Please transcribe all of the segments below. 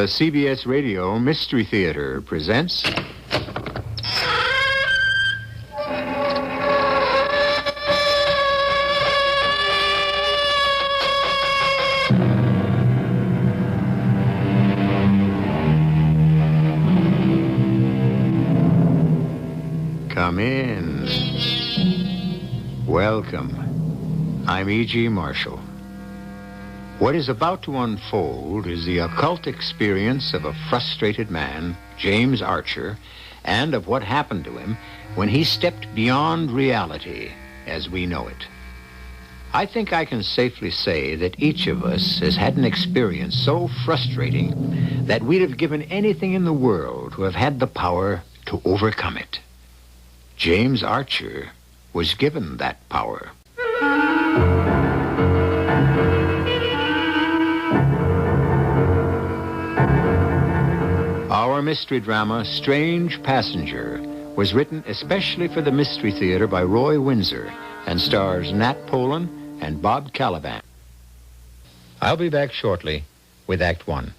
The CBS Radio Mystery Theater presents... Come in. Welcome. I'm E.G. Marshall. What is about to unfold is the occult experience of a frustrated man, James Archer, and of what happened to him when he stepped beyond reality as we know it. I think I can safely say that each of us has had an experience so frustrating that we'd have given anything in the world to have had the power to overcome it. James Archer was given that power. Our mystery drama, Strange Passenger, was written especially for the Mystery Theater by Roy Windsor and stars Nat Polen and Bob Caliban. I'll be back shortly with Act One.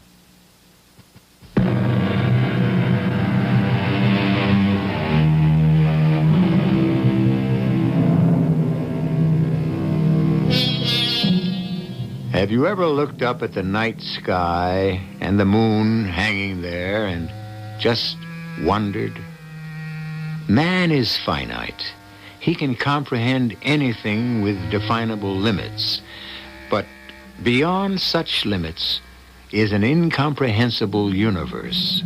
Have you ever looked up at the night sky and the moon hanging there and just wondered? Man is finite. He can comprehend anything with definable limits. But beyond such limits is an incomprehensible universe.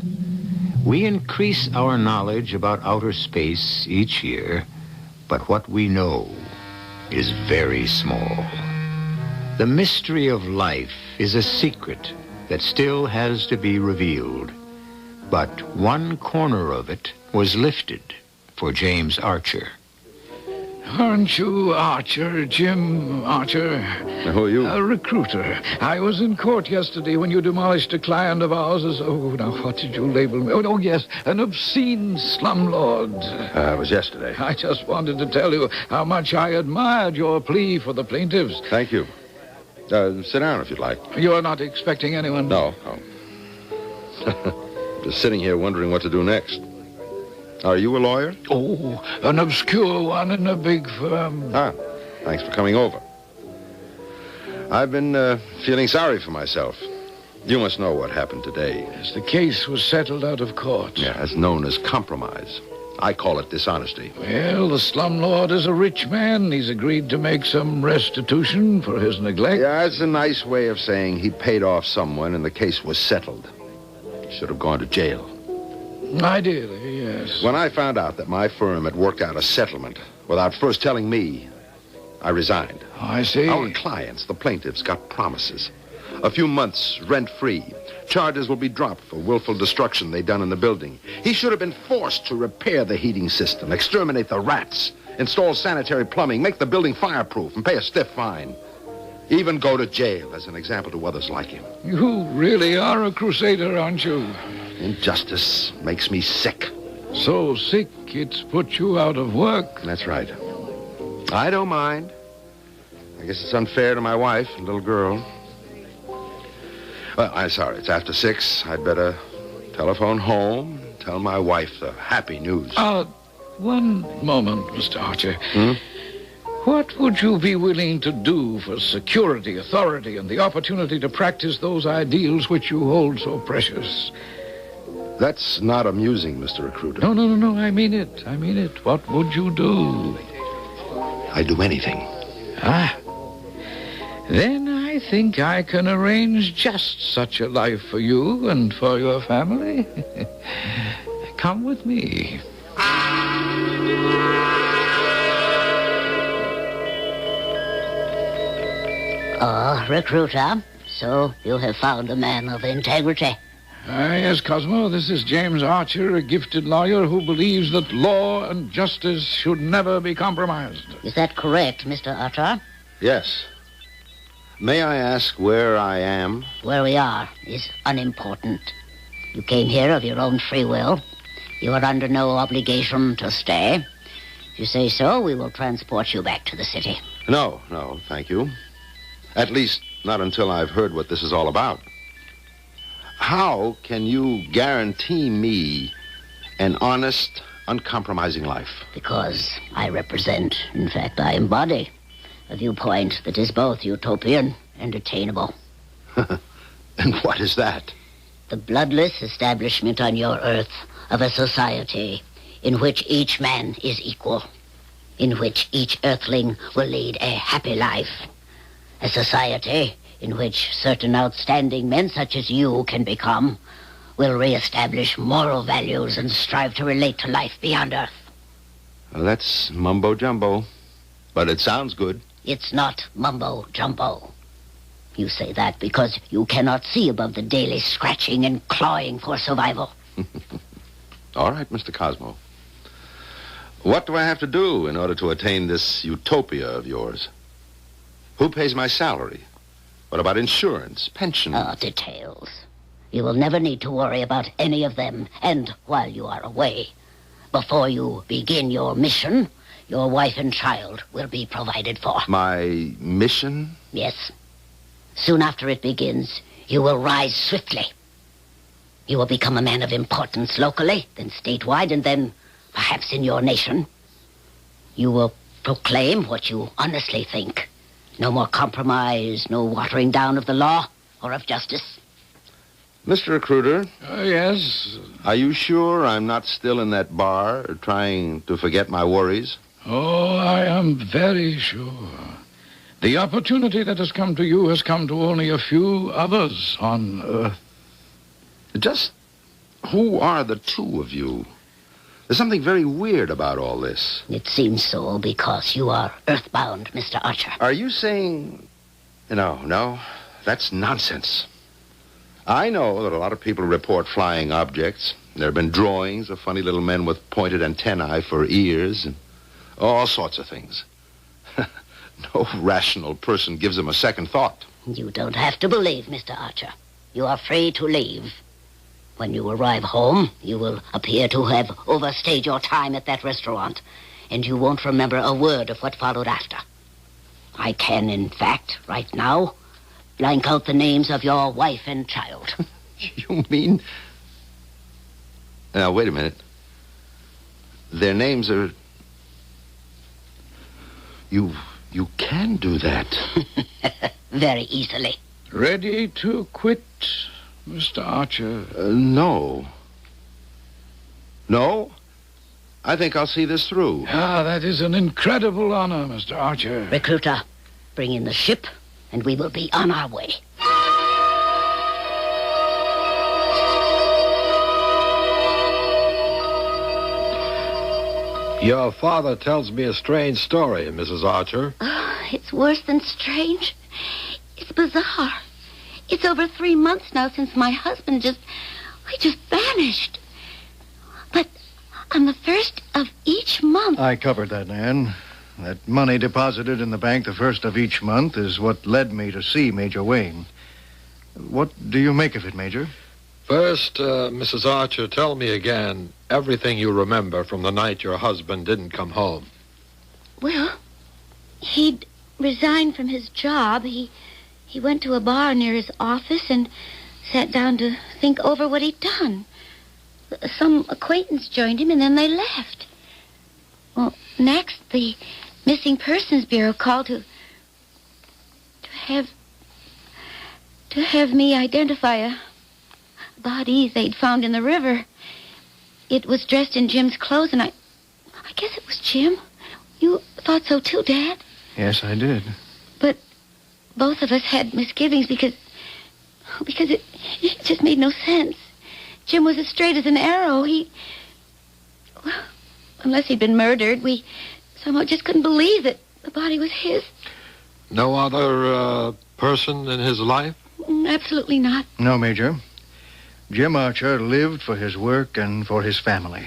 We increase our knowledge about outer space each year, but what we know is very small. The mystery of life is a secret that still has to be revealed. But one corner of it was lifted for James Archer. Aren't you Archer, Jim Archer? Who are you? A recruiter. I was in court yesterday when you demolished a client of ours as... Oh, now, what did you label me? Oh, yes, an obscene slumlord. It was yesterday. I just wanted to tell you how much I admired your plea for the plaintiffs. Thank you. Sit down if you'd like. You're not expecting anyone? No. Just sitting here wondering what to do next. Are you a lawyer? Oh, an obscure one in a big firm. Thanks for coming over. I've been feeling sorry for myself. You must know what happened today. Yes, the case was settled out of court. Yeah, as known as compromise. I call it dishonesty. Well, the slumlord is a rich man. He's agreed to make some restitution for his neglect. Yeah, it's a nice way of saying he paid off someone and the case was settled. He should have gone to jail. Ideally, yes. When I found out that my firm had worked out a settlement without first telling me, I resigned. Oh, I see. Our clients, the plaintiffs, got promises. A few months rent-free. Charges will be dropped for willful destruction they done in the building. He should have been forced to repair the heating system, exterminate the rats, install sanitary plumbing, make the building fireproof, and pay a stiff fine. Even go to jail as an example to others like him. You really are a crusader, aren't you? Injustice makes me sick. So sick it's put you out of work. That's right. I don't mind. I guess it's unfair to my wife and little girl. Well, I'm sorry. It's after 6. I'd better telephone home and tell my wife the happy news. One moment, Mr. Archer. What would you be willing to do for security, authority, and the opportunity to practice those ideals which you hold so precious? That's not amusing, Mr. Recruiter. No. I mean it. What would you do? I'd do anything. Then I think I can arrange just such a life for you and for your family. Come with me. Recruiter, so you have found a man of integrity. Yes, Cosmo, this is James Archer, a gifted lawyer who believes that law and justice should never be compromised. Is that correct, Mr. Archer? Yes. May I ask where I am? Where we are is unimportant. You came here of your own free will. You are under no obligation to stay. If you say so, we will transport you back to the city. No, thank you. At least, not until I've heard what this is all about. How can you guarantee me an honest, uncompromising life? Because I represent, in fact, I embody a viewpoint that is both utopian and attainable. And what is that? The bloodless establishment on your earth of a society in which each man is equal, in which each earthling will lead a happy life. A society in which certain outstanding men such as you can become will reestablish moral values and strive to relate to life beyond Earth. Well, that's mumbo-jumbo, but it sounds good. It's not mumbo-jumbo. You say that because you cannot see above the daily scratching and clawing for survival. All right, Mr. Cosmo. What do I have to do in order to attain this utopia of yours? Who pays my salary? What about insurance, pension? Oh, details. You will never need to worry about any of them. And while you are away, before you begin your mission, your wife and child will be provided for. My mission? Yes. Soon after it begins, you will rise swiftly. You will become a man of importance locally, then statewide, and then perhaps in your nation. You will proclaim what you honestly think. No more compromise, no watering down of the law or of justice. Mr. Recruiter? Yes? Are you sure I'm not still in that bar trying to forget my worries? Oh, I am very sure. The opportunity that has come to you has come to only a few others on Earth. Just who are the two of you? There's something very weird about all this. It seems so because you are earthbound, Mr. Archer. Are you saying... No, that's nonsense. I know that a lot of people report flying objects. There have been drawings of funny little men with pointed antennae for ears and all sorts of things. No rational person gives them a second thought. You don't have to believe, Mr. Archer. You are free to leave. When you arrive home, you will appear to have overstayed your time at that restaurant, and you won't remember a word of what followed after. I can, in fact, right now, blank out the names of your wife and child. You mean... Now, wait a minute. Their names are... You can do that. Very easily. Ready to quit, Mr. Archer? No. No? I think I'll see this through. Ah, that is an incredible honor, Mr. Archer. Recruiter, bring in the ship, and we will be on our way. Your father tells me a strange story, Mrs. Archer. Oh, it's worse than strange. It's bizarre. It's over 3 months now since my husband just vanished. But on the first of each month... I covered that, Nan. That money deposited in the bank the first of each month is what led me to see Major Wayne. What do you make of it, Major? First, Mrs. Archer, tell me again everything you remember from the night your husband didn't come home. Well, he'd resigned from his job. He went to a bar near his office and sat down to think over what he'd done. Some acquaintance joined him, and then they left. Well, next, the Missing Persons Bureau called to have me identify a body they'd found in the river. It was dressed in Jim's clothes, and I guess it was Jim. You thought so too, Dad? Yes, I did. But both of us had misgivings because it just made no sense. Jim was as straight as an arrow. Well, unless he'd been murdered, we somehow just couldn't believe that the body was his. No other person in his life? Absolutely not. No, Major. Jim Archer lived for his work and for his family.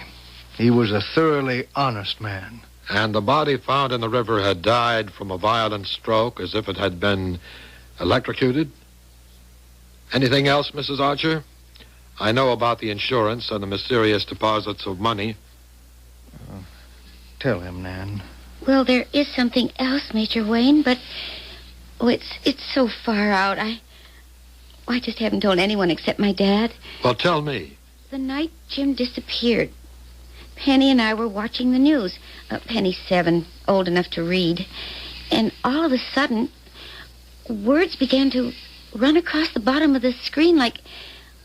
He was a thoroughly honest man. And the body found in the river had died from a violent stroke, as if it had been electrocuted? Anything else, Mrs. Archer? I know about the insurance and the mysterious deposits of money. Tell him, Nan. Well, there is something else, Major Wayne, but it's so far out. I just haven't told anyone except my dad. Well, tell me. The night Jim disappeared, Penny and I were watching the news. Penny's 7, old enough to read. And all of a sudden, words began to run across the bottom of the screen like,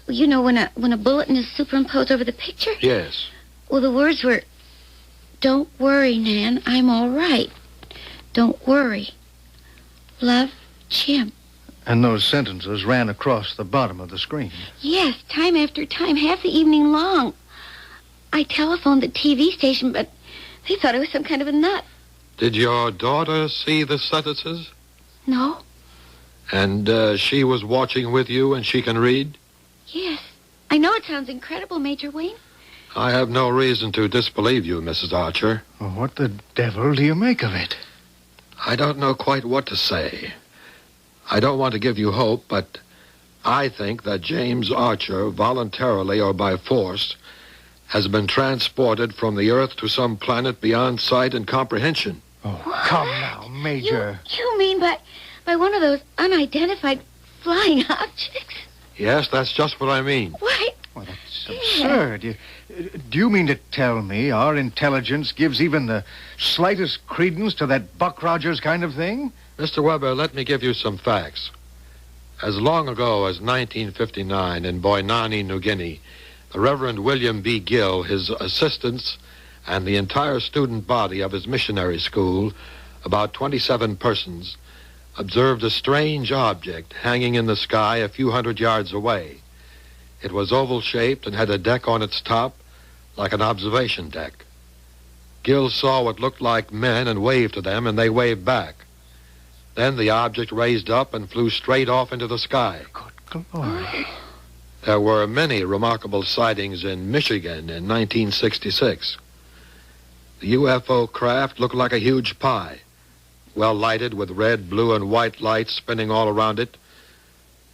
you know, when a bulletin is superimposed over the picture? Yes. Well, the words were, "Don't worry, Nan, I'm all right. Don't worry. Love, Jim." And those sentences ran across the bottom of the screen. Yes, time after time, half the evening long. I telephoned the TV station, but they thought I was some kind of a nut. Did your daughter see the sentences? No? And she was watching with you and she can read? Yes. I know it sounds incredible, Major Wayne. I have no reason to disbelieve you, Mrs. Archer. Well, what the devil do you make of it? I don't know quite what to say. I don't want to give you hope, but I think that James Archer, voluntarily or by force, has been transported from the Earth to some planet beyond sight and comprehension. Oh, come now, Major. You mean by one of those unidentified flying objects? Yes, that's just what I mean. What? Well, that's absurd. Do you mean to tell me our intelligence gives even the slightest credence to that Buck Rogers kind of thing? Mr. Weber, let me give you some facts. As long ago as 1959 in Boinani, New Guinea, the Reverend William B. Gill, his assistants, and the entire student body of his missionary school, about 27 persons, observed a strange object hanging in the sky a few hundred yards away. It was oval-shaped and had a deck on its top, like an observation deck. Gill saw what looked like men and waved to them, and they waved back. Then the object raised up and flew straight off into the sky. Good glory. There were many remarkable sightings in Michigan in 1966. The UFO craft looked like a huge pie, well lighted with red, blue, and white lights spinning all around it.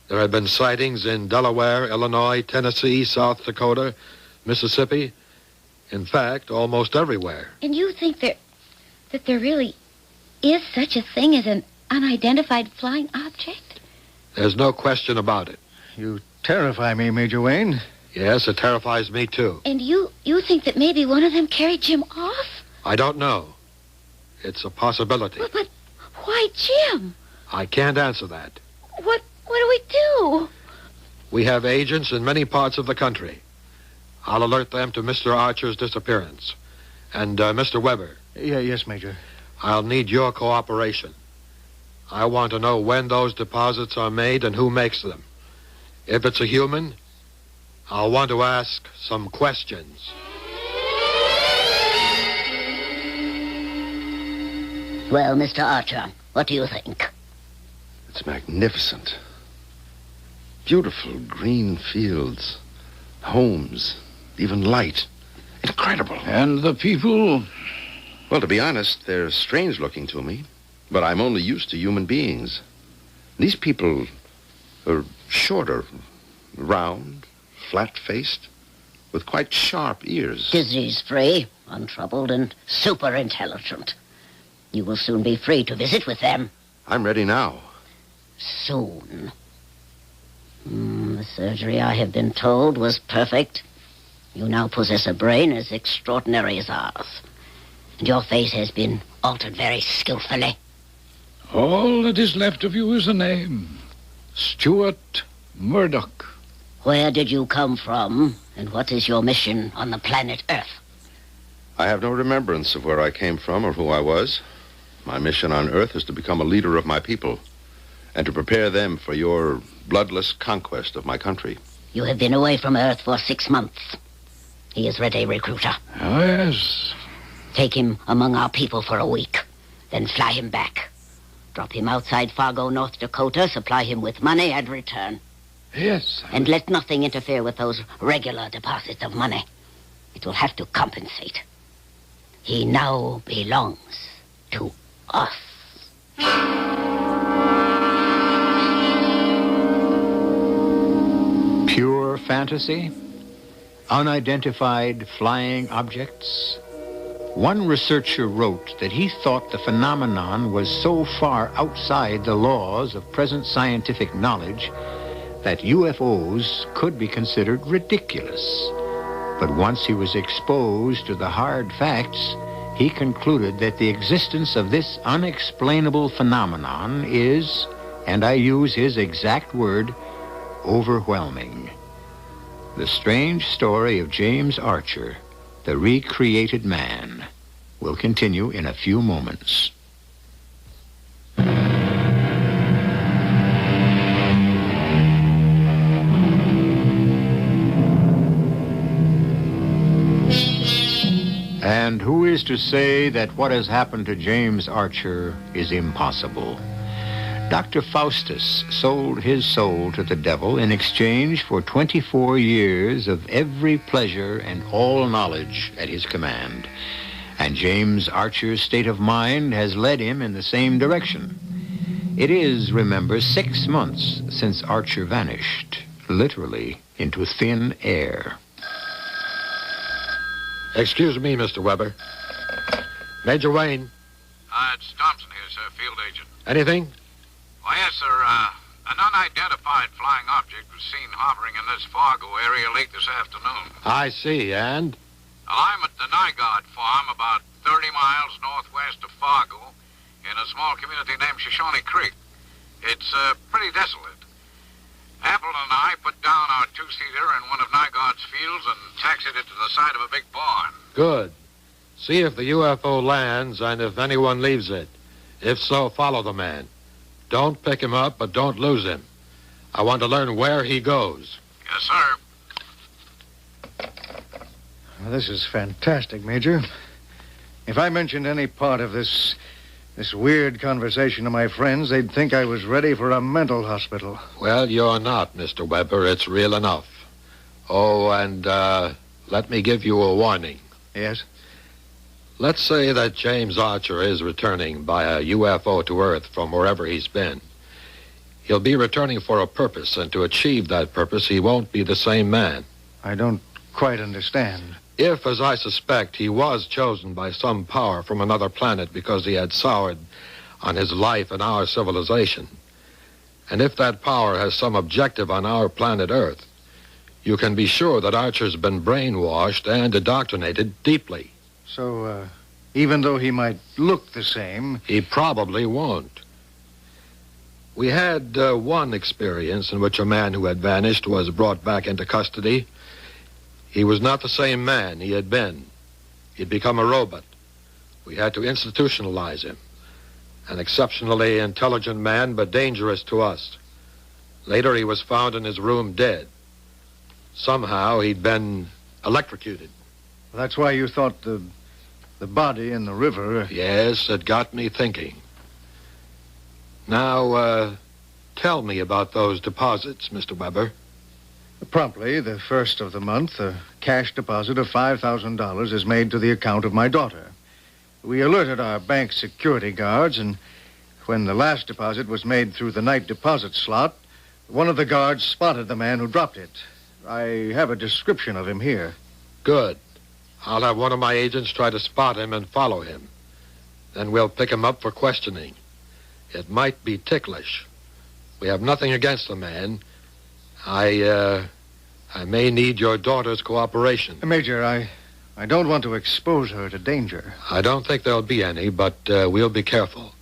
There had been sightings in Delaware, Illinois, Tennessee, South Dakota, Mississippi. In fact, almost everywhere. And you think that there really is such a thing as an unidentified flying object? There's no question about it. You terrify me, Major Wayne. Yes, it terrifies me, too. And you think that maybe one of them carried Jim off? I don't know. It's a possibility. But why Jim? I can't answer that. What do we do? We have agents in many parts of the country. I'll alert them to Mr. Archer's disappearance. And, Mr. Weber. Yes, Major. I'll need your cooperation. I want to know when those deposits are made and who makes them. If it's a human, I'll want to ask some questions. Well, Mr. Archer, what do you think? It's magnificent. Beautiful green fields, homes, even light. Incredible. And the people? Well, to be honest, they're strange looking to me, but I'm only used to human beings. These people are shorter, round, flat-faced, with quite sharp ears. Disease-free, untroubled, and super intelligent. You will soon be free to visit with them. I'm ready now. Soon. The surgery, I have been told, was perfect. You now possess a brain as extraordinary as ours. And your face has been altered very skillfully. All that is left of you is a name. Stuart Murdoch. Where did you come from, and what is your mission on the planet Earth? I have no remembrance of where I came from or who I was. My mission on Earth is to become a leader of my people and to prepare them for your bloodless conquest of my country. You have been away from Earth for 6 months. He is ready, recruiter. Oh, yes. Take him among our people for a week, then fly him back. Drop him outside Fargo, North Dakota, supply him with money, and return. Yes. And let nothing interfere with those regular deposits of money. It will have to compensate. He now belongs to us. Pure fantasy? Unidentified flying objects? One researcher wrote that he thought the phenomenon was so far outside the laws of present scientific knowledge that UFOs could be considered ridiculous. But once he was exposed to the hard facts, he concluded that the existence of this unexplainable phenomenon is, and I use his exact word, overwhelming. The strange story of James Archer, the recreated man, will continue in a few moments. And who is to say that what has happened to James Archer is impossible? Dr. Faustus sold his soul to the devil in exchange for 24 years of every pleasure and all knowledge at his command. And James Archer's state of mind has led him in the same direction. It is, remember, 6 months since Archer vanished, literally into thin air. Excuse me, Mr. Weber. Major Wayne. It's Thompson here, sir, field agent. Anything? Well, yes, sir. An unidentified flying object was seen hovering in this Fargo area late this afternoon. I see, and? Well, I'm at the Nygaard Farm, about 30 miles northwest of Fargo, in a small community named Shoshone Creek. It's pretty desolate. Apple and I put down our two-seater in one of Nygaard's fields and taxied it to the side of a big barn. Good. See if the UFO lands and if anyone leaves it. If so, follow the man. Don't pick him up, but don't lose him. I want to learn where he goes. Yes, sir. Well, this is fantastic, Major. If I mentioned any part of this weird conversation to my friends, they'd think I was ready for a mental hospital. Well, you're not, Mr. Weber. It's real enough. Oh, and let me give you a warning. Yes? Let's say that James Archer is returning by a UFO to Earth from wherever he's been. He'll be returning for a purpose, and to achieve that purpose, he won't be the same man. I don't quite understand. If, as I suspect, he was chosen by some power from another planet because he had soured on his life and our civilization, and if that power has some objective on our planet Earth, you can be sure that Archer's been brainwashed and indoctrinated deeply. So, even though he might look the same... He probably won't. We had one experience in which a man who had vanished was brought back into custody. He was not the same man he had been. He'd become a robot. We had to institutionalize him. An exceptionally intelligent man, but dangerous to us. Later, he was found in his room dead. Somehow, he'd been electrocuted. That's why you thought the body in the river... Yes, it got me thinking. Now, tell me about those deposits, Mr. Weber. Promptly, the first of the month, a cash deposit of $5,000 is made to the account of my daughter. We alerted our bank security guards, and when the last deposit was made through the night deposit slot, one of the guards spotted the man who dropped it. I have a description of him here. Good. I'll have one of my agents try to spot him and follow him. Then we'll pick him up for questioning. It might be ticklish. We have nothing against the man. I may need your daughter's cooperation. Major, I don't want to expose her to danger. I don't think there'll be any, but we'll be careful.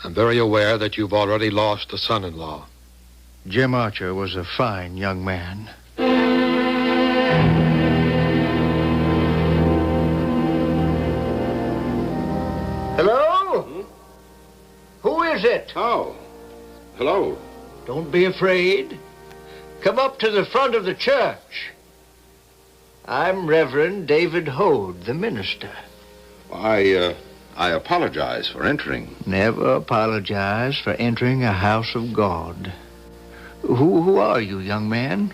I'm very aware that you've already lost a son-in-law. Jim Archer was a fine young man. Hello? Who is it? Oh, hello. Don't be afraid. Come up to the front of the church. I'm Reverend David Hode, the minister. I apologize for entering. Never apologize for entering a house of God. Who are you, young man?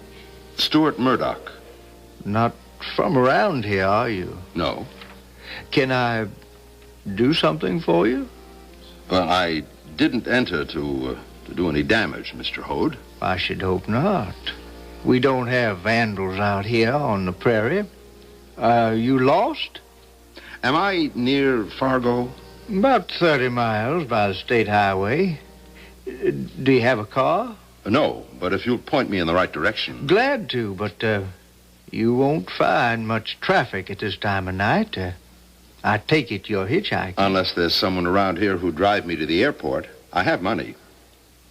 Stuart Murdoch. Not from around here, are you? No. Can I do something for you? Well, I didn't enter to do any damage, Mr. Hode. I should hope not. We don't have vandals out here on the prairie. Are you lost? Am I near Fargo? About 30 miles by the state highway. Do you have a car? No, but if you'll point me in the right direction. Glad to, but you won't find much traffic at this time of night. I take it you're hitchhiking. Unless there's someone around here who'd drive me to the airport. I have money.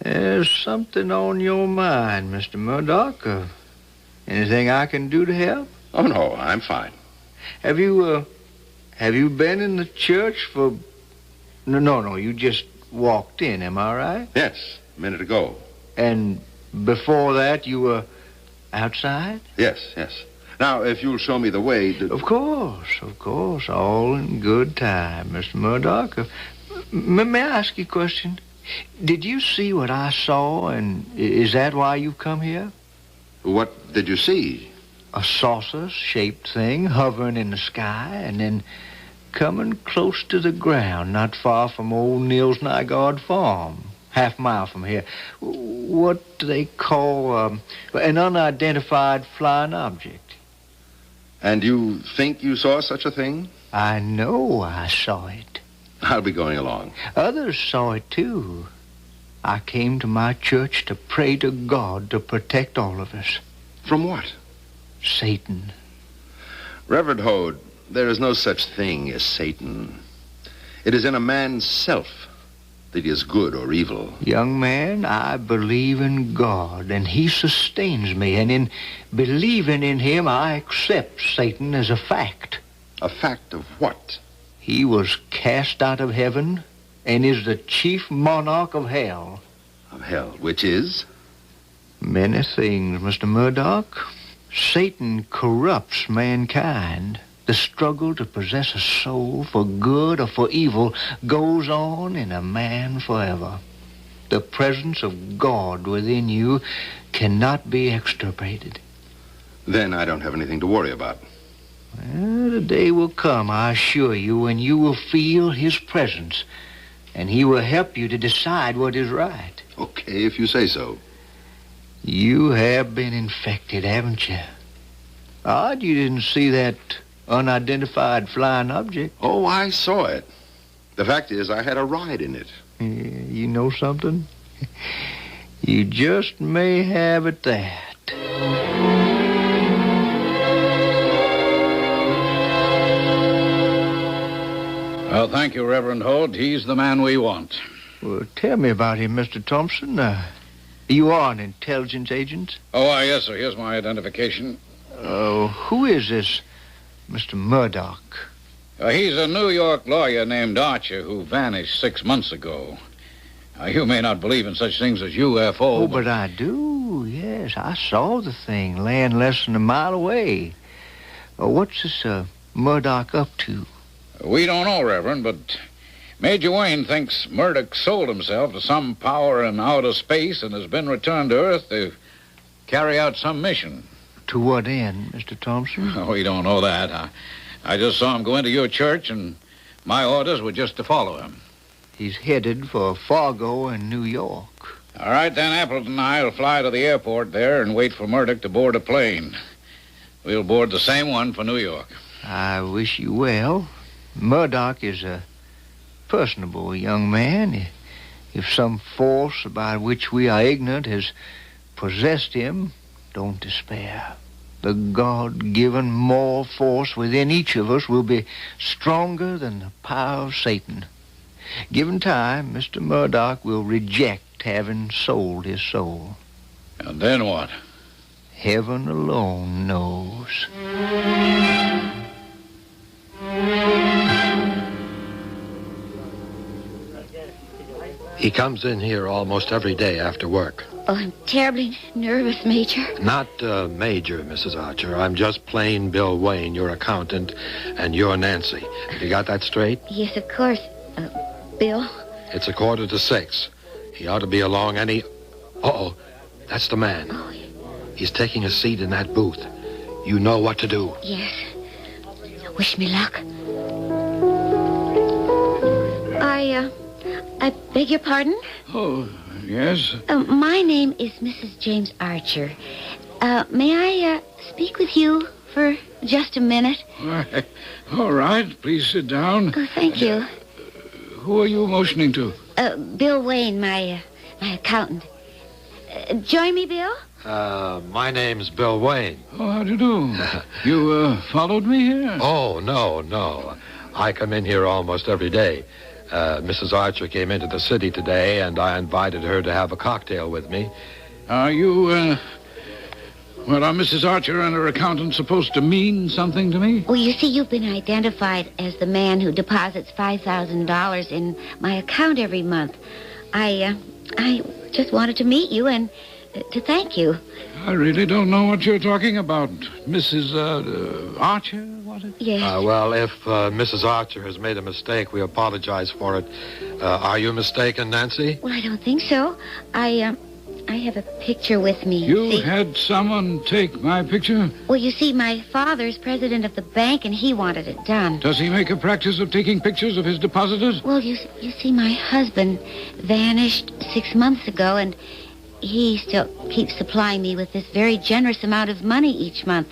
There's something on your mind, Mr. Murdoch. Anything I can do to help? Oh, no, I'm fine. Have you been in the church for... No, you just walked in, am I right? Yes, a minute ago. And before that, you were outside? Yes. Now, if you'll show me the way to... Of course. All in good time, Mr. Murdoch. May I ask you a question? Did you see what I saw, and is that why you've come here? What did you see? A saucer-shaped thing hovering in the sky and then coming close to the ground, not far from old Nils Nygaard Farm, half a mile from here. What do they call an unidentified flying object? And you think you saw such a thing? I know I saw it. I'll be going along. Others saw it, too. I came to my church to pray to God to protect all of us. From what? Satan. Reverend Hode, there is no such thing as Satan. It is in a man's self that he is good or evil. Young man, I believe in God, and he sustains me, and in believing in him, I accept Satan as a fact. A fact of what? He was cast out of heaven and is the chief monarch of hell. Of hell, which is? Many things, Mr. Murdoch. Satan corrupts mankind. The struggle to possess a soul for good or for evil goes on in a man forever. The presence of God within you cannot be extirpated. Then I don't have anything to worry about. Well, the day will come, I assure you, when you will feel his presence, and he will help you to decide what is right. Okay, if you say so. You have been infected, haven't you? Odd you didn't see that unidentified flying object. Oh, I saw it. The fact is, I had a ride in it. You know something? You just may have at that. Well, thank you, Reverend Hode. He's the man we want. Well, tell me about him, Mr. Thompson. You are an intelligence agent? Oh, yes, sir. Here's my identification. Who is this Mr. Murdoch? He's a New York lawyer named Archer who vanished 6 months ago. You may not believe in such things as UFO. Oh, but I do, yes. I saw the thing laying less than a mile away. What's this Murdoch up to? We don't know, Reverend, but Major Wayne thinks Murdoch sold himself to some power in outer space and has been returned to Earth to carry out some mission. To what end, Mr. Thompson? Oh, we don't know that. I just saw him go into your church, and my orders were just to follow him. He's headed for Fargo and New York. All right, then Appleton and I will fly to the airport there and wait for Murdoch to board a plane. We'll board the same one for New York. I wish you well. Murdoch is a personable young man. If some force about which we are ignorant has possessed him, don't despair. The God-given moral force within each of us will be stronger than the power of Satan. Given time, Mr. Murdoch will reject having sold his soul. And then what? Heaven alone knows. He comes in here almost every day after work. Oh, I'm terribly nervous, Major. Not Major, Mrs. Archer. I'm just plain Bill Wayne, your accountant, and you're Nancy. You got that straight? Yes, of course. Bill? It's 5:45. He ought to be along any... Uh-oh, that's the man. Oh, He's taking a seat in that booth. You know what to do. yes. Wish me luck. I beg your pardon? Oh, yes? My name is Mrs. James Archer. May I speak with you for just a minute? All right, please sit down. Oh, thank you. Who are you motioning to? Bill Wayne, my accountant. Join me, Bill? My name's Bill Wayne. Oh, how do you do? You followed me here? Oh, no. I come in here almost every day. Mrs. Archer came into the city today, and I invited her to have a cocktail with me. Are you, Well, are Mrs. Archer and her accountant supposed to mean something to me? Well, you see, you've been identified as the man who deposits $5,000 in my account every month. I just wanted to meet you and to thank you. I really don't know what you're talking about. Mrs. Archer, was it? Yes. Well, if Mrs. Archer has made a mistake, we apologize for it. Are you mistaken, Nancy? Well, I don't think so. I have a picture with me. You had someone take my picture? Well, you see, my father's president of the bank, and he wanted it done. Does he make a practice of taking pictures of his depositors? Well, you see, my husband vanished 6 months ago, and he still keeps supplying me with this very generous amount of money each month.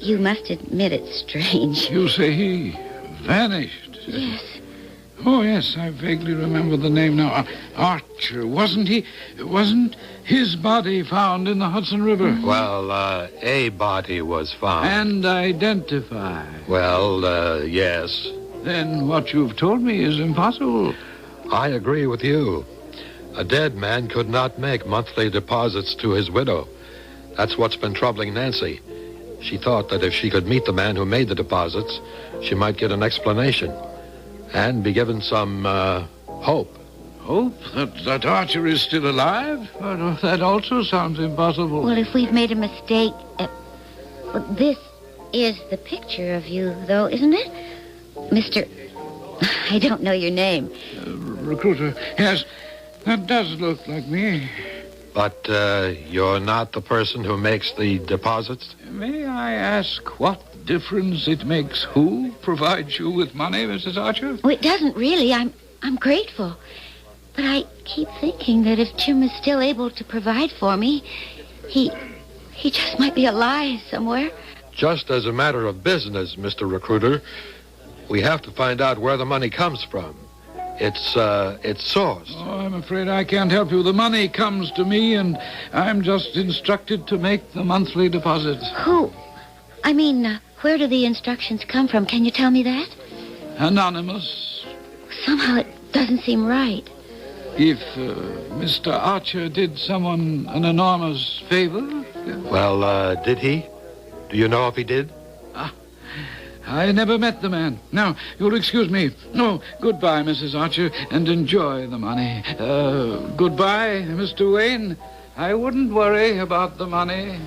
You must admit it's strange. You say he vanished? Yes. Oh, yes, I vaguely remember the name now. Archer, wasn't his body found in the Hudson River? Well, a body was found. And identified? Well, yes. Then what you've told me is impossible. I agree with you. A dead man could not make monthly deposits to his widow. That's what's been troubling Nancy. She thought that if she could meet the man who made the deposits, she might get an explanation and be given some hope. Hope? That Archer is still alive? Well, that also sounds impossible. Well, if we've made a mistake... well, this is the picture of you, though, isn't it? Mr... I don't know your name. Recruiter. Yes, that does look like me. But you're not the person who makes the deposits? May I ask what difference it makes who provides you with money, Mrs. Archer? Well, it doesn't really. I'm grateful. But I keep thinking that if Jim is still able to provide for me, he just might be alive somewhere. Just as a matter of business, Mr. Recruiter, we have to find out where the money comes from. It's sourced. Oh, I'm afraid I can't help you. The money comes to me, and I'm just instructed to make the monthly deposits. Who? I mean, where do the instructions come from? Can you tell me that? Anonymous. Somehow it doesn't seem right. If Mr. Archer did someone an enormous favor... Well, did he? Do you know if he did? I never met the man. Now, you'll excuse me. No, goodbye, Mrs. Archer, and enjoy the money. Goodbye, Mr. Wayne. I wouldn't worry about the money.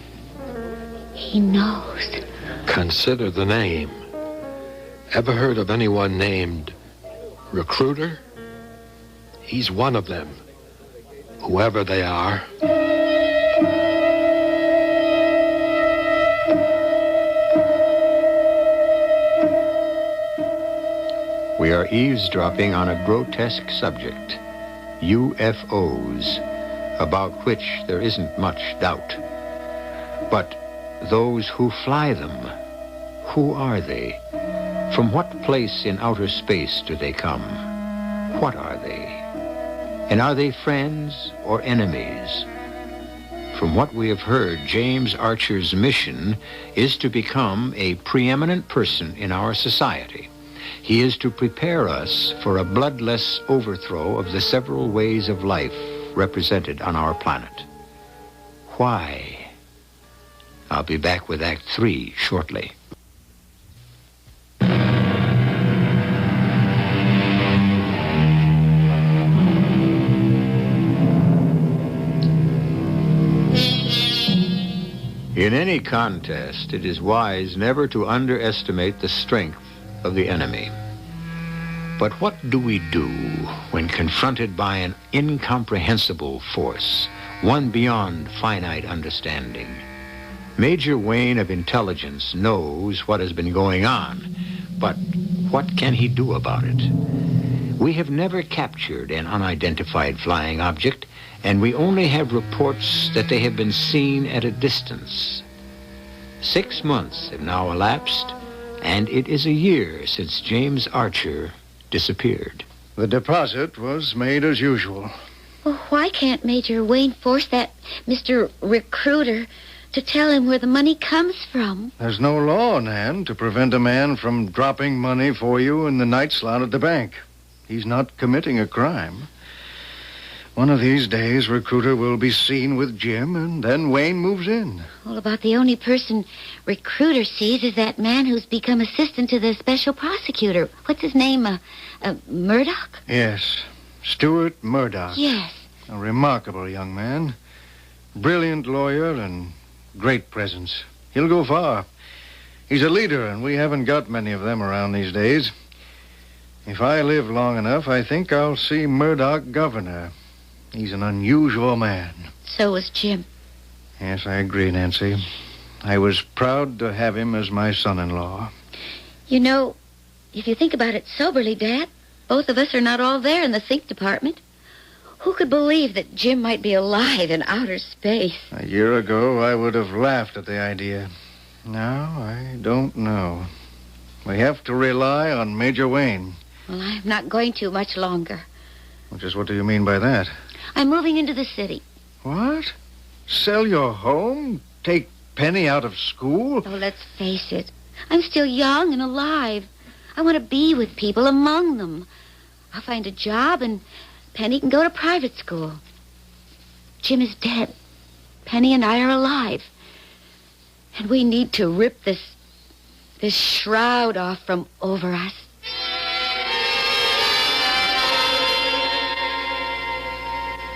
He knows. Consider the name. Ever heard of anyone named Recruiter? He's one of them. Whoever they are. We are eavesdropping on a grotesque subject, UFOs, about which there isn't much doubt. But those who fly them, who are they? From what place in outer space do they come? What are they? And are they friends or enemies? From what we have heard, James Archer's mission is to become a preeminent person in our society. He is to prepare us for a bloodless overthrow of the several ways of life represented on our planet. Why? I'll be back with Act 3 shortly. In any contest, it is wise never to underestimate the strength of the enemy. But what do we do when confronted by an incomprehensible force, one beyond finite understanding? Major Wayne of Intelligence knows what has been going on, but what can he do about it? We have never captured an unidentified flying object, and we only have reports that they have been seen at a distance. 6 months have now elapsed, and it is a year since James Archer disappeared. The deposit was made as usual. Well, why can't Major Wayne force that Mr. Recruiter to tell him where the money comes from? There's no law, Nan, to prevent a man from dropping money for you in the night slot at the bank. He's not committing a crime. One of these days, Recruiter will be seen with Jim, and then Wayne moves in. Well, about the only person Recruiter sees is that man who's become assistant to the special prosecutor. What's his name? Murdoch? Yes, Stuart Murdoch. Yes. A remarkable young man. Brilliant lawyer and great presence. He'll go far. He's a leader, and we haven't got many of them around these days. If I live long enough, I think I'll see Murdoch governor. He's an unusual man. So was Jim. Yes, I agree, Nancy. I was proud to have him as my son-in-law. You know, if you think about it soberly, Dad, both of us are not all there in the think department. Who could believe that Jim might be alive in outer space? A year ago, I would have laughed at the idea. Now, I don't know. We have to rely on Major Wayne. Well, I'm not going to much longer. Just what do you mean by that? I'm moving into the city. What? Sell your home? Take Penny out of school? Oh, let's face it. I'm still young and alive. I want to be with people, among them. I'll find a job, and Penny can go to private school. Jim is dead. Penny and I are alive. And we need to rip this shroud off from over us.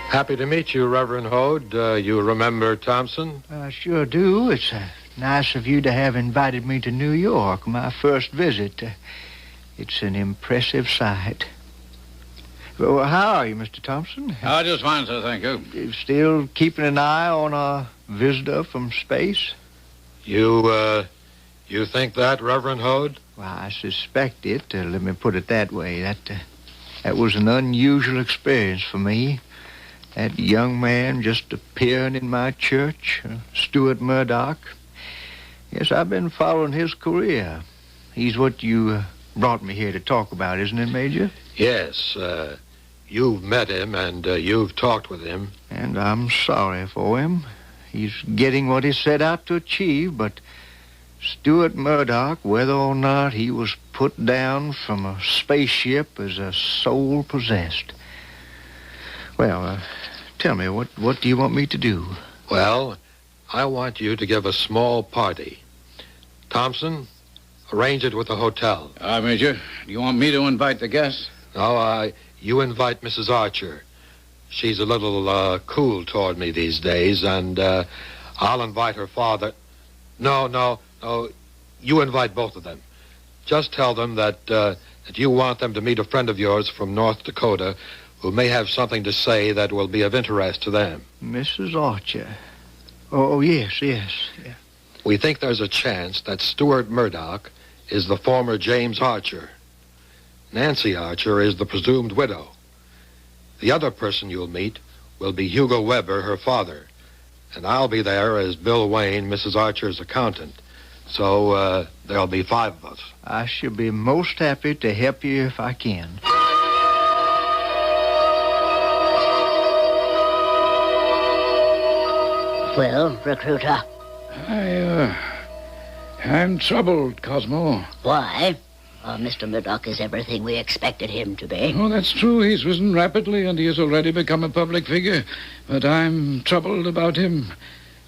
Happy to meet you, Reverend Hode. You remember Thompson? I sure do. It's nice of you to have invited me to New York, my first visit. It's an impressive sight. Well, how are you, Mr. Thompson? Just fine, sir, thank you. You still keeping an eye on our visitor from space? You think that, Reverend Hode? Well, I suspect it. Let me put it that way. That was an unusual experience for me. That young man just appearing in my church, Stuart Murdoch. Yes, I've been following his career. He's what you brought me here to talk about, isn't it, Major? Yes, you've met him and you've talked with him. And I'm sorry for him. He's getting what he set out to achieve, but Stuart Murdoch, whether or not he was put down from a spaceship as a soul possessed. Well, tell me, what do you want me to do? Well, I want you to give a small party. Thompson, arrange it with the hotel. Major, do you want me to invite the guests? No, you invite Mrs. Archer. She's a little cool toward me these days, and I'll invite her father. No, you invite both of them. Just tell them that you want them to meet a friend of yours from North Dakota who may have something to say that will be of interest to them. Mrs. Archer. Oh, yes. Yeah. We think there's a chance that Stuart Murdoch is the former James Archer. Nancy Archer is the presumed widow. The other person you'll meet will be Hugo Weber, her father. And I'll be there as Bill Wayne, Mrs. Archer's accountant. So there'll be 5 of us. I shall be most happy to help you if I can. Well, Recruiter? I'm troubled, Cosmo. Why? Mr. Murdoch is everything we expected him to be. Oh, that's true. He's risen rapidly, and he has already become a public figure. But I'm troubled about him.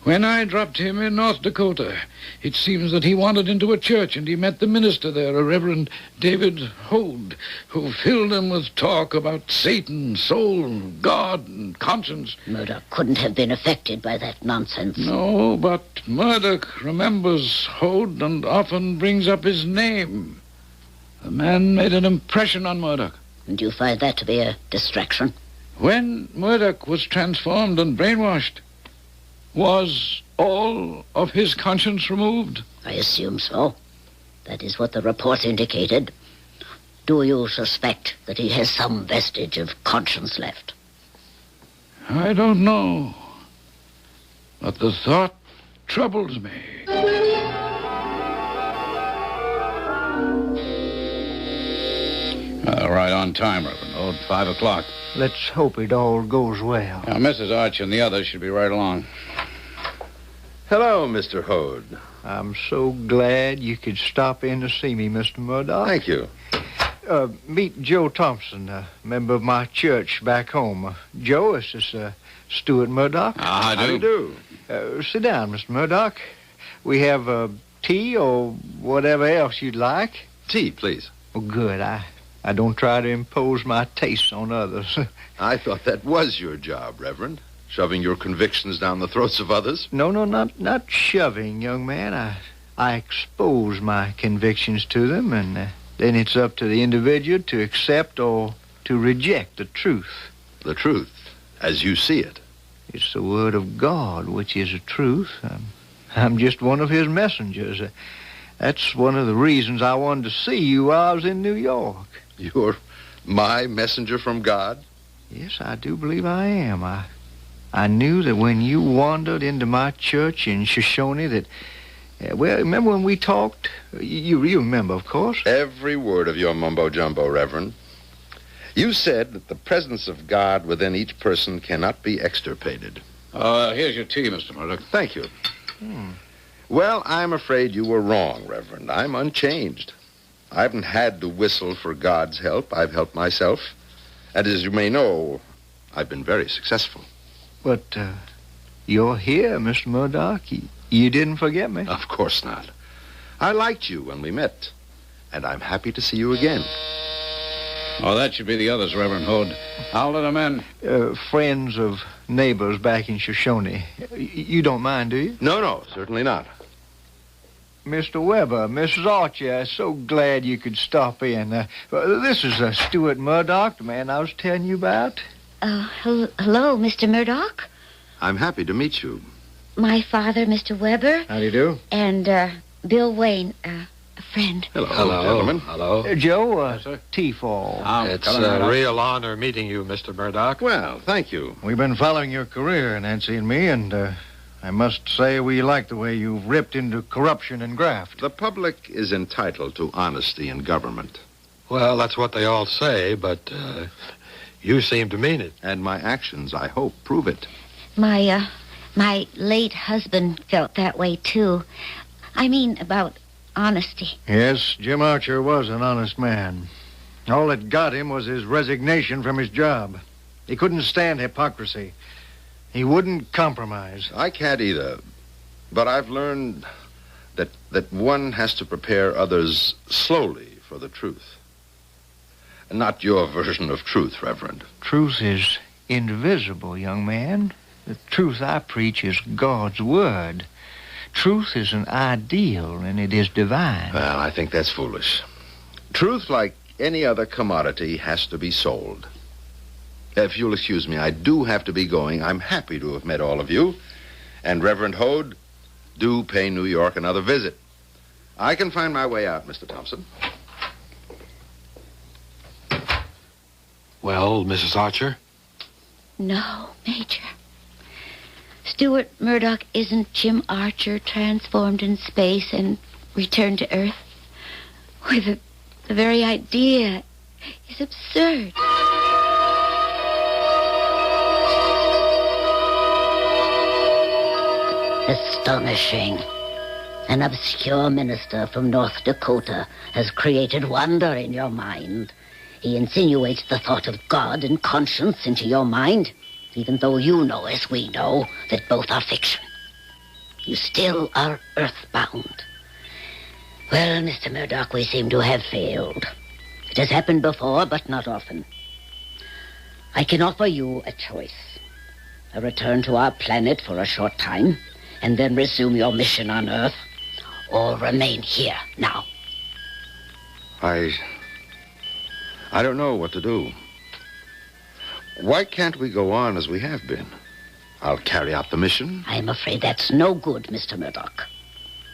When I dropped him in North Dakota, it seems that he wandered into a church, and he met the minister there, a Reverend David Hode, who filled him with talk about Satan, soul, God, and conscience. Murdoch couldn't have been affected by that nonsense. No, but Murdoch remembers Hode and often brings up his name. The man made an impression on Murdoch. And you find that to be a distraction? When Murdoch was transformed and brainwashed, was all of his conscience removed? I assume so. That is what the report indicated. Do you suspect that he has some vestige of conscience left? I don't know. But the thought troubles me. Right on time, Reverend Ode. 5 o'clock. Let's hope it all goes well. Now, Mrs. Archer and the others should be right along. Hello, Mr. Hode. I'm so glad you could stop in to see me, Mr. Murdoch. Thank you. Meet Joe Thompson, a member of my church back home. Joe, this is Stuart Murdoch. How How do you do? Sit down, Mr. Murdoch. We have tea or whatever else you'd like. Tea, please. Well, good. I don't try to impose my tastes on others. I thought that was your job, Reverend. Shoving your convictions down the throats of others. No, not shoving, young man. I expose my convictions to them, and then it's up to the individual to accept or to reject the truth. The truth, as you see it. It's the word of God, which is the truth. I'm just one of his messengers. That's one of the reasons I wanted to see you while I was in New York. You're my messenger from God? Yes, I do believe I am. I knew that when you wandered into my church in Shoshone that... well, remember when we talked? You remember, of course. Every word of your mumbo-jumbo, Reverend. You said that the presence of God within each person cannot be extirpated. Here's your tea, Mr. Murdoch. Thank you. Well, I'm afraid you were wrong, Reverend. I'm unchanged. I haven't had to whistle for God's help. I've helped myself. And as you may know, I've been very successful. But you're here, Mr. Murdoch. You didn't forget me. Of course not. I liked you when we met, and I'm happy to see you again. Oh, that should be the others, Reverend Hode. I'll let them in. Friends of neighbors back in Shoshone. You don't mind, do you? No, certainly not. Mr. Weber, Mrs. Archer, so glad you could stop in. This is Stuart Murdoch, the man I was telling you about. Hello, Mr. Murdoch. I'm happy to meet you. My father, Mr. Weber. How do you do? And Bill Wayne, a friend. Hello, Hello. gentlemen. Hello. Joe, sir. tea for. It's a real honor meeting you, Mr. Murdoch. Well, thank you. We've been following your career, Nancy and me, and I must say we like the way you've ripped into corruption and graft. The public is entitled to honesty in government. Well, that's what they all say, but you seem to mean it. And my actions, I hope, prove it. My late husband felt that way, too. I mean, about honesty. Yes, Jim Archer was an honest man. All that got him was his resignation from his job. He couldn't stand hypocrisy. He wouldn't compromise. I can't either. But I've learned that one has to prepare others slowly for the truth. Not your version of truth, Reverend. Truth is indivisible, young man. The truth I preach is God's word. Truth is an ideal, and it is divine. Well, I think that's foolish. Truth, like any other commodity, has to be sold. If you'll excuse me, I do have to be going. I'm happy to have met all of you. And Reverend Hode, do pay New York another visit. I can find my way out, Mr. Thompson. Well, Mrs. Archer? No, Major. Stuart Murdoch isn't Jim Archer transformed in space and returned to Earth. Why, the very idea is absurd. Astonishing. An obscure minister from North Dakota has created wonder in your mind. He insinuates the thought of God and conscience into your mind, even though you know, as we know, that both are fiction. You still are earthbound. Well, Mr. Murdoch, we seem to have failed. It has happened before, but not often. I can offer you a choice. A return to our planet for a short time, and then resume your mission on Earth, or remain here now. I don't know what to do. Why can't we go on as we have been? I'll carry out the mission. I'm afraid that's no good, Mr. Murdoch.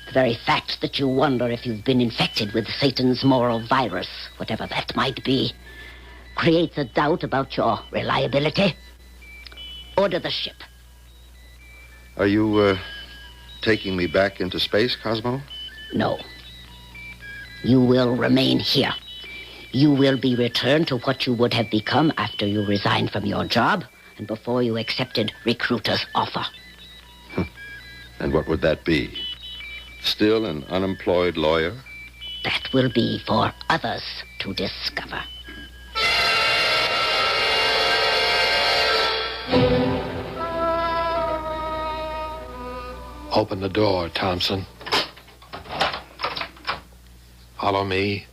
The very fact that you wonder if you've been infected with Satan's moral virus, whatever that might be, creates a doubt about your reliability. Order the ship. Are you, taking me back into space, Cosmo? No. You will remain here. You will be returned to what you would have become after you resigned from your job and before you accepted recruiter's offer. And what would that be? Still an unemployed lawyer? That will be for others to discover. Open the door, Thompson. Follow me.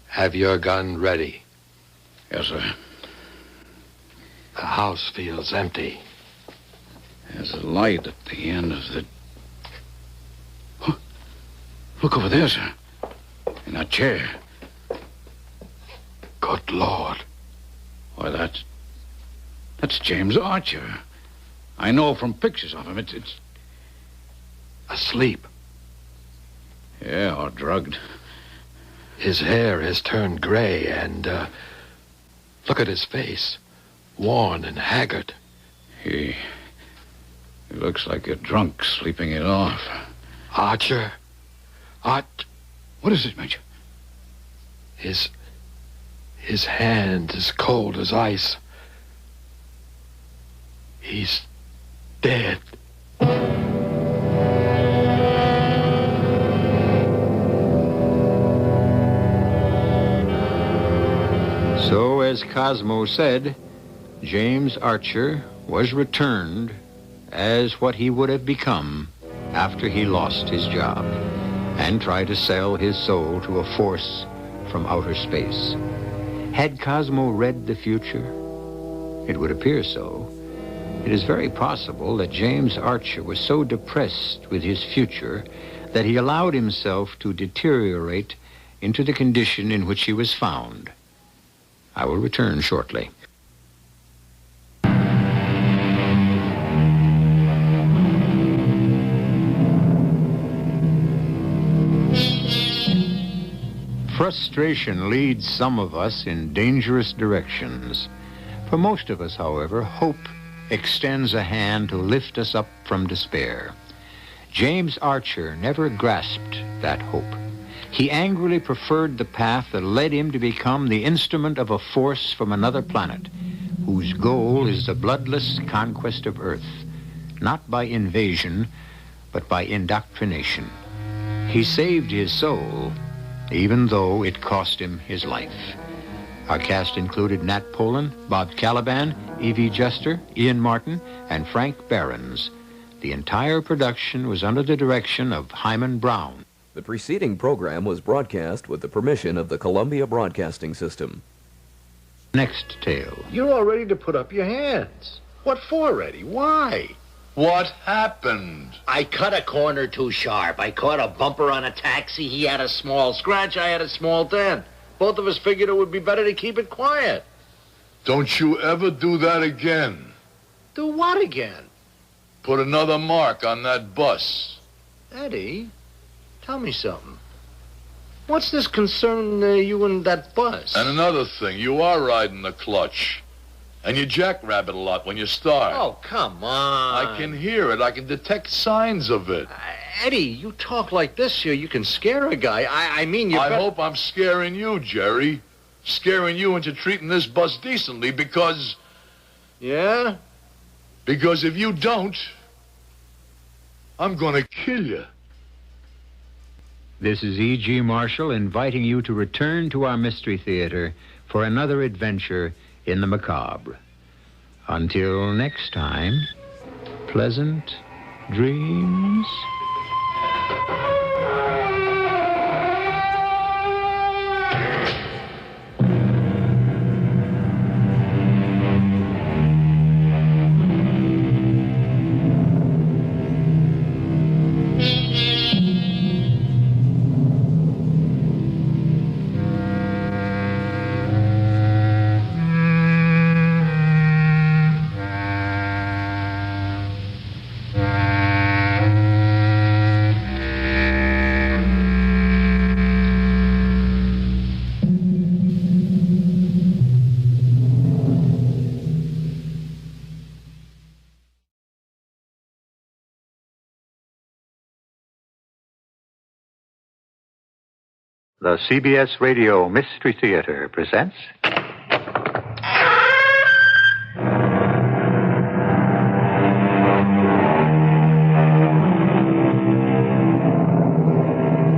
Have your gun ready. Yes, sir. The house feels empty. There's a light at the end of the... Huh. Look over there, sir. In that chair. Good Lord. Why, that's James Archer. I know from pictures of him. It's... Asleep. Yeah, or drugged. His hair has turned gray and, look at his face. Worn and haggard. He looks like a drunk sleeping it off. Archer. What is it, Major? His hand is cold as ice. He's dead. So, as Cosmo said, James Archer was returned as what he would have become after he lost his job and tried to sell his soul to a force from outer space. Had Cosmo read the future? It would appear so. It is very possible that James Archer was so depressed with his future that he allowed himself to deteriorate into the condition in which he was found. I will return shortly. Frustration leads some of us in dangerous directions. For most of us, however, hope extends a hand to lift us up from despair. James Archer never grasped that hope. He angrily preferred the path that led him to become the instrument of a force from another planet, whose goal is the bloodless conquest of Earth, not by invasion, but by indoctrination. He saved his soul, even though it cost him his life. Our cast included Nat Polen, Bob Caliban, Evie Juster, Ian Martin, and Frank Behrens. The entire production was under the direction of Hyman Brown. The preceding program was broadcast with the permission of the Columbia Broadcasting System. Next tale. You're all ready to put up your hands. What for, Eddie? Why? What happened? I cut a corner too sharp. I caught a bumper on a taxi. He had a small scratch. I had a small dent. Both of us figured it would be better to keep it quiet. Don't you ever do that again. Do what again? Put another mark on that bus. Eddie, tell me something. What's this concern you and that bus? And another thing, you are riding the clutch. And you jackrabbit a lot when you start. Oh, come on. I can hear it. I can detect signs of it. Eddie, you talk like this here, you can scare a guy. I mean, I hope I'm scaring you, Jerry. Scaring you into treating this bus decently because... Yeah? Because if you don't, I'm gonna kill you. This is E.G. Marshall inviting you to return to our Mystery Theater for another adventure in the macabre. Until next time, pleasant dreams. The CBS Radio Mystery Theater presents...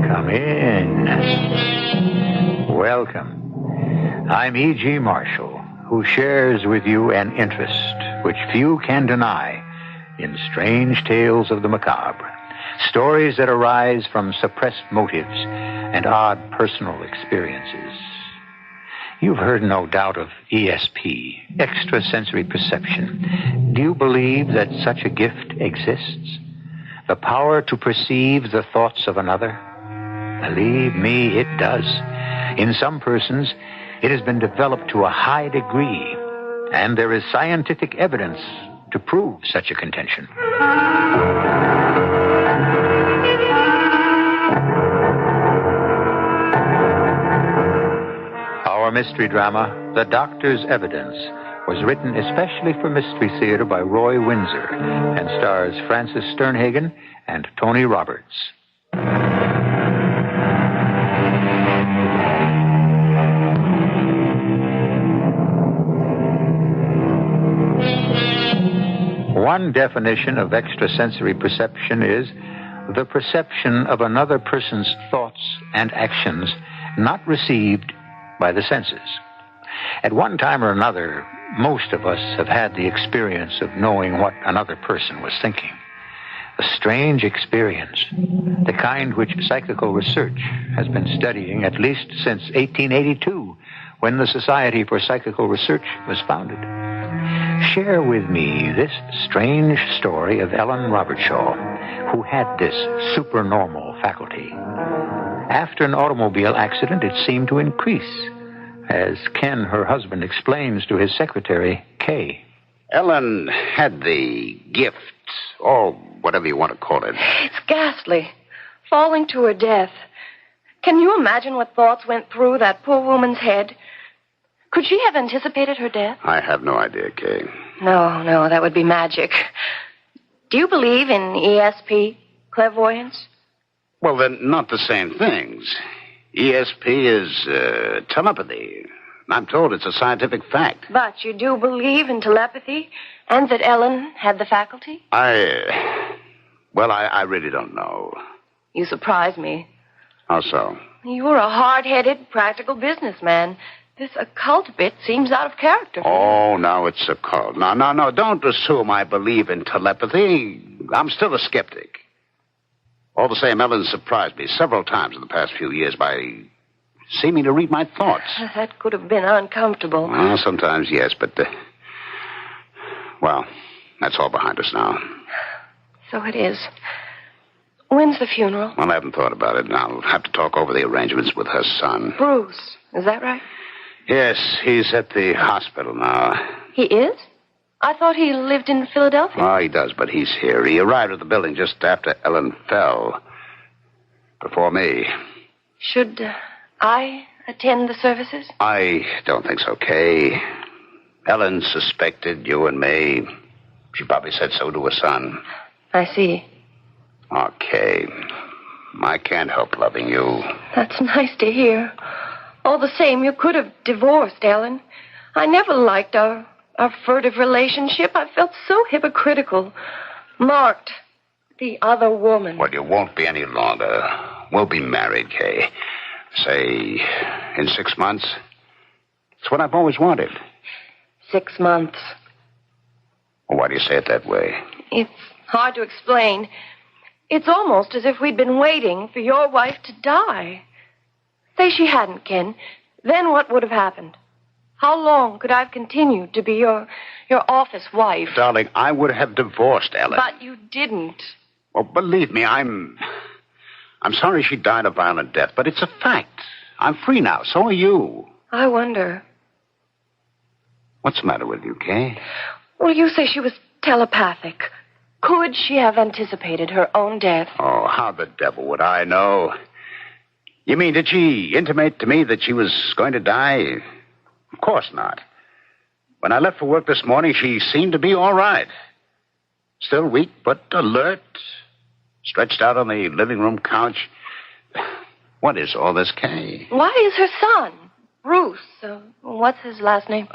Come in. Welcome. I'm E.G. Marshall, who shares with you an interest which few can deny in strange tales of the macabre. Stories that arise from suppressed motives and odd personal experiences. You've heard, no doubt, of ESP, extrasensory perception. Do you believe that such a gift exists? The power to perceive the thoughts of another? Believe me, it does. In some persons, it has been developed to a high degree, and there is scientific evidence to prove such a contention. Our mystery drama, The Doctor's Evidence, was written especially for Mystery Theater by Roy Windsor and stars Francis Sternhagen and Tony Roberts. One definition of extrasensory perception is the perception of another person's thoughts and actions not received by the senses. At one time or another, most of us have had the experience of knowing what another person was thinking. A strange experience, the kind which psychical research has been studying at least since 1882, when the Society for Psychical Research was founded. Share with me this strange story of Ellen Robertshaw, who had this supernormal faculty. After an automobile accident, it seemed to increase, as Ken, her husband, explains to his secretary, Kay. Ellen had the gift, or whatever you want to call it. It's ghastly. Falling to her death. Can you imagine what thoughts went through that poor woman's head? Could she have anticipated her death? I have no idea, Kay. No, that would be magic. Do you believe in ESP, clairvoyance? Well, they're not the same things. ESP is telepathy. I'm told it's a scientific fact. But you do believe in telepathy and that Ellen had the faculty? I really don't know. You surprise me. How so? You're a hard-headed, practical businessman. This occult bit seems out of character. Oh, now it's occult. No. Don't assume I believe in telepathy. I'm still a skeptic. All the same, Ellen surprised me several times in the past few years by seeming to read my thoughts. That could have been uncomfortable. Well, sometimes, yes, but, that's all behind us now. So it is. When's the funeral? Well, I haven't thought about it. I'll have to talk over the arrangements with her son. Bruce, is that right? Yes, he's at the hospital now. He is? I thought he lived in Philadelphia. Oh, he does, but he's here. He arrived at the building just after Ellen fell. Before me. Should I attend the services? I don't think so, Kay. Ellen suspected you and me. She probably said so to her son. I see. Okay. I can't help loving you. That's nice to hear. All the same, you could have divorced, Ellen. I never liked our furtive relationship. I felt so hypocritical. Marked. The other woman. Well, you won't be any longer. We'll be married, Kay. Say, in 6 months. It's what I've always wanted. 6 months. Well, why do you say it that way? It's hard to explain. It's almost as if we'd been waiting for your wife to die. Say she hadn't, Ken. Then what would have happened? How long could I have continued to be your office wife? Darling, I would have divorced Ellen. But you didn't. Well, believe me, I'm sorry she died a violent death, but it's a fact. I'm free now. So are you. I wonder. What's the matter with you, Kay? Well, you say she was telepathic. Could she have anticipated her own death? Oh, how the devil would I know? You mean, did she intimate to me that she was going to die? Of course not. When I left for work this morning, she seemed to be all right. Still weak, but alert. Stretched out on the living room couch. What is all this, Kay? Why is her son, Bruce, what's his last name?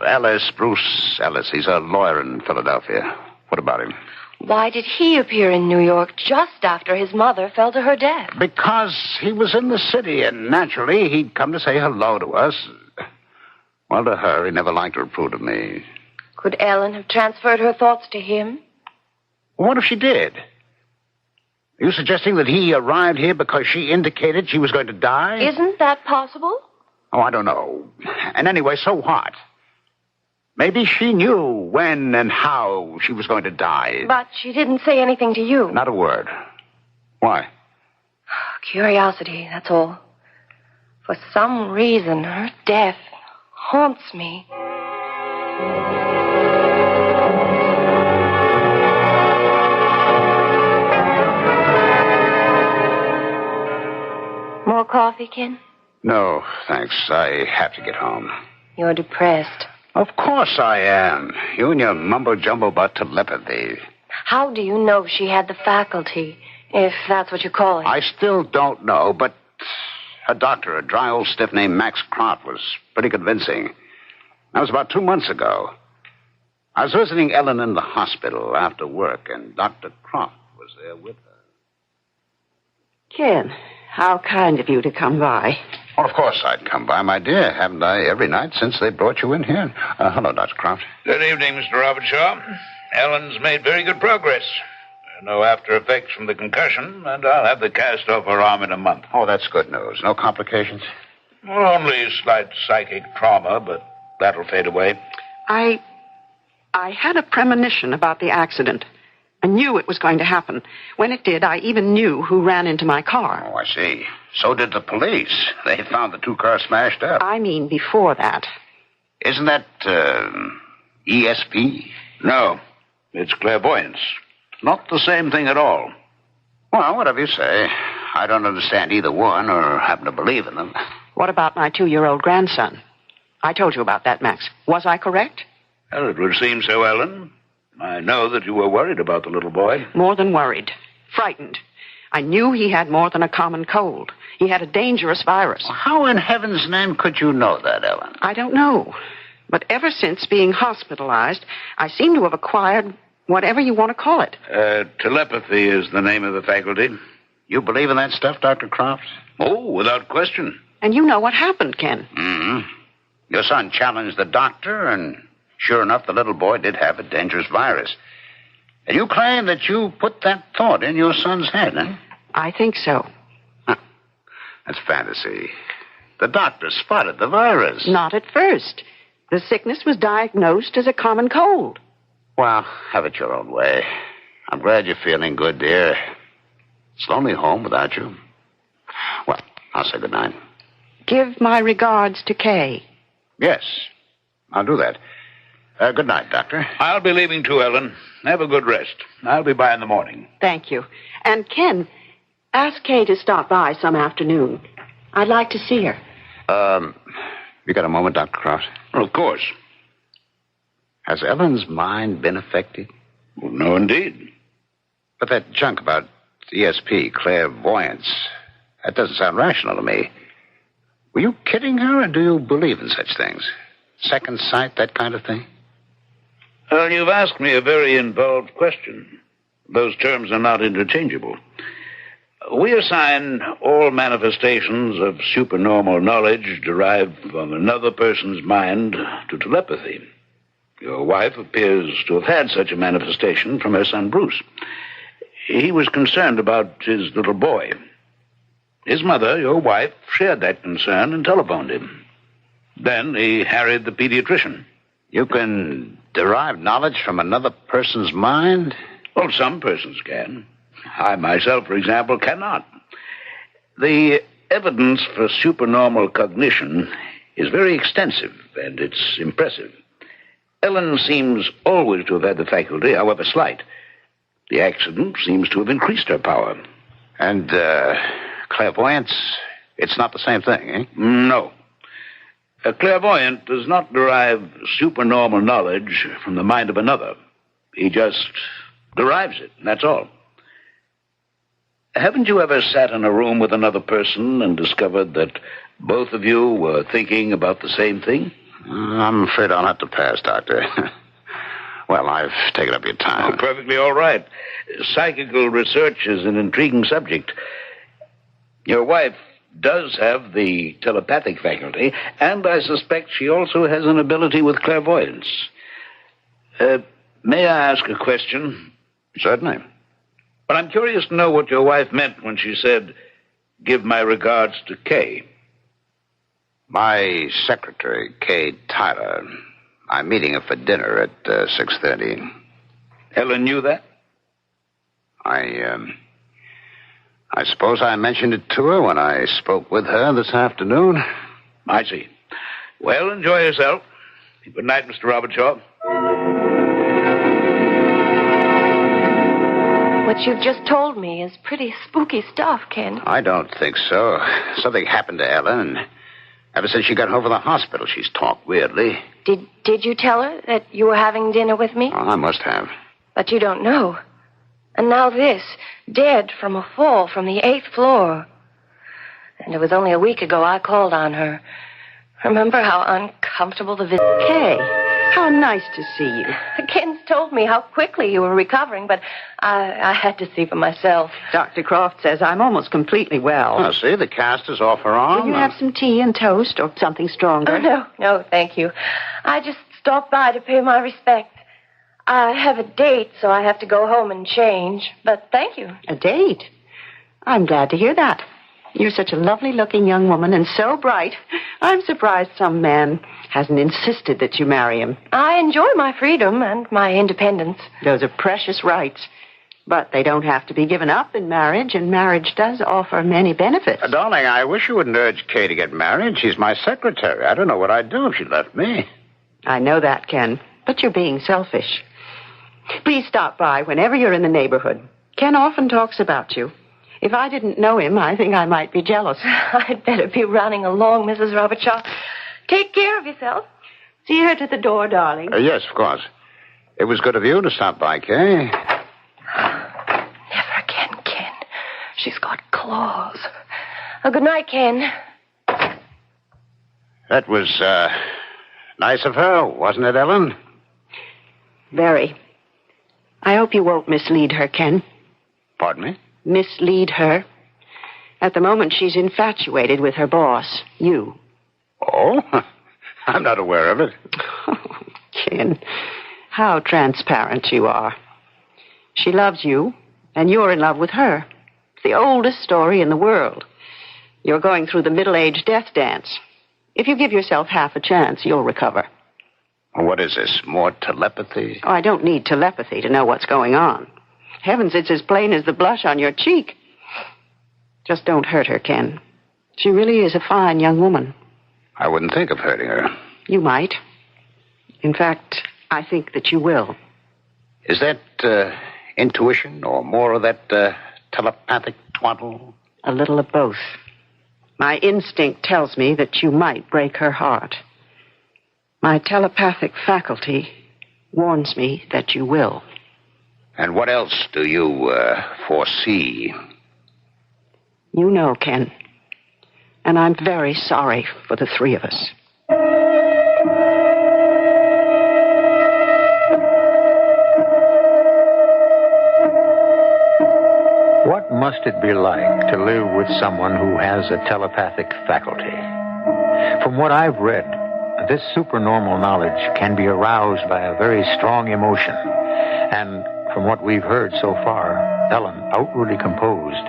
Bruce Ellis. He's a lawyer in Philadelphia. What about him? Why did he appear in New York just after his mother fell to her death? Because he was in the city, and naturally he'd come to say hello to us. Well, to her, he never liked to approve of me. Could Ellen have transferred her thoughts to him? What if she did? Are you suggesting that he arrived here because she indicated she was going to die? Isn't that possible? Oh, I don't know. And anyway, so what? Maybe she knew when and how she was going to die. But she didn't say anything to you. Not a word. Why? Curiosity, that's all. For some reason, her death haunts me. More coffee, Ken? No, thanks. I have to get home. You're depressed. Of course I am. You and your mumbo-jumbo about telepathy. How do you know she had the faculty, if that's what you call it? I still don't know, but a doctor, a dry old stiff named Max Croft, was pretty convincing. That was about 2 months ago. I was visiting Ellen in the hospital after work, and Dr. Croft was there with her. Ken, how kind of you to come by. Well, of course I'd come by, my dear. Haven't I every night since they brought you in here? Hello, Dr. Croft. Good evening, Mr. Robertshaw. Ellen's made very good progress. No after effects from the concussion, and I'll have the cast off her arm in a month. Oh, that's good news. No complications? Well, only slight psychic trauma, but that'll fade away. I had a premonition about the accident. I knew it was going to happen. When it did, I even knew who ran into my car. Oh, I see. So did the police. They found the 2 cars smashed up. I mean before that. Isn't that, ESP? No, it's clairvoyance. Not the same thing at all. Well, whatever you say. I don't understand either one or happen to believe in them. What about my 2-year-old grandson? I told you about that, Max. Was I correct? Well, it would seem so, Ellen. I know that you were worried about the little boy. More than worried. Frightened. I knew he had more than a common cold. He had a dangerous virus. How in heaven's name could you know that, Ellen? I don't know. But ever since being hospitalized, I seem to have acquired whatever you want to call it. Telepathy is the name of the faculty. You believe in that stuff, Dr. Croft? Oh, without question. And you know what happened, Ken. Mm-hmm. Your son challenged the doctor, and sure enough, the little boy did have a dangerous virus. And you claim that you put that thought in your son's head, huh? I think so. Huh. That's fantasy. The doctor spotted the virus. Not at first. The sickness was diagnosed as a common cold. Well, have it your own way. I'm glad you're feeling good, dear. It's lonely home without you. Well, I'll say good night. Give my regards to Kay. Yes, I'll do that. Good night, Doctor. I'll be leaving too, Ellen. Have a good rest. I'll be by in the morning. Thank you. And Ken, ask Kay to stop by some afternoon. I'd like to see her. You got a moment, Dr. Croft? Well, of course. Has Ellen's mind been affected? Well, no, indeed. But that junk about ESP, clairvoyance, that doesn't sound rational to me. Were you kidding her, or do you believe in such things? Second sight, that kind of thing? Well, you've asked me a very involved question. Those terms are not interchangeable. We assign all manifestations of supernormal knowledge derived from another person's mind to telepathy. Your wife appears to have had such a manifestation from her son Bruce. He was concerned about his little boy. His mother, your wife, shared that concern and telephoned him. Then he harried the pediatrician. You can derive knowledge from another person's mind? Well, some persons can. I myself, for example, cannot. The evidence for supernormal cognition is very extensive, and it's impressive. Ellen seems always to have had the faculty, however slight. The accident seems to have increased her power. And, clairvoyance, it's not the same thing, eh? No. A clairvoyant does not derive supernormal knowledge from the mind of another. He just derives it, that's all. Haven't you ever sat in a room with another person and discovered that both of you were thinking about the same thing? I'm afraid I'll have to pass, Doctor. Well, I've taken up your time. Oh, perfectly all right. Psychical research is an intriguing subject. Your wife does have the telepathic faculty, and I suspect she also has an ability with clairvoyance. May I ask a question? Certainly. But I'm curious to know what your wife meant when she said, "Give my regards to Kay." My secretary, Kay Tyler. I'm meeting her for dinner at 6:30. Ellen knew that? I suppose I mentioned it to her when I spoke with her this afternoon. I see. Well, enjoy yourself. Good night, Mr. Robertshaw. What you've just told me is pretty spooky stuff, Ken. I don't think so. Something happened to Ella, and ever since she got home from the hospital, she's talked weirdly. Did you tell her that you were having dinner with me? Oh, I must have. But you don't know. And now this, dead from a fall from the 8th floor. And it was only a week ago I called on her. Remember how uncomfortable the visit... Kay, how nice to see you. Ken's told me how quickly you were recovering, but I had to see for myself. Dr. Croft says I'm almost completely well. Oh, see, the cast is off her arm. Will you have some tea and toast or something stronger? Oh, no, thank you. I just stopped by to pay my respects. I have a date, so I have to go home and change. But thank you. A date? I'm glad to hear that. You're such a lovely-looking young woman and so bright. I'm surprised some man hasn't insisted that you marry him. I enjoy my freedom and my independence. Those are precious rights. But they don't have to be given up in marriage, and marriage does offer many benefits. Darling, I wish you wouldn't urge Kay to get married. She's my secretary. I don't know what I'd do if she left me. I know that, Ken, but you're being selfish. Please stop by whenever you're in the neighborhood. Ken often talks about you. If I didn't know him, I think I might be jealous. I'd better be running along, Mrs. Robertshaw. Take care of yourself. See her to the door, darling. Yes, of course. It was good of you to stop by, Kay. Never again, Ken. She's got claws. Good night, Ken. That was, nice of her, wasn't it, Ellen? Very. I hope you won't mislead her, Ken. Pardon me? Mislead her. At the moment, she's infatuated with her boss, you. Oh? I'm not aware of it. Oh, Ken, how transparent you are. She loves you, and you're in love with her. It's the oldest story in the world. You're going through the middle-aged death dance. If you give yourself half a chance, you'll recover. What is this, more telepathy? Oh, I don't need telepathy to know what's going on. Heavens, it's as plain as the blush on your cheek. Just don't hurt her, Ken. She really is a fine young woman. I wouldn't think of hurting her. You might. In fact, I think that you will. Is that intuition or more of that telepathic twaddle? A little of both. My instinct tells me that you might break her heart. My telepathic faculty warns me that you will. And what else do you foresee? You know, Ken. And I'm very sorry for the three of us. What must it be like to live with someone who has a telepathic faculty? From what I've read, this supernormal knowledge can be aroused by a very strong emotion. And from what we've heard so far, Ellen, outwardly composed,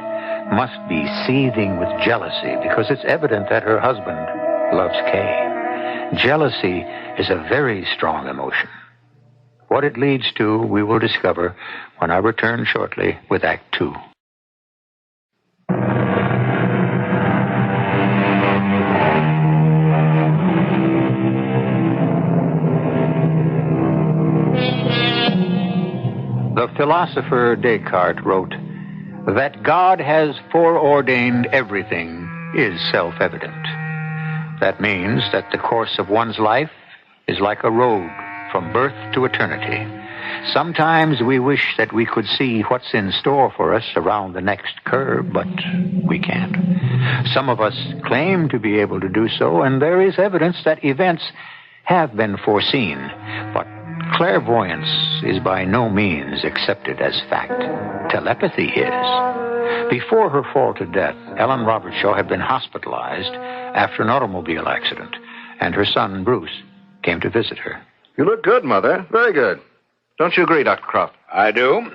must be seething with jealousy because it's evident that her husband loves Kay. Jealousy is a very strong emotion. What it leads to, we will discover when I return shortly with Act 2. The philosopher Descartes wrote, "That God has foreordained everything is self-evident." That means that the course of one's life is like a road from birth to eternity. Sometimes we wish that we could see what's in store for us around the next curve, but we can't. Some of us claim to be able to do so, and there is evidence that events have been foreseen. But clairvoyance is by no means accepted as fact. Telepathy is. Before her fall to death, Ellen Robertshaw had been hospitalized after an automobile accident, and her son, Bruce, came to visit her. You look good, Mother. Very good. Don't you agree, Dr. Croft? I do.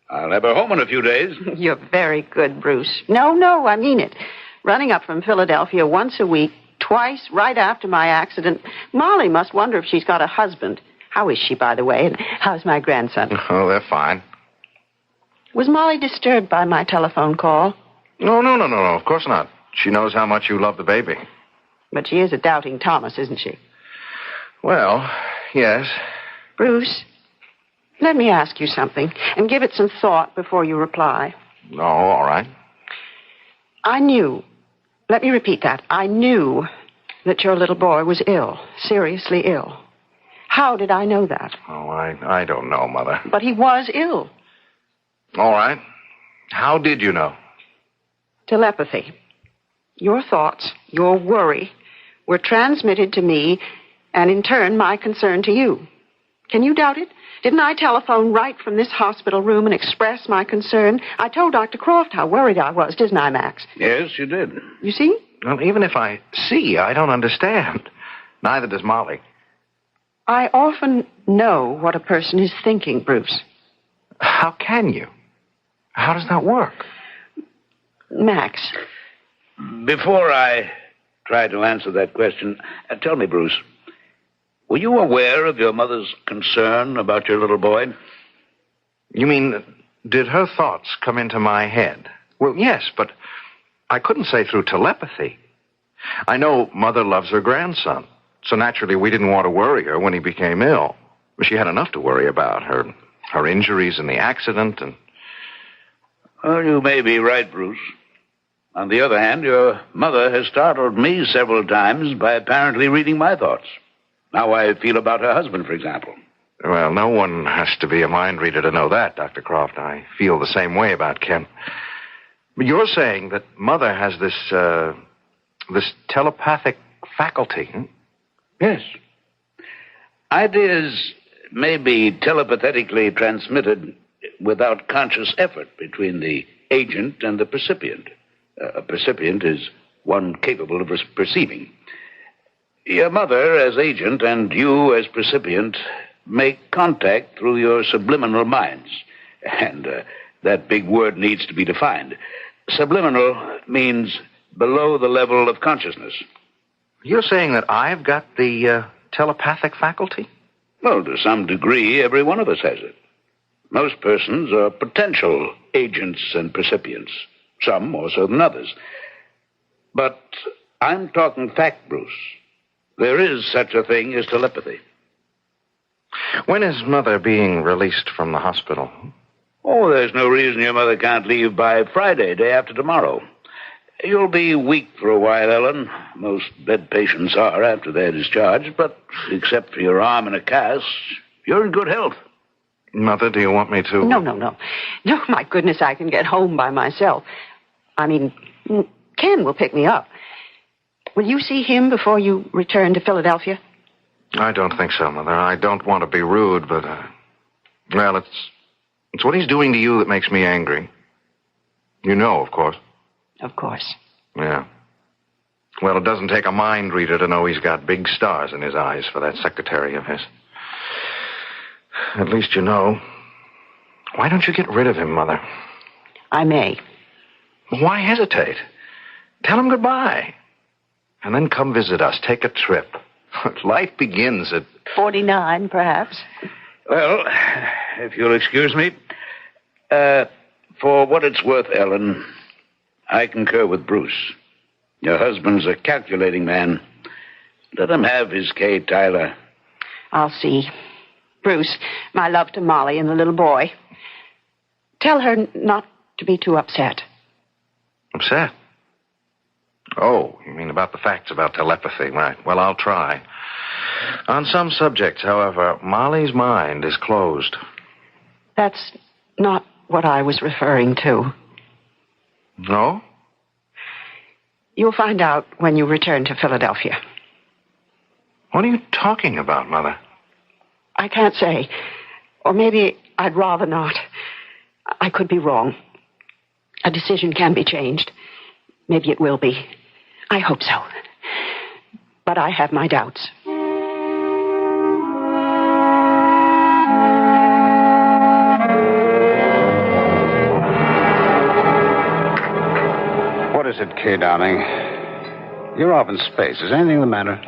I'll have her home in a few days. You're very good, Bruce. No, I mean it. Running up from Philadelphia once a week, twice right after my accident. Molly must wonder if she's got a husband. How is she, by the way? And how's my grandson? Oh, they're fine. Was Molly disturbed by my telephone call? No. Of course not. She knows how much you love the baby. But she is a doubting Thomas, isn't she? Well, yes. Bruce, let me ask you something, and give it some thought before you reply. Oh, all right. I knew, let me repeat that, I knew that your little boy was ill, seriously ill. How did I know that? Oh, I don't know, Mother. But he was ill. All right. How did you know? Telepathy. Your thoughts, your worry, were transmitted to me, and in turn, my concern to you. Can you doubt it? Didn't I telephone right from this hospital room and express my concern? I told Dr. Croft how worried I was, didn't I, Max? Yes, you did. You see? Well, even if I see, I don't understand. Neither does Molly. I often know what a person is thinking, Bruce. How can you? How does that work? Max. Before I try to answer that question, tell me, Bruce, were you aware of your mother's concern about your little boy? You mean, did her thoughts come into my head? Well, yes, but I couldn't say through telepathy. I know Mother loves her grandson, so naturally we didn't want to worry her when he became ill. She had enough to worry about, her injuries and the accident and... Well, you may be right, Bruce. On the other hand, your mother has startled me several times by apparently reading my thoughts. How I feel about her husband, for example. Well, no one has to be a mind reader to know that, Dr. Croft. I feel the same way about Ken. But you're saying that Mother has this telepathic faculty, hmm? Yes. Ideas may be telepathetically transmitted without conscious effort between the agent and the percipient. A percipient is one capable of perceiving. Your mother, as agent, and you, as percipient, make contact through your subliminal minds. And that big word needs to be defined. Subliminal means below the level of consciousness. You're saying that I've got the telepathic faculty? Well, to some degree, every one of us has it. Most persons are potential agents and percipients, some more so than others. But I'm talking fact, Bruce. There is such a thing as telepathy. When is Mother being released from the hospital? Oh, there's no reason your mother can't leave by Friday, day after tomorrow. You'll be weak for a while, Ellen. Most bed patients are after they're discharged, but except for your arm in a cast, you're in good health. Mother, do you want me to... No. No, my goodness, I can get home by myself. I mean, Ken will pick me up. Will you see him before you return to Philadelphia? I don't think so, Mother. I don't want to be rude, but, well, it's what he's doing to you that makes me angry. You know, of course. Of course. Yeah. Well, it doesn't take a mind reader to know he's got big stars in his eyes for that secretary of his. At least you know. Why don't you get rid of him, Mother? I may. Why hesitate? Tell him goodbye. And then come visit us. Take a trip. Life begins at... 49, perhaps. Well, if you'll excuse me, for what it's worth, Ellen, I concur with Bruce. Your husband's a calculating man. Let him have his Kay, Tyler. I'll see. Bruce, my love to Molly and the little boy. Tell her not to be too upset. Upset? Oh, you mean about the facts about telepathy, right. Well, I'll try. On some subjects, however, Molly's mind is closed. That's not what I was referring to. No? You'll find out when you return to Philadelphia. What are you talking about, Mother? I can't say. Or maybe I'd rather not. I could be wrong. A decision can be changed. Maybe it will be. I hope so. But I have my doubts. What is it, Kay, darling? You're off in space. Is anything the matter?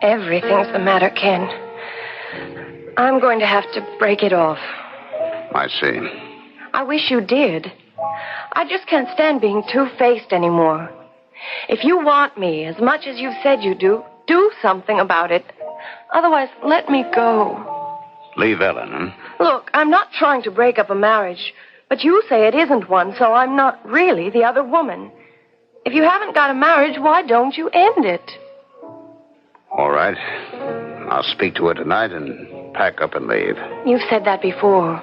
Everything's the matter, Ken. I'm going to have to break it off. I see. I wish you did. I just can't stand being two-faced anymore. If you want me as much as you've said you do something about it. Otherwise, let me go. Leave Ellen, huh? Look, I'm not trying to break up a marriage, but you say it isn't one, so I'm not really the other woman. If you haven't got a marriage, why don't you end it? All right. I'll speak to her tonight and pack up and leave. You've said that before.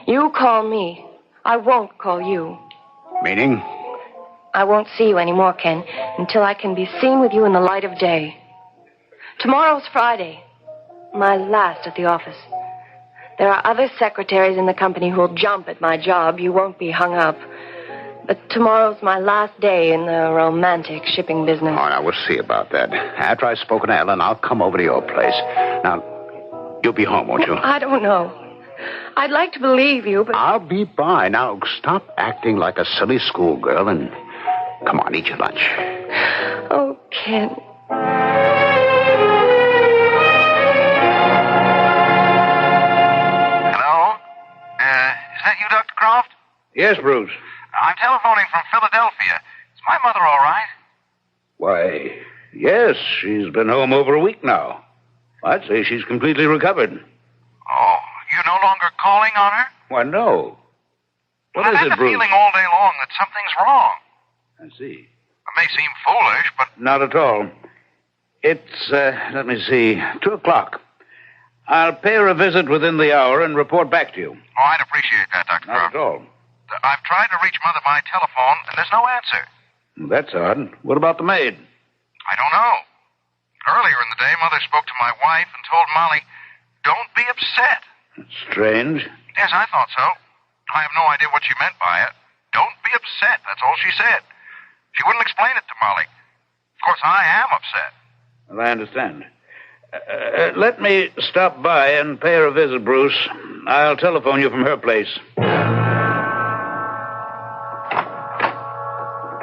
You call me. I won't call you. Meaning? I won't see you anymore, Ken, until I can be seen with you in the light of day. Tomorrow's Friday. My last at the office. There are other secretaries in the company who'll jump at my job. You won't be hung up. But tomorrow's my last day in the romantic shipping business. Oh, now, we'll see about that. After I've spoken to Ellen, I'll come over to your place. Now, you'll be home, won't you? I don't know. I'd like to believe you, but... I'll be by. Now, stop acting like a silly schoolgirl and come on, eat your lunch. Oh, Ken. Hello? Is that you, Dr. Croft? Yes, Bruce. I'm telephoning from Philadelphia. Is my mother all right? Why, yes, she's been home over a week now. I'd say she's completely recovered. Oh, you no longer calling on her? Why, no. What I've is had it, the Bruce? feeling all day long that something's wrong. I see. It may seem foolish, but... Not at all. It's, let me see, 2 o'clock. I'll pay her a visit within the hour and report back to you. Oh, I'd appreciate that, Dr. Not Croft. at all. I've tried to reach Mother by telephone, and there's no answer. That's odd. What about the maid? I don't know. Earlier in the day, Mother spoke to my wife and told Molly, "Don't be upset." Strange. Yes, I thought so. I have no idea what she meant by it. Don't be upset. That's all she said. She wouldn't explain it to Molly. Of course, I am upset. Well, I understand. Let me stop by and pay her a visit, Bruce. I'll telephone you from her place.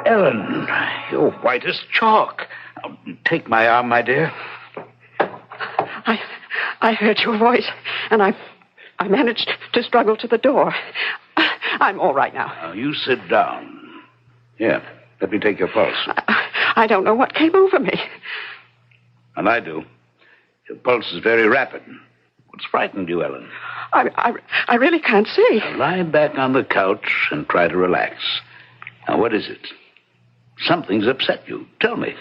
Ellen, you're white as chalk. Now, take my arm, my dear. I heard your voice, and I managed to struggle to the door. I'm all right now. Now, you sit down. Here, let me take your pulse. I don't know what came over me. And I do. Your pulse is very rapid. What's frightened you, Ellen? I really can't see. Now, lie back on the couch and try to relax. Now, what is it? Something's upset you. Tell me.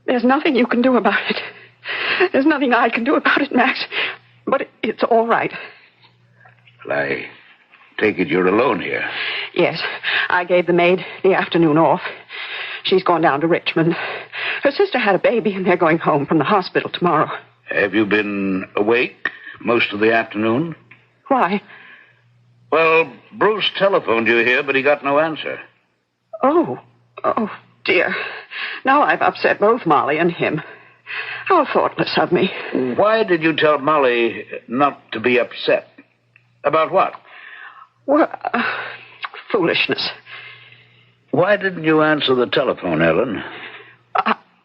There's nothing you can do about it. There's nothing I can do about it, Max. But it's all right. Well, I take it you're alone here. Yes. I gave the maid the afternoon off. She's gone down to Richmond. Her sister had a baby, and they're going home from the hospital tomorrow. Have you been awake most of the afternoon? Why? Well, Bruce telephoned you here, but he got no answer. Oh, dear. Now I've upset both Molly and him. How thoughtless of me. Why did you tell Molly not to be upset? About what? Well, foolishness. Why didn't you answer the telephone, Ellen?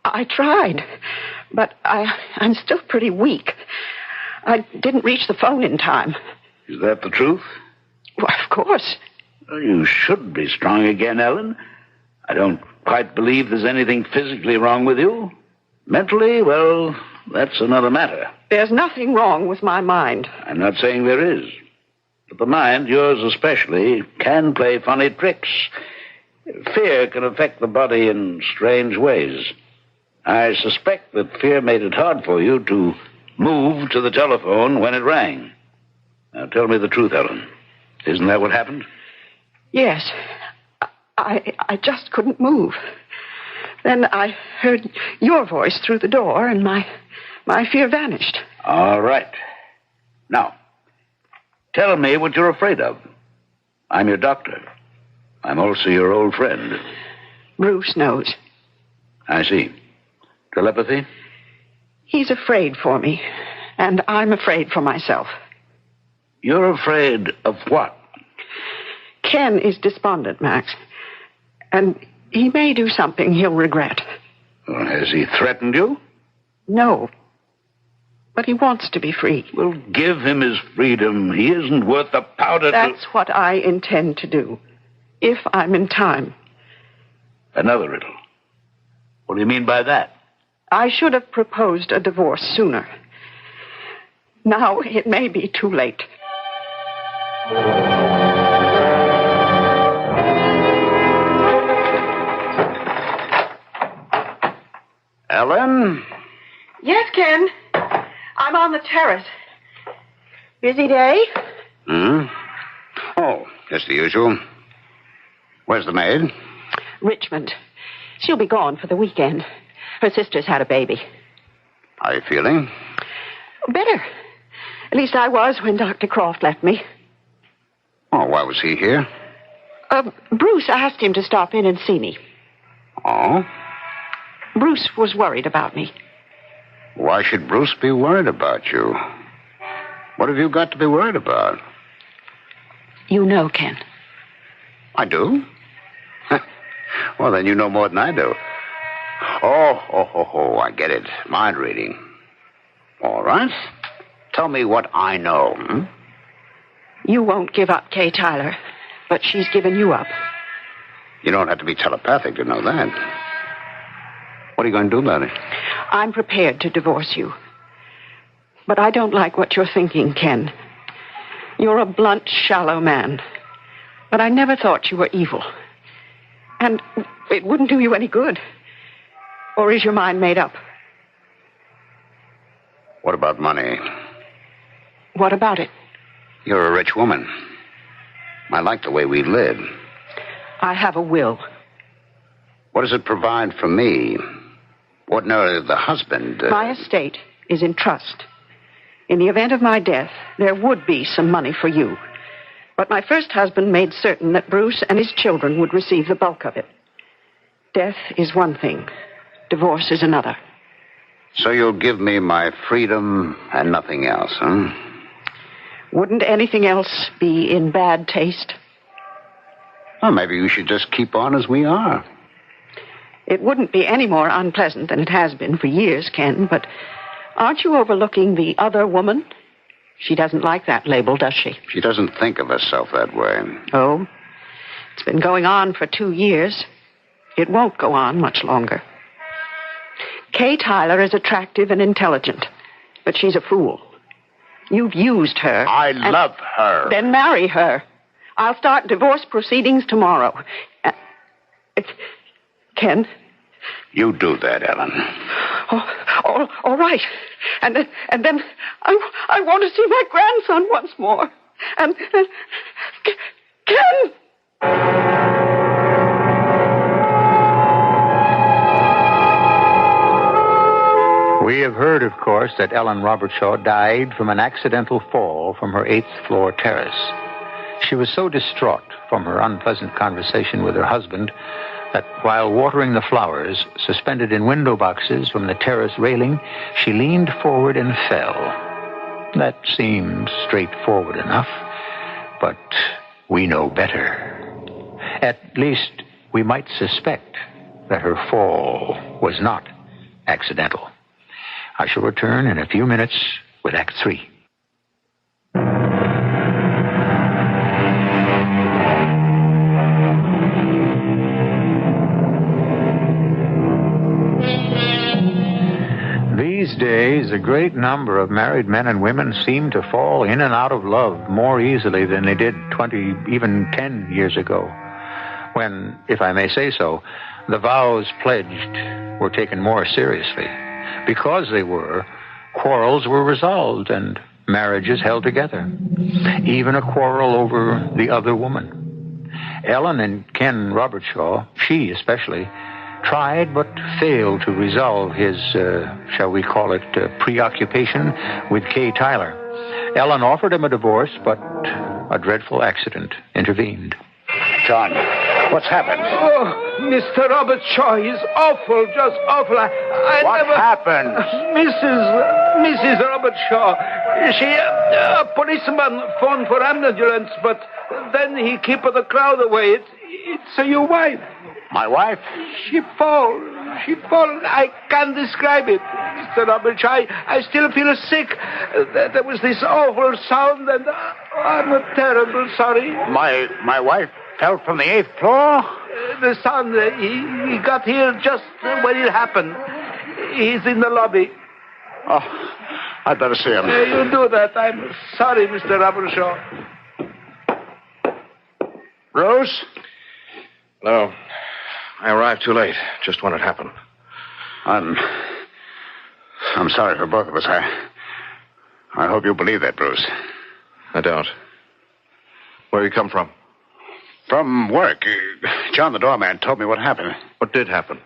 I tried, but I'm still pretty weak. I didn't reach the phone in time. Is that the truth? Why, of course. Well, you should be strong again, Ellen. I don't quite believe there's anything physically wrong with you. Mentally, well, that's another matter. There's nothing wrong with my mind. I'm not saying there is. But the mind, yours especially, can play funny tricks. Fear can affect the body in strange ways. I suspect that fear made it hard for you to move to the telephone when it rang. Now tell me the truth, Ellen. Isn't that what happened? Yes. I just couldn't move. Then I heard your voice through the door, and my fear vanished. All right. Now, tell me what you're afraid of. I'm your doctor. I'm also your old friend. Bruce knows. I see. Telepathy? He's afraid for me, and I'm afraid for myself. You're afraid of what? Ken is despondent, Max. And he may do something he'll regret. Well, has he threatened you? No. But he wants to be free. Well, give him his freedom. He isn't worth the powder. That's what I intend to do. If I'm in time. Another riddle. What do you mean by that? I should have proposed a divorce sooner. Now it may be too late. Ellen? Yes, Ken. I'm on the terrace. Busy day? Oh, just the usual. Where's the maid? Richmond. She'll be gone for the weekend. Her sister's had a baby. How are you feeling? Better. At least I was when Dr. Croft left me. Oh, why was he here? Bruce asked him to stop in and see me. Oh? Bruce was worried about me. Why should Bruce be worried about you? What have you got to be worried about? You know, Ken. I do? Well, then you know more than I do. Oh, I get it. Mind reading. All right. Tell me what I know. You won't give up Kay Tyler, but she's given you up. You don't have to be telepathic to know that. What are you going to do about it? I'm prepared to divorce you. But I don't like what you're thinking, Ken. You're a blunt, shallow man. But I never thought you were evil. And it wouldn't do you any good. Or is your mind made up? What about money? What about it? You're a rich woman. I like the way we live. I have a will. What does it provide for me? Ordinarily, the husband... My estate is in trust. In the event of my death, there would be some money for you. But my first husband made certain that Bruce and his children would receive the bulk of it. Death is one thing. Divorce is another. So you'll give me my freedom and nothing else, huh? Wouldn't anything else be in bad taste? Well, maybe we should just keep on as we are. It wouldn't be any more unpleasant than it has been for years, Ken, but aren't you overlooking the other woman? She doesn't like that label, does she? She doesn't think of herself that way. Oh, it's been going on for 2 years. It won't go on much longer. Kay Tyler is attractive and intelligent, but she's a fool. You've used her. I love her. Then marry her. I'll start divorce proceedings tomorrow. Ken? You do that, Ellen. Oh, all right. And then I want to see my grandson once more. And Ken! We have heard, of course, that Ellen Robertshaw died from an accidental fall from her 8th floor terrace. She was so distraught from her unpleasant conversation with her husband that while watering the flowers suspended in window boxes from the terrace railing, she leaned forward and fell. That seems straightforward enough, but we know better. At least we might suspect that her fall was not accidental. I shall return in a few minutes with Act 3. These days, a great number of married men and women seem to fall in and out of love more easily than they did 20, even 10 years ago, when, if I may say so, the vows pledged were taken more seriously. Because they were, quarrels were resolved and marriages held together. Even a quarrel over the other woman. Ellen and Ken Robertshaw, she especially, tried but failed to resolve his, shall we call it, preoccupation with Kay Tyler. Ellen offered him a divorce, but a dreadful accident intervened. John, what's happened? Oh, Mr. Robert Shaw is awful, just awful. What happened? Mrs. Robert Shaw. She, a policeman phoned for ambulance, but then he kept the crowd away. It's your wife. My wife? She fall. I can't describe it, Mr. Robert Shaw. I still feel sick. There was this awful sound, and I'm terrible sorry. My wife fell from the 8th floor? The son, he got here just when it happened. He's in the lobby. Oh, I'd better see him. You do that. I'm sorry, Mr. Robershaw. Rose? No. I arrived too late, just when it happened. I'm sorry for both of us. I hope you believe that, Bruce. I don't. Where you come from? From work. John, the doorman, told me what happened. What did happen?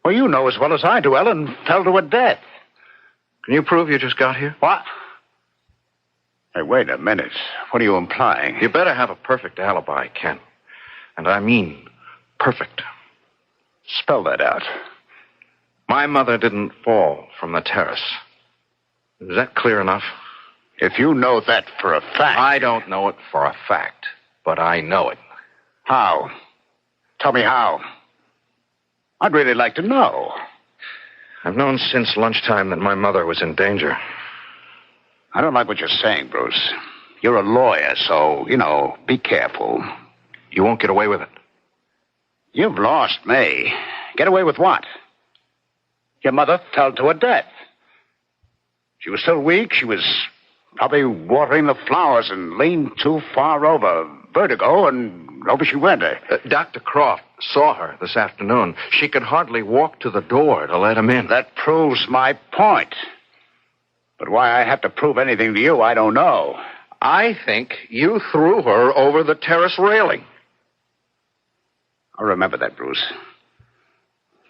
Well, you know as well as I do. Ellen fell to her death. Can you prove you just got here? What? Hey, wait a minute. What are you implying? You better have a perfect alibi, Ken. And I mean perfect. Spell that out. My mother didn't fall from the terrace. Is that clear enough? If you know that for a fact... I don't know it for a fact, but I know it. How? Tell me how. I'd really like to know. I've known since lunchtime that my mother was in danger. I don't like what you're saying, Bruce. You're a lawyer, so, be careful. You won't get away with it. You've lost me. Get away with what? Your mother fell to her death. She was still weak. She was probably watering the flowers and leaned too far over. Vertigo, and over she went. Dr. Croft saw her this afternoon. She could hardly walk to the door to let him in. That proves my point. But why I have to prove anything to you, I don't know. I think you threw her over the terrace railing. I'll remember that, Bruce.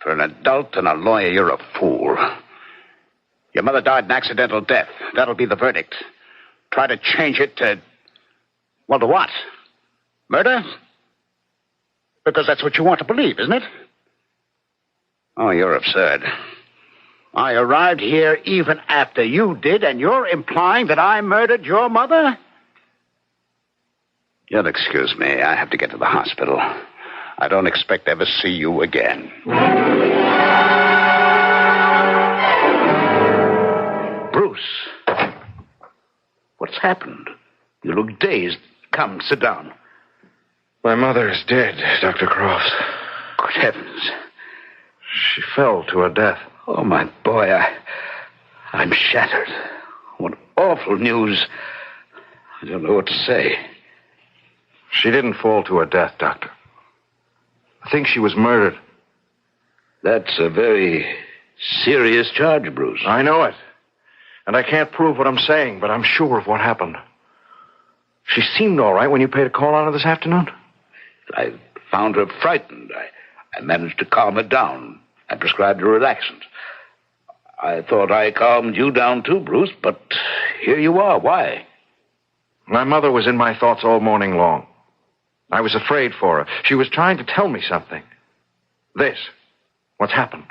For an adult and a lawyer, you're a fool. Your mother died an accidental death. That'll be the verdict. Try to change it to... Well, to what? Murder? Because that's what you want to believe, isn't it? Oh, you're absurd. I arrived here even after you did, and you're implying that I murdered your mother? You'll excuse me. I have to get to the hospital. I don't expect to ever see you again. Bruce, what's happened? You look dazed. Come, sit down. My mother is dead, Dr. Croft. Good heavens. She fell to her death. Oh, my boy, I'm shattered. What awful news. I don't know what to say. She didn't fall to her death, Doctor. I think she was murdered. That's a very serious charge, Bruce. I know it. And I can't prove what I'm saying, but I'm sure of what happened. She seemed all right when you paid a call on her this afternoon. I found her frightened. I managed to calm her down. I prescribed a relaxant. I thought I calmed you down too, Bruce, but here you are. Why? My mother was in my thoughts all morning long. I was afraid for her. She was trying to tell me something. What's happened.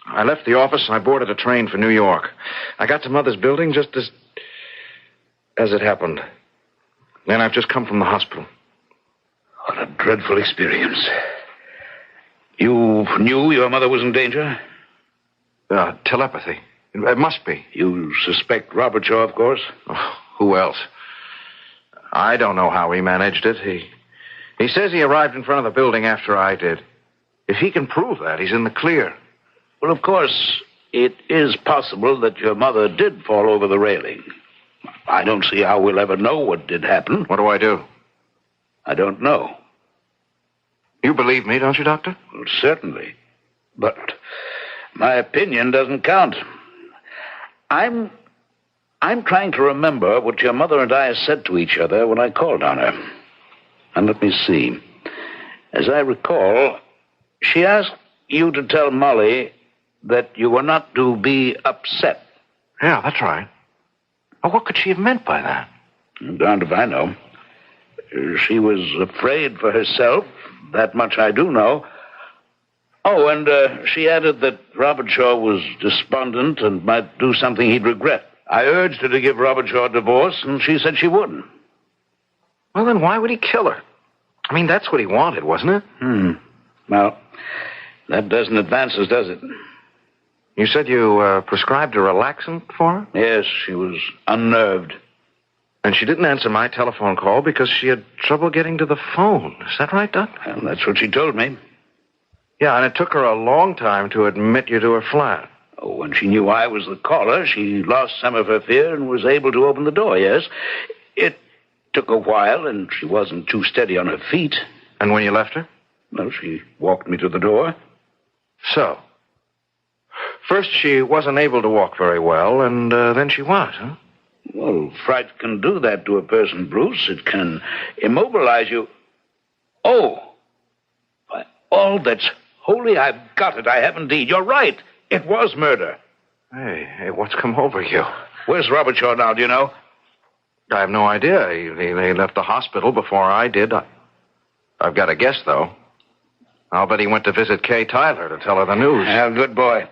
I left the office and I boarded a train for New York. I got to Mother's building just as it happened. Then I've just come from the hospital. What a dreadful experience. You knew your mother was in danger? Telepathy. It must be. You suspect Robert Shaw, of course? Oh, who else? I don't know how he managed it. He says he arrived in front of the building after I did. If he can prove that, he's in the clear. Well, of course, it is possible that your mother did fall over the railing. I don't see how we'll ever know what did happen. What do I do? I don't know. You believe me, don't you, Doctor? Well, certainly. But my opinion doesn't count. I'm I'm trying to remember what your mother and I said to each other when I called on her. And let me see. As I recall, she asked you to tell Molly that you were not to be upset. Yeah, that's right. Well, what could she have meant by that? Darned if I know. She was afraid for herself. That much I do know. Oh, and she added that Robert Shaw was despondent and might do something he'd regret. I urged her to give Robert Shaw a divorce, and she said she wouldn't. Well, then why would he kill her? I mean, that's what he wanted, wasn't it? Well, that doesn't advance us, does it? You said you prescribed a relaxant for her? Yes, she was unnerved. And she didn't answer my telephone call because she had trouble getting to the phone. Is that right, Doc? Well, that's what she told me. Yeah, and it took her a long time to admit you to her flat. Oh, when she knew I was the caller, she lost some of her fear and was able to open the door, yes. It took a while, and she wasn't too steady on her feet. And when you left her? Well, she walked me to the door. So, first she wasn't able to walk very well, and then she was, huh? Well, fright can do that to a person, Bruce. It can immobilize you. Oh, by all that's holy, I've got it. I have indeed. You're right. It was murder. Hey, what's come over you? Where's Robert Shaw now, do you know? I have no idea. He left the hospital before I did. I've got a guess, though. I'll bet he went to visit Kay Tyler to tell her the news. Yeah, good boy.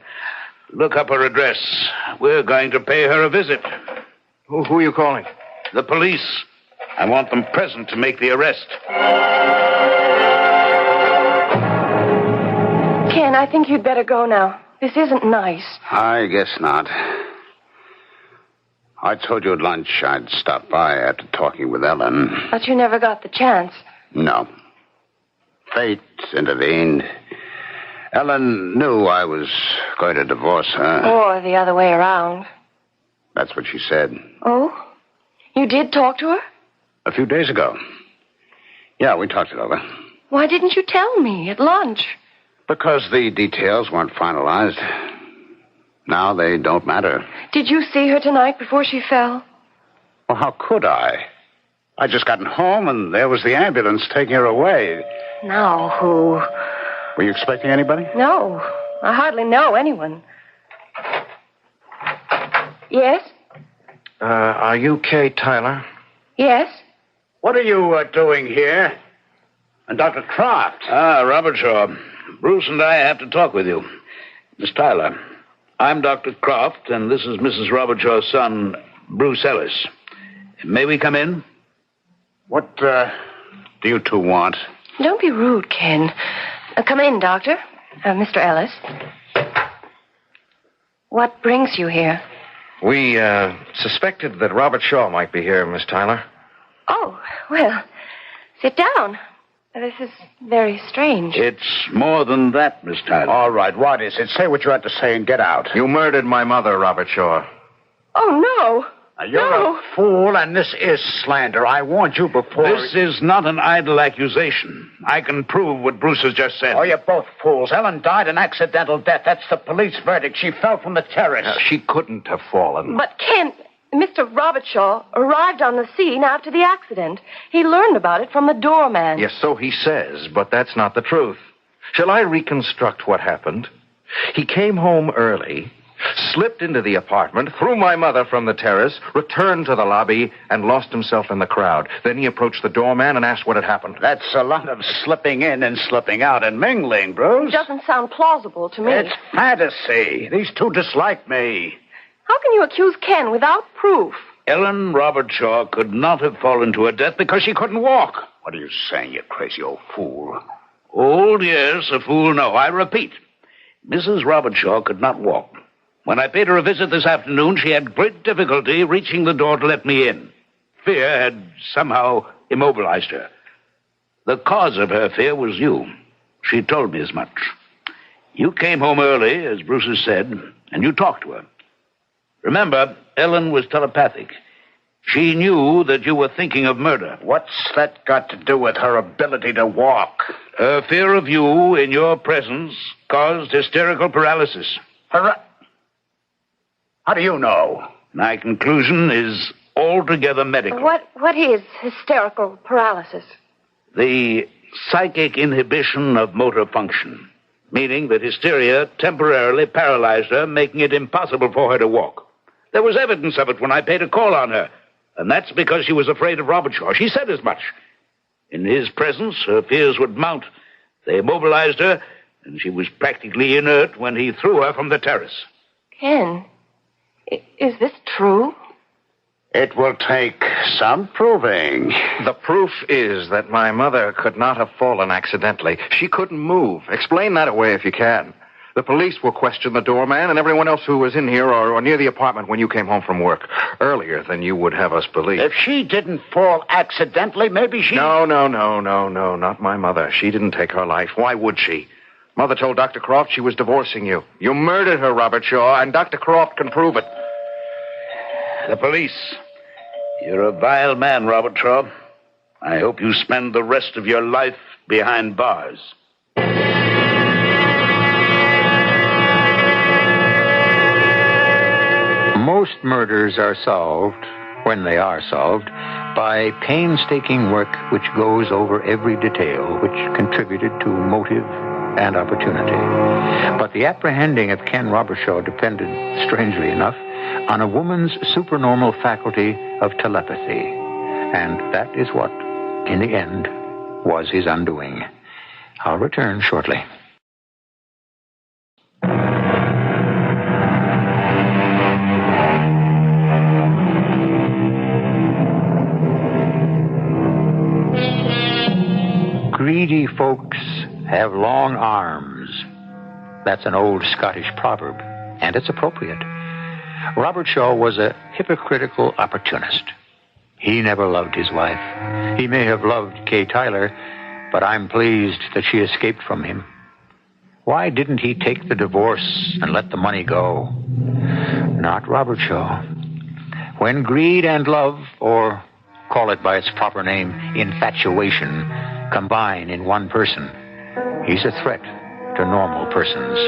Look up her address. We're going to pay her a visit. Who are you calling? The police. I want them present to make the arrest. Ken, I think you'd better go now. This isn't nice. I guess not. I told you at lunch I'd stop by after talking with Ellen. But you never got the chance. No. Fate intervened. Ellen knew I was going to divorce her. Or the other way around. That's what she said. Oh? You did talk to her? A few days ago. Yeah, we talked it over. Why didn't you tell me at lunch? Because the details weren't finalized. Now they don't matter. Did you see her tonight before she fell? Well, how could I? I just gotten home and there was the ambulance taking her away. Now who? Were you expecting anybody? No. I hardly know anyone. Yes? Are you Kay Tyler? Yes? What are you doing here? And Dr. Croft. Ah, Robert Shaw. Bruce and I have to talk with you. Miss Tyler, I'm Dr. Croft, and this is Mrs. Robert Shaw's son, Bruce Ellis. May we come in? What, do you two want? Don't be rude, Ken. Come in, Doctor. Mr. Ellis. What brings you here? We, suspected that Robert Shaw might be here, Miss Tyler. Oh, well, sit down. This is very strange. It's more than that, Miss Tyler. All right, what is it? Say what you have to say and get out. You murdered my mother, Robert Shaw. Oh, no. You're a fool, and this is slander. I warned you before. This is not an idle accusation. I can prove what Bruce has just said. Oh, you're both fools. Ellen died an accidental death. That's the police verdict. She fell from the terrace. She couldn't have fallen. But, Ken, Mr. Robert Shaw arrived on the scene after the accident. He learned about it from the doorman. Yes, so he says, but that's not the truth. Shall I reconstruct what happened? He came home early, slipped into the apartment, threw my mother from the terrace, returned to the lobby, and lost himself in the crowd. Then he approached the doorman and asked what had happened. That's a lot of slipping in and slipping out and mingling, Bruce. It doesn't sound plausible to me. It's fantasy. These two dislike me. How can you accuse Ken without proof? Ellen Robert Shaw could not have fallen to her death because she couldn't walk. What are you saying, you crazy old fool? Old, yes, a fool, no. I repeat, Mrs. Robert Shaw could not walk. When I paid her a visit this afternoon, she had great difficulty reaching the door to let me in. Fear had somehow immobilized her. The cause of her fear was you. She told me as much. You came home early, as Bruce has said, and you talked to her. Remember, Ellen was telepathic. She knew that you were thinking of murder. What's that got to do with her ability to walk? Her fear of you in your presence caused hysterical paralysis. How do you know? My conclusion is altogether medical. What is hysterical paralysis? The psychic inhibition of motor function, meaning that hysteria temporarily paralyzed her, making it impossible for her to walk. There was evidence of it when I paid a call on her, and that's because she was afraid of Robert Shaw. She said as much. In his presence, her fears would mount. They immobilized her, and she was practically inert when he threw her from the terrace. Ken, is this true? It will take some proving. The proof is that my mother could not have fallen accidentally. She couldn't move. Explain that away if you can. The police will question the doorman and everyone else who was in here or near the apartment when you came home from work. Earlier than you would have us believe. If she didn't fall accidentally, maybe she... No, not my mother. She didn't take her life. Why would she? Mother told Dr. Croft she was divorcing you. You murdered her, Robert Shaw, and Dr. Croft can prove it. The police. You're a vile man, Robert Shaw. I hope you spend the rest of your life behind bars. Most murders are solved, when they are solved, by painstaking work which goes over every detail which contributed to motive and opportunity. But the apprehending of Ken Robershaw depended, strangely enough, on a woman's supernormal faculty of telepathy. And that is what, in the end, was his undoing. I'll return shortly. Greedy folks have long arms. That's an old Scottish proverb, and it's appropriate. Robert Shaw was a hypocritical opportunist. He never loved his wife. He may have loved Kay Tyler, but I'm pleased that she escaped from him. Why didn't he take the divorce and let the money go? Not Robert Shaw. When greed and love, or call it by its proper name, infatuation, combine in one person, he's a threat to normal persons.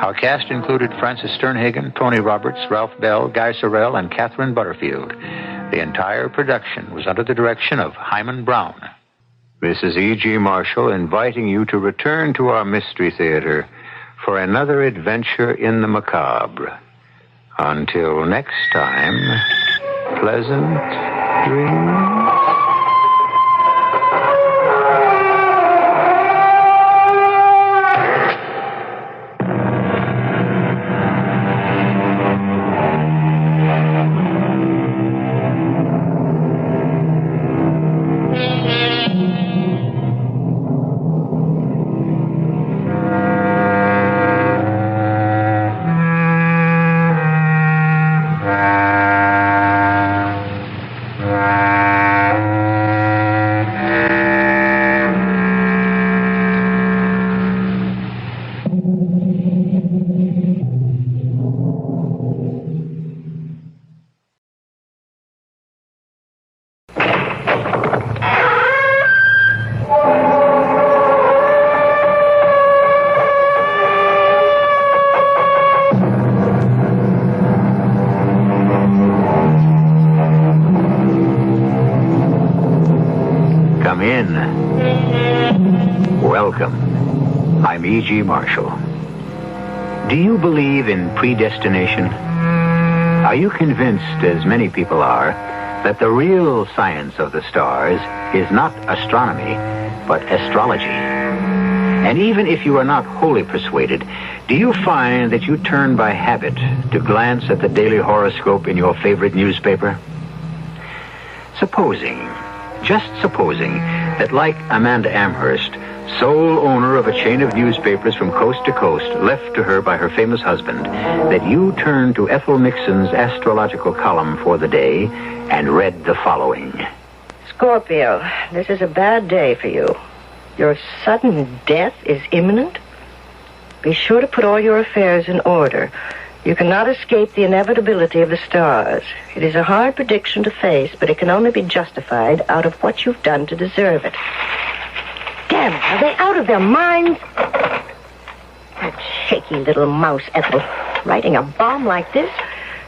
Our cast included Francis Sternhagen, Tony Roberts, Ralph Bell, Guy Sorrell, and Catherine Butterfield. The entire production was under the direction of Hyman Brown. This is E.G. Marshall inviting you to return to our Mystery Theater for another adventure in the macabre. Until next time, pleasant dreams. Come in. Welcome. I'm E.G. Marshall. Do you believe in predestination? Are you convinced, as many people are, that the real science of the stars is not astronomy, but astrology? And even if you are not wholly persuaded, do you find that you turn by habit to glance at the daily horoscope in your favorite newspaper? Just supposing, that like Amanda Amherst, sole owner of a chain of newspapers from coast to coast, left to her by her famous husband, that you turned to Ethel Nixon's astrological column for the day and read the following. Scorpio, this is a bad day for you. Your sudden death is imminent. Be sure to put all your affairs in order. You cannot escape the inevitability of the stars. It is a hard prediction to face, but it can only be justified out of what you've done to deserve it. Damn it, are they out of their minds? That shaky little mouse, Ethel. Writing a bomb like this?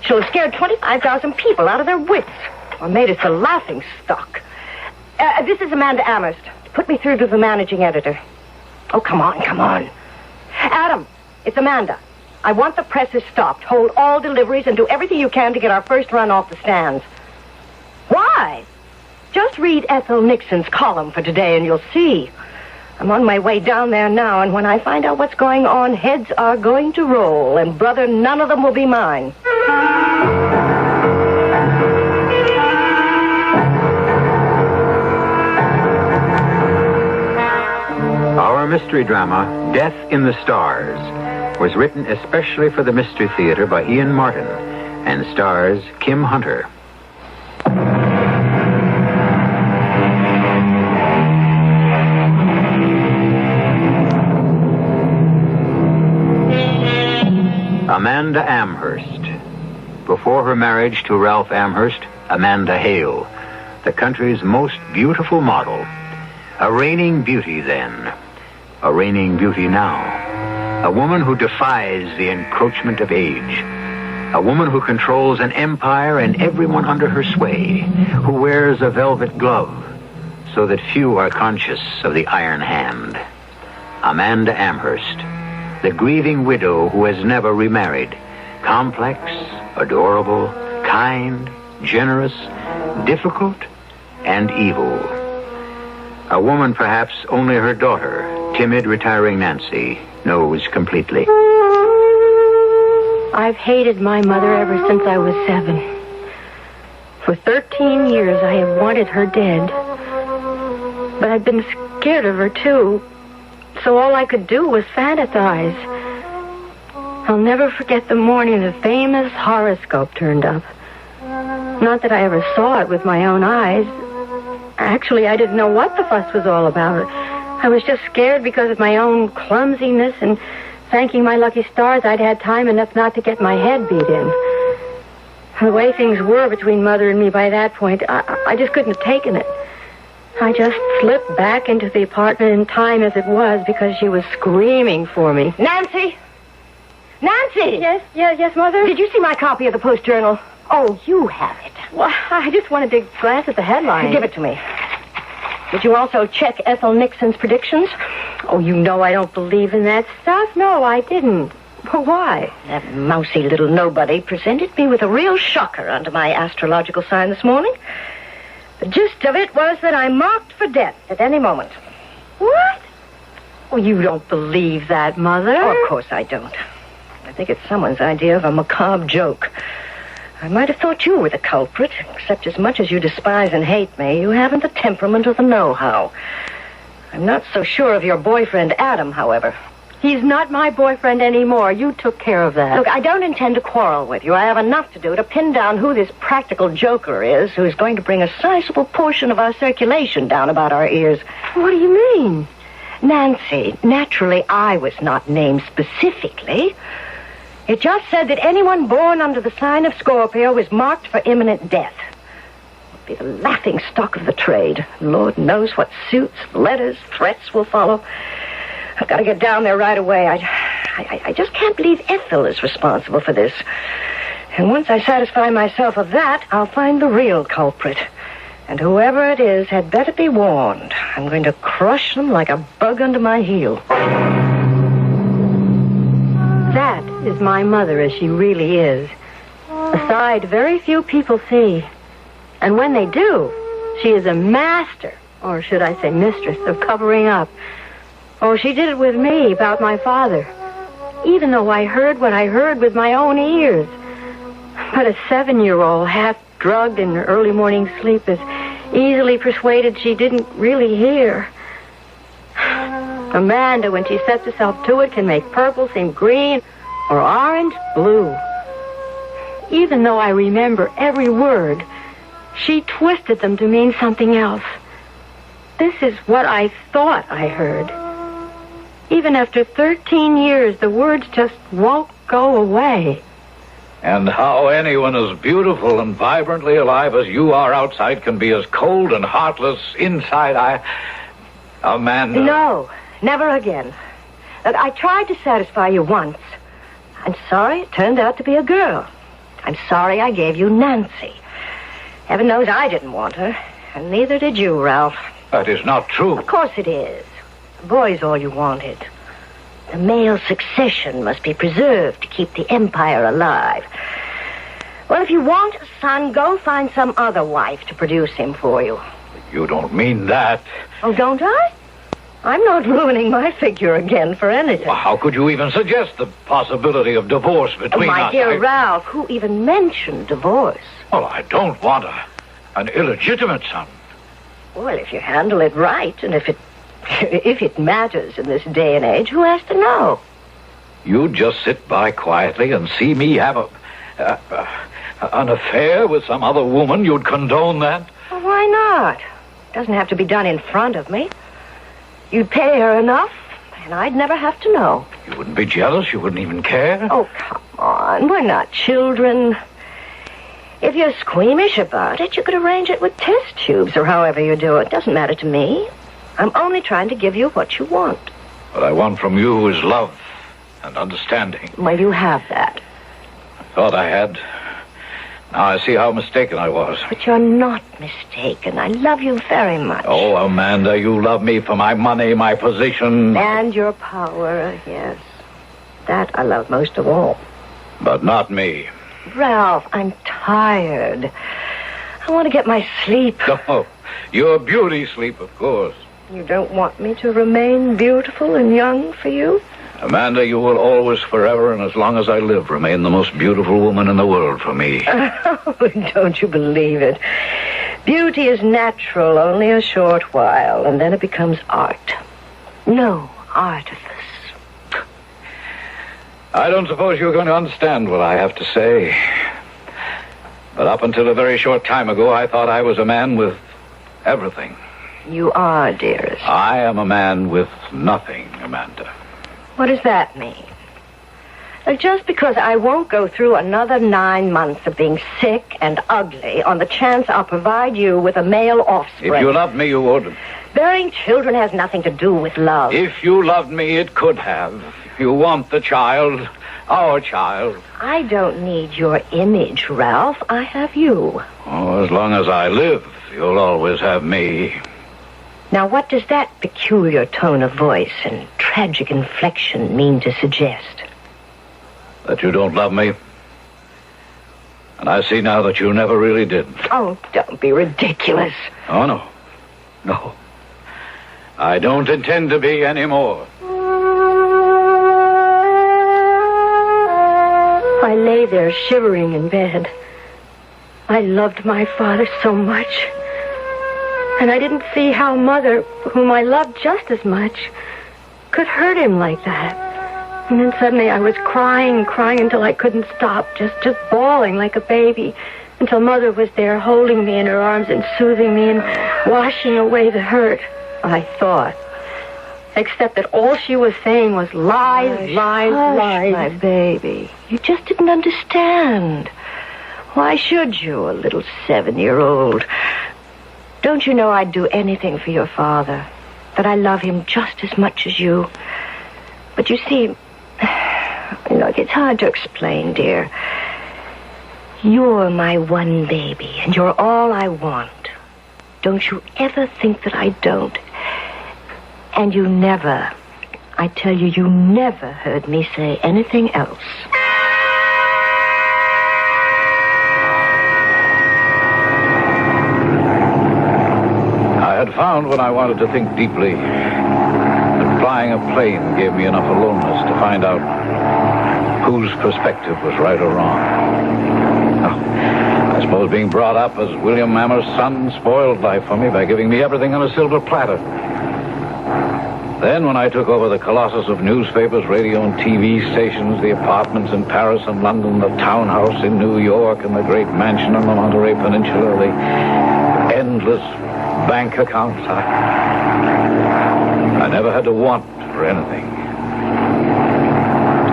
She'll have scared 25,000 people out of their wits. Or made us the laughing stock. This is Amanda Amherst. Put me through to the managing editor. Oh, come on. Adam, it's Amanda. I want the presses stopped. Hold all deliveries and do everything you can to get our first run off the stands. Why? Just read Ethel Nixon's column for today and you'll see. I'm on my way down there now, and when I find out what's going on, heads are going to roll, and brother, none of them will be mine. Our mystery drama, Death in the Stars, was written especially for the Mystery Theater by Ian Martin and stars Kim Hunter. Amanda Amherst. Before her marriage to Ralph Amherst, Amanda Hale, the country's most beautiful model. A reigning beauty then, a reigning beauty now. A woman who defies the encroachment of age. A woman who controls an empire and everyone under her sway. Who wears a velvet glove so that few are conscious of the iron hand. Amanda Amherst, the grieving widow who has never remarried. Complex, adorable, kind, generous, difficult, and evil. A woman perhaps only her daughter, timid, retiring Nancy, knows completely. I've hated my mother ever since I was 7. For 13 years, I have wanted her dead. But I've been scared of her, too. So all I could do was fantasize. I'll never forget the morning the famous horoscope turned up. Not that I ever saw it with my own eyes. Actually, I didn't know what the fuss was all about. I was just scared because of my own clumsiness and thanking my lucky stars I'd had time enough not to get my head beat in. The way things were between Mother and me by that point, I just couldn't have taken it. I just slipped back into the apartment in time as it was because she was screaming for me. Nancy! Nancy! Yes, Mother? Did you see my copy of the Post-Journal? Oh, you have it. Well, I just wanted to glance at the headline. Give it to me. Did you also check Ethel Nixon's predictions? Oh, you know I don't believe in that stuff. No, I didn't. Well, why? That mousy little nobody presented me with a real shocker under my astrological sign this morning. The gist of it was that I'm marked for death at any moment. What? Oh, you don't believe that, Mother? Oh, of course I don't. I think it's someone's idea of a macabre joke. I might have thought you were the culprit, except as much as you despise and hate me, you haven't the temperament or the know-how. I'm not so sure of your boyfriend, Adam, however. He's not my boyfriend anymore. You took care of that. Look, I don't intend to quarrel with you. I have enough to do to pin down who this practical joker is who's going to bring a sizable portion of our circulation down about our ears. What do you mean? Nancy, naturally I was not named specifically. It just said that anyone born under the sign of Scorpio was marked for imminent death. It will be the laughing stock of the trade. Lord knows what suits, letters, threats will follow. I've got to get down there right away. I just can't believe Ethel is responsible for this. And once I satisfy myself of that, I'll find the real culprit. And whoever it is had better be warned. I'm going to crush them like a bug under my heel. That is my mother as she really is. A side very few people see. And when they do, she is a master, or should I say mistress, of covering up. Oh, she did it with me about my father. Even though I heard what I heard with my own ears. But a 7-year-old, half drugged in her early morning sleep, is easily persuaded she didn't really hear. Amanda, when she sets herself to it, can make purple seem green or orange blue. Even though I remember every word, she twisted them to mean something else. This is what I thought I heard. Even after 13 years, the words just won't go away. And how anyone as beautiful and vibrantly alive as you are outside can be as cold and heartless inside, Amanda... No, never again. Look, I tried to satisfy you once. I'm sorry it turned out to be a girl. I'm sorry I gave you Nancy. Heaven knows I didn't want her, and neither did you, Ralph. That is not true. Of course it is. The boy's all you wanted. The male succession must be preserved to keep the empire alive. Well, if you want a son, go find some other wife to produce him for you. You don't mean that. Oh, don't I? I'm not ruining my figure again for anything. Well, how could you even suggest the possibility of divorce between us? My dear Ralph, who even mentioned divorce? Well, I don't want an illegitimate son. Well, if you handle it right, and if it matters in this day and age, who has to know? You just sit by quietly and see me have an affair with some other woman. You'd condone that? Well, why not? It doesn't have to be done in front of me. You'd pay her enough, and I'd never have to know. You wouldn't be jealous? You wouldn't even care? Oh, come on. We're not children. If you're squeamish about it, you could arrange it with test tubes or however you do it. Doesn't matter to me. I'm only trying to give you what you want. What I want from you is love and understanding. Well, you have that. I thought I had. Now I see how mistaken I was. But you're not mistaken. I love you very much. Oh, Amanda, you love me for my money, my position. And your power, yes. That I love most of all. But not me. Ralph, I'm tired. I want to get my sleep. Oh, your beauty sleep, of course. You don't want me to remain beautiful and young for you? Amanda, you will always, forever, and as long as I live, remain the most beautiful woman in the world for me. Oh, don't you believe it? Beauty is natural only a short while, and then it becomes art. No artifice. I don't suppose you're going to understand what I have to say. But up until a very short time ago, I thought I was a man with everything. You are, dearest. I am a man with nothing, Amanda. What does that mean? Just because I won't go through another 9 months of being sick and ugly on the chance I'll provide you with a male offspring. If you loved me, you would. Bearing children has nothing to do with love. If you loved me, it could have. You want the child, our child. I don't need your image, Ralph. I have you. Oh, as long as I live, you'll always have me. Now, what does that peculiar tone of voice and tragic inflection mean to suggest? That you don't love me. And I see now that you never really did. Oh, don't be ridiculous. Oh, no. No. I don't intend to be anymore. I lay there shivering in bed. I loved my father so much. And I didn't see how Mother, whom I loved just as much, could hurt him like that. And then suddenly I was crying until I couldn't stop, just bawling like a baby, until Mother was there holding me in her arms and soothing me and washing away the hurt, I thought. Except that all she was saying was lies, lies, lies. My baby, you just didn't understand. Why should you, a little 7-year-old? Don't you know I'd do anything for your father? That I love him just as much as you? But you see, look, it's hard to explain, dear. You're my one baby, and you're all I want. Don't you ever think that I don't. And you never, I tell you, you never heard me say anything else. I had found when I wanted to think deeply that flying a plane gave me enough aloneness to find out whose perspective was right or wrong. I suppose being brought up as William Amherst's son spoiled life for me by giving me everything on a silver platter. Then when I took over the colossus of newspapers, radio and TV stations, the apartments in Paris and London, the townhouse in New York, and the great mansion on the Monterey Peninsula, the endless bank accounts, I never had to want for anything.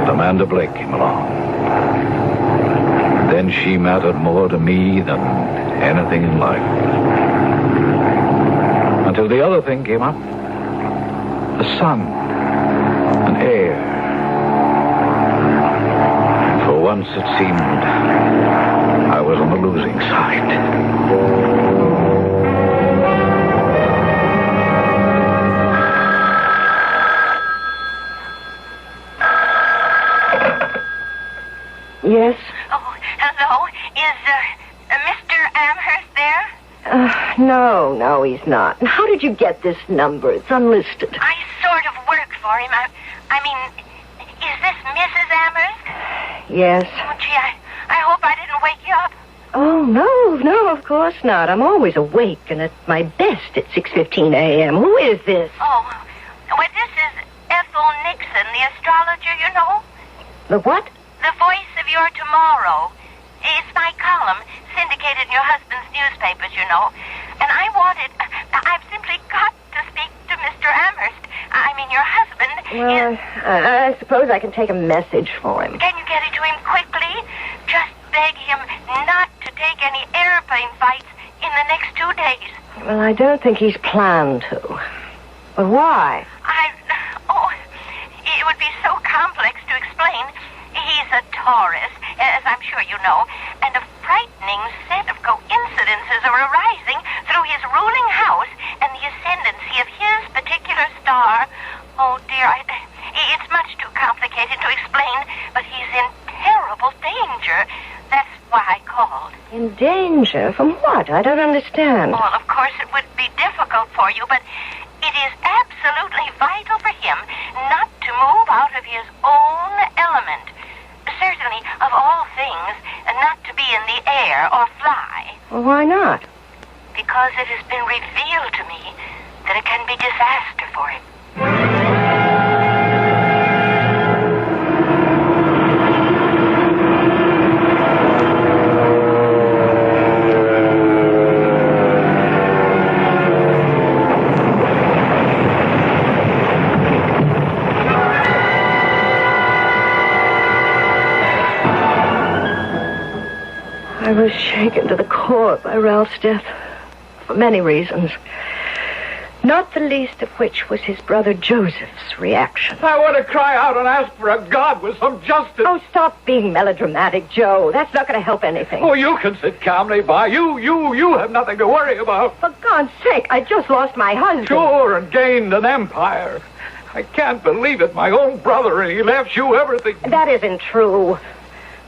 Till Amanda Blake came along. Then she mattered more to me than anything in life. Until the other thing came up. A son, an heir. For once it seemed I was on the losing side. Yes? Oh, hello. Is Mr. Amherst there? No, he's not. How did you get this number? It's unlisted. I sort of work for him. I mean, is this Mrs. Amherst? Yes. Oh, gee, I hope I didn't wake you up. Oh, no, of course not. I'm always awake and at my best at 6:15 a.m. Who is this? Oh, well, this is Ethel Nixon, the astrologer, you know. The what? The voice of your tomorrow. It's my column, syndicated in your husband's newspapers, you know. And I've simply got to speak to Mr. Amherst. I mean, your husband. Well, I suppose I can take a message for him. Can you get it to him quickly? Just beg him not to take any airplane flights in the next 2 days. Well, I don't think he's planned to. But why? It would be so complex to explain. He's a Taurus, as I'm sure you know, and a frightening set of coincidences are arising through his ruling house and the ascendancy of his particular star. Oh, dear, it's much too complicated to explain, but he's in terrible danger. That's why I called. In danger? From what? I don't understand. Well, of course, it would be difficult for you, but it is absolutely vital for him not to move out of his own element. Certainly, of all things, not to be in the air or fly. Well, why not? Because it has been revealed to me that it can be disaster for him. I was shaken to the core by Ralph's death for many reasons. Not the least of which was his brother Joseph's reaction. I want to cry out and ask for a God with some justice. Oh, stop being melodramatic, Joe. That's not going to help anything. Oh, you can sit calmly by. You have nothing to worry about. For God's sake, I just lost my husband. Sure, and gained an empire. I can't believe it. My own brother, and he left you everything. That isn't true.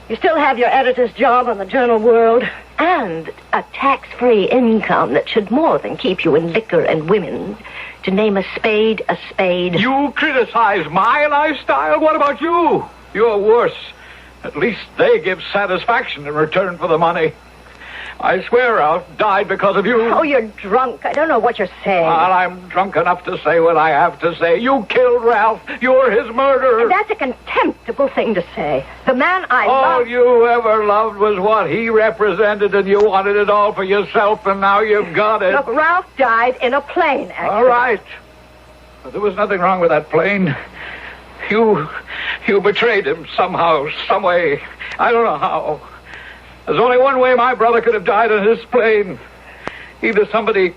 You still have your editor's job on the Journal World and a tax-free income that should more than keep you in liquor and women. To name a spade a spade. You criticize my lifestyle? What about you? You're worse. At least they give satisfaction in return for the money. I swear Ralph died because of you. Oh, you're drunk. I don't know what you're saying. Well, I'm drunk enough to say what I have to say. You killed Ralph. You're his murderer. That's a contemptible thing to say. The man I All loved... you ever loved was what he represented, and you wanted it all for yourself, and now you've got it. Look, Ralph died in a plane accident. All right. But there was nothing wrong with that plane. You betrayed him somehow, some way. I don't know how. There's only one way my brother could have died in his plane. Either somebody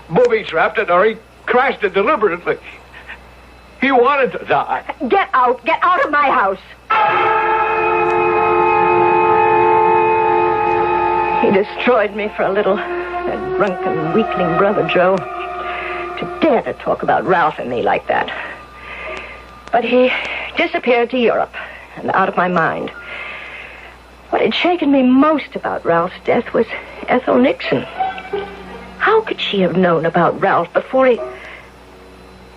booby-trapped it or he crashed it deliberately. He wanted to die. Get out. Get out of my house. He destroyed me for a little. That drunken, weakling brother, Joe. To dare to talk about Ralph and me like that. But he disappeared to Europe and out of my mind. What had shaken me most about Ralph's death was Ethel Nixon. How could she have known about Ralph before he...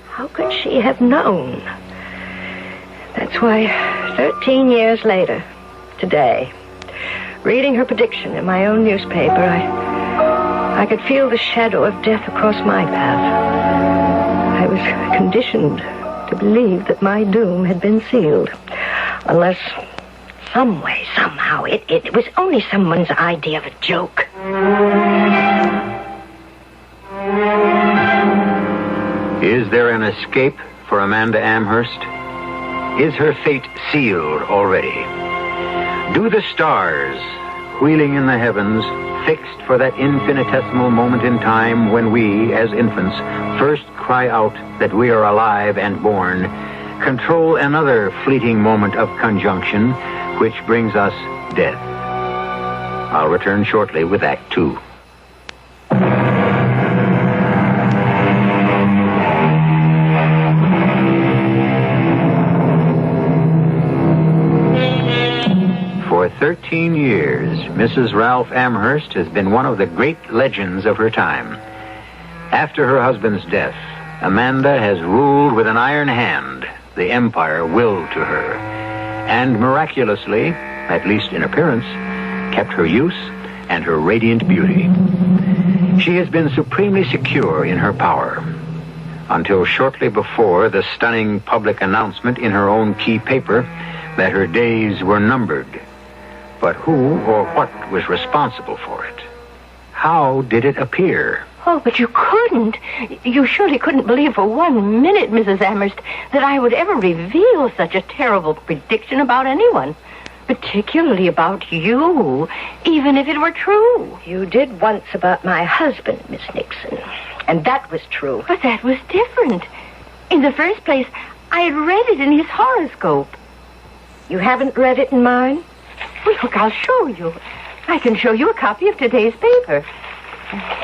How could she have known? That's why 13 years later, today, reading her prediction in my own newspaper, I could feel the shadow of death across my path. I was conditioned to believe that my doom had been sealed. Unless... some way, somehow, it was only someone's idea of a joke. Is there an escape for Amanda Amherst? Is her fate sealed already? Do the stars, wheeling in the heavens, fixed for that infinitesimal moment in time when we, as infants, first cry out that we are alive and born, control another fleeting moment of conjunction which brings us death. I'll return shortly with Act Two. For 13 years, Mrs. Ralph Amherst has been one of the great legends of her time. After her husband's death, Amanda has ruled with an iron hand the empire willed to her, and miraculously, at least in appearance, kept her youth and her radiant beauty. She has been supremely secure in her power, until shortly before the stunning public announcement in her own key paper that her days were numbered. But who or what was responsible for it? How did it appear? Oh, but you couldn't. You surely couldn't believe for 1 minute, Mrs. Amherst, that I would ever reveal such a terrible prediction about anyone. Particularly about you, even if it were true. You did once about my husband, Miss Nixon, and that was true. But that was different. In the first place, I had read it in his horoscope. You haven't read it in mine? Well, look, I'll show you. I can show you a copy of today's paper.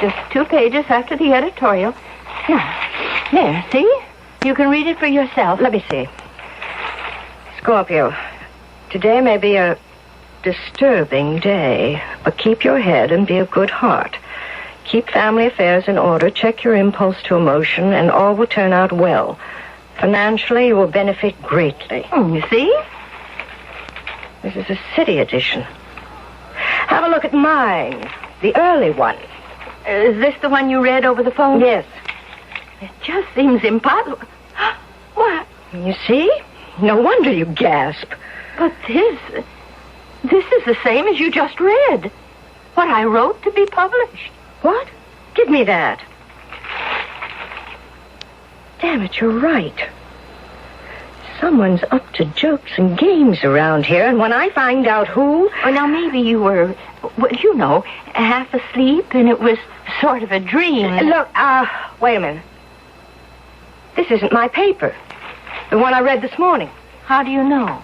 Just 2 pages after the editorial. Now, there, see? You can read it for yourself. Let me see. Scorpio, today may be a disturbing day, but keep your head and be of good heart. Keep family affairs in order, check your impulse to emotion, and all will turn out well. Financially, you will benefit greatly. You see? This is a city edition. Have a look at mine, the early one. Is this the one you read over the phone? Yes. It just seems impossible. What? You see? No wonder you gasp. But this is the same as you just read. What I wrote to be published. What? Give me that. Damn it, you're right. Someone's up to jokes and games around here, and when I find out who... Oh, now, maybe you were, well, you know, half asleep, and it was sort of a dream. Look, wait a minute. This isn't my paper. The one I read this morning. How do you know?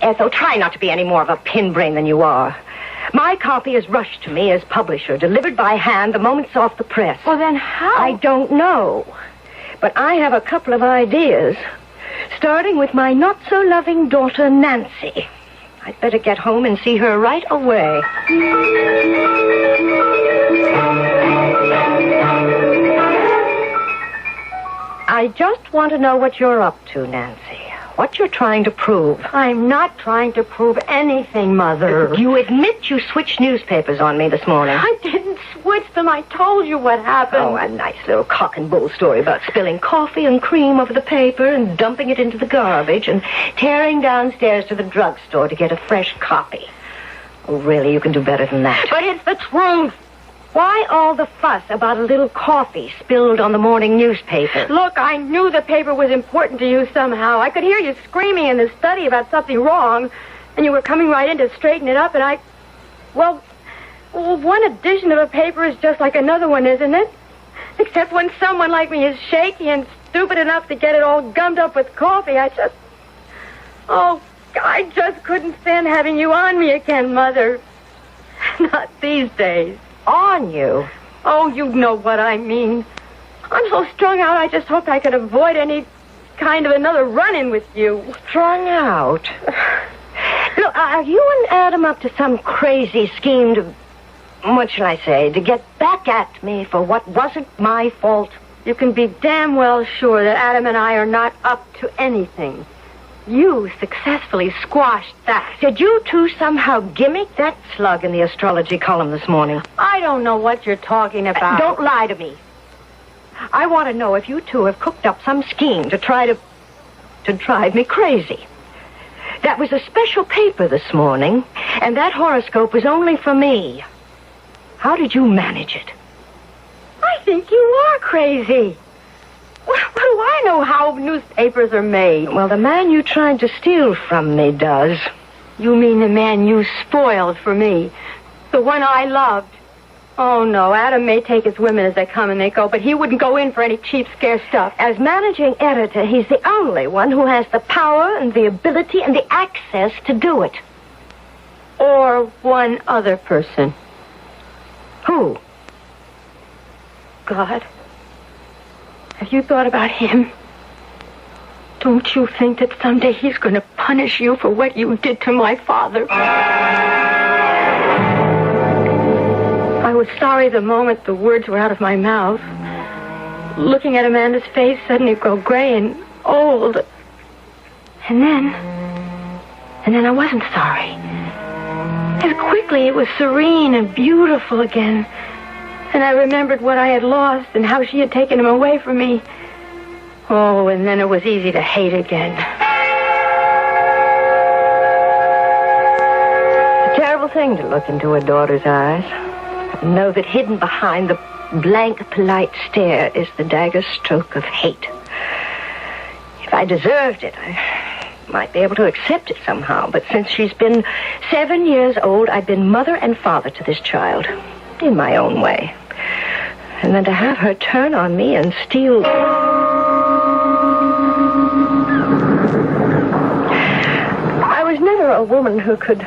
Ethel, try not to be any more of a pinbrain than you are. My copy is rushed to me as publisher, delivered by hand the moment it's off the press. Well, then how? I don't know. But I have a couple of ideas, starting with my not-so-loving daughter, Nancy. I'd better get home and see her right away. I just want to know what you're up to, Nancy. What you're trying to prove. I'm not trying to prove anything, Mother. You admit you switched newspapers on me this morning. I didn't switch them. I told you what happened. Oh, a nice little cock and bull story about spilling coffee and cream over the paper and dumping it into the garbage and tearing downstairs to the drugstore to get a fresh copy. Oh, really, you can do better than that. But it's the truth. Why all the fuss about a little coffee spilled on the morning newspaper? Look, I knew the paper was important to you somehow. I could hear you screaming in the study about something wrong, and you were coming right in to straighten it up, and I... Well, one edition of a paper is just like another one, isn't it? Except when someone like me is shaky and stupid enough to get it all gummed up with coffee, I just couldn't stand having you on me again, Mother. Not these days. On you? Oh, you know what I mean. I'm so strung out, I just hoped I could avoid any kind of another run-in with you. Strung out? Look, are you and Adam up to some crazy scheme to... What shall I say? To get back at me for what wasn't my fault? You can be damn well sure that Adam and I are not up to anything. You successfully squashed that. Did you two somehow gimmick that slug in the astrology column this morning? I don't know what you're talking about. Don't lie to me. I want to know if you two have cooked up some scheme to try to drive me crazy. That was a special paper this morning, and that horoscope was only for me. How did you manage it? I think you are crazy. What do I know how newspapers are made? Well, the man you tried to steal from me does. You mean the man you spoiled for me? The one I loved? Oh, no, Adam may take his women as they come and they go, but he wouldn't go in for any cheap, scare stuff. As managing editor, he's the only one who has the power and the ability and the access to do it. Or one other person? Who? God. Have you thought about him? Don't you think that someday he's going to punish you for what you did to my father? I was sorry the moment the words were out of my mouth. Looking at Amanda's face suddenly grow gray and old. And then I wasn't sorry. As quickly it was serene and beautiful again. And I remembered what I had lost and how she had taken him away from me. Oh, and then it was easy to hate again. It's a terrible thing to look into a daughter's eyes and know that hidden behind the blank, polite stare is the dagger stroke of hate. If I deserved it, I might be able to accept it somehow. But since she's been 7 years old, I've been mother and father to this child, in my own way. And then to have her turn on me and steal... I was never a woman who could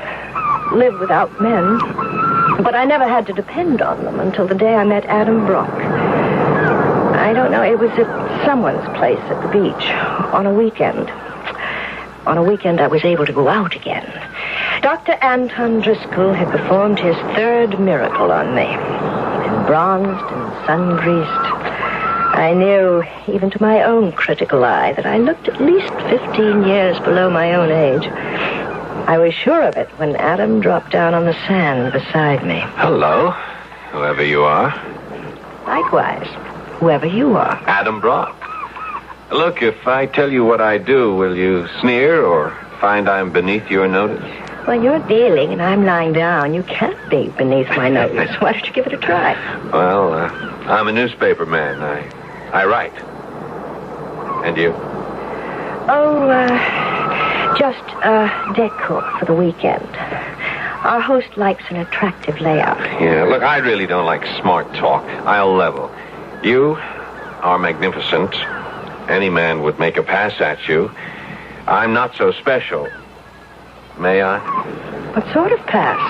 live without men, but I never had to depend on them until the day I met Adam Brock. I don't know, it was at someone's place at the beach on a weekend. On a weekend, I was able to go out again. Dr. Anton Driscoll had performed his third miracle on me. And bronzed and sun-greased. I knew, even to my own critical eye, that I looked at least 15 years below my own age. I was sure of it when Adam dropped down on the sand beside me. Hello, whoever you are. Likewise, whoever you are. Adam Brock. Look, if I tell you what I do, will you sneer or find I'm beneath your notice? Well, you're dealing and I'm lying down. You can't be beneath my notice. Why don't you give it a try? Well, I'm a newspaper man. I write. And you? Oh, just decor for the weekend. Our host likes an attractive layout. Yeah, look, I really don't like smart talk. I'll level. You are magnificent. Any man would make a pass at you. I'm not so special. May I? What sort of pass?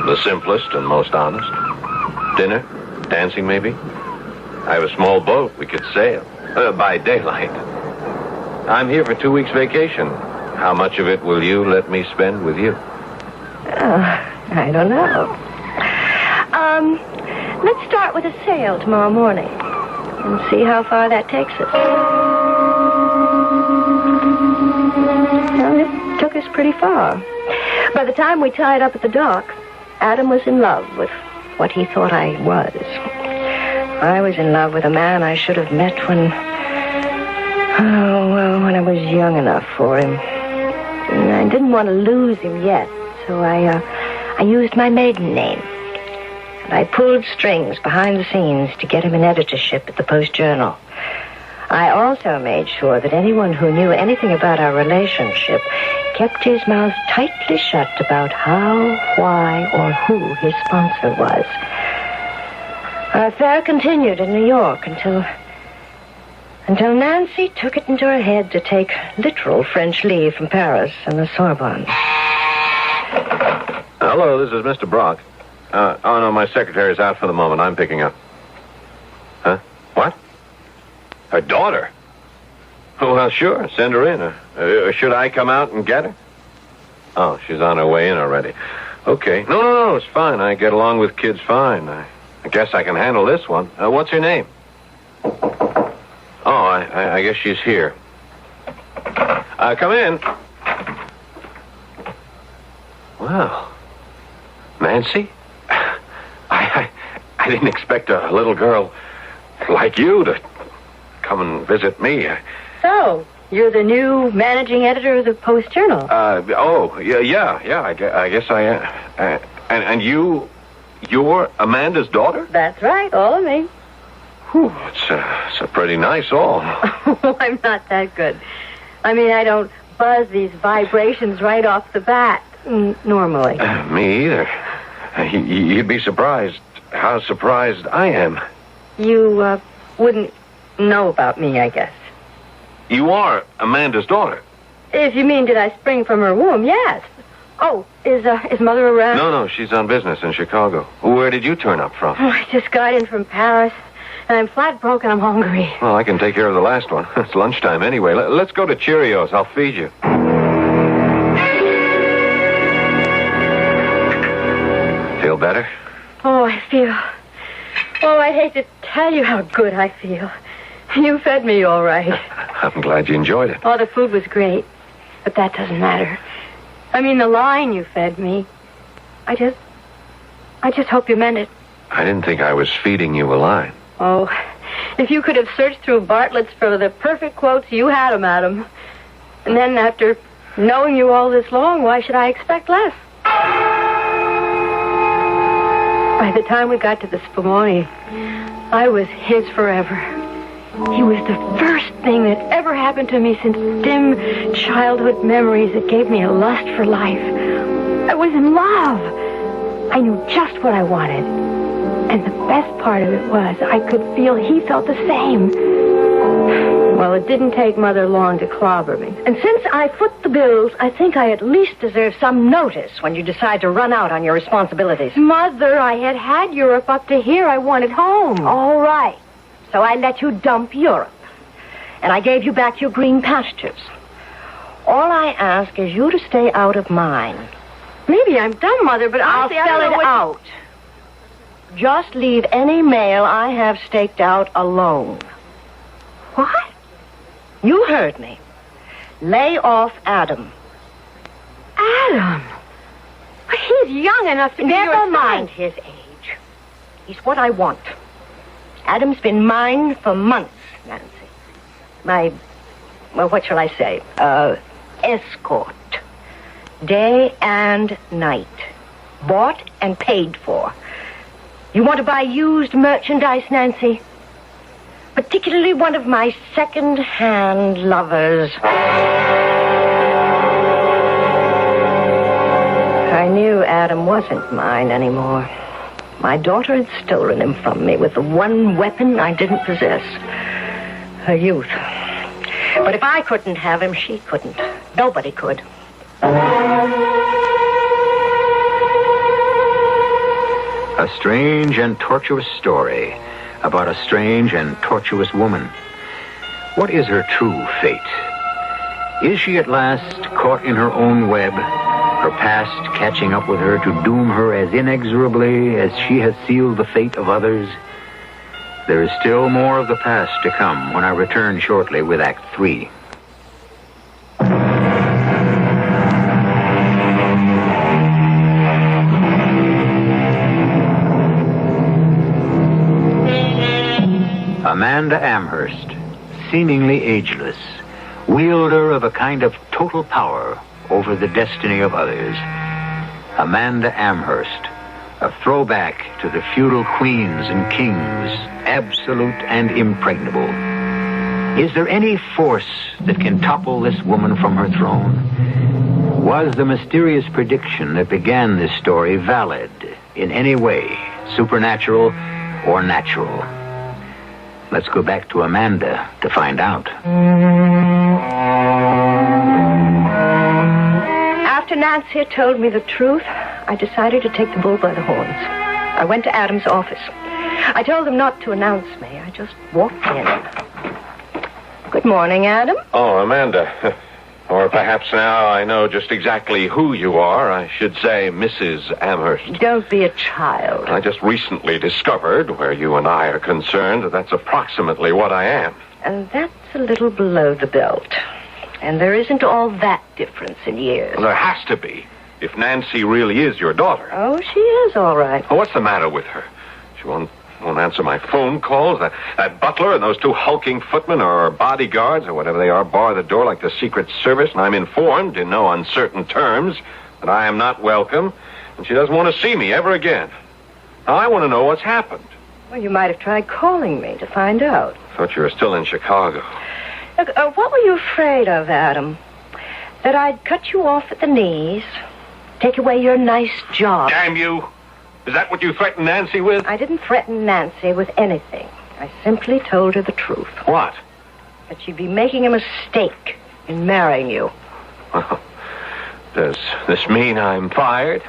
The simplest and most honest. Dinner? Dancing, maybe? I have a small boat. We could sail. By daylight. I'm here for 2 weeks vacation. How much of it will you let me spend with you? I don't know. Let's start with a sail tomorrow morning and see how far that takes us. Well, it took us pretty far. By the time we tied up at the dock, Adam was in love with what he thought I was. I was in love with a man I should have met when I was young enough for him. And I didn't want to lose him yet, so I used my maiden name. And I pulled strings behind the scenes to get him an editorship at the Post-Journal. I also made sure that anyone who knew anything about our relationship kept his mouth tightly shut about how, why, or who his sponsor was. Our affair continued in New York until Nancy took it into her head to take literal French leave from Paris and the Sorbonne. Hello, this is Mr. Brock. Oh, no, my secretary's out for the moment. I'm picking up. Huh? What? Her daughter? Oh, well, sure. Send her in. Should I come out and get her? Oh, she's on her way in already. Okay. No, it's fine. I get along with kids fine. I guess I can handle this one. What's her name? Oh, I guess she's here. Come in. Wow. Nancy? I didn't expect a little girl like you to come and visit me. So, you're the new managing editor of the Post-Journal. Yeah, I guess I am. And you're Amanda's daughter? That's right, all of me. Whew, it's a pretty nice all. Oh, I'm not that good. I mean, I don't buzz these vibrations right off the bat, normally. Me either. You'd be surprised how surprised I am. You wouldn't know about me, I guess. You are Amanda's daughter? If you mean, did I spring from her womb, yes. Oh, is Mother around? No, she's on business in Chicago. Where did you turn up from? Oh, I just got in from Paris, and I'm flat broke and I'm hungry. Well, I can take care of the last one. It's lunchtime anyway. Let's go to Cheerios. I'll feed you. Feel better? Oh, I feel... Oh, I hate to tell you how good I feel. You fed me all right. I'm glad you enjoyed it. Oh, the food was great, but that doesn't matter. I mean, the line you fed me. I just hope you meant it. I didn't think I was feeding you a line. Oh, if you could have searched through Bartlett's for the perfect quotes, you had them, Adam. And then after knowing you all this long, why should I expect less? By the time we got to the Spumoni, I was his forever. He was the first thing that ever happened to me since dim childhood memories that gave me a lust for life. I was in love. I knew just what I wanted. And the best part of it was I could feel he felt the same. Well, it didn't take Mother long to clobber me. And since I foot the bills, I think I at least deserve some notice when you decide to run out on your responsibilities. Mother, I had Europe up to here. I wanted home. All right. So I let you dump Europe. And I gave you back your green pastures. All I ask is you to stay out of mine. Maybe I'm dumb, Mother, but I'll spell it out. Just leave any mail I have staked out alone. What? You heard me. Lay off Adam. Adam? But he's young enough to be your son. Never mind his age. He's what I want. Adam's been mine for months, Nancy. What shall I say? Escort. Day and night. Bought and paid for. You want to buy used merchandise, Nancy? Particularly one of my second-hand lovers. I knew Adam wasn't mine anymore. My daughter had stolen him from me with the one weapon I didn't possess. Her youth. But if I couldn't have him, she couldn't. Nobody could. A strange and tortuous story about a strange and tortuous woman. What is her true fate? Is she at last caught in her own web, her past catching up with her to doom her as inexorably as she has sealed the fate of others? There is still more of the past to come when I return shortly with Act 3. Amanda Amherst, seemingly ageless, wielder of a kind of total power over the destiny of others. Amanda Amherst, a throwback to the feudal queens and kings, absolute and impregnable. Is there any force that can topple this woman from her throne? Was the mysterious prediction that began this story valid in any way, supernatural or natural? Let's go back to Amanda to find out. After Nancy had told me the truth, I decided to take the bull by the horns. I went to Adam's office. I told him not to announce me. I just walked in. Good morning, Adam. Oh, Amanda. Or perhaps now I know just exactly who you are. I should say Mrs. Amherst. Don't be a child. I just recently discovered, where you and I are concerned, that that's approximately what I am. And that's a little below the belt. And there isn't all that difference in years. Well, there has to be, if Nancy really is your daughter. Oh, she is all right. Oh, what's the matter with her? She won't answer my phone calls. That butler and those two hulking footmen or bodyguards or whatever they are bar the door like the Secret Service, and I'm informed in no uncertain terms that I am not welcome, and she doesn't want to see me ever again. Now, I want to know what's happened. Well, you might have tried calling me to find out. Thought you were still in Chicago. Look, what were you afraid of, Adam? That I'd cut you off at the knees, take away your nice job. Damn you! Is that what you threatened Nancy with? I didn't threaten Nancy with anything. I simply told her the truth. What? That she'd be making a mistake in marrying you. Does this mean I'm fired?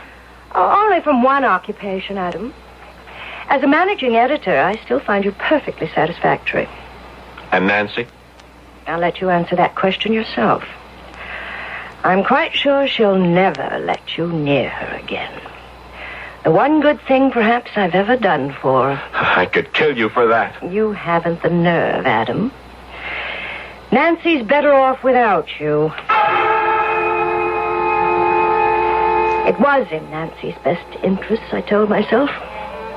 Only from one occupation, Adam. As a managing editor, I still find you perfectly satisfactory. And Nancy? I'll let you answer that question yourself. I'm quite sure she'll never let you near her again. The one good thing, perhaps, I've ever done for her. I could kill you for that. You haven't the nerve, Adam. Nancy's better off without you. It was in Nancy's best interests, I told myself.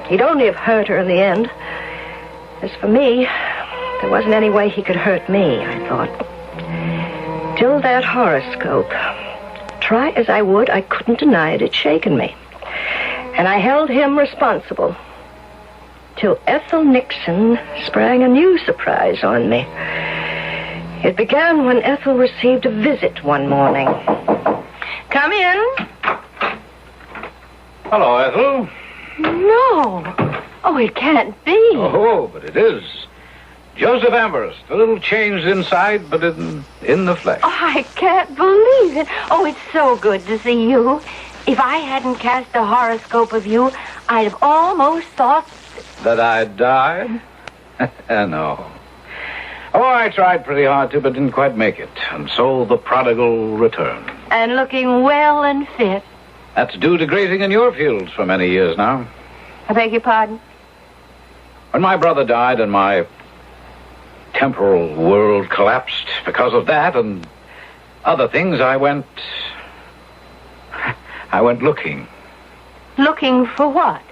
He'd only have hurt her in the end. As for me, there wasn't any way he could hurt me, I thought. Till that horoscope. Try as I would, I couldn't deny it. It'd shaken me. And I held him responsible. Till Ethel Nixon sprang a new surprise on me. It began when Ethel received a visit one morning. Come in. Hello, Ethel. No. Oh, it can't be. Oh, but it is. Joseph Amherst, a little changed inside, but in the flesh. Oh, I can't believe it. Oh, it's so good to see you. If I hadn't cast a horoscope of you, I'd have almost thought... That I died? No. Oh, I tried pretty hard to, but didn't quite make it. And so the prodigal returned. And looking well and fit. That's due to grazing in your fields for many years now. I beg your pardon? When my brother died and my temporal world collapsed because of that and other things, I went looking. Looking for what?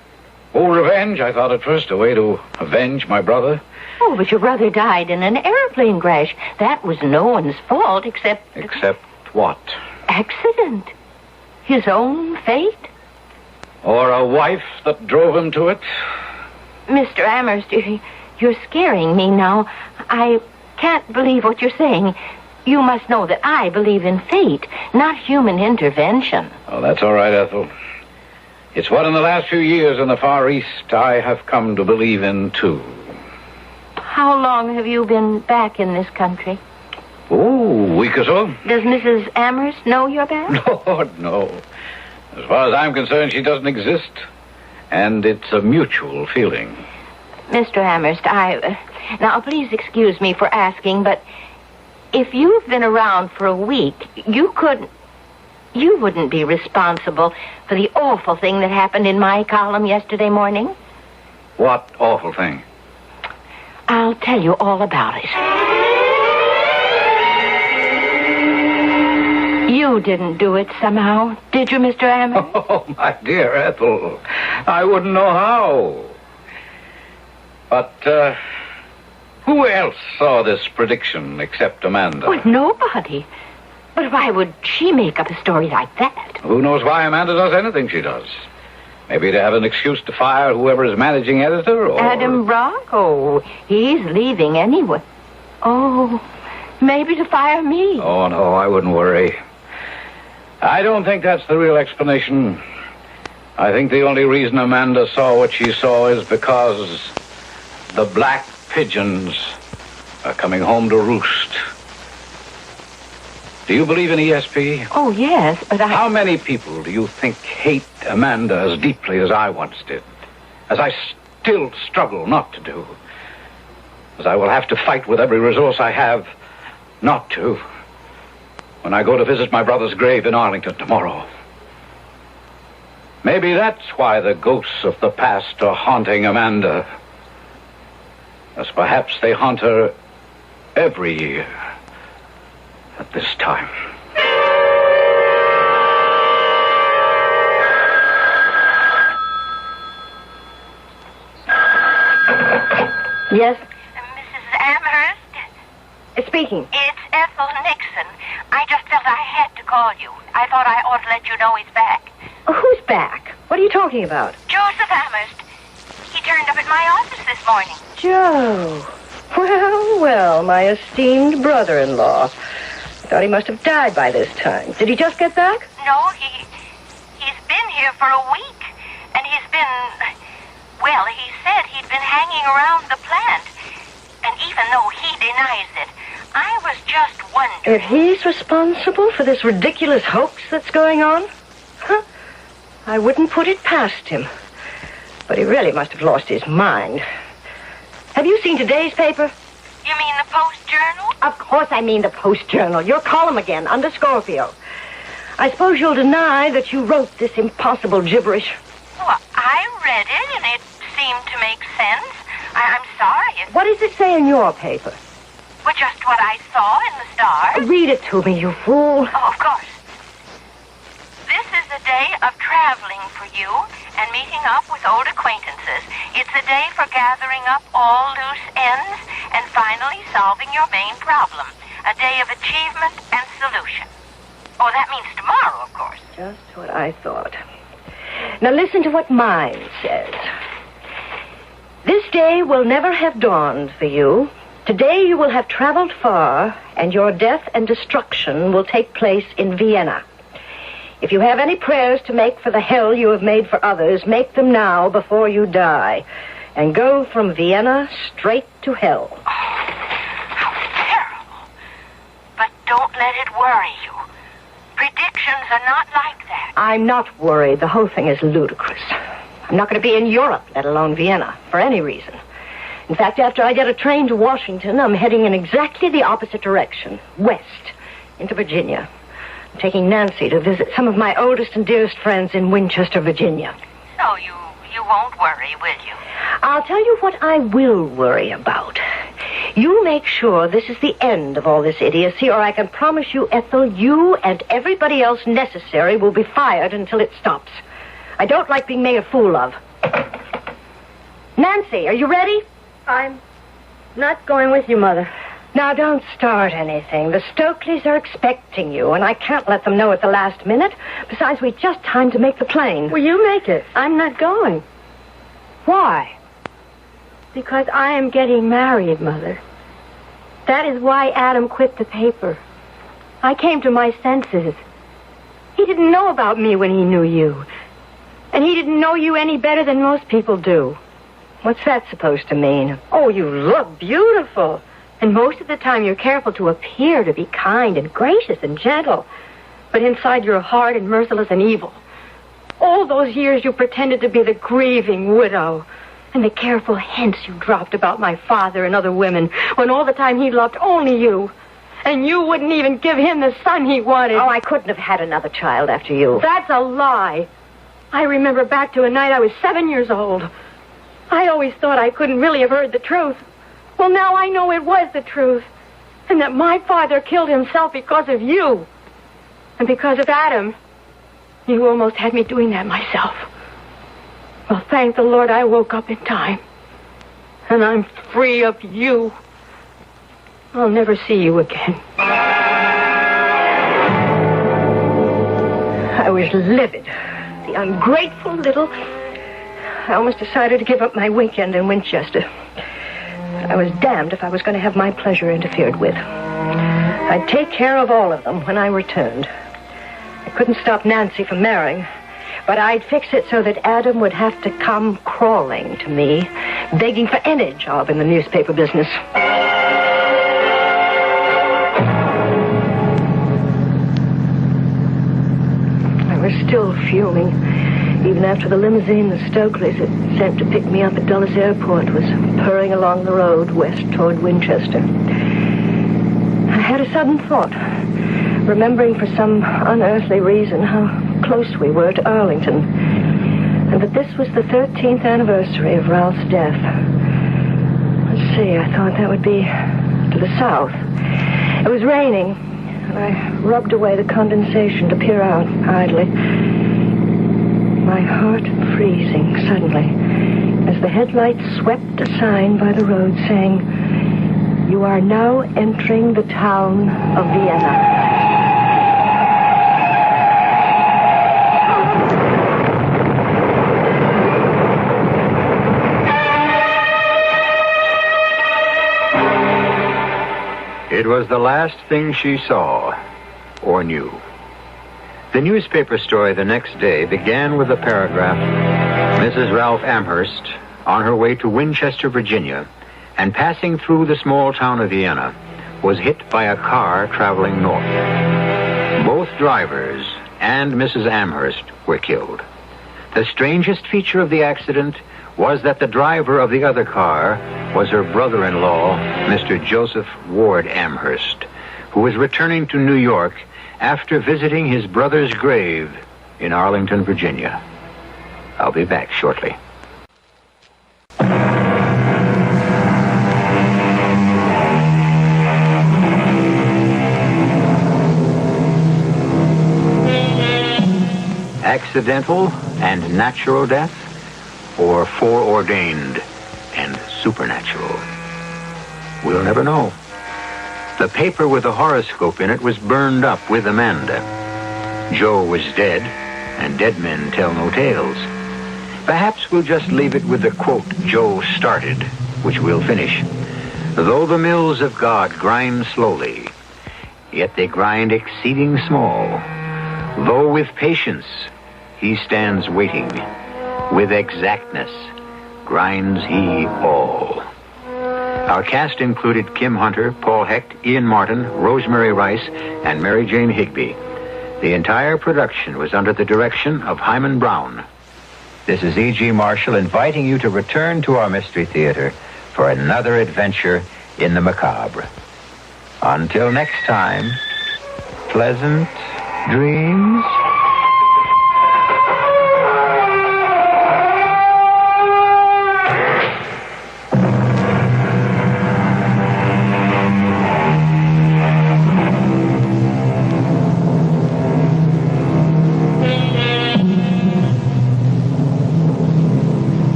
Oh, revenge, I thought at first, a way to avenge my brother. Oh, but your brother died in an airplane crash. That was no one's fault except... Except what? Accident. His own fate. Or a wife that drove him to it. Mr. Amherst, you're scaring me now. I can't believe what you're saying. You must know that I believe in fate, not human intervention. Oh, that's all right, Ethel. It's what in the last few years in the Far East I have come to believe in, too. How long have you been back in this country? Oh, a week or so. Does Mrs. Amherst know you're back? Lord, no. As far as I'm concerned, she doesn't exist. And it's a mutual feeling. Mr. Amherst, now, please excuse me for asking, but if you've been around for a week, you wouldn't be responsible for the awful thing that happened in my column yesterday morning? What awful thing? I'll tell you all about it. You didn't do it somehow, did you, Mr. Amherst? Oh, my dear Ethel, I wouldn't know how. But, who else saw this prediction except Amanda? Well, nobody. But why would she make up a story like that? Who knows why Amanda does anything she does? Maybe to have an excuse to fire whoever is managing editor, or... Adam Brock? Oh, he's leaving anyway. Oh, maybe to fire me. Oh, no, I wouldn't worry. I don't think that's the real explanation. I think the only reason Amanda saw what she saw is because the black pigeons are coming home to roost. Do you believe in ESP? Oh, yes, but How many people do you think hate Amanda as deeply as I once did? As I still struggle not to do? As I will have to fight with every resource I have not to when I go to visit my brother's grave in Arlington tomorrow. Maybe that's why the ghosts of the past are haunting Amanda. As perhaps they haunt her every year at this time. Yes? Mrs. Amherst? Speaking. It's Ethel Nixon. I just felt I had to call you. I thought I ought to let you know he's back. Who's back? What are you talking about? Joseph Amherst. He turned up at my office this morning. Joe. Well, my esteemed brother-in-law. Thought he must have died by this time. Did he just get back? No, he's been here for a week. And he's been... Well, he said he'd been hanging around the plant. And even though he denies it, I was just wondering. If he's responsible for this ridiculous hoax that's going on, I wouldn't put it past him. But he really must have lost his mind. Have you seen today's paper? You mean the Post-Journal? Of course I mean the Post-Journal. Your column again, under Scorpio. I suppose you'll deny that you wrote this impossible gibberish. Well, I read it, and it seemed to make sense. I'm sorry. What does it say in your paper? Well, just what I saw in the Star. Read it to me, you fool. Oh, of course. This is a day of traveling for you and meeting up with old acquaintances. It's a day for gathering up all loose ends and finally solving your main problem. A day of achievement and solution. Oh, that means tomorrow, of course. Just what I thought. Now listen to what mine says. This day will never have dawned for you. Today you will have traveled far, and your death and destruction will take place in Vienna. If you have any prayers to make for the hell you have made for others, make them now before you die, and go from Vienna straight to hell. Oh, how terrible. But don't let it worry you. Predictions are not like that. I'm not worried. The whole thing is ludicrous. I'm not going to be in Europe, let alone Vienna, for any reason. In fact, after I get a train to Washington, I'm heading in exactly the opposite direction, west, into Virginia. I'm taking Nancy to visit some of my oldest and dearest friends in Winchester, Virginia. So you won't worry, will you? I'll tell you what I will worry about. You make sure this is the end of all this idiocy, or I can promise you, Ethel, you and everybody else necessary will be fired until it stops. I don't like being made a fool of. Nancy, are you ready? I'm not going with you, Mother. Now, don't start anything. The Stokeleys are expecting you, and I can't let them know at the last minute. Besides, we just timed to make the plane. Well, you make it. I'm not going. Why? Because I am getting married, Mother. That is why Adam quit the paper. I came to my senses. He didn't know about me when he knew you. And he didn't know you any better than most people do. What's that supposed to mean? Oh, you look beautiful. And most of the time you're careful to appear to be kind and gracious and gentle. But inside you're hard and merciless and evil. All those years you pretended to be the grieving widow. And the careful hints you dropped about my father and other women, when all the time he loved only you. And you wouldn't even give him the son he wanted. Oh, I couldn't have had another child after you. That's a lie. I remember back to a night I was 7 years old. I always thought I couldn't really have heard the truth. Well, now I know it was the truth. And that my father killed himself because of you. And because of Adam. You almost had me doing that myself. Well, thank the Lord I woke up in time. And I'm free of you. I'll never see you again. I was livid. The ungrateful little... I almost decided to give up my weekend in Winchester. I was damned if I was going to have my pleasure interfered with. I'd take care of all of them when I returned. I couldn't stop Nancy from marrying, but I'd fix it so that Adam would have to come crawling to me, begging for any job in the newspaper business. I was still fuming. Even after the limousine the Stokeleys had sent to pick me up at Dulles Airport was purring along the road west toward Winchester. I had a sudden thought, remembering for some unearthly reason how close we were to Arlington, and that this was the 13th anniversary of Ralph's death. Let's see, I thought that would be to the south. It was raining, and I rubbed away the condensation to peer out idly. My heart freezing suddenly as the headlights swept a sign by the road saying, "You are now entering the town of Vienna." It was the last thing she saw or knew. The newspaper story the next day began with a paragraph, Mrs. Ralph Amherst, on her way to Winchester, Virginia, and passing through the small town of Vienna, was hit by a car traveling north. Both drivers and Mrs. Amherst were killed. The strangest feature of the accident was that the driver of the other car was her brother-in-law, Mr. Joseph Ward Amherst, who was returning to New York after visiting his brother's grave in Arlington, Virginia. I'll be back shortly. Accidental and natural death, or foreordained and supernatural? We'll never know. The paper with the horoscope in it was burned up with Amanda. Joe was dead, and dead men tell no tales. Perhaps we'll just leave it with the quote Joe started, which we'll finish. Though the mills of God grind slowly, yet they grind exceeding small. Though with patience he stands waiting, with exactness grinds he all. Our cast included Kim Hunter, Paul Hecht, Ian Martin, Rosemary Rice, and Mary Jane Higby. The entire production was under the direction of Hyman Brown. This is E.G. Marshall inviting you to return to our Mystery Theater for another adventure in the macabre. Until next time, pleasant dreams.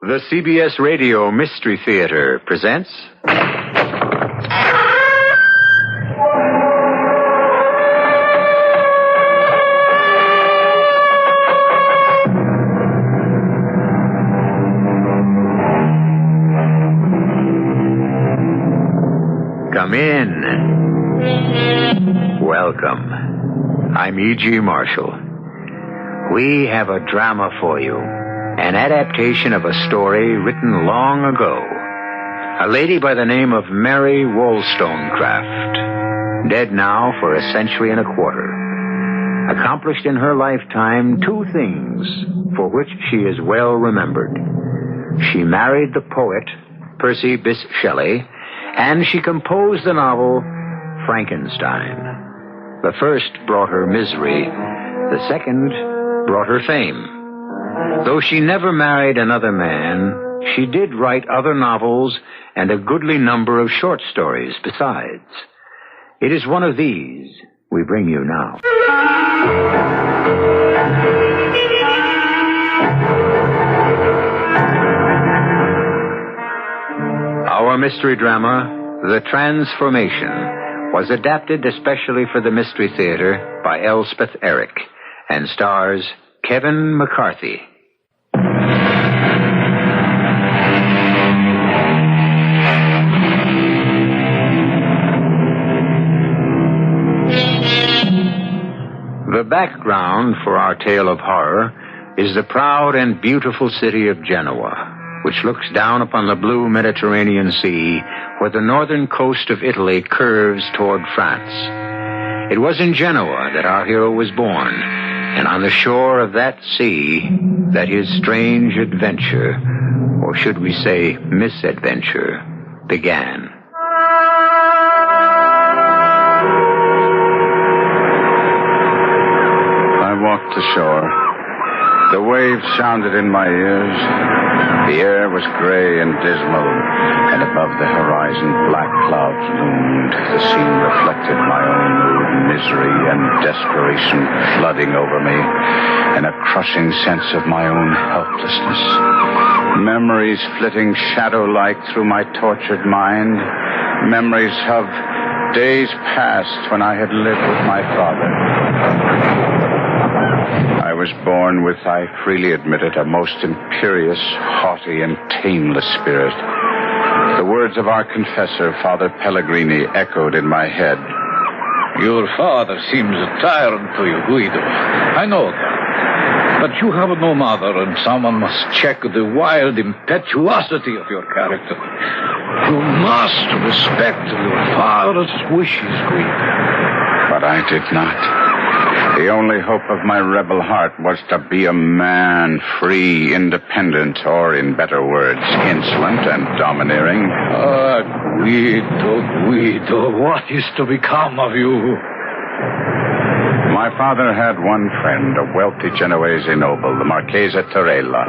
The CBS Radio Mystery Theater presents... Come in. Welcome. I'm E.G. Marshall. We have a drama for you. An adaptation of a story written long ago. A lady by the name of Mary Wollstonecraft, dead now for a century and a quarter, accomplished in her lifetime two things for which she is well remembered. She married the poet Percy Bysshe Shelley, and she composed the novel Frankenstein. The first brought her misery, the second brought her fame. Though she never married another man, she did write other novels and a goodly number of short stories besides. It is one of these we bring you now. Our mystery drama, The Transformation, was adapted especially for the Mystery Theater by Elspeth Eric and stars Kevin McCarthy. The background for our tale of horror is the proud and beautiful city of Genoa, which looks down upon the blue Mediterranean Sea where the northern coast of Italy curves toward France. It was in Genoa that our hero was born, and on the shore of that sea that his strange adventure, or should we say misadventure, began. I walked ashore. The waves sounded in my ears. The air was gray and dismal, and above the horizon black clouds loomed. The scene reflected my own mood, misery and desperation flooding over me, and a crushing sense of my own helplessness. Memories flitting shadow-like through my tortured mind. Memories of days past when I had lived with my father. I was born with, I freely admit it, a most imperious, haughty, and tameless spirit. The words of our confessor, Father Pellegrini, echoed in my head. Your father seems a tyrant to you, Guido. I know that. But you have no mother, and someone must check the wild impetuosity of your character. You must respect your father's wishes, Guido. But I did not. The only hope of my rebel heart was to be a man, free, independent, or, in better words, insolent and domineering. Ah, Guido, what is to become of you? My father had one friend, a wealthy Genoese noble, the Marchese Torella,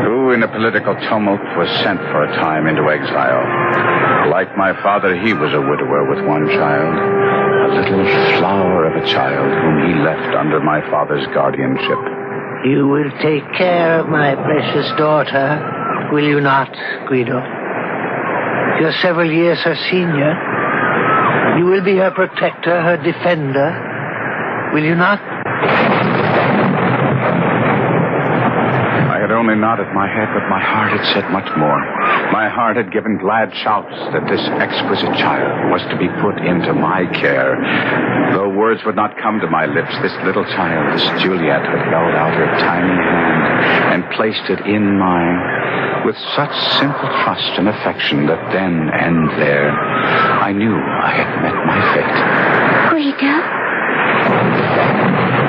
who, in a political tumult, was sent for a time into exile. Like my father, he was a widower with one child, a little flower of a child whom he left under my father's guardianship. You will take care of my precious daughter, will you not, Guido? You're several years her senior. You will be her protector, her defender. Will you not? I had only nodded my head, but my heart had said much more. My heart had given glad shouts that this exquisite child was to be put into my care. Though words would not come to my lips, this little child, this Juliet, had held out her tiny hand and placed it in mine with such simple trust and affection that then and there I knew I had met my fate. Guido?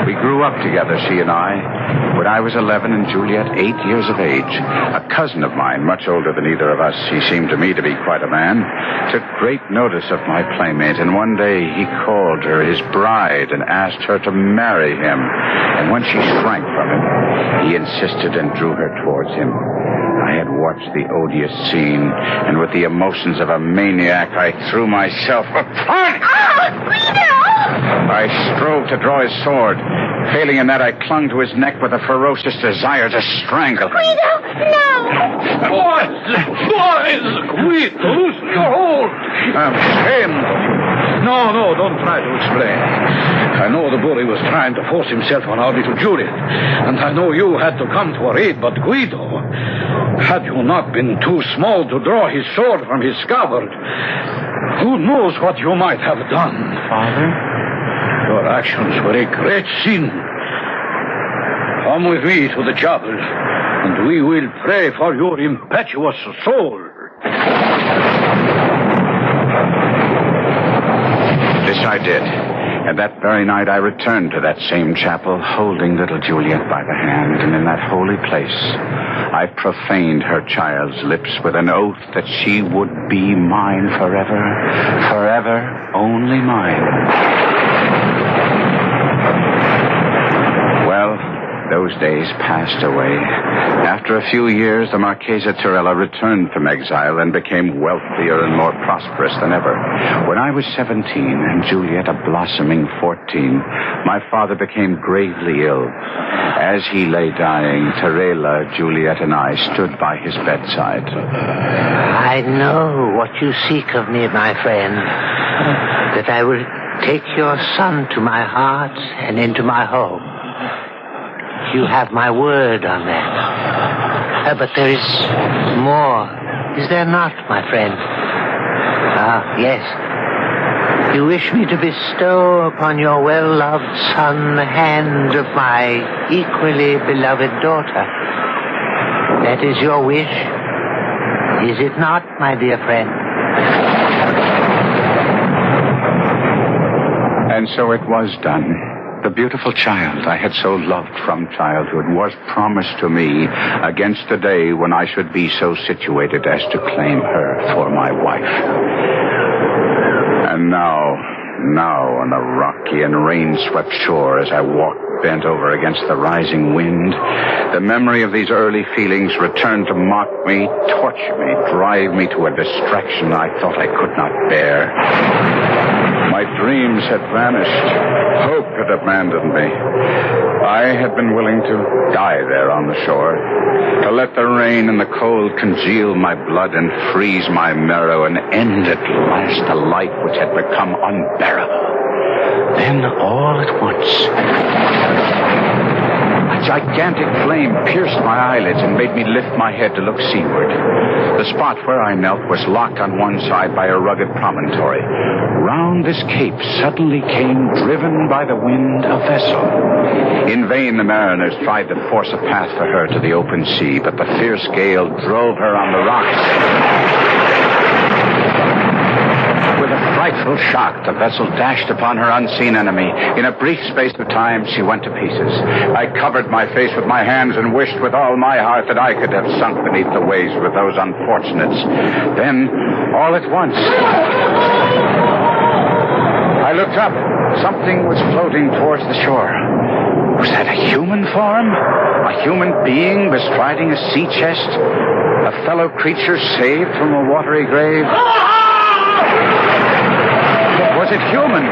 We grew up together, she and I. When I was 11 and Juliet 8 years of age, a cousin of mine, much older than either of us, he seemed to me to be quite a man, took great notice of my playmate, and one day he called her his bride and asked her to marry him. And when she shrank from him, he insisted and drew her towards him. I had watched the odious scene, and with the emotions of a maniac, I threw myself upon him. Oh, Guido! I strove to draw his sword. Failing in that, I clung to his neck with a ferocious desire to strangle him. Guido, no! Boys, Guido, loosen your hold. I'm ashamed. No, don't try to explain. I know the bully was trying to force himself on our little Juliet, and I know you had to come to her aid, but Guido, had you not been too small to draw his sword from his scabbard, who knows what you might have done? Father? Your actions were a great sin. Come with me to the chapel, and we will pray for your impetuous soul. This I did. And that very night I returned to that same chapel, holding little Juliet by the hand, and in that holy place I profaned her child's lips with an oath that she would be mine forever, forever only mine. Well, those days passed away. After a few years, the Marchesa Torella returned from exile and became wealthier and more prosperous than ever. When I was 17 and Juliet a blossoming 14, my father became gravely ill. As he lay dying, Torella, Juliet, and I stood by his bedside. I know what you seek of me, my friend. That I will take your son to my heart and into my home. You have my word on that. But there is more. Is there not, my friend? Ah, yes. You wish me to bestow upon your well-loved son the hand of my equally beloved daughter. That is your wish, is it not, my dear friend? And so it was done. The beautiful child I had so loved from childhood was promised to me against the day when I should be so situated as to claim her for my wife. And now on the rocky and rain-swept shore, as I walked bent over against the rising wind, the memory of these early feelings returned to mock me, torture me, drive me to a distraction I thought I could not bear. My dreams had vanished. Hope had abandoned me. I had been willing to die there on the shore, to let the rain and the cold congeal my blood and freeze my marrow and end at last the life which had become unbearable. Then all at once gigantic flame pierced my eyelids and made me lift my head to look seaward. The spot where I knelt was locked on one side by a rugged promontory. Round this cape suddenly came, driven by the wind, a vessel. In vain the mariners tried to force a path for her to the open sea, but the fierce gale drove her on the rocks. With a frightful shock, the vessel dashed upon her unseen enemy. In a brief space of time, she went to pieces. I covered my face with my hands and wished with all my heart that I could have sunk beneath the waves with those unfortunates. Then, all at once, I looked up. Something was floating towards the shore. Was that a human form? A human being bestriding a sea chest? A fellow creature saved from a watery grave? Was it human?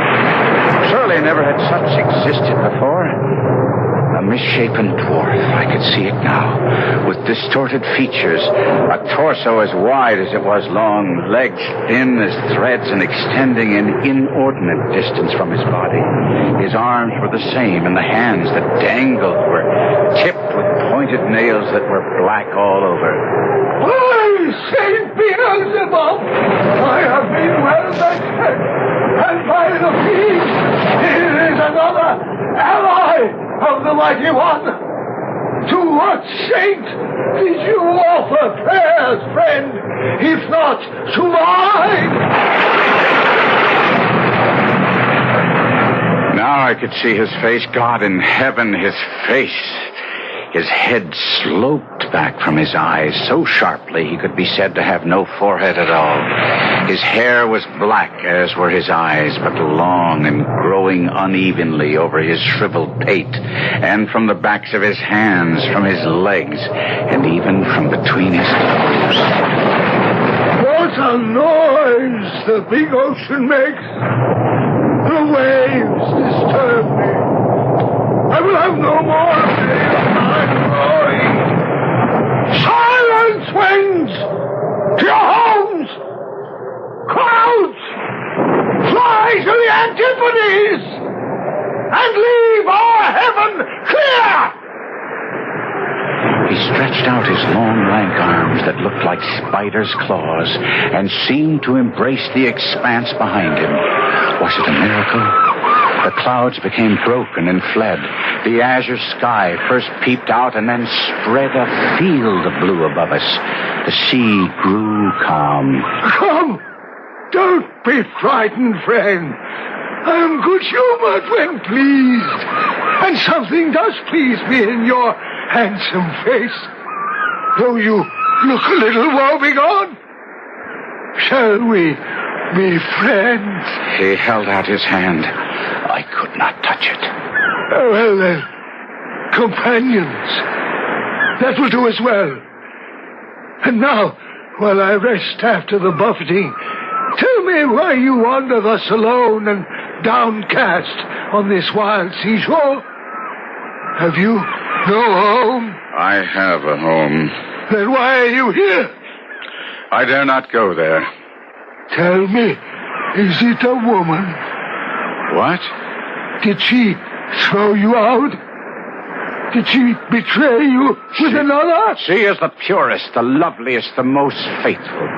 Surely never had such existed before. A misshapen dwarf, I could see it now, with distorted features, a torso as wide as it was long, legs thin as threads and extending an inordinate distance from his body. His arms were the same, and the hands that dangled were tipped with pointed nails that were black all over. By Saint Beelzebub, I have been well vested, and by the fiend, here is another ally of the mighty one. To what saint did you offer prayers, friend, if not to mine? Now I could see his face. God in heaven, his face. His head sloped back from his eyes so sharply he could be said to have no forehead at all. His hair was black, as were his eyes, but long and growing unevenly over his shriveled pate, and from the backs of his hands, from his legs, and even from between his toes. What a noise the big ocean makes! The waves disturb me. I will have no more of this. Silence, winds! To your homes! Clouds! Fly to the antipodes! And leave our heaven clear! He stretched out his long, lank arms that looked like spiders' claws and seemed to embrace the expanse behind him. Was it a miracle? The clouds became broken and fled. The azure sky first peeped out and then spread a field of blue above us. The sea grew calm. Come! Don't be frightened, friend. I am good-humored when pleased. And something does please me in your handsome face. Though you look a little woebegone. Shall we be friends? He held out his hand. I could not touch it. Well, then, companions. That will do as well. And now, while I rest after the buffeting, tell me why you wander thus alone and downcast on this wild seashore. Have you no home? I have a home. Then why are you here? I dare not go there. Tell me, is it a woman? What? Did she throw you out? Did she betray you with another? She is the purest, the loveliest, the most faithful.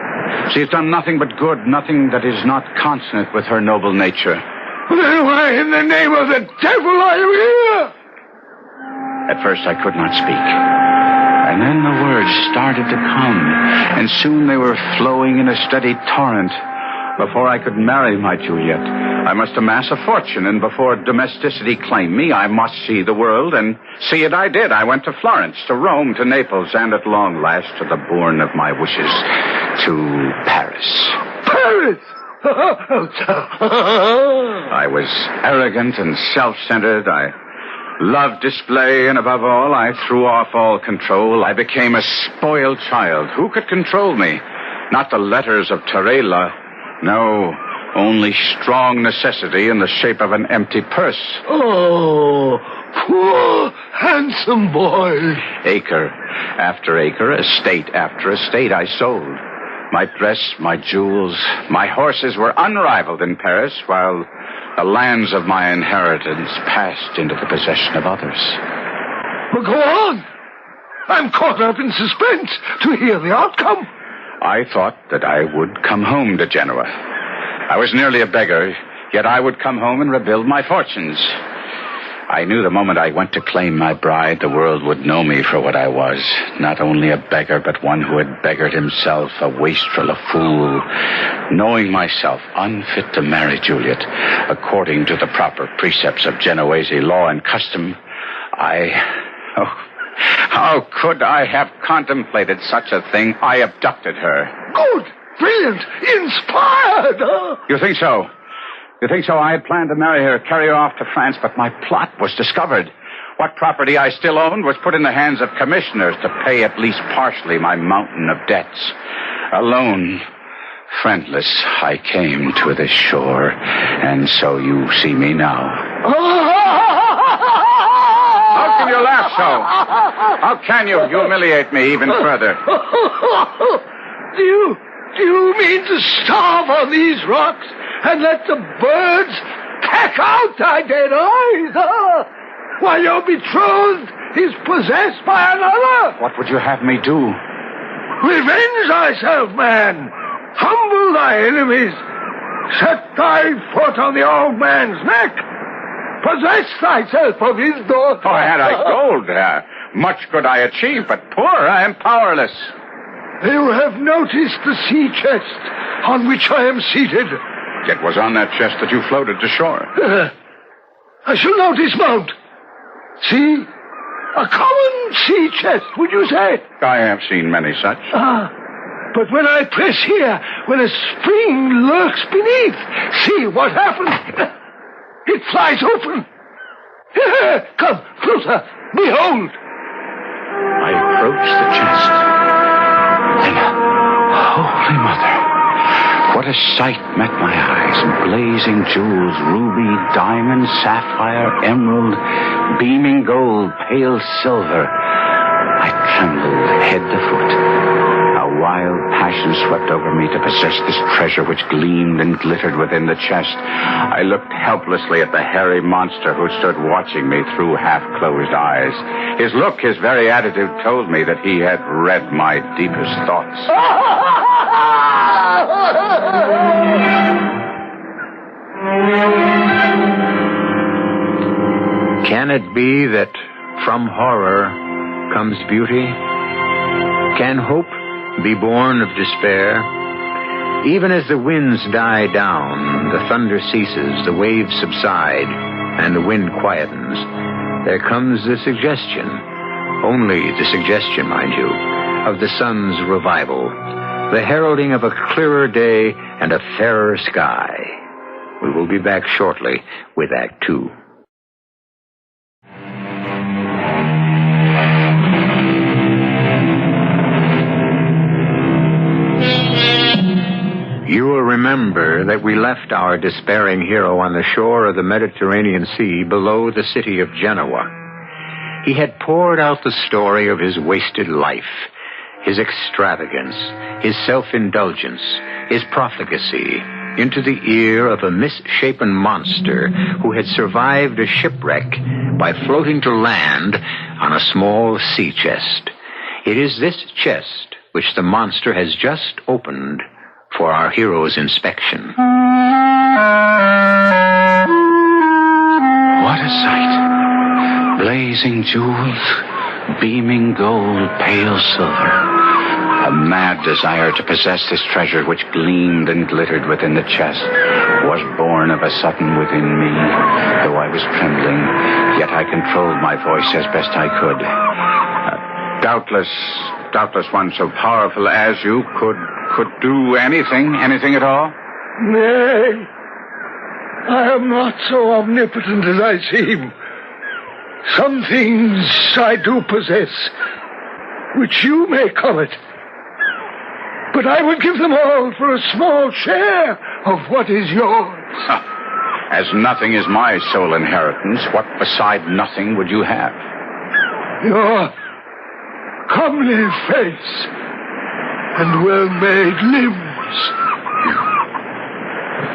She has done nothing but good, nothing that is not consonant with her noble nature. Then why in the name of the devil are you here? At first I could not speak. And then the words started to come, and soon they were flowing in a steady torrent. Before I could marry my Juliet, I must amass a fortune, and before domesticity claimed me, I must see the world, and see it I did. I went to Florence, to Rome, to Naples, and at long last to the bourne of my wishes, to Paris. Paris! I was arrogant and self-centered. I loved display, and above all, I threw off all control. I became a spoiled child. Who could control me? Not the letters of Terela. No, only strong necessity in the shape of an empty purse. Oh, poor, handsome boy. Acre after acre, estate after estate, I sold. My dress, my jewels, my horses were unrivaled in Paris, while the lands of my inheritance passed into the possession of others. Well, go on. I'm caught up in suspense to hear the outcome. I thought that I would come home to Genoa. I was nearly a beggar, yet I would come home and rebuild my fortunes. I knew the moment I went to claim my bride, the world would know me for what I was. Not only a beggar, but one who had beggared himself, a wastrel, a fool. Knowing myself unfit to marry Juliet, according to the proper precepts of Genoese law and custom, how could I have contemplated such a thing? I abducted her. Good, brilliant, inspired. You think so? You think so? I had planned to marry her, carry her off to France, but my plot was discovered. What property I still owned was put in the hands of commissioners to pay at least partially my mountain of debts. Alone, friendless, I came to this shore, and so you see me now. How can you laugh so? How can you humiliate me even further? Do you mean to starve on these rocks and let the birds peck out thy dead eyes? While your betrothed is possessed by another? What would you have me do? Revenge thyself, man. Humble thy enemies. Set thy foot on the old man's neck. Possess thyself of his daughter. Oh, had I gold, much could I achieve, but poor, I am powerless. You have noticed the sea chest on which I am seated. It was on that chest that you floated to shore. I shall now dismount. See? A common sea chest, would you say? I have seen many such. But when I press here, when a spring lurks beneath, see what happens? It flies open. Come, closer. Behold. I approached the chest. And, Holy Mother, what a sight met my eyes. Blazing jewels, ruby, diamond, sapphire, emerald, beaming gold, pale silver. I trembled head to foot. A wild passion swept over me to possess this treasure which gleamed and glittered within the chest. I looked helplessly at the hairy monster who stood watching me through half-closed eyes. His look, his very attitude told me that he had read my deepest thoughts. Can it be that from horror comes beauty? Can hope be born of despair? Even as the winds die down, the thunder ceases, the waves subside, and the wind quietens, there comes the suggestion, only the suggestion, mind you, of the sun's revival, the heralding of a clearer day and a fairer sky. We will be back shortly with Act Two. You will remember that we left our despairing hero on the shore of the Mediterranean Sea below the city of Genoa. He had poured out the story of his wasted life, his extravagance, his self-indulgence, his profligacy, into the ear of a misshapen monster who had survived a shipwreck by floating to land on a small sea chest. It is this chest which the monster has just opened for our hero's inspection. What a sight. Blazing jewels, beaming gold, pale silver. A mad desire to possess this treasure which gleamed and glittered within the chest was born of a sudden within me. Though I was trembling, yet I controlled my voice as best I could. Doubtless one so powerful as you could do anything at all? Nay, I am not so omnipotent as I seem. Some things I do possess, which you may covet. But I would give them all for a small share of what is yours. As nothing is my sole inheritance, what beside nothing would you have? Your comely face and well-made limbs.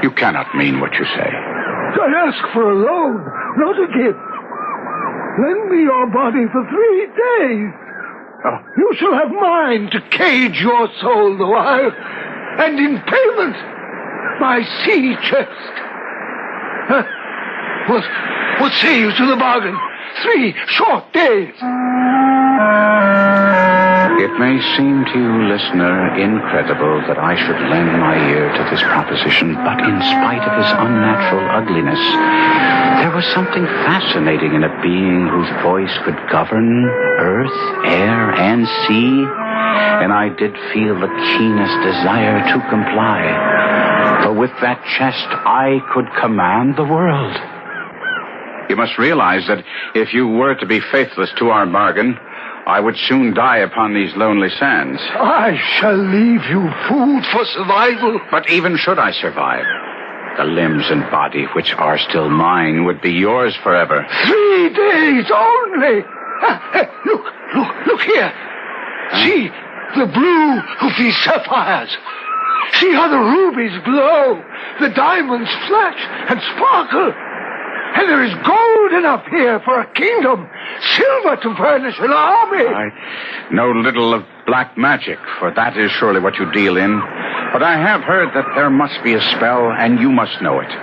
You cannot mean what you say. I ask for a loan, not a gift. Lend me your body for 3 days. You shall have mine to cage your soul the while, and in payment, my sea chest. What say you to the bargain? 3 short days. It may seem to you, listener, incredible that I should lend my ear to this proposition, but in spite of his unnatural ugliness, there was something fascinating in a being whose voice could govern earth, air, and sea, and I did feel the keenest desire to comply. For with that chest, I could command the world. You must realize that if you were to be faithless to our bargain, I would soon die upon these lonely sands. I shall leave you food for survival. But even should I survive, the limbs and body which are still mine would be yours forever. 3 days only. Look here. See the blue of these sapphires. See how the rubies glow, the diamonds flash and sparkle. And there is gold enough here for a kingdom, silver to furnish an army. I know little of black magic, for that is surely what you deal in. But I have heard that there must be a spell, and you must know it,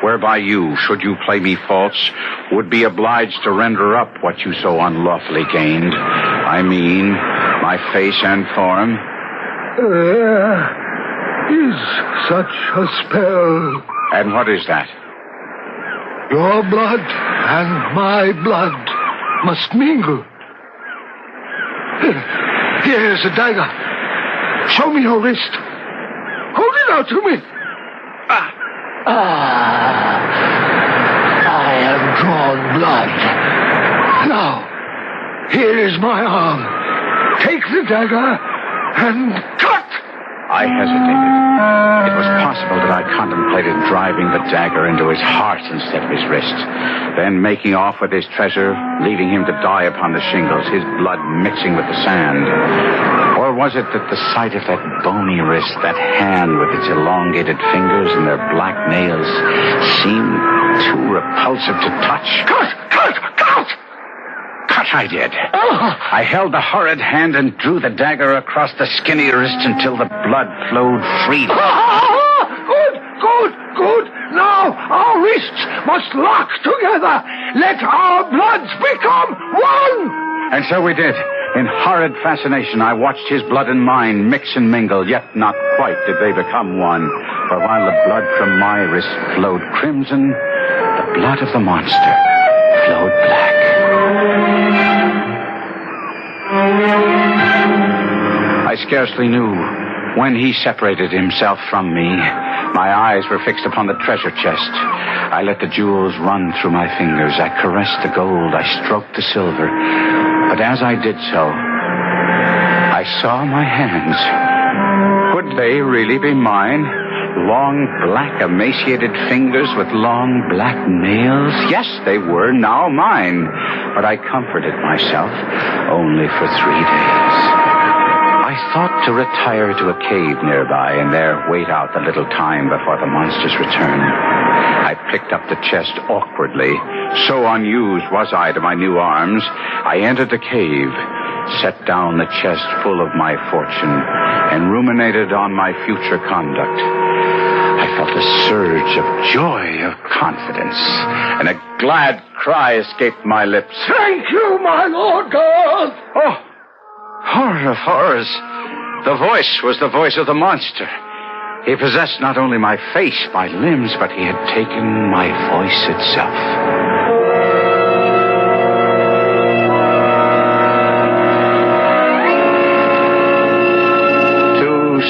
whereby you, should you play me false, would be obliged to render up what you so unlawfully gained. I mean, my face and form. Is such a spell. And what is that? Your blood and my blood must mingle. Here's a dagger. Show me your wrist. Hold it out to me. I have drawn blood. Now, here is my arm. Take the dagger and cut. I hesitated. It was possible that I contemplated driving the dagger into his heart instead of his wrist, then making off with his treasure, leaving him to die upon the shingles, his blood mixing with the sand. Or was it that the sight of that bony wrist, that hand with its elongated fingers and their black nails, seemed too repulsive to touch? Cut! I did. I held the horrid hand and drew the dagger across the skinny wrist until the blood flowed freely. Good. Now our wrists must lock together. Let our bloods become one. And so we did. In horrid fascination, I watched his blood and mine mix and mingle, yet not quite did they become one. For while the blood from my wrist flowed crimson, the blood of the monster flowed black. I scarcely knew when he separated himself from me. My eyes were fixed upon the treasure chest. I let the jewels run through my fingers. I caressed the gold. I stroked the silver. But as I did so, I saw my hands. Could they really be mine? Long, black, emaciated fingers with long, black nails? Yes, they were now mine. But I comforted myself only for 3 days. I thought to retire to a cave nearby and there wait out the little time before the monster's return. I picked up the chest awkwardly. So unused was I to my new arms. I entered the cave, set down the chest full of my fortune, and ruminated on my future conduct. I felt a surge of joy, of confidence, and a glad cry escaped my lips. Thank you, my Lord God! Oh, horror of horrors. The voice was the voice of the monster. He possessed not only my face, my limbs, but he had taken my voice itself.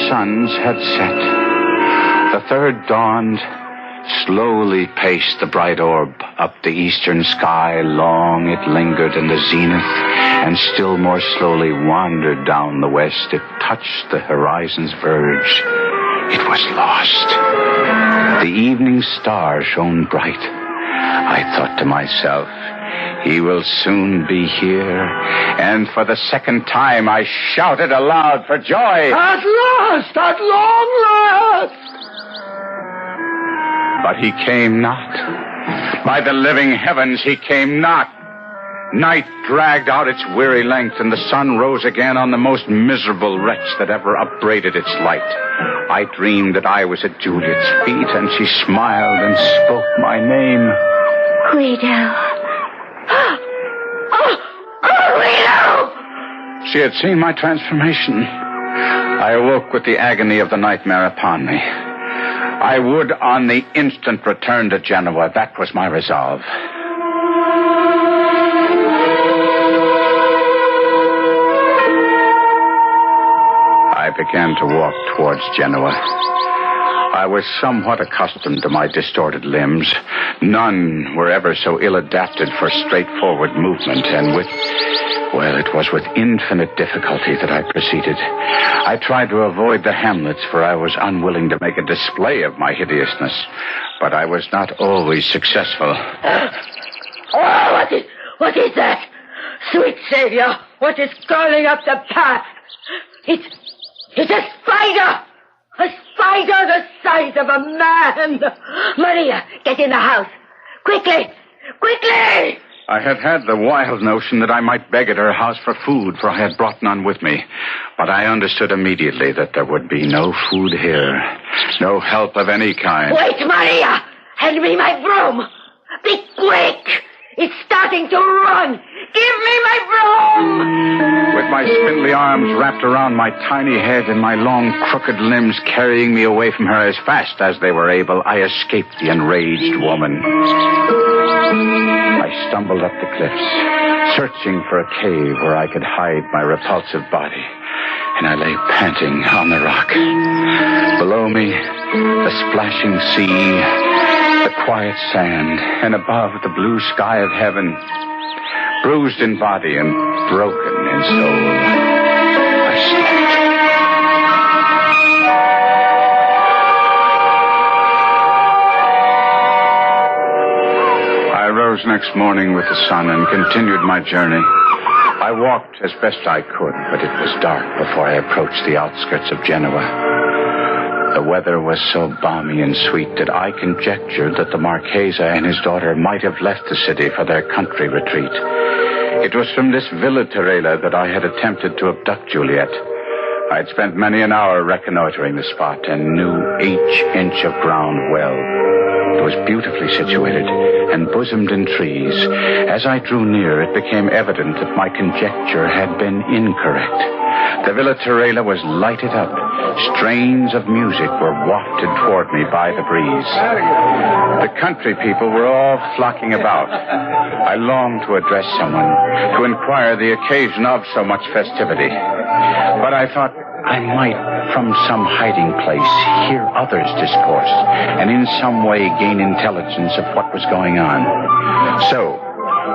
Suns had set. The third dawned, slowly paced the bright orb up the eastern sky. Long it lingered in the zenith, and still more slowly wandered down the west. It touched the horizon's verge. It was lost. The evening star shone bright. I thought to myself, he will soon be here. And for the second time, I shouted aloud for joy. At last! At long last! But he came not. By the living heavens, he came not. Night dragged out its weary length, and the sun rose again on the most miserable wretch that ever upbraided its light. I dreamed that I was at Juliet's feet, and she smiled and spoke my name. Guido. She had seen my transformation. I awoke with the agony of the nightmare upon me. I would on the instant return to Genoa. That was my resolve. I began to walk towards Genoa. I was somewhat accustomed to my distorted limbs. None were ever so ill-adapted for straightforward movement, and it was with infinite difficulty that I proceeded. I tried to avoid the hamlets, for I was unwilling to make a display of my hideousness, but I was not always successful. What is that? Sweet Savior, what is crawling up the path? It's a spider! A spider the size of a man! Maria, get in the house. Quickly! Quickly! I had the wild notion that I might beg at her house for food, for I had brought none with me. But I understood immediately that there would be no food here, no help of any kind. Wait, Maria! Hand me my broom! Be quick! It's starting to run! Give me my broom! With my spindly arms wrapped around my tiny head and my long, crooked limbs carrying me away from her as fast as they were able, I escaped the enraged woman. I stumbled up the cliffs, searching for a cave where I could hide my repulsive body, and I lay panting on the rock. Below me, the splashing sea, the quiet sand, and above, the blue sky of heaven. Bruised in body and broken in soul, I slept. I rose next morning with the sun and continued my journey. I walked as best I could, but it was dark before I approached the outskirts of Genoa. The weather was so balmy and sweet that I conjectured that the Marchese and his daughter might have left the city for their country retreat. It was from this Villa Terela that I had attempted to abduct Juliet. I had spent many an hour reconnoitering the spot and knew each inch of ground well. It was beautifully situated and bosomed in trees. As I drew near, it became evident that my conjecture had been incorrect. The Villa Terela was lighted up. Strains of music were wafted toward me by the breeze. The country people were all flocking about. I longed to address someone, to inquire the occasion of so much festivity. But I thought I might, from some hiding place, hear others discourse, and in some way gain intelligence of what was going on. So,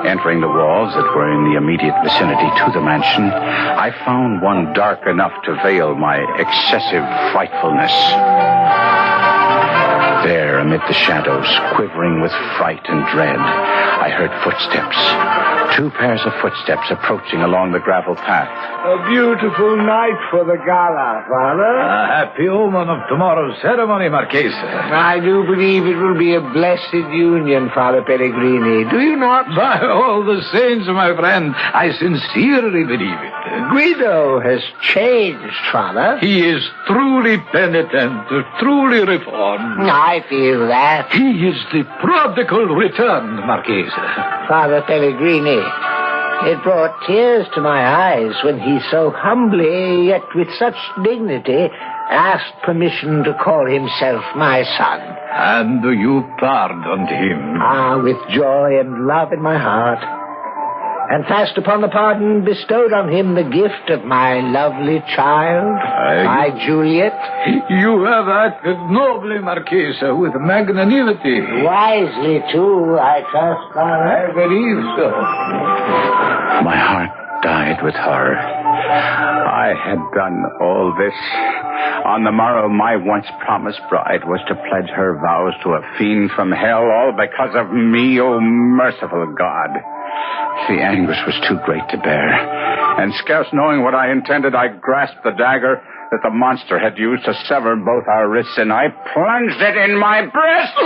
entering the walls that were in the immediate vicinity to the mansion, I found one dark enough to veil my excessive frightfulness. There, amid the shadows, quivering with fright and dread, I heard footsteps. 2 pairs of footsteps approaching along the gravel path. A beautiful night for the gala, Father. A happy omen of tomorrow's ceremony, Marchese. I do believe it will be a blessed union, Father Pellegrini. Do you not? By all the saints, my friend, I sincerely believe it. Guido has changed, Father. He is truly penitent, truly reformed. I feel that. He is the prodigal returned, Marchese. Father Pellegrini, it brought tears to my eyes when he so humbly, yet with such dignity, asked permission to call himself my son. And you pardoned him? Ah, with joy and love in my heart. And fast upon the pardon bestowed on him the gift of my lovely child, my Juliet. You have acted nobly, Marchese, with magnanimity. Wisely, too, I trust, Father. I believe so. My heart died with horror. I had done all this. On the morrow, my once promised bride was to pledge her vows to a fiend from hell, all because of me, oh merciful God. The anguish was too great to bear, and scarce knowing what I intended, I grasped the dagger that the monster had used to sever both our wrists, and I plunged it in my breast.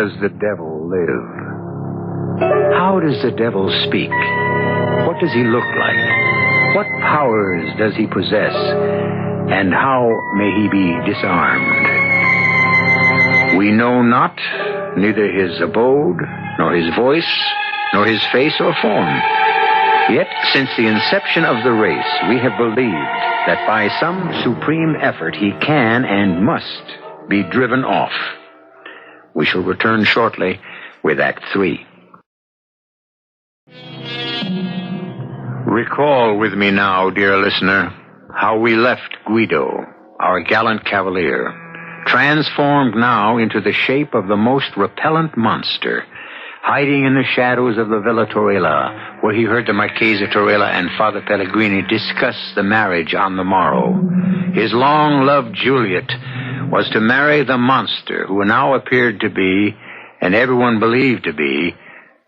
does the devil live? How does the devil speak? What does he look like? What powers does he possess? And how may he be disarmed? We know not neither his abode, nor his voice, nor his face or form. Yet, since the inception of the race, we have believed that by some supreme effort he can and must be driven off. We shall return shortly with Act 3. Recall with me now, dear listener, how we left Guido, our gallant cavalier, transformed now into the shape of the most repellent monster, hiding in the shadows of the Villa Torella, where he heard the Marchese Torella and Father Pellegrini discuss the marriage on the morrow. His long-loved Juliet was to marry the monster who now appeared to be, and everyone believed to be,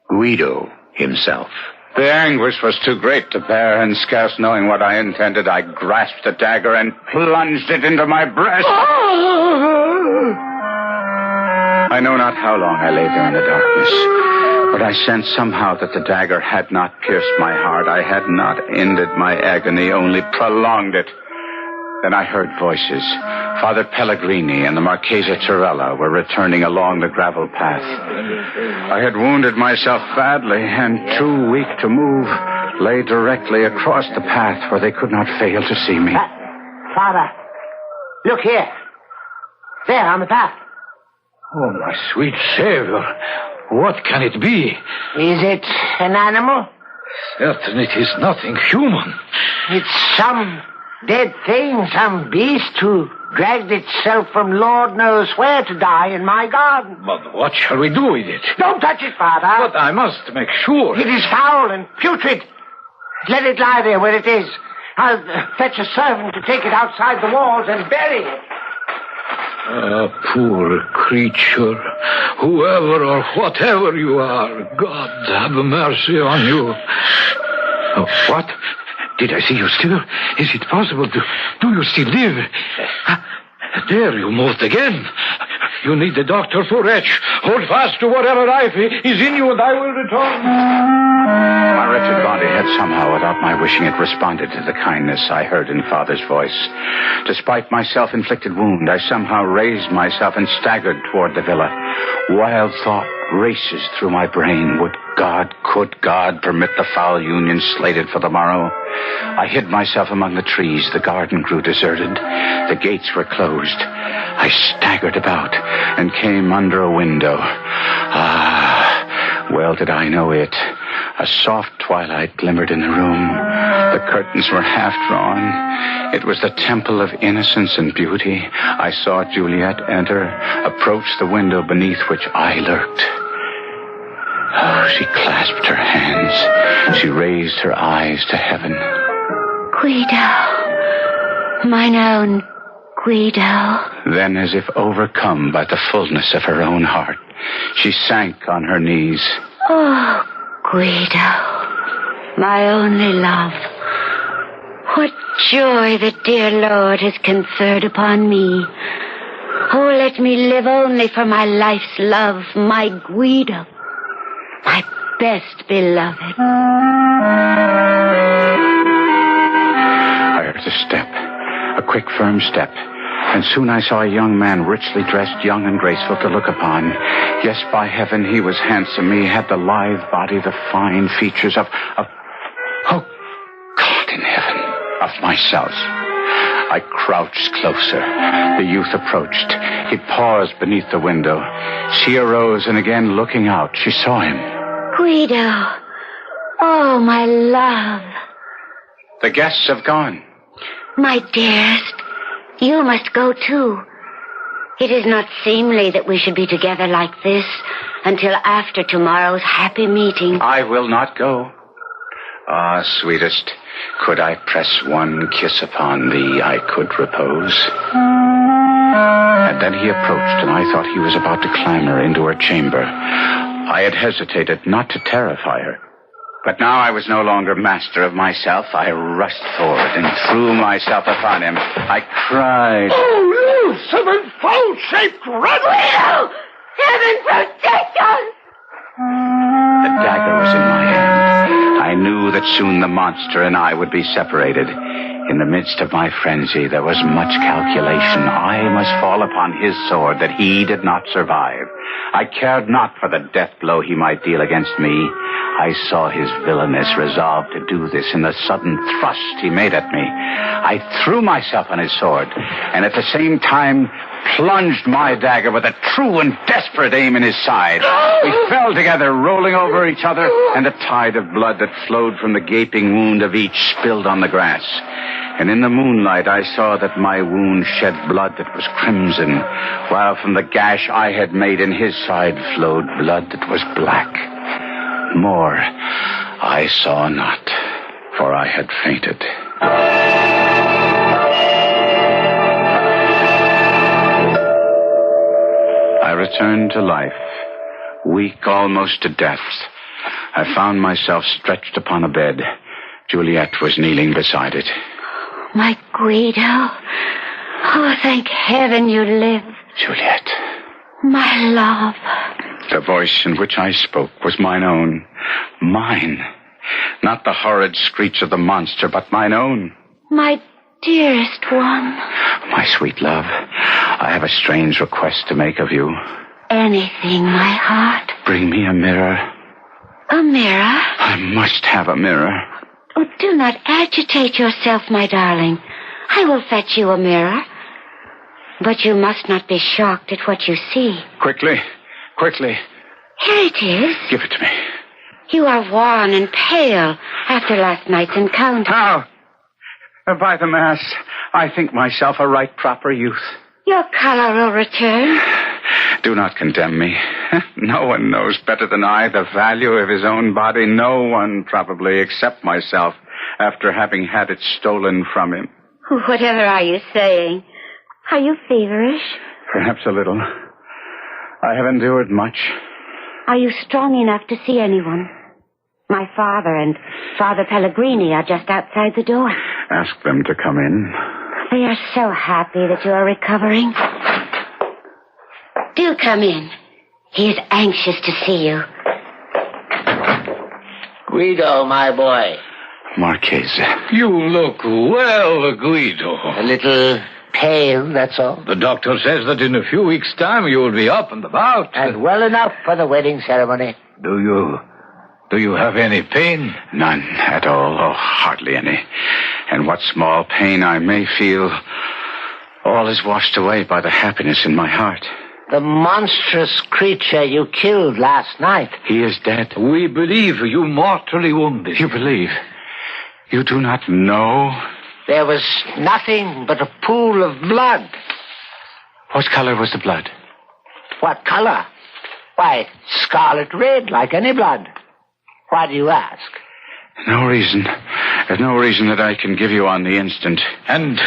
Guido himself. The anguish was too great to bear, and scarce knowing what I intended, I grasped the dagger and plunged it into my breast. I know not how long I lay there in the darkness, but I sensed somehow that the dagger had not pierced my heart. I had not ended my agony, only prolonged it. Then I heard voices. Father Pellegrini and the Marchese Torella were returning along the gravel path. I had wounded myself badly, and too weak to move, lay directly across the path where they could not fail to see me. Father, look here. There, on the path. Oh, my sweet Savior, what can it be? Is it an animal? Certainly it is nothing human. It's some dead thing, some beast who dragged itself from Lord knows where to die in my garden. But what shall we do with it? Don't touch it, Father. But I must make sure. It is foul and putrid. Let it lie there where it is. I'll fetch a servant to take it outside the walls and bury it. Poor creature. Whoever or whatever you are, God have mercy on you. Oh, what? Did I see you still? Is it possible? Do you still live? There, you moved again. You need the doctor for wretch. Hold fast to whatever life is in you, and I will return. My wretched body had somehow, without my wishing it, responded to the kindness I heard in Father's voice. Despite my self-inflicted wound, I somehow raised myself and staggered toward the villa. Wild thought races through my brain. Could God permit the foul union slated for the morrow? I hid myself among the trees. The garden grew deserted. The gates were closed. I staggered about and came under a window. Well did I know it. A soft twilight glimmered in the room. The curtains were half drawn. It was the temple of innocence and beauty. I saw Juliet enter, approach the window beneath which I lurked. Oh, she clasped her hands. She raised her eyes to heaven. Guido. Mine own Guido. Then, as if overcome by the fullness of her own heart, she sank on her knees. Oh, Guido. My only love. What joy the dear Lord has conferred upon me. Oh, let me live only for my life's love, my Guido. My best beloved. I heard a step, a quick, firm step, and soon I saw a young man richly dressed, young and graceful to look upon. Yes, by heaven, he was handsome. He had the lithe body, the fine features of oh, God in heaven, of myself. I crouched closer. The youth approached. He paused beneath the window. She arose, and again looking out, she saw him. Guido. Oh, my love. The guests have gone. My dearest, you must go too. It is not seemly that we should be together like this until after tomorrow's happy meeting. I will not go. Ah, sweetest, could I press one kiss upon thee, I could repose. And then he approached, and I thought he was about to clamber into her chamber. I had hesitated not to terrify her. But now I was no longer master of myself. I rushed forward and threw myself upon him. I cried. Oh, you seven foul-shaped rebel! Guido! Heaven protect us! The dagger was in my hand. I knew that soon the monster and I would be separated. In the midst of my frenzy, there was much calculation. I must fall upon his sword that he did not survive. I cared not for the death blow he might deal against me. I saw his villainous resolve to do this in the sudden thrust he made at me. I threw myself on his sword, and at the same time plunged my dagger with a true and desperate aim in his side. We fell together, rolling over each other, and a tide of blood that flowed from the gaping wound of each spilled on the grass. And in the moonlight I saw that my wound shed blood that was crimson, while from the gash I had made in his side flowed blood that was black. More I saw not, for I had fainted. I returned to life, weak almost to death. I found myself stretched upon a bed. Juliet was kneeling beside it. My Guido. Oh, thank heaven you live. Juliet. My love. The voice in which I spoke was mine own. Mine. Not the horrid screech of the monster, but mine own. My dearest one. My sweet love, I have a strange request to make of you. Anything, my heart. Bring me a mirror. A mirror? I must have a mirror. Oh, do not agitate yourself, my darling. I will fetch you a mirror. But you must not be shocked at what you see. Quickly. Quickly. Here it is. Give it to me. You are wan and pale after last night's encounter. How? By the mass, I think myself a right proper youth. Your color will return. Do not condemn me. No one knows better than I the value of his own body. No one, probably, except myself, after having had it stolen from him. Whatever are you saying? Are you feverish? Perhaps a little. I have endured much. Are you strong enough to see anyone? My father and Father Pellegrini are just outside the door. Ask them to come in. They are so happy that you are recovering. Do come in. He is anxious to see you. Guido, my boy. Marchese. You look well, Guido. A little pale, that's all. The doctor says that in a few weeks' time you will be up and about. And well enough for the wedding ceremony. Do you have any pain? None at all. Oh, hardly any. And what small pain I may feel, all is washed away by the happiness in my heart. The monstrous creature you killed last night. He is dead. We believe you mortally wounded. You believe? You do not know? There was nothing but a pool of blood. What color was the blood? What color? Why, scarlet red, like any blood. Why do you ask? No reason. There's no reason that I can give you on the instant. And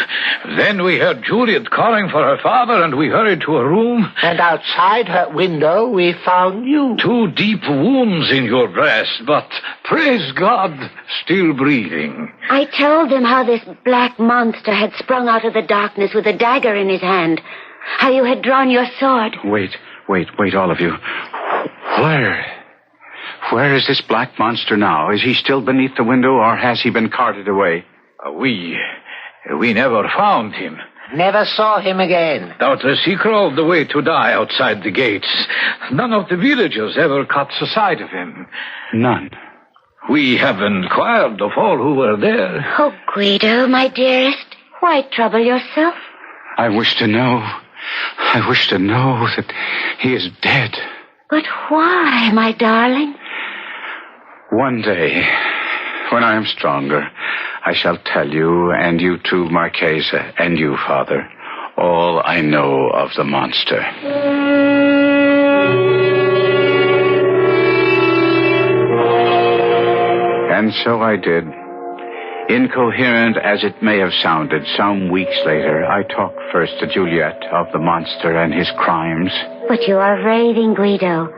then we heard Juliet calling for her father, and we hurried to a room. And outside her window, we found you. 2 deep wounds in your breast, but, praise God, still breathing. I told them how this black monster had sprung out of the darkness with a dagger in his hand. How you had drawn your sword. Wait, all of you. Where is this black monster now? Is he still beneath the window, or has he been carted away? We never found him. Never saw him again. Doubtless he crawled away to die outside the gates. None of the villagers ever caught sight of him. None. We have inquired of all who were there. Oh, Guido, my dearest, why trouble yourself? I wish to know that he is dead. But why, my darling? One day, when I am stronger, I shall tell you, and you too, Marchese, and you, Father, all I know of the monster. And so I did. Incoherent as it may have sounded, some weeks later, I talked first to Juliet of the monster and his crimes. But you are raving, Guido.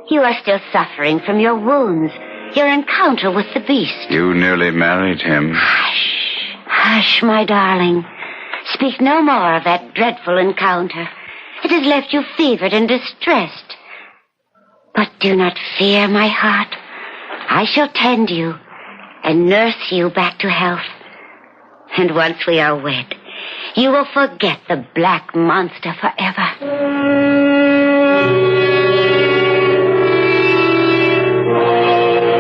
You are still suffering from your wounds, your encounter with the beast. You nearly married him. Hush, my darling. Speak no more of that dreadful encounter. It has left you fevered and distressed. But do not fear, my heart. I shall tend you and nurse you back to health. And once we are wed, you will forget the black monster forever.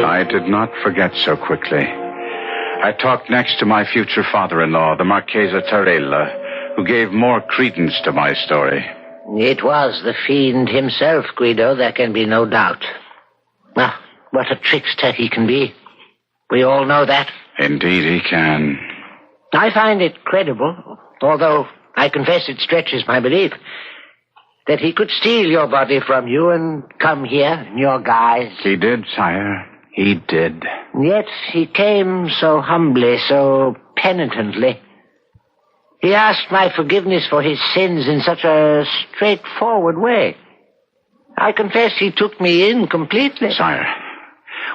I did not forget so quickly. I talked next to my future father-in-law, the Marchesa Tarella, who gave more credence to my story. It was the fiend himself, Guido, there can be no doubt. Well, what a trickster he can be. We all know that. Indeed he can. I find it credible, although I confess it stretches my belief, that he could steal your body from you and come here in your guise. He did, sire. He did. Yet he came so humbly, so penitently. He asked my forgiveness for his sins in such a straightforward way. I confess he took me in completely. Sire,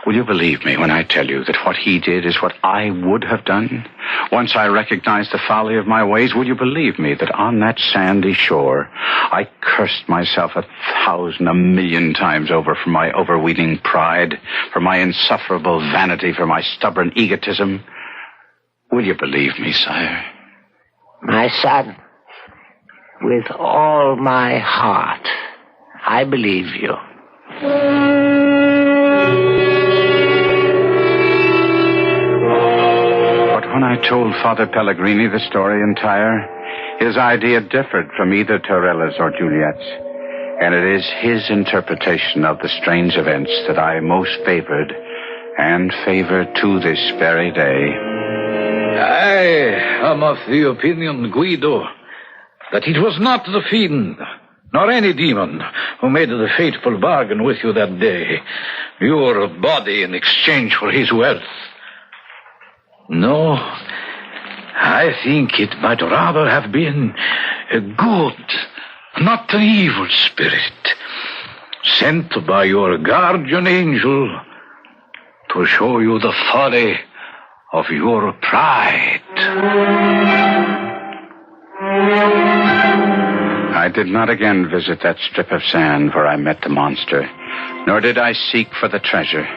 will you believe me when I tell you that what he did is what I would have done? Once I recognized the folly of my ways, will you believe me that on that sandy shore I cursed myself 1,000, 1,000,000 times over for my overweening pride, for my insufferable vanity, for my stubborn egotism? Will you believe me, sire? My son, with all my heart, I believe you. But when I told Father Pellegrini the story entire, his idea differed from either Torella's or Juliet's, and it is his interpretation of the strange events that I most favored and favor to this very day. I am of the opinion, Guido, that it was not the fiend, nor any demon, who made the fateful bargain with you that day. Your body in exchange for his wealth. No, I think it might rather have been a good, not an evil spirit, sent by your guardian angel to show you the folly of your pride. I did not again visit that strip of sand where I met the monster, nor did I seek for the treasure.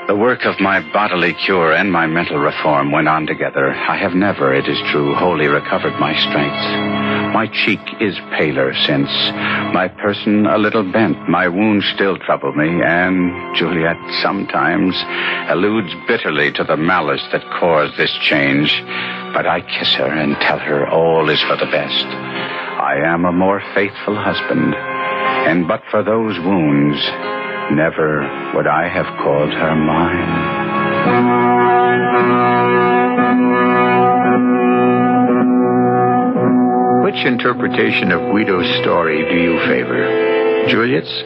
The work of my bodily cure and my mental reform went on together. I have never, it is true, wholly recovered my strength. My cheek is paler since, my person a little bent. My wounds still trouble me, and Juliet sometimes alludes bitterly to the malice that caused this change. But I kiss her and tell her all is for the best. I am a more faithful husband, and but for those wounds, never would I have called her mine. Which interpretation of Guido's story do you favor? Juliet's?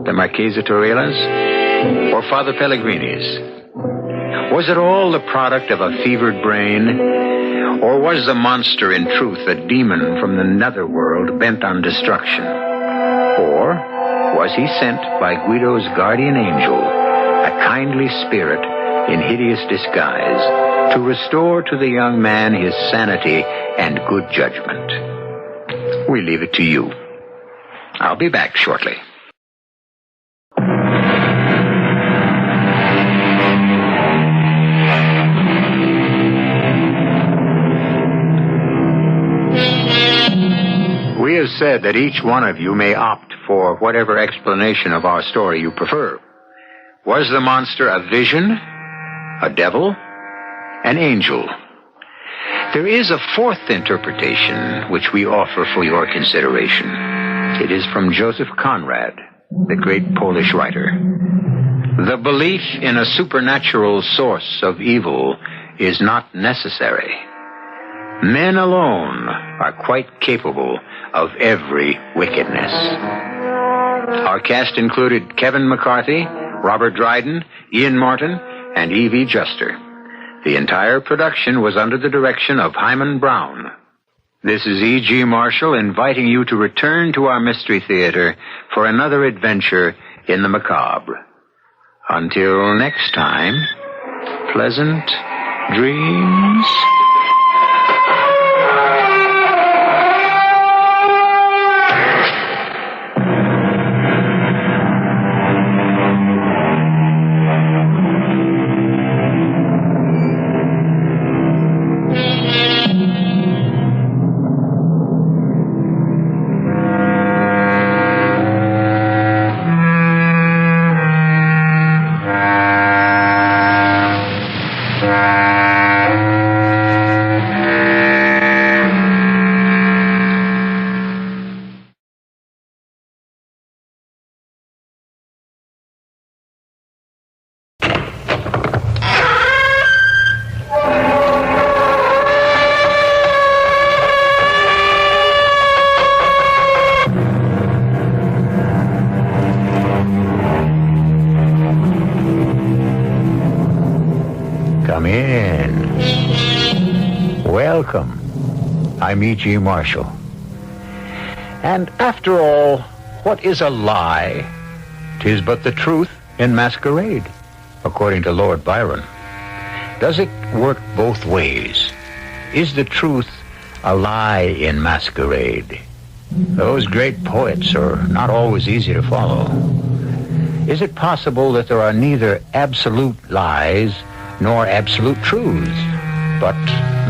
The Marchesa Torella's? Or Father Pellegrini's? Was it all the product of a fevered brain? Or was the monster in truth a demon from the netherworld bent on destruction? Or was he sent by Guido's guardian angel, a kindly spirit in hideous disguise, to restore to the young man his sanity and good judgment? We leave it to you. I'll be back shortly. We have said that each one of you may opt for whatever explanation of our story you prefer. Was the monster a vision, a devil, an angel? There is a fourth interpretation which we offer for your consideration. It is from Joseph Conrad, the great Polish writer. The belief in a supernatural source of evil is not necessary. Men alone are quite capable of every wickedness. Our cast included Kevin McCarthy, Robert Dryden, Ian Martin, and Evie Juster. The entire production was under the direction of Hyman Brown. This is E.G. Marshall inviting you to return to our Mystery Theater for another adventure in the macabre. Until next time, pleasant dreams. Welcome. I'm E.G. Marshall. And after all, what is a lie? 'Tis but the truth in masquerade, according to Lord Byron. Does it work both ways? Is the truth a lie in masquerade? Those great poets are not always easy to follow. Is it possible that there are neither absolute lies nor absolute truths, but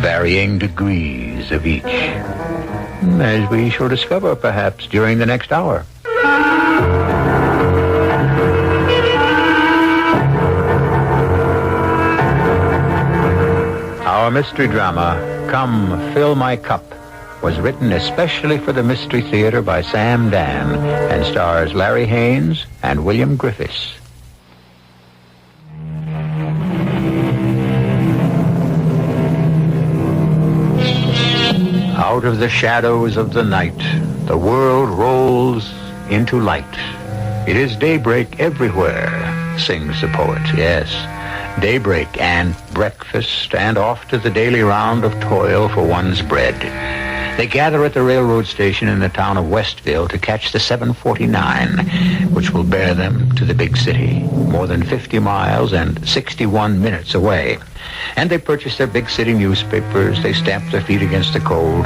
varying degrees of each? As we shall discover, perhaps, during the next hour. Our mystery drama, Come Fill My Cup, was written especially for the Mystery Theater by Sam Dan and stars Larry Haynes and William Griffiths. Out of the shadows of the night, the world rolls into light. It is daybreak everywhere, sings the poet, yes. Daybreak and breakfast and off to the daily round of toil for one's bread. They gather at the railroad station in the town of Westville to catch the 749, which will bear them to the big city, more than 50 miles and 61 minutes away. And they purchase their big city newspapers, they stamp their feet against the cold,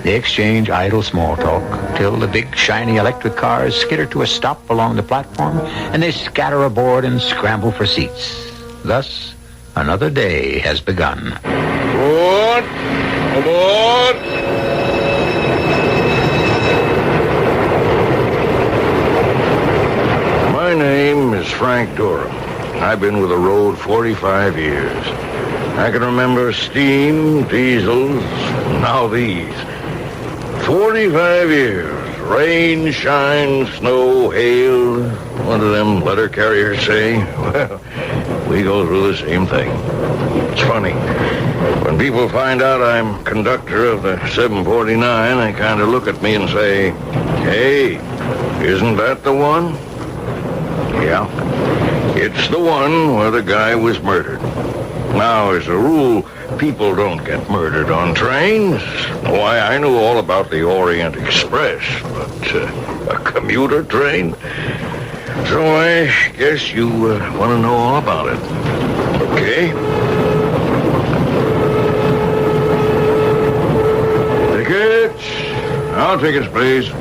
they exchange idle small talk, till the big shiny electric cars skitter to a stop along the platform, and they scatter aboard and scramble for seats. Thus, another day has begun. Aboard! Aboard! My name is Frank Durham. I've been with the road 45 years. I can remember steam, diesels, now these. 45 years. Rain, shine, snow, hail. What do them letter carriers say? Well, we go through the same thing. It's funny. When people find out I'm conductor of the 749, they kind of look at me and say, "Hey, isn't that the one?" Yeah, it's the one where the guy was murdered. Now, as a rule, people don't get murdered on trains. Why, I knew all about the Orient Express, but a commuter train? So I guess you want to know all about it. Okay? Tickets? All tickets, please.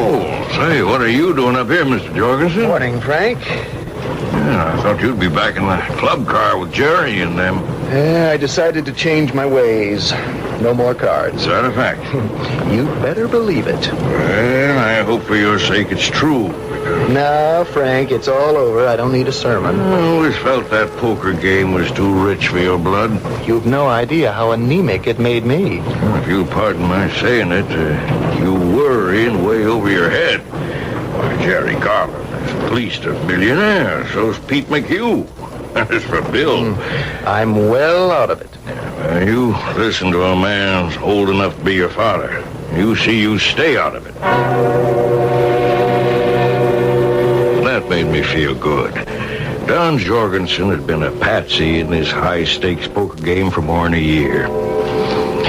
Oh, say, what are you doing up here, Mr. Jorgensen? Morning, Frank. Yeah, I thought you'd be back in the club car with Jerry and them. I decided to change my ways. No more cards. Is that a fact? You better believe it. Well, I hope for your sake it's true. No, Frank, it's all over. I don't need a sermon. I always felt that poker game was too rich for your blood. You've no idea how anemic it made me. Well, if you'll pardon my saying it, you were in way over your head. Why, Jerry Garland is at least a billionaire. So's Pete McHugh. As for Bill... I'm well out of it. You listen to a man old enough to be your father. You see you stay out of it. That made me feel good. Don Jorgensen had been a patsy in this high-stakes poker game for more than a year.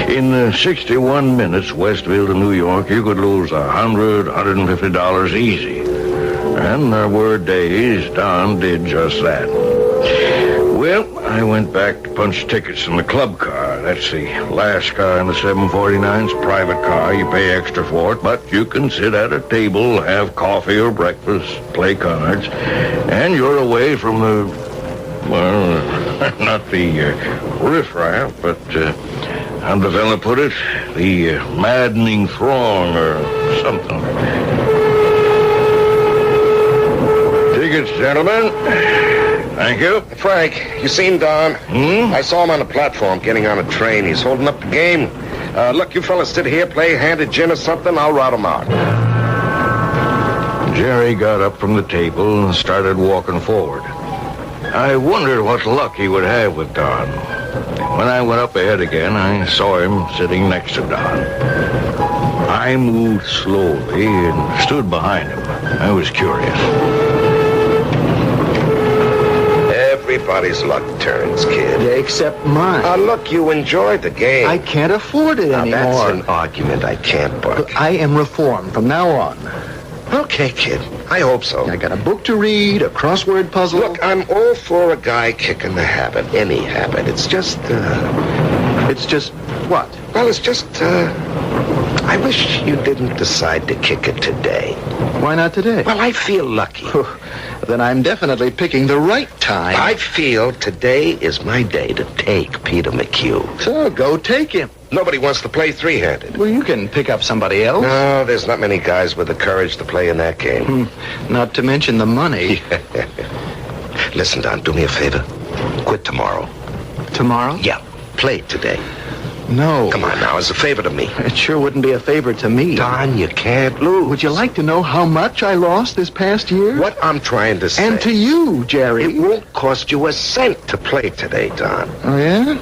In 61 minutes, Westville to New York, you could lose $100, $150 easy. And there were days Don did just that. Well, I went back to punch tickets in the club car. That's the last car in the 749's private car. You pay extra for it, but you can sit at a table, have coffee or breakfast, play cards, and you're away from the, well, not the riffraff, but, how the fella put it, the maddening throng or something. Tickets, gentlemen. Thank you. Frank, you seen Don? I saw him on the platform getting on a train. He's holding up the game. Look, you fellas sit here, play a hand at gin or something. I'll rout him out. Jerry got up from the table and started walking forward. I wondered what luck he would have with Don. When I went up ahead again, I saw him sitting next to Don. I moved slowly and stood behind him. I was curious. Everybody's luck turns, kid. Yeah, except mine. Look, you enjoyed the game. I can't afford it now, anymore. That's an argument I can't buck. Look, I am reformed from now on. Okay, kid. I hope so. I got a book to read, a crossword puzzle. Look, I'm all for a guy kicking the habit, any habit. It's just, what? Well, it's just, I wish you didn't decide to kick it today. Why not today? Well, I feel lucky. Then I'm definitely picking the right time. I feel today is my day to take Peter McHugh. So go take him. Nobody wants to play three-handed. Well, you can pick up somebody else. No, there's not many guys with the courage to play in that game. Not to mention the money. Listen, Don, do me a favor. Quit tomorrow. Tomorrow? Yeah, play today. No. Come on now, as a favor to me. It sure wouldn't be a favor to me. Don, you can't lose. Would you like to know how much I lost this past year? What I'm trying to say. And to you, Jerry. It won't cost you a cent to play today, Don. Oh, yeah?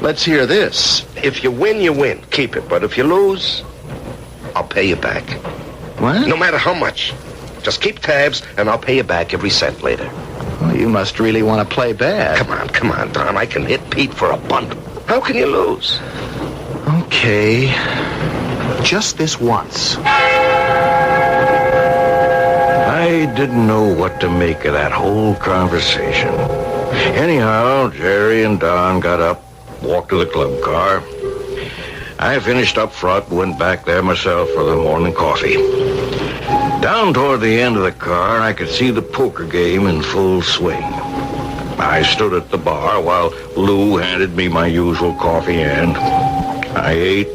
Let's hear this. If you win, you win. Keep it. But if you lose, I'll pay you back. What? No matter how much. Just keep tabs, and I'll pay you back every cent later. Well, you must really want to play bad. Come on, Don. I can hit Pete for a bunt. How can you lose? Okay. Just this once. I didn't know what to make of that whole conversation. Anyhow, Jerry and Don got up, walked to the club car. I finished up front and went back there myself for the morning coffee. Down toward the end of the car, I could see the poker game in full swing. I stood at the bar while Lou handed me my usual coffee, and I ate,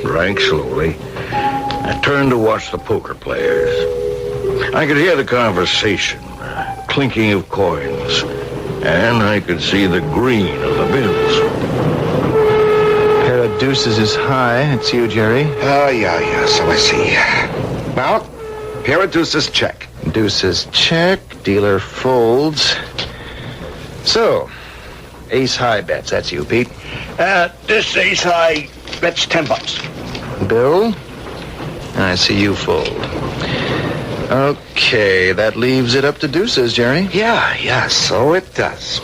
drank slowly. I turned to watch the poker players. I could hear the conversation, clinking of coins, and I could see the green of the bills. Pair of deuces is high. It's you, Jerry. Oh, yeah, so I see. Now, pair of deuces, check. Deuces, check. Dealer folds. So, ace high bets. That's you, Pete. This ace high bets $10. Bill? I see you fold. Okay, that leaves it up to deuces, Jerry. Yeah, so it does.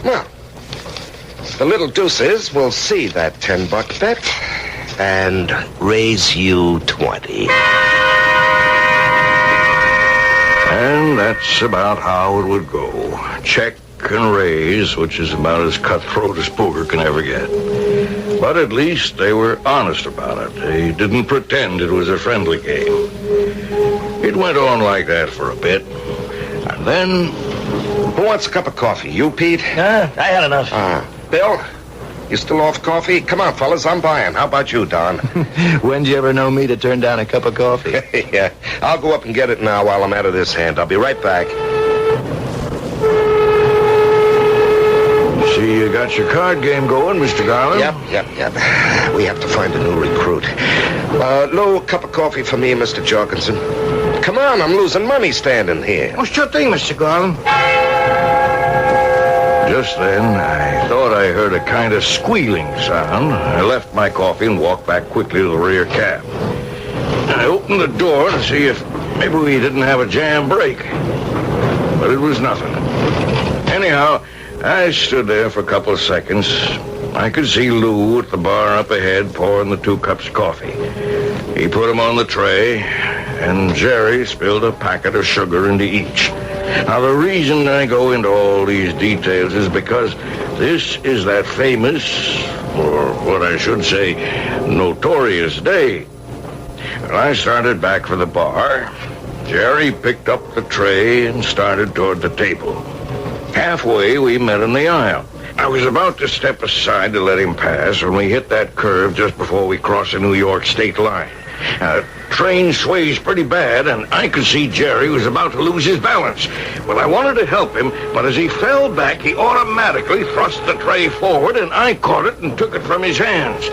Well, the little deuces will see that $10 bet and raise you 20. And that's about how it would go. Check and raise, which is about as cutthroat as poker can ever get. But at least they were honest about it. They didn't pretend it was a friendly game. It went on like that for a bit. And then... Who wants a cup of coffee? You, Pete? I had enough. Bill? You still off coffee? Come on, fellas, I'm buying. How about you, Don? When'd you ever know me to turn down a cup of coffee? Yeah, I'll go up and get it now while I'm out of this hand. I'll be right back. See, you got your card game going, Mr. Garland? Yep. We have to find a new recruit. Lou, a cup of coffee for me, Mr. Jorgensen. Come on, I'm losing money standing here. Oh, sure thing, Mr. Garland. Just then, I thought I heard a kind of squealing sound. I left my coffee and walked back quickly to the rear cab. I opened the door to see if maybe we didn't have a jam break. But it was nothing. Anyhow, I stood there for a couple of seconds. I could see Lou at the bar up ahead pouring the 2 cups of coffee. He put them on the tray, and Jerry spilled a packet of sugar into each. Now, the reason I go into all these details is because this is that famous, or what I should say, notorious day. When I started back for the bar, Jerry picked up the tray and started toward the table. Halfway, we met in the aisle. I was about to step aside to let him pass when we hit that curve just before we crossed the New York state line. Train sways pretty bad, and I could see Jerry was about to lose his balance. Well, I wanted to help him, but as he fell back, he automatically thrust the tray forward, and I caught it and took it from his hands.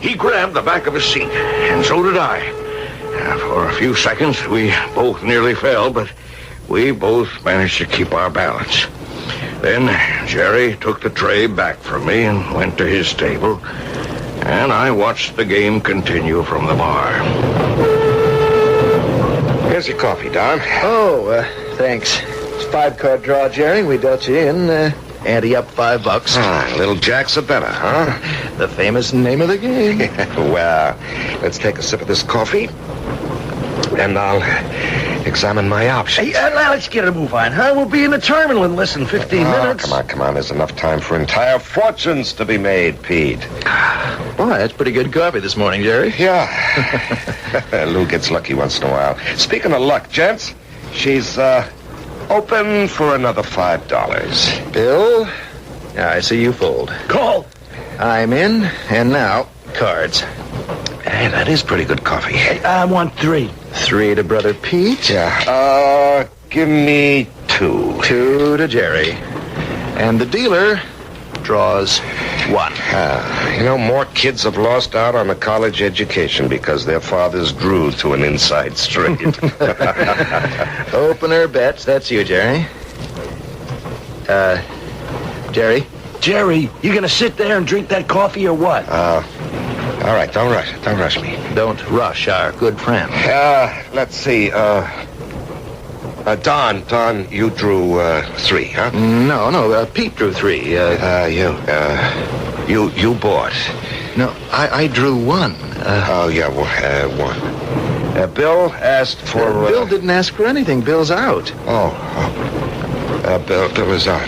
He grabbed the back of his seat, and so did I. For a few seconds, we both nearly fell, but we both managed to keep our balance. Then Jerry took the tray back from me and went to his table, and I watched the game continue from the bar. Here's your coffee, Don. Oh, thanks. It's 5-card draw, Jerry. We dealt you in. Ante up $5. Little jacks are better, huh? The famous name of the game. Well, let's take a sip of this coffee, and I'll examine my options. Hey, now let's get a move on, huh? We'll be in the terminal in less than 15 minutes. Come on. There's enough time for entire fortunes to be made, Pete. Boy, that's pretty good coffee this morning, Jerry. Yeah. Lou gets lucky once in a while. Speaking of luck, gents, she's, open for another $5. Bill, I see you fold. Call. I'm in, and now, cards. Hey, that is pretty good coffee. Hey, I want 3. 3 to Brother Pete. Yeah. Give me 2. 2 to Jerry. And the dealer draws 1. More kids have lost out on a college education because their fathers grew to an inside straight. Opener bets. That's you, Jerry. Jerry? Jerry, you gonna sit there and drink that coffee or what? All right, don't rush me. Don't rush our good friend. Let's see, Don, you drew 3, huh? No, Pete drew 3. You bought. No, I drew 1. 1. Bill asked for... Bill didn't ask for anything. Bill's out. Bill is out.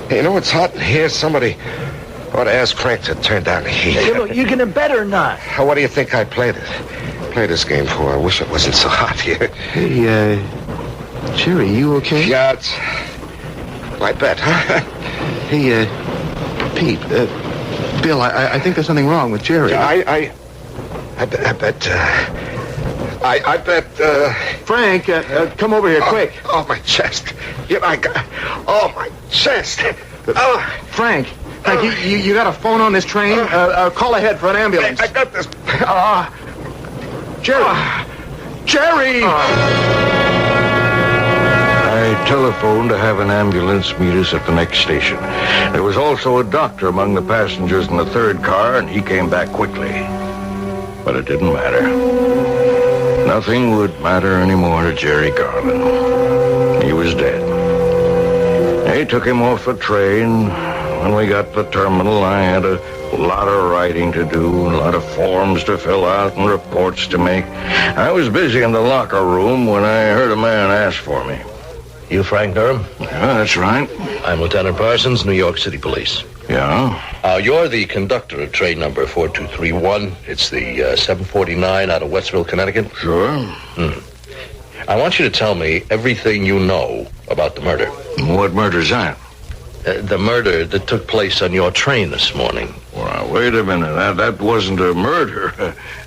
Hey, it's hot in here. Somebody ought to ask Frank to turn down the heat. Hey, look, you gonna bet or not? What do you think I play this game for? I wish it wasn't so hot here. Hey, Jerry, you okay? Yeah, it's my bet, huh? Hey, Pete, Bill, I think there's something wrong with Jerry. I bet, Frank, come over here, quick. Oh, my chest. My chest. Frank, you got a phone on this train? Call ahead for an ambulance. I got this. Jerry! Jerry! I telephoned to have an ambulance meet us at the next station. There was also a doctor among the passengers in the third car, and he came back quickly. But it didn't matter. Nothing would matter anymore to Jerry Garland. He was dead. They took him off the train. When we got to the terminal, I had a lot of writing to do, a lot of forms to fill out and reports to make. I was busy in the locker room when I heard a man ask for me. You Frank Durham? Yeah, that's right. I'm Lieutenant Parsons, New York City Police. Yeah? You're the conductor of train number 4231. It's the 749 out of Westville, Connecticut. Sure. I want you to tell me everything you know about the murder. What murder's that? The murder that took place on your train this morning. Well, wait a minute. That wasn't a murder.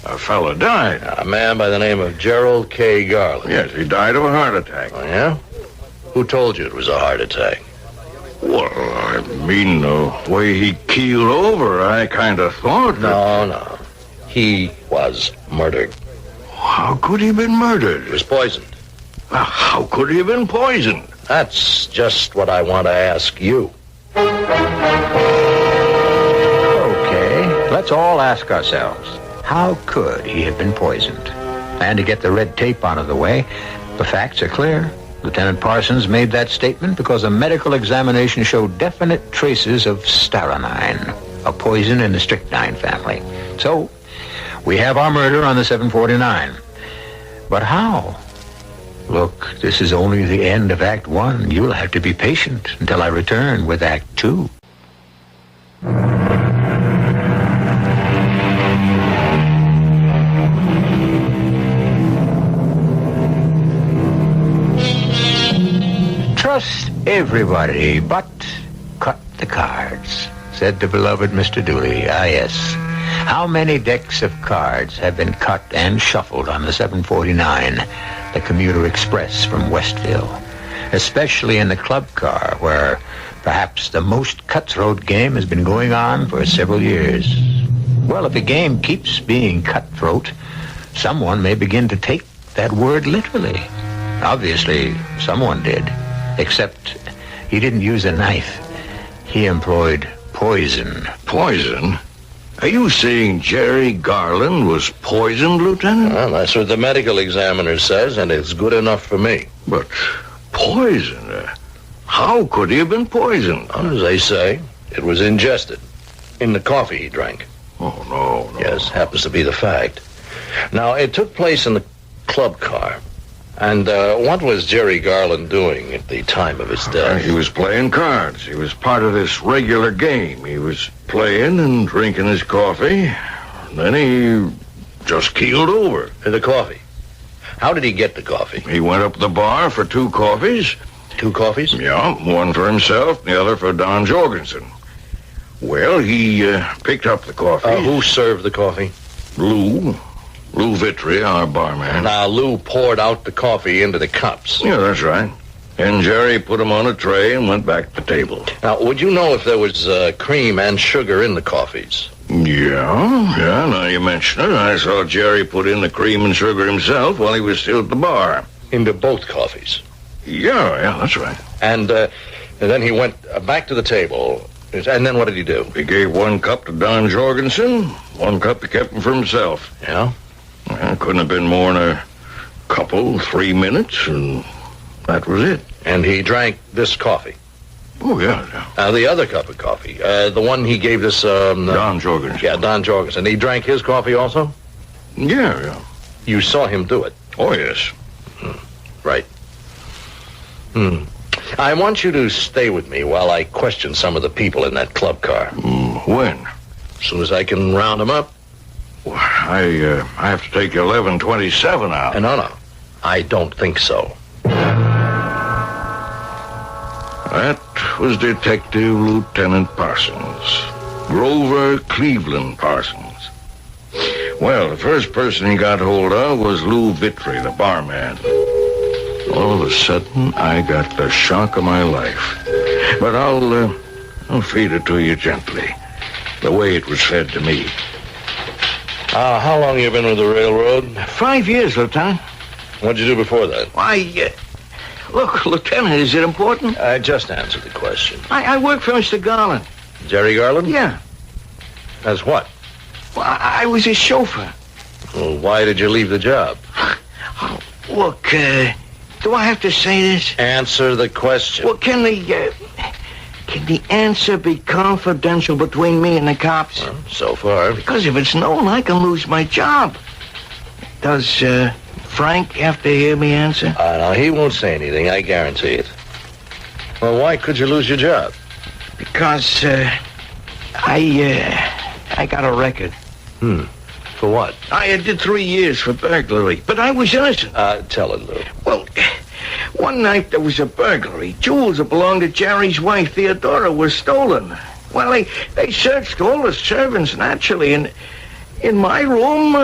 A fella died. A man by the name of Gerald K. Garland. Yes, he died of a heart attack. Oh, yeah? Who told you it was a heart attack? Well, I mean, the way he keeled over, I kind of thought that... No. He was murdered. How could he have been murdered? He was poisoned. How could he have been poisoned? That's just what I want to ask you. Okay, let's all ask ourselves, how could he have been poisoned? And to get the red tape out of the way, the facts are clear. Lieutenant Parsons made that statement because a medical examination showed definite traces of strychnine, a poison in the strychnine family. So, we have our murder on the 749. But how? Look, this is only the end of Act 1. You'll have to be patient until I return with Act 2. Trust everybody, but cut the cards, said the beloved Mr. Dooley. Ah, yes. How many decks of cards have been cut and shuffled on the 749, the commuter express from Westville, especially in the club car, where perhaps the most cutthroat game has been going on for several years. Well, if the game keeps being cutthroat, someone may begin to take that word literally. Obviously, someone did. Except he didn't use a knife. He employed poison. Poison? Are you saying Jerry Garland was poisoned, Lieutenant? Well, that's what the medical examiner says, and it's good enough for me. But Poison? How could he have been poisoned? As they say, it was ingested in the coffee he drank. Oh, no. Yes, happens to be the fact. Now, it took place in the club car. And what was Jerry Garland doing at the time of his death? He was playing cards. He was part of this regular game. He was playing and drinking his coffee. And then he just keeled over. In the coffee? How did he get the coffee? He went up to the bar for 2 coffees. 2 coffees? Yeah, one for himself, the other for Don Jorgensen. Well, he picked up the coffee. Who served the coffee? Lou Vitry, our barman. Now, Lou poured out the coffee into the cups. Yeah, that's right. And Jerry put them on a tray and went back to the table. Now, would you know if there was cream and sugar in the coffees? Yeah, now you mention it. I saw Jerry put in the cream and sugar himself while he was still at the bar. Into both coffees? Yeah, that's right. And then he went back to the table. And then what did he do? He gave 1 cup to Don Jorgensen, 1 cup he kept for himself. Yeah? Well, couldn't have been more than a couple, 3 minutes, and that was it. And he drank this coffee? Oh, yeah. The other cup of coffee, the one he gave this... Don Jorgensen. Yeah, Don Jorgensen. He drank his coffee also? Yeah. You saw him do it? Oh, yes. Right. I want you to stay with me while I question some of the people in that club car. When? As soon as I can round them up. Well, I have to take 1127 out. No. I don't think so. That was Detective Lieutenant Parsons. Grover Cleveland Parsons. Well, the first person he got hold of was Lou Vitry, the barman. All of a sudden, I got the shock of my life. But I'll feed it to you gently, the way it was fed to me. How long you been with the railroad? 5 years, Lieutenant. What'd you do before that? Why, look, Lieutenant, is it important? Just answer the question. I work for Mr. Garland. Jerry Garland? Yeah. As what? Well, I was his chauffeur. Well, why did you leave the job? Look, do I have to say this? Answer the question. Well, can the answer be confidential between me and the cops? Well, so far. Because if it's known, I can lose my job. Does Frank have to hear me answer? No, he won't say anything, I guarantee it. Well, why could you lose your job? Because, I got a record. For what? I did 3 years for burglary, but I was innocent. Tell it, Lou. Well, one night there was a burglary. Jewels that belonged to Jerry's wife, Theodora, were stolen. Well, they searched all the servants, naturally, and in my room,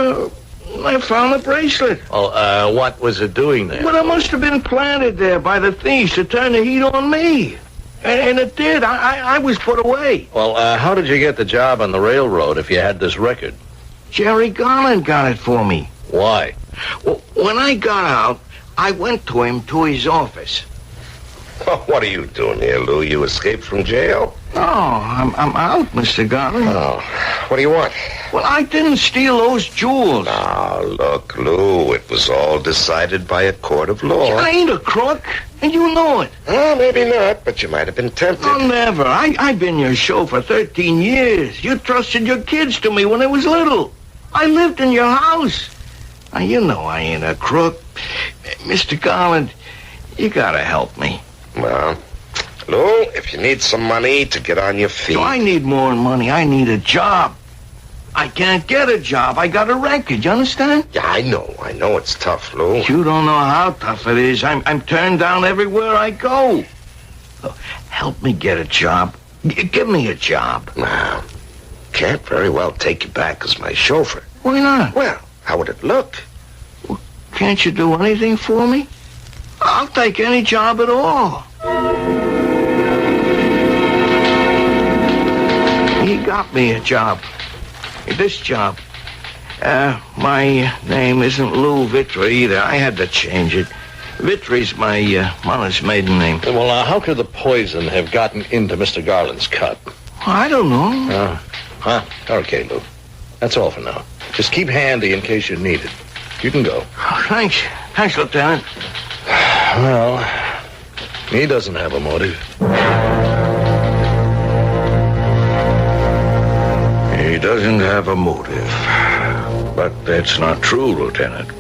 I found the bracelet. Well, what was it doing there? Well, it must have been planted there by the thieves to turn the heat on me. And it did. I was put away. Well, how did you get the job on the railroad if you had this record? Jerry Garland got it for me. Why? Well, when I got out, I went to him to his office. What are you doing here, Lou? You escaped from jail? Oh, I'm out, Mr. Garland. Oh, what do you want? Well, I didn't steal those jewels. Now, look, Lou, it was all decided by a court of law. I ain't a crook, and you know it. Oh, maybe not, but you might have been tempted. Oh, never. I've been your chauffeur 13 years. You trusted your kids to me when they was little. I lived in your house. Now, you know I ain't a crook. Mr. Garland, you gotta help me. Well, Lou, if you need some money to get on your feet... So I need more than money. I need a job. I can't get a job. I got a record, you understand? Yeah, I know it's tough, Lou. You don't know how tough it is. I'm turned down everywhere I go. Look, help me get a job. Give me a job. Now, can't very well take you back as my chauffeur. Why not? Well, how would it look? Well, can't you do anything for me? I'll take any job at all. He got me a job. This job. My name isn't Lou Vitry either. I had to change it. Vitry's my mother's maiden name. Well, how could the poison have gotten into Mr. Garland's cup? I don't know. Okay, Lou. That's all for now. Just keep handy in case you need it. You can go. Oh, thanks. Thanks, Lieutenant. Well, He doesn't have a motive. He doesn't have a motive. But that's not true, Lieutenant.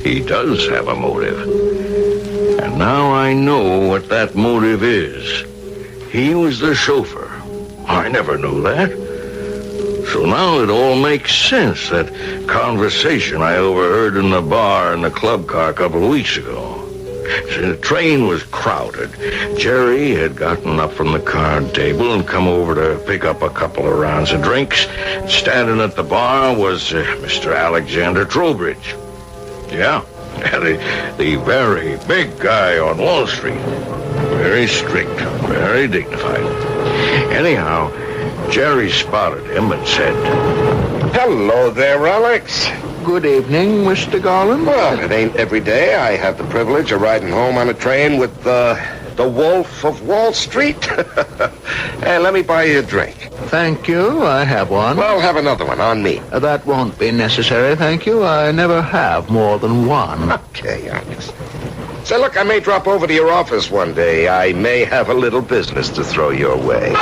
He does have a motive. And now I know what that motive is. He was the chauffeur. I never knew that. So now it all makes sense, that conversation I overheard in the bar in the club car a couple of weeks ago. See, the train was crowded. Jerry had gotten up from the card table and come over to pick up a couple of rounds of drinks. Standing at the bar was Mr. Alexander Trowbridge. Yeah, the very big guy on Wall Street. Very strict, very dignified. Anyhow, Jerry spotted him and said, Hello there, Alex. Good evening, Mr. Garland. Well, it ain't every day I have the privilege of riding home on a train with the Wolf of Wall Street. Hey, let me buy you a drink. Thank you. I have one. Well, have another one on me. That won't be necessary, thank you. I never have more than one. Okay, Alex. Say, look, I may drop over to your office one day. I may have a little business to throw your way.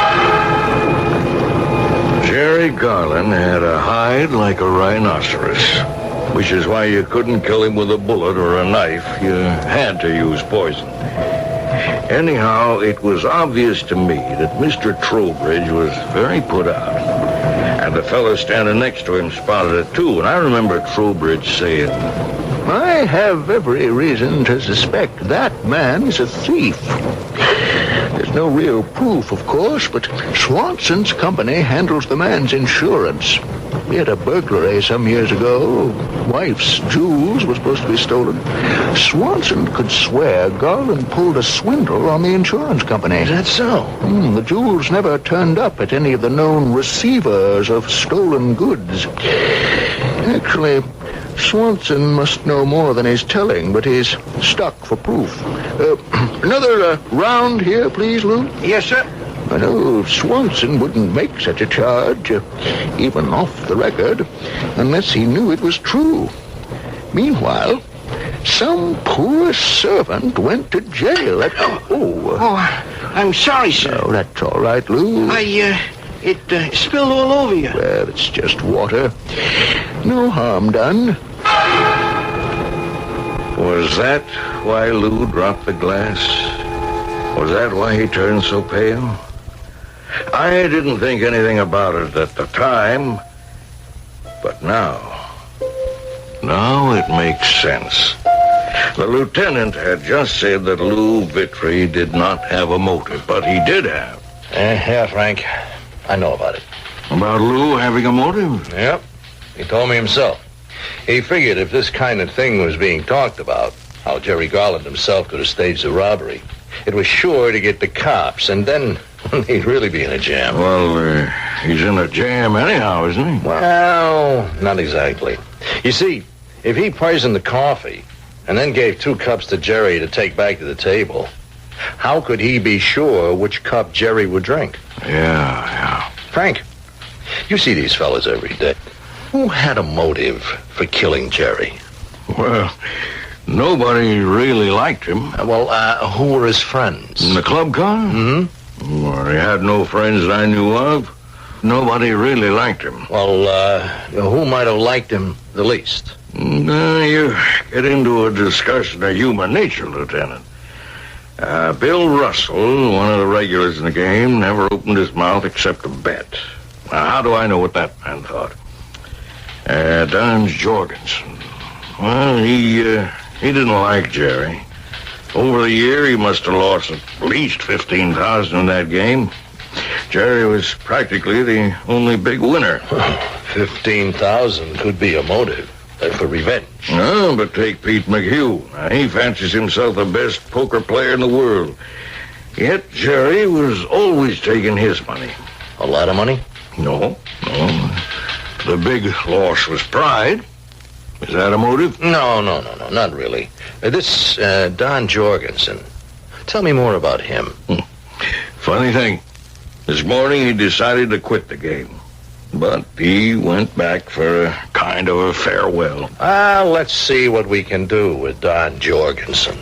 Jerry Garland had a hide like a rhinoceros, which is why you couldn't kill him with a bullet or a knife. You had to use poison. Anyhow, it was obvious to me that Mr. Trowbridge was very put out. And the fellow standing next to him spotted it, too. And I remember Trowbridge saying, I have every reason to suspect that man is a thief. There's no real proof, of course, but Swanson's company handles the man's insurance. We had a burglary some years ago. Wife's jewels were supposed to be stolen. Swanson could swear Garland pulled a swindle on the insurance company. Is that so? The jewels never turned up at any of the known receivers of stolen goods. Actually, Swanson must know more than he's telling, but he's stuck for proof. Another round here, please, Lou? Yes, sir. I know Swanson wouldn't make such a charge, even off the record, unless he knew it was true. Meanwhile, some poor servant went to jail at... Oh, I'm sorry, sir. Oh, that's all right, Lou. It spilled all over you. Well, it's just water. No harm done. Was that why Lou dropped the glass? Was that why he turned so pale? I didn't think anything about it at the time, but now it makes sense. The lieutenant had just said that Lou Vitry did not have a motive, but he did have. Yeah, Frank. I know about it. About Lou having a motive? Yep. He told me himself. He figured if this kind of thing was being talked about, how Jerry Garland himself could have staged the robbery, it was sure to get the cops, and then he'd really be in a jam. Well, he's in a jam anyhow, isn't he? Well, not exactly. You see, if he poisoned the coffee and then gave 2 cups to Jerry to take back to the table, how could he be sure which cup Jerry would drink? Yeah. Frank, you see these fellas every day. Who had a motive for killing Jerry? Well, nobody really liked him. Who were his friends? In the club car? Mm-hmm. Well, he had no friends that I knew of. Nobody really liked him. Well, who might have liked him the least? You get into a discussion of human nature, Lieutenant. Bill Russell, one of the regulars in the game, never opened his mouth except to bet. Now, how do I know what that man thought? Don Jorgensen. Well, he didn't like Jerry. Over the year, he must have lost at least $15,000 in that game. Jerry was practically the only big winner. $15,000 could be a motive for revenge. No, but take Pete McHugh. He fancies himself the best poker player in the world. Yet Jerry was always taking his money. A lot of money? No. The big loss was pride. Is that a motive? No, not really. This Don Jorgensen. Tell me more about him. Funny thing. This morning he decided to quit the game. But he went back for a kind of a farewell. Let's see what we can do with Don Jorgensen.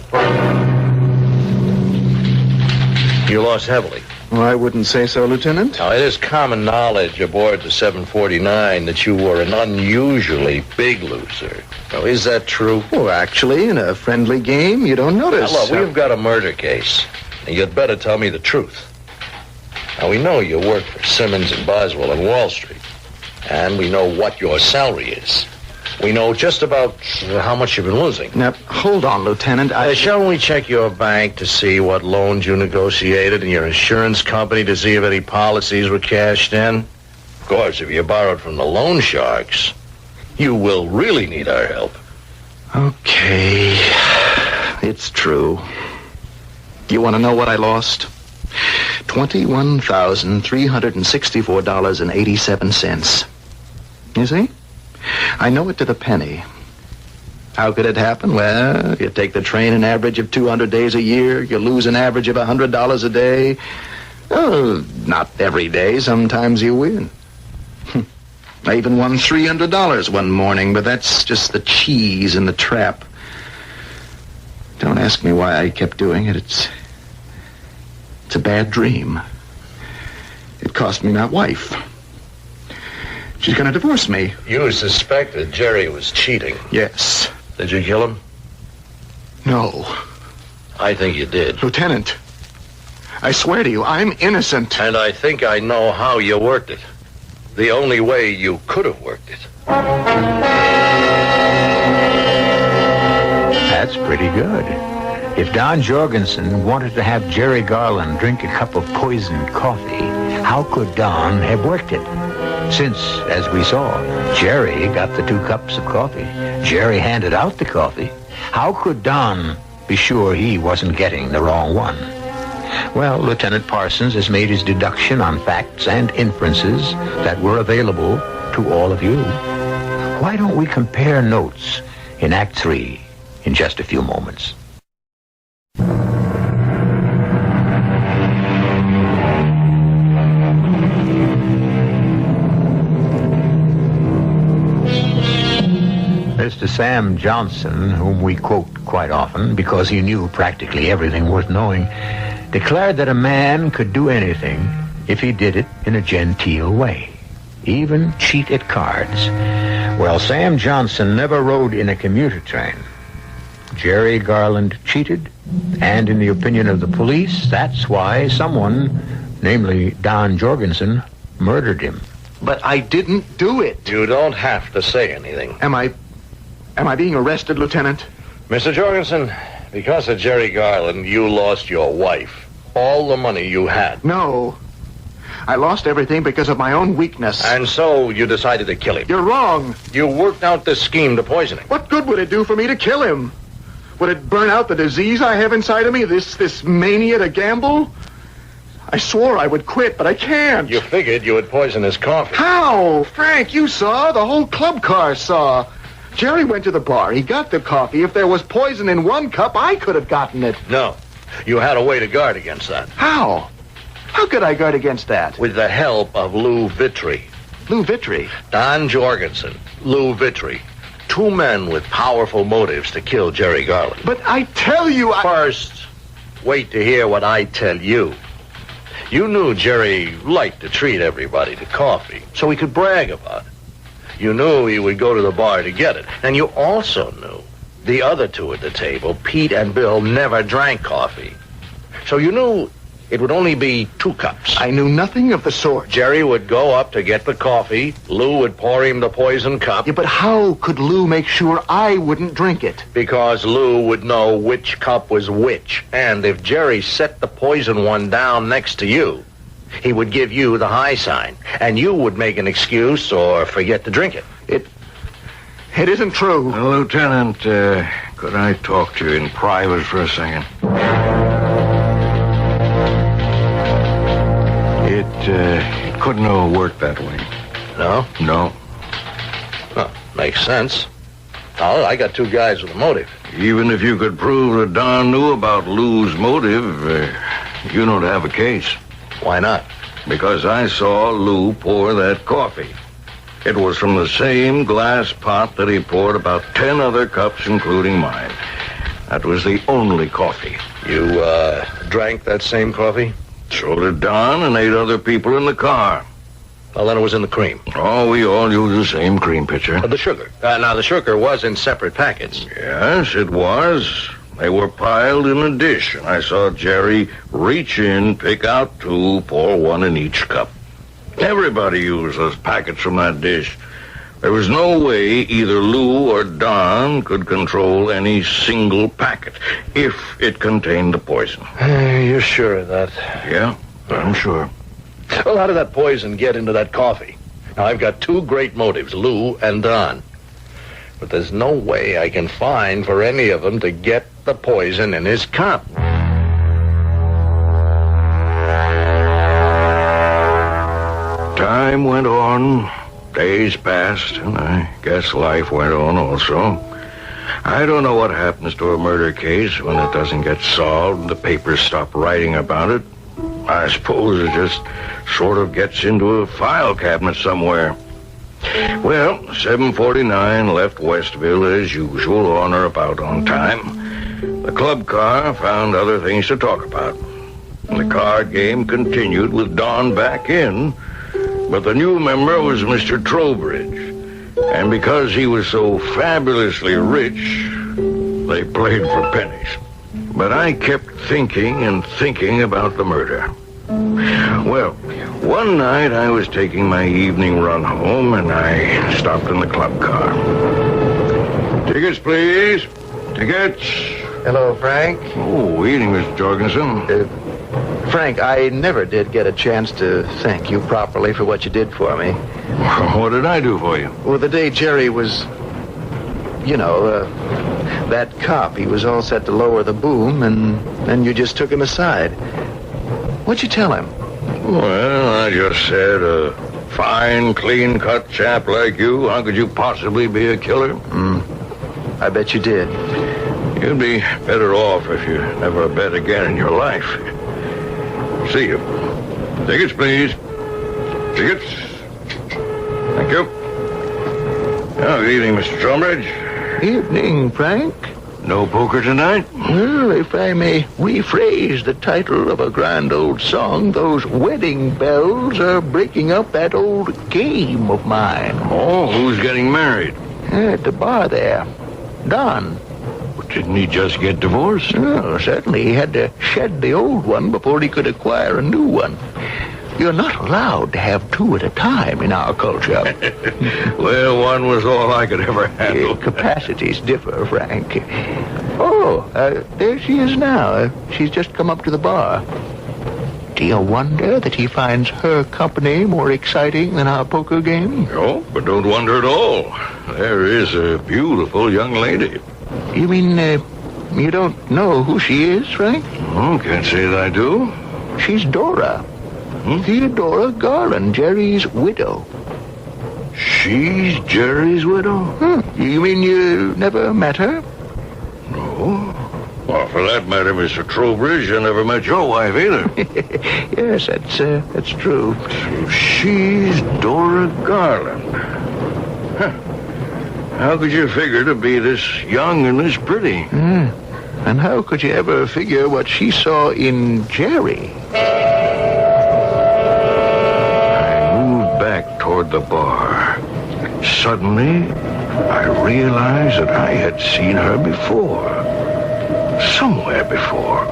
You lost heavily. Well, I wouldn't say so, Lieutenant. Now, it is common knowledge aboard the 749 that you were an unusually big loser. Now, is that true? Well, actually, in a friendly game, you don't notice. Now, look, we've got a murder case, and you'd better tell me the truth. Now, we know you work for Simmons and Boswell on Wall Street, and we know what your salary is. We know just about how much you've been losing. Now, hold on, Lieutenant. Shall we check your bank to see what loans you negotiated and your insurance company to see if any policies were cashed in? Of course, if you borrowed from the loan sharks, you will really need our help. Okay. It's true. You want to know what I lost? $21,364.87. You see? I know it to the penny. How could it happen? Well, you take the train an average of 200 days a year. You lose an average of $100 a day. Oh, not every day. Sometimes you win. I even won $300 one morning, but that's just the cheese in the trap. Don't ask me why I kept doing it. It's a bad dream. It cost me my wife. She's going to divorce me. You suspected Jerry was cheating. Yes. Did you kill him? No. I think you did. Lieutenant, I swear to you, I'm innocent. And I think I know how you worked it. The only way you could have worked it. That's pretty good. If Don Jorgensen wanted to have Jerry Garland drink a cup of poisoned coffee, how could Don have worked it? Since, as we saw, Jerry got the 2 cups of coffee. Jerry handed out the coffee. How could Don be sure he wasn't getting the wrong one? Well, Lieutenant Parsons has made his deduction on facts and inferences that were available to all of you. Why don't we compare notes in Act 3 in just a few moments? Mr. Sam Johnson, whom we quote quite often because he knew practically everything worth knowing, declared that a man could do anything if he did it in a genteel way, even cheat at cards. Well, Sam Johnson never rode in a commuter train. Jerry Garland cheated, and in the opinion of the police, that's why someone, namely Don Jorgensen, murdered him. But I didn't do it. You don't have to say anything. Am I being arrested, Lieutenant? Mr. Jorgensen, because of Jerry Garland, you lost your wife. All the money you had. No. I lost everything because of my own weakness. And so you decided to kill him. You're wrong. You worked out this scheme to poison him. What good would it do for me to kill him? Would it burn out the disease I have inside of me, this mania to gamble? I swore I would quit, but I can't. You figured you would poison his coffee. How? Frank, you saw. The whole club car saw. Jerry went to the bar. He got the coffee. If there was poison in one cup, I could have gotten it. No. You had a way to guard against that. How? How could I guard against that? With the help of Lou Vitry. Lou Vitry? Don Jorgensen, Lou Vitry. 2 men with powerful motives to kill Jerry Garland. But I tell you, First, wait to hear what I tell you. You knew Jerry liked to treat everybody to coffee, so he could brag about it. You knew he would go to the bar to get it. And you also knew the other 2 at the table, Pete and Bill, never drank coffee. So you knew it would only be 2 cups. I knew nothing of the sort. Jerry would go up to get the coffee. Lou would pour him the poison cup. Yeah, but how could Lou make sure I wouldn't drink it? Because Lou would know which cup was which. And if Jerry set the poison one down next to you, he would give you the high sign, and you would make an excuse or forget to drink it. It isn't true. Lieutenant, could I talk to you in private for a second? It couldn't have worked that way. No? No. Huh, makes sense. Well, I got 2 guys with a motive. Even if you could prove that Don knew about Lou's motive, you don't have a case. Why not? Because I saw Lou pour that coffee. It was from the same glass pot that he poured about 10 other cups, including mine. That was the only coffee. You, drank that same coffee? So did Don and 8 other people in the car. Well, then it was in the cream. Oh, we all used the same cream pitcher. The sugar. Now, the sugar was in separate packets. Yes, it was. They were piled in a dish, and I saw Jerry reach in, pick out 2, pour 1 in each cup. Everybody used those packets from that dish. There was no way either Lou or Don could control any single packet if it contained the poison. You're sure of that? Yeah, I'm sure. Well, how did that poison get into that coffee? Now, I've got 2 great motives, Lou and Don. But there's no way I can find for any of them to get the poison in his cup. Time went on, days passed, and I guess life went on also. I don't know what happens to a murder case when it doesn't get solved, the papers stop writing about it. I suppose it just sort of gets into a file cabinet somewhere. Well, 7:49 left Westville as usual, on or about on time. The club car found other things to talk about. The card game continued with Don back in, but the new member was Mr. Trowbridge. And because he was so fabulously rich, they played for pennies. But I kept thinking and thinking about the murder. Well, one night I was taking my evening run home, and I stopped in the club car. Tickets, please. Tickets. Hello, Frank. Oh, evening, Mr. Jorgensen. Frank, I never did get a chance to thank you properly for what you did for me. What did I do for you? Well, the day Jerry was, that cop, he was all set to lower the boom, and you just took him aside. What'd you tell him? Well, I just said, a fine, clean-cut chap like you, how could you possibly be a killer? I bet you did. You'd be better off if you never bet again in your life. See you. Tickets, please. Tickets. Thank you. Oh, good evening, Mr. Trowbridge. Evening, Frank. No poker tonight? Well, if I may rephrase the title of a grand old song, those wedding bells are breaking up that old game of mine. Oh, who's getting married? At the bar there. Don. Didn't he just get divorced? Oh, certainly. He had to shed the old one before he could acquire a new one. You're not allowed to have 2 at a time in our culture. Well, one was all I could ever handle. Capacities differ, Frank. Oh, there she is now. She's just come up to the bar. Do you wonder that he finds her company more exciting than our poker game? No, but don't wonder at all. There is a beautiful young lady. You mean, you don't know who she is, Frank? Oh, can't say that I do. She's Dora. Theodora Garland, Jerry's widow. She's Jerry's widow? You mean you never met her? No. Well, for that matter, Mr. Trowbridge, I never met your wife either. Yes, that's true. So she's Dora Garland. Huh. How could you figure to be this young and this pretty? And how could you ever figure what she saw in Jerry? Toward the bar. Suddenly, I realized that I had seen her before. Somewhere before.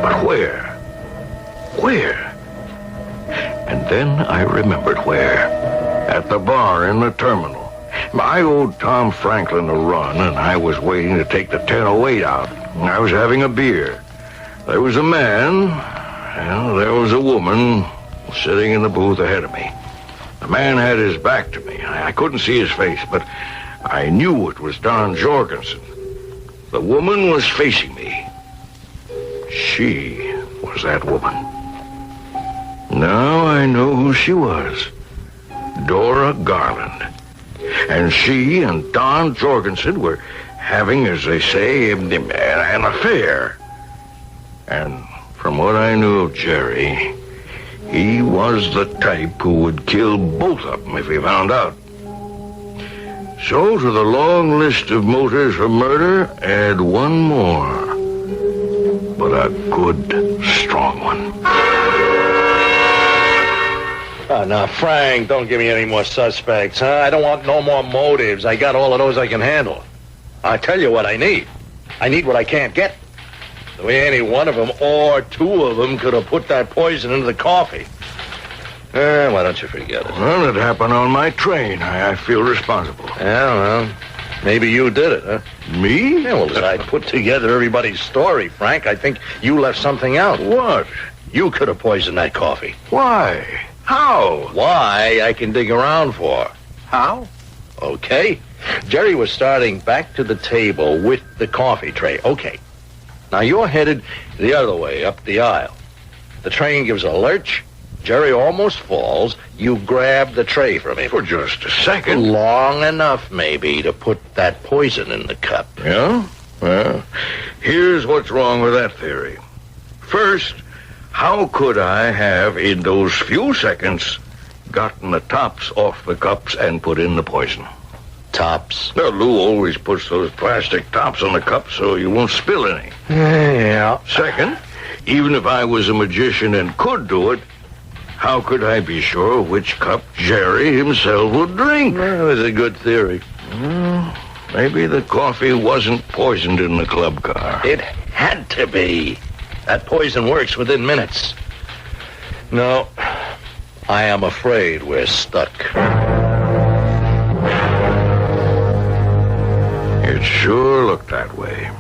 But where? Where? And then I remembered where. At the bar in the terminal. I owed Tom Franklin a run, and I was waiting to take the 10:08 out. I was having a beer. There was a man, and there was a woman sitting in the booth ahead of me. The man had his back to me. I couldn't see his face, but I knew it was Don Jorgensen. The woman was facing me. She was that woman. Now I know who she was. Dora Garland. And she and Don Jorgensen were having, as they say, an affair. And from what I knew of Jerry, he was the type who would kill both of them if he found out. So to the long list of motives for murder, add one more. But a good, strong one. Oh, now, Frank, don't give me any more suspects, huh? I don't want no more motives. I got all of those I can handle. I'll tell you what I need. I need what I can't get. The way any one of them or two of them could have put that poison into the coffee. Why don't you forget it? Well, it happened on my train. I feel responsible. Yeah, well, maybe you did it, huh? Me? Yeah, well, as I put together everybody's story, Frank, I think you left something out. What? You could have poisoned that coffee. Why? How? Why, I can dig around for. How? Okay. Jerry was starting back to the table with the coffee tray. Okay. Now you're headed the other way, up the aisle. The train gives a lurch. Jerry almost falls. You grab the tray from him. For just a second. Long enough, maybe, to put that poison in the cup. Yeah? Well, here's what's wrong with that theory. First, how could I have, in those few seconds, gotten the tops off the cups and put in the poison? Tops? Well, Lou always puts those plastic tops on the cups so you won't spill any. Yeah. Second, even if I was a magician and could do it, how could I be sure which cup Jerry himself would drink? Well, that's a good theory. Well, maybe the coffee wasn't poisoned in the club car. It had to be. That poison works within minutes. No, I am afraid we're stuck. It sure looked that way.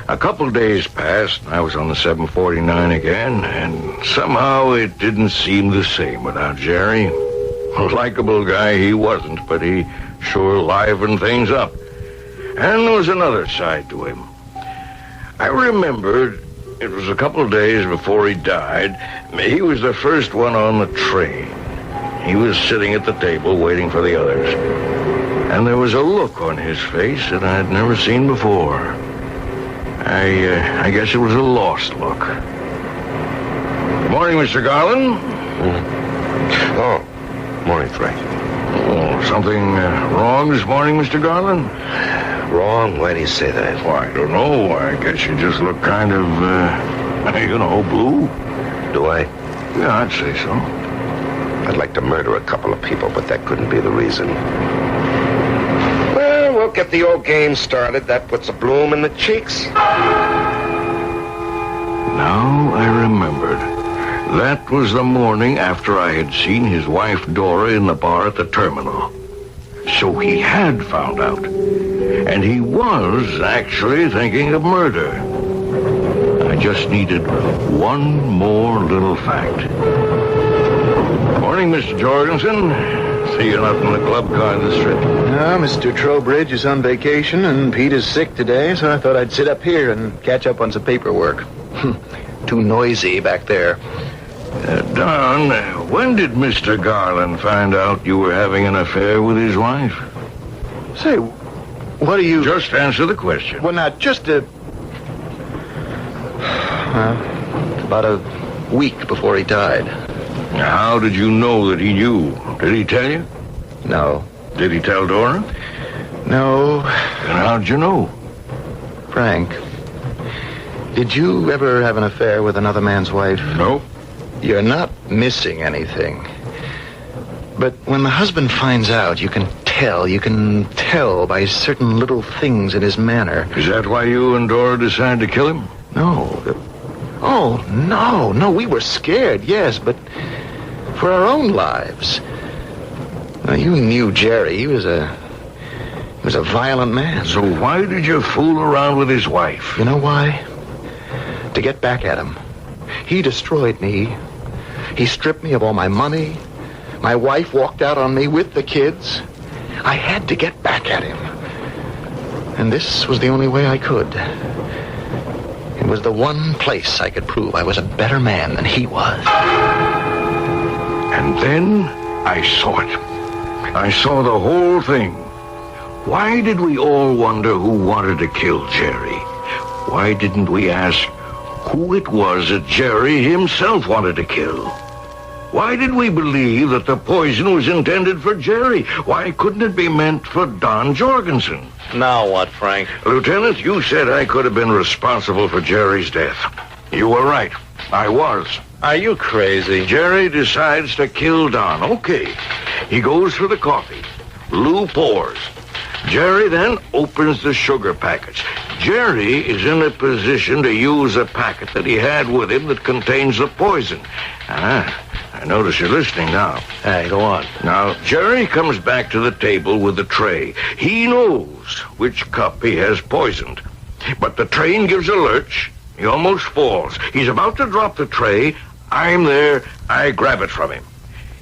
A couple days passed, and I was on the 749 again, and somehow it didn't seem the same without Jerry. A likable guy he wasn't, but he sure livened things up. And there was another side to him. I remembered it was a couple days before he died. He was the first one on the train. He was sitting at the table waiting for the others. And there was a look on his face that I'd never seen before. I guess it was a lost look. Good morning, Mr. Garland. Oh, morning, Frank. Oh, something wrong this morning, Mr. Garland? Wrong? Why do you say that? Well, I don't know. I guess you just look kind of, blue. Do I? Yeah, I'd say so. I'd like to murder a couple of people, but that couldn't be the reason. Well, we'll get the old game started. That puts a bloom in the cheeks. Now I remembered. That was the morning after I had seen his wife Dora in the bar at the terminal. So he had found out. And he was actually thinking of murder. I just needed one more little fact. Morning, Mr. Jorgensen. See you not in the club car this trip. No, Mr. Trowbridge is on vacation, and Pete is sick today, so I thought I'd sit up here and catch up on some paperwork. Too noisy back there. Don, when did Mr. Garland find out you were having an affair with his wife? Say, what are you... Just answer the question. Well, now, just about a week before he died. How did you know that he knew? Did he tell you? No. Did he tell Dora? No. Then how'd you know? Frank, did you ever have an affair with another man's wife? No. You're not missing anything. But when the husband finds out, you can tell by certain little things in his manner. Is that why you and Dora decided to kill him? No. Oh, no, we were scared, yes, but for our own lives. Now, you knew Jerry. He was a violent man. So why did you fool around with his wife? You know why? To get back at him. He destroyed me. He stripped me of all my money. My wife walked out on me with the kids. I had to get back at him. And this was the only way I could. It was the one place I could prove I was a better man than he was. And then I saw it. I saw the whole thing. Why did we all wonder who wanted to kill Jerry? Why didn't we ask who it was that Jerry himself wanted to kill? Why did we believe that the poison was intended for Jerry? Why couldn't it be meant for Don Jorgensen? Now what, Frank? Lieutenant, you said I could have been responsible for Jerry's death. You were right. I was. Are you crazy? Jerry decides to kill Don. Okay. He goes for the coffee. Lou pours. Jerry then opens the sugar packets. Jerry is in a position to use a packet that he had with him that contains the poison. I notice you're listening now. Hey, go on. Now, Jerry comes back to the table with the tray. He knows which cup he has poisoned. But the train gives a lurch. He almost falls. He's about to drop the tray. I'm there. I grab it from him.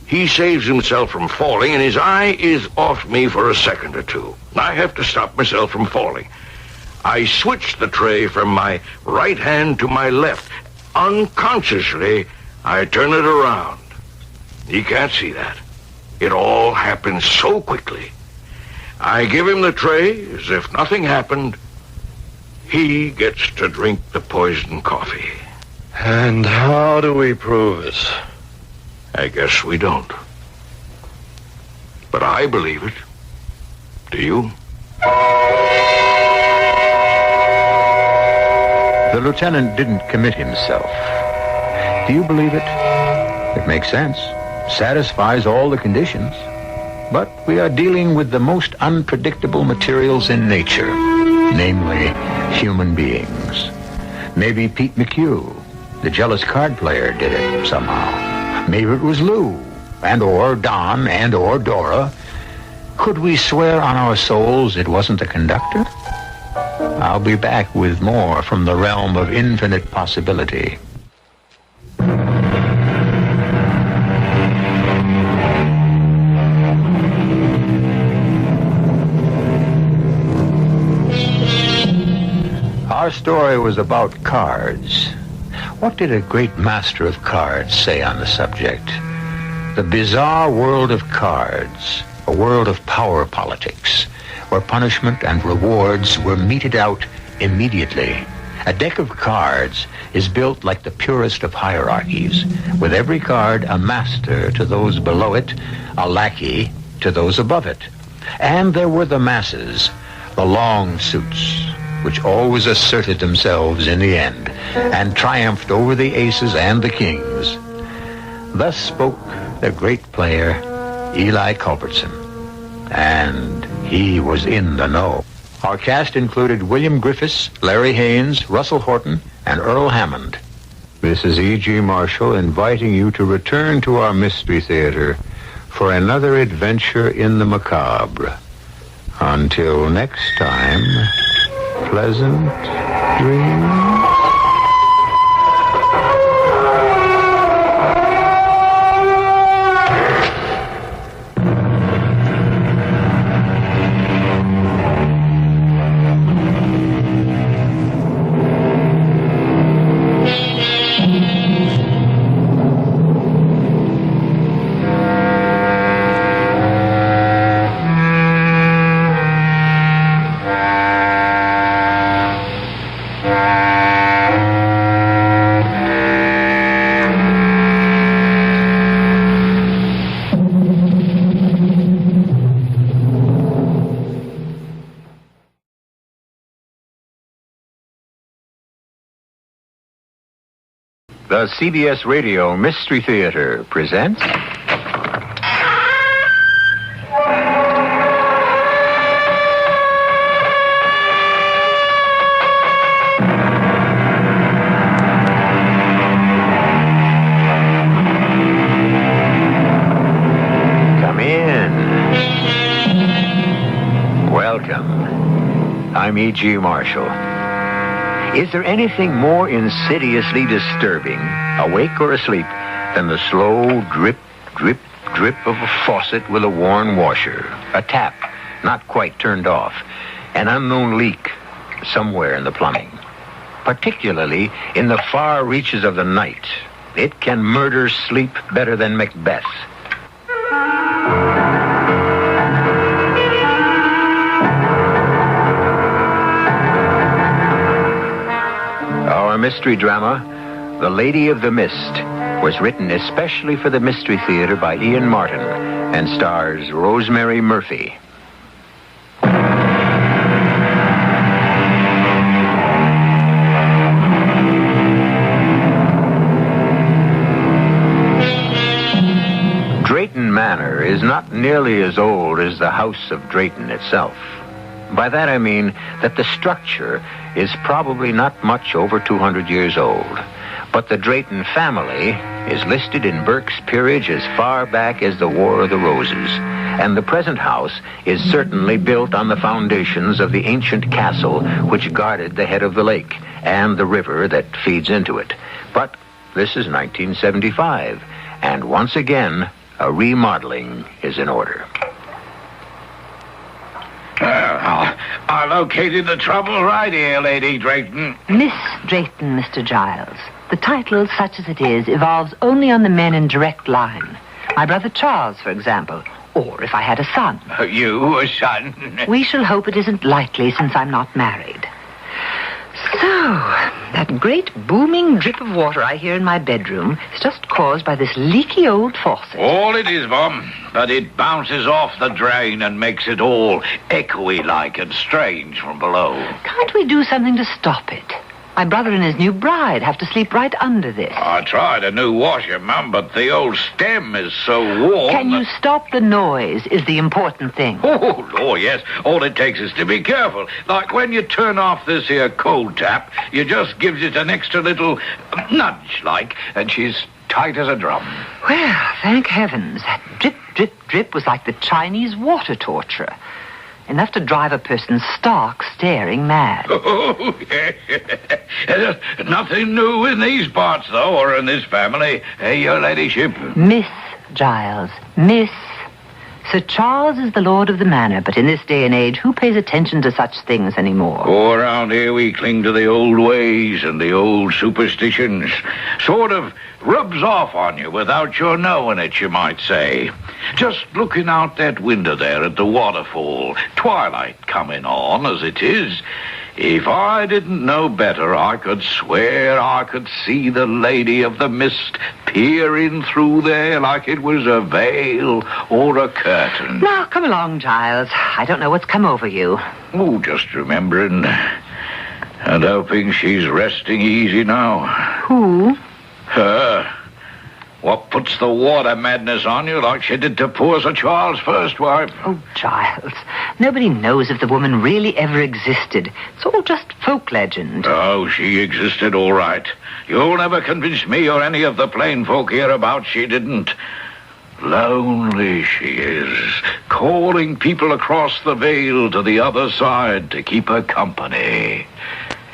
He saves himself from falling, and his eye is off me for a second or two. I have to stop myself from falling. I switch the tray from my right hand to my left. Unconsciously, I turn it around. He can't see that. It all happens so quickly. I give him the tray as if nothing happened. He gets to drink the poisoned coffee. And how do we prove it? I guess we don't. But I believe it. Do you? The lieutenant didn't commit himself. Do you believe it? It makes sense. Satisfies all the conditions. But we are dealing with the most unpredictable materials in nature, namely human beings. Maybe Pete McHugh, the jealous card player, did it somehow. Maybe it was Lou, and or Don, and or Dora. Could we swear on our souls it wasn't the conductor? I'll be back with more from the realm of infinite possibility. Our story was about cards. What did a great master of cards say on the subject? The bizarre world of cards, a world of power politics, where punishment and rewards were meted out immediately. A deck of cards is built like the purest of hierarchies, with every card a master to those below it, a lackey to those above it. And there were the masses, the long suits, which always asserted themselves in the end and triumphed over the aces and the kings. Thus spoke the great player, Eli Culbertson. And he was in the know. Our cast included William Griffiths, Larry Haynes, Russell Horton, and Earl Hammond. This is E.G. Marshall inviting you to return to our Mystery Theater for another adventure in the macabre. Until next time, pleasant dreams. The CBS Radio Mystery Theater presents... Come in. Welcome. I'm E.G. Marshall. Is there anything more insidiously disturbing, awake or asleep, than the slow drip, drip, drip of a faucet with a worn washer, a tap not quite turned off, an unknown leak somewhere in the plumbing? Particularly in the far reaches of the night, it can murder sleep better than Macbeth. Our mystery drama, The Lady of the Mist, was written especially for the Mystery Theater by Ian Martin and stars Rosemary Murphy. nearly as old as the House of Drayton itself. By that I mean that the structure is probably not much over 200 years old. But the Drayton family is listed in Burke's peerage as far back as the War of the Roses. And the present house is certainly built on the foundations of the ancient castle which guarded the head of the lake and the river that feeds into it. But this is 1975, and once again, a remodeling is in order. I located the trouble right here, Lady Drayton. Miss Drayton, Mr. Giles. The title, such as it is, evolves only on the men in direct line. My brother Charles, for example. Or if I had a son. You, a son? We shall hope it isn't likely since I'm not married. So, that great booming drip of water I hear in my bedroom is just caused by this leaky old faucet. All it is, Mom, but it bounces off the drain and makes it all echoey-like and strange from below. Can't we do something to stop it? My brother and his new bride have to sleep right under this. I tried a new washer, Mum, but the old stem is so warm. Can you stop the noise is the important thing. Oh, yes. All it takes is to be careful. Like when you turn off this here cold tap, you just gives it an extra little nudge, like, and she's tight as a drum. Well, thank heavens. That drip, drip, drip was like the Chinese water torture. Enough to drive a person stark, staring mad. Oh, yeah. Nothing new in these parts, though, or in this family. Hey, your ladyship. Miss Giles. Miss. Sir Charles is the lord of the manor, but in this day and age, who pays attention to such things anymore? Oh, around here we cling to the old ways and the old superstitions. Sort of rubs off on you without your knowing it, you might say. Just looking out that window there at the waterfall, twilight coming on as it is. If I didn't know better, I could swear I could see the Lady of the Mist peering through there like it was a veil or a curtain. Now, come along, Giles. I don't know what's come over you. Oh, just remembering and hoping she's resting easy now. Who? Her. What puts the water madness on you like she did to poor Sir Charles' first wife? Oh, Giles. Nobody knows if the woman really ever existed. It's all just folk legend. Oh, she existed all right. You'll never convince me or any of the plain folk hereabouts she didn't. Lonely she is, calling people across the veil to the other side to keep her company.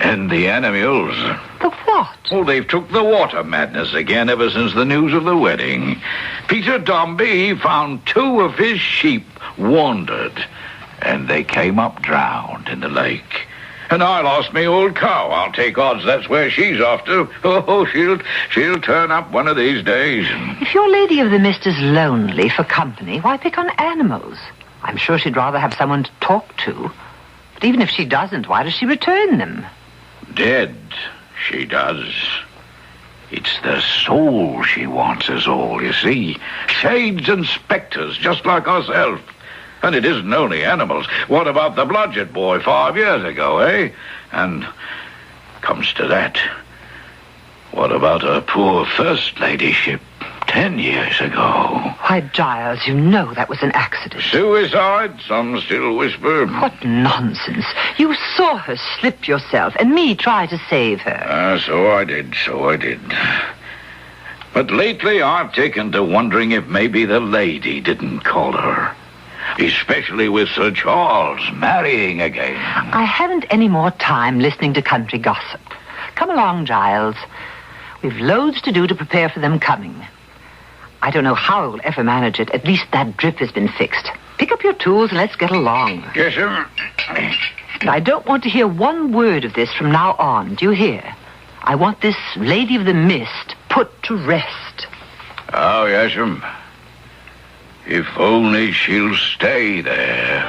And the animals. The what? Oh, they've took the water madness again ever since the news of the wedding. Peter Dombey found 2 of his sheep wandered, and they came up drowned in the lake. And I lost me old cow. I'll take odds that's where she's off to. Oh, she'll turn up one of these days. If your Lady of the Mist is lonely for company, why pick on animals? I'm sure she'd rather have someone to talk to. But even if she doesn't, why does she return them? Dead, she does. It's the soul she wants us all, you see. Shades and spectres, just like ourselves. And it isn't only animals. What about the Blodgett boy 5 years ago, eh? And comes to that, what about her poor first ladyship 10 years ago? Why, Giles, you know that was an accident. Suicide, some still whisper. What nonsense. You saw her slip yourself, and me try to save her. So I did. But lately I've taken to wondering if maybe the lady didn't call her. Especially with Sir Charles marrying again. I haven't any more time listening to country gossip. Come along, Giles. We've loads to do to prepare for them coming. I don't know how we'll ever manage it. At least that drip has been fixed. Pick up your tools and let's get along. Yes, sir. And I don't want to hear one word of this from now on. Do you hear? I want this Lady of the Mist put to rest. Oh, yes, sir. If only she'll stay there.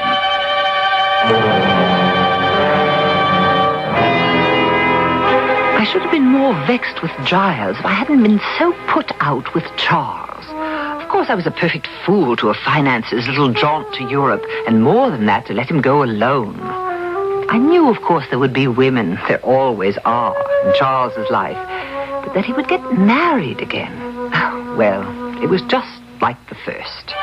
I should have been more vexed with Giles if I hadn't been so put out with Charles. Of course, I was a perfect fool to have financed his little jaunt to Europe, and more than that, to let him go alone. I knew, of course, there would be women. There always are in Charles's life. But that he would get married again. Well, it was just like the first.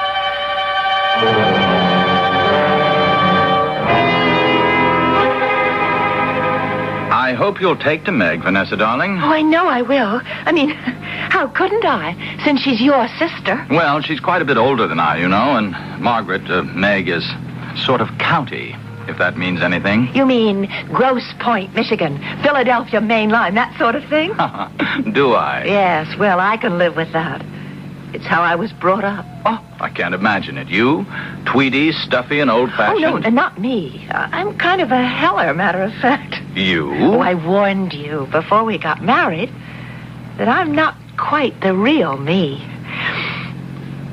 I hope you'll take to Meg, Vanessa, darling. Oh, I know I will. I mean, how couldn't I, since she's your sister? Well, she's quite a bit older than I, you know, and Margaret, Meg, is sort of county, if that means anything. You mean Grosse Pointe, Michigan, Philadelphia Main Line, that sort of thing? Do I? Yes, well, I can live with that. It's how I was brought up. Oh, I can't imagine it. You, Tweedy, stuffy, and old-fashioned. Oh, no, not me. I'm kind of a heller, matter of fact. You? Oh, I warned you before we got married that I'm not quite the real me.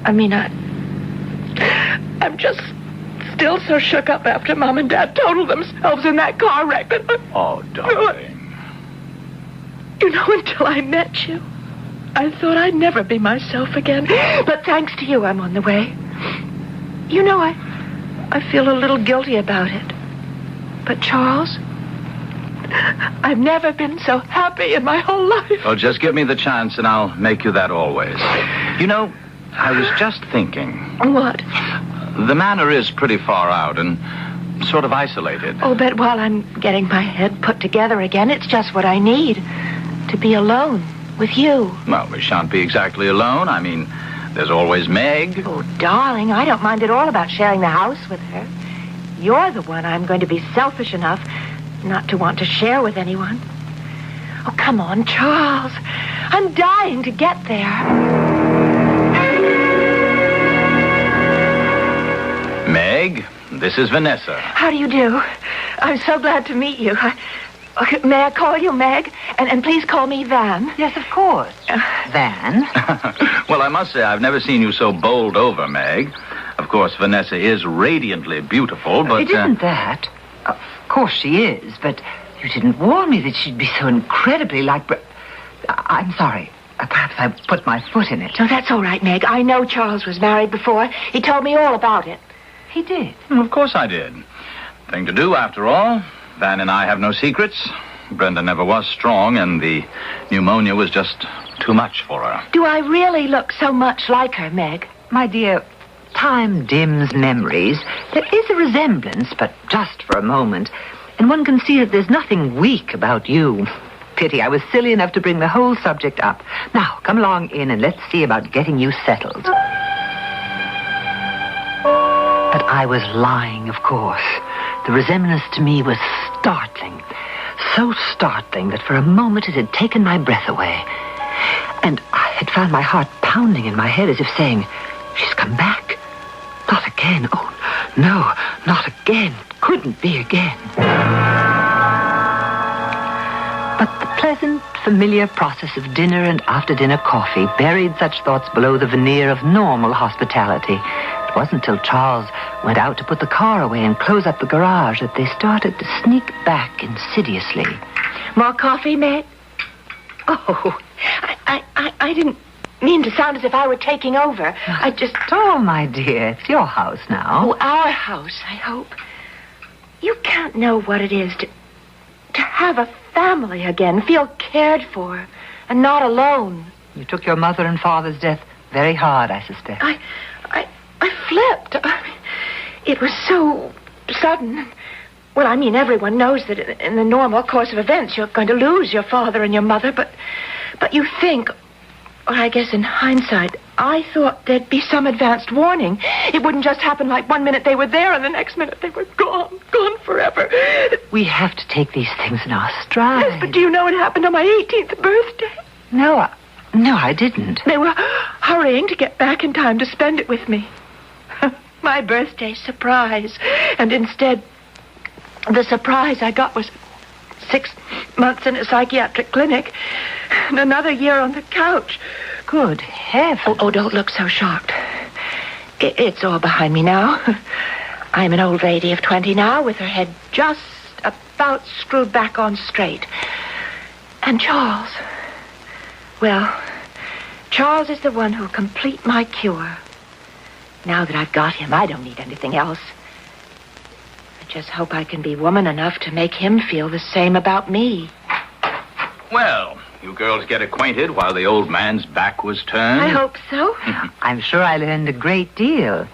I mean, I'm just still so shook up after Mom and Dad totaled themselves in that car wreck. Oh, darling. You know, until I met you, I thought I'd never be myself again. But thanks to you, I'm on the way. You know, I feel a little guilty about it. But Charles, I've never been so happy in my whole life. Well, just give me the chance and I'll make you that always. You know, I was just thinking. What? The manor is pretty far out and sort of isolated. Oh, but while I'm getting my head put together again, it's just what I need. To be alone with you. Well, we shan't be exactly alone. I mean, there's always Meg. Oh, darling, I don't mind at all about sharing the house with her. You're the one I'm going to be selfish enough not to want to share with anyone. Oh, come on, Charles. I'm dying to get there. Meg, this is Vanessa. How do you do? I'm so glad to meet you. Okay, may I call you Meg? And please call me Van. Yes, of course. Van? Well, I must say, I've never seen you so bowled over, Meg. Of course, Vanessa is radiantly beautiful, but... It isn't that. Of course she is, but you didn't warn me that she'd be so incredibly like... I'm sorry. Perhaps I put my foot in it. No, that's all right, Meg. I know Charles was married before. He told me all about it. He did? Well, of course I did. Thing to do, after all. Van and I have no secrets. Brenda never was strong, and the pneumonia was just too much for her. Do I really look so much like her, Meg? My dear, time dims memories. There is a resemblance, but just for a moment. And one can see that there's nothing weak about you. Pity I was silly enough to bring the whole subject up. Now, come along in and let's see about getting you settled. But I was lying, of course. The resemblance to me was startling. So startling that for a moment it had taken my breath away. And I had found my heart pounding in my head as if saying, she's come back. Not again. Oh, no, not again. Couldn't be again. But the pleasant, familiar process of dinner and after-dinner coffee buried such thoughts below the veneer of normal hospitality. It wasn't till Charles went out to put the car away and close up the garage that they started to sneak back insidiously. More coffee, Meg? Oh, I didn't mean to sound as if I were taking over. I just... Oh, my dear, it's your house now. Oh, our house, I hope. You can't know what it is to have a family again, feel cared for, and not alone. You took your mother and father's death very hard, I suspect. I flipped. It was so sudden. Well, I mean, everyone knows that in the normal course of events you're going to lose your father and your mother, but you think, or I guess in hindsight, I thought there'd be some advanced warning. It wouldn't just happen like one minute they were there and the next minute they were gone forever. We have to take these things in our stride. Yes, but do you know what happened on my 18th birthday? No, I didn't. They were hurrying to get back in time to spend it with me. My birthday surprise. And instead, the surprise I got was 6 months in a psychiatric clinic and another year on the couch. Good heavens. Oh, don't look so shocked. It's all behind me now. I'm an old lady of 20 now with her head just about screwed back on straight. And Charles... Well, Charles is the one who'll complete my cure. Now that I've got him, I don't need anything else. I just hope I can be woman enough to make him feel the same about me. Well, you girls get acquainted while the old man's back was turned. I hope so. I'm sure I learned a great deal.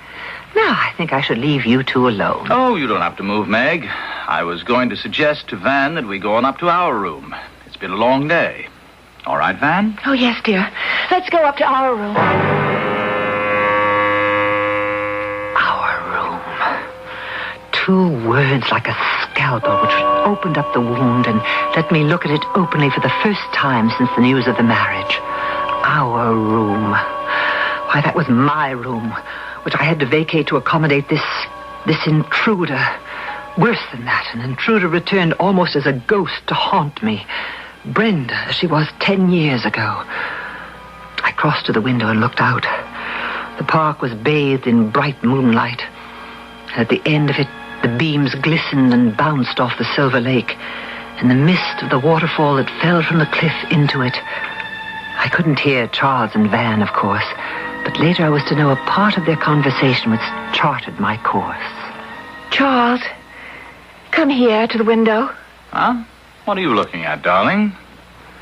Now, I think I should leave you two alone. Oh, you don't have to move, Meg. I was going to suggest to Van that we go on up to our room. It's been a long day. All right, Van? Oh, yes, dear. Let's go up to our room. Our room. Two words like a scalpel which opened up the wound and let me look at it openly for the first time since the news of the marriage. Our room. Why, that was my room, which I had to vacate to accommodate this intruder. Worse than that, an intruder returned almost as a ghost to haunt me. Brenda, as she was 10 years ago. I crossed to the window and looked out. The park was bathed in bright moonlight. At the end of it, the beams glistened and bounced off the silver lake, and the mist of the waterfall that fell from the cliff into it. I couldn't hear Charles and Van, of course, but later I was to know a part of their conversation which charted my course. Charles, come here to the window. Huh? What are you looking at, darling?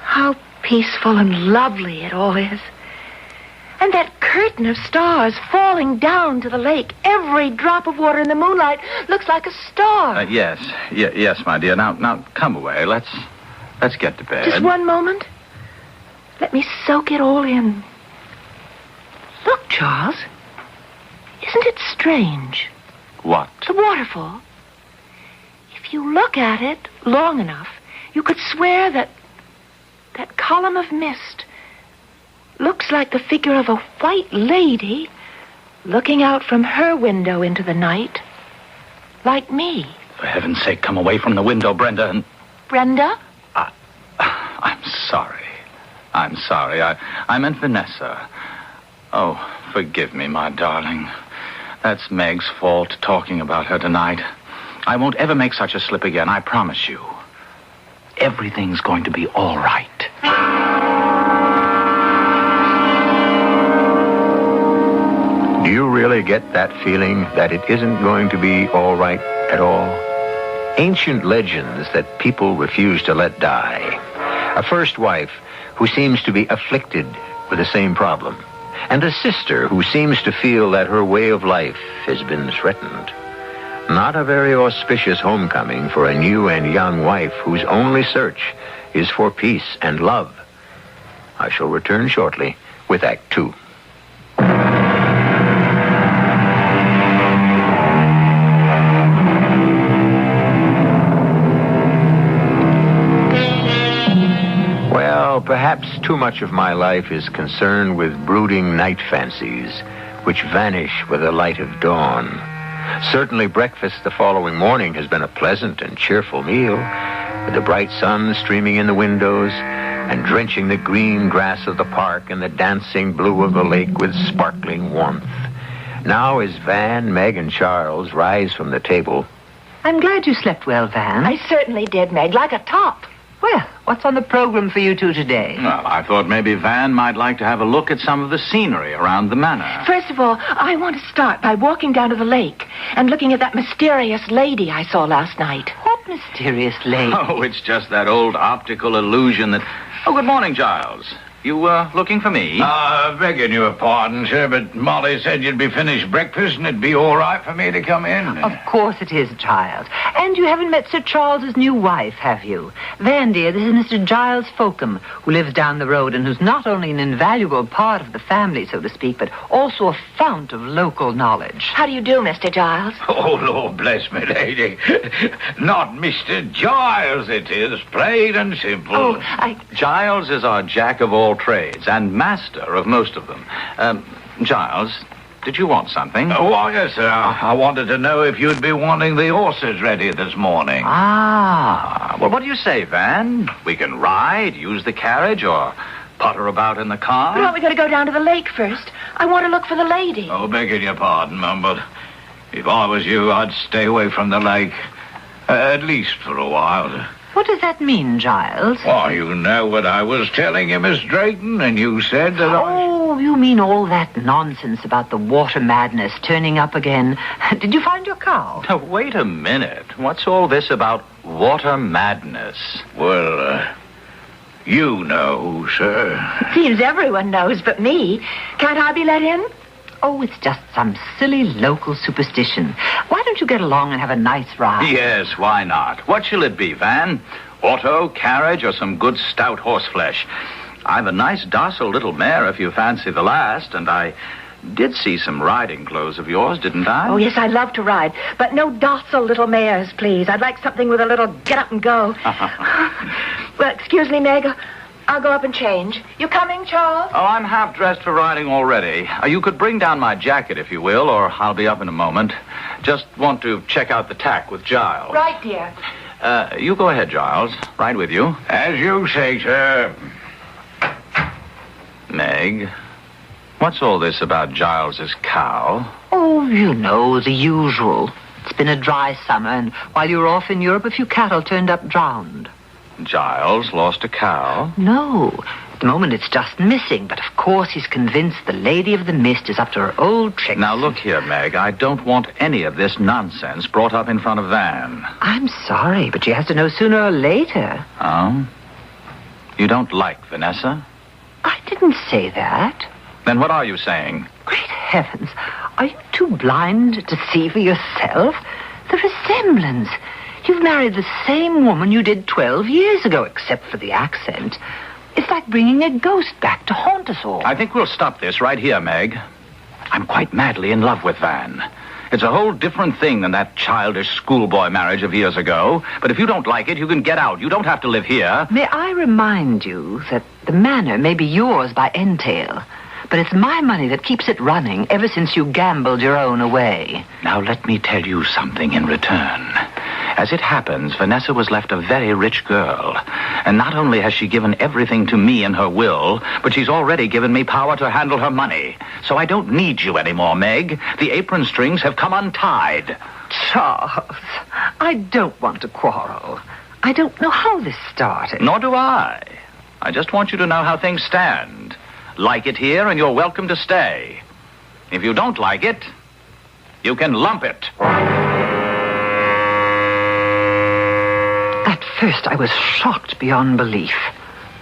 How peaceful and lovely it all is. And that curtain of stars falling down to the lake. Every drop of water in the moonlight looks like a star. Yes, my dear. Now, come away. Let's get to bed. Just one moment. Let me soak it all in. Look, Charles. Isn't it strange? What? The waterfall. If you look at it long enough, you could swear that column of mist looks like the figure of a white lady looking out from her window into the night, like me. For heaven's sake, come away from the window, Brenda. And Brenda? I'm sorry. I meant Vanessa. Oh, forgive me, my darling. That's Meg's fault, talking about her tonight. I won't ever make such a slip again, I promise you. Everything's going to be all right. Do you really get that feeling that it isn't going to be all right at all? Ancient legends that people refuse to let die. A first wife who seems to be afflicted with the same problem. And a sister who seems to feel that her way of life has been threatened. Not a very auspicious homecoming for a new and young wife whose only search is for peace and love. I shall return shortly with Act 2. Well, perhaps too much of my life is concerned with brooding night fancies, which vanish with the light of dawn. Certainly breakfast the following morning has been a pleasant and cheerful meal, with the bright sun streaming in the windows and drenching the green grass of the park and the dancing blue of the lake with sparkling warmth. Now as Van, Meg, and Charles rise from the table... I'm glad you slept well, Van. I certainly did, Meg, like a top. Well, what's on the program for you two today? Well, I thought maybe Van might like to have a look at some of the scenery around the manor. First of all, I want to start by walking down to the lake and looking at that mysterious lady I saw last night. What mysterious lady? Oh, it's just that old optical illusion that... Oh, good morning, Giles. You looking for me? Begging your pardon, sir, but Molly said you'd be finished breakfast and it'd be all right for me to come in. Of course it is, Giles. And you haven't met Sir Charles's new wife, have you? Van, dear, this is Mr. Giles Folkham, who lives down the road and who's not only an invaluable part of the family, so to speak, but also a fount of local knowledge. How do you do, Mr. Giles? Oh, Lord bless me, lady. Not Mr. Giles, it is, plain and simple. Oh, Giles is our jack of all trades and master of most of them. Giles, did you want something? Oh, yes, sir. I wanted to know if you'd be wanting the horses ready this morning. Well, what do you say, Van? We can ride, use the carriage, or putter about in the car? Well, we got to go down to the lake first. I want to look for the lady. Oh, begging your pardon, Mum, but if I was you, I'd stay away from the lake. At least for a while. What does that mean, Giles? Oh, you know what I was telling you, Miss Drayton, and you said that Oh, you mean all that nonsense about the water madness turning up again. Did you find your cow? Now, wait a minute. What's all this about water madness? Well, you know, sir. Seems everyone knows but me. Can't I be let in? Oh, it's just some silly local superstition. Why don't you get along and have a nice ride? Yes, why not? What shall it be, Van? Auto, carriage, or some good stout horseflesh? I've a nice docile little mare if you fancy the last, and I did see some riding clothes of yours, didn't I? Oh, yes, I love to ride, but no docile little mares, please. I'd like something with a little get up and go. Well, excuse me, Meg. I'll go up and change. You coming, Charles? Oh, I'm half dressed for riding already. You could bring down my jacket, if you will, or I'll be up in a moment. Just want to check out the tack with Giles. Right, dear. You go ahead, Giles. Right with you. As you say, sir. Meg, what's all this about Giles's cow? Oh, you know, the usual. It's been a dry summer, and while you were off in Europe, a few cattle turned up drowned. Giles lost a cow? No. At the moment, it's just missing, but of course he's convinced the Lady of the Mist is up to her old tricks. Now, look here, Meg. I don't want any of this nonsense brought up in front of Van. I'm sorry, but she has to know sooner or later. Oh? You don't like Vanessa? I didn't say that. Then what are you saying? Great heavens. Are you too blind to see for yourself? The resemblance. You've married the same woman you did 12 years ago, except for the accent. It's like bringing a ghost back to haunt us all. I think we'll stop this right here, Meg. I'm quite madly in love with Van. It's a whole different thing than that childish schoolboy marriage of years ago. But if you don't like it, you can get out. You don't have to live here. May I remind you that the manor may be yours by entail, but it's my money that keeps it running ever since you gambled your own away. Now let me tell you something in return. As it happens, Vanessa was left a very rich girl. And not only has she given everything to me in her will, but she's already given me power to handle her money. So I don't need you anymore, Meg. The apron strings have come untied. Charles, I don't want to quarrel. I don't know how this started. Nor do I. I just want you to know how things stand. Like it here, and you're welcome to stay. If you don't like it, you can lump it. At first, I was shocked beyond belief.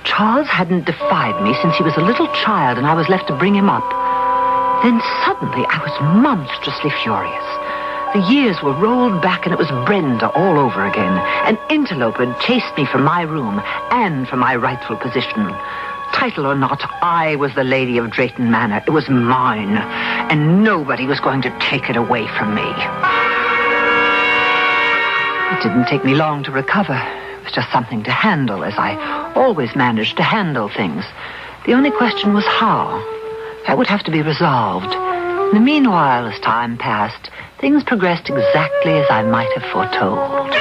Charles hadn't defied me since he was a little child, and I was left to bring him up. Then suddenly, I was monstrously furious. The years were rolled back, and it was Brenda all over again. An interloper had chased me from my room and from my rightful position. Title or not, I was the lady of Drayton Manor. It was mine, and nobody was going to take it away from me. It didn't take me long to recover. It was just something to handle, as I always managed to handle things. The only question was how. That would have to be resolved. In the meanwhile, as time passed, things progressed exactly as I might have foretold.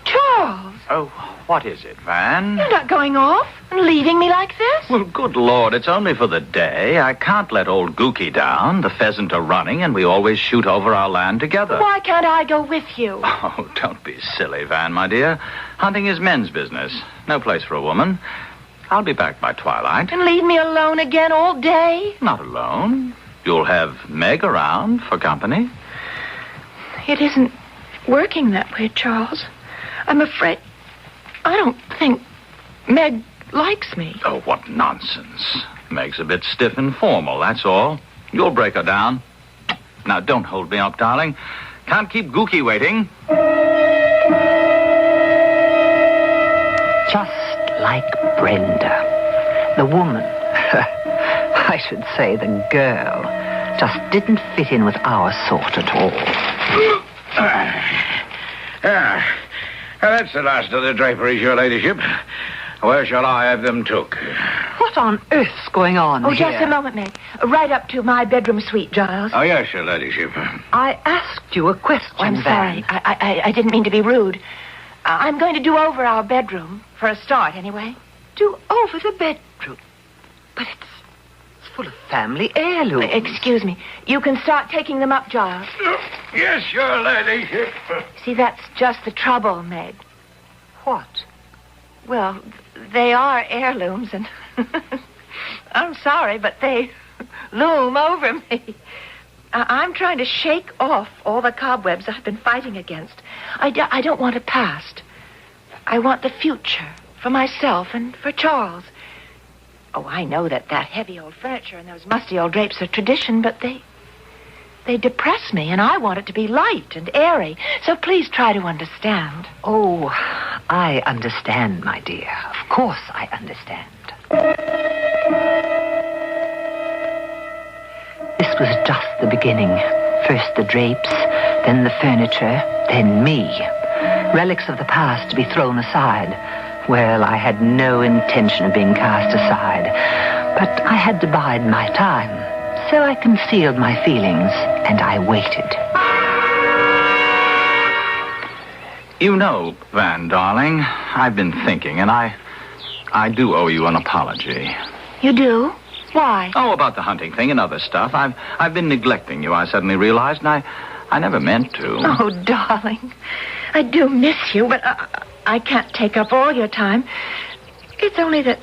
Charles! Oh, what is it, Van? You're not going off and leaving me like this? Well, good Lord, it's only for the day. I can't let old Gookie down. The pheasant are running, and we always shoot over our land together. Why can't I go with you? Oh, don't be silly, Van, my dear. Hunting is men's business. No place for a woman. I'll be back by twilight. And leave me alone again all day? Not alone. You'll have Meg around for company. It isn't working that way, Charles. I'm afraid... I don't think Meg likes me. Oh, what nonsense. Meg's a bit stiff and formal, that's all. You'll break her down. Now, don't hold me up, darling. Can't keep Gookie waiting. Just like Brenda. The woman, I should say the girl, just didn't fit in with our sort at all. That's the last of the draperies, your ladyship. Where shall I have them took? What on earth's going on Oh, here? just a moment, Meg. Right up to my bedroom suite, Giles. Oh, yes, your ladyship. I asked you a question, I'm sorry. I didn't mean to be rude. I'm going to do over our bedroom, for a start, anyway. Do over the bedroom? But it's full of family heirlooms. Excuse me. You can start taking them up, Giles. Yes, your ladyship. See, that's just the trouble, Meg. What? Well, they are heirlooms, and I'm sorry, but they loom over me. I'm trying to shake off all the cobwebs I've been fighting against. I don't want a past. I want the future for myself and for Charles. Oh, I know that heavy old furniture and those musty old drapes are tradition, but they depress me, and I want it to be light and airy. So please try to understand. Oh, I understand, my dear. Of course I understand. This was just the beginning. First the drapes, then the furniture, then me. Relics of the past to be thrown aside. Well, I had no intention of being cast aside, but I had to bide my time. So I concealed my feelings, and I waited. You know, Van, darling, I've been thinking, and I do owe you an apology. You do? Why? Oh, about the hunting thing and other stuff. I've been neglecting you, I suddenly realized, and I never meant to. Oh, darling, I do miss you, but I can't take up all your time. It's only that,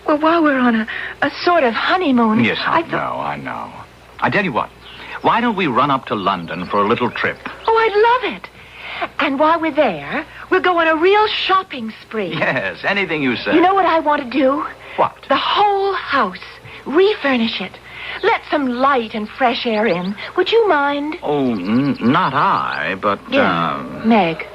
well, while we're on a sort of honeymoon... Yes, I know. I tell you what, why don't we run up to London for a little trip? Oh, I'd love it. And while we're there, we'll go on a real shopping spree. Yes, anything you say. You know what I want to do? What? The whole house. Refurnish it. Let some light and fresh air in. Would you mind? Oh, not I, but... Meg.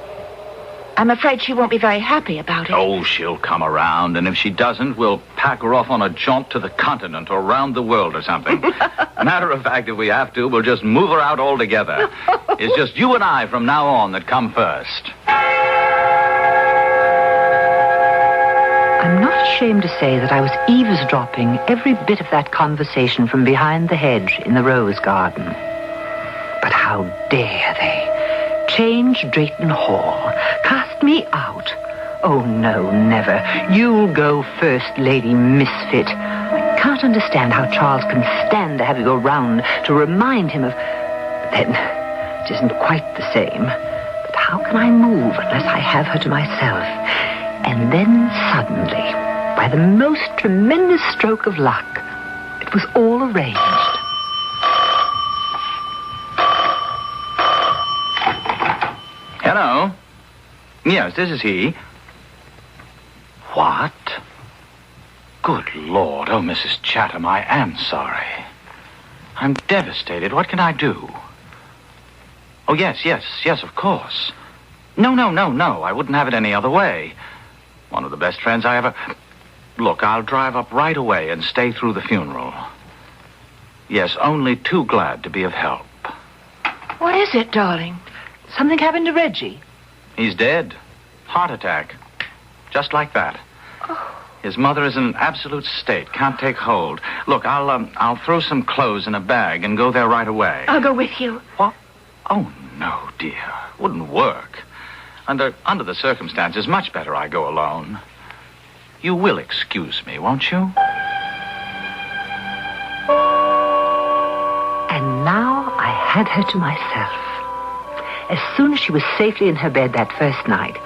I'm afraid she won't be very happy about it. Oh, she'll come around, and if she doesn't, we'll pack her off on a jaunt to the continent or around the world or something. Matter of fact, if we have to, we'll just move her out altogether. It's just you and I from now on that come first. I'm not ashamed to say that I was eavesdropping every bit of that conversation from behind the hedge in the rose garden. But how dare they? Change Drayton Hall. Cast me out. Oh, no, never. You'll go first, Lady Misfit. I can't understand how Charles can stand to have you around to remind him of... But then, it isn't quite the same. But how can I move unless I have her to myself? And then suddenly, by the most tremendous stroke of luck, it was all arranged. Hello? Yes, this is he. What? Good Lord. Oh, Mrs. Chatham, I am sorry. I'm devastated. What can I do? Oh, yes, of course. No. I wouldn't have it any other way. One of the best friends I ever... Look, I'll drive up right away and stay through the funeral. Yes, only too glad to be of help. What is it, darling? Something happened to Reggie? He's dead. Heart attack. Just like that. Oh. His mother is in an absolute state. Can't take hold. Look, I'll throw some clothes in a bag and go there right away. I'll go with you. What? Oh, no, dear. Wouldn't work. Under the circumstances, much better I go alone. You will excuse me, won't you? And now I had her to myself. As soon as she was safely in her bed that first night,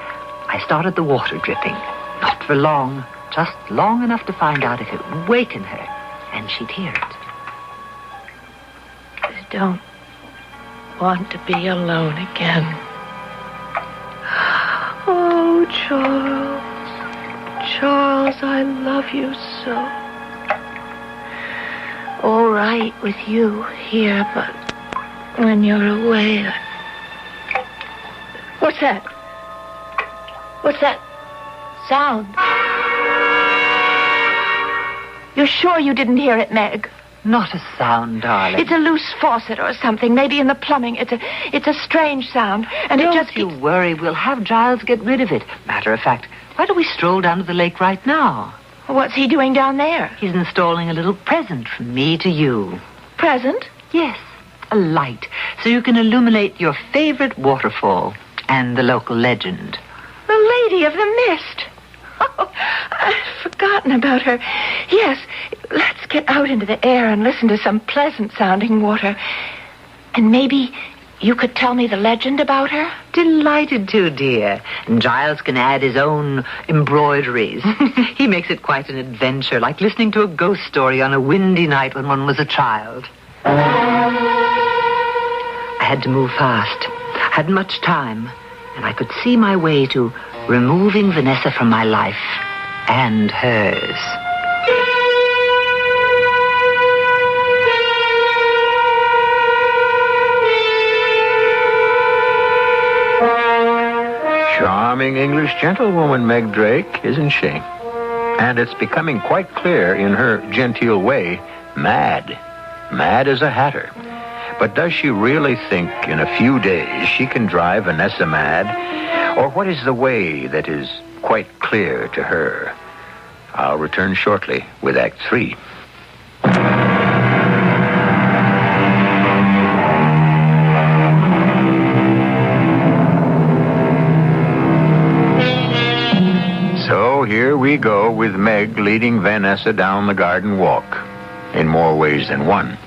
I started the water dripping. Not for long, just long enough to find out if it would waken her, and she'd hear it. I don't want to be alone again. Oh, Charles. Charles, I love you so. All right with you here, but when you're away... What's that? What's that sound? You're sure you didn't hear it, Meg? Not a sound, darling. It's a loose faucet or something, maybe in the plumbing. It's a strange sound, and Don't it just... you worry. We'll have Giles get rid of it. Matter of fact, why don't we stroll down to the lake right now? What's he doing down there? He's installing a little present from me to you. Present? Yes, a light, so you can illuminate your favorite waterfall and the local legend. The Lady of the Mist. Oh, I'd forgotten about her. Yes, let's get out into the air and listen to some pleasant-sounding water. And maybe you could tell me the legend about her? Delighted to, dear. And Giles can add his own embroideries. He makes it quite an adventure, like listening to a ghost story on a windy night when one was a child. I had to move fast. Hadn't much time, and I could see my way to removing Vanessa from my life and hers. charming English gentlewoman, Meg Drake, isn't she? And it's becoming quite clear in her genteel way, mad. Mad as a hatter. But does she really think in a few days she can drive Vanessa mad? Or what is the way that is quite clear to her? I'll return shortly with Act 3. So here we go with Meg leading Vanessa down the garden walk, in more ways than one.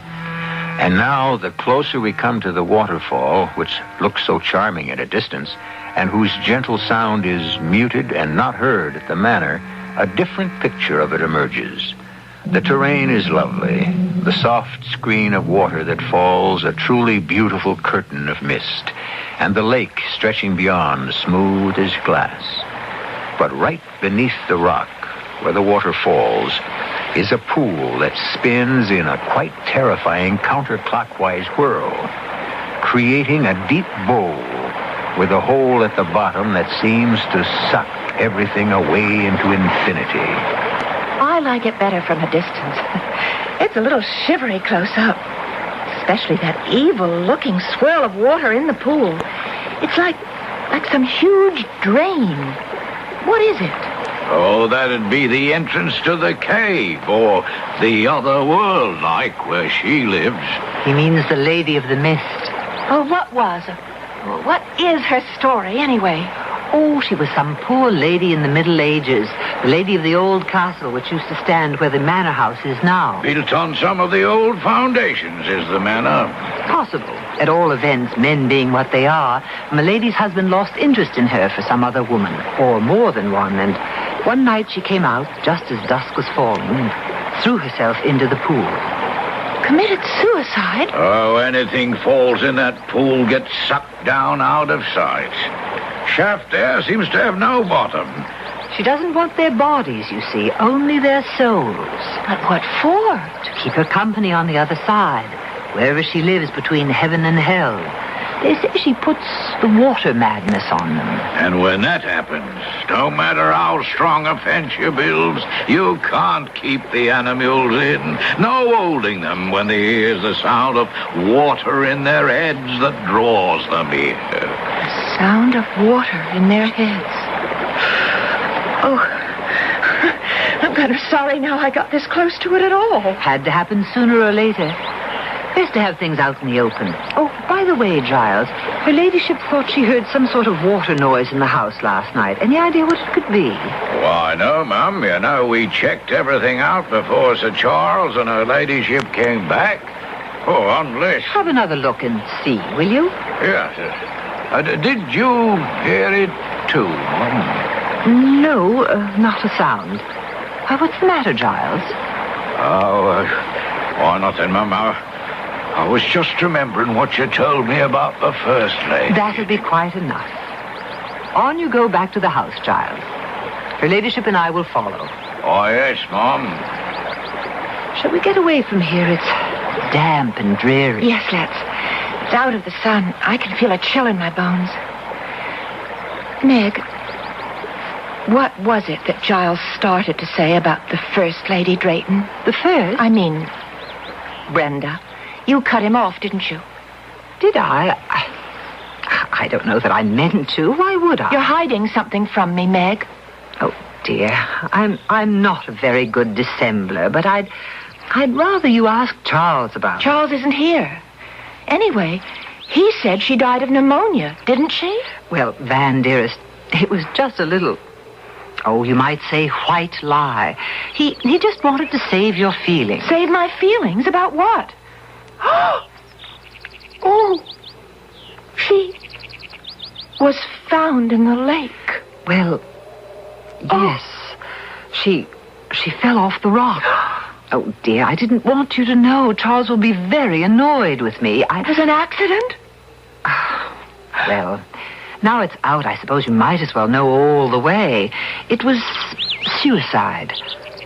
And now, the closer we come to the waterfall, which looks so charming at a distance, and whose gentle sound is muted and not heard at the manor, a different picture of it emerges. The terrain is lovely, the soft screen of water that falls a truly beautiful curtain of mist, and the lake stretching beyond, smooth as glass. But right beneath the rock, where the water falls, is a pool that spins in a quite terrifying counterclockwise whirl, creating a deep bowl with a hole at the bottom that seems to suck everything away into infinity. I like it better from a distance. It's a little shivery close up. Especially that evil-looking swirl of water in the pool. It's like some huge drain. What is it? Oh, that'd be the entrance to the cave, or the other world, like where she lives. He means the Lady of the Mist. Oh, what is her story, anyway? Oh, she was some poor lady in the Middle Ages, the lady of the old castle which used to stand where the manor house is now. Built on some of the old foundations is the manor. Possible. At all events, men being what they are, Milady's husband lost interest in her for some other woman, or more than one, and one night she came out just as dusk was falling and threw herself into the pool. Committed suicide? Oh, anything falls in that pool gets sucked down out of sight. Shaft there seems to have no bottom. She doesn't want their bodies, you see, only their souls. But what for? To keep her company on the other side, wherever she lives between heaven and hell. They say she puts the water madness on them. And when that happens, no matter how strong a fence you build, you can't keep the animals in. No holding them when they hear the sound of water in their heads that draws them here. The sound of water in their heads. Oh, I'm kind of sorry now I got this close to it at all. Had to happen sooner or later. Best to have things out in the open. Oh, by the way, Giles, her ladyship thought she heard some sort of water noise in the house last night. Any idea what it could be? Why, no, Mum. You know, we checked everything out before Sir Charles and her ladyship came back. Oh, unless... Have another look and see, will you? Yes. Did you hear it, too, Mum? No, not a sound. What's the matter, Giles? Nothing, Mum. I was just remembering what you told me about the First Lady. That'll be quite enough. On you go back to the house, Giles. Her ladyship and I will follow. Oh, yes, Mum. Shall we get away from here? It's damp and dreary. Yes, let's. It's out of the sun. I can feel a chill in my bones. Meg, what was it that Giles started to say about the First Lady Drayton? The first? I mean, Brenda. You cut him off, didn't you? Did I? I don't know that I meant to. Why would I? You're hiding something from me, Meg. Oh, dear. I'm not a very good dissembler, but I'd rather you ask Charles about it. Charles isn't here. Anyway, he said she died of pneumonia, didn't she? Well, Van, dearest, it was just a little... Oh, you might say white lie. He just wanted to save your feelings. Save my feelings? About what? Oh, she was found in the lake. Well, yes. She fell off the rock. Oh, dear, I didn't want you to know. Charles will be very annoyed with me. It was an accident? Well, now it's out, I suppose you might as well know all the way. It was suicide.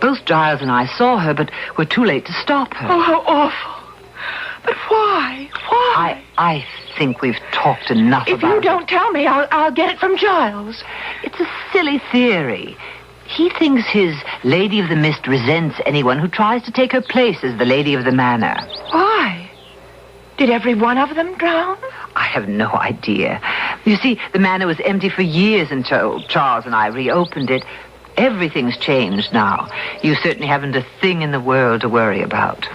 Both Giles and I saw her, but were too late to stop her. Oh, how awful. But why? Why? I think we've talked enough If about you don't tell me, I'll get it from Giles. It's a silly theory. He thinks his Lady of the Mist resents anyone who tries to take her place as the Lady of the Manor. Why? Did every one of them drown? I have no idea. You see, the manor was empty for years until Charles and I reopened it. Everything's changed now. You certainly haven't a thing in the world to worry about.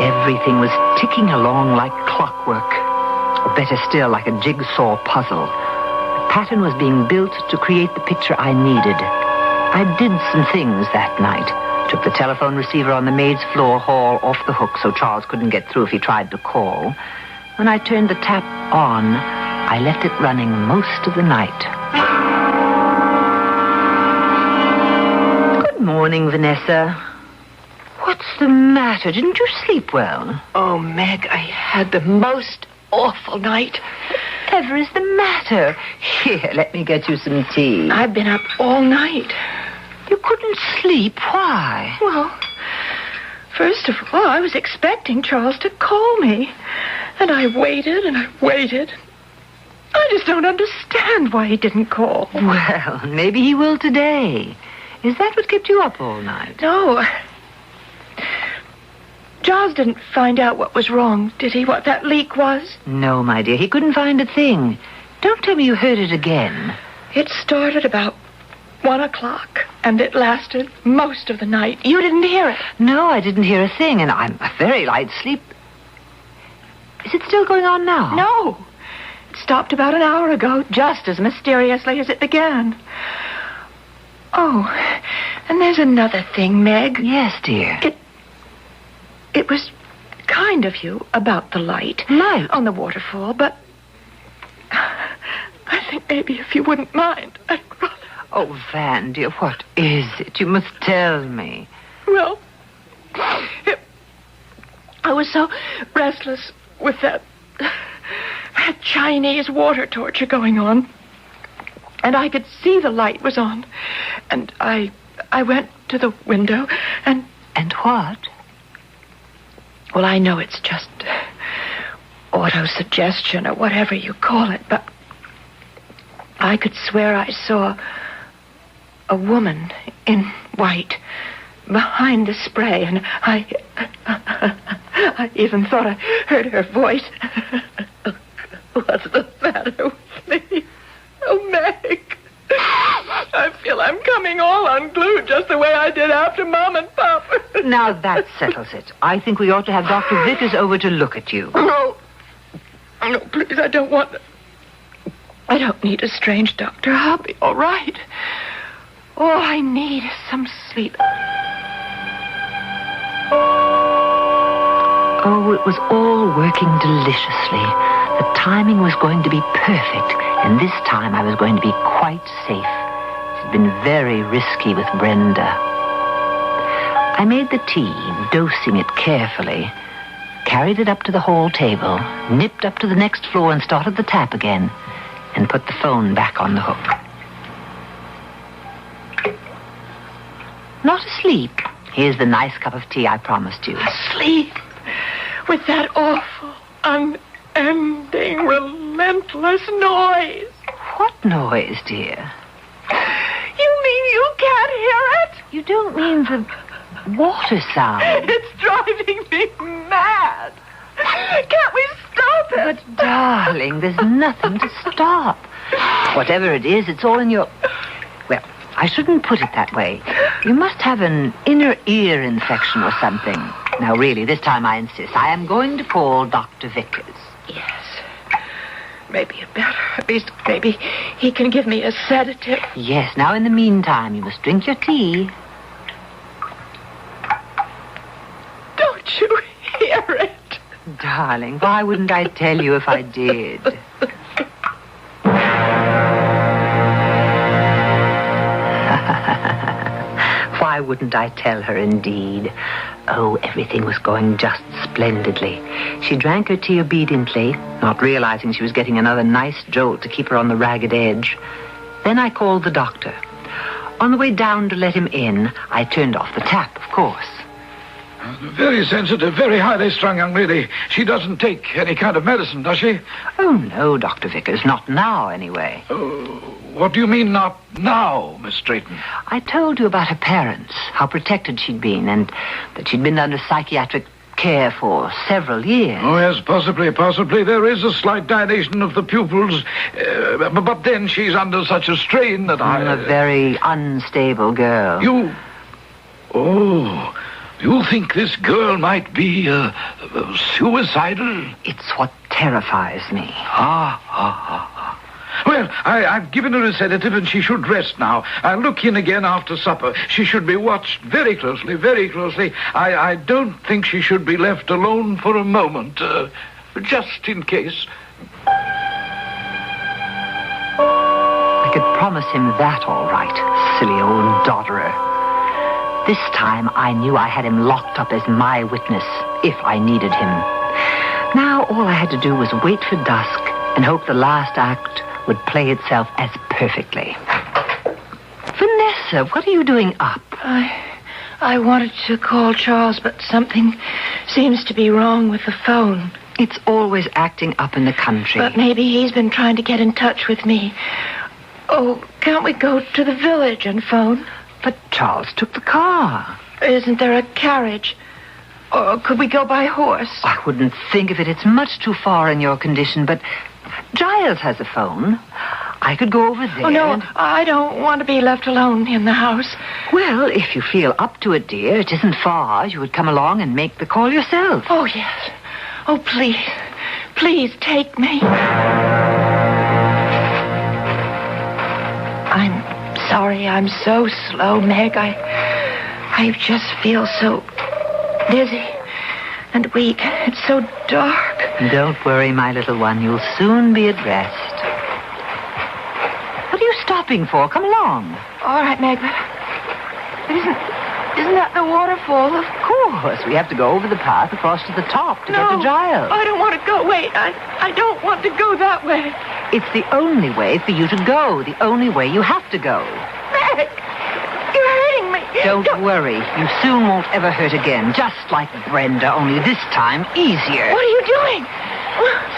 Everything was ticking along like clockwork. Or better still, like a jigsaw puzzle. The pattern was being built to create the picture I needed. I did some things that night. Took the telephone receiver on the maid's floor hall off the hook so Charles couldn't get through if he tried to call. When I turned the tap on, I left it running most of the night. Good morning, Vanessa. What's the matter? Didn't you sleep well? Oh, Meg, I had the most awful night. Whatever is the matter? Here, let me get you some tea. I've been up all night. You couldn't sleep? Why? Well, first of all, I was expecting Charles to call me. And I waited and I waited. I just don't understand why he didn't call. Well, maybe he will today. Is that what kept you up all night? No. Charles didn't find out what was wrong, did he? What that leak was? No, my dear. He couldn't find a thing. Don't tell me you heard it again. It started about 1 o'clock, and it lasted most of the night. You didn't hear it? No, I didn't hear a thing, and I'm a very light sleep. Is it still going on now? No. It stopped about an hour ago, just as mysteriously as it began. Oh, and there's another thing, Meg. Yes, dear. It was kind of you about the light. Light? On the waterfall, but I think maybe if you wouldn't mind, I'd rather... Oh, Van, dear, what is it? You must tell me. Well, I was so restless with that Chinese water torture going on. And I could see the light was on. And I went to the window and... And what? Well, I know it's just auto-suggestion or whatever you call it, but I could swear I saw a woman in white behind the spray, and I even thought I heard her voice. What's the matter with me? Oh, Meg, I feel I'm coming all unglued just the way I did after Mom and Pop. Now that settles it. I think we ought to have Dr. Vickers over to look at you. No, please, I don't want... I don't need a strange doctor. I'll be all right. All I need is some sleep. Oh, it was all working deliciously. The timing was going to be perfect, and this time I was going to be quite safe. It had been very risky with Brenda. I made the tea, dosing it carefully, carried it up to the hall table, nipped up to the next floor and started the tap again, and put the phone back on the hook. Not asleep. Here's the nice cup of tea I promised you. Asleep? With that awful, unending, relentless noise. What noise, dear? You mean you can't hear it? You don't mean the water sound? It's driving me mad. Can't we stop it? But, darling, there's nothing to stop. Whatever it is, it's all in your... Well, I shouldn't put it that way. You must have an inner ear infection or something. Now, really, this time I insist. I am going to call Dr. Vickers. Yes. Maybe it better. At least maybe he can give me a sedative. Yes. Now, in the meantime, you must drink your tea. Don't you hear it? Darling, why wouldn't I tell you if I did? Why wouldn't I tell her, indeed? Oh, everything was going just splendidly. She drank her tea obediently, not realizing she was getting another nice jolt to keep her on the ragged edge. Then I called the doctor. On the way down to let him in, I turned off the tap, of course. Very sensitive, very highly strung young lady. She doesn't take any kind of medicine, does she? Oh, no, Dr. Vickers. Not now, anyway. What do you mean, not now, Miss Drayton? I told you about her parents, how protected she'd been, and that she'd been under psychiatric care for several years. Oh, yes, possibly. There is a slight dilation of the pupils, but then she's under such a strain that A very unstable girl. You think this girl might be suicidal? It's what terrifies me. Well, I've given her a sedative and she should rest now. I'll look in again after supper. She should be watched very closely, very closely. I don't think she should be left alone for a moment, just in case. I could promise him that, all right, silly old dodderer. This time I knew I had him locked up as my witness, if I needed him. Now all I had to do was wait for dusk and hope the last act would play itself as perfectly. Vanessa, what are you doing up? I wanted to call Charles, but something seems to be wrong with the phone. It's always acting up in the country. But maybe he's been trying to get in touch with me. Oh, can't we go to the village and phone? But Charles took the car. Isn't there a carriage? Or could we go by horse? I wouldn't think of it. It's much too far in your condition, but Giles has a phone. I could go over there. Oh, no, I don't want to be left alone in the house. Well, if you feel up to it, dear, it isn't far. You would come along and make the call yourself. Oh, yes. Oh, please. Please take me. I'm sorry I'm so slow, Meg. I just feel so dizzy and weak. It's so dark. Don't worry, my little one. You'll soon be at rest. What are you stopping for? Come along. All right, Meg. Isn't that the waterfall? Of course. We have to go over the path across to the top to get to Giles. I don't want to go. Wait, I don't want to go that way. It's the only way for you to go. The only way you have to go. Meg! You're hurting me. Don't worry. You soon won't ever hurt again. Just like Brenda, only this time easier. What are you doing?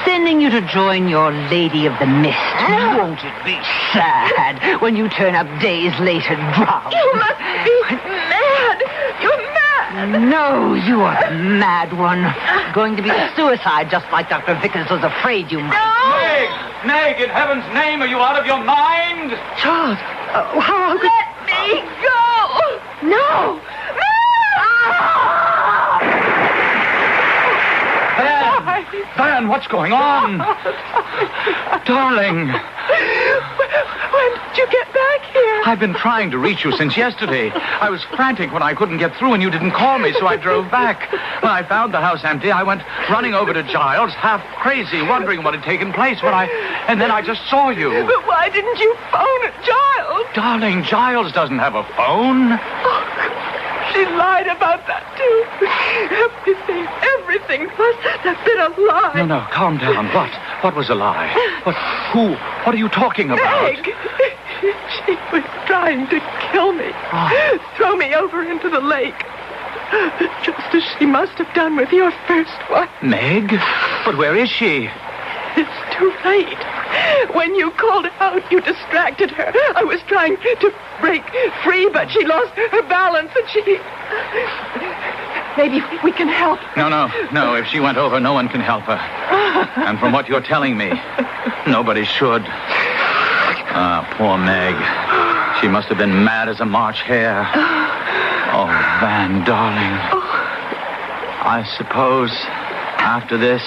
Sending you to join your Lady of the Mist. No. Won't it be sad when you turn up days later drowned? You must be mad. You're mad. No, you are the mad one. Going to be a suicide just like Dr. Vickers was afraid you might. No! Meg, in heaven's name, are you out of your mind? Charles, how could... Let me go! No! Van, what's going on? Darling. When did you get back here? I've been trying to reach you since yesterday. I was frantic when I couldn't get through and you didn't call me, so I drove back. When I found the house empty, I went running over to Giles, half crazy, wondering what had taken place and then I just saw you. But why didn't you phone Giles? Darling, Giles doesn't have a phone. Oh, she lied about that, too. Everything must have been a lie. No, calm down. What was a lie? Who? What are you talking about? Meg! She was trying to kill me. Oh. Throw me over into the lake. Just as she must have done with your first wife. Meg? But where is she? It's too late. When you called out, you distracted her. I was trying to break free, but she lost her balance and she... Maybe we can help. No. If she went over, no one can help her. And from what you're telling me, nobody should. Poor Meg. She must have been mad as a March hare. Oh, Van, darling. I suppose after this,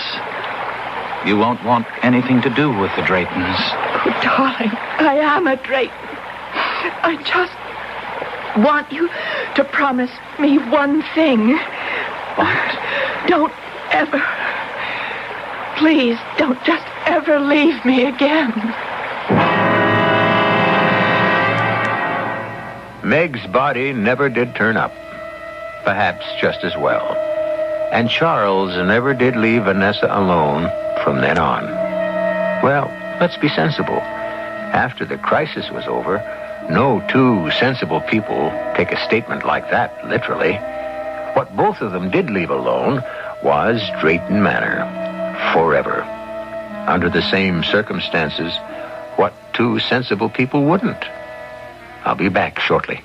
you won't want anything to do with the Draytons. Oh, darling, I am a Drayton. I just want you to promise me one thing. What? Don't ever, please, don't just ever leave me again. Meg's body never did turn up. Perhaps just as well. And Charles never did leave Vanessa alone from then on. Well, let's be sensible. After the crisis was over, no two sensible people take a statement like that literally. What both of them did leave alone was Drayton Manor. Forever. Under the same circumstances, what two sensible people wouldn't? I'll be back shortly.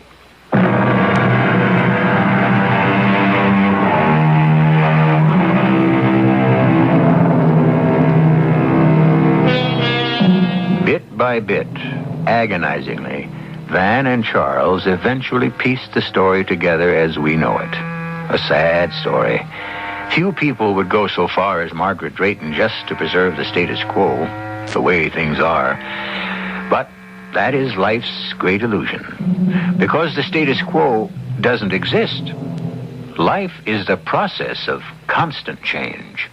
Bit by bit, agonizingly, Van and Charles eventually pieced the story together as we know it. A sad story. Few people would go so far as Margaret Drayton just to preserve the status quo, the way things are. But that is life's great illusion. Because the status quo doesn't exist. Life is the process of constant change.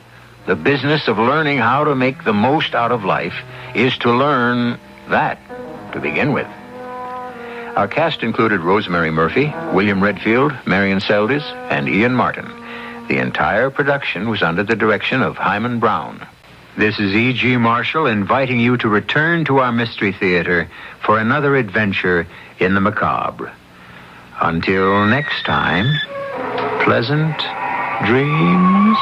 The business of learning how to make the most out of life is to learn that to begin with. Our cast included Rosemary Murphy, William Redfield, Marion Seldes, and Ian Martin. The entire production was under the direction of Hyman Brown. This is E.G. Marshall inviting you to return to our Mystery Theater for another adventure in the macabre. Until next time, pleasant dreams.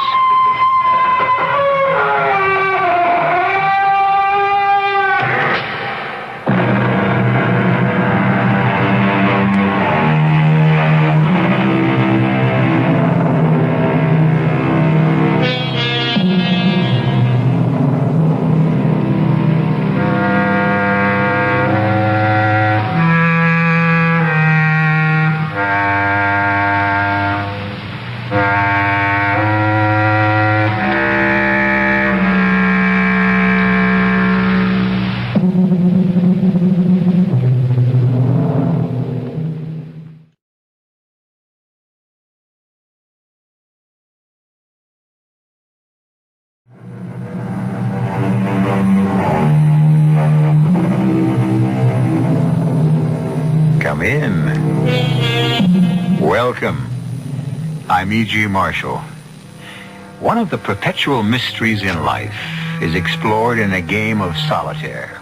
Come in. Welcome. I'm E.G. Marshall. One of the perpetual mysteries in life is explored in a game of solitaire.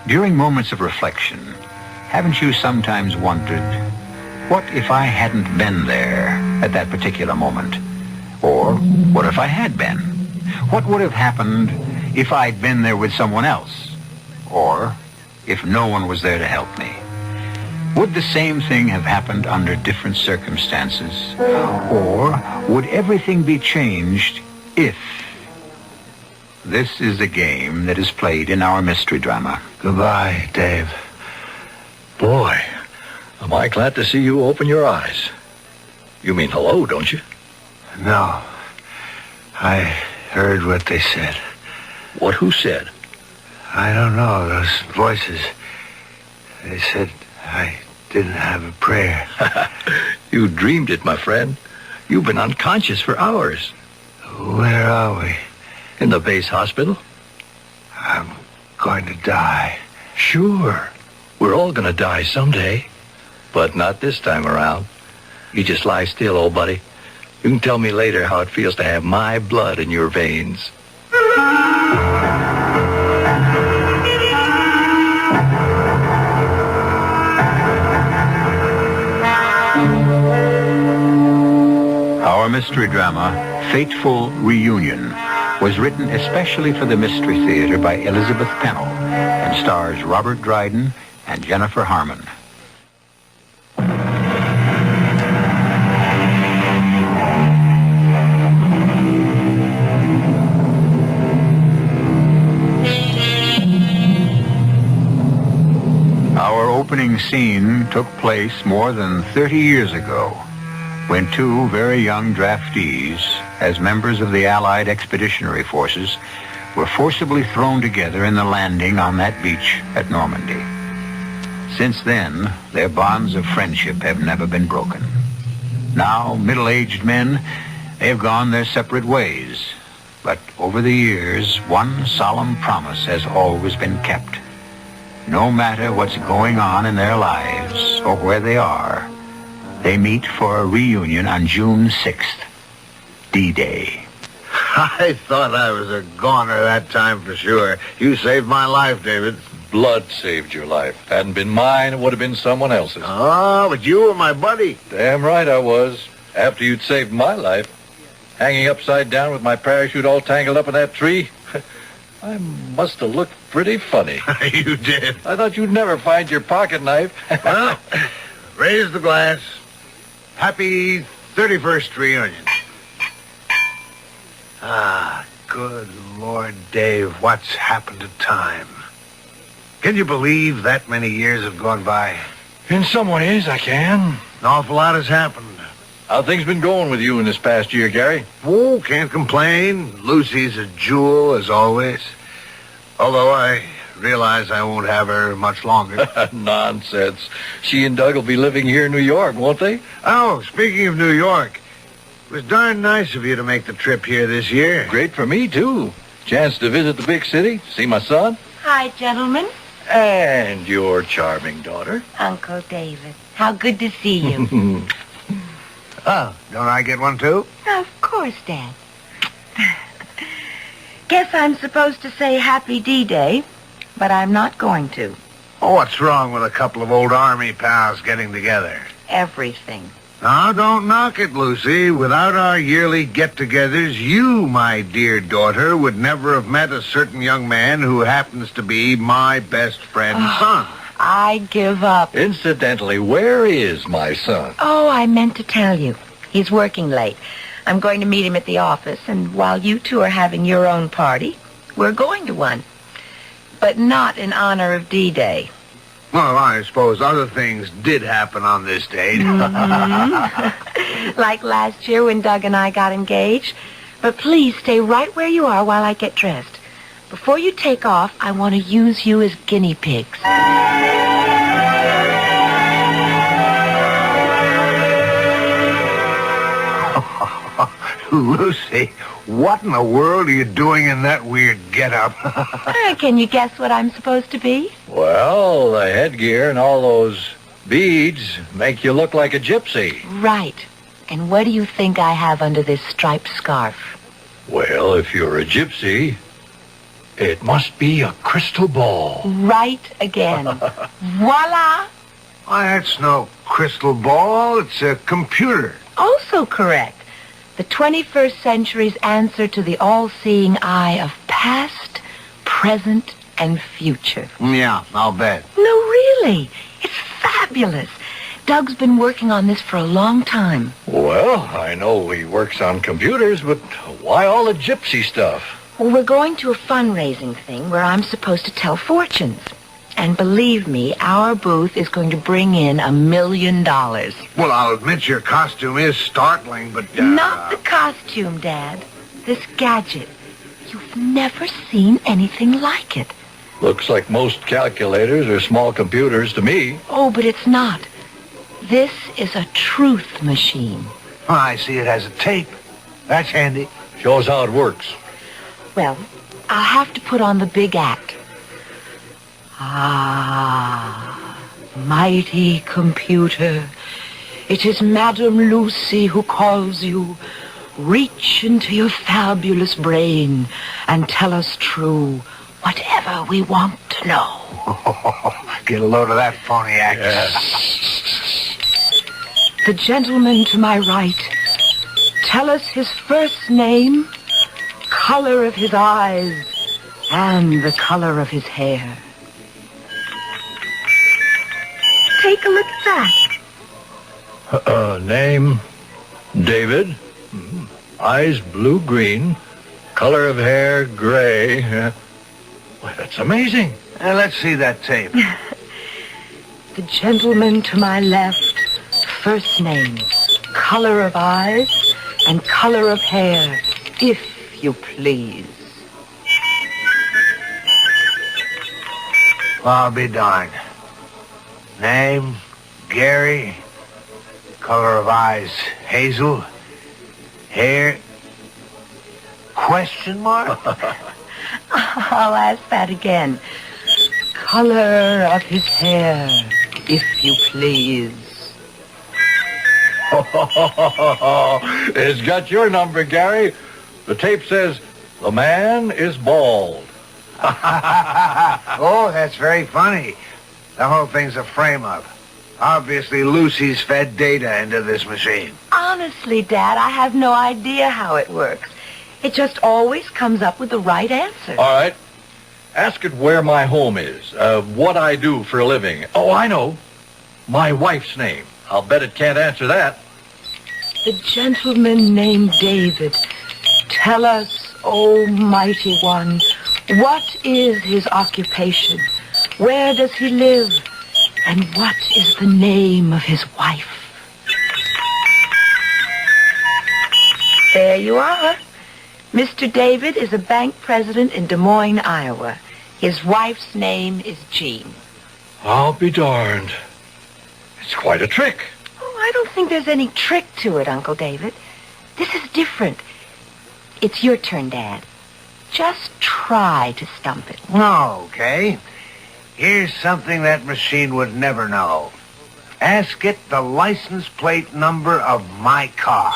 During moments of reflection, haven't you sometimes wondered, what if I hadn't been there at that particular moment? Or what if I had been? What would have happened if I'd been there with someone else? Or if no one was there to help me? Would the same thing have happened under different circumstances? Or would everything be changed if? This is the game that is played in our mystery drama. Goodbye, Dave. Boy, am I glad to see you open your eyes. You mean hello, don't you? No. I heard what they said. What? Who said? I don't know. Those voices. They said I didn't have a prayer. You dreamed it, my friend. You've been unconscious for hours. Where are we? In the base hospital. I'm going to die. Sure. We're all going to die someday. But not this time around. You just lie still, old buddy. You can tell me later how it feels to have my blood in your veins. Our mystery drama, Fateful Reunion, was written especially for the Mystery Theater by Elizabeth Pennell and stars Robert Dryden and Jennifer Harmon. Our opening scene took place more than 30 years ago, when two very young draftees, as members of the Allied Expeditionary Forces, were forcibly thrown together in the landing on that beach at Normandy. Since then, their bonds of friendship have never been broken. Now, middle-aged men, they have gone their separate ways. But over the years, one solemn promise has always been kept. No matter what's going on in their lives or where they are, they meet for a reunion on June 6th, D-Day. I thought I was a goner that time for sure. You saved my life, David. Blood saved your life. Hadn't been mine, it would have been someone else's. Oh, but you were my buddy. Damn right I was. After you'd saved my life, hanging upside down with my parachute all tangled up in that tree, I must have looked pretty funny. You did. I thought you'd never find your pocket knife. Well, raise the glass. Happy 31st reunion. Ah, good Lord, Dave, what's happened to time? Can you believe that many years have gone by? In some ways, I can. An awful lot has happened. How things been going with you in this past year, Gary? Oh, can't complain. Lucy's a jewel, as always. Although I realize I won't have her much longer. Nonsense. She and Doug will be living here in New York, won't they? Oh, speaking of New York, it was darn nice of you to make the trip here this year. Great for me, too. Chance to visit the big city, see my son. Hi, gentlemen. And your charming daughter. Uncle David. How good to see you. Oh, don't I get one, too? Of course, Dad. Guess I'm supposed to say Happy D-Day, but I'm not going to. Oh, what's wrong with a couple of old Army pals getting together? Everything. Now, don't knock it, Lucy. Without our yearly get-togethers, you, my dear daughter, would never have met a certain young man who happens to be my best friend's son. I give up. Incidentally, where is my son? Oh, I meant to tell you. He's working late. I'm going to meet him at the office, and while you two are having your own party, we're going to one. But not in honor of D-Day. Well, I suppose other things did happen on this date. Mm-hmm. Like last year when Doug and I got engaged. But please stay right where you are while I get dressed. Before you take off, I want to use you as guinea pigs. Lucy, what in the world are you doing in that weird getup? Can you guess what I'm supposed to be? Well, the headgear and all those beads make you look like a gypsy. Right. And what do you think I have under this striped scarf? Well, if you're a gypsy, it must be a crystal ball. Right again. Voila! Why, that's no crystal ball. It's a computer. Also correct. The 21st century's answer to the all-seeing eye of past, present, and future. Yeah, I'll bet. No, really. It's fabulous. Doug's been working on this for a long time. Well, I know he works on computers, but why all the gypsy stuff? Well, we're going to a fundraising thing where I'm supposed to tell fortunes. And believe me, our booth is going to bring in $1 million. Well, I'll admit your costume is startling, but... Not the costume, Dad. This gadget. You've never seen anything like it. Looks like most calculators are small computers to me. Oh, but it's not. This is a truth machine. Oh, I see it has a tape. That's handy. Shows how it works. Well, I'll have to put on the big act. Ah, mighty computer, it is Madame Lucy who calls you. Reach into your fabulous brain and tell us true whatever we want to know. Get a load of that phony act. Yes. The gentleman to my right, tell us his first name, color of his eyes, and the color of his hair. Take a look at that. Name, David. Eyes blue-green. Color of hair, gray. Why, that's amazing. Let's see that tape. The gentleman to my left, first name, color of eyes, and color of hair, if you please. I'll be darned. Name, Gary. Color of eyes, hazel. Hair, question mark? I'll ask that again. Color of his hair, if you please. It's got your number, Gary. The tape says, the man is bald. Oh, that's very funny. The whole thing's a frame-up. Obviously, Lucy's fed data into this machine. Honestly, Dad, I have no idea how it works. It just always comes up with the right answer. All right. Ask it where my home is, what I do for a living. Oh, I know. My wife's name. I'll bet it can't answer that. The gentleman named David. Tell us, O mighty one, what is his occupation? Where does he live? And what is the name of his wife? There you are. Mr. David is a bank president in Des Moines, Iowa. His wife's name is Jean. I'll be darned. It's quite a trick. Oh, I don't think there's any trick to it, Uncle David. This is different. It's your turn, Dad. Just try to stump it. Okay. Here's something that machine would never know. Ask it the license plate number of my car.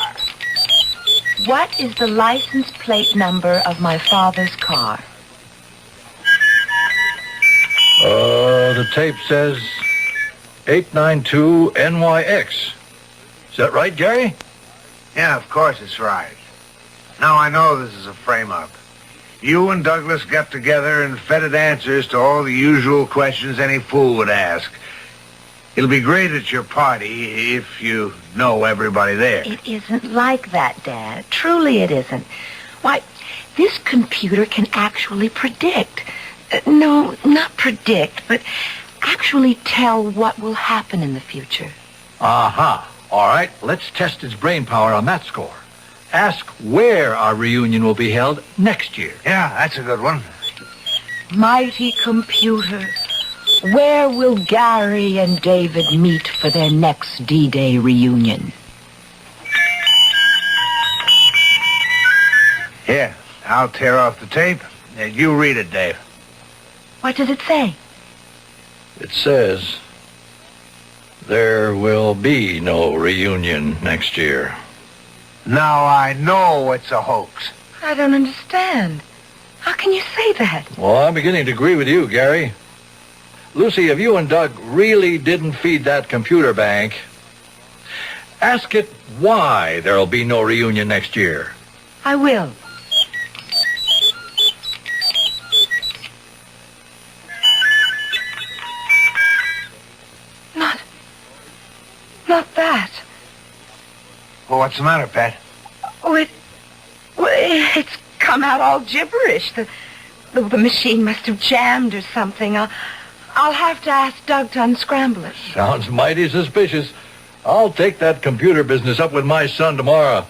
What is the license plate number of my father's car? The tape says 892 NYX. Is that right, Gary? Yeah, of course it's right. Now I know this is a frame-up. You and Douglas got together and fed it answers to all the usual questions any fool would ask. It'll be great at your party if you know everybody there. It isn't like that, Dad. Truly it isn't. Why, this computer can actually predict. No, not predict, but actually tell what will happen in the future. Aha. All right, let's test its brain power on that score. Ask where our reunion will be held next year. Yeah, that's a good one. Mighty computer, where will Gary and David meet for their next D-Day reunion? Here, I'll tear off the tape. You read it, Dave. What does it say? It says there will be no reunion next year. Now I know it's a hoax. I don't understand. How can you say that? Well, I'm beginning to agree with you, Gary. Lucy, if you and Doug really didn't feed that computer bank, ask it why there'll be no reunion next year. I will. Not that. Well, what's the matter, Pat? Oh, it's come out all gibberish. The machine must have jammed or something. I'll have to ask Doug to unscramble it. Sounds mighty suspicious. I'll take that computer business up with my son tomorrow.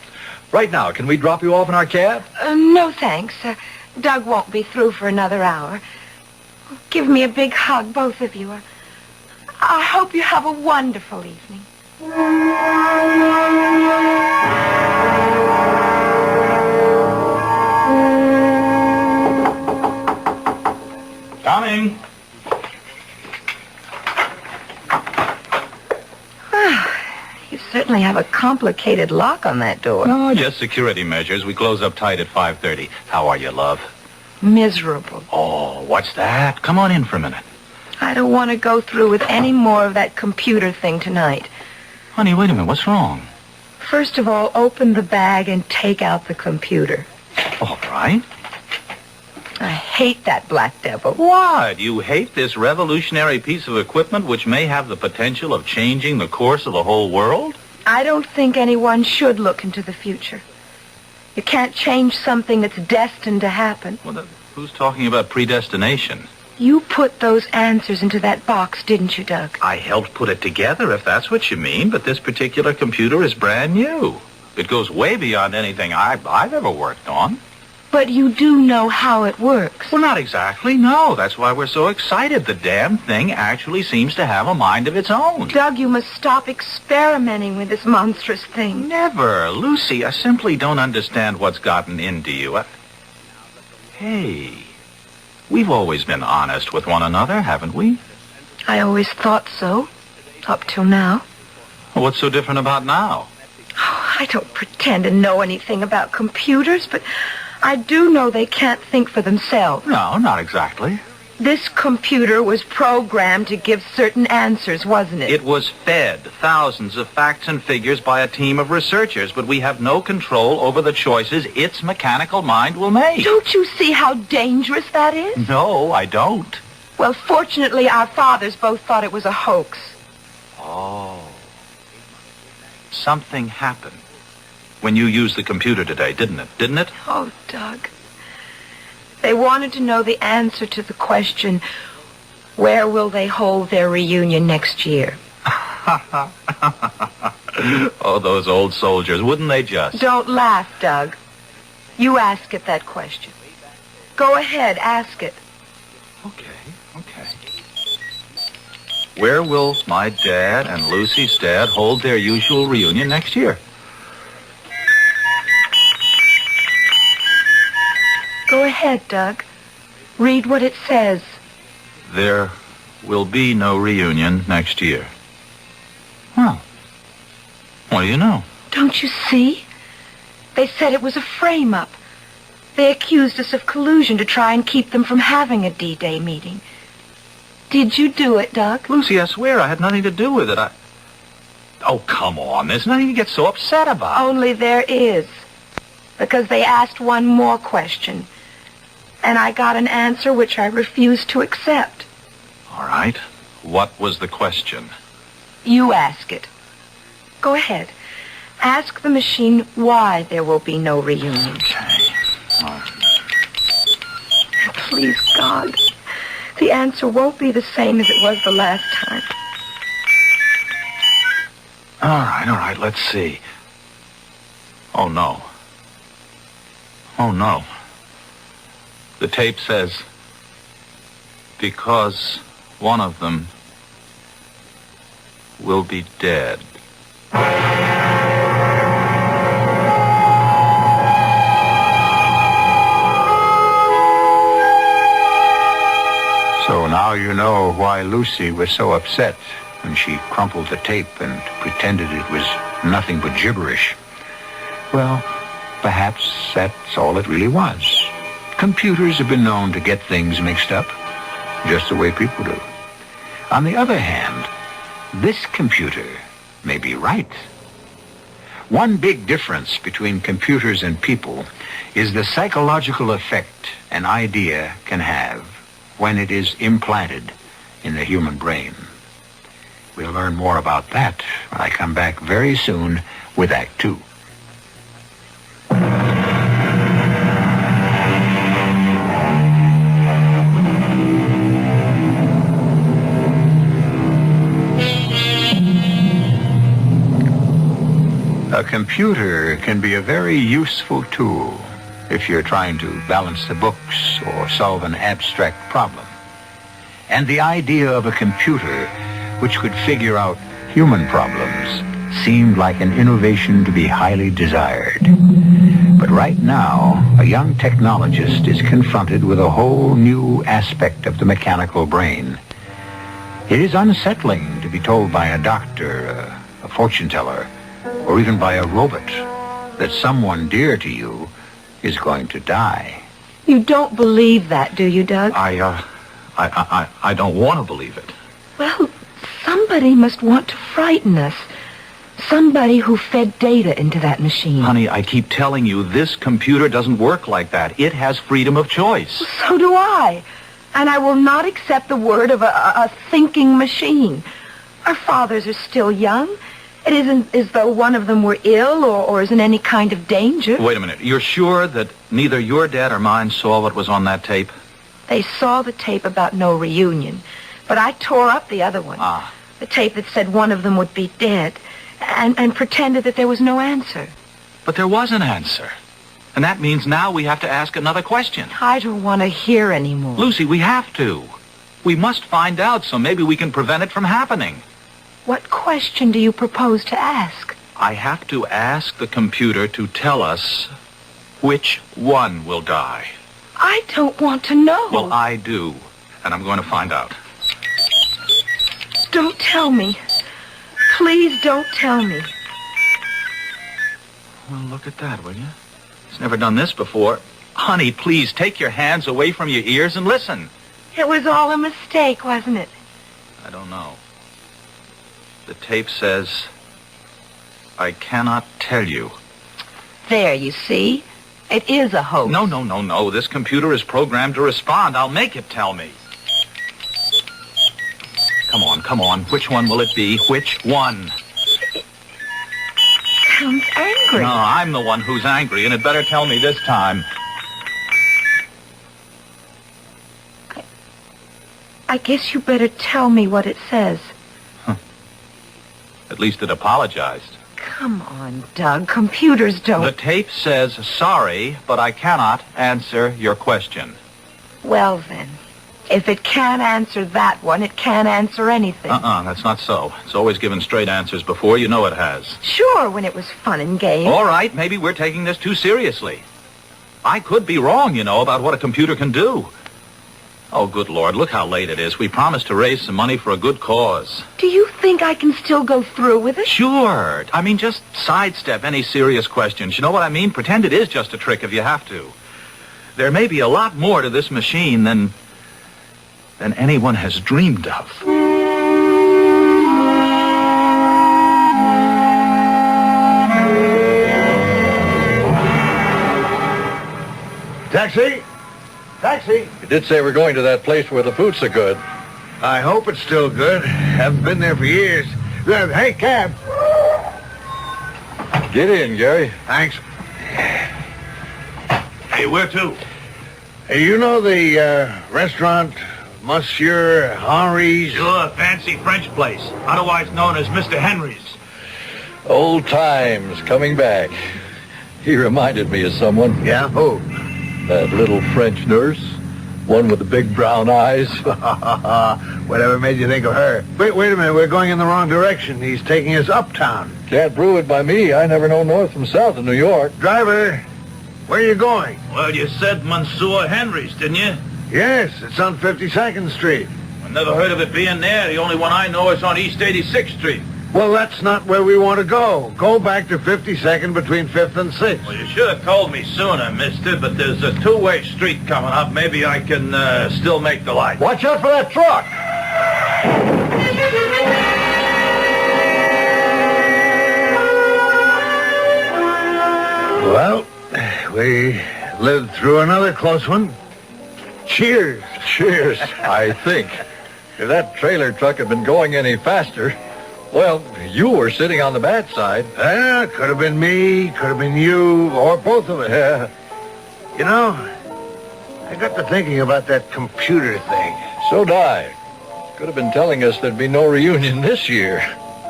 Right now, can we drop you off in our cab? No, thanks. Doug won't be through for another hour. Give me a big hug, both of you. I hope you have a wonderful evening. Coming. You certainly have a complicated lock on that door. No, just security measures. We close up tight at 5:30. How are you, love? Miserable. Oh, what's that? Come on in for a minute. I don't want to go through with any more of that computer thing tonight. Honey, wait a minute. What's wrong? First of all, open the bag and take out the computer. All right. I hate that black devil. What? You hate this revolutionary piece of equipment which may have the potential of changing the course of the whole world? I don't think anyone should look into the future. You can't change something that's destined to happen. Well, who's talking about predestination? You put those answers into that box, didn't you, Doug? I helped put it together, if that's what you mean, but this particular computer is brand new. It goes way beyond anything I've ever worked on. But you do know how it works. Well, not exactly, no. That's why we're so excited. The damn thing actually seems to have a mind of its own. Doug, you must stop experimenting with this monstrous thing. Never. Lucy, I simply don't understand what's gotten into you. Hey, we've always been honest with one another, haven't we? I always thought so, up till now. What's so different about now? Oh, I don't pretend to know anything about computers, but I do know they can't think for themselves. No, not exactly. This computer was programmed to give certain answers, wasn't it? It was fed thousands of facts and figures by a team of researchers, but we have no control over the choices its mechanical mind will make. Don't you see how dangerous that is? No, I don't. Well, fortunately, our fathers both thought it was a hoax. Oh. Something happened when you used the computer today, didn't it? Oh, Doug. They wanted to know the answer to the question, where will they hold their reunion next year? Oh, those old soldiers, wouldn't they just? Don't laugh, Doug. You ask it that question. Go ahead, ask it. Okay. Where will my dad and Lucy's dad hold their usual reunion next year? Go ahead, Doug. Read what it says. There will be no reunion next year. Well, what do you know? Don't you see? They said it was a frame-up. They accused us of collusion to try and keep them from having a D-Day meeting. Did you do it, Doug? Lucy, I swear I had nothing to do with it. Oh, come on. There's nothing to get so upset about. Only there is. Because they asked one more question. And I got an answer which I refused to accept. All right. What was the question? You ask it. Go ahead. Ask the machine why there will be no reunion. Okay. Please, God. The answer won't be the same as it was the last time. All right. Let's see. Oh, no. The tape says, because one of them will be dead. So now you know why Lucy was so upset when she crumpled the tape and pretended it was nothing but gibberish. Well, perhaps that's all it really was. Computers have been known to get things mixed up, just the way people do. On the other hand, this computer may be right. One big difference between computers and people is the psychological effect an idea can have when it is implanted in the human brain. We'll learn more about that when I come back very soon with Act 2. A computer can be a very useful tool if you're trying to balance the books or solve an abstract problem. And the idea of a computer which could figure out human problems seemed like an innovation to be highly desired. But right now, a young technologist is confronted with a whole new aspect of the mechanical brain. It is unsettling to be told by a doctor, a fortune teller, or even by a robot that someone dear to you is going to die. You don't believe that, do you, Doug? I don't want to believe it. Well, somebody must want to frighten us. Somebody who fed data into that machine. Honey, I keep telling you, this computer doesn't work like that. It has freedom of choice. So do I. And I will not accept the word of a thinking machine. Our fathers are still young. It isn't as though one of them were ill or is in any kind of danger. Wait a minute. You're sure that neither your dad or mine saw what was on that tape? They saw the tape about no reunion, but I tore up the other one. The tape that said one of them would be dead, and pretended that there was no answer. But there was an answer. And that means now we have to ask another question. I don't want to hear anymore. Lucy, we have to. We must find out so maybe we can prevent it from happening. What question do you propose to ask? I have to ask the computer to tell us which one will die. I don't want to know. Well, I do. And I'm going to find out. Don't tell me. Please don't tell me. Well, look at that, will you? He's never done this before. Honey, please take your hands away from your ears and listen. It was all a mistake, wasn't it? I don't know. The tape says, I cannot tell you. There, you see? It is a hoax. No. This computer is programmed to respond. I'll make it tell me. Come on. Which one will it be? Which one? Sounds angry. No, I'm the one who's angry, and it better tell me this time. I guess you better tell me what it says. At least it apologized. Come on, Doug. Computers don't... The tape says, sorry, but I cannot answer your question. Well, then. If it can't answer that one, it can't answer anything. That's not so. It's always given straight answers before. You know it has. Sure, when it was fun and games. All right, maybe we're taking this too seriously. I could be wrong, about what a computer can do. Oh, good Lord, look how late it is. We promised to raise some money for a good cause. Do you think I can still go through with it? Sure. Just sidestep any serious questions. You know what I mean? Pretend it is just a trick if you have to. There may be a lot more to this machine than anyone has dreamed of. Taxi? Taxi? You did say we're going to that place where the food's so good. I hope it's still good. Haven't been there for years. Hey, cab. Get in, Gary. Thanks. Hey, where to? Hey, you know the restaurant Monsieur Henry's? Sure, fancy French place, otherwise known as Mr. Henry's. Old times coming back. He reminded me of someone. Yeah? Who? That little French nurse. One with the big brown eyes. Whatever made you think of her? Wait a minute. We're going in the wrong direction. He's taking us uptown. Can't prove it by me. I never know north from south in New York. Driver, where are you going? Well, you said Monsieur Henry's, didn't you? Yes, it's on 52nd Street. I never heard of it being there. The only one I know is on East 86th Street. Well, that's not where we want to go. Go back to 52nd between 5th and 6th. Well, you should have told me sooner, mister, but there's a two-way street coming up. Maybe I can still make the light. Watch out for that truck! Well, we lived through another close one. Cheers. Cheers, I think. If that trailer truck had been going any faster... Well, you were sitting on the bad side. Yeah, could have been me, could have been you, or both of us. Yeah. You know, I got to thinking about that computer thing. So did I. Could have been telling us there'd be no reunion this year.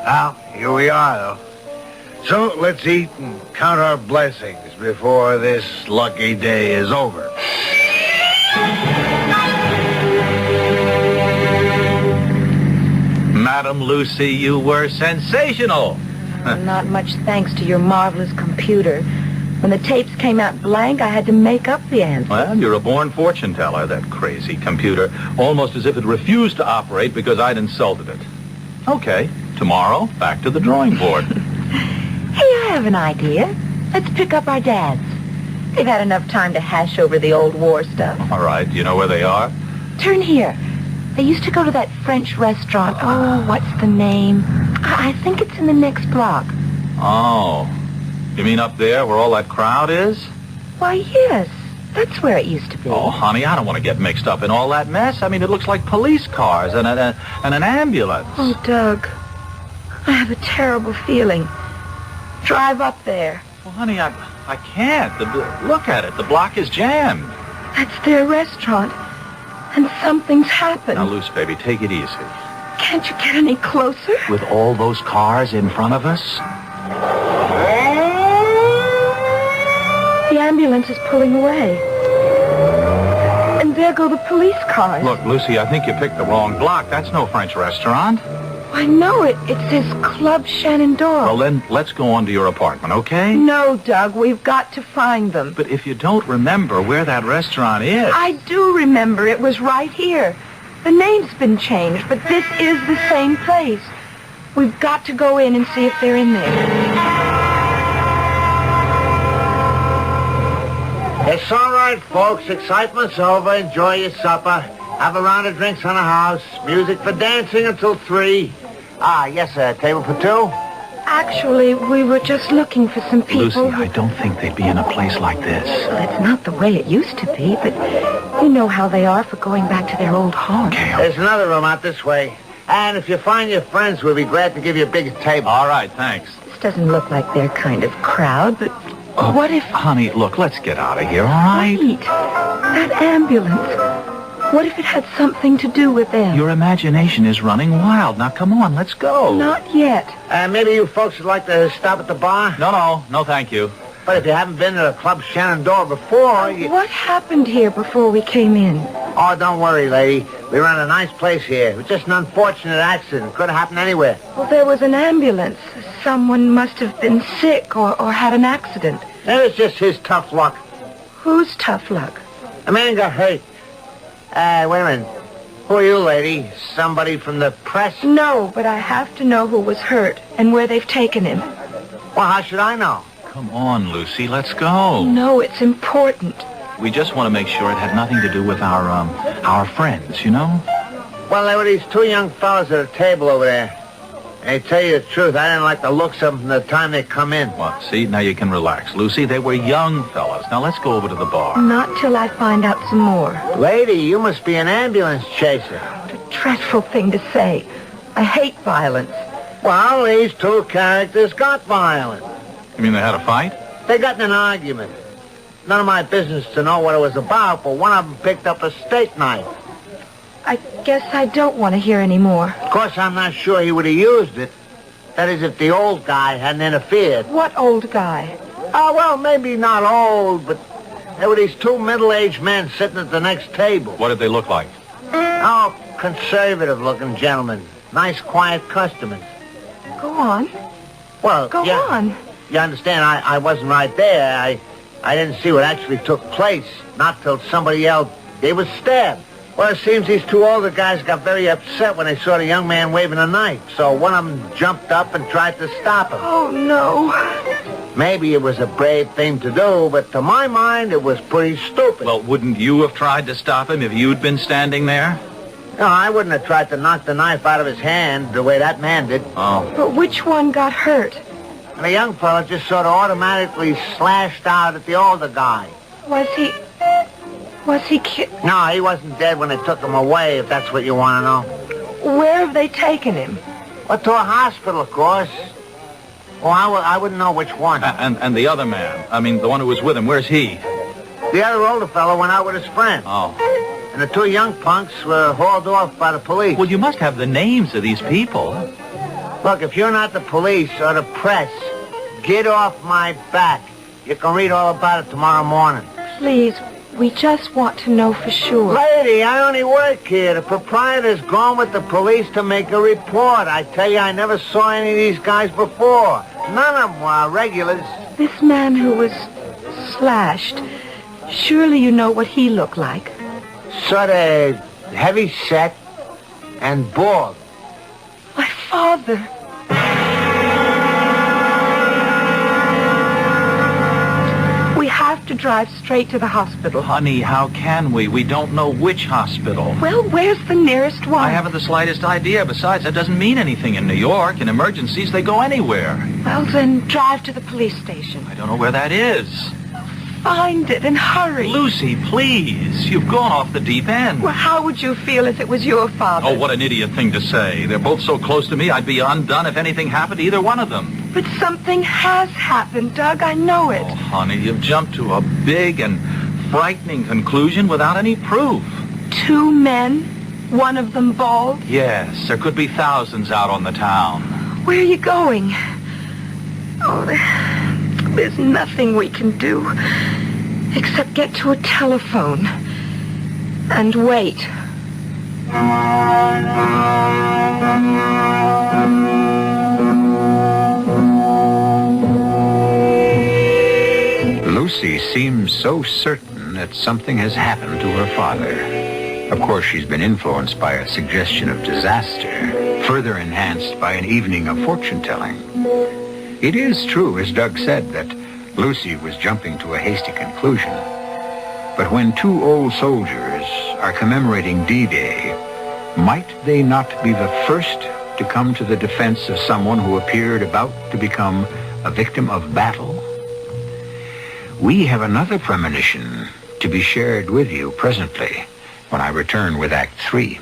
Well, here we are, though. So let's eat and count our blessings before this lucky day is over. Madam Lucy, you were sensational. Not much thanks to your marvelous computer. When the tapes came out blank, I had to make up the answer. Well, you're a born fortune teller, that crazy computer. Almost as if it refused to operate because I'd insulted it. Okay, tomorrow, back to the drawing board. Hey, I have an idea. Let's pick up our dads. They've had enough time to hash over the old war stuff. All right, do you know where they are? Turn here. They used to go to that French restaurant. Oh, what's the name? I think it's in the next block. Oh. You mean up there where all that crowd is? Why, yes. That's where it used to be. Oh, honey, I don't want to get mixed up in all that mess. I mean, it looks like police cars and an ambulance. Oh, Doug. I have a terrible feeling. Drive up there. Well, honey, I can't. Look at it. The block is jammed. That's their restaurant. And something's happened. Now, Luce, baby, take it easy. Can't you get any closer? With all those cars in front of us? The ambulance is pulling away. And there go the police cars. Look, Lucy, I think you picked the wrong block. That's no French restaurant. I know it. It says Club Shenandoah. Well, then, let's go on to your apartment, okay? No, Doug. We've got to find them. But if you don't remember where that restaurant is... I do remember. It was right here. The name's been changed, but this is the same place. We've got to go in and see if they're in there. It's all right, folks. Excitement's over. Enjoy your supper. Have a round of drinks on the house. Music for dancing until 3. Yes, sir. Table for 2? Actually, we were just looking for some people. Lucy, I don't think they'd be in a place like this. Well, it's not the way it used to be, but you know how they are for going back to their old haunt. There's another room out this way. And if you find your friends, we'll be glad to give you a big table. All right, thanks. This doesn't look like their kind of crowd, but what if... Honey, look, let's get out of here, all right? Wait, that ambulance. What if it had something to do with them? Your imagination is running wild. Now, come on, let's go. Not yet. Maybe you folks would like to stop at the bar? No, thank you. But if you haven't been to the Club Shenandoah before, What happened here before we came in? Oh, don't worry, lady. We run a nice place here. It was just an unfortunate accident. Could have happened anywhere. Well, there was an ambulance. Someone must have been sick or had an accident. That was just his tough luck. Whose tough luck? A man got hurt. Wait a minute. Who are you, lady? Somebody from the press? No, but I have to know who was hurt and where they've taken him. Well, how should I know? Come on, Lucy, let's go. No, it's important. We just want to make sure it had nothing to do with our friends, you know? Well, there were these 2 young fellas at a table over there. And to tell you the truth, I didn't like the looks of them from the time they come in. Well, see, now you can relax. Lucy, they were young fellas. Now let's go over to the bar. Not till I find out some more. Lady, you must be an ambulance chaser. What a dreadful thing to say. I hate violence. Well, these 2 characters got violent. You mean they had a fight? They got in an argument. None of my business to know what it was about, but one of them picked up a steak knife. I guess I don't want to hear any more. Of course, I'm not sure he would have used it. That is, if the old guy hadn't interfered. What old guy? Oh, well, maybe not old, but there were these 2 middle-aged men sitting at the next table. What did they look like? Oh, conservative-looking gentlemen. Nice, quiet customers. Go on. Well, Go on. You understand, I wasn't right there. I didn't see what actually took place. Not till somebody yelled, they was stabbed. Well, it seems these 2 older guys got very upset when they saw the young man waving a knife. So one of them jumped up and tried to stop him. Oh, no. Maybe it was a brave thing to do, but to my mind, it was pretty stupid. Well, wouldn't you have tried to stop him if you'd been standing there? No, I wouldn't have tried to knock the knife out of his hand the way that man did. Oh. But which one got hurt? And the young fella just sort of automatically slashed out at the older guy. Was he No, he wasn't dead when they took him away, if that's what you want to know. Where have they taken him? Well, to a hospital, of course. Well, I wouldn't know which one. And the other man, I mean, the one who was with him, where's he? The other older fellow went out with his friend. Oh. And the 2 young punks were hauled off by the police. Well, you must have the names of these people. Look, if you're not the police or the press, get off my back. You can read all about it tomorrow morning. Please, we just want to know for sure. Lady, I only work here. The proprietor's gone with the police to make a report. I tell you, I never saw any of these guys before. None of them were regulars. This man who was slashed, surely you know what he looked like. Sort of heavy set and bald. My father. We have to drive straight to the hospital. Honey, how can we? We don't know which hospital. Well, where's the nearest one? I haven't the slightest idea. Besides, that doesn't mean anything in New York. In emergencies, they go anywhere. Well, then drive to the police station. I don't know where that is. Find it and hurry. Lucy, please. You've gone off the deep end. Well, how would you feel if it was your father? Oh, what an idiot thing to say. They're both so close to me, I'd be undone if anything happened to either one of them. But something has happened, Doug. I know it. Oh, honey, you've jumped to a big and frightening conclusion without any proof. 2 men, one of them bald. Yes, there could be thousands out on the town. Where are you going? Oh, there's nothing we can do except get to a telephone and wait. Lucy seems so certain that something has happened to her father. Of course, she's been influenced by a suggestion of disaster, further enhanced by an evening of fortune-telling. It is true, as Doug said, that Lucy was jumping to a hasty conclusion. But when 2 old soldiers, are commemorating D-Day, might they not be the first to come to the defense of someone who appeared about to become a victim of battle? We have another premonition to be shared with you presently when I return with Act 3.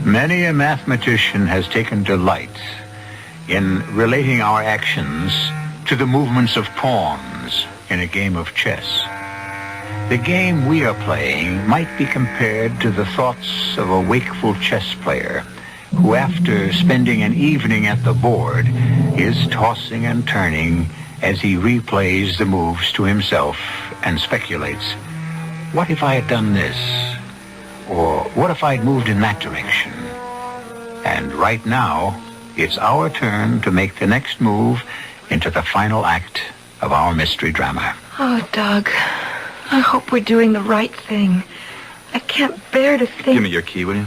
Many a mathematician has taken delight in relating our actions to the movements of pawns in a game of chess. The game we are playing might be compared to the thoughts of a wakeful chess player who, after spending an evening at the board, is tossing and turning as he replays the moves to himself and speculates, what if I had done this? Or what if I'd moved in that direction? And right now, it's our turn to make the next move into the final act of our mystery drama. Oh, Doug, I hope we're doing the right thing. I can't bear to think... Give me your key, will you?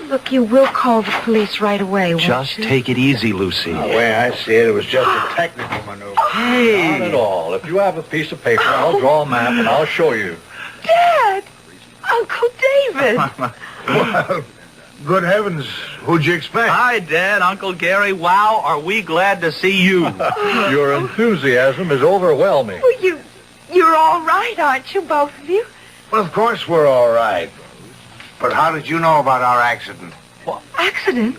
Look, you will call the police right away, won't Just you? take it easy, Lucy. The way I see it, it was just a technical maneuver. Hey! Not at all. If you have a piece of paper, I'll draw a map and I'll show you. Dad! Uncle David! Well, good heavens, who'd you expect? Hi, Dad, Uncle Gary. Wow, are we glad to see you. Your enthusiasm is overwhelming. Well, you're all right, aren't you, both of you? Well, of course we're all right. But how did you know about our accident? Well, accident?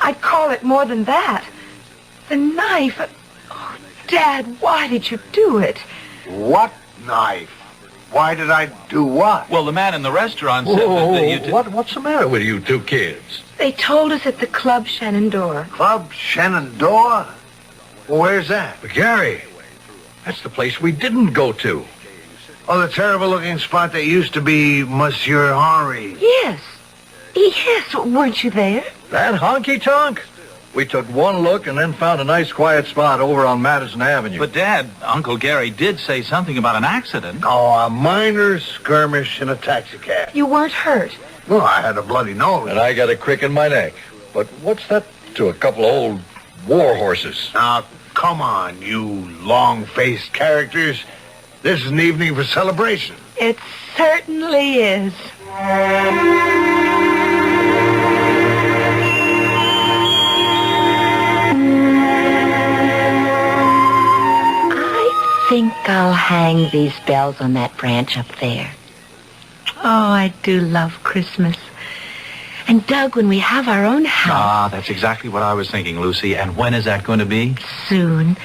I'd call it more than that. The knife. Oh, Dad, why did you do it? What knife? Why did I do what? Well, the man in the restaurant said that you did... What's the matter with you two kids? They told us at the Club Shenandoah. Club Shenandoah? Well, where's that? But Gary, that's the place we didn't go to. Oh, the terrible-looking spot that used to be Monsieur Henri. Yes. Yes, weren't you there? That honky-tonk? We took one look and then found a nice quiet spot over on Madison Avenue. But, Dad, Uncle Gary did say something about an accident. Oh, a minor skirmish in a taxicab. You weren't hurt. Well, I had a bloody nose. And I got a crick in my neck. But what's that to a couple of old war horses? Now, come on, you long-faced characters. This is an evening for celebration. It certainly is. I think I'll hang these bells on that branch up there. Oh, I do love Christmas. And, Doug, when we have our own house... Ah, that's exactly what I was thinking, Lucy. And when is that going to be? Soon.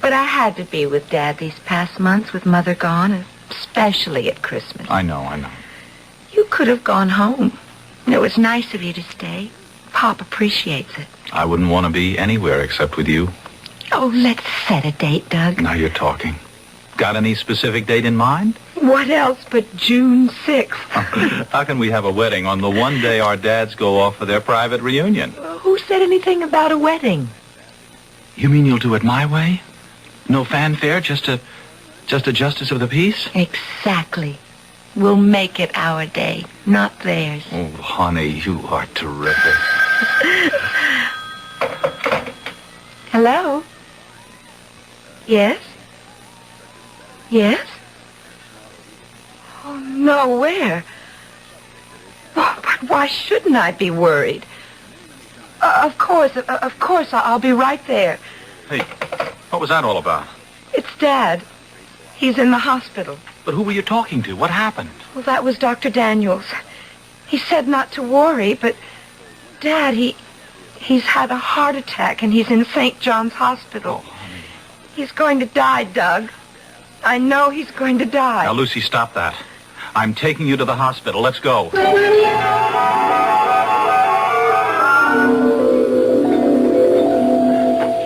But I had to be with Dad these past months with Mother gone, especially at Christmas. I know. You could have gone home. It was nice of you to stay. Pop appreciates it. I wouldn't want to be anywhere except with you. Oh, let's set a date, Doug. Now you're talking. Got any specific date in mind? What else but June 6th? How can we have a wedding on the one day our dads go off for their private reunion? Who said anything about a wedding? You mean you'll do it my way? No fanfare, just a justice of the peace? Exactly. We'll make it our day, not theirs. Oh, honey, you are terrific. Hello? Yes? Yes? Oh, no, where? Oh, but why shouldn't I be worried? Of course, I'll be right there. Hey, what was that all about? It's Dad. He's in the hospital. But who were you talking to? What happened? Well, that was Dr. Daniels. He said not to worry, but Dad, he's had a heart attack and he's in St. John's Hospital. Oh, honey. He's going to die, Doug. I know he's going to die. Now, Lucy, stop that. I'm taking you to the hospital. Let's go.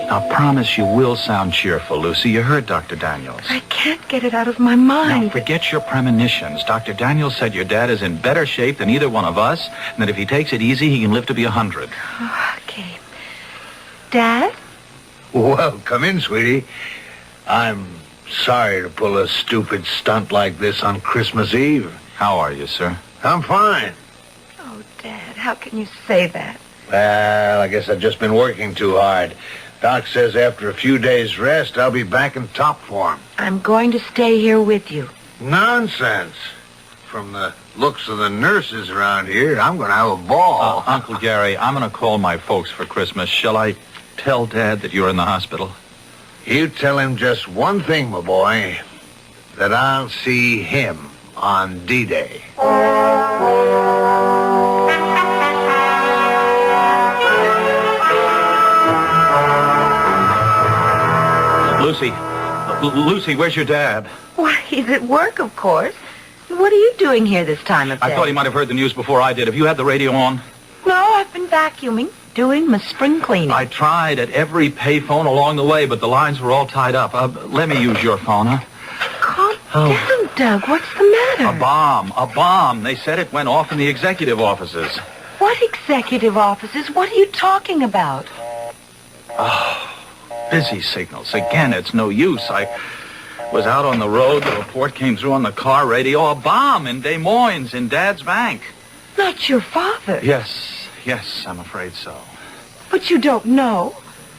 Now, promise you will sound cheerful, Lucy. You heard Dr. Daniels. I can't get it out of my mind. Now, forget your premonitions. Dr. Daniels said your dad is in better shape than either one of us, and that if he takes it easy, he can live to be 100. Okay. Dad? Well, come in, sweetie. I'm sorry to pull a stupid stunt like this on Christmas Eve. How are you, sir? I'm fine. Oh, Dad, how can you say that? Well, I guess I've just been working too hard. Doc says after a few days' rest, I'll be back in top form. I'm going to stay here with you. Nonsense. From the looks of the nurses around here, I'm going to have a ball. Uncle Gary, I'm going to call my folks for Christmas. Shall I tell Dad that you're in the hospital? You tell him just one thing, my boy, that I'll see him on D-Day. Lucy, where's your dad? Why, he's at work, of course. What are you doing here this time of day? I thought he might have heard the news before I did. Have you had the radio on? No, I've been vacuuming, doing my spring cleaning. I tried at every payphone along the way, but the lines were all tied up. Let me use your phone, huh? Calm down, Doug. What's the matter? A bomb. They said it went off in the executive offices. What executive offices? What are you talking about? Oh, busy signals. Again, it's no use. I was out on the road. The report came through on the car radio. A bomb in Des Moines in Dad's bank. Not your father. Yes, I'm afraid so. But you don't know.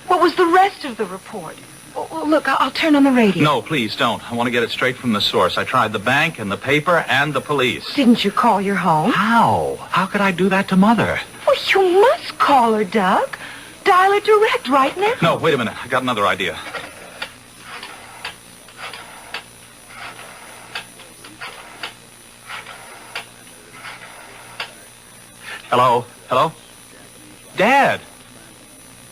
What was the rest of the report? Well, look, I'll turn on the radio. No, please don't. I want to get it straight from the source. I tried the bank and the paper and the police. Didn't you call your home? How? How could I do that to Mother? Well, you must call her, Doug. Dial her direct right now. No, wait a minute. I got another idea. Hello? Dad?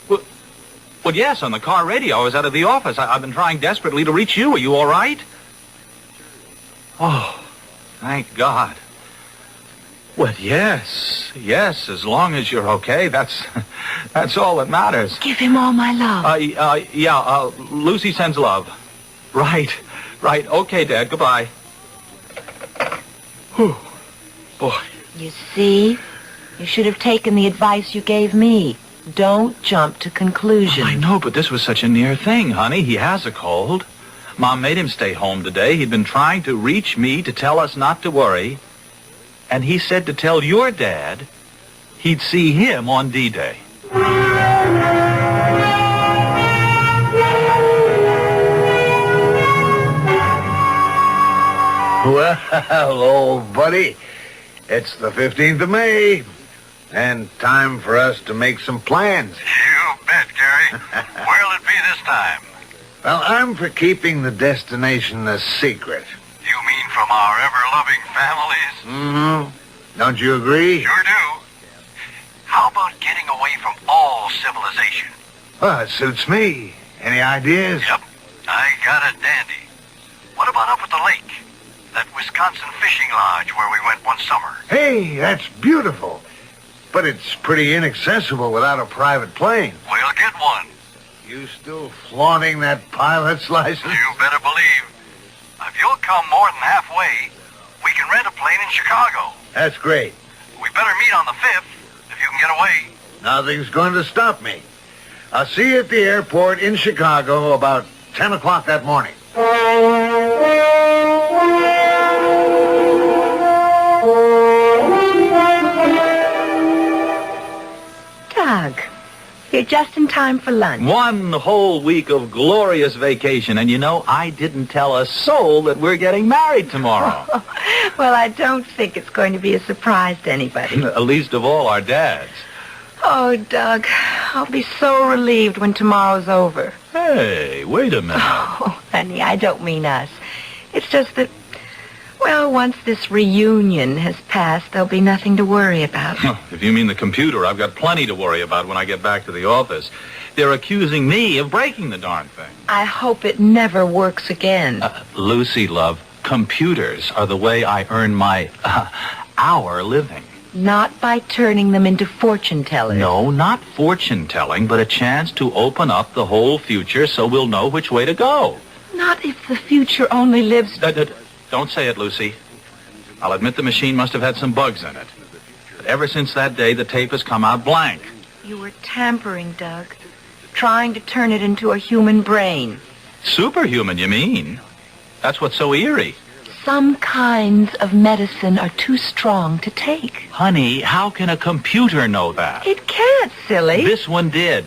Well, yes, on the car radio. I was out of the office. I've been trying desperately to reach you. Are you all right? Oh, thank God. Well, yes, as long as you're okay, that's all that matters. Give him all my love. Yeah, Lucy sends love. Right. Okay, Dad, goodbye. Whew. Boy. You see? You should have taken the advice you gave me. Don't jump to conclusions. I know, but this was such a near thing, honey. He has a cold. Mom made him stay home today. He'd been trying to reach me to tell us not to worry. And he said to tell your dad he'd see him on D-Day. Well, old buddy, it's the 15th of May, and time for us to make some plans. You bet, Gary. Where'll it be this time? Well, I'm for keeping the destination a secret. You mean from our ever-loving families? Mm-hmm. Don't you agree? Sure do. How about getting away from all civilization? Well, it suits me. Any ideas? Yep, I got a dandy. What about up at the lake? That Wisconsin fishing lodge where we went one summer. Hey, that's beautiful. But it's pretty inaccessible without a private plane. We'll get one. You still flaunting that pilot's license? You better believe. If you'll come more than halfway, we can rent a plane in Chicago. That's great. We better meet on the 5th, if you can get away. Nothing's going to stop me. I'll see you at the airport in Chicago about 10 o'clock that morning. Doug, you're just in time for lunch. One whole week of glorious vacation, and you know, I didn't tell a soul that we're getting married tomorrow. Well, I don't think it's going to be a surprise to anybody. Least of all our dads. Oh, Doug, I'll be so relieved when tomorrow's over. Hey, wait a minute. Oh, honey, I don't mean us. It's just that, well, once this reunion has passed, there'll be nothing to worry about. If you mean the computer, I've got plenty to worry about when I get back to the office. They're accusing me of breaking the darn thing. I hope it never works again. Lucy, love, computers are the way I earn my, our living. Not by turning them into fortune tellers. No, not fortune telling, but a chance to open up the whole future so we'll know which way to go. Not if the future only lives... Don't say it, Lucy. I'll admit the machine must have had some bugs in it. But ever since that day, the tape has come out blank. You were tampering, Doug. Trying to turn it into a human brain. Superhuman, you mean? That's what's so eerie. some kinds of medicine are too strong to take. Honey, how can a computer know that? It can't, silly. This one did.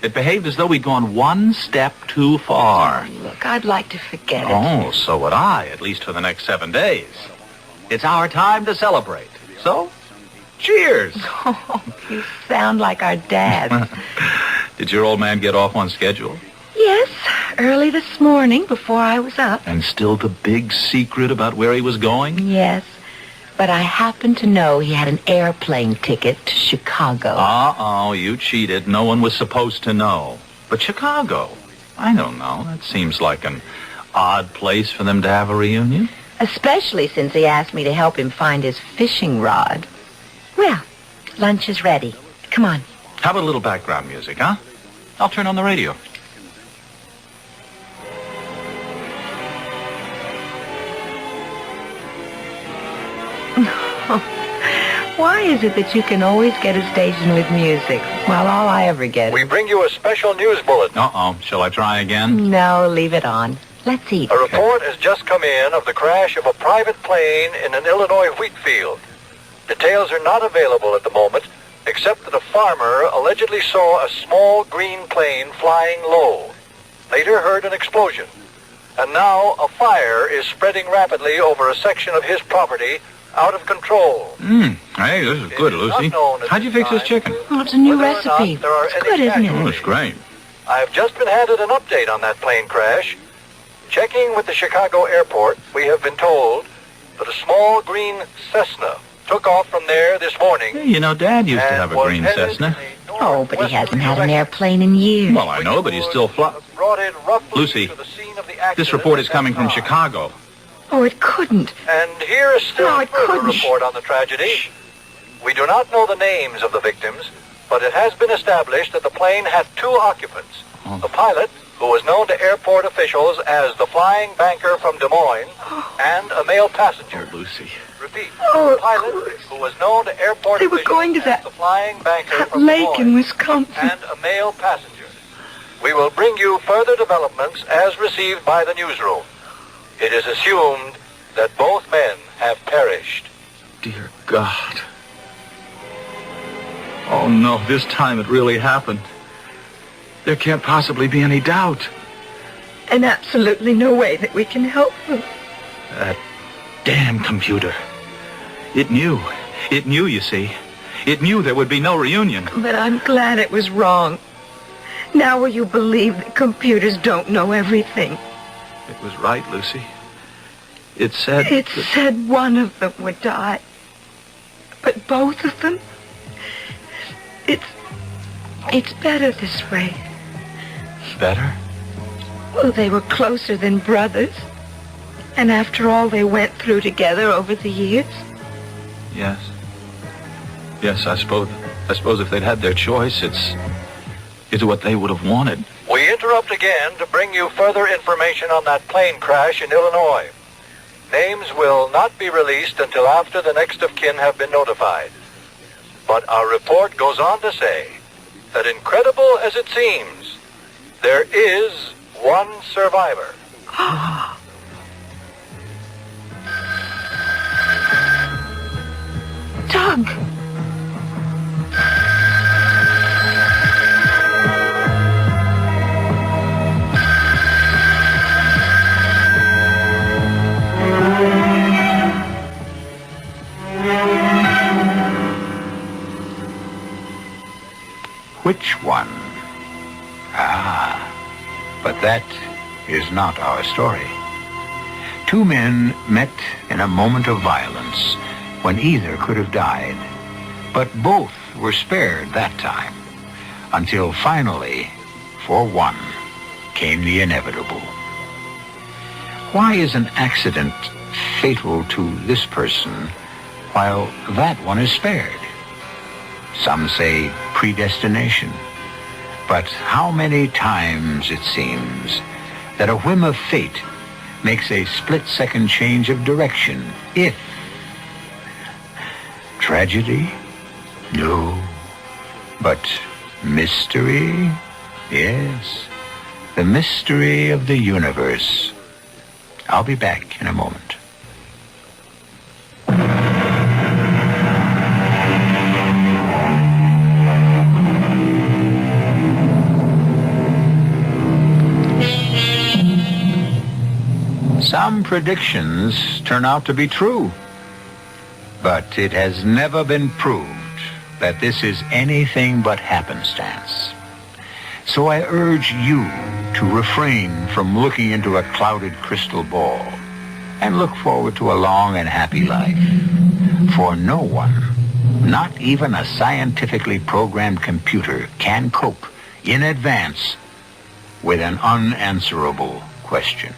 It behaved as though we'd gone one step too far. Look, I'd like to forget it. Oh, so would I, at least for the next 7 days. It's our time to celebrate. So, cheers. Oh, you sound like our dad. Did your old man get off on schedule? Yes, early this morning before I was up. And still the big secret about where he was going? Yes, but I happen to know he had an airplane ticket to Chicago. Uh-oh, you cheated. No one was supposed to know. But Chicago, I don't know. That seems like an odd place for them to have a reunion. Especially since he asked me to help him find his fishing rod. Well, lunch is ready. Come on. How about a little background music, huh? I'll turn on the radio. Why is it that you can always get a station with music, while all I ever get We bring you a special news bulletin. Uh-oh. Shall I try again? No, leave it on. Let's eat. A report has just come in of the crash of a private plane in an Illinois wheat field. Details are not available at the moment, except that a farmer allegedly saw a small green plane flying low. Later heard an explosion. And now a fire is spreading rapidly over a section of his property, out of control. Hey, this is good, Lucy. How'd you fix this chicken? Well, it's a new recipe. It's good, isn't it? Oh, it's great. I have just been handed an update on that plane crash. Checking with the Chicago airport, we have been told that a small green Cessna took off from there this morning. Hey, you know, Dad used to have a green Cessna. Oh, but he hasn't had an airplane in years. Well, I know, but he's still Lucy, this report is coming from Chicago. Oh, it couldn't. And here is still a further report on the tragedy. We do not know the names of the victims, but it has been established that the plane had 2 occupants. The pilot, who was known to airport officials as the flying banker from Des Moines, and a male passenger. Oh, Lucy. Repeat, the pilot, who was known to airport They were officials going to as the flying banker that from Des lake Moines, in Wisconsin. and a male passenger. We will bring you further developments as received by the newsroom. It is assumed that both men have perished. Dear God. Oh, no, this time it really happened. There can't possibly be any doubt. And absolutely no way that we can help them. That damn computer. It knew. It knew, you see. It knew there would be no reunion. But I'm glad it was wrong. Now will you believe that computers don't know everything? It was right, Lucy. It said... It said one of them would die. But both of them? It's better this way. Better? Well, they were closer than brothers. And after all they went through together over the years. Yes. Yes, I suppose if they'd had their choice, it's what they would have wanted. We interrupt again to bring you further information on that plane crash in Illinois. Names will not be released until after the next of kin have been notified. But our report goes on to say that incredible as it seems, there is one survivor. Doug! Which one? But that is not our story. 2 men met in a moment of violence when either could have died, but both were spared that time, until finally, for one, came the inevitable. Why is an accident fatal to this person while that one is spared? Some say predestination. But how many times it seems that a whim of fate makes a split-second change of direction if... Tragedy? No. But mystery? Yes. The mystery of the universe. I'll be back in a moment. some predictions turn out to be true. But it has never been proved that this is anything but happenstance. So I urge you to refrain from looking into a clouded crystal ball and look forward to a long and happy life. For no one, not even a scientifically programmed computer, can cope in advance with an unanswerable question.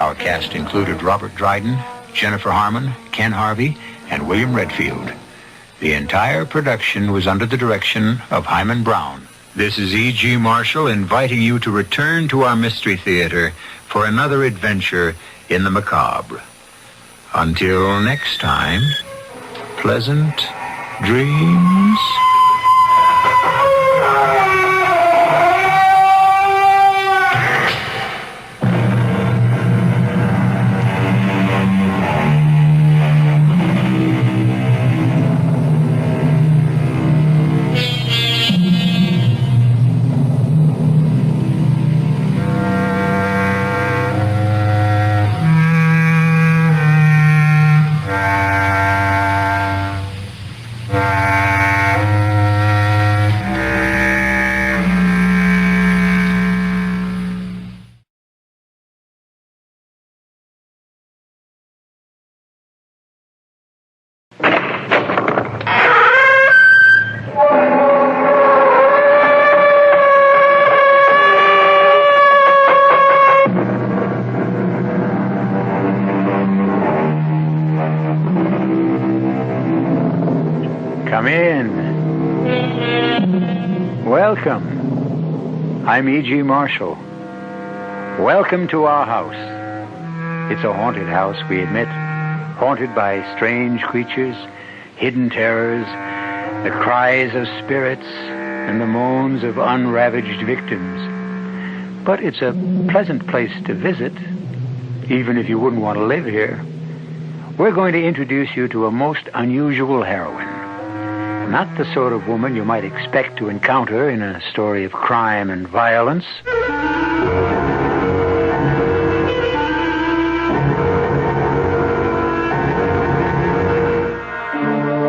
Our cast included Robert Dryden, Jennifer Harmon, Ken Harvey, and William Redfield. The entire production was under the direction of Hyman Brown. This is E.G. Marshall inviting you to return to our Mystery Theater for another adventure in the macabre. Until next time, pleasant dreams. Come in. Welcome. I'm E.G. Marshall. Welcome to our house. It's a haunted house, we admit. Haunted by strange creatures, hidden terrors, the cries of spirits, and the moans of unravaged victims. But it's a pleasant place to visit, even if you wouldn't want to live here. We're going to introduce you to a most unusual heroine. Not the sort of woman you might expect to encounter in a story of crime and violence.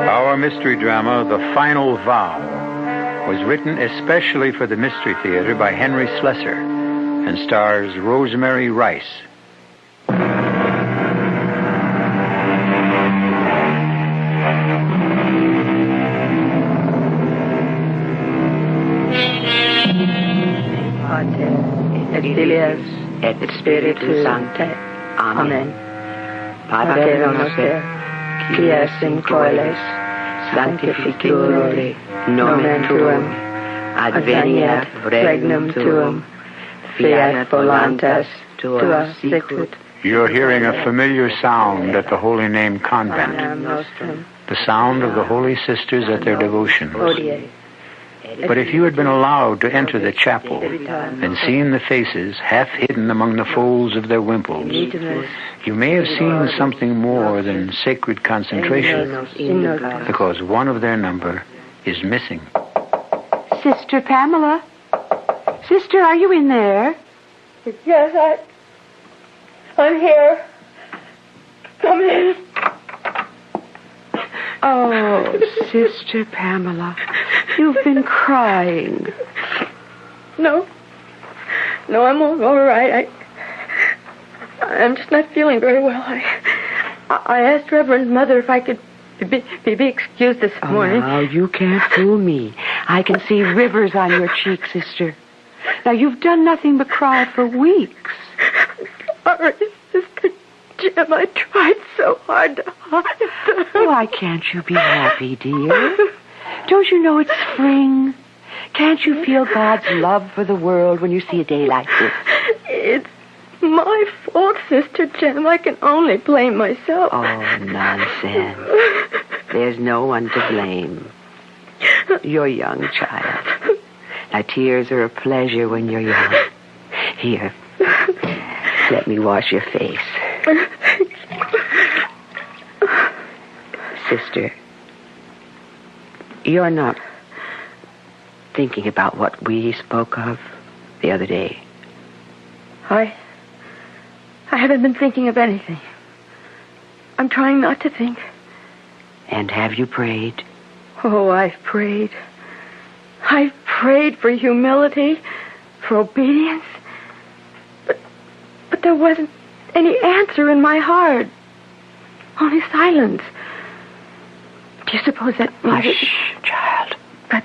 Our mystery drama, The Final Vow, was written especially for the Mystery Theater by Henry Slessor and stars Rosemary Rice. Et Filius, et Spiritus Sancte. Amen. Pater noster, qui es in coeles, sanctificure nomen tuum, adveniat regnum tuum, fiat voluntas tua sicut. You're hearing a familiar sound at the Holy Name Convent. The sound of the Holy Sisters at their devotions. But if you had been allowed to enter the chapel and seen the faces half hidden among the folds of their wimples, you may have seen something more than sacred concentration, because one of their number is missing. Sister Pamela? Sister, are you in there? Yes, I'm here. Come in. Oh, Sister Pamela, you've been crying. No, I'm all right. I'm just not feeling very well. I asked Reverend Mother if I could be excused this morning. Now, you can't fool me. I can see rivers on your cheeks, Sister. Now, you've done nothing but cry for weeks. Sorry, Sister Jim, I tried so hard to hide. Why can't you be happy, dear? Don't you know it's spring? Can't you feel God's love for the world when you see a day like this? It's my fault, Sister Jim. I can only blame myself. Oh, nonsense. There's no one to blame. You're young, child. Now, tears are a pleasure when you're young. Here, let me wash your face. Sister, you're not thinking about what we spoke of the other day. I haven't been thinking of anything. I'm trying not to think. And have you prayed? Oh, I've prayed. I've prayed for humility, for obedience. But there wasn't any answer in my heart. Only silence. Do you suppose that... Hush, child. But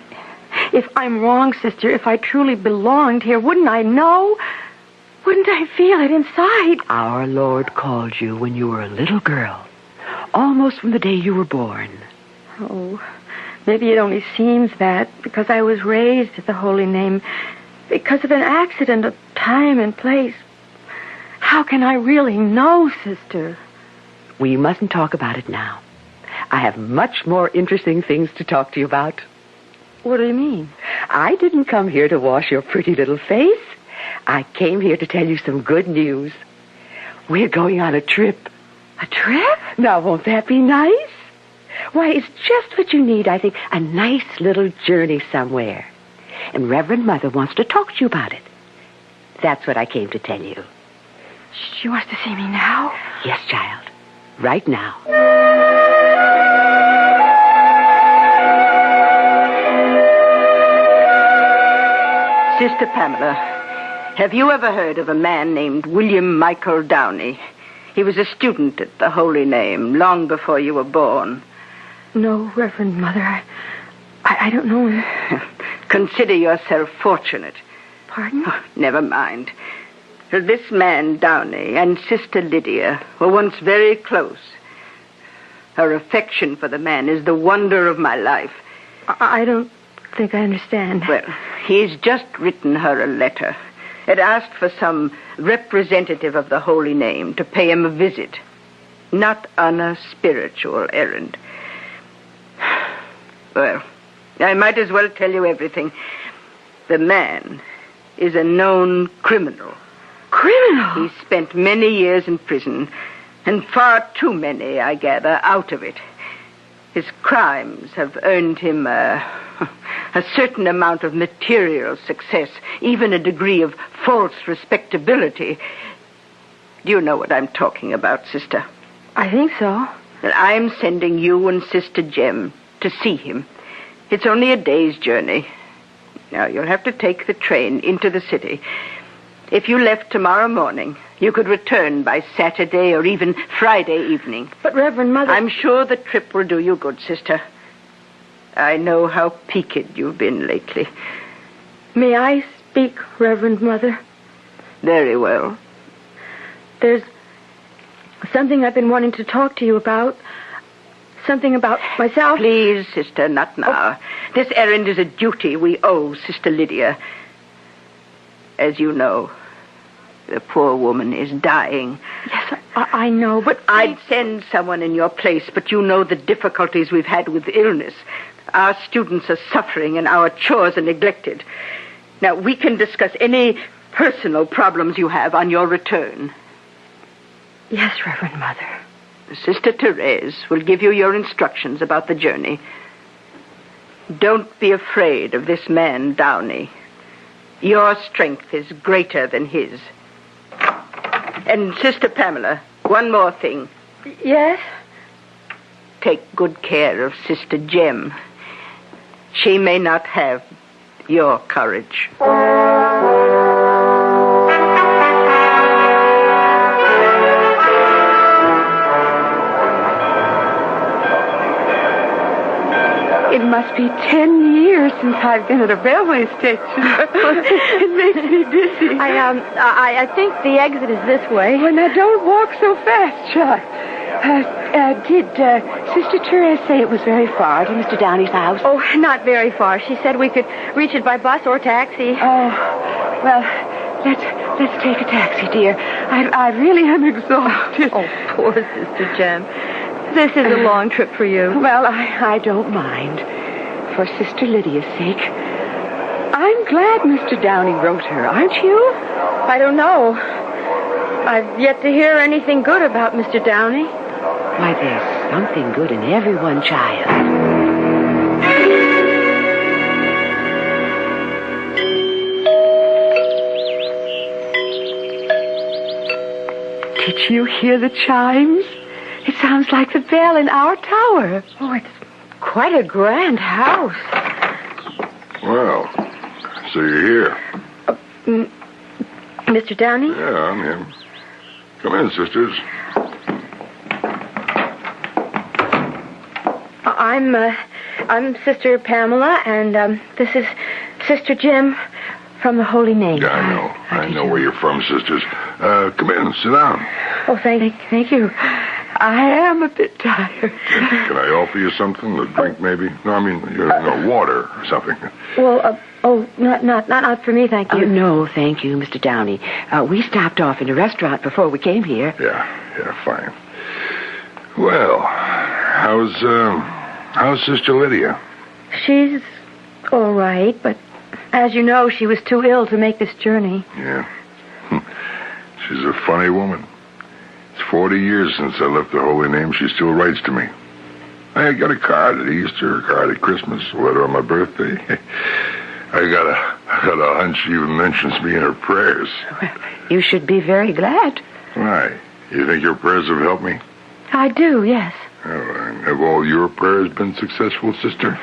if I'm wrong, sister, if I truly belonged here, wouldn't I know? Wouldn't I feel it inside? Our Lord called you when you were a little girl, almost from the day you were born. Oh, maybe it only seems that because I was raised at the holy name, because of an accident of time and place. How can I really know, sister? We mustn't talk about it now. I have much more interesting things to talk to you about. What do you mean? I didn't come here to wash your pretty little face. I came here to tell you some good news. We're going on a trip. A trip? Now, won't that be nice? Why, it's just what you need, I think. A nice little journey somewhere. And Reverend Mother wants to talk to you about it. That's what I came to tell you. She wants to see me now? Yes, child. Right now. Sister Pamela, have you ever heard of a man named William Michael Downey? He was a student at the Holy Name long before you were born. No, Reverend Mother. I don't know him. Consider yourself fortunate. Pardon? Oh, never mind. This man, Downey, and Sister Lydia were once very close. Her affection for the man is the wonder of my life. I don't think I understand. Well, he's just written her a letter. It asked for some representative of the Holy Name to pay him a visit. Not on a spiritual errand. Well, I might as well tell you everything. The man is a known criminal. Criminal? He spent many years in prison, and far too many, I gather, out of it. His crimes have earned him a certain amount of material success, even a degree of false respectability. Do you know what I'm talking about, sister? I think so. Well, I'm sending you and Sister Jem to see him. It's only a day's journey. Now, you'll have to take the train into the city. If you left tomorrow morning, you could return by Saturday or even Friday evening. But, Reverend Mother... I'm sure the trip will do you good, sister. I know how peaked you've been lately. May I speak, Reverend Mother? Very well. There's something I've been wanting to talk to you about. Something about myself. Please, sister, not now. Oh. This errand is a duty we owe Sister Lydia. As you know, the poor woman is dying. Yes, I know, but... I'd send someone in your place, but you know the difficulties we've had with illness. Our students are suffering and our chores are neglected. Now, we can discuss any personal problems you have on your return. Yes, Reverend Mother. Sister Therese will give you your instructions about the journey. Don't be afraid of this man, Downey. Your strength is greater than his. And Sister Pamela, one more thing. Yes? Take good care of Sister Jem. She may not have your courage. It must be 10 years since I've been at a railway station. It makes me dizzy. I think the exit is this way. Well, now, don't walk so fast, child. Did Sister Therese say it was very far to Mr. Downey's house? Oh, not very far. She said we could reach it by bus or taxi. Oh, well, let's take a taxi, dear. I really am exhausted. Oh, poor Sister Jem. This is a long trip for you. Well, I don't mind. For Sister Lydia's sake. I'm glad Mr. Downey wrote her, aren't you? I don't know. I've yet to hear anything good about Mr. Downey. Why, there's something good in everyone, child. Did you hear the chimes? It sounds like the bell in our tower. Oh, it's quite a grand house. Well, so you're here. Mr. Downey? Yeah, I'm here. Come in, sisters. I'm Sister Pamela, and this is Sister Jim from the Holy Name. Yeah, I know. I know where you're from, sisters. Come in, sit down. Oh, thank you. I am a bit tired. Can I offer you something? A drink, maybe? No, I mean, water or something. Well, not for me, thank you. No, thank you, Mr. Downey. We stopped off in a restaurant before we came here. Yeah, fine. Well, how's Sister Lydia? She's all right, but as you know, she was too ill to make this journey. Yeah. She's a funny woman. It's 40 years since I left the Holy Name. She still writes to me. I got a card at Easter, a card at Christmas, a letter on my birthday. I got a hunch she even mentions me in her prayers. You should be very glad. Why? You think your prayers have helped me? I do, yes. Oh, and have all your prayers been successful, sister?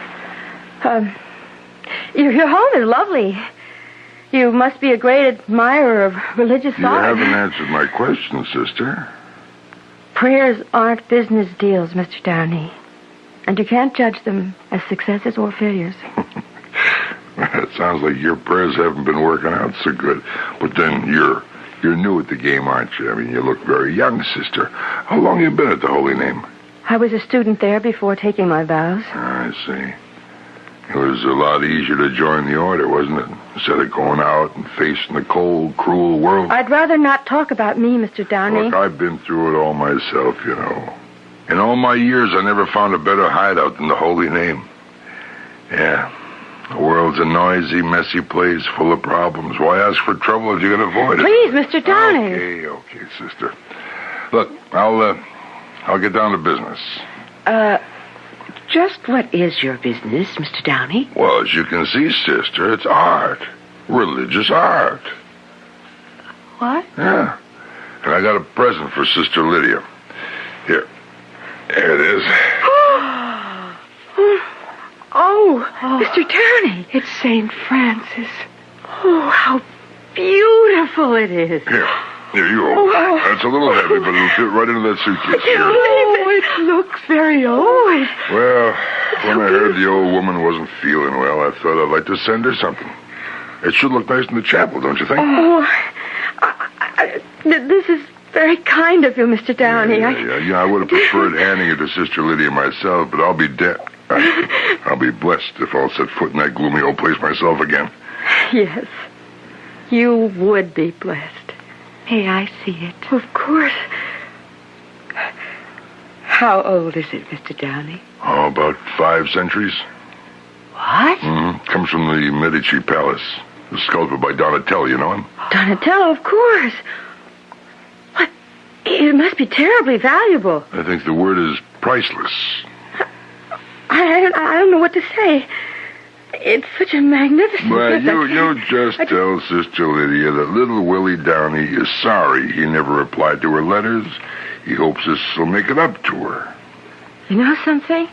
Your home is lovely. You must be a great admirer of religious You art. haven't answered my question, sister. Prayers aren't business deals, Mr. Downey. And you can't judge them as successes or failures. It sounds like your prayers haven't been working out so good. But then you're new at the game, aren't you? I mean, you look very young, sister. How long have you been at the Holy Name? I was a student there before taking my vows. I see. It was a lot easier to join the order, wasn't it? Instead of going out and facing the cold, cruel world. I'd rather not talk about me, Mr. Downey. Look, I've been through it all myself, you know. In all my years, I never found a better hideout than the Holy Name. Yeah. The world's a noisy, messy place full of problems. Why ask for trouble if you can avoid it? Please, Mr. Downey. Okay, sister. Look, I'll get down to business. Just what is your business, Mr. Downey? Well, as you can see, sister, it's art. Religious art. What? Yeah. And I got a present for Sister Lydia. Here. There it is. Oh, Mr. Downey. It's St. Francis. Oh, how beautiful it is. Here you go. That's a little heavy, but it'll fit right into that suitcase. Here. Oh, it looks very old. Well, when I heard the old woman wasn't feeling well, I thought I'd like to send her something. It should look nice in the chapel, don't you think? Oh, this is very kind of you, Mr. Downey. Yeah, I would have preferred handing it to Sister Lydia myself, but I'll be I'll be blessed if I'll set foot in that gloomy old place myself again. Yes, you would be blessed. May I see it? Of course. How old is it, Mr. Downey? Oh, about 5 centuries. What? Mm-hmm. Comes from the Medici Palace. It was sculpted by Donatello, you know him? Donatello, of course. What? It must be terribly valuable. I think the word is priceless. I don't know what to say. It's such a magnificent Well, gift. you just tell Sister Lydia that little Willie Downey is sorry he never replied to her letters. He hopes this will make it up to her. You know something?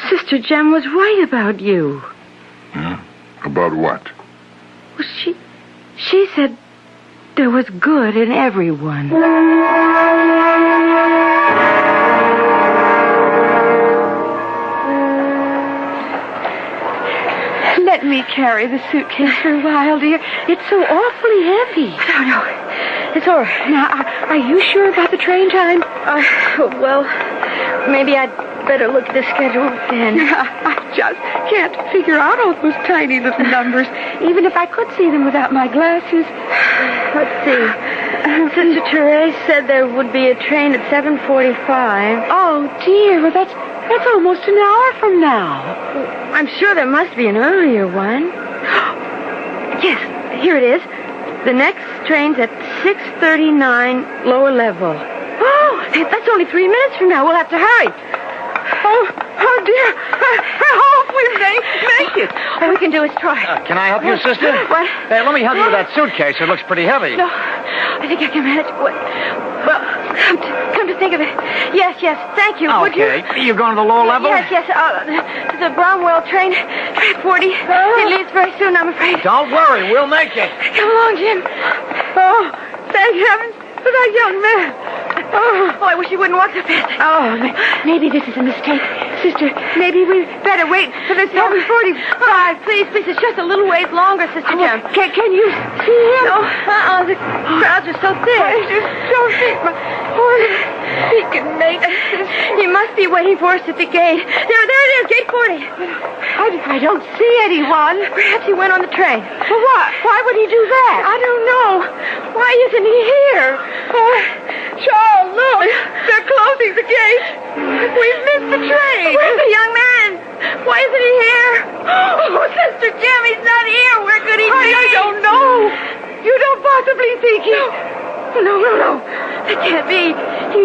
Sister Jem was right about you. Yeah? About what? Well, she said there was good in everyone. Let me carry the suitcase for a while, dear. It's so awfully heavy. No. It's all right. Now, are you sure about the train time? Well, maybe I'd better look at the schedule again. I just can't figure out all those tiny little numbers, even if I could see them without my glasses. Let's see. Sister Therese said there would be a train at 7:45. Oh, dear. Well, that's almost an hour from now. I'm sure there must be an earlier one. Yes, here it is. The next train's at 6:39 lower level. Oh, that's only 3 minutes from now. We'll have to hurry. Oh, dear. Oh, We may make it. All we can do is try. Can I help you, sister? What? Hey, let me help you with that suitcase. It looks pretty heavy. No, I think I can manage. Well, come to think of it. Yes, thank you. Would you? Okay. You going to the lower level? Yes. To the Bromwell train, track 40. It leaves very soon, I'm afraid. Don't worry. We'll make it. Come along, Jim. Oh, thank heaven for that young man. Oh, I wish he wouldn't walk so fast. Oh, maybe this is a mistake. Sister, maybe we better wait for the 7:45. Please, it's just a little ways longer, Sister Jim. Can you see him? No, the crowds are so thick. I just don't think he can make it. He must be waiting for us at the gate. There it is, gate 40. I don't see anyone. Perhaps he went on the train. For what? Why would he do that? I don't know. Why isn't he here? Oh, Charles, look. They're closing the gate. We've missed the train. Where's the young man? Why isn't he here? Oh, Sister Jim, he's not here. Where could he be? I don't know. You don't possibly think he... No. That can't be.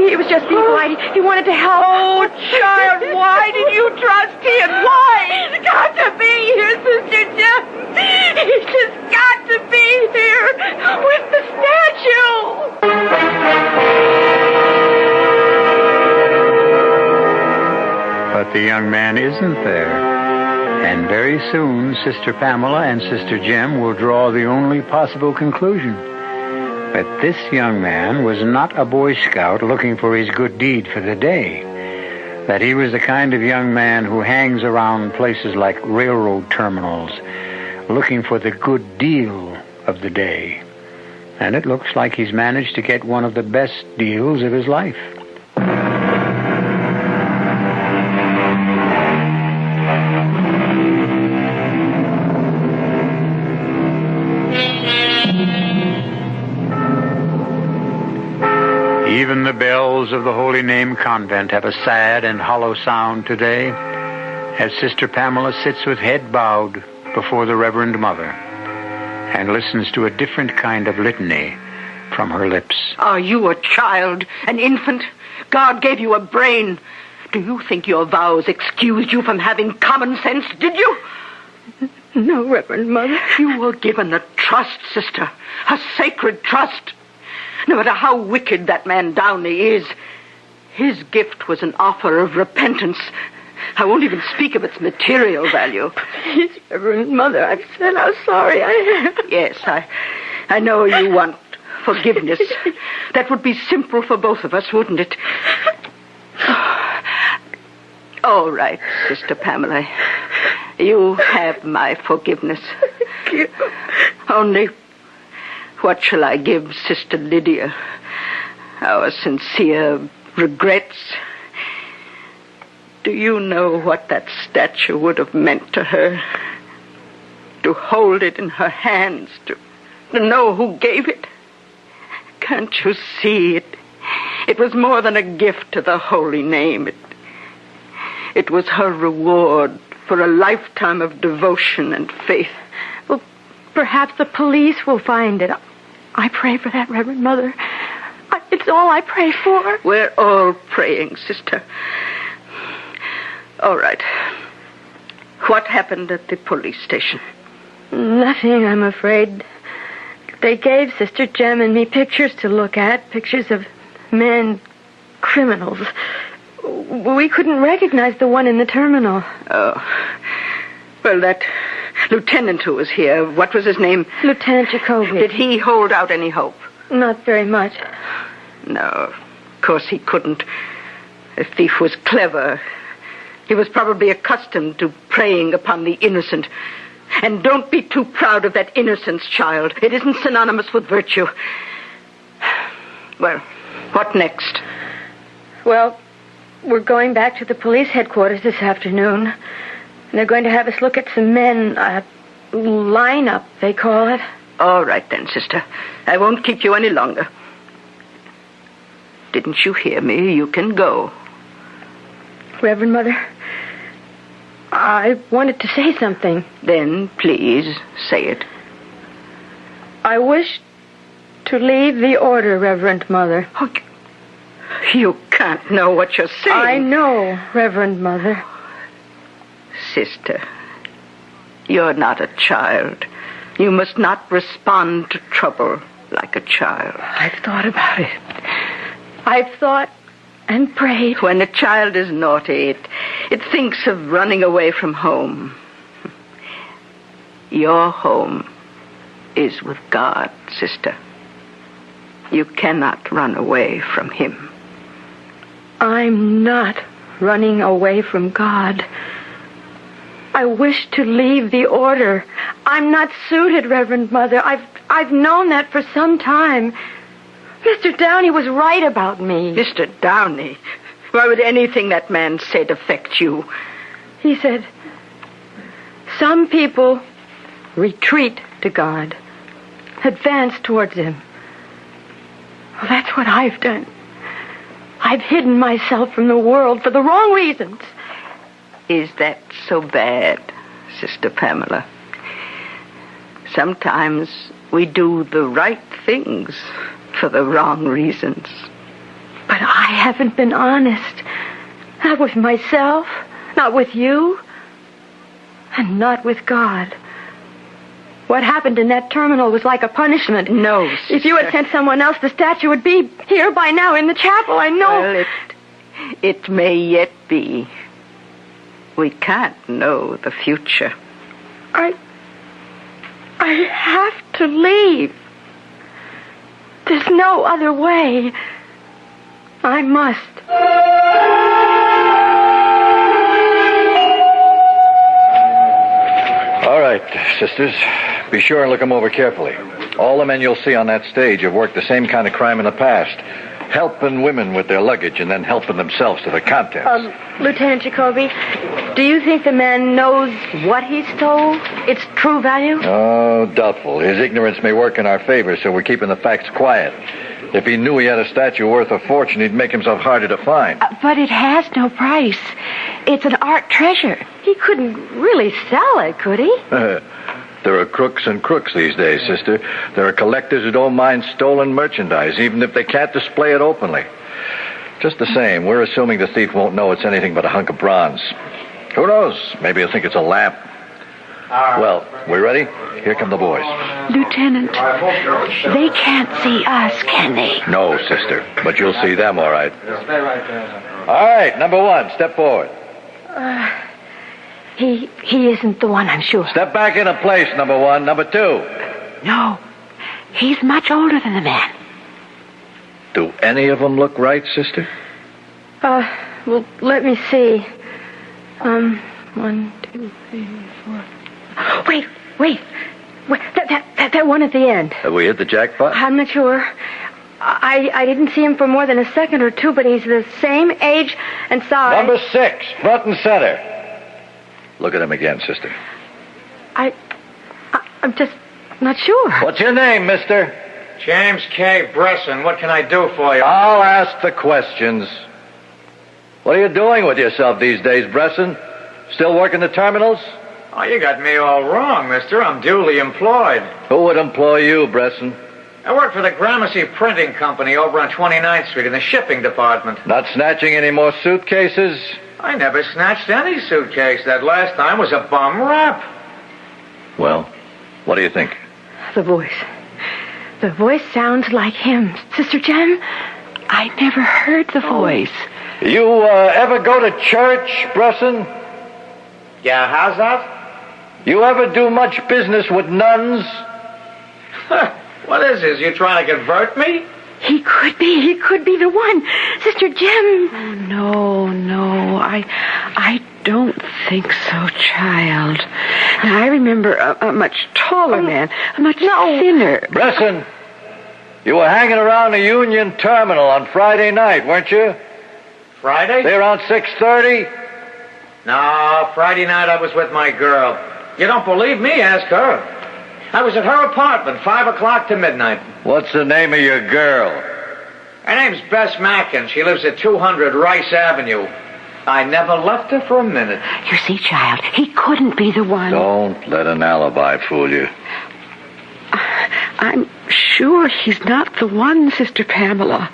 He was just being polite. He wanted to help. Oh, child, why did you trust him? Why? He's got to be here, Sister Jim. He's just got to be here with the statue. But the young man isn't there. And very soon, Sister Pamela and Sister Jim will draw the only possible conclusion. That this young man was not a Boy Scout looking for his good deed for the day. That he was the kind of young man who hangs around places like railroad terminals, looking for the good deal of the day. And it looks like he's managed to get one of the best deals of his life. Even the bells of the Holy Name Convent have a sad and hollow sound today as Sister Pamela sits with head bowed before the Reverend Mother and listens to a different kind of litany from her lips. Are you a child, an infant? God gave you a brain. Do you think your vows excused you from having common sense, did you? No, Reverend Mother. You were given a trust, sister, a sacred trust. No matter how wicked that man Downey is, his gift was an offer of repentance. I won't even speak of its material value. Please, Reverend Mother, I've said how sorry I am. Yes, I know you want forgiveness. That would be simple for both of us, wouldn't it? All right, Sister Pamela. You have my forgiveness. Thank you. Only... what shall I give Sister Lydia? Our sincere regrets. Do you know what that statue would have meant to her? To hold it in her hands, to know who gave it. Can't you see it? It was more than a gift to the holy name. It was her reward for a lifetime of devotion and faith. Well, perhaps the police will find it. I pray for that, Reverend Mother. It's all I pray for. We're all praying, sister. All right. What happened at the police station? Nothing, I'm afraid. They gave Sister Jem and me pictures to look at, pictures of men, criminals. We couldn't recognize the one in the terminal. Oh. Well, that lieutenant who was here, what was his name? Lieutenant Jacoby. Did he hold out any hope? Not very much. No, of course he couldn't. The thief was clever. He was probably accustomed to preying upon the innocent. And don't be too proud of that innocence, child. It isn't synonymous with virtue. Well, what next? Well, we're going back to the police headquarters this afternoon. And they're going to have us look at some men, lineup, they call it. All right then, sister. I won't keep you any longer. Didn't you hear me? You can go. Reverend Mother, I wanted to say something. Then, please, say it. I wish to leave the order, Reverend Mother. Oh, you can't know what you're saying. I know, Reverend Mother. Sister, you're not a child. You must not respond to trouble like a child. I've thought about it. I've thought and prayed. When a child is naughty, it thinks of running away from home. Your home is with God, sister. You cannot run away from him. I'm not running away from God. I wish to leave the order. I'm not suited, Reverend Mother. I've known that for some time. Mr. Downey was right about me. Mr. Downey? Why would anything that man said affect you? He said, some people retreat to God, advance towards him. Well, that's what I've done. I've hidden myself from the world for the wrong reasons. Is that so bad, Sister Pamela? Sometimes we do the right things for the wrong reasons. But I haven't been honest. Not with myself, not with you, and not with God. What happened in that terminal was like a punishment. No, sister. If you had sent someone else, the statue would be here by now in the chapel. I know. Well, it may yet be. We can't know the future. I have to leave. There's no other way. I must. All right, sisters. Be sure and look them over carefully. All the men you'll see on that stage have worked the same kind of crime in the past. Helping women with their luggage and then helping themselves to the contents. Lieutenant Jacoby, do you think the man knows what he stole? Its true value? Oh, doubtful. His ignorance may work in our favor, so we're keeping the facts quiet. If he knew he had a statue worth a fortune, he'd make himself harder to find. But it has no price. It's an art treasure. He couldn't really sell it, could he? There are crooks and crooks these days, sister. There are collectors who don't mind stolen merchandise, even if they can't display it openly. Just the same, we're assuming the thief won't know it's anything but a hunk of bronze. Who knows? Maybe he'll think it's a lamp. Well, we ready? Here come the boys. Lieutenant, they can't see us, can they? No, sister, but you'll see them, all right. Stay right there. All right, number one, step forward. He isn't the one, I'm sure. Step back into place, number one. Number two. No, he's much older than the man. Do any of them look right, sister? Well, let me see. 1, 2, 3, 4. Wait. That one at the end. Have we hit the jackpot? I'm not sure. I didn't see him for more than a second or two, but he's the same age and size. Number 6, front and center. Look at him again, sister. I'm just not sure. What's your name, mister? James K. Bresson. What can I do for you? I'll ask the questions. What are you doing with yourself these days, Bresson? Still working the terminals? Oh, you got me all wrong, mister. I'm duly employed. Who would employ you, Bresson? I work for the Gramercy Printing Company over on 29th Street in the shipping department. Not snatching any more suitcases? I never snatched any suitcase. That last time was a bum rap. Well, what do you think? The voice. The voice sounds like him. Sister Jem, I never heard the voice. You ever go to church, Bresson? Yeah, how's that? You ever do much business with nuns? What is this? You trying to convert me? He could be the one. Sister Jem. Oh, no, I don't think so, child. Now, I remember a much taller man, a much thinner. Bresson, you were hanging around the Union Terminal on Friday night, weren't you? Friday? Say around 6:30? No, Friday night I was with my girl. You don't believe me? Ask her. I was at her apartment, 5 o'clock to midnight. What's the name of your girl? Her name's Bess Mackin. She lives at 200 Rice Avenue. I never left her for a minute. You see, child, he couldn't be the one. Don't let an alibi fool you. I'm sure he's not the one, Sister Pamela.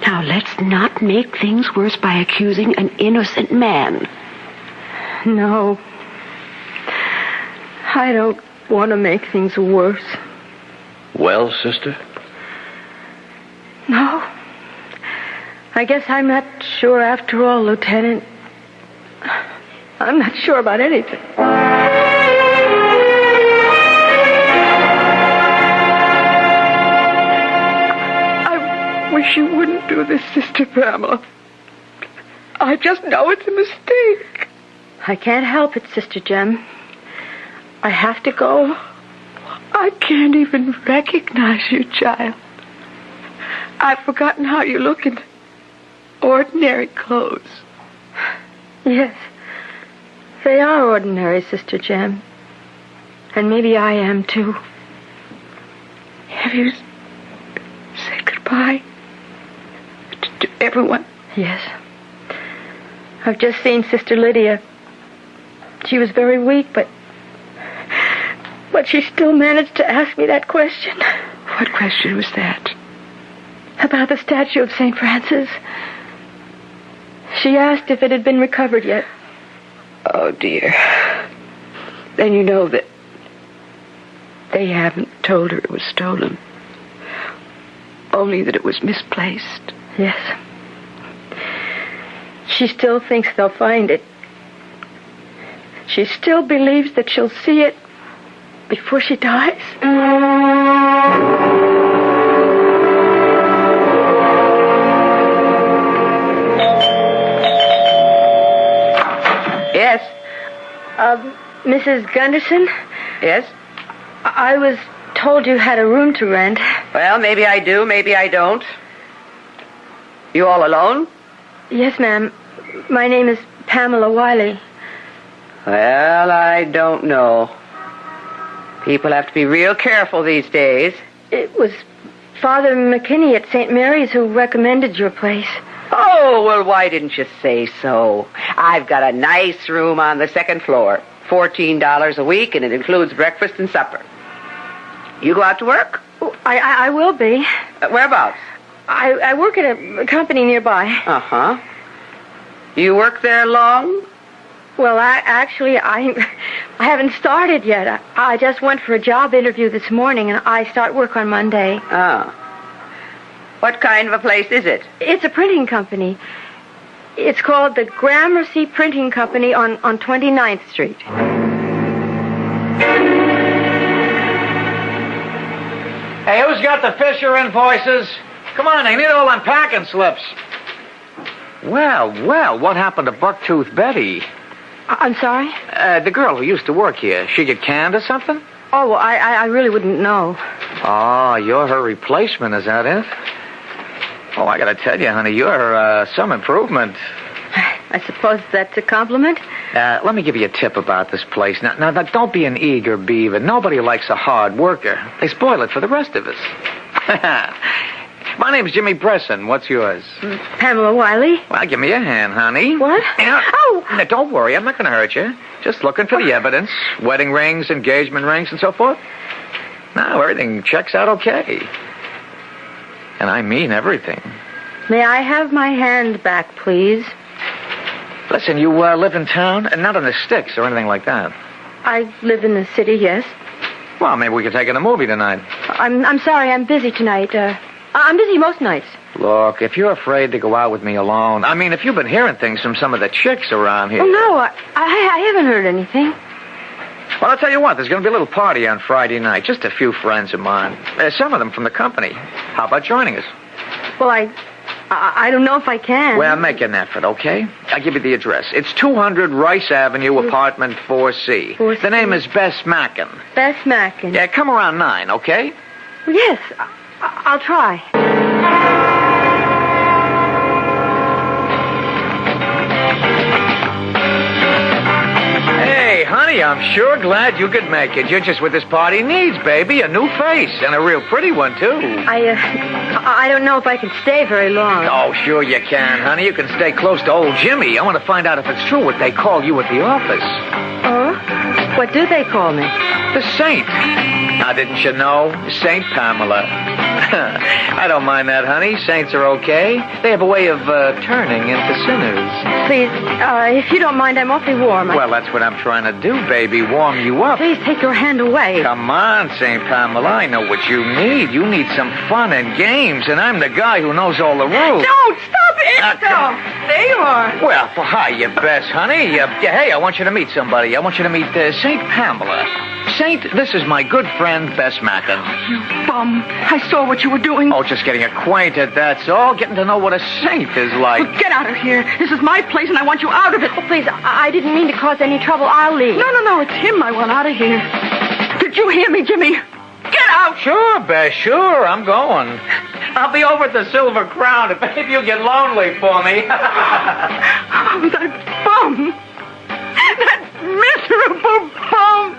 Now, let's not make things worse by accusing an innocent man. No. I don't want to make things worse. Well, sister? No. I guess I'm not sure after all, Lieutenant. I'm not sure about anything. I wish you wouldn't do this, Sister Pamela. I just know it's a mistake. I can't help it, Sister Jem. I have to go. I can't even recognize you, child. I've forgotten how you look in ordinary clothes. Yes, they are ordinary, Sister Jem. And maybe I am, too. Have you said goodbye to everyone? Yes. I've just seen Sister Lydia. She was very weak, but she still managed to ask me that question. What question was that? About the statue of St. Francis. She asked if it had been recovered yet. Oh, dear. Then you know that they haven't told her it was stolen. Only that it was misplaced. Yes. She still thinks they'll find it. She still believes that she'll see it before she dies. Yes? Mrs. Gunderson? Yes? I was told you had a room to rent. Well, maybe I do, maybe I don't. You all alone? Yes, ma'am. My name is Pamela Wiley. Well, I don't know. People have to be real careful these days. It was Father McKinney at St. Mary's who recommended your place. Oh, well, why didn't you say so? I've got a nice room on the second floor. $14 a week, and it includes breakfast and supper. You go out to work? Oh, I will be. Whereabouts? I work at a company nearby. Uh-huh. You work there long? Well, I haven't started yet. I just went for a job interview this morning, and I start work on Monday. Oh. What kind of a place is it? It's a printing company. It's called the Gramercy Printing Company on 29th Street. Hey, who's got the Fisher invoices? Come on, I need all them packing slips. Well, what happened to Bucktooth Betty? I'm sorry? The girl who used to work here. She get canned or something? Oh, well, I really wouldn't know. Oh, you're her replacement, is that it? Oh, I gotta tell you, honey, you're some improvement. I suppose that's a compliment? Let me give you a tip about this place. Now, don't be an eager beaver. Nobody likes a hard worker. They spoil it for the rest of us. My name's Jimmy Bresson. What's yours? Pamela Wiley. Well, give me a hand, honey. What? Oh! Now, don't worry. I'm not going to hurt you. Just looking for the evidence. Wedding rings, engagement rings, and so forth. Now, everything checks out okay. And I mean everything. May I have my hand back, please? Listen, you live in town? And not in the sticks or anything like that. I live in the city, yes. Well, maybe we could take in a movie tonight. I'm sorry, I'm busy tonight. I'm busy most nights. Look, if you're afraid to go out with me alone... I mean, if you've been hearing things from some of the chicks around here... Oh, no, I haven't heard anything. Well, I'll tell you what, there's going to be a little party on Friday night. Just a few friends of mine. Some of them from the company. How about joining us? Well, I don't know if I can. Well, make an effort, okay? I'll give you the address. It's 200 Rice Avenue, apartment 4C. 4C. The name is Bess Mackin. Bess Mackin. Yeah, come around 9, okay? Well, yes, I'll try. Hey, honey, I'm sure glad you could make it. You're just what this party needs, baby. A new face, and a real pretty one, too. I don't know if I can stay very long. Oh, sure you can, honey. You can stay close to old Jimmy. I want to find out if it's true what they call you at the office. Oh? What do they call me? The Saint. Now, didn't you know? Saint Pamela. I don't mind that, honey. Saints are okay. They have a way of turning into sinners. Please, if you don't mind, I'm awfully warm. Well, that's what I'm trying to do, baby. Warm you up. Please take your hand away. Come on, Saint Pamela. I know what you need. You need some fun and games, and I'm the guy who knows all the rules. Don't stop it! There you are. Well, hi, you best, honey. Hey, I want you to meet somebody. I want you to meet Saint Pamela. Saint, this is my good friend, Bess Mackin. You bum. I saw what you were doing. Oh, just getting acquainted, that's all. Getting to know what a saint is like. Well, get out of here. This is my place, and I want you out of it. Oh, please, I didn't mean to cause any trouble. I'll leave. No, it's him I want out of here. Did you hear me, Jimmy? Get out! Sure, Bess, sure. I'm going. I'll be over at the Silver Crown if any of you get lonely for me. Oh, that bum. That miserable bum.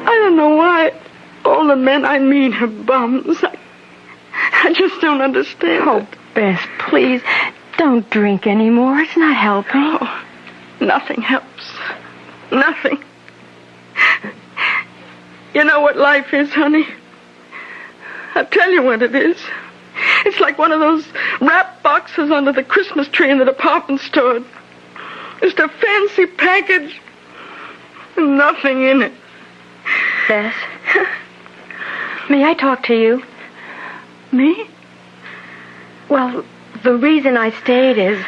I don't know why all the men I meet are bums. I just don't understand. Oh, Bess, please, don't drink anymore. It's not helping. Oh, nothing helps. Nothing. You know what life is, honey? I'll tell you what it is. It's like one of those wrap boxes under the Christmas tree in the department store. Just a fancy package. Nothing in it. Bess, may I talk to you? Me? Well, the reason I stayed is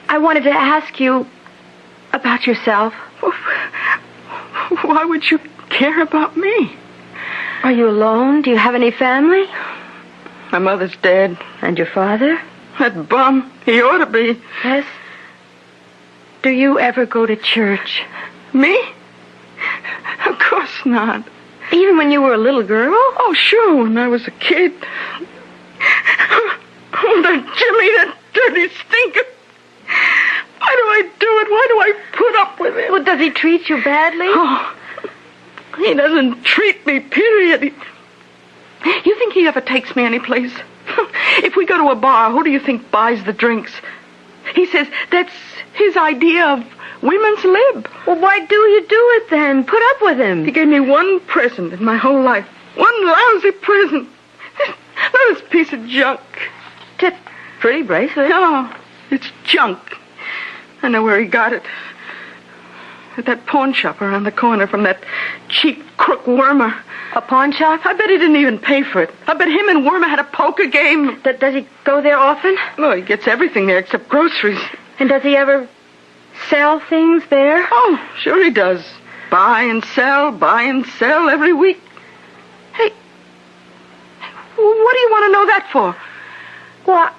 I wanted to ask you about yourself. Why would you care about me? Are you alone? Do you have any family? My mother's dead. And your father? That bum. He ought to be. Yes. Do you ever go to church? Me? Of course not. Even when you were a little girl? Oh, sure, when I was a kid. Oh, that Jimmy, that dirty stinker. Why do I do it? Why do I put up with it? Well, does he treat you badly? Oh, he doesn't treat me, period. You think he ever takes me anyplace? If we go to a bar, who do you think buys the drinks? He says that's his idea of women's lib. Well, why do you do it then? Put up with him. He gave me one present in my whole life. One lousy present. Not this piece of junk. It's a pretty bracelet. No, it's junk. I know where he got it. At that pawn shop around the corner from that cheap crook Wormer. A pawn shop? I bet he didn't even pay for it. I bet him and Wormer had a poker game. Does he go there often? Well, he gets everything there except groceries. And does he ever sell things there? Oh, sure he does. Buy and sell every week. Hey, what do you want to know that for? Well,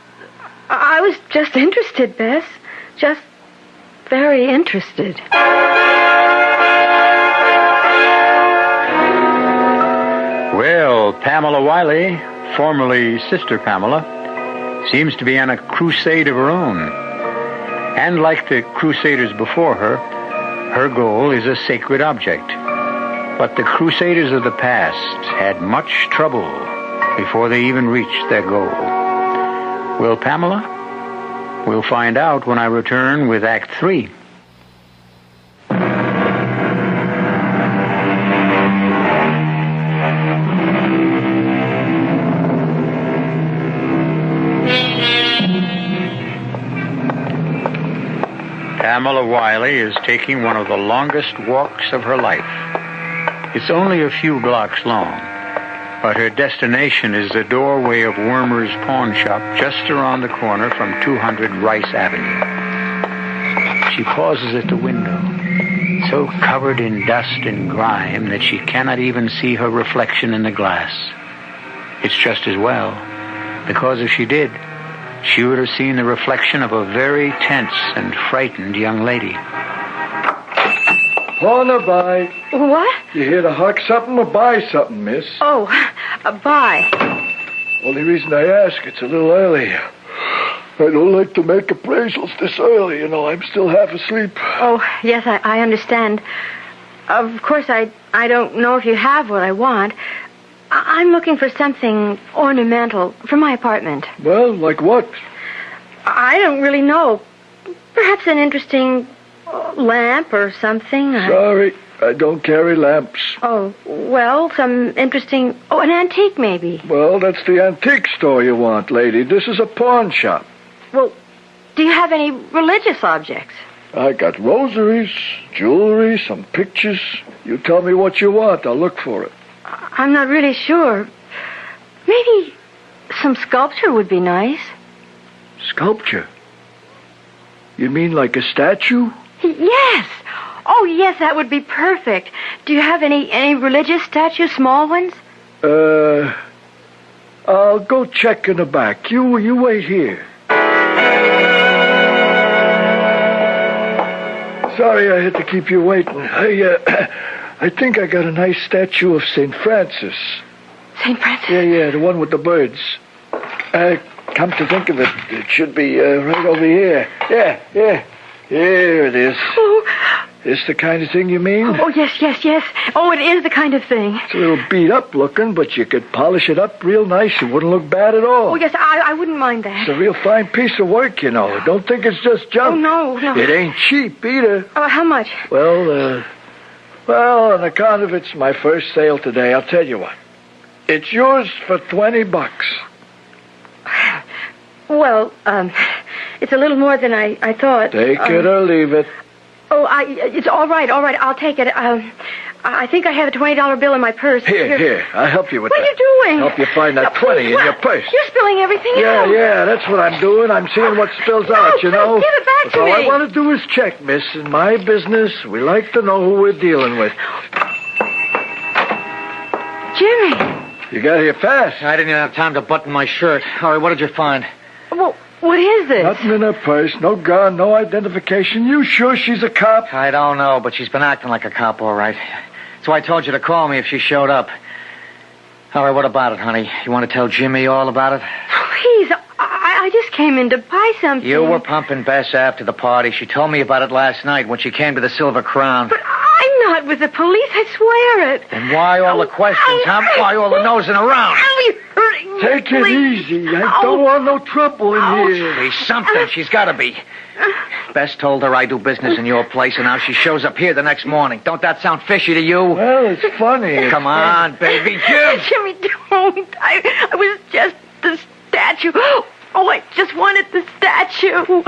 I was just interested, Bess. Just very interested. Well, Pamela Wiley, formerly Sister Pamela, seems to be on a crusade of her own. And like the crusaders before her, her goal is a sacred object. But the crusaders of the past had much trouble before they even reached their goal. Will Pamela? We'll find out when I return with Act 3. Pamela Wiley is taking one of the longest walks of her life. It's only a few blocks long, but her destination is the doorway of Wormer's pawn shop just around the corner from 200 Rice Avenue. She pauses at the window, so covered in dust and grime that she cannot even see her reflection in the glass. It's just as well, because if she did, she would have seen the reflection of a very tense and frightened young lady. Pawn or buy? What? You here to huck something or buy something, miss? Oh, buy. Only reason I ask, it's a little early. I don't like to make appraisals this early, you know. I'm still half asleep. Oh, yes, I understand. Of course, I don't know if you have what I want. I'm looking for something ornamental for my apartment. Well, like what? I don't really know. Perhaps an interesting lamp or something. Sorry, I don't carry lamps. Oh, well, some interesting... Oh, an antique, maybe. Well, that's the antique store you want, lady. This is a pawn shop. Well, do you have any religious objects? I got rosaries, jewelry, some pictures. You tell me what you want. I'll look for it. I'm not really sure. Maybe some sculpture would be nice. Sculpture? You mean like a statue? Yes. Oh, yes, that would be perfect. Do you have any religious statues, small ones? I'll go check in the back. You wait here. Sorry I had to keep you waiting. I think I got a nice statue of St. Francis. St. Francis? Yeah, the one with the birds. Come to think of it, it should be right over here. Yeah. Here it is. Oh. This the kind of thing you mean? Oh, yes. Oh, it is the kind of thing. It's a little beat up looking, but you could polish it up real nice. It wouldn't look bad at all. Oh, yes, I wouldldn't mind that. It's a real fine piece of work, you know. Don't think it's just junk. Oh, no. It ain't cheap either. How much? Well, on account of it's my first sale today, I'll tell you what. It's yours for $20. Well, it's a little more than I thought. Take it or leave it. Oh, it's all right. I'll take it. I think I have a $20 bill in my purse. Here. I'll help you with that. What are you doing? Help you find that 20 in your purse. You're spilling everything out. Yeah, that's what I'm doing. I'm seeing what spills out, you know. Give it back to me. All I want to do is check, miss. In my business, we like to know who we're dealing with. Jimmy. You got here fast. I didn't even have time to button my shirt. All right, what did you find? Well, what is this? Nothing in her purse, no gun, no identification. You sure she's a cop? I don't know, but she's been acting like a cop, all right. That's why I told you to call me if she showed up. All right, what about it, honey? You want to tell Jimmy all about it? Please, I just came in to buy something. You were pumping Bess after the party. She told me about it last night when she came to the Silver Crown. But I'm not with the police, I swear it. And why all the questions, huh? Why all the nosing around? You're hurting me. Take it easy. I don't want no trouble in here. There's something. She's got to be. Bess told her I do business in your place, and now she shows up here the next morning. Don't that sound fishy to you? Well, it's funny. Come on, baby, give. Jimmy, don't. I was just the statue. Oh, I just wanted the statue.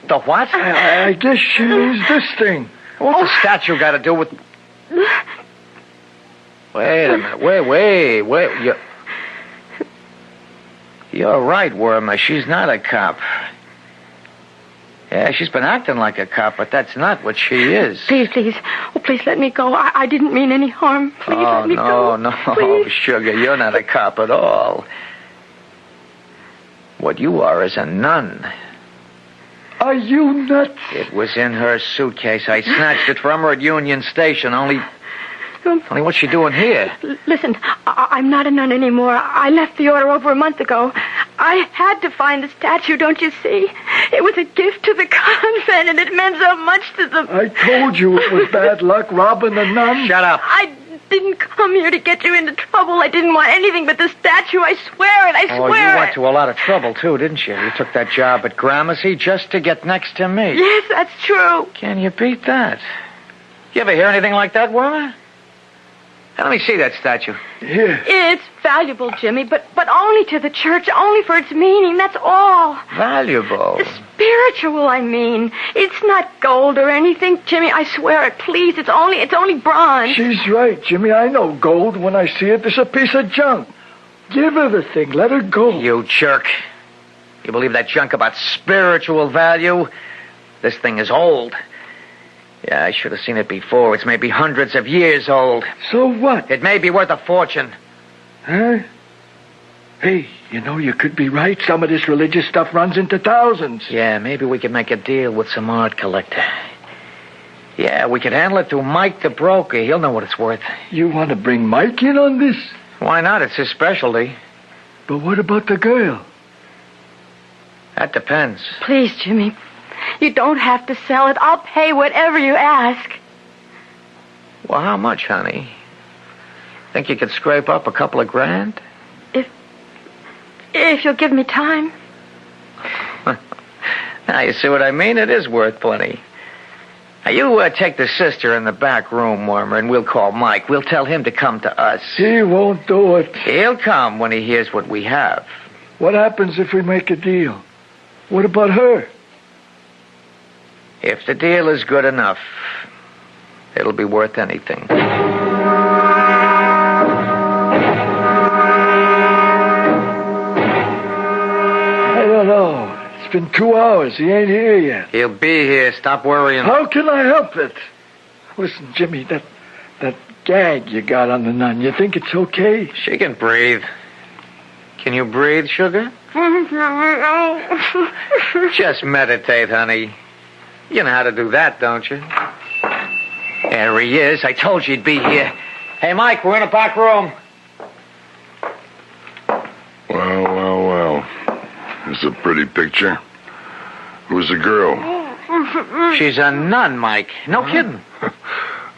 The what? I guess she means this thing. What's the statue got to do with... Wait a minute. Wait. You're right, Wormer. She's not a cop. Yeah, she's been acting like a cop, but that's not what she is. Please. Oh, please let me go. I didn't mean any harm. Please let me go. No, please. Sugar, you're not a cop at all. What you are is a nun. Are you nuts? It was in her suitcase. I snatched it from her at Union Station. Only what's she doing here? Listen, I'm not a nun anymore. I left the order over a month ago. I had to find the statue, don't you see? It was a gift to the convent, and it meant so much to them. I told you it was bad luck robbing the nun. Shut up. I didn't come here to get you into trouble. I didn't want anything but the statue. I swear it. I swear it. Oh, you went to a lot of trouble, too, didn't you? You took that job at Gramercy just to get next to me. Yes, that's true. Can you beat that? You ever hear anything like that, Wormer? Let me see that statue. Here. It's valuable, Jimmy, but only to the church, only for its meaning, that's all. Valuable? Spiritual, I mean. It's not gold or anything, Jimmy, I swear it. Please, it's only bronze. She's right, Jimmy. I know gold. When I see it, it's a piece of junk. Give her the thing. Let her go. You jerk. You believe that junk about spiritual value? This thing is old. Yeah, I should have seen it before. It's maybe hundreds of years old. So what? It may be worth a fortune. Huh? Hey, you know, you could be right. Some of this religious stuff runs into thousands. Yeah, maybe we could make a deal with some art collector. Yeah, we could handle it through Mike the broker. He'll know what it's worth. You want to bring Mike in on this? Why not? It's his specialty. But what about the girl? That depends. Please, Jimmy. You don't have to sell it. I'll pay whatever you ask. Well, how much, honey? Think you could scrape up a couple of grand? If you'll give me time. Now, you see what I mean? It is worth plenty. Now, you take the sister in the back room, Wormer, and we'll call Mike. We'll tell him to come to us. He won't do it. He'll come when he hears what we have. What happens if we make a deal? What about her? If the deal is good enough, it'll be worth anything. I don't know. It's been 2 hours. He ain't here yet. He'll be here. Stop worrying. How can I help it? Listen, Jimmy, that gag you got on the nun, you think it's okay? She can breathe. Can you breathe, sugar? Just meditate, honey. You know how to do that, don't you? There he is. I told you he'd be here. Hey, Mike, we're in the back room. Well. It's a pretty picture. Who's the girl? She's a nun, Mike. No kidding.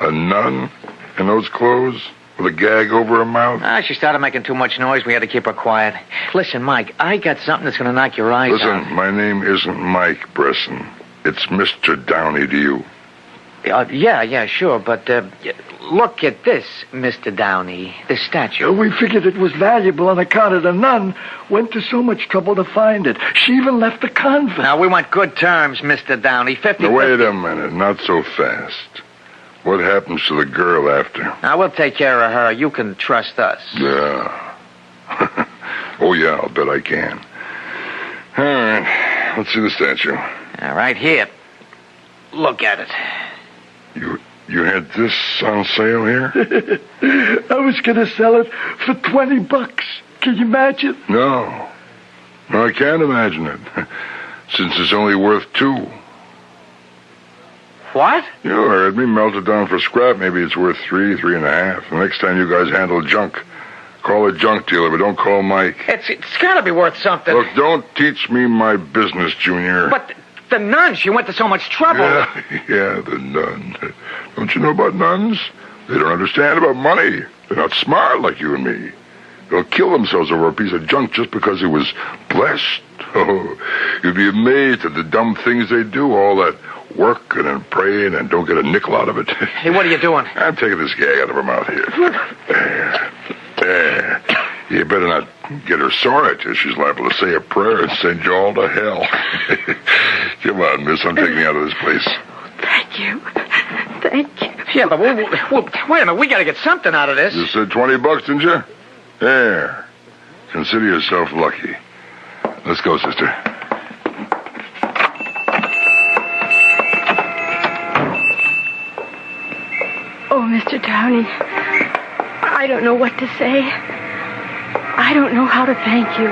A nun? In those clothes? With a gag over her mouth? She started making too much noise. We had to keep her quiet. Listen, Mike, I got something that's going to knock your eyes out. Listen, my name isn't Mike Bresson. It's Mr. Downey to you. Yeah, sure, but look at this, Mr. Downey, the statue. We figured it was valuable on account of the nun. Went to so much trouble to find it. She even left the convent. Now, we want good terms, Mr. Downey. 50. Now, wait a minute, not so fast. What happens to the girl after? Now, we'll take care of her. You can trust us. Yeah. Oh, yeah, I'll bet I can. All right, let's see the statue. All right, here. Look at it. You had this on sale here? I was going to sell it for $20. Can you imagine? No, I can't imagine it. Since it's only worth $2. What? You heard me. Melt it down for scrap. Maybe it's worth $3, $3.50. The next time you guys handle junk, call a junk dealer, but don't call Mike. It's got to be worth something. Look, don't teach me my business, Junior. But the nun, she went to so much trouble. Yeah, the nun. Don't you know about nuns? They don't understand about money. They're not smart like you and me. They'll kill themselves over a piece of junk just because it was blessed. Oh, you'd be amazed at the dumb things they do, all that working and praying and don't get a nickel out of it. Hey, what are you doing? I'm taking this gag out of her mouth here. There. You better not get her sore at you. She's liable to say a prayer and send you all to hell. Come on, miss. I'm taking you out of this place. Thank you. Thank you. Yeah, but wait a minute. We got to get something out of this. You said $20, didn't you? There. Consider yourself lucky. Let's go, sister. Oh, Mr. Downey, I don't know what to say. I don't know how to thank you.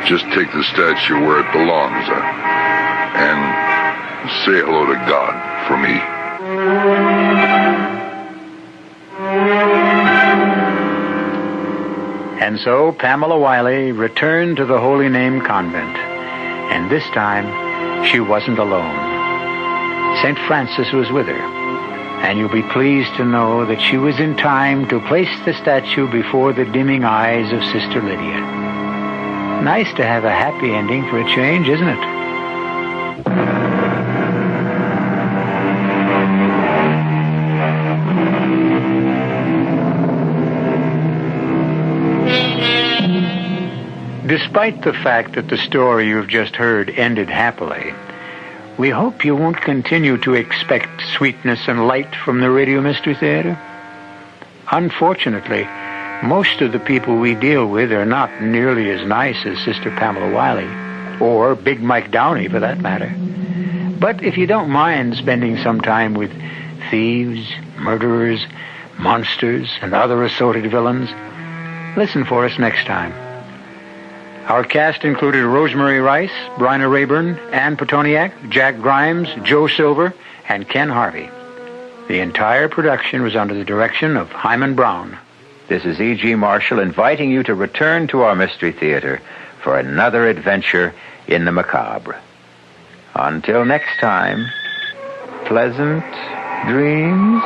Just take the statue where it belongs, and say hello to God for me. And so Pamela Wiley returned to the Holy Name Convent. And this time, she wasn't alone. St. Francis was with her. And you'll be pleased to know that she was in time to place the statue before the dimming eyes of Sister Lydia. Nice to have a happy ending for a change, isn't it? Despite the fact that the story you've just heard ended happily, we hope you won't continue to expect sweetness and light from the Radio Mystery Theater. Unfortunately, most of the people we deal with are not nearly as nice as Sister Pamela Wiley, or Big Mike Downey for that matter. But if you don't mind spending some time with thieves, murderers, monsters, and other assorted villains, listen for us next time. Our cast included Rosemary Rice, Bryna Rayburn, Ann Petoniak, Jack Grimes, Joe Silver, and Ken Harvey. The entire production was under the direction of Hyman Brown. This is E.G. Marshall inviting you to return to our Mystery Theater for another adventure in the macabre. Until next time, pleasant dreams.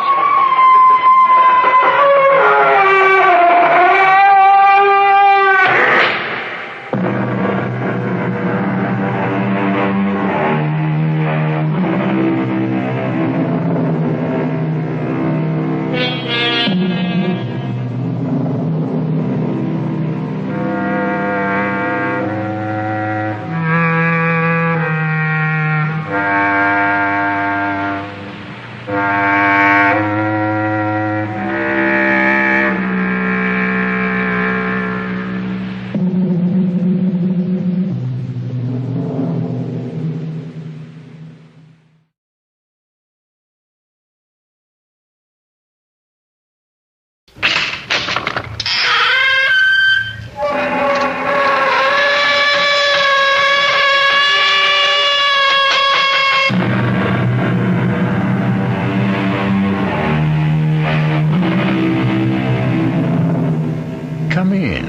Come in.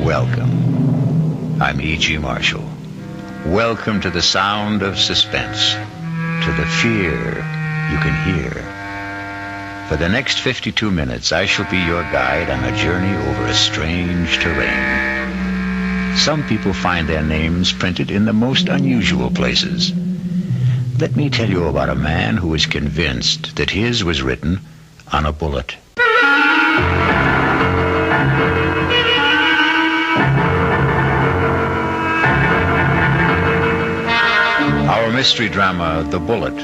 Welcome. I'm E.G. Marshall. Welcome to the sound of suspense, to the fear you can hear. For the next 52 minutes, I shall be your guide on a journey over a strange terrain. Some people find their names printed in the most unusual places. Let me tell you about a man who is convinced that his was written on a bullet. Our mystery drama, The Bullet,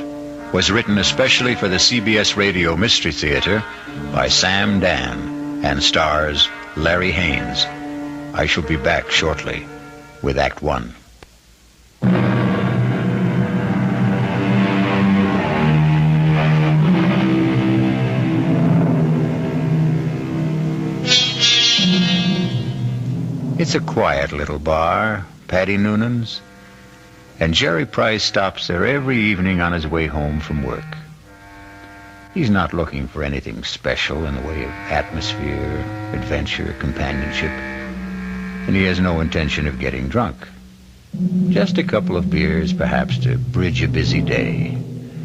was written especially for the CBS Radio Mystery Theater by Sam Dan and stars Larry Haynes. I shall be back shortly with Act One. It's a quiet little bar, Paddy Noonan's. And Jerry Price stops there every evening on his way home from work. He's not looking for anything special in the way of atmosphere, adventure, companionship, and he has no intention of getting drunk. Just a couple of beers, perhaps, to bridge a busy day,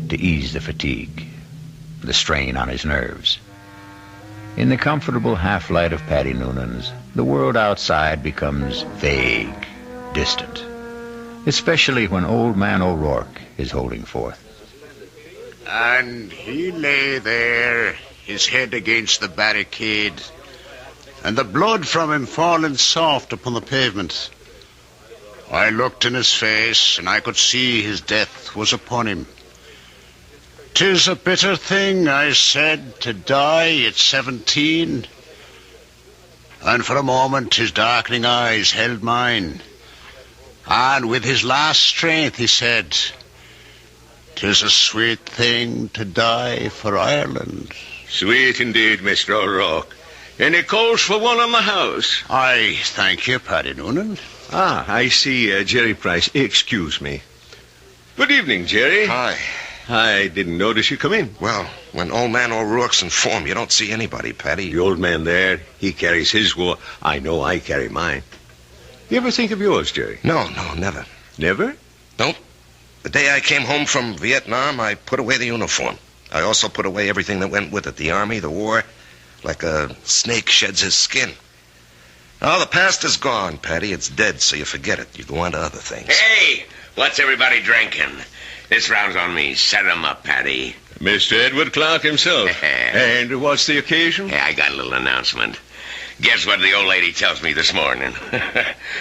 to ease the fatigue, the strain on his nerves. In the comfortable half-light of Paddy Noonan's, the world outside becomes vague, distant. Especially when Old Man O'Rourke is holding forth. And he lay there, his head against the barricade, and the blood from him falling soft upon the pavement. I looked in his face, and I could see his death was upon him. "'Tis a bitter thing," I said, "to die at 17. And for a moment his darkening eyes held mine. And with his last strength he said, "'Tis a sweet thing to die for Ireland." Sweet indeed, Mr. O'Rourke. Any calls for one on the house? I thank you, Paddy Noonan. Ah, I see, Jerry Price. Excuse me. Good evening, Jerry. Hi. I didn't notice you come in. Well, when Old Man O'Rourke's in form, you don't see anybody, Paddy. The old man there, he carries his war. I know I carry mine. You ever think of yours, Jerry? No, never. Never? Nope. The day I came home from Vietnam, I put away the uniform. I also put away everything that went with it. The army, the war, like a snake sheds his skin. Oh, the past is gone, Paddy. It's dead, so you forget it. You go on to other things. Hey, what's everybody drinking? This round's on me. Set 'em up, Paddy. Mr. Edward Clark himself. And what's the occasion? Hey, I got a little announcement. Guess what the old lady tells me this morning?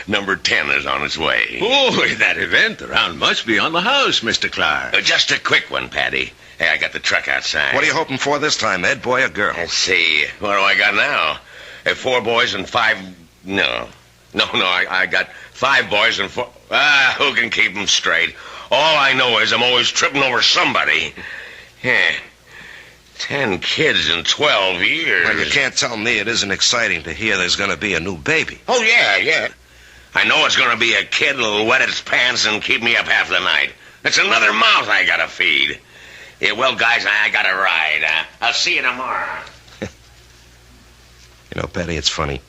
Number 10 is on its way. Oh, that event, the round must be on the house, Mr. Clark. Just a quick one, Paddy. Hey, I got the truck outside. What are you hoping for this time, Ed? Boy or girl? Let's see. What do I got now? 4 boys and 5... No, I got 5 boys and 4... who can keep them straight? All I know is I'm always tripping over somebody. Yeah. 10 kids in 12 years. Well, you can't tell me it isn't exciting to hear there's going to be a new baby. Oh, yeah. I know it's going to be a kid that'll wet its pants and keep me up half the night. It's another mouth I got to feed. Yeah, well, guys, I got to ride. I'll see you tomorrow. You know, Paddy, it's funny.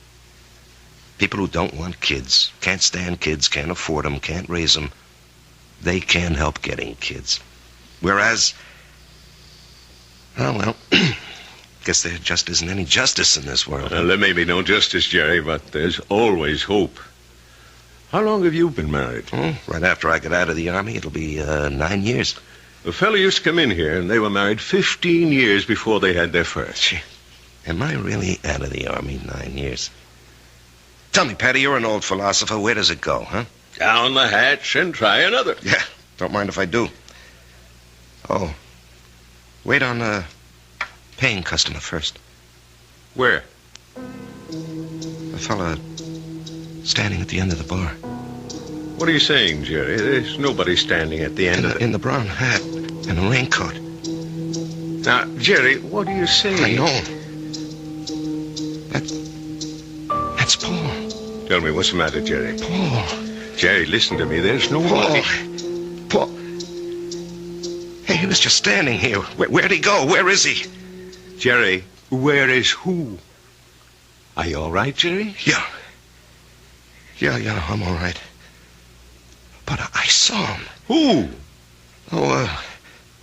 People who don't want kids, can't stand kids, can't afford them, can't raise them, they can't help getting kids. Whereas... Oh, well, guess there just isn't any justice in this world. Well, there may be no justice, Jerry, but there's always hope. How long have you been married? Right after I got out of the Army, it'll be 9 years. A fellow used to come in here, and they were married 15 years before they had their first. Gee, am I really out of the Army 9 years? Tell me, Paddy, you're an old philosopher. Where does it go, huh? Down the hatch and try another. Yeah, don't mind if I do. Oh. Wait on a paying customer first. Where? A fella standing at the end of the bar. What are you saying, Jerry? There's nobody standing at the end of it. In the brown hat and a raincoat. Now, Jerry, what are you saying? I know. That's Paul. Tell me, what's the matter, Jerry? Paul. Jerry, listen to me. There's nobody. Paul. Hey, he was just standing here. Where'd he go? Where is he? Jerry, where is who? Are you all right, Jerry? Yeah, I'm all right. But I saw him. Who? Oh,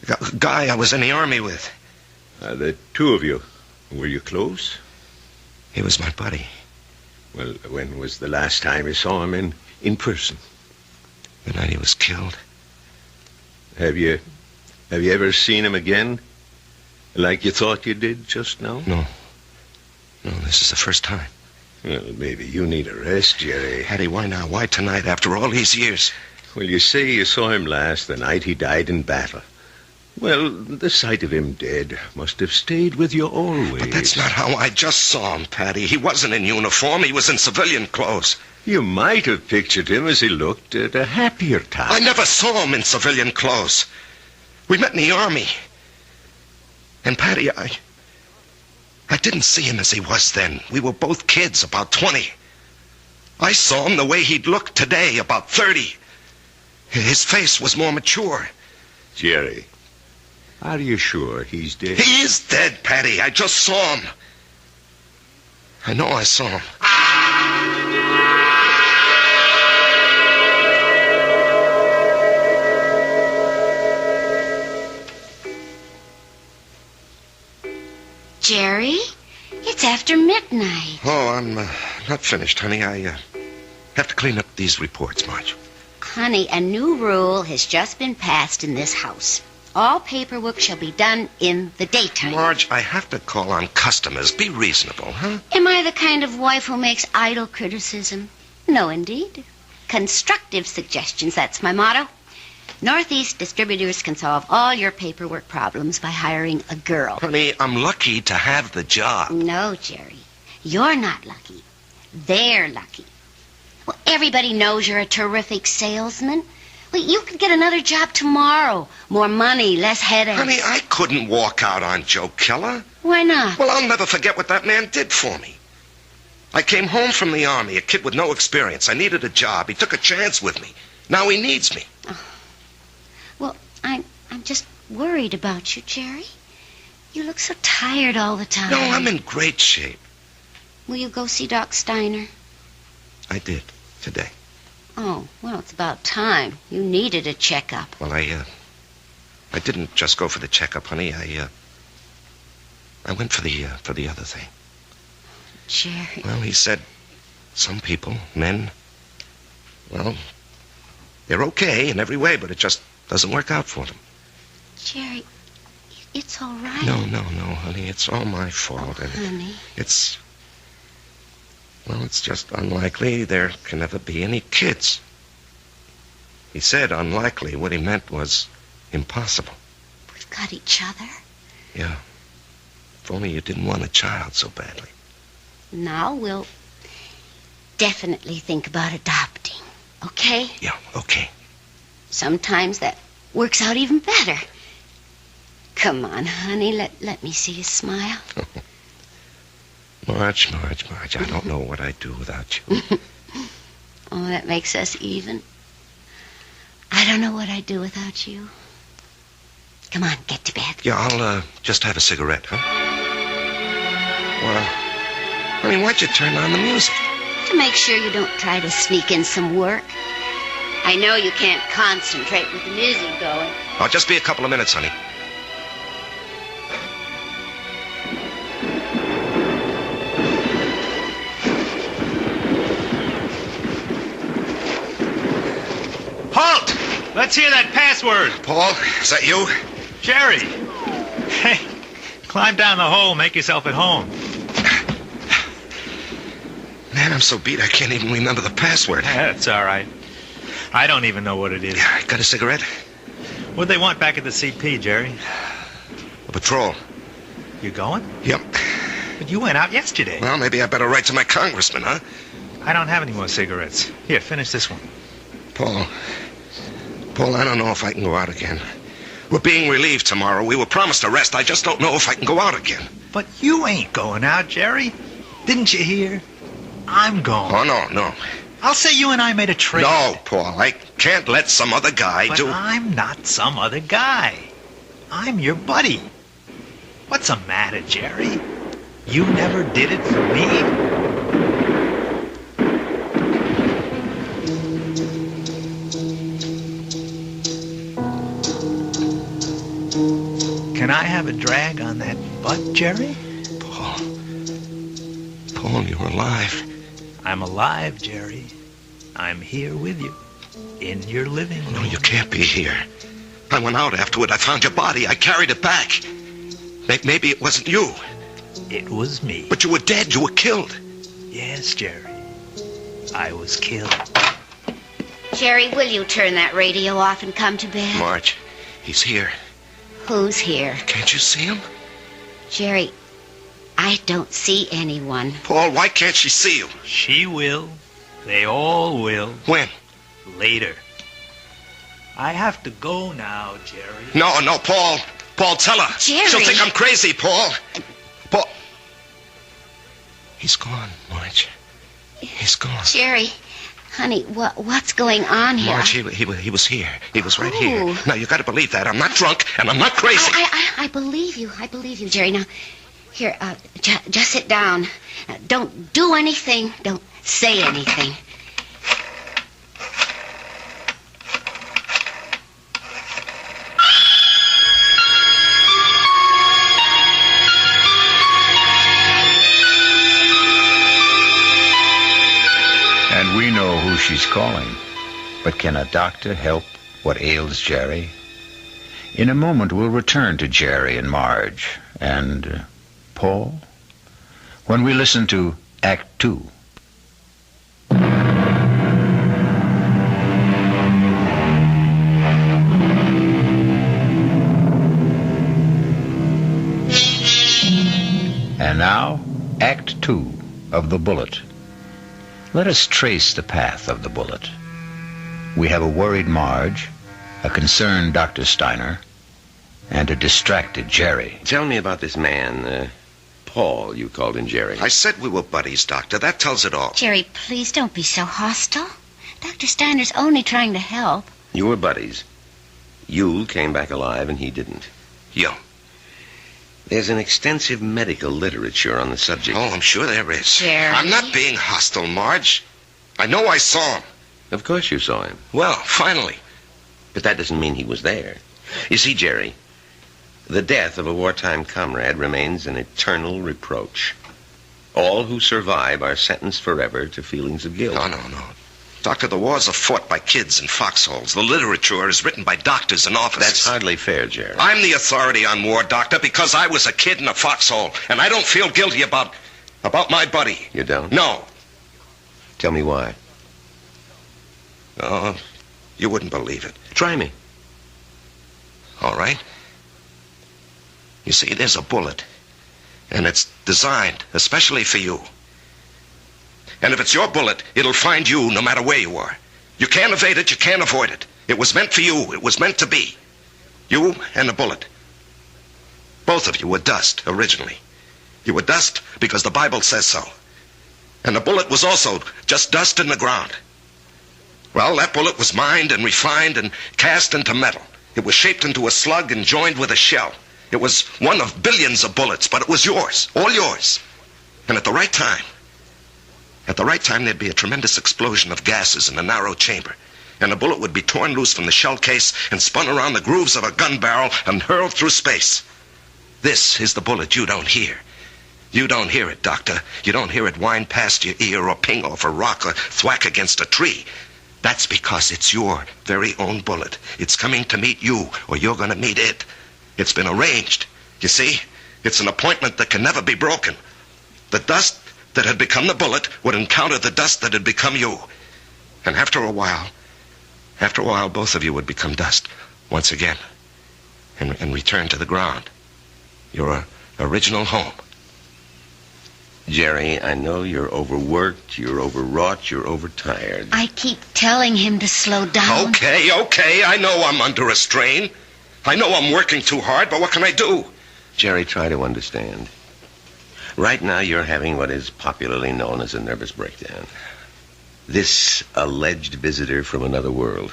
a guy I was in the Army with. The two of you. Were you close? He was my buddy. Well, when was the last time you saw him in person? The night he was killed. Have you ever seen him again? Like you thought you did just now? No, this is the first time. Well, maybe you need a rest, Jerry. Eddie, why now? Why tonight after all these years? Well, you say you saw him last the night he died in battle. Well, the sight of him dead must have stayed with you always. But that's not how I just saw him, Patty. He wasn't in uniform. He was in civilian clothes. You might have pictured him as he looked at a happier time. I never saw him in civilian clothes. We met in the Army. And, Patty, I didn't see him as he was then. We were both kids, about 20. I saw him the way he'd look today, about 30. His face was more mature. Jerry, are you sure he's dead? He is dead, Patty. I just saw him. I know I saw him. Jerry, it's after midnight. Oh, I'm not finished, honey. I have to clean up these reports, Marge. Honey, a new rule has just been passed in this house. All paperwork shall be done in the daytime. Marge, I have to call on customers. Be reasonable, huh? Am I the kind of wife who makes idle criticism? No, indeed. Constructive suggestions, that's my motto. Northeast Distributors can solve all your paperwork problems by hiring a girl. Honey, I'm lucky to have the job. No, Jerry. You're not lucky. They're lucky. Well, everybody knows you're a terrific salesman. Well, you could get another job tomorrow. More money, less headaches. Honey, I couldn't walk out on Joe Keller. Why not? Well, I'll never forget what that man did for me. I came home from the Army, a kid with no experience. I needed a job. He took a chance with me. Now he needs me. Oh. Well, I'm just worried about you, Jerry. You look so tired all the time. No, I'm in great shape. Will you go see Doc Steiner? I did, today. Oh, well, it's about time. You needed a checkup. Well, I didn't just go for the checkup, honey. I went for the other thing. Jerry. Well, he said some people, men, well, they're okay in every way, but it just doesn't work out for them. Jerry, it's all right. No, honey. It's all my fault. Oh, honey. It's just unlikely there can ever be any kids. He said unlikely. What he meant was impossible. We've got each other. Yeah. If only you didn't want a child so badly. Now we'll definitely think about adopting, okay? Yeah, okay. Sometimes that works out even better. Come on, honey, let me see you smile. Marge, I don't know what I'd do without you. Oh, that makes us even. I don't know what I'd do without you. Come on, get to bed. Yeah, I'll just have a cigarette, huh? Well, honey, why'd you turn on the music? To make sure you don't try to sneak in some work. I know you can't concentrate with the music going. I'll just be a couple of minutes, honey. Halt! Let's hear that password. Paul, is that you? Jerry. Hey, climb down the hole, make yourself at home. Man, I'm so beat I can't even remember the password. That's all right. I don't even know what it is. Got a cigarette? What'd they want back at the CP, Jerry? A patrol. You going? Yep. But you went out yesterday. Well, maybe I better write to my congressman, huh? I don't have any more cigarettes. Here, finish this one. Paul, I don't know if I can go out again. We're being relieved tomorrow. We were promised a rest. I just don't know if I can go out again. But you ain't going out, Jerry. Didn't you hear? I'm going. Oh, no. I'll say you and I made a trade. No, Paul, I can't let some other guy But I'm not some other guy. I'm your buddy. What's the matter, Jerry? You never did it for me? have a drag on that butt, Jerry? Paul, you're alive. I'm alive, Jerry. I'm here with you. In your living room. No, you can't be here. I went out afterward. I found your body. I carried it back. Maybe it wasn't you. It was me. But you were dead. You were killed. Yes, Jerry. I was killed. Jerry, will you turn that radio off and come to bed? Marge, he's here. Who's here? Can't you see him? Jerry, I don't see anyone. Paul, why can't she see you? She will. They all will. When? Later. I have to go now, Jerry. No, Paul. Paul, tell her. Jerry. She'll think I'm crazy, Paul. Paul. He's gone, Marge. He's gone. Jerry, honey, what's going on here? Marge, he was here. He was right here. Now, you got to believe that. I'm not drunk, and I'm not crazy. I believe you. I believe you, Jerry. Now, here, just sit down. Don't do anything. Don't say anything. And we know who she's calling. But can a doctor help what ails Jerry? In a moment, we'll return to Jerry and Marge and Paul when we listen to Act 2. And now, Act 2 of The Bullet. Let us trace the path of the bullet. We have a worried Marge, a concerned Dr. Steiner, and a distracted Jerry. Tell me about this man, Paul, you called him Jerry. I said we were buddies, Doctor. That tells it all. Jerry, please don't be so hostile. Dr. Steiner's only trying to help. You were buddies. You came back alive and he didn't. You. There's an extensive medical literature on the subject. Oh, I'm sure there is. Jerry. I'm not being hostile, Marge. I know I saw him. Of course you saw him. Well, finally. But that doesn't mean he was there. You see, Jerry, the death of a wartime comrade remains an eternal reproach. All who survive are sentenced forever to feelings of guilt. No. Doctor, the wars are fought by kids in foxholes. The literature is written by doctors and officers. That's hardly fair, Jerry. I'm the authority on war, Doctor, because I was a kid in a foxhole, and I don't feel guilty about my buddy. You don't? No. Tell me why. Oh, you wouldn't believe it. Try me. All right. You see, there's a bullet, and it's designed especially for you. And if it's your bullet, it'll find you no matter where you are. You can't evade it, you can't avoid it. It was meant for you, it was meant to be. You and the bullet. Both of you were dust, originally. You were dust because the Bible says so. And the bullet was also just dust in the ground. Well, that bullet was mined and refined and cast into metal. It was shaped into a slug and joined with a shell. It was one of billions of bullets, but it was yours, all yours. And at the right time, there'd be a tremendous explosion of gases in a narrow chamber. And the bullet would be torn loose from the shell case and spun around the grooves of a gun barrel and hurled through space. This is the bullet you don't hear. You don't hear it, Doctor. You don't hear it whine past your ear or ping off a rock or thwack against a tree. That's because it's your very own bullet. It's coming to meet you, or you're going to meet it. It's been arranged. You see? It's an appointment that can never be broken. The dust that had become the bullet would encounter the dust that had become you. And after a while, both of you would become dust once again and return to the ground. Your original home. Jerry, I know you're overworked, you're overwrought, you're overtired. I keep telling him to slow down. Okay, I know I'm under a strain. I know I'm working too hard, but what can I do? Jerry, try to understand. Right now, you're having what is popularly known as a nervous breakdown. This alleged visitor from another world.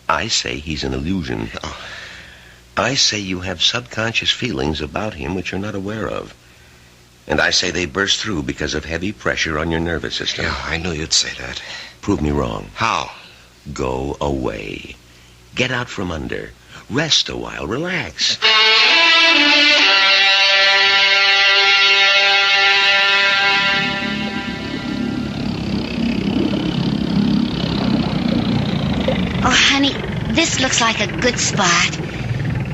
I say he's an illusion. Oh. I say you have subconscious feelings about him which you're not aware of. And I say they burst through because of heavy pressure on your nervous system. Yeah, I knew you'd say that. Prove me wrong. How? Go away. Get out from under. Rest a while. Relax. This looks like a good spot.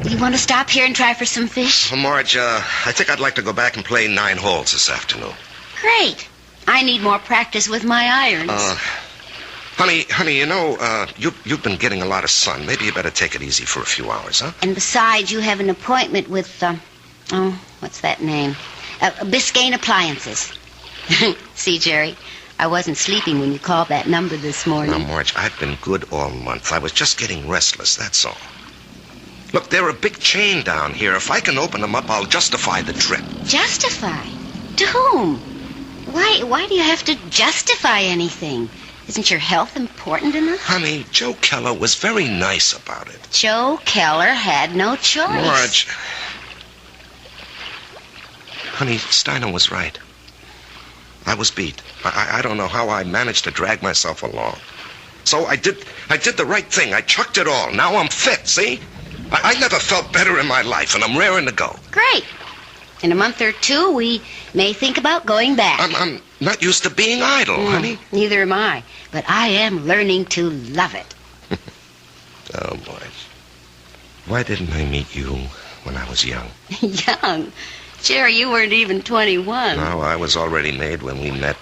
You want to stop here and try for some fish? Well, Marge, I think I'd like to go back and play 9 holes this afternoon. Great. I need more practice with my irons. Honey, you know, you've been getting a lot of sun. Maybe you better take it easy for a few hours, huh? And besides, you have an appointment with, what's that name? Biscayne Appliances. See, Jerry, I wasn't sleeping when you called that number this morning. Now, Marge, I've been good all month. I was just getting restless, that's all. Look, they're a big chain down here. If I can open them up, I'll justify the trip. Justify? To whom? Why do you have to justify anything? Isn't your health important enough? Honey, Joe Keller was very nice about it. Joe Keller had no choice. Marge. Honey, Steiner was right. I was beat. I don't know how I managed to drag myself along. So I did the right thing. I chucked it all. Now I'm fit, see? I never felt better in my life, and I'm raring to go. Great. In a month or two, we may think about going back. I'm not used to being idle, honey. Neither am I. But I am learning to love it. Oh, Marge. Why didn't I meet you when I was young? Young? Jerry, you weren't even 21. No, I was already made when we met.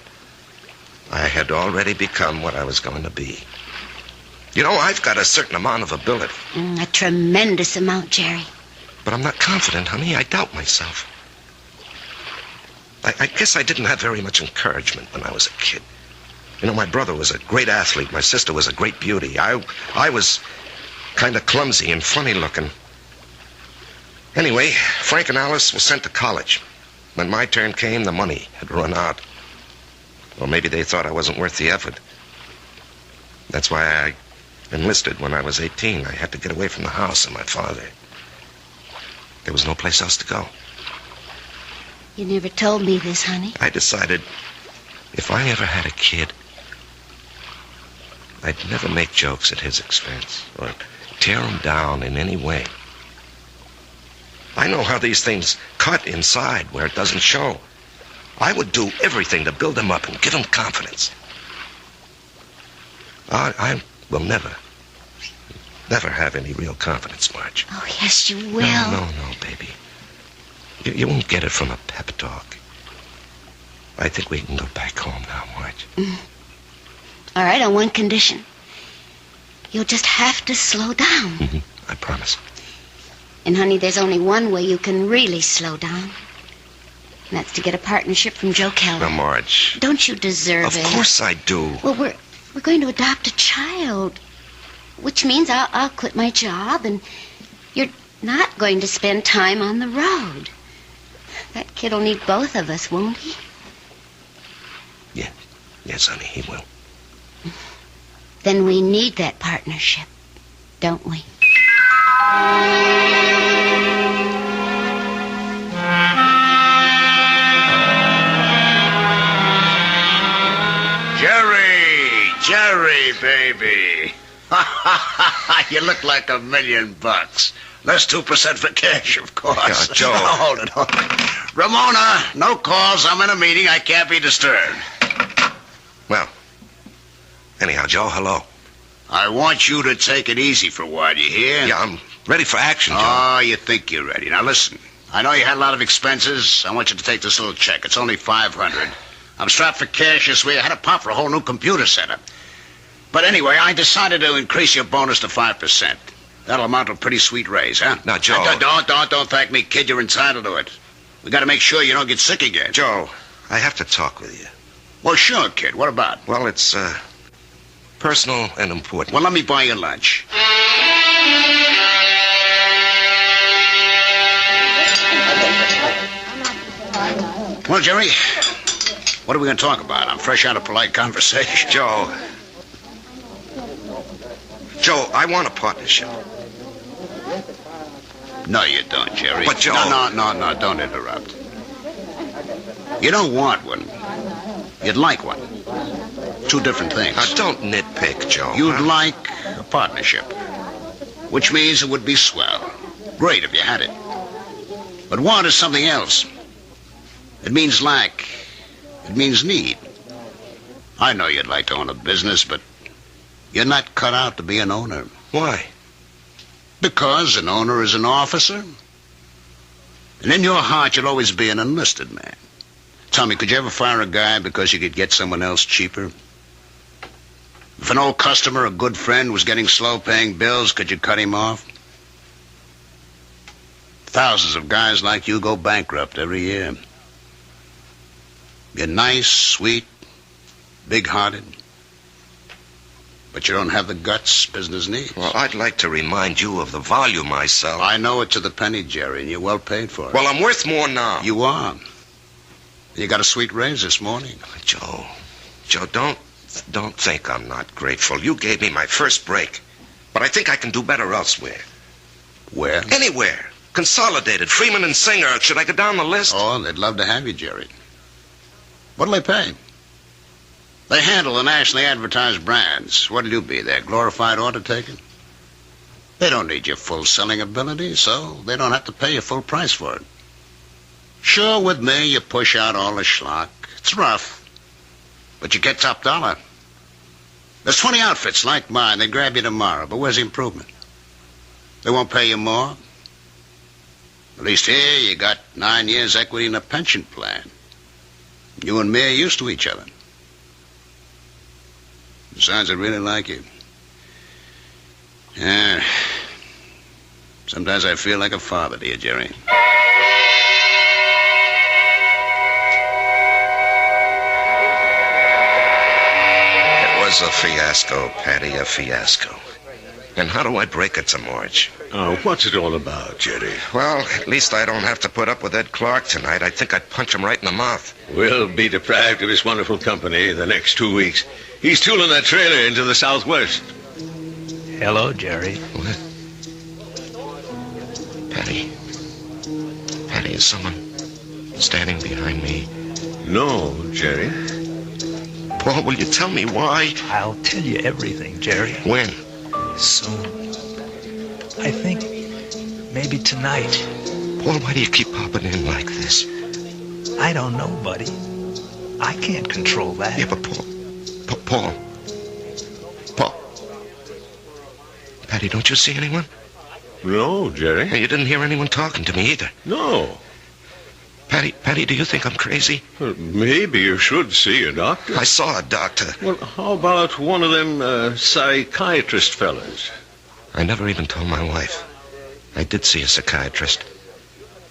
I had already become what I was going to be. You know, I've got a certain amount of ability. A tremendous amount, Jerry. But I'm not confident, honey. I doubt myself. I guess I didn't have very much encouragement when I was a kid. You know, my brother was a great athlete. My sister was a great beauty. I was kind of clumsy and funny looking. Anyway, Frank and Alice were sent to college. When my turn came, the money had run out. Or maybe they thought I wasn't worth the effort. That's why I enlisted when I was 18. I had to get away from the house and my father. There was no place else to go. You never told me this, honey. I decided if I ever had a kid, I'd never make jokes at his expense or tear him down in any way. I know how these things cut inside where it doesn't show. I would do everything to build him up and give him confidence. I will never have any real confidence, Marge. Oh, yes, you will. No, baby. You won't get it from a pep talk. I think we can go back home now, Marge. All right, on one condition. You'll just have to slow down. I promise. And, honey, there's only one way you can really slow down. And that's to get a partnership from Joe Keller. Now, Marge. Don't you deserve it? Of course I do. Well, we're going to adopt a child, which means I'll quit my job, and you're not going to spend time on the road. That kid'll need both of us, won't he? Yeah. Yes, honey, he will. Then we need that partnership, don't we? Jerry, baby. You look like $1 million. Less 2% for cash, of course. Yeah, Joe. Hold it. Ramona, no calls. I'm in a meeting. I can't be disturbed. Well, anyhow, Joe, hello. I want you to take it easy for a while, you hear? Yeah, I'm ready for action, Joe. Oh, you think you're ready. Now, listen. I know you had a lot of expenses. I want you to take this little check. It's only $500. I'm strapped for cash this week. I had to pop for a whole new computer setup. But anyway, I decided to increase your bonus to 5%. That'll amount to a pretty sweet raise, huh? Now, Joe... Don't thank me, kid. You're entitled to it. We got to make sure you don't get sick again. Joe, I have to talk with you. Well, sure, kid. What about? Well, it's, personal and important. Well, let me buy you lunch. Well, Jerry, what are we going to talk about? I'm fresh out of polite conversation. Joe, I want a partnership. No, you don't, Jerry. But, Joe... No, don't interrupt. You don't want one. You'd like one. Two different things. Now, don't nitpick, Joe. You'd like a partnership, which means it would be swell. Great if you had it. But want is something else. It means lack. It means need. I know you'd like to own a business, but you're not cut out to be an owner. Why? Because an owner is an officer. And in your heart, you'll always be an enlisted man. Tell me, could you ever fire a guy because you could get someone else cheaper? If an old customer, a good friend, was getting slow paying bills, could you cut him off? Thousands of guys like you go bankrupt every year. You're nice, sweet, big-hearted. But you don't have the guts business needs. Well, I'd like to remind you of the volume I sell. I know it to the penny, Jerry, and you're well paid for it. Well, I'm worth more now. You are. You got a sweet raise this morning. Joe, don't think I'm not grateful. You gave me my first break. But I think I can do better elsewhere. Where? Anywhere. Consolidated, Freeman and Singer. Should I go down the list? Oh, they'd love to have you, Jerry. What'll they pay? They handle the nationally advertised brands. What'll you be, their glorified order taker? They don't need your full selling ability, so they don't have to pay you full price for it. Sure, with me, you push out all the schlock. It's rough, but you get top dollar. There's 20 outfits like mine. They grab you tomorrow, but where's the improvement? They won't pay you more. At least here, you got 9 years equity in a pension plan. You and me are used to each other. Besides, I really like you. Yeah. Sometimes I feel like a father to you, Jerry. It was a fiasco, Patty, a fiasco. And how do I break it to Marge? Oh, what's it all about, Jerry? Well, at least I don't have to put up with Ed Clark tonight. I think I'd punch him right in the mouth. We'll be deprived of his wonderful company the next 2 weeks. He's tooling that trailer into the southwest. Hello, Jerry. What? Patty, is someone standing behind me? No, Jerry. Paul, will you tell me why? I'll tell you everything, Jerry. When? Soon. I think maybe tonight. Paul, why do you keep popping in like this? I don't know, buddy. I can't control that. Yeah, but Paul. Patty, don't you see anyone? No, Jerry. And you didn't hear anyone talking to me either. No. Patty, do you think I'm crazy? Well, maybe you should see a doctor. I saw a doctor. Well, how about one of them psychiatrist fellas? I never even told my wife. I did see a psychiatrist.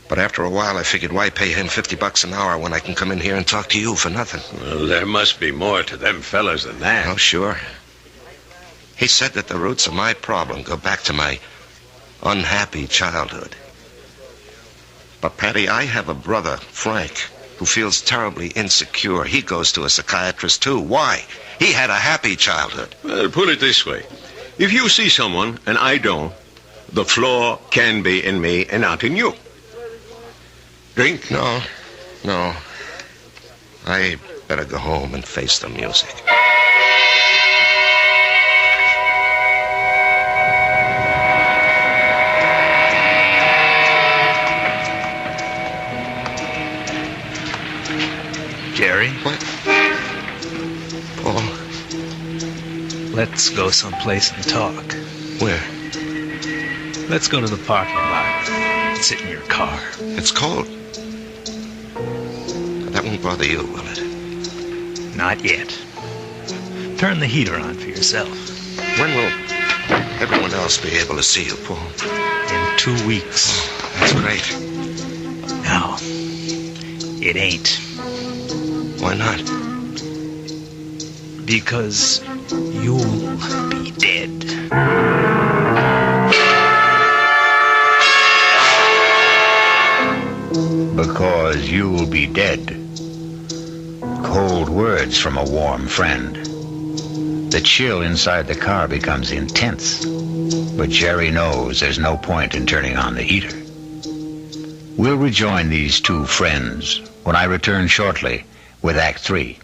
But after a while, I figured, why pay him $50 an hour when I can come in here and talk to you for nothing? Well, there must be more to them fellas than that. Oh, sure. He said that the roots of my problem go back to my unhappy childhood. But, Patty, I have a brother, Frank, who feels terribly insecure. He goes to a psychiatrist, too. Why? He had a happy childhood. Well, put it this way. If you see someone, and I don't, the flaw can be in me and not in you. Drink? No. I better go home and face the music. Jerry? What? Paul? Let's go someplace and talk. Where? Let's go to the parking lot. Sit in your car. It's cold. That won't bother you, will it? Not yet. Turn the heater on for yourself. When will everyone else be able to see you, Paul? In 2 weeks. Oh, that's great. No, it ain't. Why not? Because you'll be dead. Because you'll be dead. Cold words from a warm friend. The chill inside the car becomes intense. But Jerry knows there's no point in turning on the heater. We'll rejoin these two friends when I return shortly with Act 3.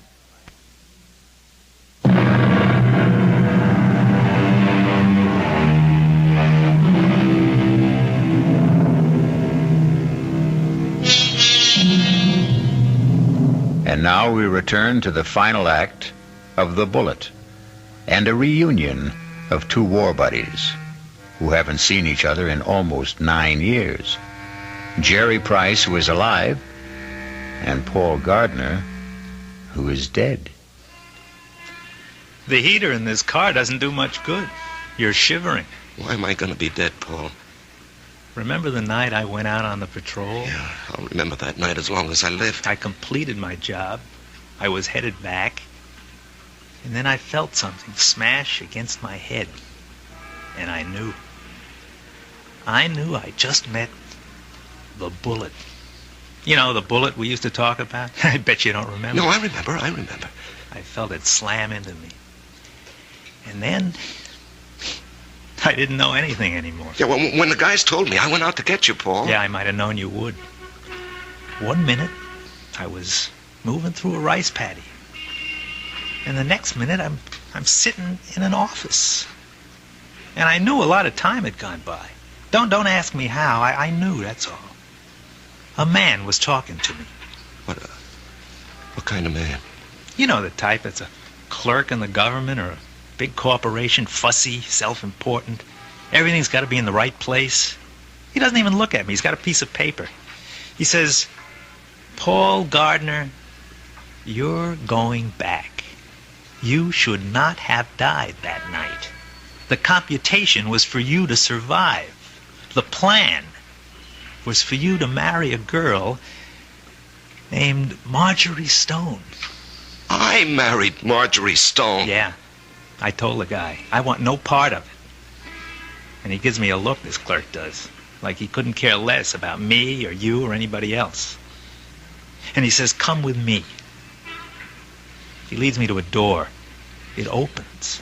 And now we return to the final act of The Bullet and a reunion of two war buddies who haven't seen each other in almost 9 years. Jerry Price, who is alive, and Paul Gardner, who is dead. The heater in this car doesn't do much good. You're shivering. Why am I going to be dead, Paul? Remember the night I went out on the patrol? Yeah, I'll remember that night as long as I live. I completed my job. I was headed back. And then I felt something smash against my head. And I knew. I just met the bullet. You know, the bullet we used to talk about? I bet you don't remember. No, I remember. I felt it slam into me. And then I didn't know anything anymore. Yeah, well, when the guys told me, I went out to get you, Paul. Yeah, I might have known you would. 1 minute, I was moving through a rice paddy. And the next minute, I'm sitting in an office. And I knew a lot of time had gone by. Don't ask me how. I knew, that's all. A man was talking to me. What kind of man? You know the type that's a clerk in the government or a big corporation, fussy, self-important. Everything's got to be in the right place. He doesn't even look at me. He's got a piece of paper. He says, Paul Gardner, you're going back. You should not have died that night. The computation was for you to survive. The plan was for you to marry a girl named Marjorie Stone. I married Marjorie Stone. Yeah. I told the guy, I want no part of it. And he gives me a look, this clerk does, like he couldn't care less about me or you or anybody else. And he says, come with me. He leads me to a door. It opens.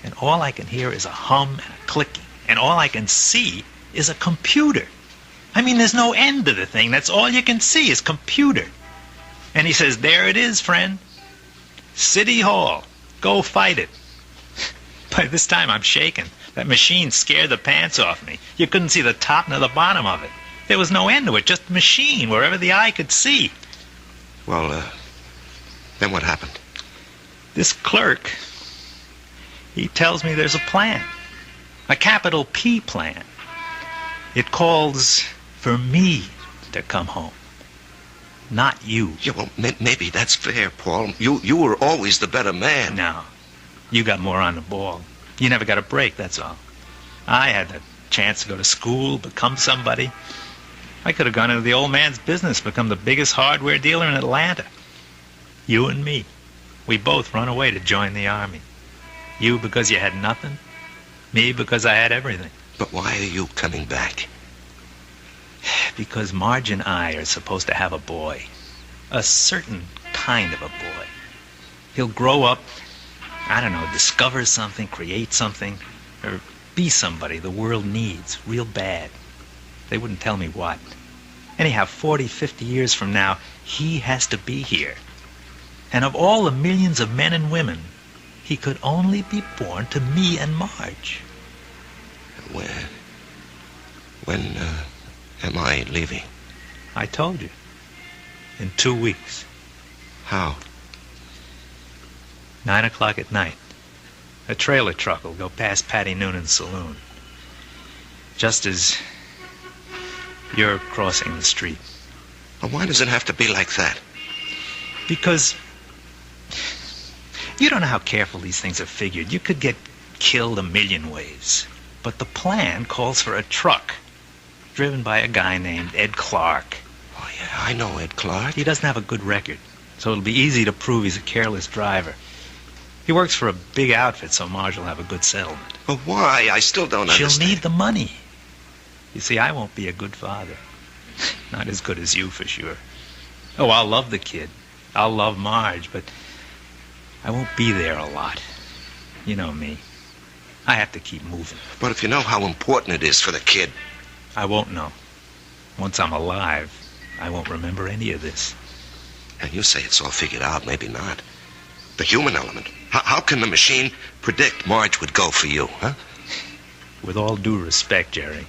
And all I can hear is a hum and a clicking. And all I can see is a computer. I mean, there's no end to the thing. That's all you can see is computer. And he says, there it is, friend. City Hall. Go fight it. By this time, I'm shaking. That machine scared the pants off me. You couldn't see the top nor the bottom of it. There was no end to it, just machine, wherever the eye could see. Well, then what happened? This clerk, he tells me there's a plan. A capital P plan. It calls for me to come home. Not you. Yeah, well, maybe that's fair, Paul. You were always the better man. No. You got more on the ball. You never got a break, that's all. I had the chance to go to school, become somebody. I could have gone into the old man's business, become the biggest hardware dealer in Atlanta. You and me. We both run away to join the army. You because you had nothing. Me because I had everything. But why are you coming back? Because Marge and I are supposed to have a boy. A certain kind of a boy. He'll grow up, I don't know, discover something, create something, or be somebody the world needs real bad. They wouldn't tell me what. Anyhow, 40, 50 years from now, he has to be here. And of all the millions of men and women, he could only be born to me and Marge. When am I leaving? I told you. In 2 weeks. How? 9 o'clock at night. A trailer truck will go past Patty Noonan's saloon. Just as you're crossing the street. Well, why does it have to be like that? Because you don't know how careful these things are figured. You could get killed a million ways. But the plan calls for a truck driven by a guy named Ed Clark. Oh, yeah, I know Ed Clark. He doesn't have a good record, so it'll be easy to prove he's a careless driver. He works for a big outfit, so Marge will have a good settlement. But why? I still don't understand. She'll need the money. You see, I won't be a good father. Not as good as you, for sure. Oh, I'll love the kid. I'll love Marge, but I won't be there a lot. You know me. I have to keep moving. But if you know how important it is for the kid... I won't know. Once I'm alive, I won't remember any of this. And you say it's all figured out, maybe not. The human element. How can the machine predict Marge would go for you, huh? With all due respect, Jerry,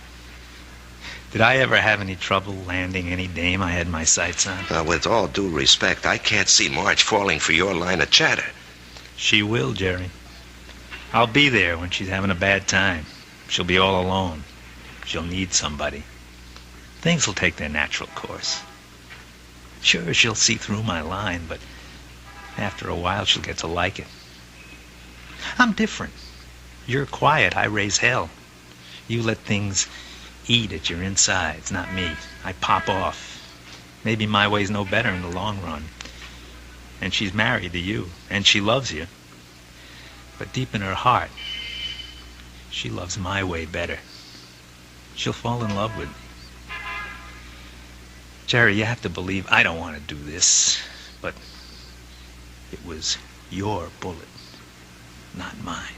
did I ever have any trouble landing any dame I had my sights on? With all due respect, I can't see Marge falling for your line of chatter. She will, Jerry. I'll be there when she's having a bad time. She'll be all alone. She'll need somebody. Things will take their natural course. Sure, she'll see through my line, but after a while she'll get to like it. I'm different. You're quiet. I raise hell. You let things eat at your insides, not me. I pop off. Maybe my way's no better in the long run. And she's married to you, and she loves you. But deep in her heart, she loves my way better. She'll fall in love with me. Jerry, you have to believe I don't want to do this, but it was your bullet, not mine.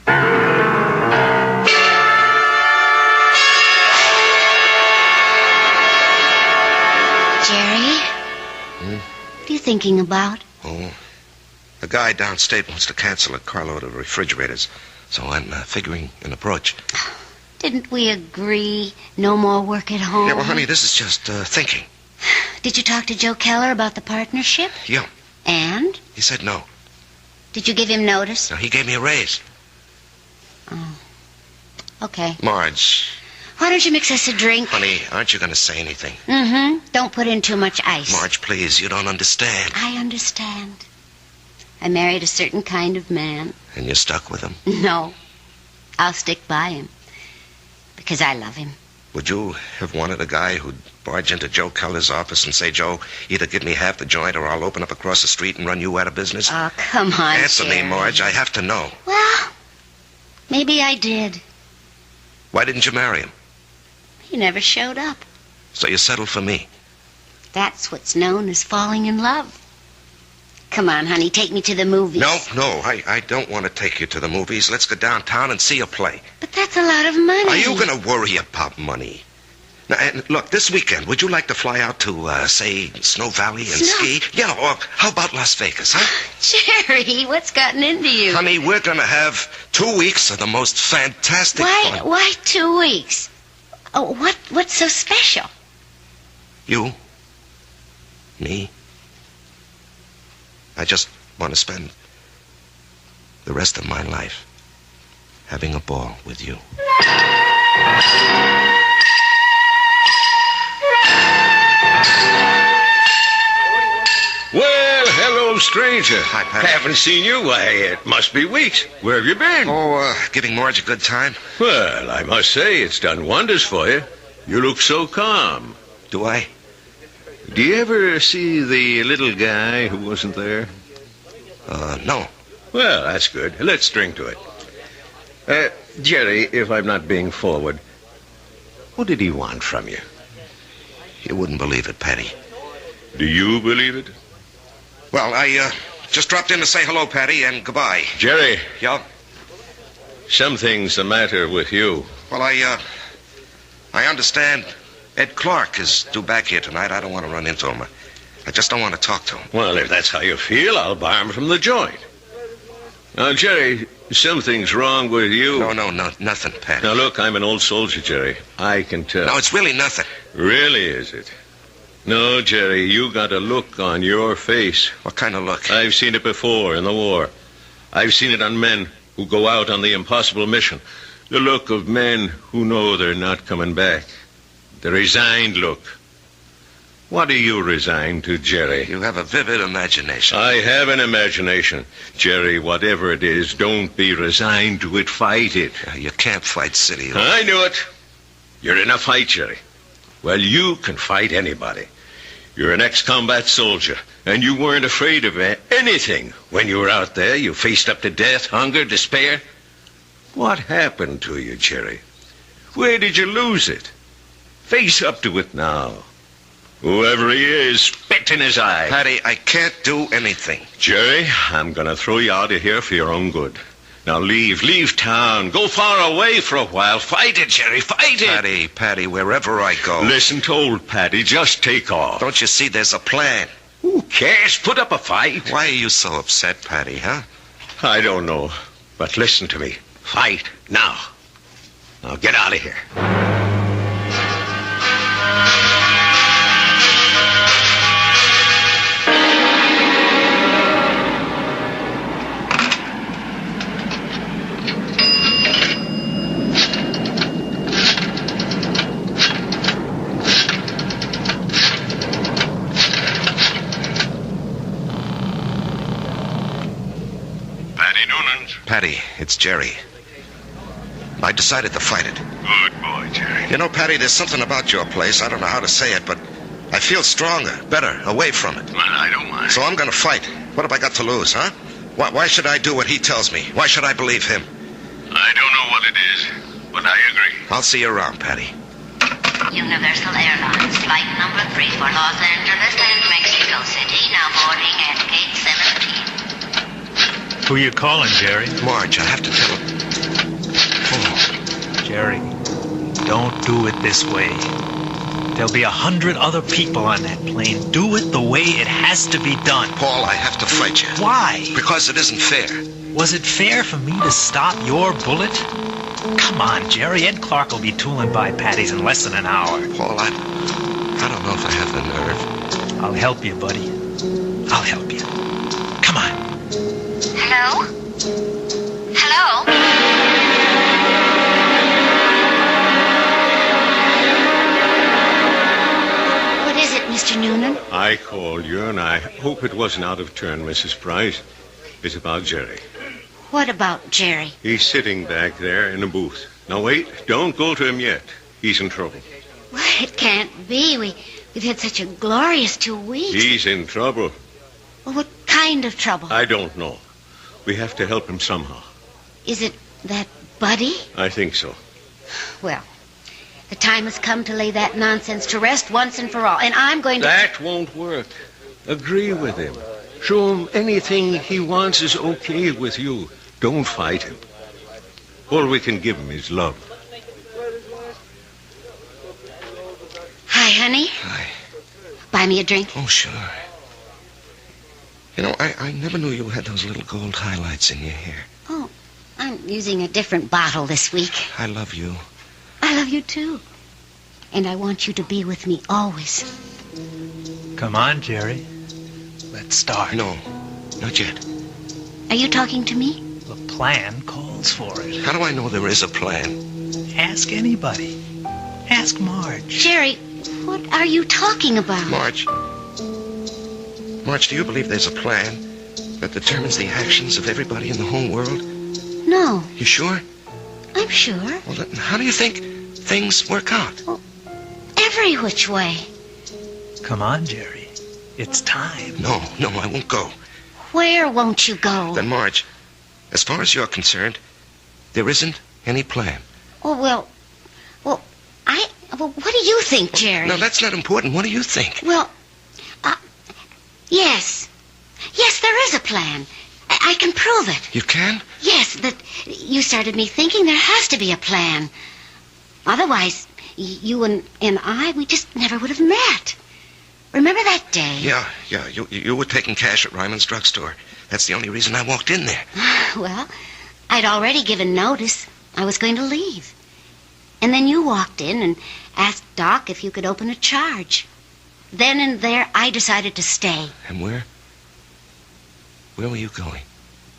Jerry? What are you thinking about? Oh, a guy downstate wants to cancel a carload of refrigerators, so I'm figuring an approach. Didn't we agree no more work at home? Yeah, well, honey, this is just thinking. Did you talk to Joe Keller about the partnership? Yeah. And? He said no. Did you give him notice? No, he gave me a raise. Oh. Okay. Marge. Why don't you mix us a drink? Honey, aren't you going to say anything? Mm-hmm. Don't put in too much ice. Marge, please, you don't understand. I understand. I married a certain kind of man. And you're stuck with him? No. I'll stick by him. Because I love him. Would you have wanted a guy who'd barge into Joe Keller's office and say, Joe, either give me half the joint or I'll open up across the street and run you out of business? Oh, come on, Answer Jerry. me, Marge. I have to know. Well, maybe I did. Why didn't you marry him? He never showed up. So you settled for me. That's what's known as falling in love. Come on, honey, take me to the movies. No, I don't want to take you to the movies. Let's go downtown and see a play. But that's a lot of money. Are you going to worry about money? Now, and look, this weekend, would you like to fly out to, say, Snow Valley and ski? Yeah, or how about Las Vegas, huh? Jerry, what's gotten into you? Honey, we're going to have 2 weeks of the most fantastic fun. Why 2 weeks? Oh, what's so special? You? Me? I just want to spend the rest of my life having a ball with you. Well, hello, stranger. Hi, Pat. Haven't seen you. Why, it must be weeks. Where have you been? Oh, giving Marge a good time. Well, I must say, it's done wonders for you. You look so calm. Do I? Do you ever see the little guy who wasn't there? No. Well, that's good. Let's drink to it. Jerry, if I'm not being forward, what did he want from you? You wouldn't believe it, Patty. Do you believe it? Well, I just dropped in to say hello, Patty, and goodbye. Jerry. Yeah? Something's the matter with you. Well, I understand Ed Clark is due back here tonight. I don't want to run into him. I just don't want to talk to him. Well, if that's how you feel, I'll bar him from the joint. Now, Jerry, something's wrong with you. No, nothing, Pat. Now, look, I'm an old soldier, Jerry. I can tell. No, it's really nothing. Really, is it? No, Jerry, you got a look on your face. What kind of look? I've seen it before in the war. I've seen it on men who go out on the impossible mission. The look of men who know they're not coming back. The resigned look. What are you resigned to, Jerry? You have a vivid imagination. I have an imagination. Jerry, whatever it is, don't be resigned to it. Fight it. You can't fight City. I knew it. You're in a fight, Jerry. Well, you can fight anybody. You're an ex-combat soldier, and you weren't afraid of anything. When you were out there, you faced up to death, hunger, despair. What happened to you, Jerry? Where did you lose it? Face up to it now. Whoever he is, spit in his eye. Patty, I can't do anything. Jerry, I'm going to throw you out of here for your own good. Now leave town. Go far away for a while. Fight it, Jerry, fight it. Patty, wherever I go. Listen to old Patty, just take off. Don't you see there's a plan? Who cares? Put up a fight. Why are you so upset, Patty, huh? I don't know, but listen to me. Fight now. Now get out of here. Noonan's. Patty, it's Jerry. I decided to fight it. Good boy, Jerry. You know, Patty, there's something about your place. I don't know how to say it, but I feel stronger, better, away from it. Well, I don't mind. So I'm going to fight. What have I got to lose, huh? Why should I do what he tells me? Why should I believe him? I don't know what it is, but I agree. I'll see you around, Patty. Universal Airlines, flight number 3 for Los Angeles and Mexico City, now boarding at gate 17. Who you calling, Jerry? Marge, I have to tell him. Jerry, don't do it this way. There'll be 100 other people on that plane. Do it the way it has to be done. Paul, I have to fight you. Why? Because it isn't fair. Was it fair for me to stop your bullet? Come on, Jerry. Ed Clark will be tooling by Patty's in less than an hour. Paul, I don't know if I have the nerve. I'll help you, buddy. I'll help you. Come on. Hello? Hello? Mr. Noonan? I called you, and I hope it wasn't out of turn, Mrs. Price. It's about Jerry. What about Jerry? He's sitting back there in a booth. Now, wait. Don't go to him yet. He's in trouble. Well, it can't be. We've had such a glorious 2 weeks. He's in trouble. Well, what kind of trouble? I don't know. We have to help him somehow. Is it that Buddy? I think so. Well, the time has come to lay that nonsense to rest once and for all, and I'm going to... That won't work. Agree with him. Show him anything he wants is okay with you. Don't fight him. All we can give him is love. Hi, honey. Hi. Buy me a drink? Oh, sure. You know, I never knew you had those little gold highlights in your hair. Oh, I'm using a different bottle this week. I love you. I love you, too. And I want you to be with me always. Come on, Jerry. Let's start. No, not yet. Are you talking to me? The plan calls for it. How do I know there is a plan? Ask anybody. Ask Marge. Jerry, what are you talking about? Marge, do you believe there's a plan that determines the actions of everybody in the whole world? No. You sure? I'm sure. Well, then how do you think things work out? Well, every which way. Come on, Jerry. It's time. No, I won't go. Where won't you go? Then, Marge, as far as you're concerned, there isn't any plan. Oh, well, what do you think, Jerry? No, that's not important. What do you think? Well, yes. Yes, there is a plan. I can prove it. You can? Yes, that you started me thinking there has to be a plan. Otherwise, you and I, we just never would have met. Remember that day? Yeah. You were taking cash at Ryman's drugstore. That's the only reason I walked in there. Well, I'd already given notice. I was going to leave. And then you walked in and asked Doc if you could open a charge. Then and there, I decided to stay. And where? Where were you going?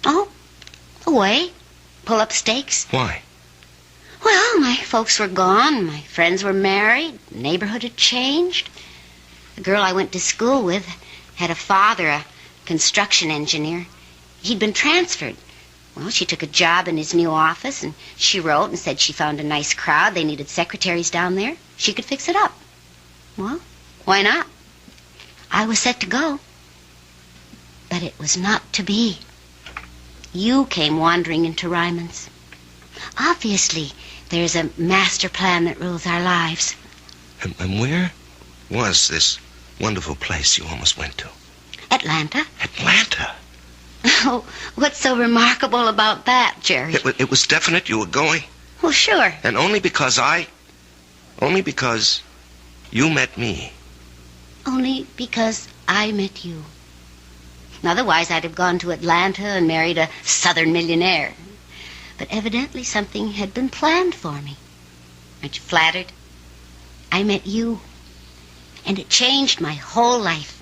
Oh, away. Pull up stakes. Why? Well, my folks were gone. My friends were married. The neighborhood had changed. The girl I went to school with had a father, a construction engineer. He'd been transferred. Well, she took a job in his new office, and she wrote and said she found a nice crowd. They needed secretaries down there. She could fix it up. Well, why not? I was set to go. But it was not to be. You came wandering into Ryman's. Obviously, there's a master plan that rules our lives. And where was this wonderful place you almost went to? Atlanta. Atlanta? Oh, what's so remarkable about that, Jerry? It was definite you were going? Well, sure. And only because you met me. Only because I met you. Otherwise, I'd have gone to Atlanta and married a southern millionaire. But evidently something had been planned for me. Aren't you flattered? I met you, and it changed my whole life.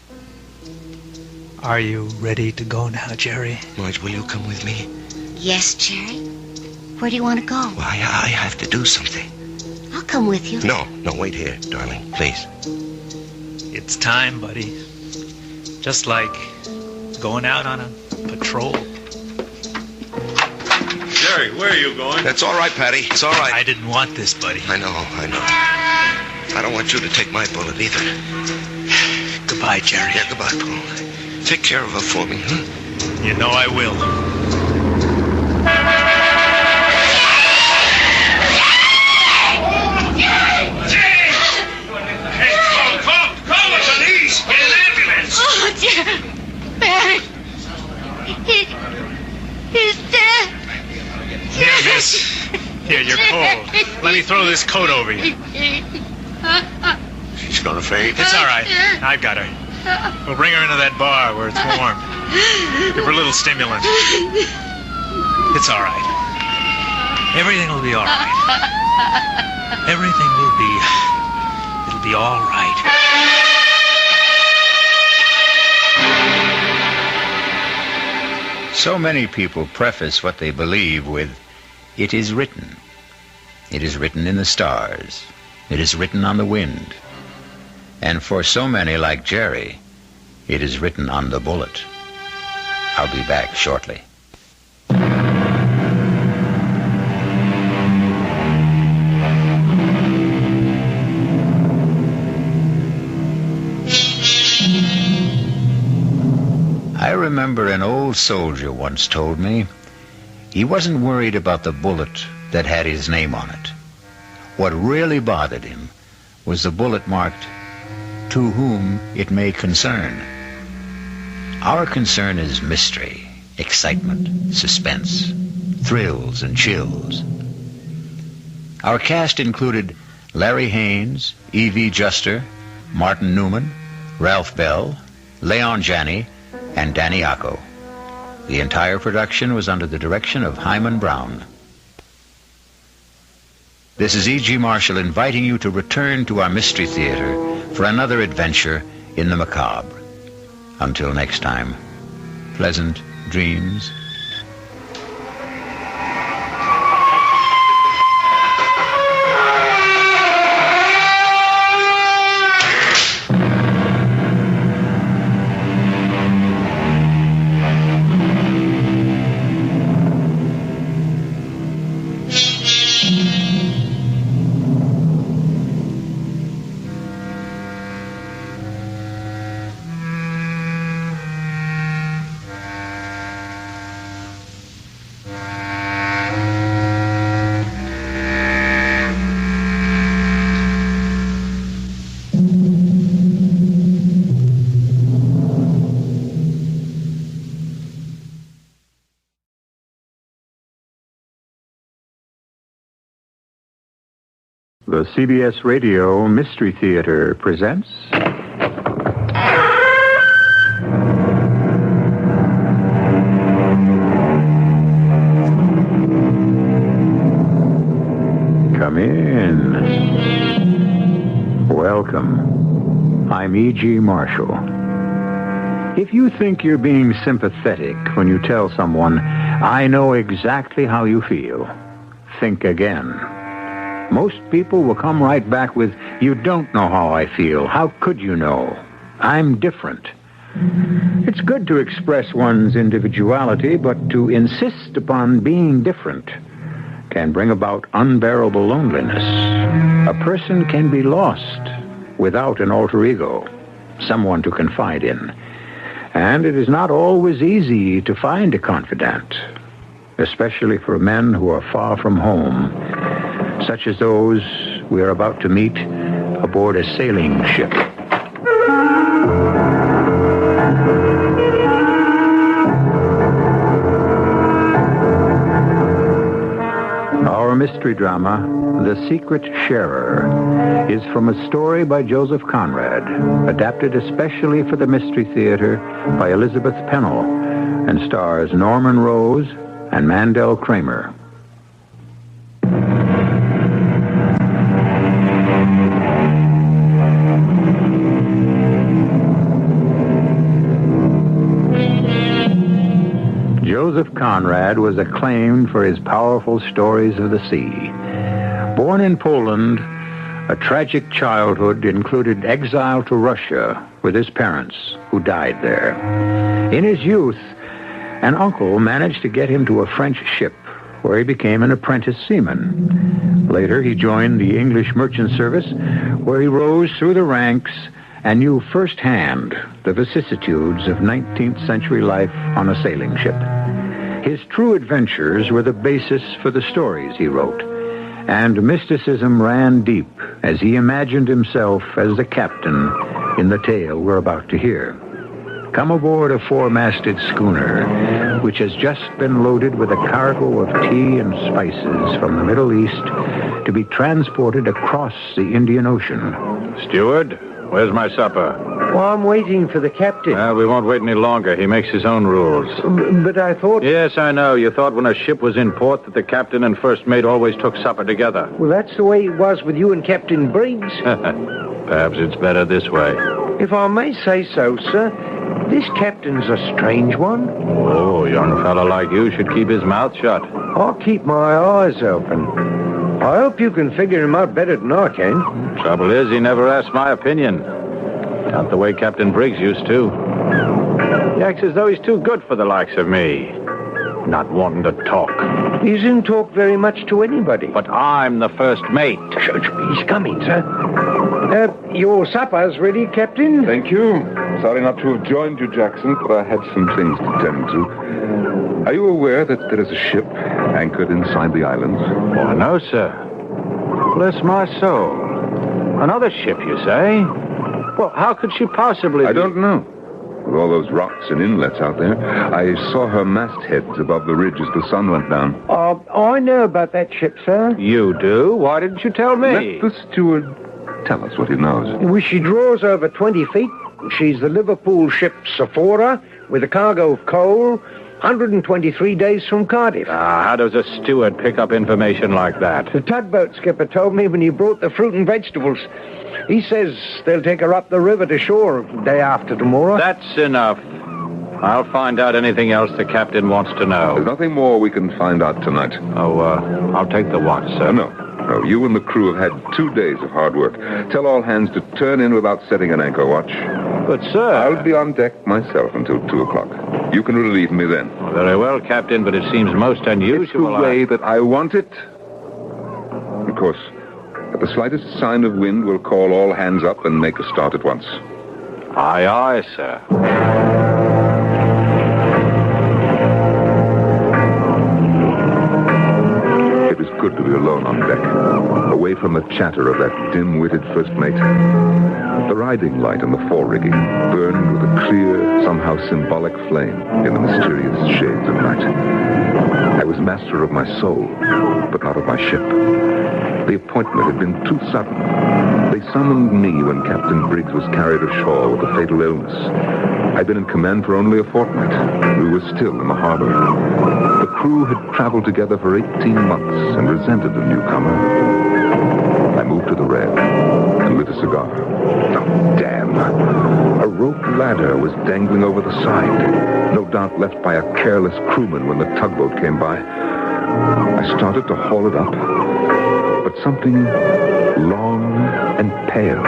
Are you ready to go now, Jerry? Marge, will you come with me? Yes, Jerry. Where do you want to go? Well, I have to do something. I'll come with you. No, wait here, darling, please. It's time, buddy. Just like going out on a patrol. Jerry, where are you going? That's all right, Patty. It's all right. I didn't want this, buddy. I know. I don't want you to take my bullet either. Goodbye, Jerry. Yeah, goodbye, Paul. Take care of her for me, huh? You know I will. Call the police! Get an ambulance! Oh, dear. Barry. He's dead. Here, miss. Here, you're cold. Let me throw this coat over you. She's gonna faint. It's all right. I've got her. We'll bring her into that bar where it's warm. Give her a little stimulant. It's all right. Everything will be all right. Everything will be... It'll be all right. So many people preface what they believe with, "It is written." It is written in the stars. It is written on the wind. And for so many like Jerry, it is written on the bullet. I'll be back shortly. I remember an old soldier once told me he wasn't worried about the bullet that had his name on it. What really bothered him was the bullet marked, "To whom it may concern." Our concern is mystery, excitement, suspense, thrills and chills. Our cast included Larry Haynes, E.V. Juster, Martin Newman, Ralph Bell, Leon Janney, and Danny Acco. The entire production was under the direction of Hyman Brown. This is E.G. Marshall inviting you to return to our Mystery Theater for another adventure in the macabre. Until next time, pleasant dreams. The CBS Radio Mystery Theater presents... Come in. Welcome. I'm E.G. Marshall. If you think you're being sympathetic when you tell someone, "I know exactly how you feel," think again. Most people will come right back with, "You don't know how I feel. How could you know? I'm different." It's good to express one's individuality, but to insist upon being different can bring about unbearable loneliness. A person can be lost without an alter ego, someone to confide in. And it is not always easy to find a confidant, especially for men who are far from home, such as those we are about to meet aboard a sailing ship. Our mystery drama, The Secret Sharer, is from a story by Joseph Conrad, adapted especially for the Mystery Theater by Elizabeth Pennell, and stars Norman Rose and Mandel Kramer. Joseph Conrad was acclaimed for his powerful stories of the sea. Born in Poland, a tragic childhood included exile to Russia with his parents, who died there. In his youth, an uncle managed to get him to a French ship where he became an apprentice seaman. Later, he joined the English Merchant Service, where he rose through the ranks and knew firsthand the vicissitudes of 19th century life on a sailing ship. His true adventures were the basis for the stories he wrote, and mysticism ran deep as he imagined himself as the captain in the tale we're about to hear. Come aboard a four-masted schooner, which has just been loaded with a cargo of tea and spices from the Middle East to be transported across the Indian Ocean. Steward, where's my supper? Well, I'm waiting for the captain. Well, we won't wait any longer. He makes his own rules. But I thought... Yes, I know. You thought when a ship was in port that the captain and first mate always took supper together. Well, that's the way it was with you and Captain Briggs. Perhaps it's better this way. If I may say so, sir, this captain's a strange one. Oh, a young fellow like you should keep his mouth shut. I'll keep my eyes open. I hope you can figure him out better than I can. Trouble is, he never asked my opinion. Not the way Captain Briggs used to. He acts as though he's too good for the likes of me. Not wanting to talk. He doesn't talk very much to anybody. But I'm the first mate. He's coming, sir. Your supper's ready, Captain? Thank you. Sorry not to have joined you, Jackson, but I had some things to tend to. Are you aware that there is a ship anchored inside the islands? Oh, no, sir. Bless my soul. Another ship, you say? Well, how could she possibly... I don't know. With all those rocks and inlets out there, I saw her mastheads above the ridge as the sun went down. I know about that ship, sir. You do? Why didn't you tell me? Let the steward tell us what he knows. Well, she draws over 20 feet. She's the Liverpool ship Sephora with a cargo of coal, 123 days from Cardiff. How does a steward pick up information like that? The tugboat skipper told me when he brought the fruit and vegetables. He says they'll take her up the river to shore day after tomorrow. That's enough. I'll find out anything else the captain wants to know. There's nothing more we can find out tonight. Oh, I'll take the watch, sir. No, you and the crew have had 2 days of hard work. Tell all hands to turn in without setting an anchor watch. But, sir... I'll be on deck myself until 2 o'clock. You can relieve me then. Oh, very well, Captain, but it seems most unusual. It's the way that I want it. Of course, at the slightest sign of wind, we'll call all hands up and make a start at once. Aye, aye, sir. It was good to be alone on deck, away from the chatter of that dim-witted first mate. The riding light in the fore-rigging burned with a clear, somehow symbolic flame in the mysterious shades of night. I was master of my soul, but not of my ship. The appointment had been too sudden. They summoned me when Captain Briggs was carried ashore with a fatal illness. I'd been in command for only a fortnight. We were still in the harbor. The crew had traveled together for 18 months and resented the newcomer. I moved to the rail and lit a cigar. Oh, damn. A rope ladder was dangling over the side, no doubt left by a careless crewman when the tugboat came by. I started to haul it up, but something long and pale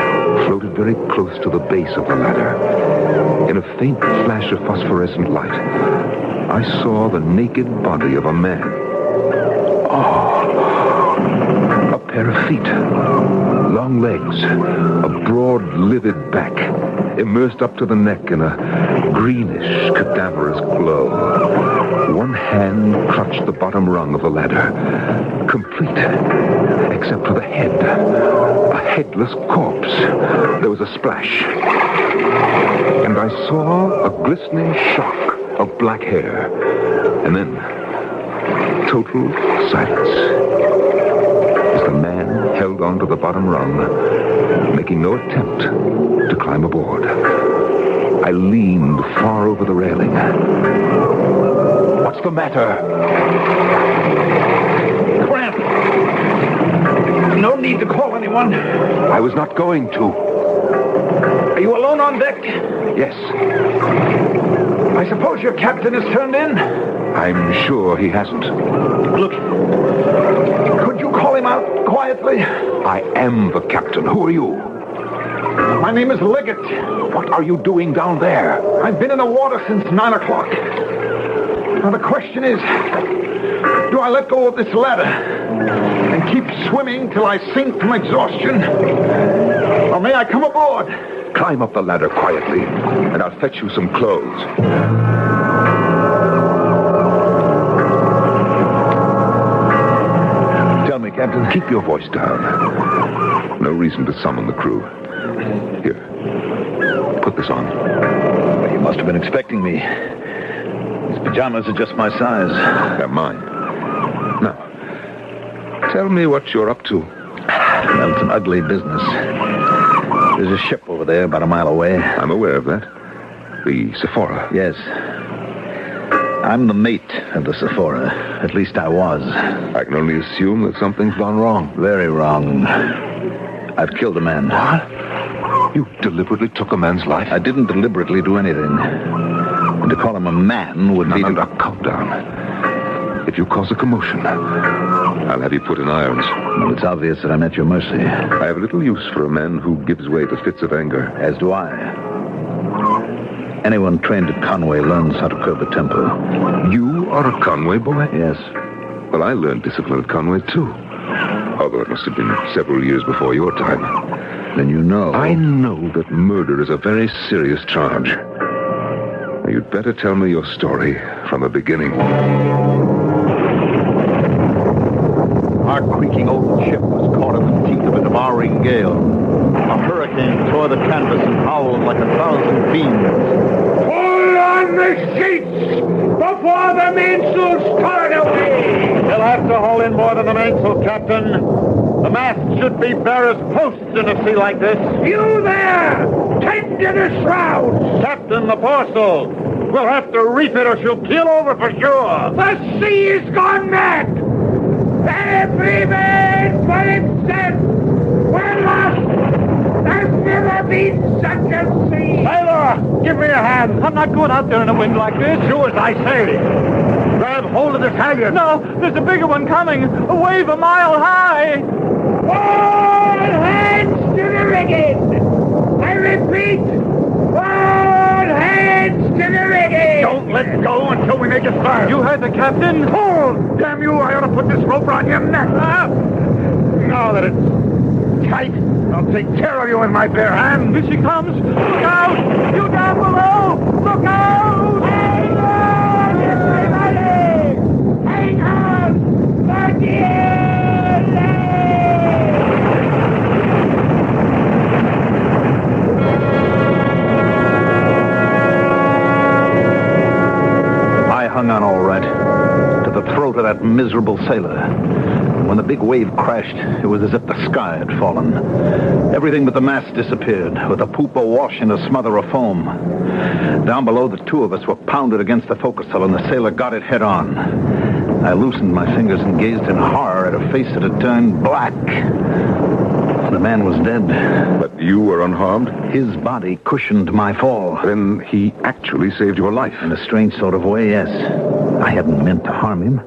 floated very close to the base of the ladder. In a faint flash of phosphorescent light, I saw the naked body of a man. Oh, a pair of feet, long legs, a broad, livid back, immersed up to the neck in a greenish, cadaverous glow. One hand clutched the bottom rung of the ladder, complete, except for the head. A headless corpse. There was a splash. And I saw a glistening shock of black hair. And then, total silence. As the man held on to the bottom rung, making no attempt to climb aboard. I leaned far over the railing. What's the matter? Cramp! No need to call anyone. I was not going to. Are you alone on deck? Yes. I suppose your captain has turned in? I'm sure he hasn't. Look, could you call him out quietly? I am the captain. Who are you? My name is Liggett. What are you doing down there? I've been in the water since 9 o'clock. Now the question is, do Do I let go of this ladder and keep swimming till I sink from exhaustion? Or may I come aboard? Climb up the ladder quietly, and I'll fetch you some clothes. Tell me, Captain. Keep your voice down. No reason to summon the crew. Here. Put this on. Well, you must have been expecting me. These pajamas are just my size. They're mine. Now, tell me what you're up to. Well, it's an ugly business. There's a ship over there about a mile away. I'm aware of that. The Sephora. Yes. I'm the mate of the Sephora. At least I was. I can only assume that something's gone wrong. Very wrong. I've killed a man. What? You deliberately took a man's life? I didn't deliberately do anything. And to call him a man would be... No, calm down. If you cause a commotion, I'll have you put in irons. Well, it's obvious that I'm at your mercy. I have little use for a man who gives way to fits of anger. As do I. Anyone trained at Conway learns how to curb a temper. You are a Conway boy? Yes. Well, I learned discipline at Conway, too. Although it must have been several years before your time. Then you know. I know that murder is a very serious charge. Now, you'd better tell me your story from the beginning. Our creaking old ship was caught in the teeth of a devouring gale. A hurricane tore the canvas and howled like 1,000 fiends. Pull on the sheets before the mainsail start away! They'll have to haul in more than the mainsail, Captain. The mast should be bare as posts in a sea like this. You there! Tend to the shrouds! Captain, the foresail. We'll have to reef it or she'll keel over for sure. The sea is gone mad! Every man for himself! We're lost! There's never been such a sea! Sailor, give me a hand. I'm not going out there in a wind like this. Do as I say. Grab hold of this halyard. No, there's a bigger one coming. A wave a mile high. All hands to the rigging! I repeat, all hands to the rigging! Don't let go until we make a start. You heard the captain? Hold! Damn you, I ought to put this rope around your neck. Now that it's tight, I'll take care of you in my bare hands. Here she comes. Look out! You down below! Look out! Hang on, everybody! Hang on! For dear hung on all right to the throat of that miserable sailor. When the big wave crashed, it was as if the sky had fallen. Everything but the mast disappeared, with the poop awash in a smother of foam. Down below, the two of us were pounded against the forecastle, and the sailor got it head on. I loosened my fingers and gazed in horror at a face that had turned black. The man was dead. But you were unharmed? His body cushioned my fall. Then he actually saved your life? In a strange sort of way, yes. I hadn't meant to harm him.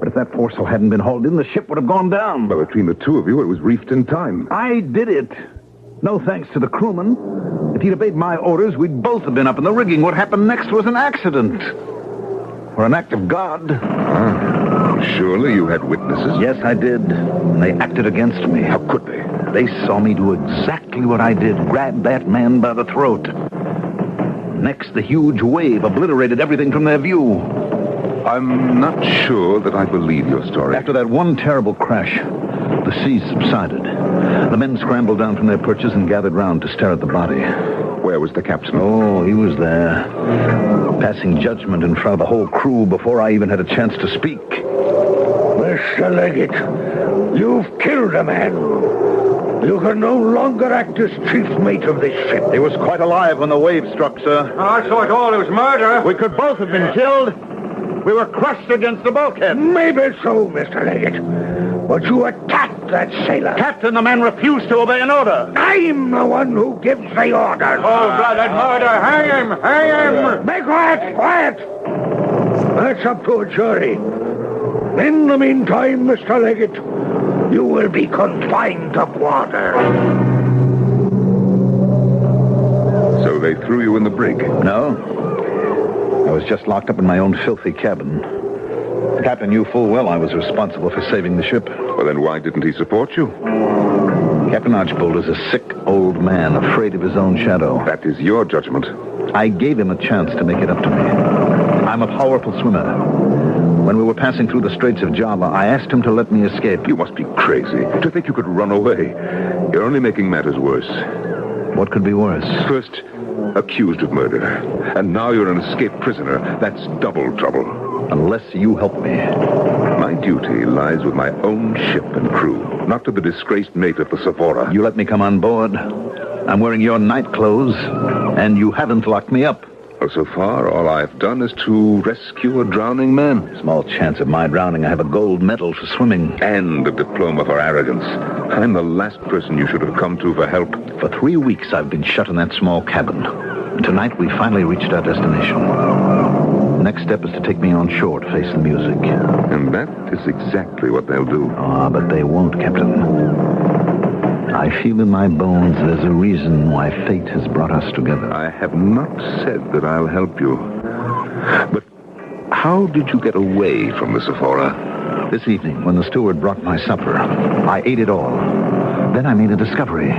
But if that foresail hadn't been hauled in, the ship would have gone down. But between the two of you, it was reefed in time. I did it. No thanks to the crewman. If he'd obeyed my orders, we'd both have been up in the rigging. What happened next was an accident. Or an act of God. Surely you had witnesses? Yes, I did. And they acted against me. How could they? They saw me do exactly what I did. Grab that man by the throat. Next, the huge wave obliterated everything from their view. I'm not sure that I believe your story. After that one terrible crash, the sea subsided. The men scrambled down from their perches and gathered round to stare at the body. Where was the captain? Oh, he was there, passing judgment in front of the whole crew before I even had a chance to speak. Mr. Leggett, you've killed a man. You can no longer act as chief mate of this ship. He was quite alive when the wave struck, sir. I saw it all. It was murder. We could both have been killed. We were crushed against the bulkhead. Maybe so, Mr. Leggett. But you attacked that sailor. Captain, the man refused to obey an order. I'm the one who gives the orders. Cold-blooded murder. Hang him! Hang him! Be quiet! Quiet! That's up to a jury. In the meantime, Mr. Leggett, you will be confined to quarters. So they threw you in the brig? No. I was just locked up in my own filthy cabin. Captain, you full well I was responsible for saving the ship. Well, then why didn't he support you? Captain Archbold is a sick old man, afraid of his own shadow. That is your judgment. I gave him a chance to make it up to me. I'm a powerful swimmer. When we were passing through the Straits of Java, I asked him to let me escape. You must be crazy to think you could run away. You're only making matters worse. What could be worse? First, accused of murder. And now you're an escaped prisoner. That's double trouble. Unless you help me. My duty lies with my own ship and crew, not to the disgraced mate of the Sephora. You let me come on board. I'm wearing your night clothes, and you haven't locked me up. Well, so far, all I've done is to rescue a drowning man. Small chance of my drowning. I have a gold medal for swimming. And a diploma for arrogance. I'm the last person you should have come to for help. For 3 weeks, I've been shut in that small cabin. Tonight, we finally reached our destination. The next step is to take me on shore to face the music. And that is exactly what they'll do. Ah, but they won't, Captain. I feel in my bones there's a reason why fate has brought us together. I have not said that I'll help you. But how did you get away from the Sephora? This evening, when the steward brought my supper, I ate it all. Then I made a discovery.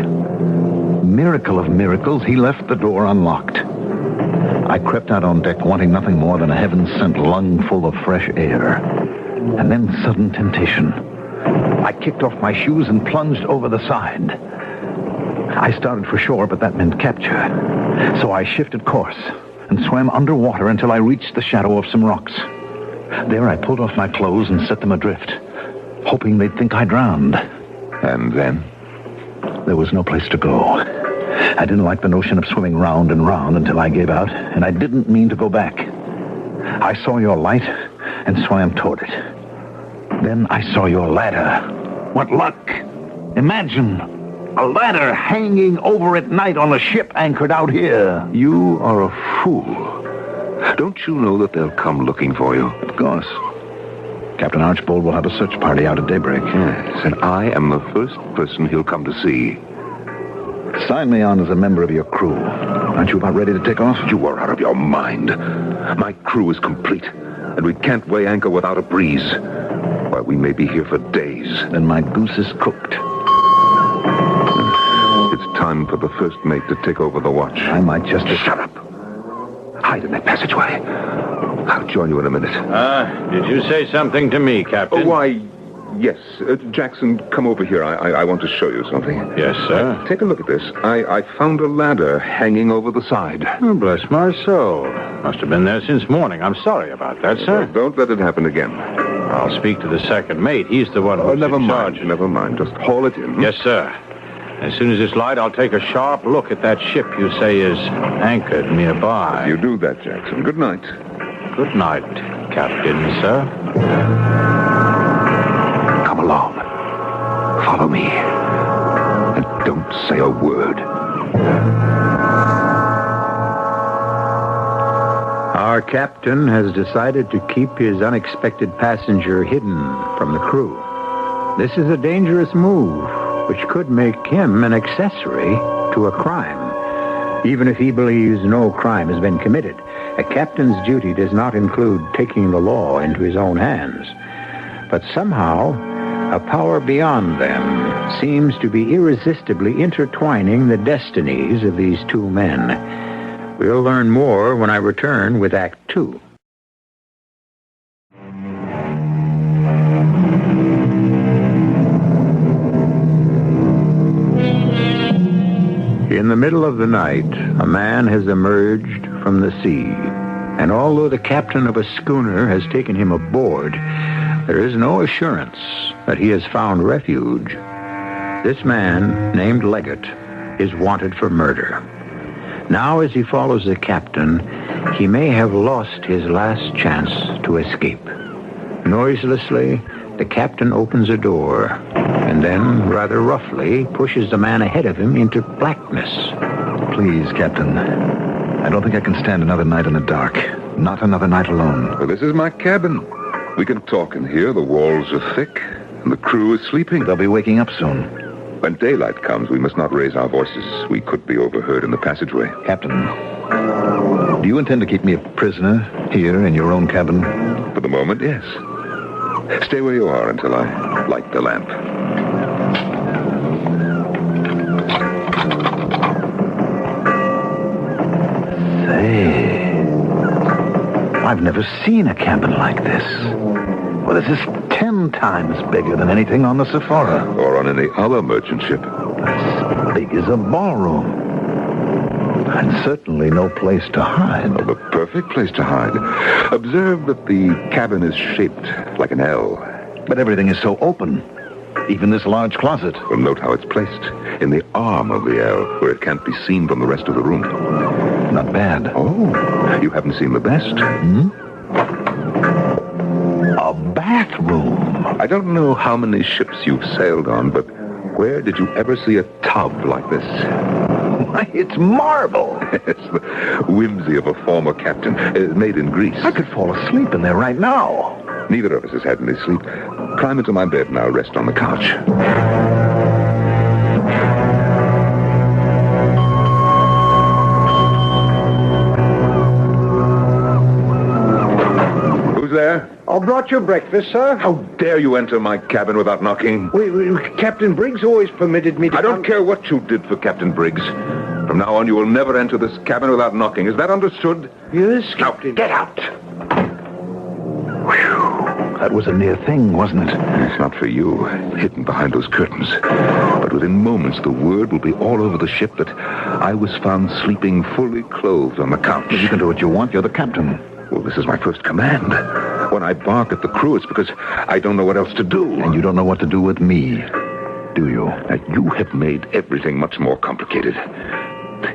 Miracle of miracles, he left the door unlocked. I crept out on deck, wanting nothing more than a heaven-sent lung full of fresh air. And then sudden temptation. I kicked off my shoes and plunged over the side. I started for shore, but that meant capture. So I shifted course and swam underwater until I reached the shadow of some rocks. There I pulled off my clothes and set them adrift, hoping they'd think I drowned. And then? There was no place to go. I didn't like the notion of swimming round and round until I gave out, and I didn't mean to go back. I saw your light and swam toward it. Then I saw your ladder. What luck! Imagine a ladder hanging over at night on a ship anchored out here. You are a fool. Don't you know that they'll come looking for you? Of course. Captain Archbold will have a search party out at daybreak. Yes, and I am the first person he'll come to see. Sign me on as a member of your crew. Aren't you about ready to take off? You are out of your mind. My crew is complete, and we can't weigh anchor without a breeze. Why, we may be here for days. Then my goose is cooked. It's time for the first mate to take over the watch. I might just... Shut up. Hide in that passageway. I'll join you in a minute. Did you say something to me, Captain? Oh, why, yes. Jackson, come over here. I want to show you something. Yes, sir. Take a look at this. I found a ladder hanging over the side. Oh, bless my soul. Must have been there since morning. I'm sorry about that, sir. Don't let it happen again. I'll speak to the second mate. He's the one who's never in mind. charge. Never mind. Just haul it in. Yes, sir. As soon as it's light, I'll take a sharp look at that ship you say is anchored nearby. You do that, Jackson. Good night. Good night, Captain, sir. Come along. Follow me. And don't say a word. Our captain has decided to keep his unexpected passenger hidden from the crew. This is a dangerous move, which could make him an accessory to a crime. Even if he believes no crime has been committed, a captain's duty does not include taking the law into his own hands. But somehow, a power beyond them seems to be irresistibly intertwining the destinies of these two men. We'll learn more when I return with Act 2. In the middle of the night, a man has emerged from the sea. And although the captain of a schooner has taken him aboard, there is no assurance that he has found refuge. This man, named Leggett, is wanted for murder. Now, as he follows the captain, he may have lost his last chance to escape. Noiselessly, the captain opens a door, and then, rather roughly, pushes the man ahead of him into blackness. Please, Captain. I don't think I can stand another night in the dark. Not another night alone. Well, this is my cabin. We can talk in here. The walls are thick, and the crew is sleeping. They'll be waking up soon. When daylight comes, we must not raise our voices. We could be overheard in the passageway. Captain, do you intend to keep me a prisoner here in your own cabin? For the moment, yes. Stay where you are until I light the lamp. Say, I've never seen a cabin like this. Well, this is 10 times bigger than anything on the Sephora. Or on any other merchant ship. As big as a ballroom. And certainly no place to hide. Oh, the perfect place to hide. Observe that the cabin is shaped like an L. But everything is so open. Even this large closet. Well, note how it's placed. In the arm of the L, where it can't be seen from the rest of the room. Not bad. Oh, you haven't seen the best. A bathroom. I don't know how many ships you've sailed on, but where did you ever see a tub like this? Why, it's marble. It's the whimsy of a former captain, made in Greece. I could fall asleep in there right now. Neither of us has had any sleep. Climb into my bed and I'll rest on the couch. Who's there? I brought your breakfast, sir. How dare you enter my cabin without knocking? Captain Briggs always permitted me to... I don't care what you did for Captain Briggs. From now on, you will never enter this cabin without knocking. Is that understood? Yes, Captain. Now, get out! That was a near thing, wasn't it? It's not for you, hidden behind those curtains. But within moments, the word will be all over the ship that I was found sleeping fully clothed on the couch. You can do what you want. You're the captain. Well, this is my first command. When I bark at the crew, it's because I don't know what else to do. And you don't know what to do with me, do you? Now, you have made everything much more complicated.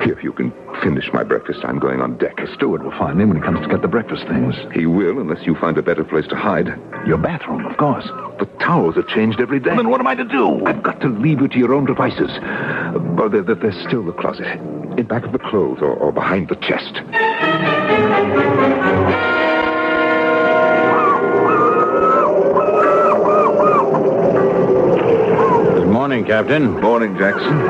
Here, you can finish my breakfast. I'm going on deck. The steward will find me when he comes to get the breakfast things. He will, unless you find a better place to hide. Your bathroom, of course. The towels are changed every day. Well, then what am I to do? I've got to leave you to your own devices. But there's still the closet. In back of the clothes or behind the chest. Morning, Captain. Morning, Jackson.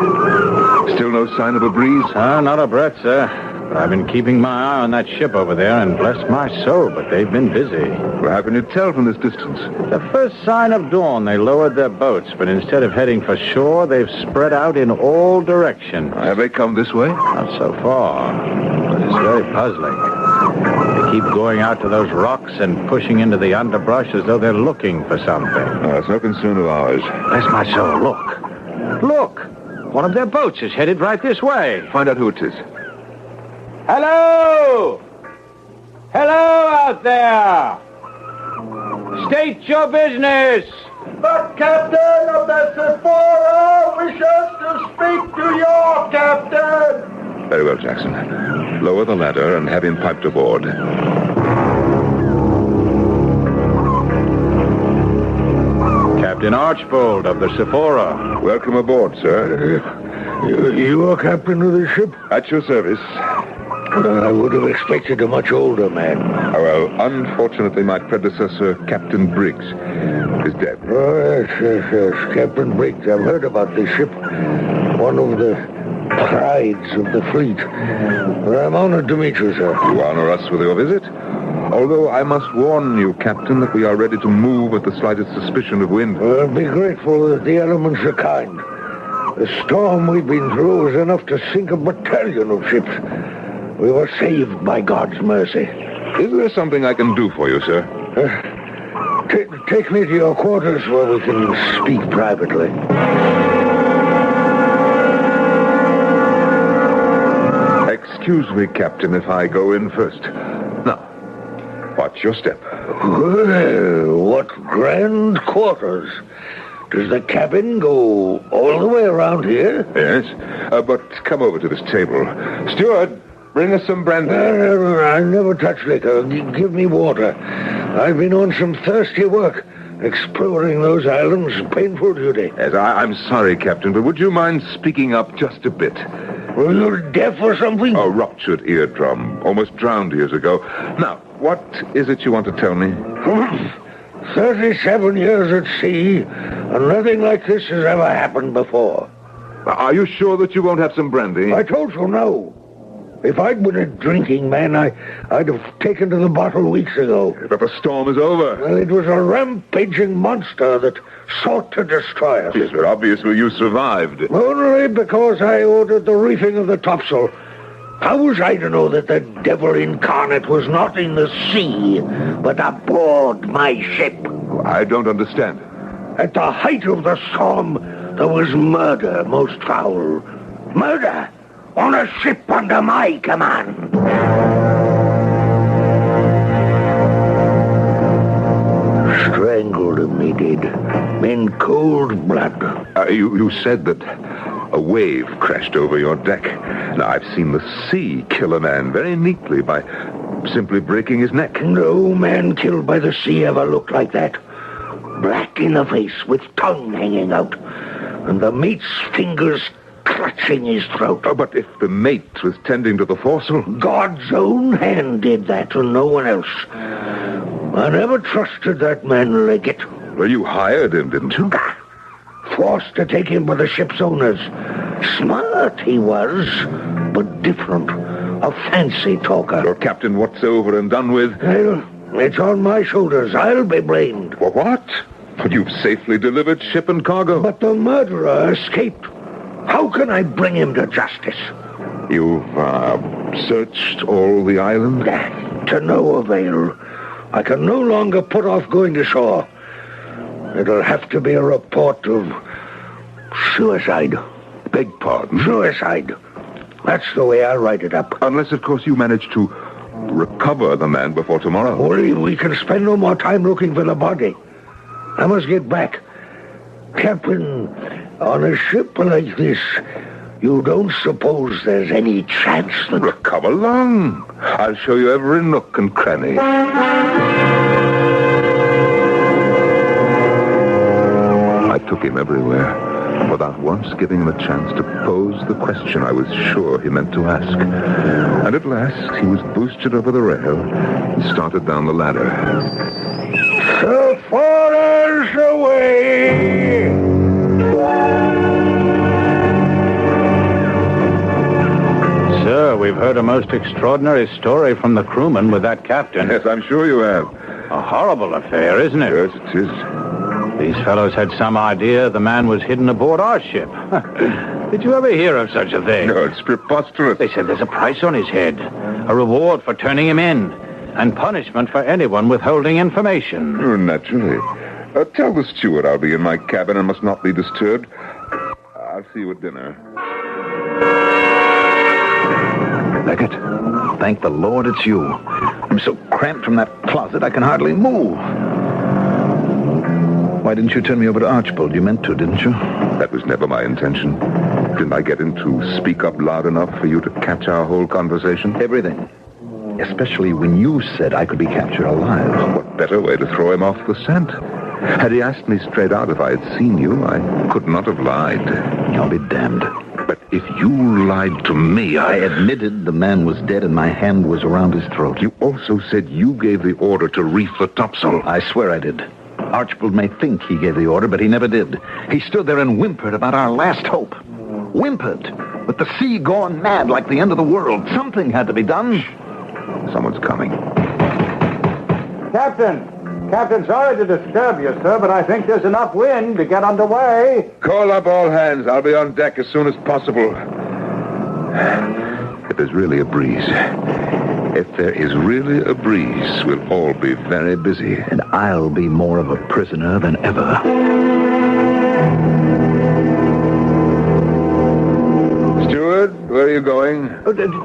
Still no sign of a breeze? Not a breath, sir. But I've been keeping my eye on that ship over there, and bless my soul, but they've been busy. Well, how can you tell from this distance? The first sign of dawn, they lowered their boats, but instead of heading for shore, they've spread out in all directions. Have they come this way? Not so far, but it's very puzzling. They keep going out to those rocks and pushing into the underbrush as though they're looking for something. No, it's no concern of ours. Bless my soul, look. Look! One of their boats is headed right this way. Find out who it is. Hello! Hello out there! State your business! The captain of the Sephora wishes to speak to your captain! Very well, Jackson. Lower the ladder and have him piped aboard. Captain Archbold of the Sephora. Welcome aboard, sir. You are captain of the ship? At your service. I would have expected a much older man. Oh, well, unfortunately, my predecessor, Captain Briggs, is dead. Oh, yes. Captain Briggs. I've heard about this ship. One of the prides of the fleet. I'm honored to meet you, sir. You honor us with your visit. Although I must warn you, Captain, that we are ready to move at the slightest suspicion of wind. Well, be grateful that the elements are kind. The storm we've been through is enough to sink a battalion of ships. We were saved by God's mercy. Is there something I can do for you, sir? Take me to your quarters where we can speak privately. Excuse me, Captain, if I go in first. Now, watch your step. Well, what grand quarters. Does the cabin go all the way around here? Yes, but come over to this table. Steward, bring us some brandy. I never touch liquor. Give me water. I've been on some thirsty work. Exploring those islands, painful duty. Yes, I'm sorry, Captain, but would you mind speaking up just a bit? Were you deaf or something? A ruptured eardrum. Almost drowned years ago. Now, what is it you want to tell me? 37 years at sea, and nothing like this has ever happened before. Are you sure that you won't have some brandy? I told you no. If I'd been a drinking man, I'd have taken to the bottle weeks ago. But the storm is over. Well, it was a rampaging monster that sought to destroy us. Yes, but obviously you survived. Only because I ordered the reefing of the topsail. How was I to know that the devil incarnate was not in the sea, but aboard my ship? I don't understand. At the height of the storm, there was murder most foul. Murder on a ship under my command. Strangled him, he did. In cold blood. You said that a wave crashed over your deck. Now, I've seen the sea kill a man very neatly by simply breaking his neck. No man killed by the sea ever looked like that. Black in the face with tongue hanging out, and the mate's fingers clutching his throat. Oh, but if the mate was tending to the foresail? God's own hand did that and no one else. I never trusted that man Leggett. Well, you hired him, didn't you? Forced to take him by the ship's owners. Smart he was, but different. A fancy talker. Your captain, what's over and done with? Well, it's on my shoulders. I'll be blamed. For what? But you've safely delivered ship and cargo. But the murderer escaped. How can I bring him to justice? You've searched all the island? To no avail. I can no longer put off going to shore. It'll have to be a report of suicide. Beg pardon? Suicide. That's the way I write it up. Unless, of course, you manage to recover the man before tomorrow. Only we can spend no more time looking for the body. I must get back. Captain, on a ship like this, you don't suppose there's any chance that... Come along. I'll show you every nook and cranny. I took him everywhere, without once giving him a chance to pose the question I was sure he meant to ask. And at last, he was boosted over the rail and started down the ladder. So far as away! Sir, we've heard a most extraordinary story from the crewman with that captain. Yes, I'm sure you have. A horrible affair, isn't it? Yes, it is. These fellows had some idea the man was hidden aboard our ship. Did you ever hear of such a thing? No, it's preposterous. They said there's a price on his head, a reward for turning him in, and punishment for anyone withholding information. Oh, naturally. Tell the steward I'll be in my cabin and must not be disturbed. I'll see you at dinner. Leggett, thank the Lord it's you. I'm so cramped from that closet I can hardly move. Why didn't you turn me over to Archibald? You meant to, didn't you? That was never my intention. Didn't I get him to speak up loud enough for you to catch our whole conversation? Everything. Especially when you said I could be captured alive. What better way to throw him off the scent? Had he asked me straight out if I had seen you, I could not have lied. I'll be damned. But if you lied to me, I admitted the man was dead and my hand was around his throat. You also said you gave the order to reef the topsail. I swear I did. Archibald may think he gave the order, but he never did. He stood there and whimpered about our last hope. Whimpered. With the sea gone mad like the end of the world. Something had to be done. Someone's coming. Captain, sorry to disturb you, sir, but I think there's enough wind to get underway. Call up all hands. I'll be on deck as soon as possible. If there's really a breeze... If there is really a breeze, we'll all be very busy. And I'll be more of a prisoner than ever. Steward, where are you going?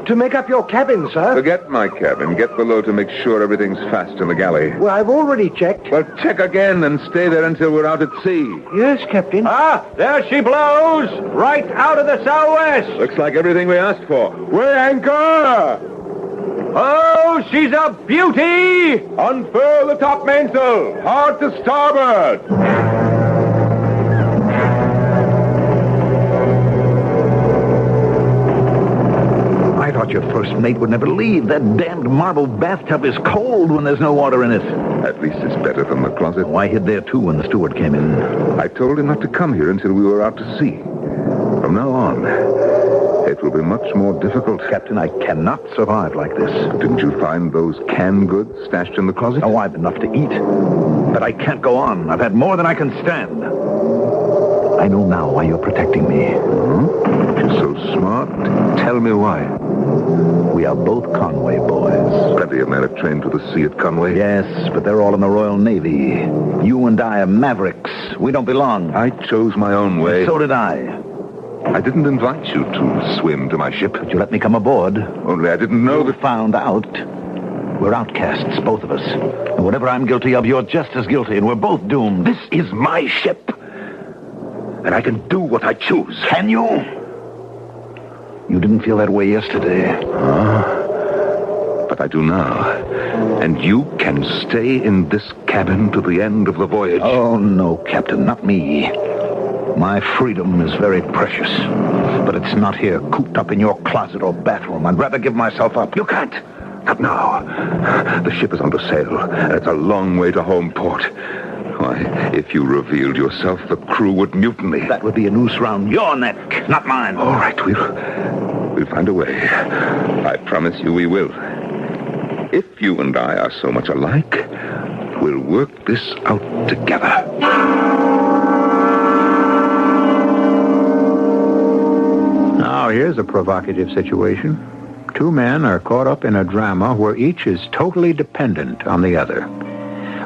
To make up your cabin, sir. Forget my cabin. Get below to make sure everything's fast in the galley. Well, I've already checked. Well, check again and stay there until we're out at sea. Yes, Captain. Ah, there she blows! Right out of the southwest! Looks like everything we asked for. Weigh anchor! Oh, she's a beauty! Unfurl the top mainsail! Hard to starboard! I thought your first mate would never leave. That damned marble bathtub is cold when there's no water in it. At least it's better than the closet. Oh, I hid there, too, when the steward came in. I told him not to come here until we were out to sea. From now on, It will be much more difficult. Captain, I cannot survive like this. Didn't you find those canned goods stashed in the closet? Oh, I've enough to eat. But I can't go on. I've had more than I can stand. I know now why you're protecting me. If you're so smart, tell me why. We are both Conway boys. Plenty of men have trained for the sea at Conway. Yes, but they're all in the Royal Navy. You and I are mavericks. We don't belong. I chose my own way. So did I. I didn't invite you to swim to my ship. But you let me come aboard. Only I didn't know that... found out. We're outcasts, both of us. And whatever I'm guilty of, you're just as guilty, and we're both doomed. This is my ship. And I can do what I choose. Can you? You didn't feel that way yesterday. But I do now. And you can stay in this cabin to the end of the voyage. Oh, no, Captain, not me. My freedom is very precious. But it's not here, cooped up in your closet or bathroom. I'd rather give myself up. You can't. Not now. The ship is under sail, and it's a long way to home port. Why, if you revealed yourself, the crew would mutiny. That would be a noose round your neck, not mine. All right, we'll find a way. I promise you we will. If you and I are so much alike, we'll work this out together. Now, here's a provocative situation. Two men are caught up in a drama where each is totally dependent on the other.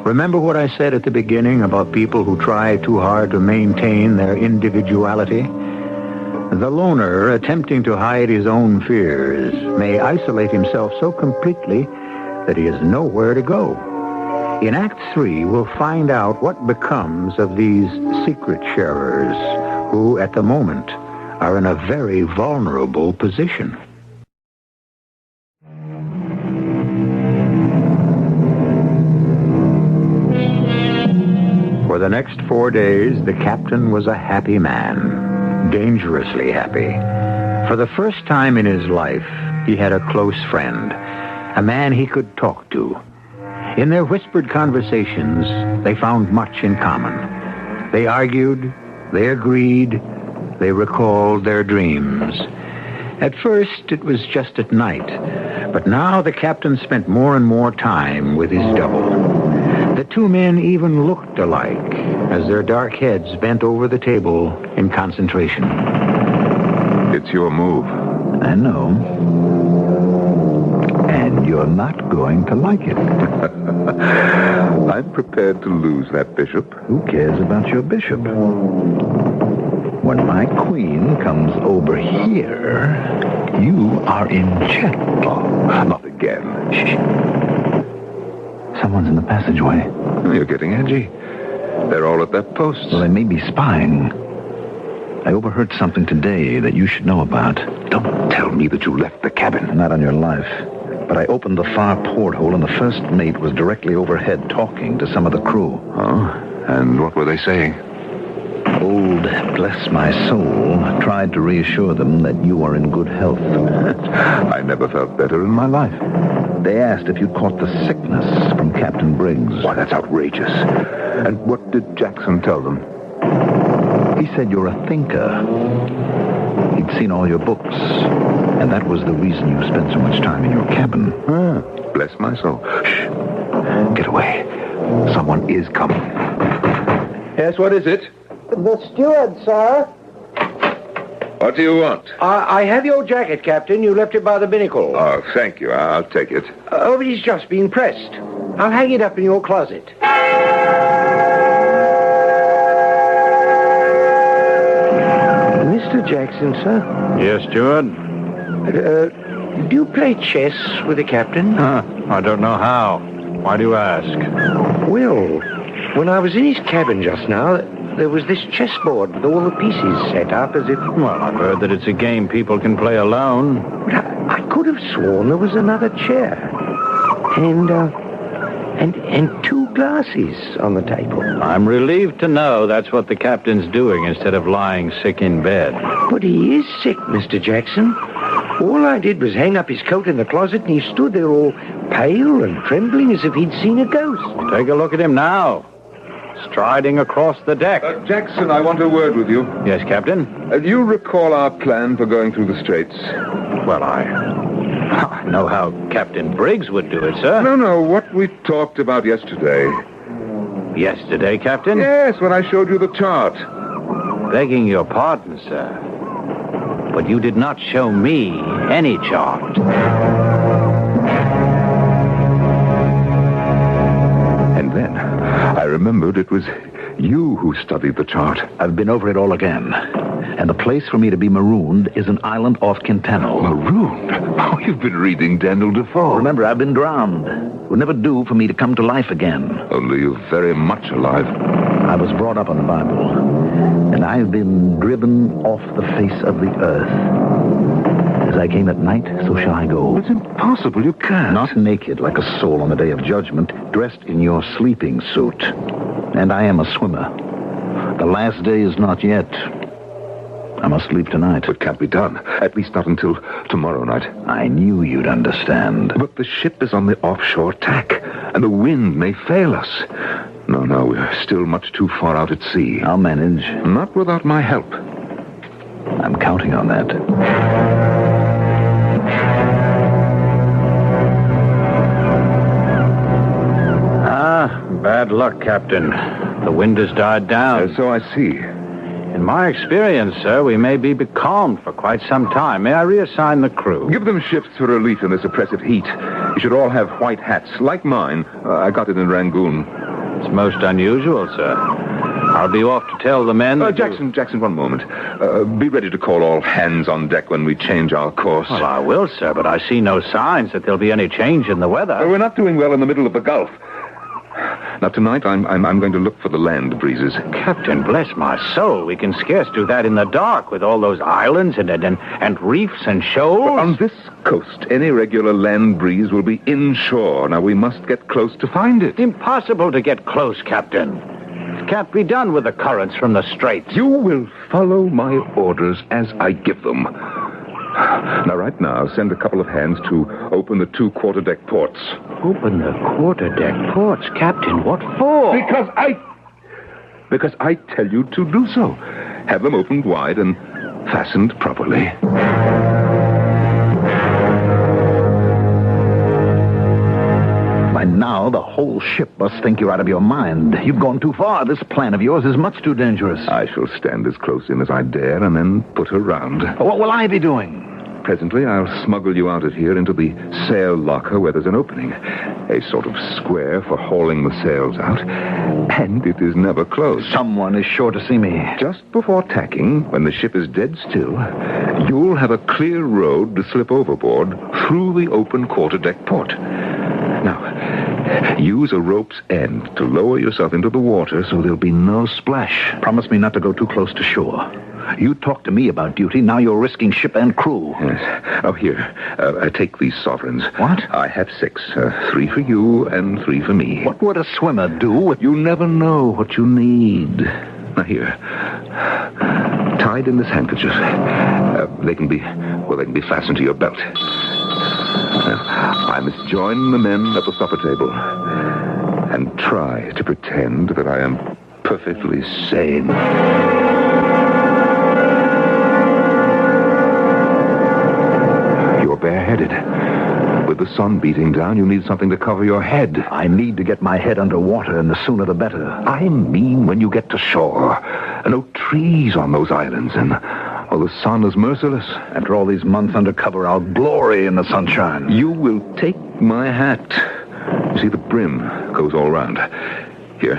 Remember what I said at the beginning about people who try too hard to maintain their individuality? The loner, attempting to hide his own fears, may isolate himself so completely that he has nowhere to go. In Act 3, we'll find out what becomes of these secret sharers who, at the moment, are in a very vulnerable position. For the next 4 days, the captain was a happy man, dangerously happy. For the first time in his life, he had a close friend, a man he could talk to. In their whispered conversations, they found much in common. They argued, they agreed, they recalled their dreams. At first, it was just at night, but now the captain spent more and more time with his double. The two men even looked alike as their dark heads bent over the table in concentration. It's your move. I know. And you're not going to like it. I'm prepared to lose that bishop. Who cares about your bishop? When my queen comes over here, you are in check. Oh, not again. Shh. Someone's in the passageway. You're getting edgy. They're all at their posts. Well, they may be spying. I overheard something today that you should know about. Don't tell me that you left the cabin. Not on your life. But I opened the far porthole, and the first mate was directly overhead talking to some of the crew. Oh? And what were they saying? Old Bless My Soul tried to reassure them that you are in good health. I never felt better in my life. They asked if you caught the sickness from Captain Briggs. Why, that's outrageous. And what did Jackson tell them? He said you're a thinker. He'd seen all your books, and that was the reason you spent so much time in your cabin. Ah, bless my soul. Shh. Get away. Someone is coming. Yes, what is it? The steward, sir. What do you want? I have your jacket, Captain. You left it by the binnacle. Oh, thank you. I'll take it. Oh, it's just been pressed. I'll hang it up in your closet. Mr. Jackson, sir. Yes, steward? Do you play chess with the captain? I don't know how. Why do you ask? Well, when I was in his cabin just now, there was this chessboard with all the pieces set up as if... Well, I've heard that it's a game people can play alone. But I could have sworn there was another chair. And two glasses on the table. I'm relieved to know that's what the captain's doing instead of lying sick in bed. But he is sick, Mr. Jackson. All I did was hang up his coat in the closet, and he stood there all pale and trembling as if he'd seen a ghost. Take a look at him now. striding across the deck. Jackson, I want a word with you. Yes, Captain? Do you recall our plan for going through the Straits? Well, I know how Captain Briggs would do it, sir. No, what we talked about yesterday. Yesterday, Captain? Yes, when I showed you the chart. Begging your pardon, sir. But you did not show me any chart. And then I remembered it was you who studied the chart. I've been over it all again. And the place for me to be marooned is an island off Quintano. Marooned? Oh, you've been reading Daniel Defoe. Remember, I've been drowned. It would never do for me to come to life again. Only you're very much alive. I was brought up on the Bible. And I've been driven off the face of the earth. As I came at night, so shall I go. It's impossible. You can't. Not naked like a soul on the day of judgment, dressed in your sleeping suit. And I am a swimmer. The last day is not yet. I must leave tonight. It can't be done. At least not until tomorrow night. I knew you'd understand. But the ship is on the offshore tack, and the wind may fail us. No, we're still much too far out at sea. I'll manage. Not without my help. I'm counting on that. Bad luck, Captain. The wind has died down. So I see. In my experience, sir, we may be becalmed for quite some time. May I reassign the crew? Give them shifts for relief in this oppressive heat. You should all have white hats, like mine. I got it in Rangoon. It's most unusual, sir. I'll be off to tell the men... Jackson, one moment. Be ready to call all hands on deck when we change our course. Well, I will, sir, but I see no signs that there'll be any change in the weather. We're not doing well in the middle of the Gulf. Now, tonight, I'm going to look for the land breezes. Captain, bless my soul. We can scarce do that in the dark with all those islands and reefs and shoals. But on this coast, any regular land breeze will be inshore. Now, we must get close to find it. Impossible to get close, Captain. It can't be done with the currents from the Straits. You will follow my orders as I give them. Now, right now, send a couple of hands to open the 2 quarterdeck ports. Open the quarterdeck ports? Captain, what for? Because I tell you to do so. Have them opened wide and fastened properly. By now, the whole ship must think you're out of your mind. You've gone too far. This plan of yours is much too dangerous. I shall stand as close in as I dare and then put her round. What will I be doing? Presently, I'll smuggle you out of here into the sail locker where there's an opening. A sort of square for hauling the sails out. And it is never closed. Someone is sure to see me. Just before tacking, when the ship is dead still, you'll have a clear road to slip overboard through the open quarterdeck port. Now, use a rope's end to lower yourself into the water so there'll be no splash. Promise me not to go too close to shore. You talked to me about duty. Now you're risking ship and crew. Yes. Oh, here. Take these sovereigns. What? I have 6. 3 for you and 3 for me. What would a swimmer do with... You never know what you need. Now, here. Tied in this handkerchief. They can be fastened to your belt. I must join the men at the supper table and try to pretend that I am perfectly sane. You're bareheaded. With the sun beating down, you need something to cover your head. I need to get my head underwater, and the sooner the better. I mean when you get to shore. No trees on those islands, and the sun is merciless. After all these months under cover, I'll glory in the sunshine. You will take my hat. You see, the brim goes all round. Here.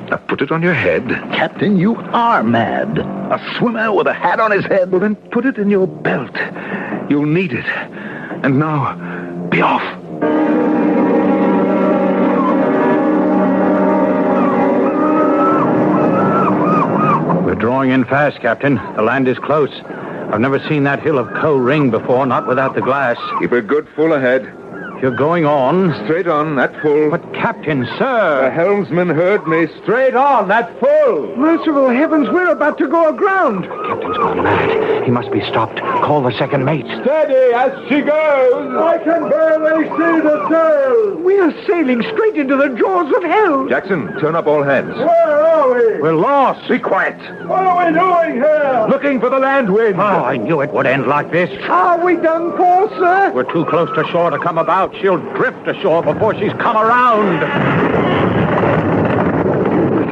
Now put it on your head. Captain, you are mad. A swimmer with a hat on his head. Well, then put it in your belt. You'll need it. And now, be off. We're drawing in fast, Captain. The land is close. I've never seen that hill of Koh Ring before, not without the glass. Keep a good full ahead. You're going on. Straight on, that full. But, Captain, sir. The helmsman heard me. Straight on, that full. Merciful heavens, we're about to go aground. Captain's gone mad. He must be stopped. Call the second mate. Steady as she goes. I can barely see the sail. We are sailing straight into the jaws of hell. Jackson, turn up all hands. Where are we? We're lost. Be quiet. What are we doing here? Looking for the land wind. Oh, I knew it would end like this. Are we done for, sir? We're too close to shore to come about. She'll drift ashore before she's come around.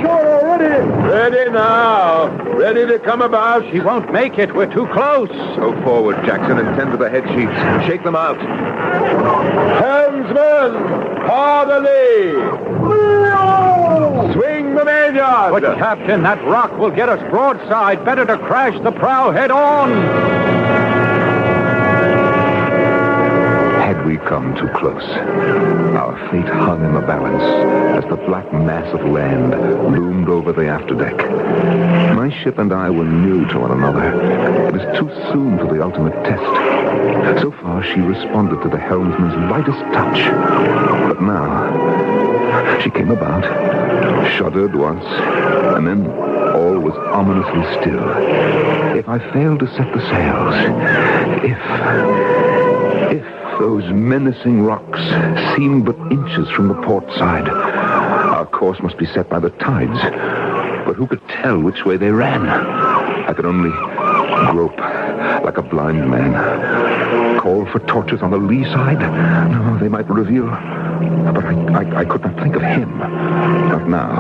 Shore already. Ready now. Ready to come about. She won't make it. We're too close. Go forward, Jackson, and tend to the head sheets. Shake them out. Helmsman, hard alee. Swing the mainyard. But, Captain, that rock will get us broadside. Better to crash the prow head on. Had we come too close, our fate hung in the balance as the black mass of land loomed over the afterdeck. My ship and I were new to one another. It was too soon for the ultimate test. So far, she responded to the helmsman's lightest touch. But now, she came about, shuddered once, and then all was ominously still. If I failed to set the sails, if those menacing rocks seemed but inches from the port side, our course must be set by the tides. But who could tell which way they ran? I could only grope like a blind man. Call for torches on the lee side? No, they might reveal. But I could not think of him. Not now.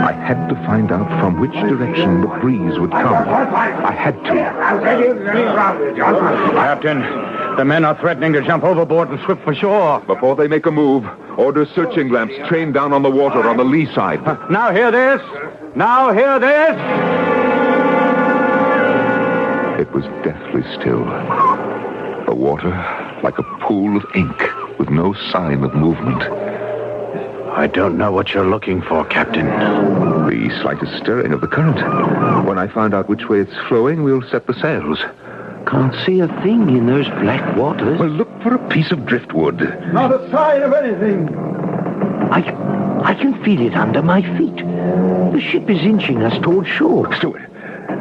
I had to find out from which direction the breeze would come. I had to. Captain, the men are threatening to jump overboard and swim for shore. Before they make a move, order searching lamps trained down on the water on the lee side. Now hear this. Now hear this. It was deathly still. The water like a pool of ink with no sign of movement. I don't know what you're looking for, Captain. The slightest stirring of the current. When I find out which way it's flowing, we'll set the sails. Can't see a thing in those black waters. Well, look for a piece of driftwood. Not a sign of anything. I can feel it under my feet. The ship is inching us toward shore. Steward,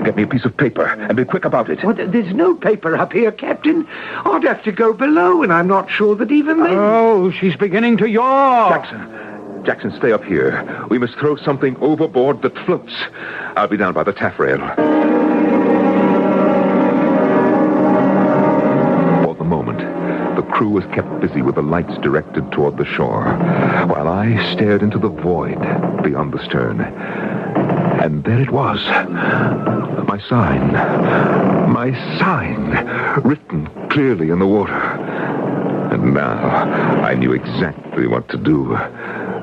get me a piece of paper and be quick about it. Well, there's no paper up here, Captain. I'd have to go below, and I'm not sure that even then... Oh, she's beginning to yaw. Jackson, stay up here. We must throw something overboard that floats. I'll be down by the taffrail. For the moment, the crew was kept busy with the lights directed toward the shore, while I stared into the void beyond the stern. And there it was. My sign, written clearly in the water. And now I knew exactly what to do.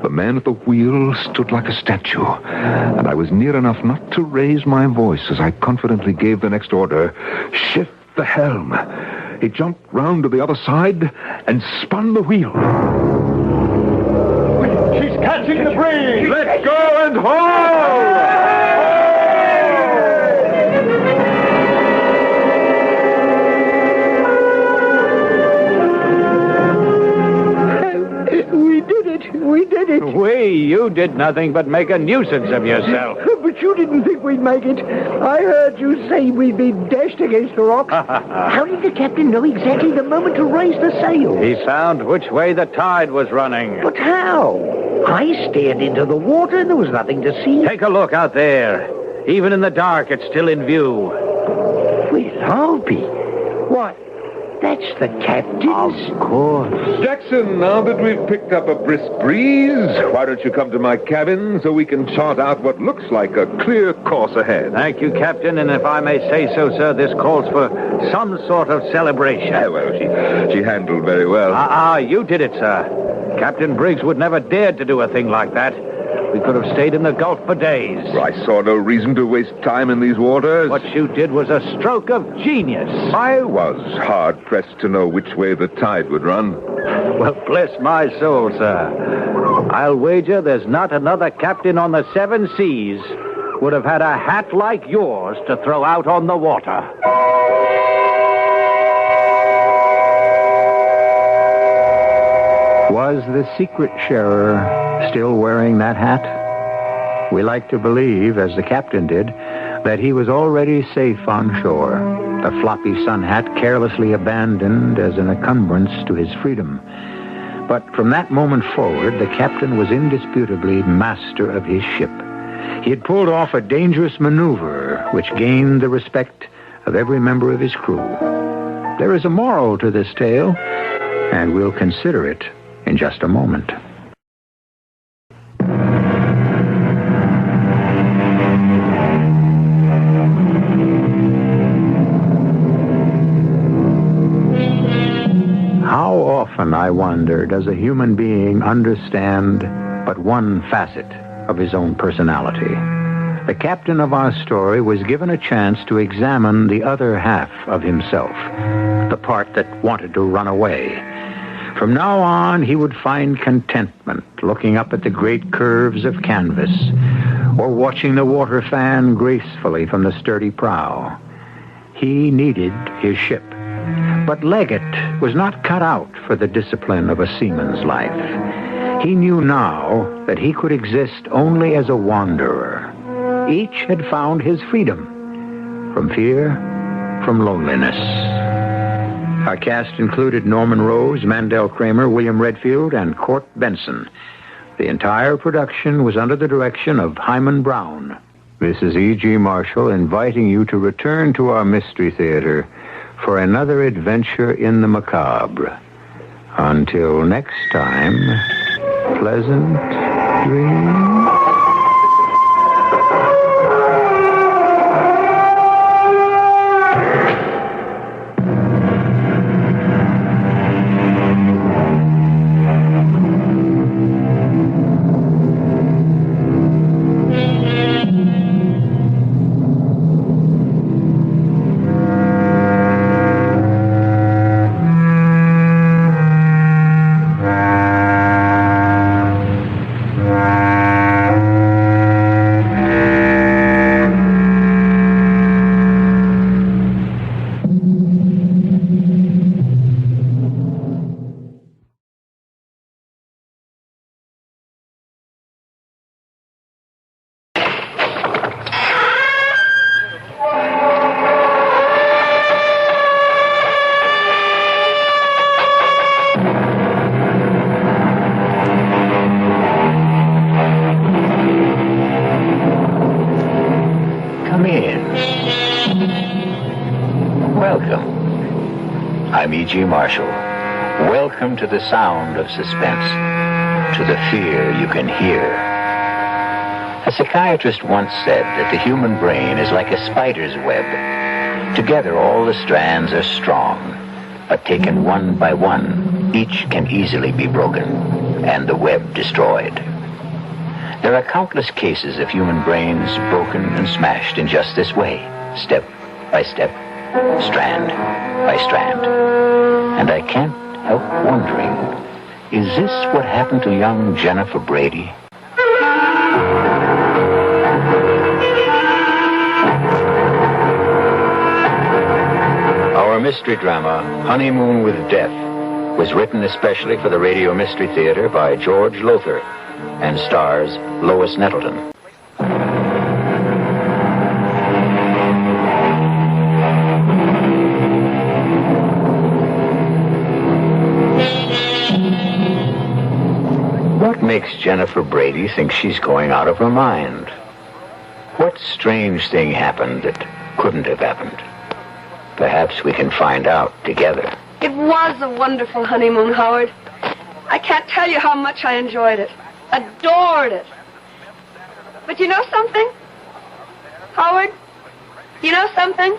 The man at the wheel stood like a statue, and I was near enough not to raise my voice as I confidently gave the next order, shift the helm. He jumped round to the other side and spun the wheel. She's catching the breeze. Let's go and haul! We did it. You did nothing but make a nuisance of yourself. But you didn't think we'd make it. I heard you say we'd be dashed against the rocks. How did the captain know exactly the moment to raise the sails? He found which way the tide was running. But how? I stared into the water and there was nothing to see. Take a look out there. Even in the dark, it's still in view. Well, I'll be. What? That's the captain. Of course. Jackson, now that we've picked up a brisk breeze, why don't you come to my cabin so we can chart out what looks like a clear course ahead? Thank you, Captain, and if I may say so, sir, this calls for some sort of celebration. Well, she handled very well. You did it, sir. Captain Briggs would never dared to do a thing like that. We could have stayed in the Gulf for days. I saw no reason to waste time in these waters. What you did was a stroke of genius. I was hard-pressed to know which way the tide would run. Well, bless my soul, sir. I'll wager there's not another captain on the seven seas would have had a hat like yours to throw out on the water. Was the secret sharer still wearing that hat? We like to believe, as the captain did, that he was already safe on shore, the floppy sun hat carelessly abandoned as an encumbrance to his freedom. But from that moment forward, the captain was indisputably master of his ship. He had pulled off a dangerous maneuver which gained the respect of every member of his crew. There is a moral to this tale, and we'll consider it in just a moment. How often, I wonder, does a human being understand but one facet of his own personality? The captain of our story was given a chance to examine the other half of himself, the part that wanted to run away. From now on, he would find contentment looking up at the great curves of canvas or watching the water fan gracefully from the sturdy prow. He needed his ship. But Leggett was not cut out for the discipline of a seaman's life. He knew now that he could exist only as a wanderer. Each had found his freedom from fear, from loneliness. Our cast included Norman Rose, Mandel Kramer, William Redfield, and Court Benson. The entire production was under the direction of Hyman Brown. This is E.G. Marshall inviting you to return to our Mystery Theater for another adventure in the macabre. Until next time, pleasant dreams. I'm E.G. Marshall. Welcome to the sound of suspense, to the fear you can hear. A psychiatrist once said that the human brain is like a spider's web. Together, all the strands are strong, but taken one by one, each can easily be broken, and the web destroyed. There are countless cases of human brains broken and smashed in just this way, step by step, strand by strand. And I can't help wondering, is this what happened to young Jennifer Brady? Our mystery drama, Honeymoon with Death, was written especially for the Radio Mystery Theater by George Lothar and stars Lois Nettleton. What makes Jennifer Brady think she's going out of her mind? What strange thing happened that couldn't have happened? Perhaps we can find out together. It was a wonderful honeymoon, Howard. I can't tell you how much I enjoyed it. Adored it. But you know something? Howard, you know something?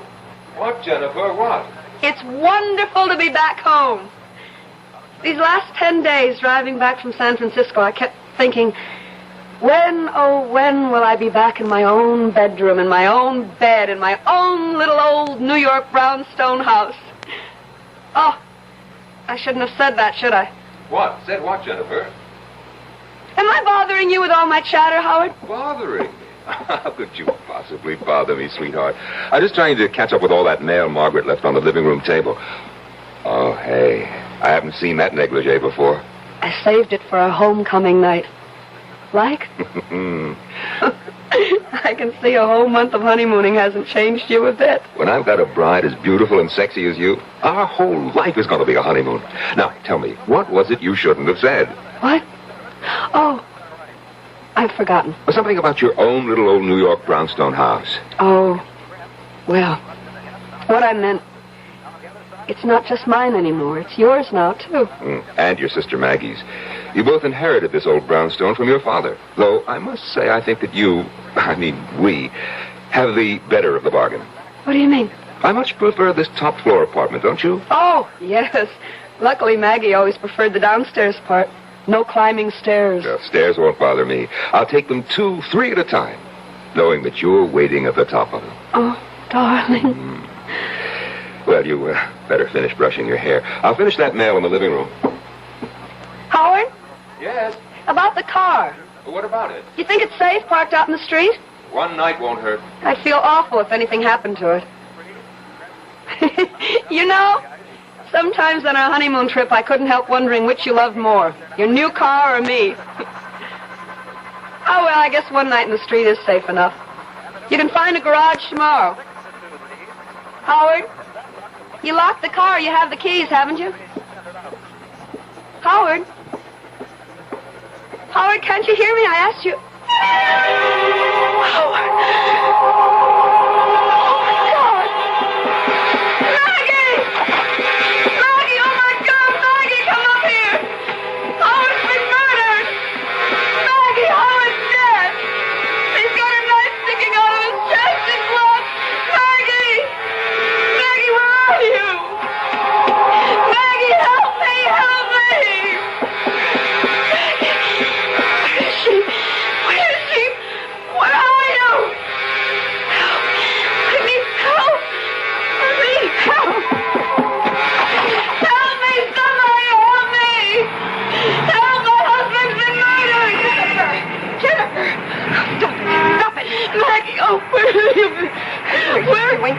What, Jennifer? What? It's wonderful to be back home. These last 10 days driving back from San Francisco, I kept thinking, when, oh, when will I be back in my own bedroom, in my own bed, in my own little old New York brownstone house? Oh, I shouldn't have said that, should I? What? Said what, Jennifer? Am I bothering you with all my chatter, Howard? Bothering me? How could you possibly bother me, sweetheart? I'm just trying to catch up with all that mail Margaret left on the living room table. Oh, hey, I haven't seen that negligee before. I saved it for our homecoming night. Like? I can see a whole month of honeymooning hasn't changed you a bit. When I've got a bride as beautiful and sexy as you, our whole life is going to be a honeymoon. Now, tell me, what was it you shouldn't have said? What? Oh, I've forgotten. Something about your own little old New York brownstone house. Oh, well, what I meant, it's not just mine anymore. It's yours now, too. And your sister Maggie's. You both inherited this old brownstone from your father. Though I must say I think that we, have the better of the bargain. What do you mean? I much prefer this top floor apartment, don't you? Oh, yes. Luckily, Maggie always preferred the downstairs part. No climbing stairs. Well, stairs won't bother me. I'll take them 2, 3 at a time, knowing that you're waiting at the top of them. Oh, darling. Well, you better finish brushing your hair. I'll finish that mail in the living room. Howard? Yes? About the car. Well, what about it? You think it's safe parked out in the street? One night won't hurt. I'd feel awful if anything happened to it. You know, sometimes on our honeymoon trip, I couldn't help wondering which you loved more, your new car or me. Oh, well, I guess one night in the street is safe enough. You can find a garage tomorrow. Howard, you locked the car. You have the keys, haven't you? Howard? Howard, can't you hear me? I asked you. Howard!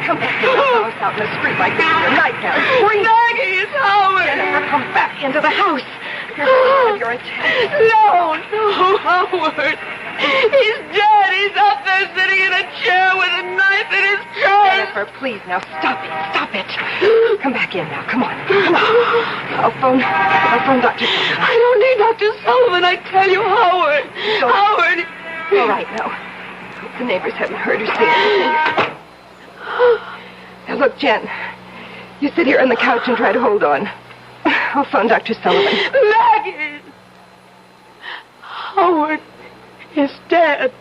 Come back into the house out in the street like this with your nightgown. Maggie, it's Howard. Jennifer, come back into the house. You're scared of your attack. No, Howard. He's dead. He's up there sitting in a chair with a knife in his chest. Jennifer, please, now stop it. Stop it. Come back in now. Come on. Come on. I'll phone Dr. Sullivan. I don't need Dr. Sullivan. I tell you, Howard. Howard. All right, now. The neighbors haven't heard or seen anything. Now, look, Jen. You sit here on the couch and try to hold on. I'll phone Dr. Sullivan. Maggie! Howard is dead.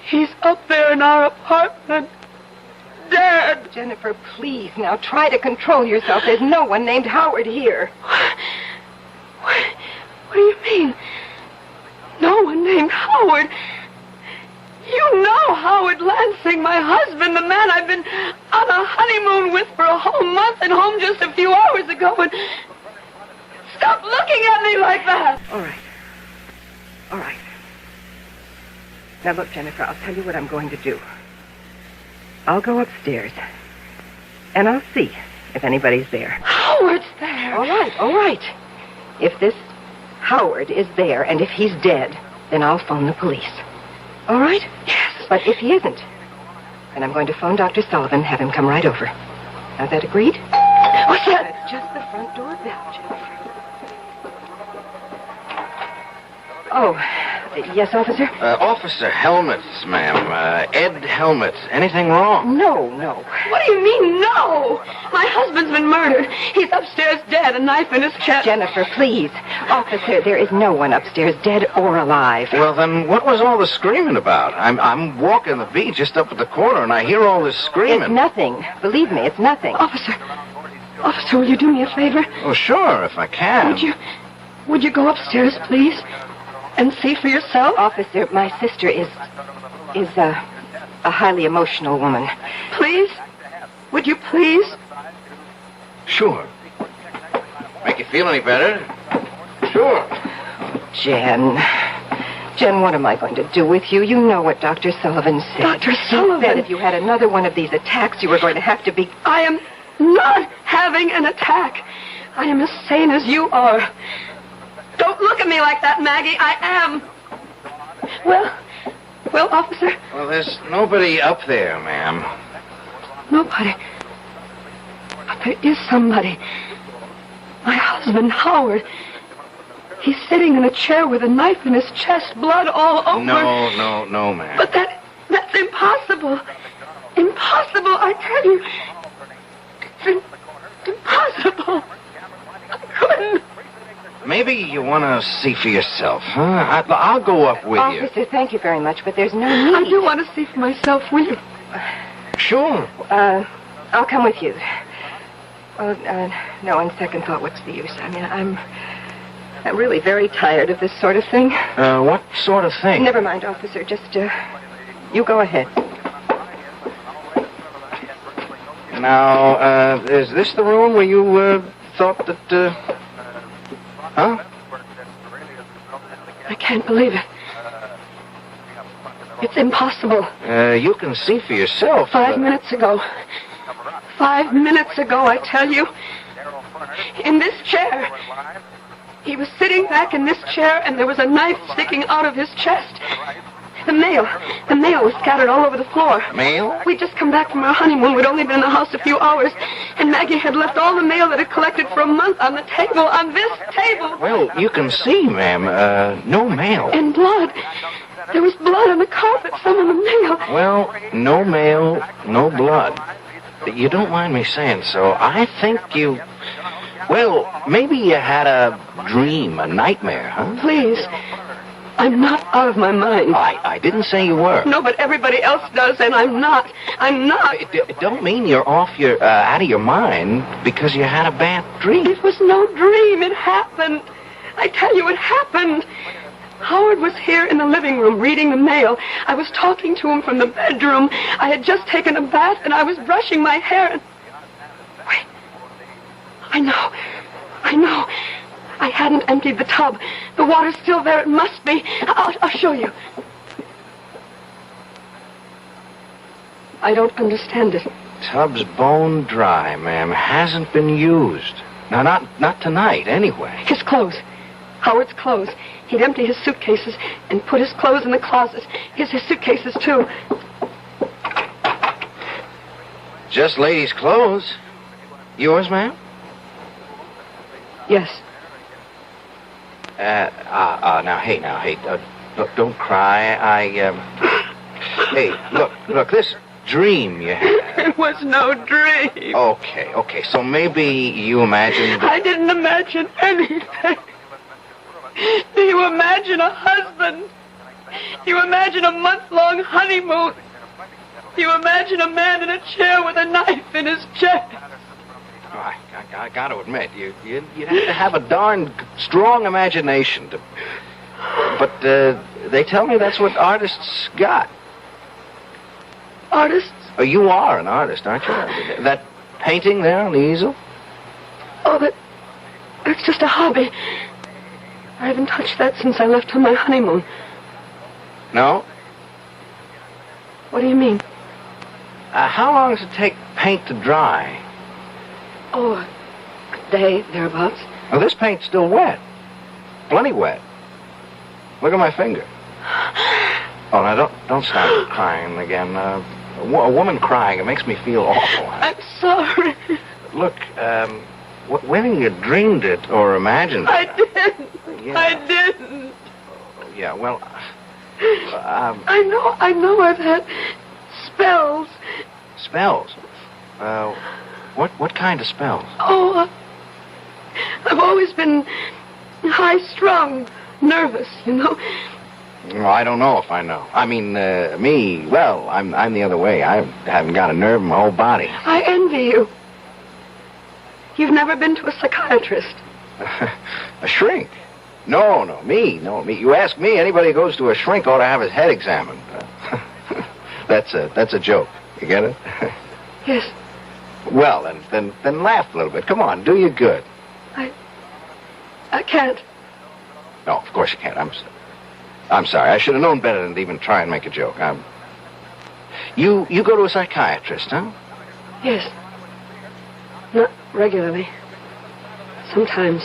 He's up there in our apartment. Dead. Jennifer, please, now try to control yourself. There's no one named Howard here. What do you mean? No one named Howard? You know Howard Lansing, my husband, the man I've been on a honeymoon with for a whole month and home just a few hours ago. And stop looking at me like that. All right. All right. Now, look, Jennifer, I'll tell you what I'm going to do. I'll go upstairs, and I'll see if anybody's there. Howard's there. All right, all right. If this Howard is there, and if he's dead, then I'll phone the police. All right? Yes. But if he isn't, then I'm going to phone Dr. Sullivan and have him come right over. Now, that agreed? What's that? It's just the front door bell, Jennifer. Oh, yes, officer? Officer Helmet, ma'am. Ed Helmet. Anything wrong? No. What do you mean, no? My husband's been murdered. He's upstairs dead, a knife in his chest. Jennifer, please. Officer, there is no one upstairs, dead or alive. Well, then what was all the screaming about? I'm walking the beat just up at the corner, and I hear all this screaming. It's nothing. Believe me, it's nothing. Officer, will you do me a favor? Oh, sure, if I can. Would you go upstairs, please? And see for yourself? Officer, my sister is a highly emotional woman. Please? Would you please? Sure. Make you feel any better? Sure. Jen, what am I going to do with you? You know what Dr. Sullivan said. Dr. Sullivan? He said if you had another one of these attacks, you were going to have to be... I am not having an attack. I am as sane as you are. Don't look at me like that, Maggie. I am. Well, officer. Well, there's nobody up there, ma'am. Nobody. But there is somebody. My husband, Howard. He's sitting in a chair with a knife in his chest, blood all over. No, ma'am. But that's impossible. Impossible, I tell you. It's impossible. I couldn't. Maybe you want to see for yourself, huh? I'll go up with you. Officer, thank you very much, but there's no need. I do want to see for myself, will you? Sure. I'll come with you. Well, no, on second thought, what's the use? I mean, I'm really very tired of this sort of thing. What sort of thing? Never mind, officer. Just, you go ahead. Now, is this the room where you, thought that, huh? I can't believe it. It's impossible. You can see for yourself. 5 minutes ago. 5 minutes ago, I tell you. In this chair. He was sitting back in this chair, and there was a knife sticking out of his chest. The mail was scattered all over the floor. Mail? We'd just come back from our honeymoon. We'd only been in the house a few hours, and Maggie had left all the mail that had collected for a month on the table, on this table. Well, you can see, ma'am, no mail. And blood. There was blood on the carpet, some of the mail. Well, no mail, no blood. You don't mind me saying so. I think you... Well, maybe you had a dream, a nightmare, huh? Please. I'm not out of my mind. I didn't say you were. No, but everybody else does, and I'm not. I'm not. It don't mean you're out of your mind because you had a bad dream. It was no dream. It happened. I tell you, it happened. Howard was here in the living room reading the mail. I was talking to him from the bedroom. I had just taken a bath, and I was brushing my hair. And... Wait. I know. I hadn't emptied the tub. The water's still there. It must be. I'll show you. I don't understand it. Tub's bone dry, ma'am. Hasn't been used. Now, not tonight, anyway. His clothes. Howard's clothes. He'd empty his suitcases and put his clothes in the closet. His suitcases, too. Just ladies' clothes. Yours, ma'am? Yes. Now, hey, look, don't cry. Hey, look, this dream you had. It was no dream. Okay, so maybe you imagined... I didn't imagine anything. Do you imagine a husband? Do you imagine a month-long honeymoon? Do you imagine a man in a chair with a knife in his chest? Oh, I got to admit, you'd have to have a darn strong imagination to... But they tell me that's what artists got. Artists? Oh, you are an artist, aren't you? That painting there on the easel? Oh, that's just a hobby. I haven't touched that since I left on my honeymoon. No? What do you mean? How long does it take paint to dry? Oh, a day, thereabouts. Well, this paint's still wet. Plenty wet. Look at my finger. Oh, now, don't start crying again. A woman crying, it makes me feel awful. I'm sorry. Look, when you dreamed it or imagined it... I didn't. Yeah. I didn't. Yeah, well... I know I've had spells. Spells? What kind of spells? Oh, I've always been high-strung, nervous, you know. Well, I don't know if I know. I mean, me, well, I'm the other way. I haven't got a nerve in my whole body. I envy you. You've never been to a psychiatrist. A shrink? No, me. You ask me, anybody who goes to a shrink ought to have his head examined. That's a joke. You get it? Yes. Well, then laugh a little bit. Come on, do you good. I can't. No, of course you can't. I'm sorry. I should have known better than to even try and make a joke. You go to a psychiatrist, huh? Yes. Not regularly. Sometimes.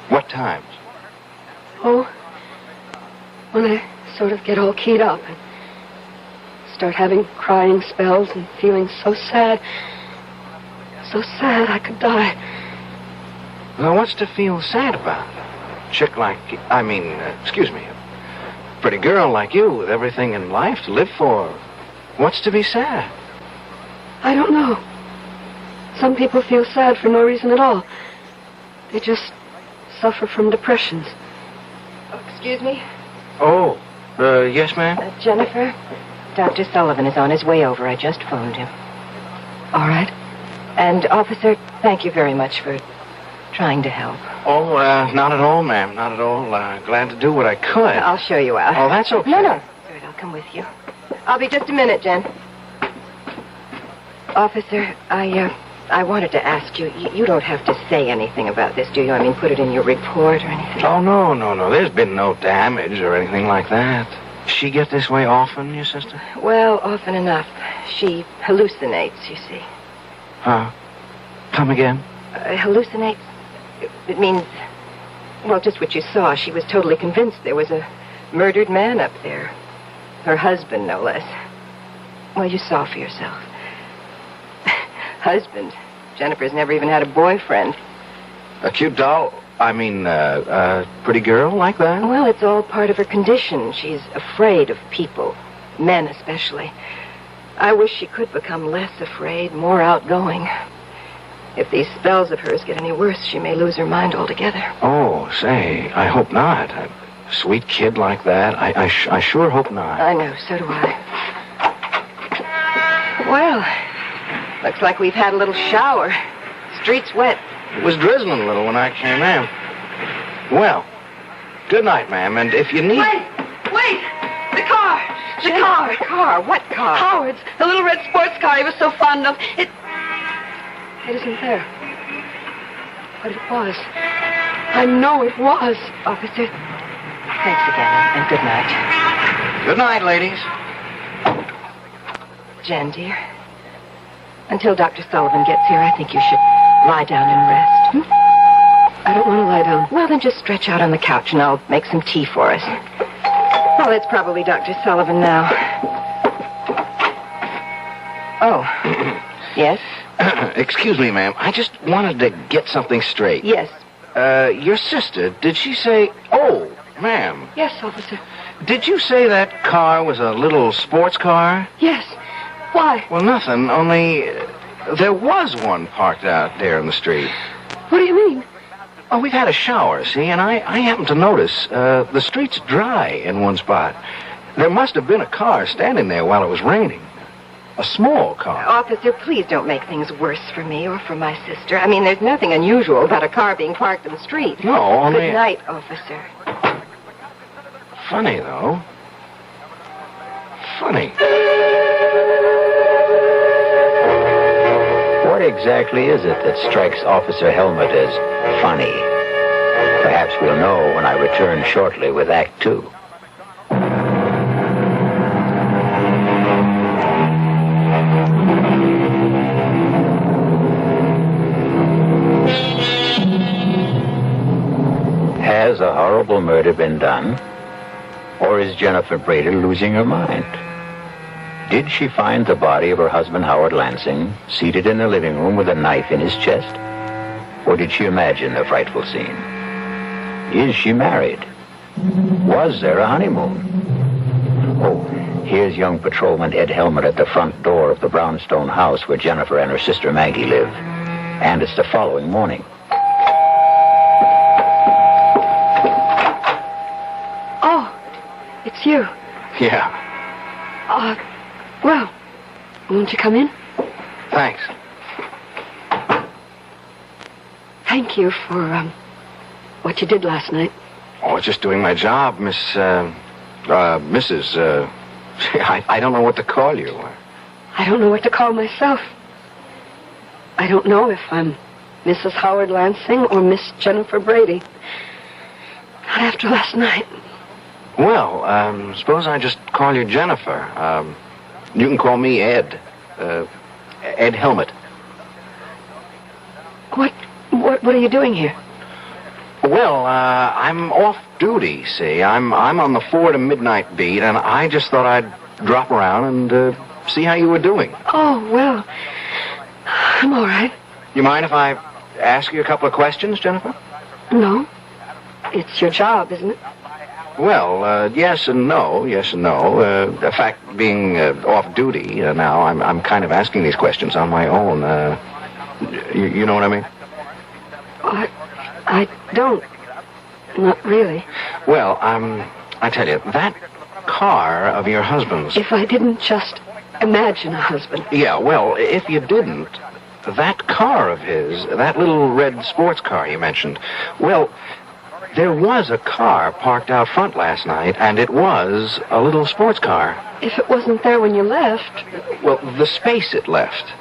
What times? Oh, when I sort of get all keyed up and start having crying spells and feeling so sad I could die. Now, what's to feel sad about? Chick like, excuse me, a pretty girl like you with everything in life to live for. What's to be sad? I don't know. Some people feel sad for no reason at all. They just suffer from depressions. Oh, excuse me? Oh, yes, ma'am? Jennifer, Dr. Sullivan is on his way over. I just phoned him. All right. And, officer, thank you very much for trying to help. Oh, not at all, ma'am. Not at all. Glad to do what I could. I'll show you out. Oh, that's okay. No. Good, I'll come with you. I'll be just a minute, Jen. Officer, I wanted to ask you, you don't have to say anything about this, do you? I mean, put it in your report or anything? Oh, no. There's been no damage or anything like that. She get this way often, your sister? Well, often enough. She hallucinates, you see. Huh? Come again? Hallucinates? It means, well, just what you saw. She was totally convinced there was a murdered man up there. Her husband, no less. Well, you saw for yourself. Husband. Jennifer's never even had a boyfriend. A cute doll? Pretty girl like that? Well, it's all part of her condition. She's afraid of people. Men, especially. I wish she could become less afraid, more outgoing. If these spells of hers get any worse, she may lose her mind altogether. Oh, say, I hope not. A sweet kid like that, I sure hope not. I know, so do I. Well, looks like we've had a little shower. Street's wet. It was drizzling a little when I came in. Well, good night, ma'am, and if you need... Wait! The car! The car! The car? What car? Howard's. The little red sports car he was so fond of. It isn't there. But it was. I know it was. Officer, thanks again, and good night. Good night, ladies. Jen, dear, until Dr. Sullivan gets here, I think you should lie down and rest. I don't want to lie down. Well, then just stretch out on the couch, and I'll make some tea for us. Well, it's probably Dr. Sullivan now. Oh, yes? Excuse me, ma'am. I just wanted to get something straight. Yes. Your sister, did she say... Oh, ma'am. Yes, officer. Did you say that car was a little sports car? Yes. Why? Well, nothing, only there was one parked out there in the street. What do you mean? Oh, we've had a shower, see, and I happened to notice the street's dry in one spot. There must have been a car standing there while it was raining. A small car. Officer, please don't make things worse for me or for my sister. I mean, there's nothing unusual about a car being parked in the street. No, only... Good night, officer. Funny, though. Funny. What exactly is it that strikes Officer Helmut as funny? Perhaps we'll know when I return shortly with Act 2. Has a horrible murder been done? Or is Jennifer Brady losing her mind? Did she find the body of her husband, Howard Lansing, seated in the living room with a knife in his chest? Or did she imagine the frightful scene? Is she married? Was there a honeymoon? Oh, here's young patrolman Ed Helmut at the front door of the brownstone house where Jennifer and her sister Maggie live. And it's the following morning. Oh, it's you. Yeah. Well, won't you come in? Thanks. Thank you for, what you did last night. Oh, just doing my job, Mrs. I don't know what to call you. I don't know what to call myself. I don't know if I'm Mrs. Howard Lansing or Miss Jennifer Brady. Not after last night. Well, suppose I just call you Jennifer. You can call me Ed. Ed Helmut. What are you doing here? Well, I'm off duty, see. I'm on the 4 to midnight beat, and I just thought I'd drop around and see how you were doing. Oh, well, I'm all right. You mind if I ask you a couple of questions, Jennifer? No. It's your job, isn't it? Well, yes and no. The fact being off duty now, I'm kind of asking these questions on my own. You know what I mean? I don't. Not really. Well, I tell you, that car of your husband's... If I didn't just imagine a husband. Yeah, well, if you didn't, that car of his, that little red sports car you mentioned, well, there was a car parked out front last night, and it was a little sports car. If it wasn't there when you left... Well, the space it left.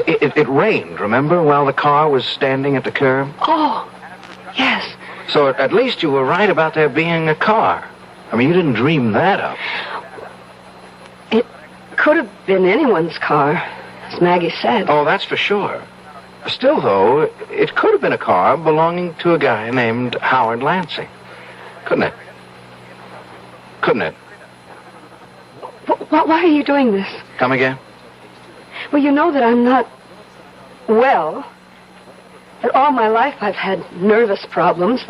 It rained, remember, while the car was standing at the curb? Oh, yes. So at least you were right about there being a car. I mean, you didn't dream that up. It could have been anyone's car, as Maggie said. Oh, that's for sure. Still, though, it could have been a car belonging to a guy named Howard Lansing. Couldn't it? Couldn't it? Why are you doing this? Come again? Well, you know that I'm not well. That all my life I've had nervous problems.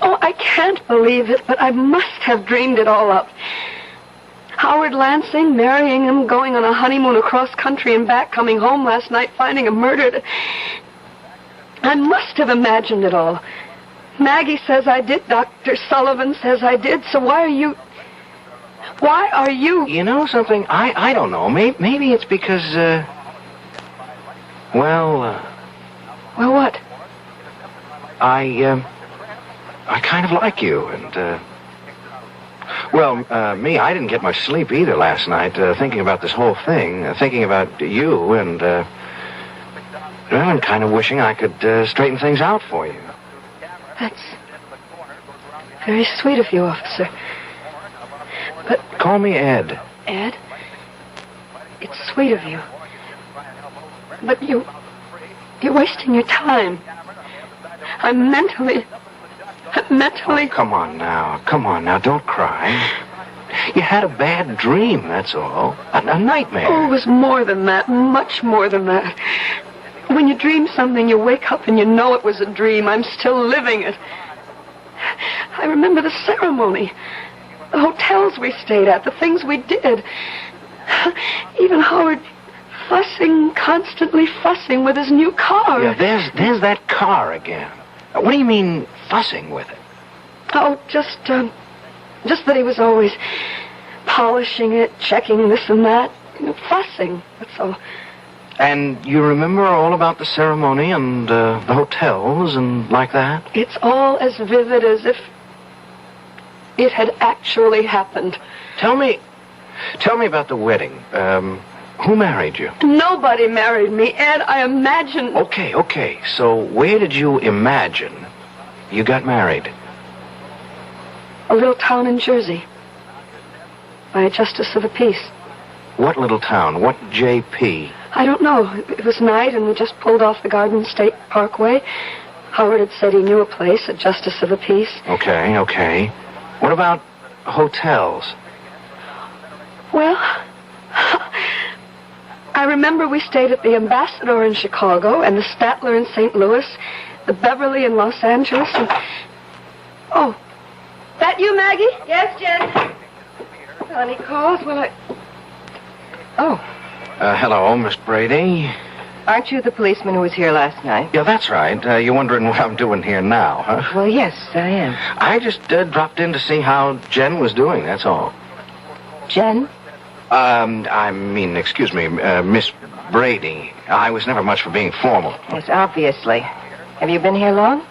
Oh, I can't believe it, but I must have dreamed it all up. Howard Lansing, marrying him, going on a honeymoon across country and back, coming home last night, finding him murdered. I must have imagined it all. Maggie says I did. Dr. Sullivan says I did. So why are you... You know something? I don't know. Maybe it's because, Well, what? I kind of like you, and, me, I didn't get much sleep either last night, thinking about this whole thing, thinking about you, and, I'm kind of wishing I could straighten things out for you. That's very sweet of you, officer. But... Call me Ed. Ed? It's sweet of you. But you're wasting your time. I'm mentally... Oh, come on now, don't cry. You had a bad dream, that's all. A nightmare. Oh, it was more than that, much more than that. When you dream something, you wake up and you know it was a dream. I'm still living it. I remember the ceremony, the hotels we stayed at, the things we did. Even Howard constantly fussing with his new car. Yeah, there's that car again. What do you mean, fussing with it? Oh, just that he was always polishing it, checking this and that. Fussing, that's all. And you remember all about the ceremony and the hotels and like that? It's all as vivid as if it had actually happened. Tell me about the wedding. Who married you? Nobody married me, Ed. I imagined... Okay. So where did you imagine you got married? A little town in Jersey. By a justice of the peace. What little town? What JP? I don't know. It was night and we just pulled off the Garden State Parkway. Howard had said he knew a place, a justice of the peace. Okay. What about hotels? Well... I remember we stayed at the Ambassador in Chicago and the Statler in St. Louis, the Beverly in Los Angeles, and... Oh, that you, Maggie? Yes, Jen. Any calls? Oh. Hello, Miss Brady. Aren't you the policeman who was here last night? Yeah, that's right. You're wondering what I'm doing here now, huh? Well, yes, I am. I just dropped in to see how Jen was doing, that's all. Jen? Excuse me, Miss Brady. I was never much for being formal. Yes, obviously. Have you been here long?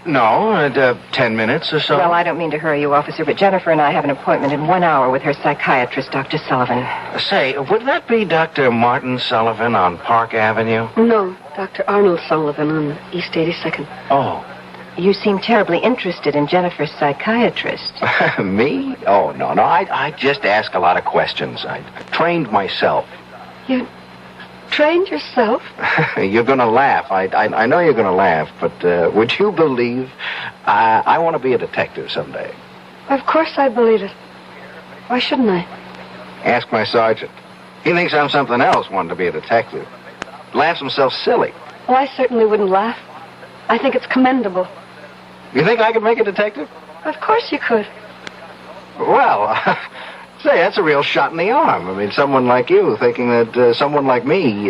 No, 10 minutes or so. Well, I don't mean to hurry you, officer, but Jennifer and I have an appointment in 1 hour with her psychiatrist, Dr. Sullivan. Say, would that be Dr. Martin Sullivan on Park Avenue? No, Dr. Arnold Sullivan on East 82nd. Oh. You seem terribly interested in Jennifer's psychiatrist. Me? Oh, no. I just ask a lot of questions. I trained myself. You trained yourself? You're going to laugh. I know you're going to laugh, but would you believe I want to be a detective someday? Of course I believe it. Why shouldn't I? Ask my sergeant. He thinks I'm something else, wanting to be a detective. Laughs himself silly. Well, I certainly wouldn't laugh. I think it's commendable. You think I could make a detective? Of course you could. Well, say, that's a real shot in the arm. I mean, someone like you thinking that someone like me,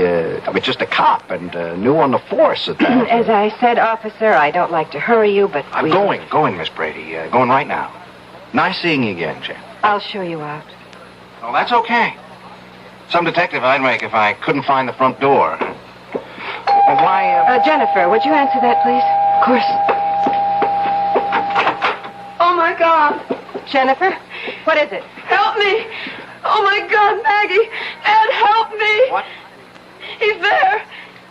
just a cop and new on the force at that. As I said, officer, I don't like to hurry you, but I'm going, Miss Brady. Going right now. Nice seeing you again, Jen. I'll show you out. Oh, that's okay. Some detective I'd make if I couldn't find the front door. Why, Jennifer, would you answer that, please? Of course. Oh, my God. Jennifer, what is it? Help me. Oh, my God, Maggie. Ed, help me. What? He's there.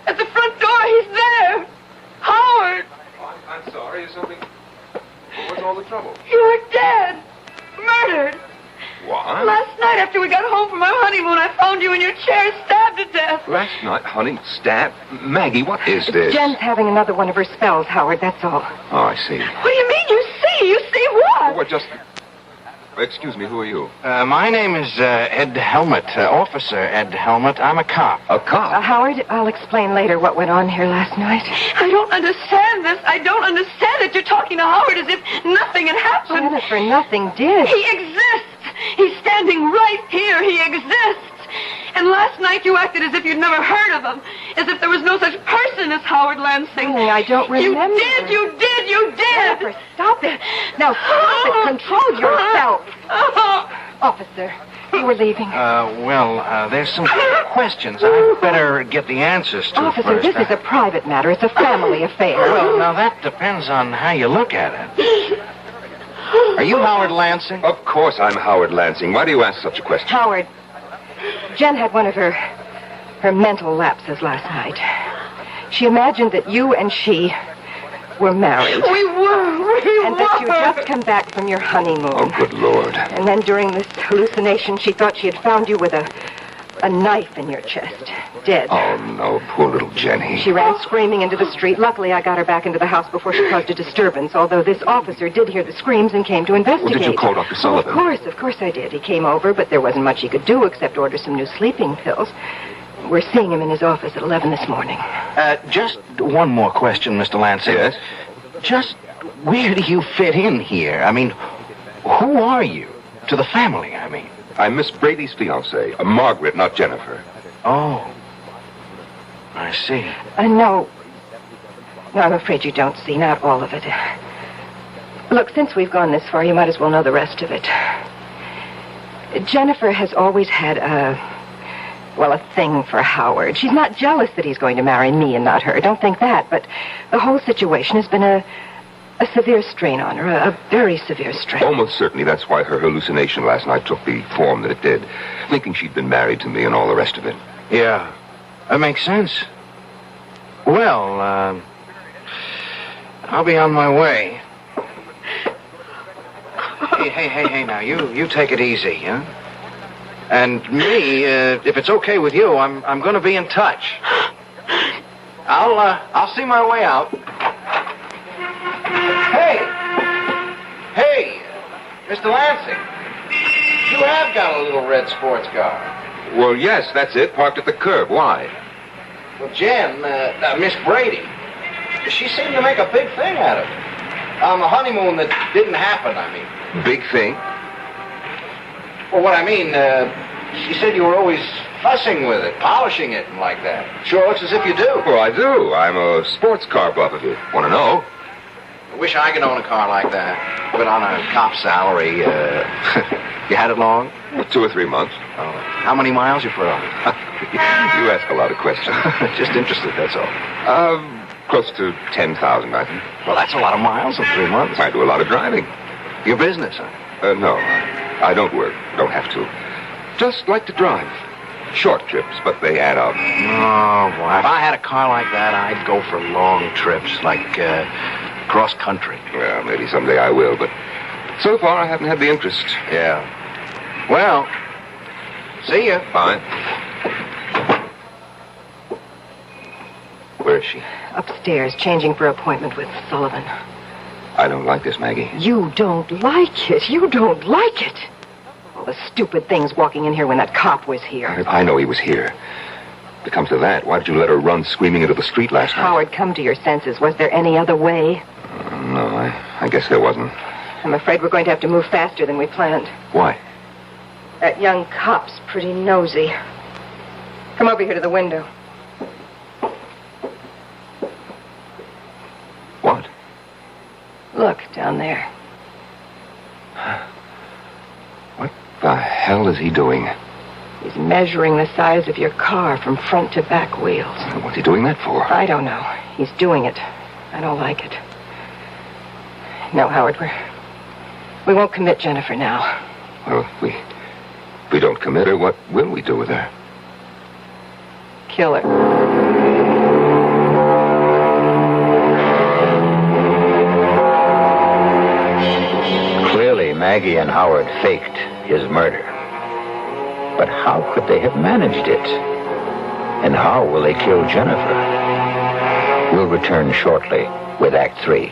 At the front door, he's there. Howard. Oh, I'm sorry. Is something... What's all the trouble? You're dead. Murdered. What? Last night after we got home from our honeymoon, I found you in your chair stabbed to death. Last night, honey, stab. Maggie, what is this? Jen's having another one of her spells, Howard, that's all. Oh, I see. What do you mean you see? You see what? What, just... Excuse me, who are you? My name is Ed Helmut, Officer Ed Helmut. I'm a cop. A cop? Howard, I'll explain later what went on here last night. I don't understand this. I don't understand it. You're talking to Howard as if nothing had happened. Jennifer, nothing did. He exists. He's standing right here. He exists. And last night you acted as if you'd never heard of him. As if there was no such person as Howard Lansing. I don't remember. You did. Jennifer, stop it. Now, stop it. Control yourself. Officer, you were leaving. There's some questions I'd better get the answers to Officer, first. this is a private matter. It's a family affair. Well, now that depends on how you look at it. Are you Howard Lansing? Of course I'm Howard Lansing. Why do you ask such a question? Howard, Jen had one of her mental lapses last night. She imagined that you and she were married. We were. And that you'd just come back from your honeymoon. Oh, good Lord. And then during this hallucination, she thought she had found you with a knife in your chest, dead. Oh, no, poor little Jenny. She ran screaming into the street. Luckily, I got her back into the house before she caused a disturbance, although this officer did hear the screams and came to investigate. Well, did you call Dr. Sullivan? Of course I did. He came over, but there wasn't much he could do except order some new sleeping pills. We're seeing him in his office at 11 this morning. Just one more question, Mr. Lansing. Yes? Just where do you fit in here? I mean, who are you? To the family, I mean. I'm Miss Brady's fiancée, Margaret, not Jennifer. Oh. I see. No, I'm afraid you don't see. Not all of it. Look, since we've gone this far, you might as well know the rest of it. Jennifer has always had a thing for Howard. She's not jealous that he's going to marry me and not her. Don't think that. But the whole situation has been a severe strain on her, a very severe strain. Almost certainly that's why her hallucination last night took the form that it did, thinking she'd been married to me and all the rest of it. Yeah, that makes sense. Well, I'll be on my way. Hey, now, you take it easy, huh? And me, if it's okay with you, I'm going to be in touch. I'll see my way out. Hey, Mr. Lansing, you have got a little red sports car. Well, yes, that's it, parked at the curb. Why? Well, Jen, Miss Brady, she seemed to make a big thing out of it. On the honeymoon that didn't happen, I mean. Big thing? Well, what I mean, she said you were always fussing with it, polishing it and like that. Sure looks as if you do. Well, I do. I'm a sports car buff, if you want to know. I wish I could own a car like that, but on a cop salary. You had it long? 2 or 3 months. Oh. How many miles you put on it? You ask a lot of questions. Just interested, that's all. Close to 10,000, I think. Well, that's a lot of miles in 3 months. I do a lot of driving. Your business, huh? No, I don't work. Don't have to. Just like to drive. Short trips, but they add up. Oh, boy. If I had a car like that, I'd go for long trips, like cross country. Well, maybe someday I will, but so far I haven't had the interest. Yeah. Well, see ya. Fine. is she? Upstairs, changing for appointment with Sullivan. I don't like this, Maggie. You don't like it. You don't like it. All the stupid things walking in here when that cop was here. I know he was here. If it comes to that, why did you let her run screaming into the street last night? Howard, come to your senses. Was there any other way? No, I guess there wasn't. I'm afraid we're going to have to move faster than we planned. Why? That young cop's pretty nosy. Come over here to the window. What? Look, down there. What the hell is he doing? He's measuring the size of your car from front to back wheels. What's he doing that for? I don't know. He's doing it. I don't like it. No, Howard, we won't commit Jennifer now. Well, if we don't commit her, what will we do with her? Kill her. Clearly, Maggie and Howard faked his murder. But how could they have managed it? And how will they kill Jennifer? We'll return shortly with Act 3.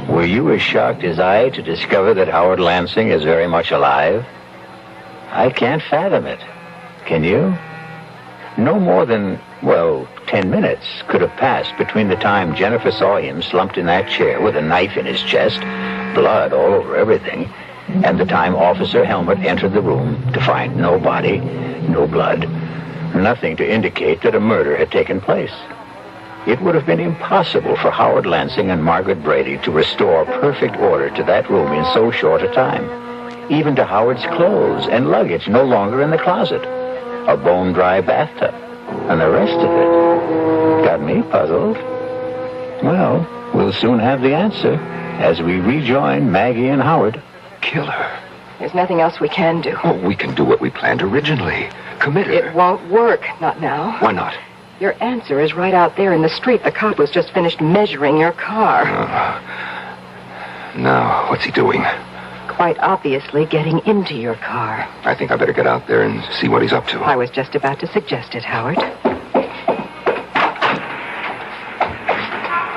Were you as shocked as I to discover that Howard Lansing is very much alive? I can't fathom it. Can you? No more than, 10 minutes could have passed between the time Jennifer saw him slumped in that chair with a knife in his chest, blood all over everything, and the time Officer Helmut entered the room to find no body, no blood, nothing to indicate that a murder had taken place. It would have been impossible for Howard Lansing and Margaret Brady to restore perfect order to that room in so short a time. Even to Howard's clothes and luggage no longer in the closet. A bone-dry bathtub, and the rest of it. Got me puzzled. Well, we'll soon have the answer as we rejoin Maggie and Howard. Kill her. There's nothing else we can do. Oh, we can do what we planned originally. Commit her. It won't work. Not now. Why not? Your answer is right out there in the street. The cop was just finished measuring your car. Now, what's he doing? Quite obviously getting into your car. I think I better get out there and see what he's up to. I was just about to suggest it, Howard.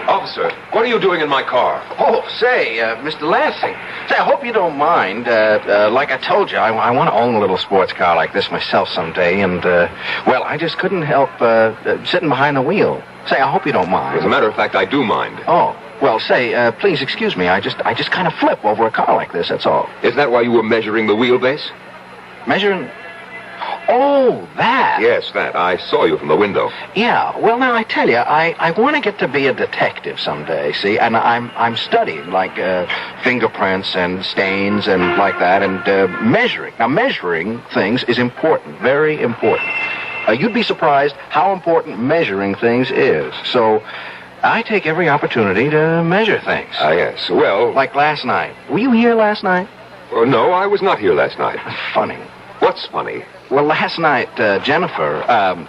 Officer, what are you doing in my car? Oh, say, Mr. Lansing. Say, I hope you don't mind. Like I told you, I want to own a little sports car like this myself someday, and, I just couldn't help sitting behind the wheel. Say, I hope you don't mind. As a matter of fact, I do mind. Oh, well, say, please excuse me. I just kind of flip over a car like this, that's all. Isn't that why you were measuring the wheelbase? Measuring? Oh, that. Yes, that. I saw you from the window. Yeah, well, now, I tell you, I want to get to be a detective someday, see? And I'm studying, like, fingerprints and stains and like that, and measuring. Now, measuring things is important, very important. You'd be surprised how important measuring things is. So, I take every opportunity to measure things. Yes, well... Like last night. Were you here last night? No, I was not here last night. Funny. What's funny? Well, last night, Jennifer,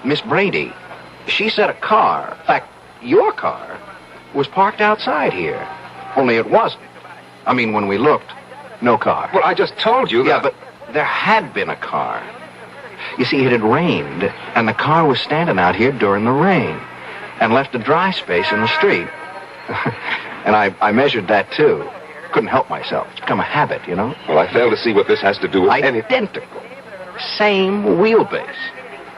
Miss Brady, she said a car, in fact, your car, was parked outside here. Only it wasn't. I mean, when we looked, no car. Well, I just told you that... Yeah, but there had been a car. You see, it had rained, and the car was standing out here during the rain, and left a dry space in the street. And I measured that, too. Couldn't help myself. It's become a habit, you know? Well, I fail to see what this has to do with Identical. Same wheelbase.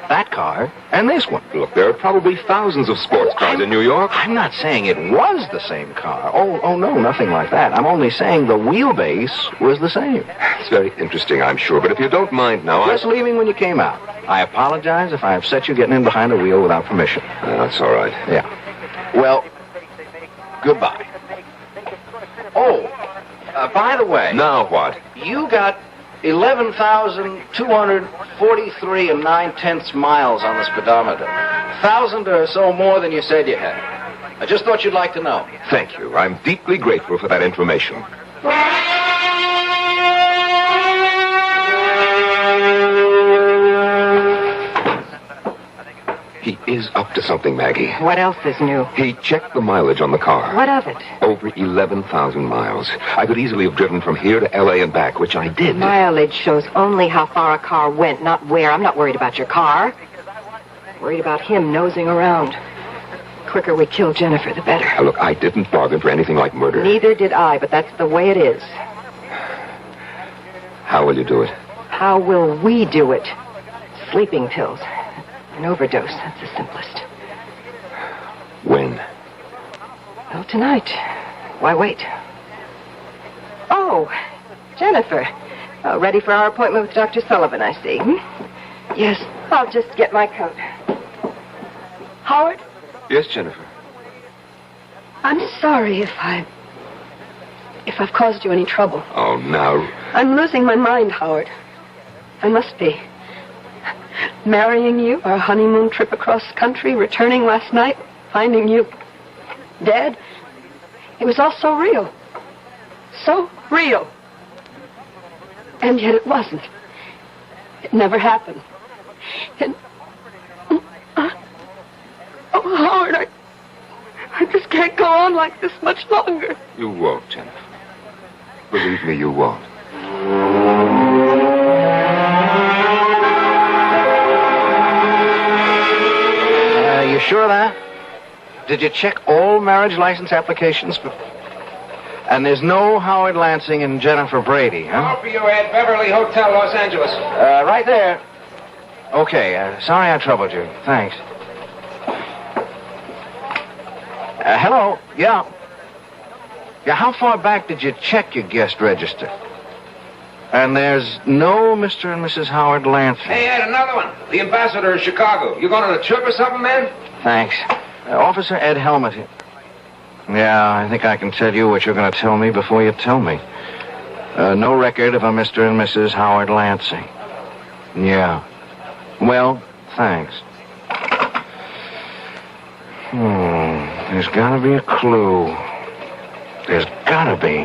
That car and this one. Look, there are probably thousands of sports cars in New York. I'm not saying it was the same car. Oh, no, nothing like that. I'm only saying the wheelbase was the same. It's very interesting, I'm sure, but if you don't mind now, Just leaving when you came out. I apologize if I upset you getting in behind the wheel without permission. That's all right. Yeah. Well, goodbye. Oh, by the way... Now what? You got 11,243 and 9/10 miles on the speedometer. 1,000 or so more than you said you had. I just thought you'd like to know. Thank you. I'm deeply grateful for that information. He is up to something, Maggie. What else is new? He checked the mileage on the car. What of it? Over 11,000 miles. I could easily have driven from here to L.A. and back, which I did. Mileage shows only how far a car went, not where. I'm not worried about your car. I'm worried about him nosing around. The quicker we kill Jennifer, the better. Now, look, I didn't bargain for anything like murder. Neither did I, but that's the way it is. How will you do it? How will we do it? Sleeping pills. An overdose. That's the simplest. When? Well, tonight. Why wait? Oh, Jennifer. Ready for our appointment with Dr. Sullivan, I see. Yes. I'll just get my coat. Howard? Yes, Jennifer. I'm sorry if I've caused you any trouble. Oh, now. I'm losing my mind, Howard. I must be. Marrying you, our honeymoon trip across country, returning last night, finding you dead. It was all so real. So real. And yet it wasn't. It never happened. And... oh, Howard, I just can't go on like this much longer. You won't, Jennifer. Believe me, you won't. You sure of that? Did you check all marriage license applications? And there's no Howard Lansing and Jennifer Brady, huh? Call for you at Beverly Hotel, Los Angeles. Right there. Okay, sorry I troubled you. Thanks. Hello? Yeah. Yeah, how far back did you check your guest register? And there's no Mr. and Mrs. Howard Lansing. Hey, Ed, another one. The ambassador of Chicago. You going on a trip or something, man? Thanks. Officer Ed Helmut here. Yeah, I think I can tell you what you're going to tell me before you tell me. No record of a Mr. and Mrs. Howard Lansing. Yeah. Well, thanks. There's got to be a clue. There's got to be.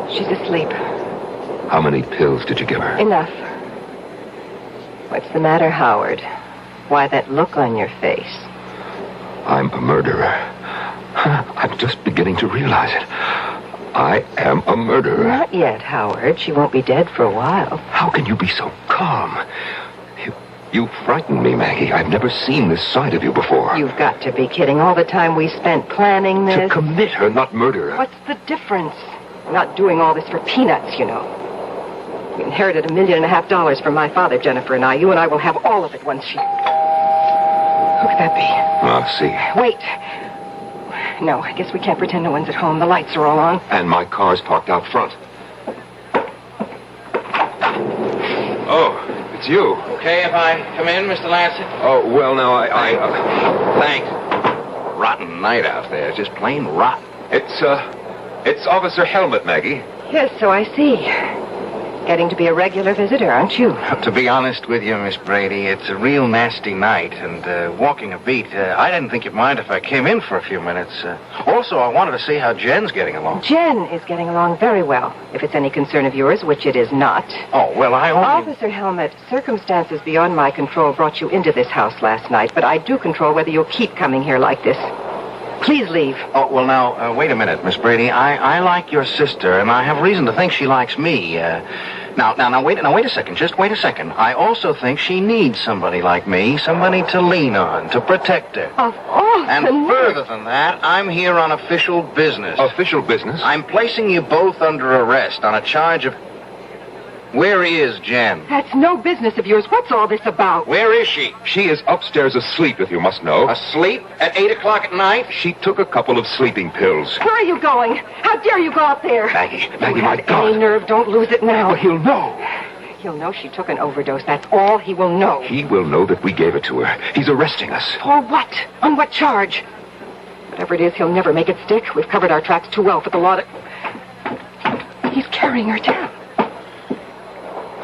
She's asleep. How many pills did you give her? Enough. What's the matter, Howard? Why that look on your face? I'm a murderer. I'm just beginning to realize it. I am a murderer. Not yet, Howard. She won't be dead for a while. How can you be so calm? You frighten me, Maggie. I've never seen this side of you before. You've got to be kidding. All the time we spent planning this. To commit her, not murder her. What's the difference? We're not doing all this for peanuts, you know. We inherited $1.5 million from my father, Jennifer and I. You and I will have all of it once she... Who could that be? I'll see. Wait. No, I guess we can't pretend no one's at home. The lights are all on. And my car's parked out front. Oh, it's you. Okay if I come in, Mr. Lansing? Oh, well, now, Thanks. Rotten night out there. Just plain rotten. It's Officer Helmut, Maggie. Yes, so I see. Getting to be a regular visitor, aren't you? To be honest with you, Miss Brady, it's a real nasty night, and walking a beat, I didn't think you'd mind if I came in for a few minutes. Also, I wanted to see how Jen's getting along. Jen is getting along very well, if it's any concern of yours, which it is not. Oh, well, I only... Officer Helmut, circumstances beyond my control brought you into this house last night, but I do control whether you'll keep coming here like this. Please leave. Oh, well, now, wait a minute, Miss Brady. I like your sister, and I have reason to think she likes me. Now, wait a second. Just wait a second. I also think she needs somebody like me, somebody to lean on, to protect her. And further than that, I'm here on official business. Official business? I'm placing you both under arrest on a charge of... Where is Jen? That's no business of yours. What's all this about? Where is she? She is upstairs asleep, if you must know. Asleep? At 8 o'clock at night? She took a couple of sleeping pills. Where are you going? How dare you go out there? Maggie, you my have God. Any nerve, don't lose it now. But he'll know. He'll know she took an overdose. That's all he will know. He will know that we gave it to her. He's arresting us. For what? On what charge? Whatever it is, he'll never make it stick. We've covered our tracks too well for the law to... He's carrying her down.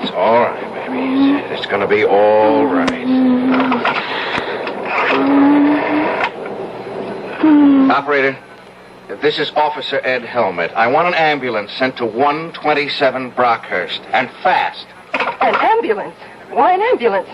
It's all right, baby. It's going to be all right. Operator, This is Officer Ed Helmet. I want an ambulance sent to 127 Brockhurst, and fast. An ambulance? Why an ambulance?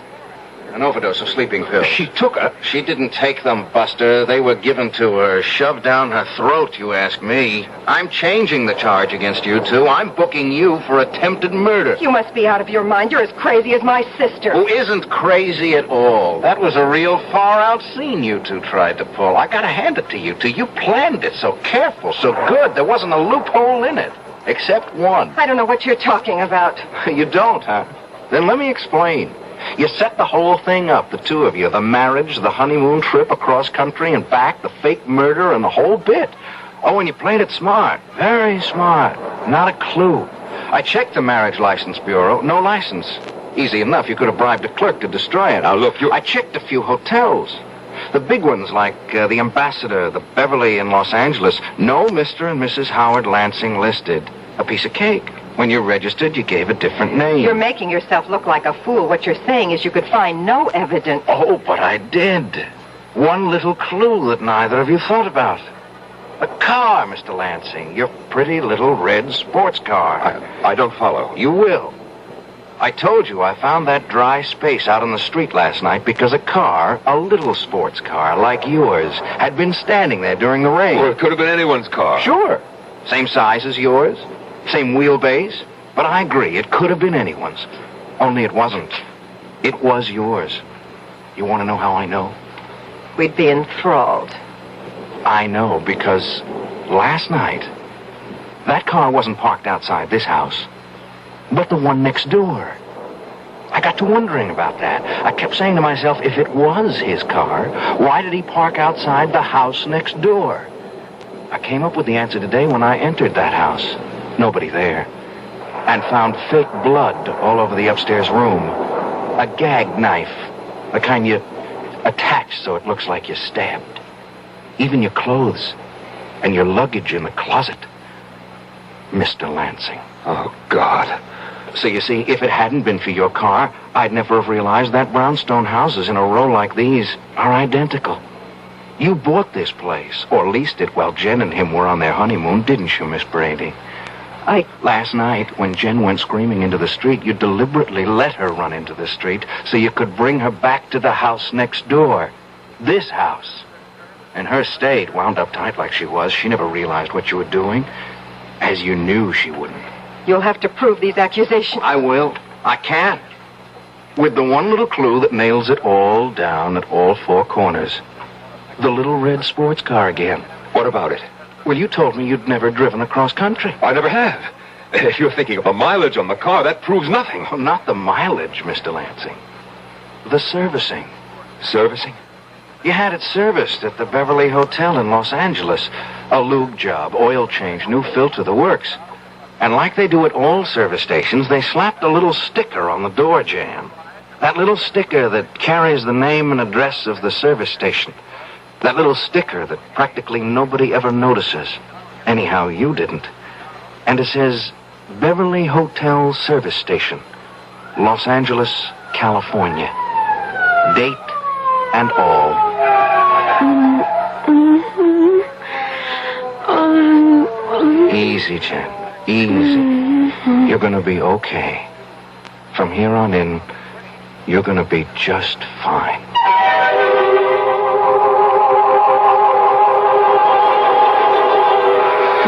An overdose of sleeping pills. She took her. She didn't take them, Buster. They were given to her, shoved down her throat, you ask me. I'm changing the charge against you two. I'm booking you for attempted murder. You must be out of your mind. You're as crazy as my sister. Who isn't crazy at all. That was a real far-out scene you two tried to pull. I gotta hand it to you two. You planned it so careful, so good. There wasn't a loophole in it. Except one. I don't know what you're talking about. You don't, huh? Then let me explain. You set the whole thing up, the two of you. The marriage, the honeymoon trip across country and back, the fake murder, and the whole bit. Oh, and you played it smart. Very smart. Not a clue. I checked the marriage license bureau. No license. Easy enough. You could have bribed a clerk to destroy it. Now, look, I checked a few hotels. The big ones like the Ambassador, the Beverly in Los Angeles. No Mr. and Mrs. Howard Lansing listed. A piece of cake. When you registered, you gave a different name. You're making yourself look like a fool. What you're saying is you could find no evidence. Oh, but I did. One little clue that neither of you thought about. A car, Mr. Lansing. Your pretty little red sports car. I don't follow. You will. I told you I found that dry space out on the street last night because a car, a little sports car like yours, had been standing there during the rain. Well, it could have been anyone's car. Sure. Same size as yours. Same wheelbase, but I agree, it could have been anyone's. Only it wasn't. It was yours. You want to know how I know? We'd be enthralled. I know, because last night, that car wasn't parked outside this house, but the one next door. I got to wondering about that. I kept saying to myself, if it was his car, why did he park outside the house next door? I came up with the answer today when I entered that house. Nobody there. And found fake blood all over the upstairs room. A gag knife. The kind you attach so it looks like you're stabbed. Even your clothes. And your luggage in the closet. Mr. Lansing. Oh, God. So you see, if it hadn't been for your car, I'd never have realized that brownstone houses in a row like these are identical. You bought this place, or leased it while Jen and him were on their honeymoon, didn't you, Miss Brady? Last night, when Jen went screaming into the street, you deliberately let her run into the street so you could bring her back to the house next door. This house. And her state, wound up tight like she was, she never realized what you were doing, as you knew she wouldn't. You'll have to prove these accusations. I will. I can. With the one little clue that nails it all down at all four corners. The little red sports car again. What about it? Well, you told me you'd never driven across country. I never have. If you're thinking of the mileage on the car, that proves nothing. Oh, not the mileage, Mr. Lansing. The servicing. Servicing? You had it serviced at the Beverly Hotel in Los Angeles. A lube job, oil change, new filter, the works. And like they do at all service stations, they slapped a little sticker on the door jamb. That little sticker that carries the name and address of the service station. That little sticker that practically nobody ever notices. Anyhow, you didn't. And it says, Beverly Hotel Service Station, Los Angeles, California. Date and all. Easy, Jen. Easy. You're gonna be okay. From here on in, you're gonna be just fine.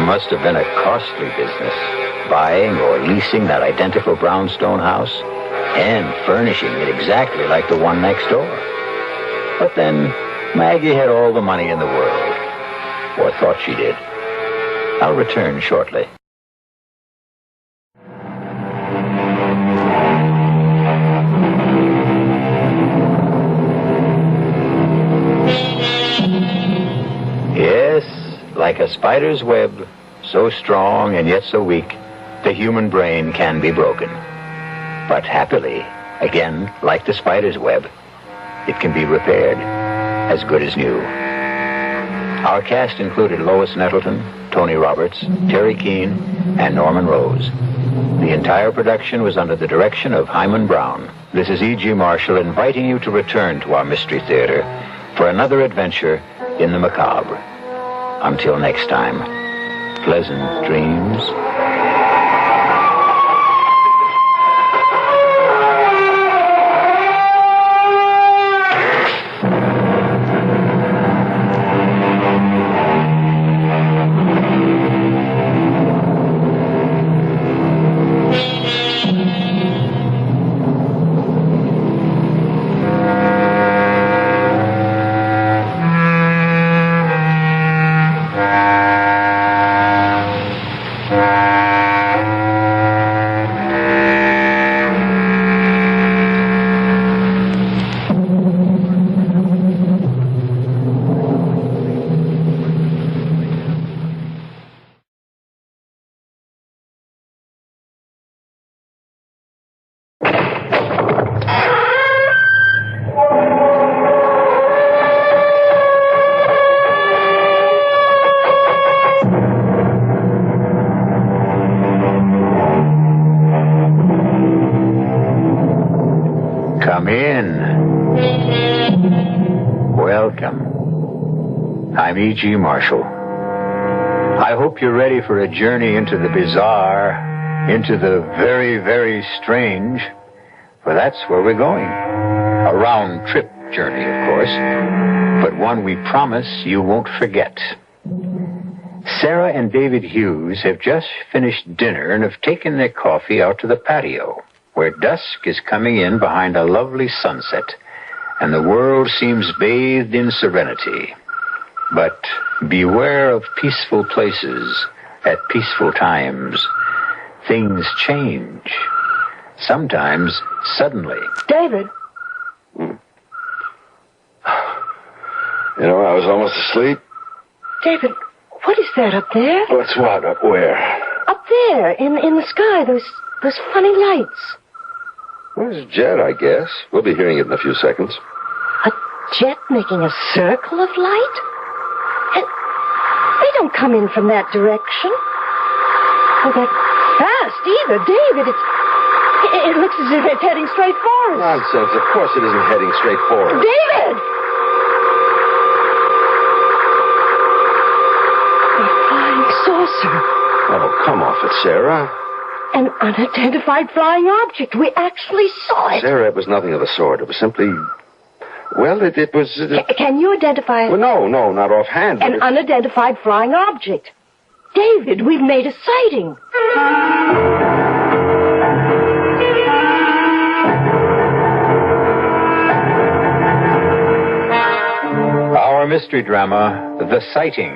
Must have been a costly business, buying or leasing that identical brownstone house and furnishing it exactly like the one next door. But then Maggie had all the money in the world, or thought she did. I'll return shortly. Yes, like a spider's web, so strong and yet so weak, the human brain can be broken. But happily, again, like the spider's web, it can be repaired, as good as new. Our cast included Lois Nettleton, Tony Roberts, Terry Keane, and Norman Rose. The entire production was under the direction of Hyman Brown. This is E.G. Marshall inviting you to return to our Mystery Theater for another adventure in the macabre. Until next time, pleasant dreams. Come in. Welcome. I'm E.G. Marshall. I hope you're ready for a journey into the bizarre, into the very, very strange, for that's where we're going. A round-trip journey, of course, but one we promise you won't forget. Sarah and David Hughes have just finished dinner and have taken their coffee out to the patio, where dusk is coming in behind a lovely sunset, and the world seems bathed in serenity. But beware of peaceful places at peaceful times. Things change. Sometimes suddenly. David. You know, I was almost asleep. David, what is that up there? What's what? Up where? Up there, in the sky, those funny lights. Well, it's a jet, I guess. We'll be hearing it in a few seconds. A jet making a circle of light? And they don't come in from that direction. Or that fast either. David, it looks as if it's heading straight for us. Nonsense. Of course it isn't heading straight for us. David! A flying saucer. Oh, come off it, Sarah. An unidentified flying object. We actually saw it. Sarah, it was nothing of the sort. It was simply... Well, it was... Can you identify it? Well, no, not offhand. An unidentified flying object. David, we've made a sighting. Our mystery drama, The Sighting,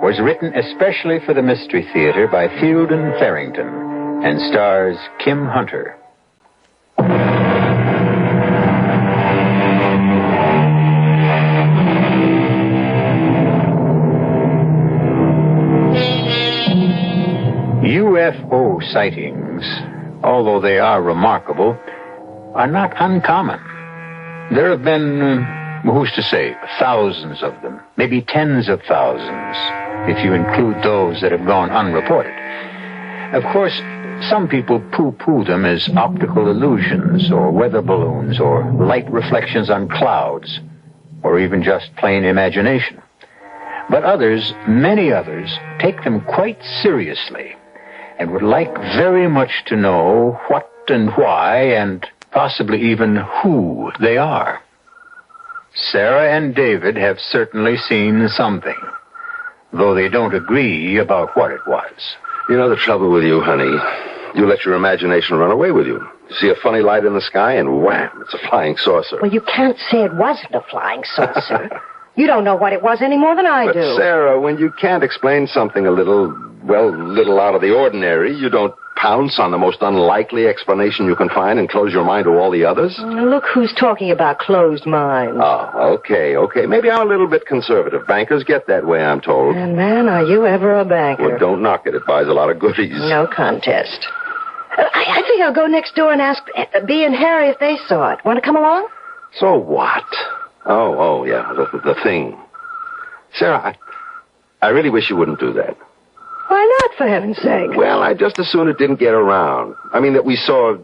was written especially for the Mystery Theater by Fielden Farrington and stars Kim Hunter. UFO sightings, although they are remarkable, are not uncommon. There have been, who's to say, thousands of them, maybe tens of thousands, if you include those that have gone unreported. Of course, some people poo-poo them as optical illusions, or weather balloons, or light reflections on clouds, or even just plain imagination. But others, many others, take them quite seriously, and would like very much to know what and why, and possibly even who they are. Sarah and David have certainly seen something, though they don't agree about what it was. You know the trouble with you, honey. You let your imagination run away with you. You see a funny light in the sky, and wham, it's a flying saucer. Well, you can't say it wasn't a flying saucer. You don't know what it was any more than I do. But, Sarah, when you can't explain something a little out of the ordinary, you don't pounce on the most unlikely explanation you can find and close your mind to all the others? Look who's talking about closed minds. Oh, okay. Maybe I'm a little bit conservative. Bankers get that way, I'm told. And, man, are you ever a banker? Well, don't knock it. It buys a lot of goodies. No contest. I think I'll go next door and ask Bea and Harry if they saw it. Want to come along? So what? Oh, yeah, the thing. Sarah, I really wish you wouldn't do that. Why not, for heaven's sake? Well, I'd just as soon it didn't get around. I mean, that we saw...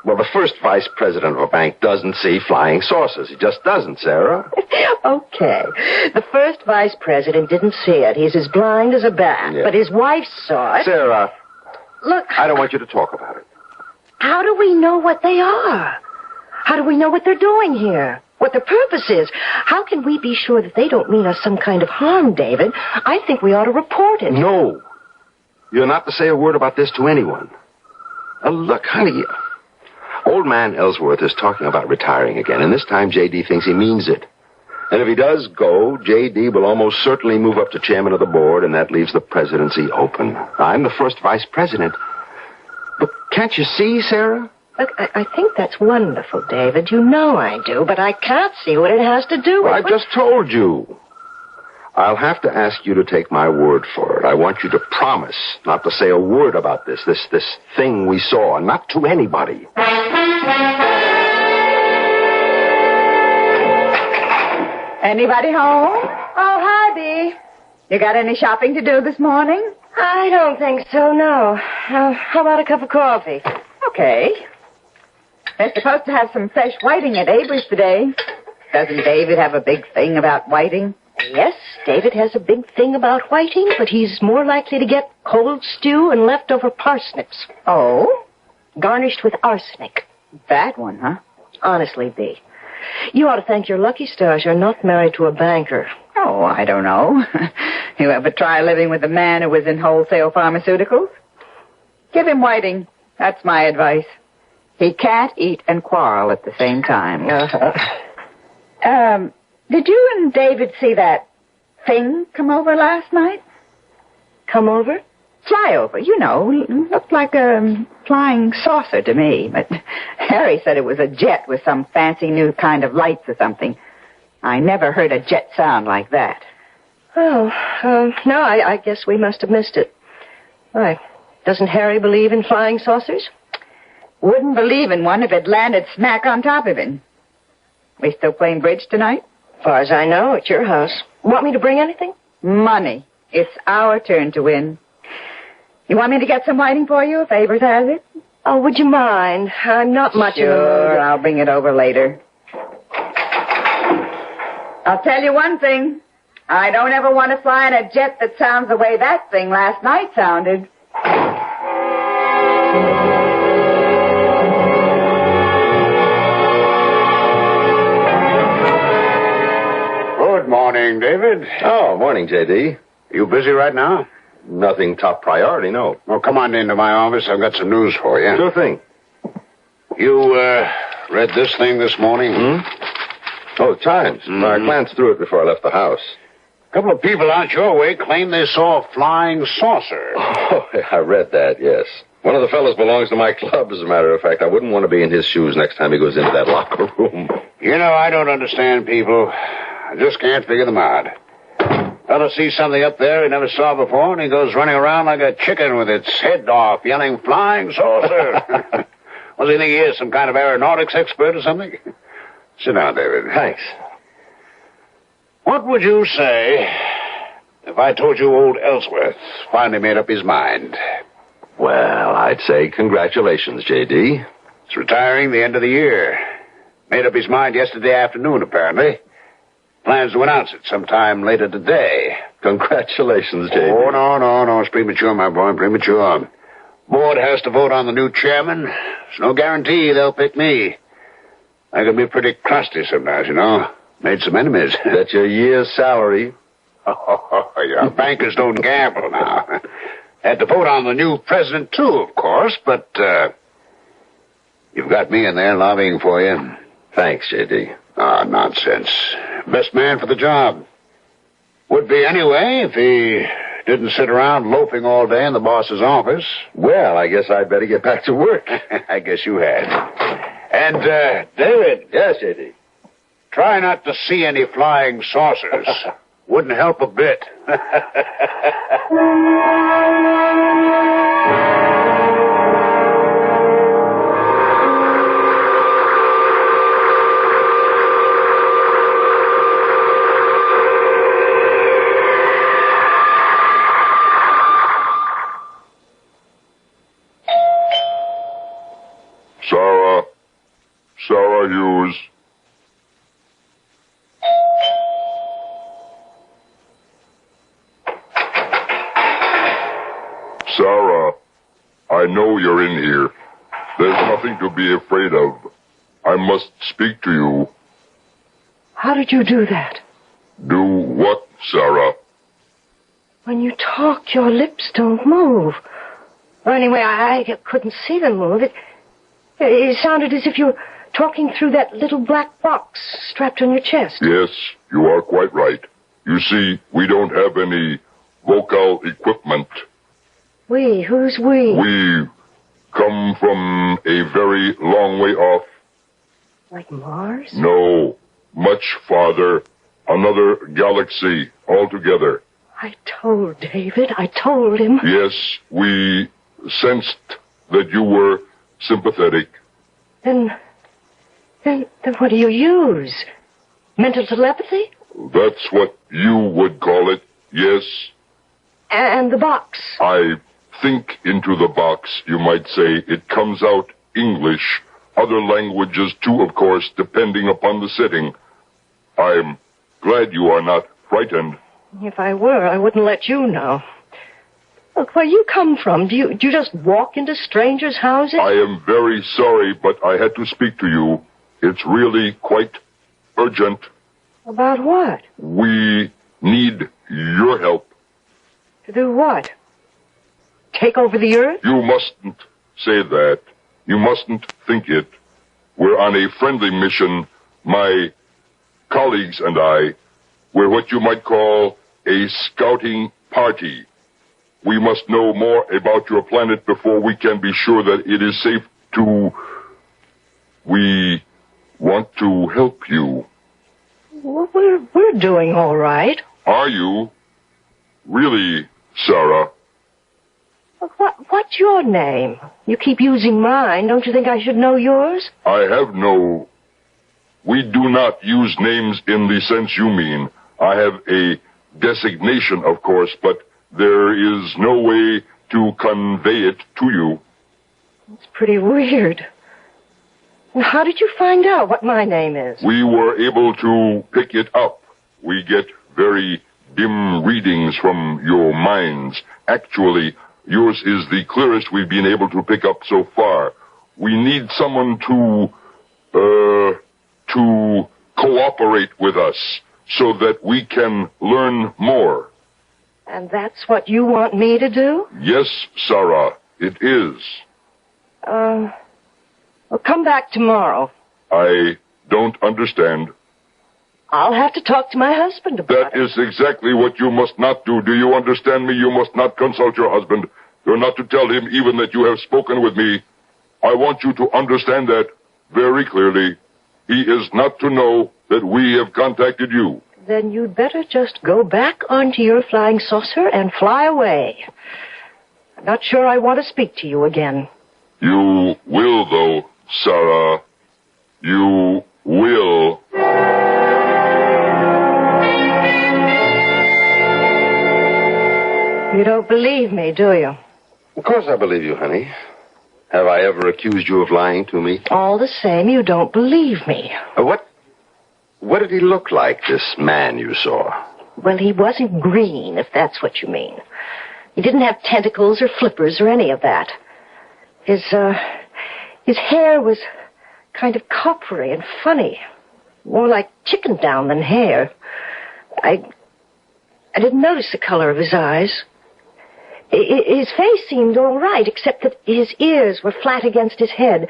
Well, the first vice president of a bank doesn't see flying saucers. He just doesn't, Sarah. Okay. The first vice president didn't see it. He's as blind as a bat. Yeah. But his wife saw it. Sarah. Look. I don't want you to talk about it. How do we know what they are? How do we know what they're doing here? What their purpose is? How can we be sure that they don't mean us some kind of harm, David? I think we ought to report it. No. You're not to say a word about this to anyone. Look, honey, old man Ellsworth is talking about retiring again, and this time J.D. thinks he means it. And if he does go, J.D. will almost certainly move up to chairman of the board, and that leaves the presidency open. I'm the first vice president. But can't you see, Sarah? Look, I think that's wonderful, David. You know I do, but I can't see what it has to do with... Well, I've just told you. I'll have to ask you to take my word for it. I want you to promise not to say a word about this thing we saw, not to anybody. Anybody home? Oh, hi, Bea. You got any shopping to do this morning? I don't think so, no. How about a cup of coffee? Okay. They're supposed to have some fresh whiting at Avery's today. Doesn't David have a big thing about whiting? Yes, David has a big thing about whiting, but he's more likely to get cold stew and leftover parsnips. Oh? Garnished with arsenic. Bad one, huh? Honestly, Bea, you ought to thank your lucky stars you're not married to a banker. Oh, I don't know. You ever try living with a man who was in wholesale pharmaceuticals? Give him whiting. That's my advice. He can't eat and quarrel at the same time. Did you and David see that thing come over last night? Come over? Fly over, you know. Looked like a flying saucer to me. But Harry said it was a jet with some fancy new kind of lights or something. I never heard a jet sound like that. Oh, no, I guess we must have missed it. Why, doesn't Harry believe in flying saucers? Wouldn't believe in one if it landed smack on top of him. We still playing bridge tonight? As far as I know, at your house. Want me to bring anything? Money. It's our turn to win. You want me to get some whiting for you if Avers has it? Oh, would you mind? I'm not much in the mood. Sure, I'll bring it over later. I'll tell you one thing. I don't ever want to fly in a jet that sounds the way that thing last night sounded. Good morning, David. Oh, morning, J.D. You busy right now? Nothing top priority, no. Well, come on into my office. I've got some news for you. Sure thing. You, read this thing this morning? Oh, Times. I glanced through it before I left the house. A couple of people out your way claim they saw a flying saucer. Oh, I read that, yes. One of the fellows belongs to my club, as a matter of fact. I wouldn't want to be in his shoes next time he goes into that locker room. You know, I don't understand people. I just can't figure them out. Fellow sees something up there he never saw before, and he goes running around like a chicken with its head off, yelling, "Flying saucer!" What do you think he is, some kind of aeronautics expert or something? Sit down, David. Thanks. What would you say if I told you old Ellsworth finally made up his mind? Well, I'd say congratulations, J.D. He's retiring the end of the year. Made up his mind yesterday afternoon, apparently. Plans to announce it sometime later today. Congratulations, J.D. Oh, no. It's premature, my boy, premature. Board has to vote on the new chairman. There's no guarantee they'll pick me. I can be pretty crusty sometimes, you know. Made some enemies. That's your year's salary. Oh, yeah. Bankers don't gamble now. Had to vote on the new president, too, of course, but, you've got me in there lobbying for you. Thanks, J.D. Ah, nonsense. Best man for the job. Would be anyway if he didn't sit around loafing all day in the boss's office. Well, I guess I'd better get back to work. I guess you had. And, David. Yes, J.D. Try not to see any flying saucers. Wouldn't help a bit. So, Sarah Hughes. Sarah, I know you're in here. There's nothing to be afraid of. I must speak to you. How did you do that? Do what, Sarah? When you talk, your lips don't move. Or anyway, I couldn't see them move. It sounded as if you were talking through that little black box strapped on your chest. Yes, you are quite right. You see, we don't have any vocal equipment. We? Who's we? We come from a very long way off. Like Mars? No, much farther. Another galaxy altogether. I told David. I told him. Yes, we sensed that you were sympathetic. Then what do you use? Mental telepathy? That's what you would call it, yes. And the box? I think into the box, you might say. It comes out English. Other languages, too, of course, depending upon the setting. I'm glad you are not frightened. If I were, I wouldn't let you know. Look, where you come from, do you just walk into strangers' houses? I am very sorry, but I had to speak to you. It's really quite urgent. About what? We need your help. To do what? Take over the earth? You mustn't say that. You mustn't think it. We're on a friendly mission. My colleagues and I, we're what you might call a scouting party. We must know more about your planet before we can be sure that it is safe to... We want to help you. Well, we're doing all right. Are you? Really, Sarah? What's your name? You keep using mine. Don't you think I should know yours? I have no... We do not use names in the sense you mean. I have a designation, of course, but there is no way to convey it to you. It's pretty weird. How did you find out what my name is? We were able to pick it up. We get very dim readings from your minds. Actually, yours is the clearest we've been able to pick up so far. We need someone to cooperate with us so that we can learn more. And that's what you want me to do? Yes, Sarah, it is. Well, come back tomorrow. I don't understand. I'll have to talk to my husband about That is exactly what you must not do. Do you understand me? You must not consult your husband. You're not to tell him even that you have spoken with me. I want you to understand that very clearly. He is not to know that we have contacted you. Then you'd better just go back onto your flying saucer and fly away. I'm not sure I want to speak to you again. You will, though, Sarah. You will. You don't believe me, do you? Of course I believe you, honey. Have I ever accused you of lying to me? All the same, you don't believe me. What did he look like, this man you saw? Well, he wasn't green, if that's what you mean. He didn't have tentacles or flippers or any of that. His hair was kind of coppery and funny. More like chicken down than hair. I didn't notice the color of his eyes. His face seemed all right, except that his ears were flat against his head.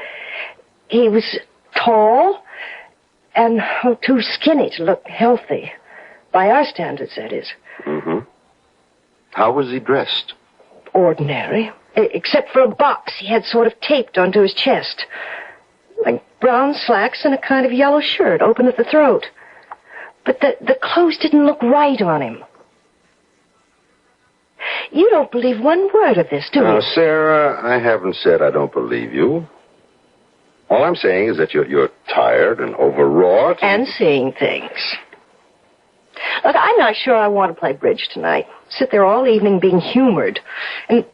He was tall and too skinny to look healthy. By our standards, that is. Mm-hmm. How was he dressed? Ordinary. Except for a box he had sort of taped onto his chest. Like brown slacks and a kind of yellow shirt, open at the throat. But the clothes didn't look right on him. You don't believe one word of this, do you? Now, Sarah, I haven't said I don't believe you. All I'm saying is that you're tired and overwrought. And seeing things. Look, I'm not sure I want to play bridge tonight. Sit there all evening being humored. And,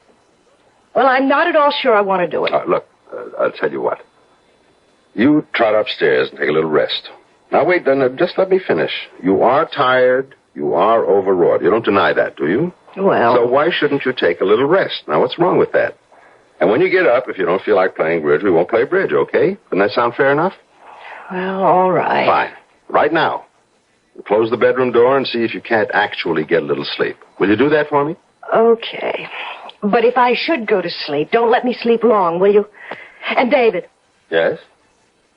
well, I'm not at all sure I want to do it. Look, I'll tell you what. You trot upstairs and take a little rest. Now, wait, then, just let me finish. You are tired. You are overwrought. You don't deny that, do you? Well... So why shouldn't you take a little rest? Now, what's wrong with that? And when you get up, if you don't feel like playing bridge, we won't play bridge, okay? Doesn't that sound fair enough? Well, all right. Fine. Right now. Close the bedroom door and see if you can't actually get a little sleep. Will you do that for me? Okay. But if I should go to sleep, don't let me sleep long, will you? And David. Yes?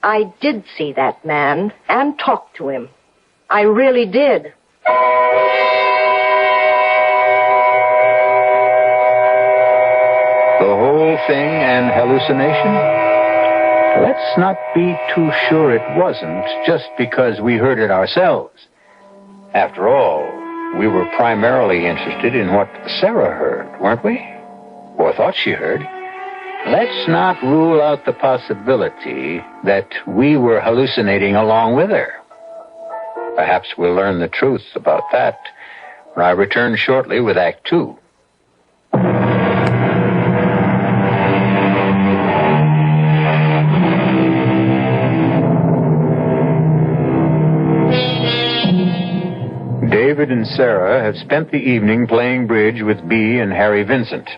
I did see that man and talk to him. I really did. The whole thing an hallucination? Let's not be too sure it wasn't just because we heard it ourselves. After all, we were primarily interested in what Sarah heard, weren't we? Or thought she heard. Let's not rule out the possibility that we were hallucinating along with her. Perhaps we'll learn the truth about that when I return shortly with Act 2. David and Sarah have spent the evening playing bridge with Bea and Harry Vincent.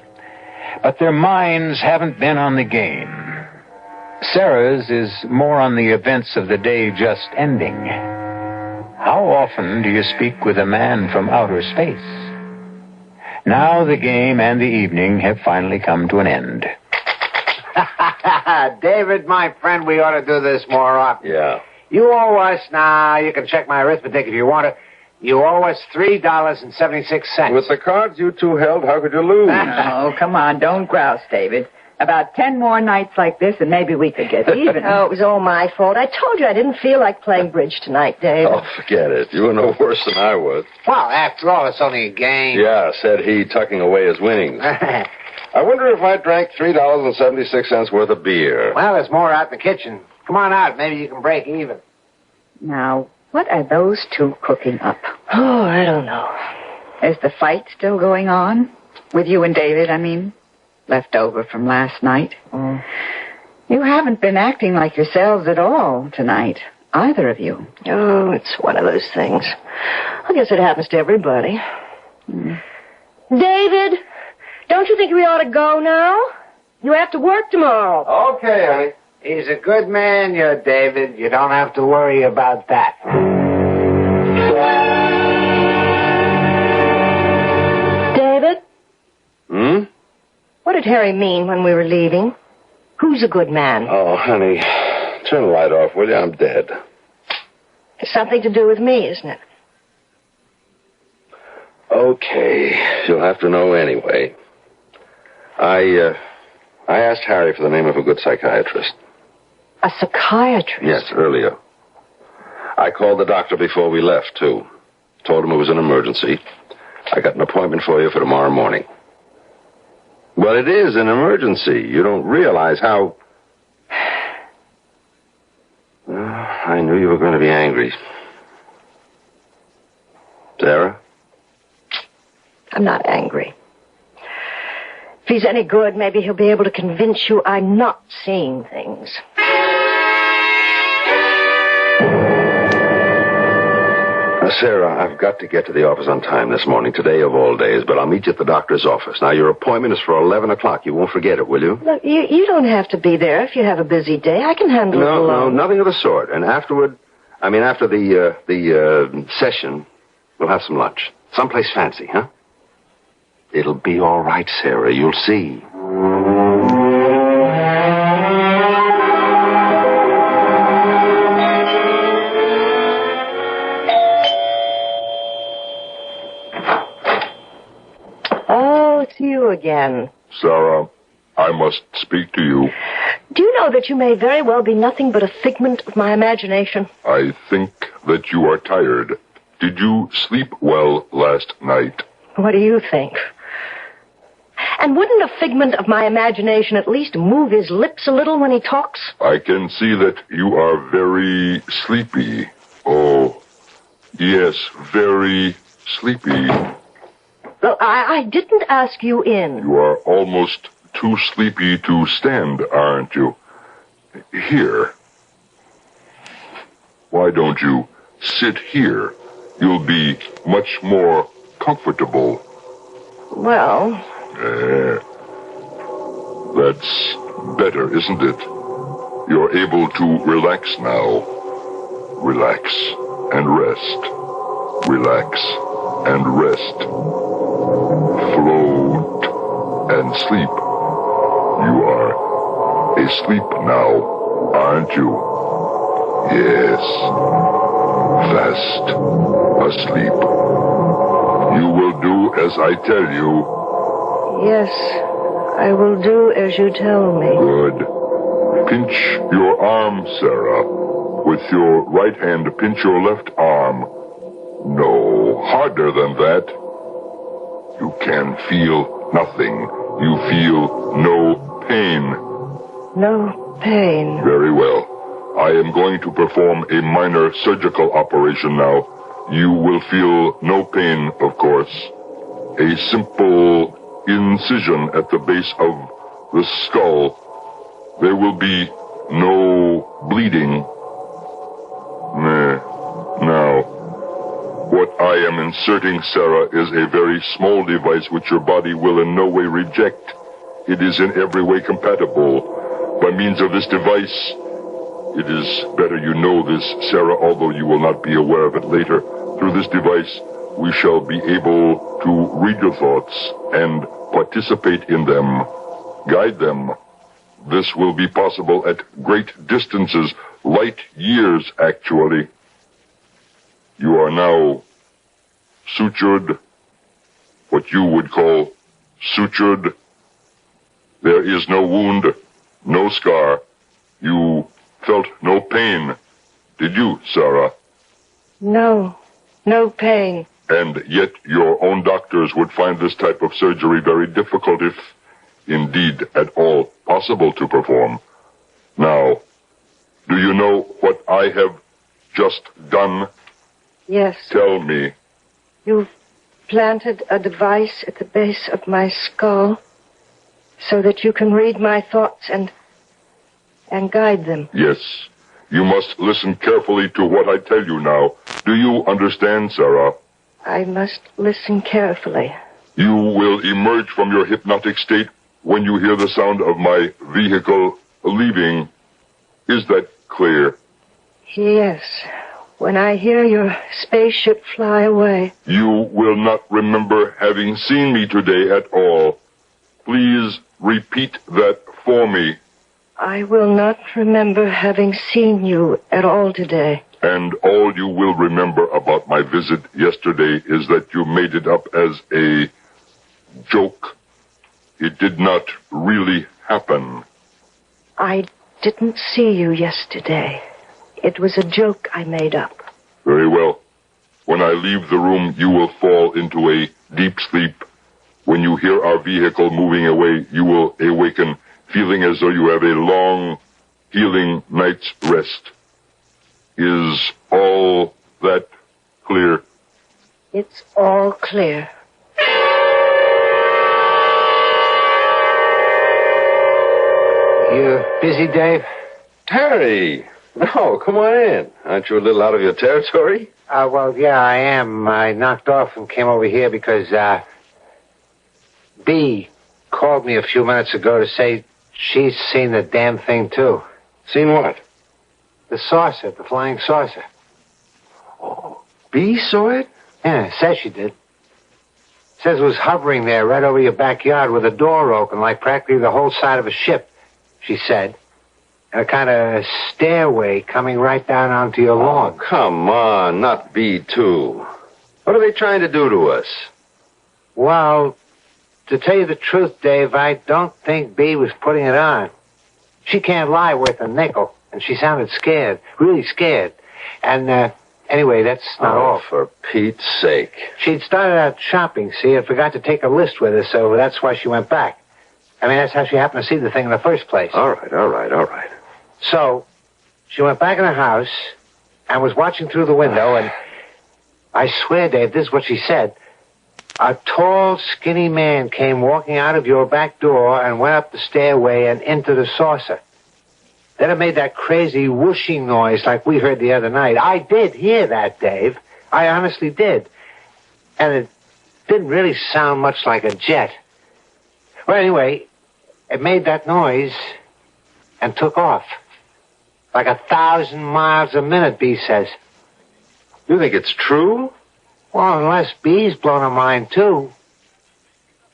But their minds haven't been on the game. Sarah's is more on the events of the day just ending. How often do you speak with a man from outer space? Now the game and the evening have finally come to an end. David, my friend, we ought to do this more often. Yeah. You owe us now. You can check my arithmetic if you want to. You owe us $3.76. With the cards you two held, how could you lose? Oh, come on. Don't grouse, David. About 10 more nights like this, and maybe we could get even. Oh, it was all my fault. I told you I didn't feel like playing bridge tonight, Dave. Oh, forget it. You were no worse than I was. Well, after all, it's only a game. Yeah, said he, tucking away his winnings. I wonder if I drank $3.76 worth of beer. Well, there's more out in the kitchen. Come on out. Maybe you can break even. Now, what are those two cooking up? Oh, I don't know. Is the fight still going on? With you and David, I mean? Left over from last night. You haven't been acting like yourselves at all tonight, either of you. Oh, it's one of those things. I guess it happens to everybody. David, don't you think we ought to go now? You have to work tomorrow. Okay, honey. He's a good man, you're David. You don't have to worry about that. David? Hmm? What did Harry mean when we were leaving? Who's a good man? Oh, honey, turn the light off, will you? I'm dead. It's something to do with me, isn't it? Okay, you'll have to know anyway. I asked Harry for the name of a good psychiatrist. A psychiatrist? Yes, earlier. I called the doctor before we left, too. Told him it was an emergency. I got an appointment for you for tomorrow morning. Well, it is an emergency. You don't realize how... I knew you were going to be angry. Sarah? I'm not angry. If he's any good, maybe he'll be able to convince you I'm not seeing things. Sarah, I've got to get to the office on time this morning, today of all days, but I'll meet you at the doctor's office. Now, your appointment is for 11 o'clock. You won't forget it, will you? Look, you don't have to be there if you have a busy day. I can handle it alone. No, nothing of the sort. And after the session, we'll have some lunch. Someplace fancy, huh? It'll be all right, Sarah. You'll see. Oh, it's you again. Sarah, I must speak to you. Do you know that you may very well be nothing but a figment of my imagination? I think that you are tired. Did you sleep well last night? What do you think? And wouldn't a figment of my imagination at least move his lips a little when he talks? I can see that you are very sleepy. Oh, yes, very sleepy. Well, I didn't ask you in. You are almost too sleepy to stand, aren't you? Here, Why don't you sit here? You'll be much more comfortable. Well, That's better, isn't it? You're able to relax now. Relax and rest. Relax and rest. Float and sleep. You are asleep now, aren't you? Yes. Fast asleep. You will do as I tell you. yes, I will do as you tell me. Good. Pinch your arm, Sarah. With your right hand, pinch your left arm. No, harder than that. You can feel nothing. You feel no pain. No pain. Very well. I am going to perform a minor surgical operation now. You will feel no pain, of course. A simple incision at the base of the skull. There will be no bleeding. Now, what I am inserting, Sarah, is a very small device which your body will in no way reject. It is in every way compatible. By means of this device, it is better you know this, Sarah, although you will not be aware of it later. Through this device, we shall be able to read your thoughts and participate in them, guide them. This will be possible at great distances, light years, actually. You are now sutured, what you would call sutured. There is no wound, no scar. You felt no pain, did you, Sarah? No pain. And yet your own doctors would find this type of surgery very difficult, if indeed at all possible to perform. Now, do you know what I have just done? Yes. Tell me. You've planted a device at the base of my skull so that you can read my thoughts and guide them. Yes. You must listen carefully to what I tell you now. Do you understand, Sarah? I must listen carefully. You will emerge from your hypnotic state when you hear the sound of my vehicle leaving. Is that clear? Yes. When I hear your spaceship fly away. You will not remember having seen me today at all. Please repeat that for me. I will not remember having seen you at all today. And all you will remember about my visit yesterday is that you made it up as a joke. It did not really happen. I didn't see you yesterday. It was a joke I made up. Very well. When I leave the room, you will fall into a deep sleep. When you hear our vehicle moving away, you will awaken feeling as though you have a long, healing night's rest. Is all that clear? It's all clear. You busy, Dave? Harry! No, come on in. Aren't you a little out of your territory? Well, yeah, I am. I knocked off and came over here because, Bea called me a few minutes ago to say she's seen the damn thing, too. Seen what? The saucer, the flying saucer. Oh, Bea saw it? Yeah, says she did. Says it was hovering there right over your backyard with a door open, like practically the whole side of a ship, she said. And a kind of stairway coming right down onto your lawn. Oh, come on, not Bea, too. What are they trying to do to us? Well, to tell you the truth, Dave, I don't think Bea was putting it on. She can't lie worth a nickel, and she sounded scared, really scared. And, anyway, that's not all. For Pete's sake. She'd started out shopping, see, and forgot to take a list with her, so that's why she went back. I mean, that's how she happened to see the thing in the first place. All right. So, she went back in the house and was watching through the window, and I swear, Dave, this is what she said. A tall, skinny man came walking out of your back door and went up the stairway and into the saucer. Then it made that crazy whooshing noise like we heard the other night. I did hear that, Dave. I honestly did. And it didn't really sound much like a jet. Well, anyway, it made that noise and took off. Like 1,000 miles a minute, Bee says. You think it's true? Well, unless Bee's blown her mind, too.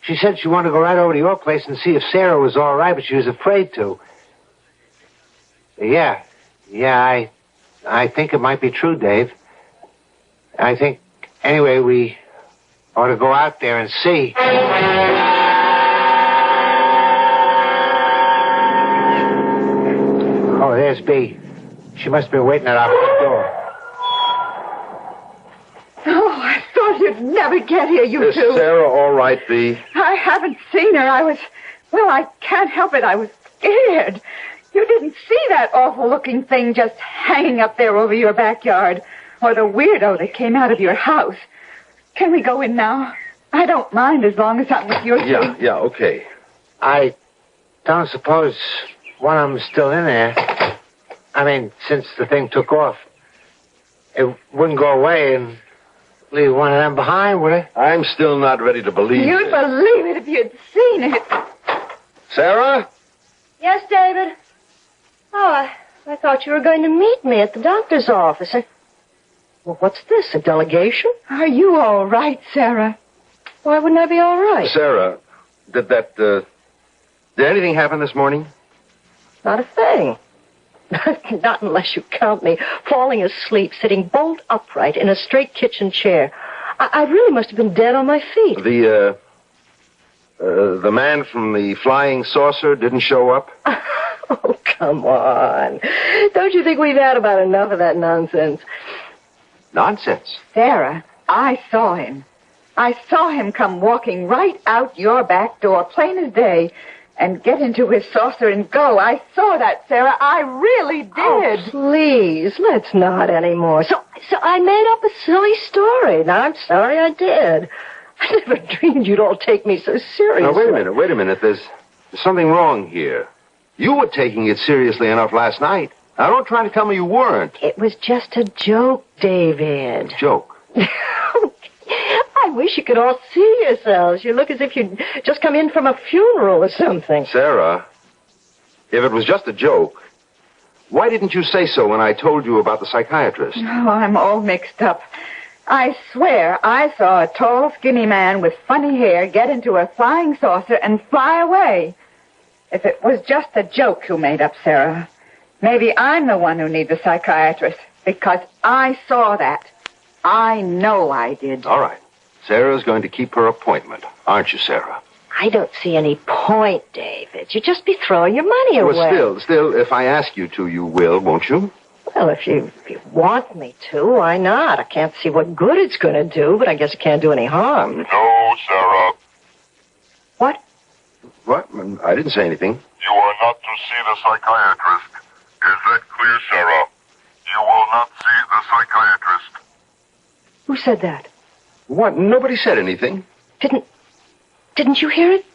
She said she wanted to go right over to your place and see if Sarah was all right, but she was afraid to. Yeah, I think it might be true, Dave. I think, anyway, we ought to go out there and see. Oh, there's Bee. She must have been waiting at our front door. Oh, I thought you'd never get here, you Is two. Sarah all right, Bee? I haven't seen her. I can't help it. I was scared. You didn't see that awful-looking thing just hanging up there over your backyard, or the weirdo that came out of your house. Can we go in now? I don't mind as long as I'm with you two. Yeah, okay. I don't suppose one of them's still in there. I mean, since the thing took off, it wouldn't go away and leave one of them behind, would it? I'm still not ready to believe You'd it. believe it if you'd seen it. Sarah? Yes, David? Oh, I thought you were going to meet me at the doctor's office. Well, what's this, a delegation? Are you all right, Sarah? Why wouldn't I be all right? Sarah, did anything happen this morning? Not a thing. Not unless you count me falling asleep, sitting bolt upright in a straight kitchen chair. I really must have been dead on my feet. The man from the flying saucer didn't show up? Oh, come on. Don't you think we've had about enough of that nonsense? Nonsense. Sarah, I saw him. I saw him come walking right out your back door, plain as day, and get into his saucer and go. I saw that, Sarah. I really did. Oh, please, let's not anymore. So I made up a silly story. Now, I'm sorry I did. I never dreamed you'd all take me so seriously. Now, wait a minute. There's something wrong here. You were taking it seriously enough last night. Now, don't try to tell me you weren't. It was just a joke, David. Joke? I wish you could all see yourselves. You look as if you'd just come in from a funeral or something. Sarah, if it was just a joke, why didn't you say so when I told you about the psychiatrist? Oh, I'm all mixed up. I swear I saw a tall, skinny man with funny hair get into a flying saucer and fly away. If it was just a joke you made up, Sarah, maybe I'm the one who needs a psychiatrist, because I saw that. I know I did. All right. Sarah's going to keep her appointment, aren't you, Sarah? I don't see any point, David. You'd just be throwing your money away. Well, still, if I ask you to, you will, won't you? Well, if you want me to, why not? I can't see what good it's going to do, but I guess it can't do any harm. No, Sarah. What? What? I didn't say anything. You are not to see the psychiatrist. Is that clear, Sarah? You will not see the psychiatrist. Who said that? What? Nobody said anything. Didn't you hear it?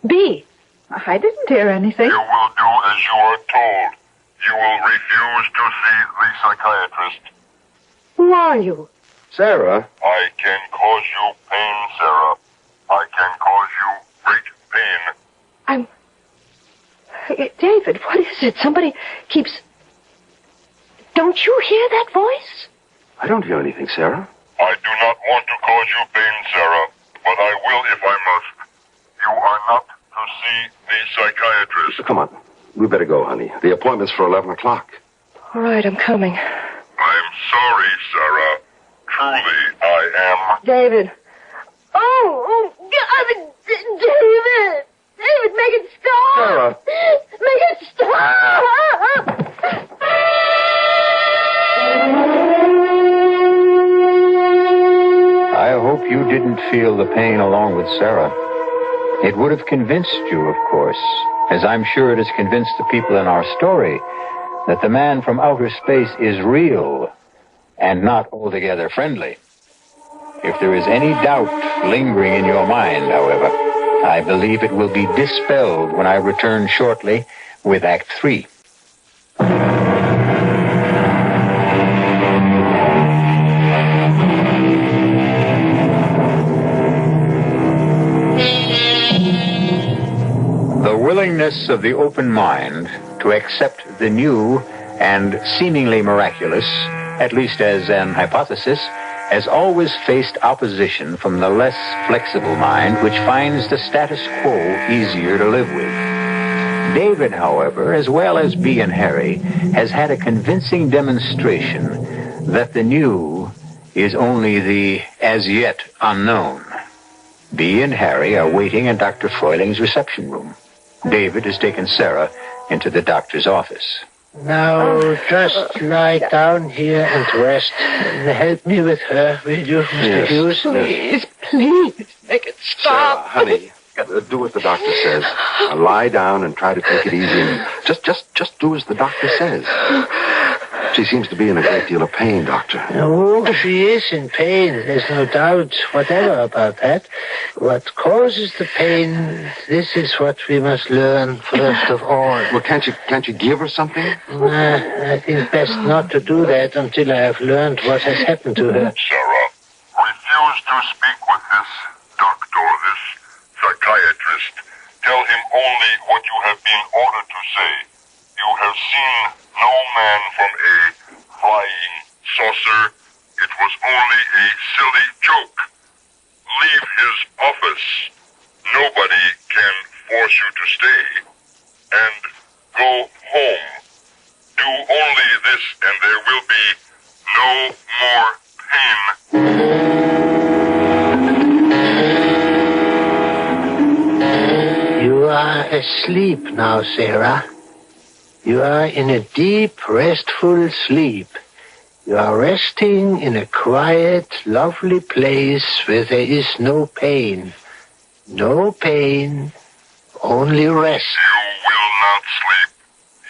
B. I didn't hear anything. You will do as you are told. You will refuse to see the psychiatrist. Who are you? Sarah? I can cause you pain, Sarah. I can cause you great pain. David, what is it? Somebody keeps... Don't you hear that voice? I don't hear anything, Sarah. I do not want to cause you pain, Sarah, but I will if I must. You are not to see the psychiatrist. Come on. We better go, honey. The appointment's for 11 o'clock. All right, I'm coming. I'm sorry, Sarah. Truly, I am. David. Oh, David! David, make it stop! Sarah. Make it stop! I hope you didn't feel the pain along with Sarah. It would have convinced you, of course, as I'm sure it has convinced the people in our story, that the man from outer space is real and not altogether friendly. If there is any doubt lingering in your mind, however, I believe it will be dispelled when I return shortly with Act 3. The willingness of the open mind to accept the new and seemingly miraculous, at least as an hypothesis, has always faced opposition from the less flexible mind, which finds the status quo easier to live with. David, however, as well as Bea and Harry, has had a convincing demonstration that the new is only the as yet unknown. Bea and Harry are waiting in Dr. Freuling's reception room. David has taken Sarah into the doctor's office. Now, just lie down here and rest. And help me with her, will you, Mr. Hughes? Please, make it stop. Sarah, honey, do what the doctor says. Now, lie down and try to take it easy. And just do as the doctor says. She seems to be in a great deal of pain, Doctor. Oh, she is in pain. There's no doubt whatever about that. What causes the pain, this is what we must learn first of all. Well, can't you give her something? I think best not to do that until I have learned what has happened to her. Sarah, refuse to speak with this doctor, this psychiatrist. Tell him only what you have been ordered to say. You have seen no man from a flying saucer. It was only a silly joke. Leave his office. Nobody can force you to stay. And go home. Do only this and there will be no more pain. You are asleep now, Sarah. You are in a deep, restful sleep. You are resting in a quiet, lovely place where there is no pain. No pain, only rest. You will not sleep.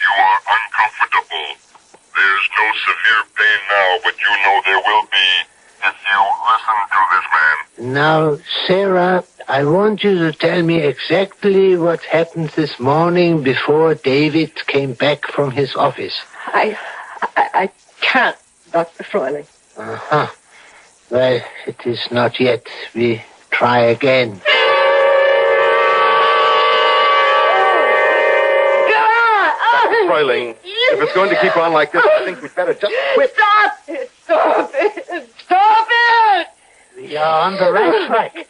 You are uncomfortable. There's no severe pain now, but you know there will be if you listen to this man. Now, Sarah, I want you to tell me exactly what happened this morning before David came back from his office. I can't, Dr. Freuling. Uh-huh. Well, it is not yet. We try again. Freuling, if it's going to keep on like this, I think we'd better just quit. Stop it! Stop it! Stop it! We are on the right track.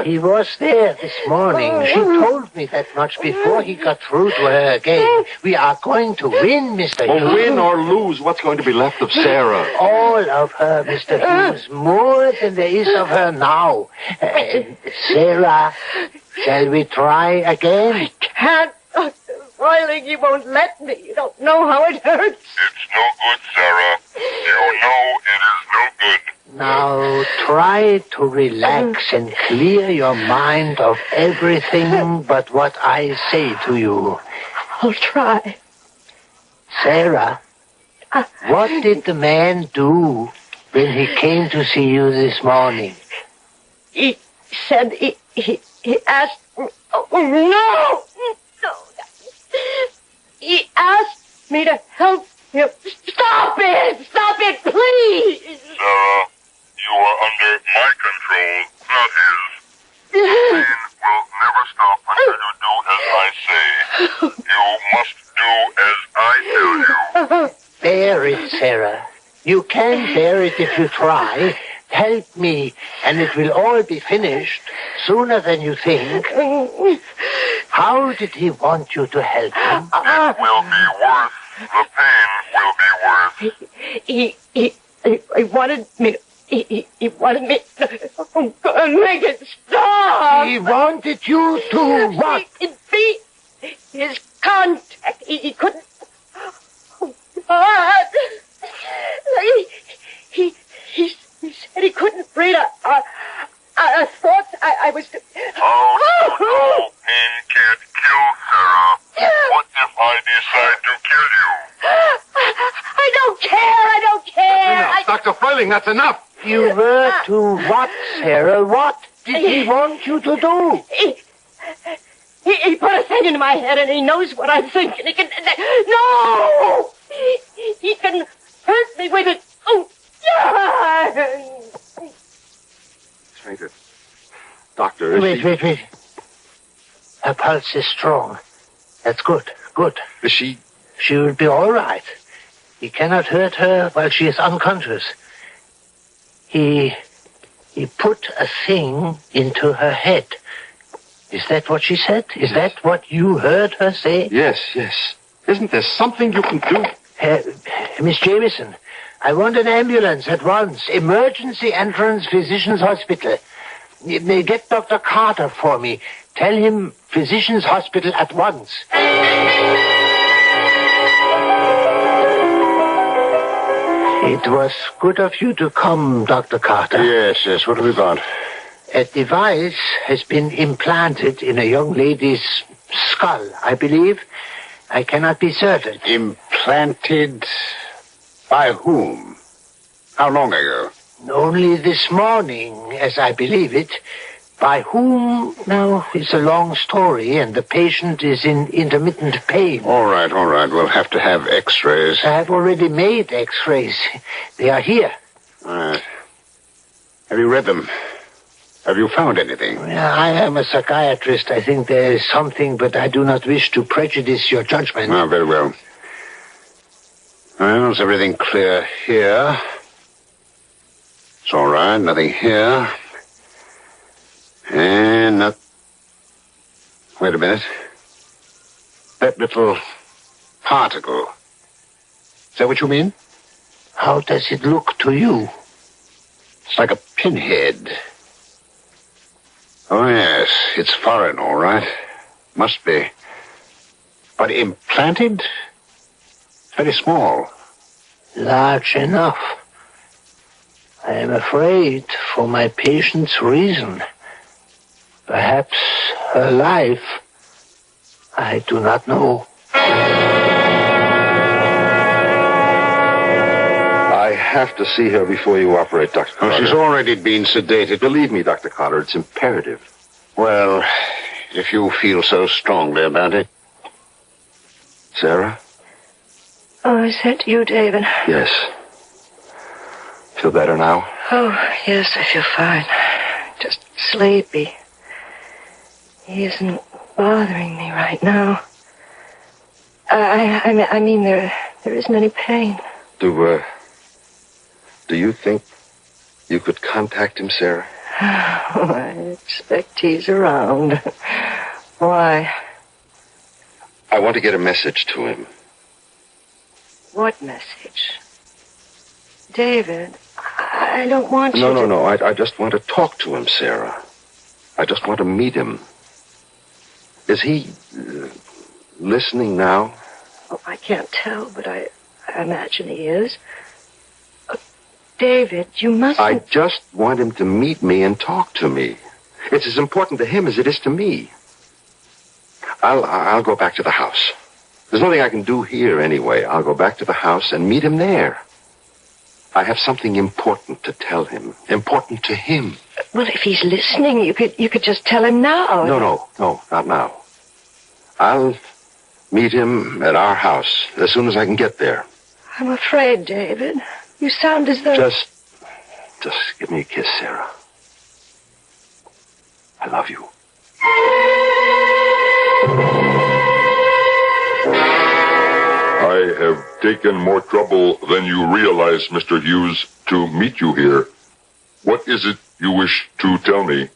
He was there this morning. She told me that much before he got through to her again. We are going to win, Mr. Hughes. Well, win or lose, what's going to be left of Sarah? All of her, Mr. Hughes. More than there is of her now. Sarah, shall we try again? I can't, Dr. Freuling. You won't let me. You don't know how it hurts. It's no good, Sarah. You know it is no good. Now, try to relax and clear your mind of everything but what I say to you. I'll try. Sarah, what did the man do when he came to see you this morning? He said he asked me... Oh, no! He asked me to help him. Stop it! Stop it, please! Sarah, you are under my control, not his. The pain will never stop until you do as I say. You must do as I tell you. Bear it, Sarah. You can bear it if you try. Help me, and it will all be finished sooner than you think. How did he want you to help him? It will be worth. The pain will be worth. He wanted me to... He wanted me to make it stop. He wanted you to what? Be his contact. He couldn't... Oh, God. He said he couldn't breathe. I thought I was... Oh, no. Pain can't kill, Sarah. What if I decide to kill you? I don't care. I don't care. Enough. Dr. Freuling, that's enough. You were to what, Sarah? What did he want you to do? He put a thing into my head, and he knows what I'm thinking. He can... No! He can hurt me with it. Oh, yeah! Fainted. Doctor, is Wait. Her pulse is strong. That's good. Is she... She will be all right. He cannot hurt her while she is unconscious. He put a thing into her head. Is that what she said? Is that what you heard her say? Yes. Isn't there something you can do? Miss Jameson, I want an ambulance at once. Emergency entrance, Physicians Hospital. Get Dr. Carter for me. Tell him Physicians Hospital at once. It was good of you to come, Dr. Carter. Yes. What have we got? A device has been implanted in a young lady's skull, I believe. I cannot be certain. Implanted by whom? How long ago? Only this morning, as I believe it. By whom? Now, it's a long story, and the patient is in intermittent pain. All right. We'll have to have x-rays. I have already made x-rays. They are here. All right. Have you read them? Have you found anything? I am a psychiatrist. I think there is something, but I do not wish to prejudice your judgment. Ah, very well. Well, is everything clear here? It's all right. Nothing here. And not... Wait a minute. That little particle. Is that what you mean? How does it look to you? It's like a pinhead. Oh, yes. It's foreign, all right. Must be. But implanted? It's very small. Large enough. I am afraid for my patient's reason. Perhaps her life. I do not know. I have to see her before you operate, Dr. Carter. Oh, she's already been sedated. Believe me, Dr. Carter, it's imperative. Well, if you feel so strongly about it. Sarah? Oh, is that you, David? Yes. Feel better now? Oh, yes, I feel fine. Just sleepy. He isn't bothering me right now. I mean, there isn't any pain. Do you think you could contact him, Sarah? Oh, I expect he's around. Why? I want to get a message to him. What message? David, I don't want you to... No. I just want to talk to him, Sarah. I just want to meet him. Is he listening now? Oh, I can't tell, but I imagine he is. David, you mustn't... I just want him to meet me and talk to me. It's as important to him as it is to me. I'll go back to the house. There's nothing I can do here anyway. I'll go back to the house and meet him there. I have something important to tell him. Important to him. Well, if he's listening, you could just tell him now. No, not now. I'll meet him at our house as soon as I can get there. I'm afraid, David. You sound as though... Just give me a kiss, Sarah. I love you. I have taken more trouble than you realize, Mr. Hughes, to meet you here. What is it you wish to tell me?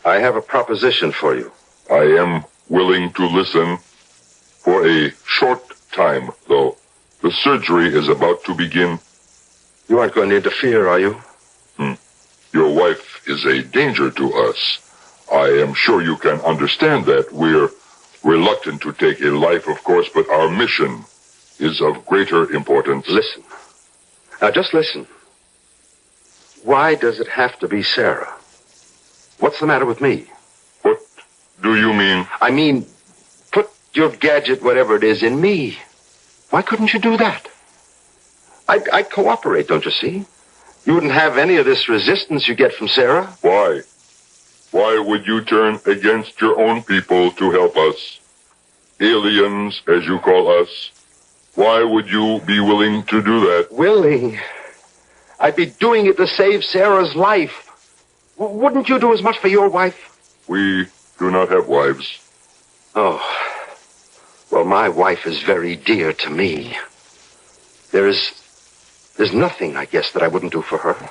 I have a proposition for you. I am willing to listen for a short time, though. The surgery is about to begin. You aren't going to interfere, are you? Your wife is a danger to us. I am sure you can understand that. We're reluctant to take a life, of course, but our mission is of greater importance. Listen. Now, just listen. Why does it have to be Sarah? What's the matter with me? What do you mean? I mean, put your gadget, whatever it is, in me. Why couldn't you do that? I'd cooperate, don't you see? You wouldn't have any of this resistance you get from Sarah. Why? Why would you turn against your own people to help us? Aliens, as you call us. Why would you be willing to do that? Willing? I'd be doing it to save Sarah's life. Wouldn't you do as much for your wife? We do not have wives. Oh. Well, my wife is very dear to me. There's nothing, I guess, that I wouldn't do for her.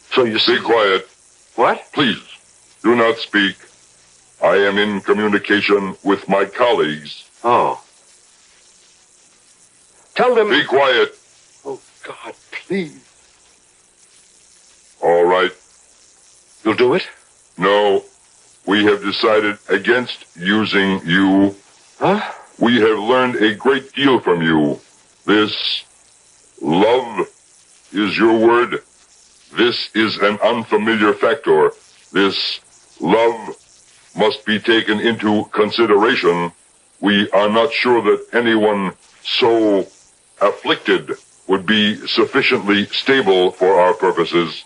So you see... Be quiet. What? Please, do not speak. I am in communication with my colleagues. Oh. Tell them... Be quiet. Oh, God, please. All right. You'll do it? No. We have decided against using you. Huh? We have learned a great deal from you. This love is your word. This is an unfamiliar factor. This love must be taken into consideration. We are not sure that anyone so afflicted would be sufficiently stable for our purposes.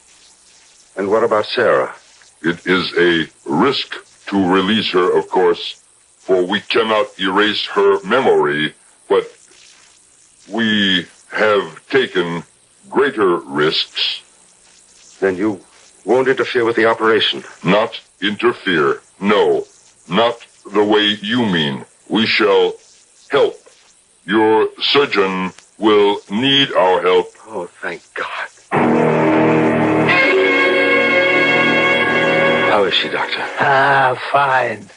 And what about Sarah? It is a risk to release her, of course, for we cannot erase her memory, but we have taken greater risks. Then you won't interfere with the operation? Not interfere. No, not the way you mean. We shall help. Your surgeon will need our help. Oh, thank God. How is she, Doctor? Fine.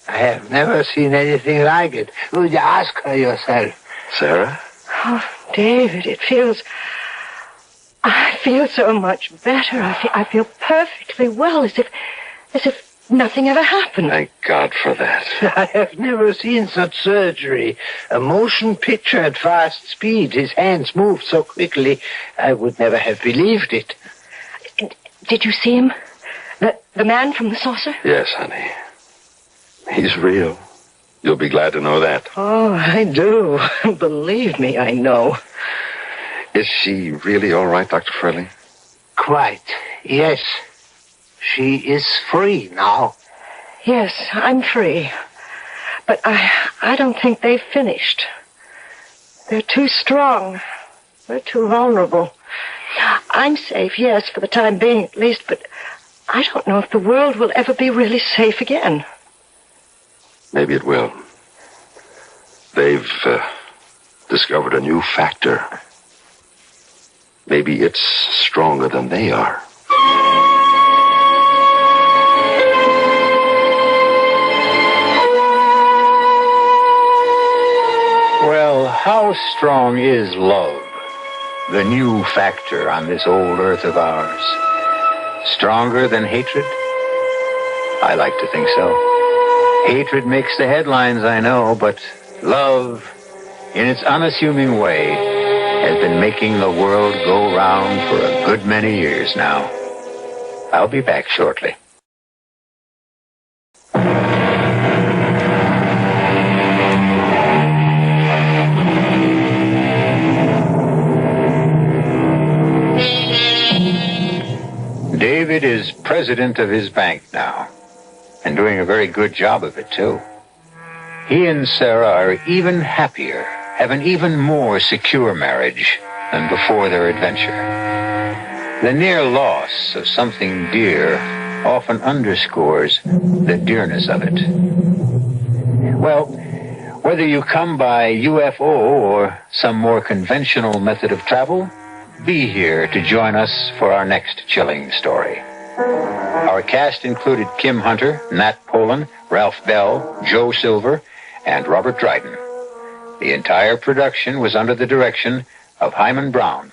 I have never seen anything like it. Would you ask her yourself? Sarah? Oh, David, I feel so much better. I feel perfectly well, as if nothing ever happened. Thank God for that. I have never seen such surgery. A motion picture at fast speed. His hands moved so quickly, I would never have believed it. Did you see him? The man from the saucer? Yes, honey. He's real. You'll be glad to know that. Oh, I do. Believe me, I know. Is she really all right, Dr. Furley? Quite, yes. She is free now. Yes, I'm free. But I don't think they've finished. They're too strong. They're too vulnerable. I'm safe, yes, for the time being at least, but I don't know if the world will ever be really safe again. Maybe it will. They've discovered a new factor. Maybe it's stronger than they are. Well, how strong is love? The new factor on this old earth of ours. Stronger than hatred? I like to think so. Hatred makes the headlines, I know, but love, in its unassuming way, has been making the world go round for a good many years now. I'll be back shortly. David is president of his bank now, and doing a very good job of it, too. He and Sarah are even happier, have an even more secure marriage than before their adventure. The near loss of something dear often underscores the dearness of it. Well, whether you come by UFO or some more conventional method of travel, be here to join us for our next chilling story. Our cast included Kim Hunter, Nat Polan, Ralph Bell, Joe Silver, and Robert Dryden. The entire production was under the direction of Hyman Brown.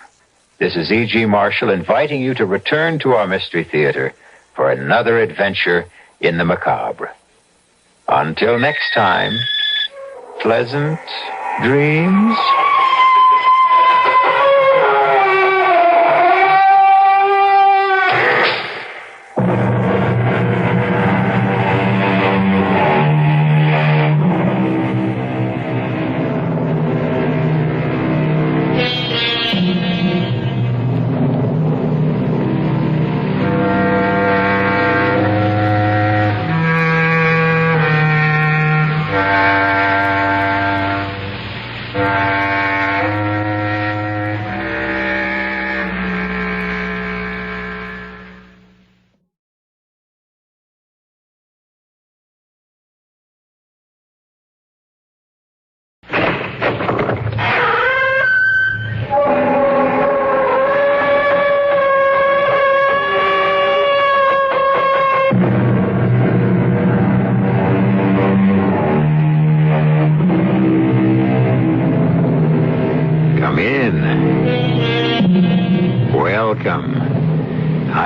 This is E.G. Marshall inviting you to return to our Mystery Theater for another adventure in the macabre. Until next time, pleasant dreams.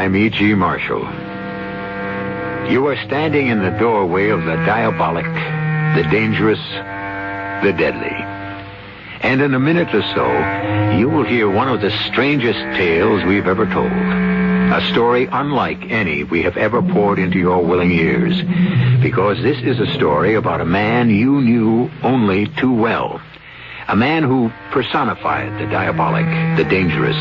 I'm E.G. Marshall. You are standing in the doorway of the diabolic, the dangerous, the deadly. And in a minute or so, you will hear one of the strangest tales we've ever told. A story unlike any we have ever poured into your willing ears. Because this is a story about a man you knew only too well. A man who personified the diabolic, the dangerous,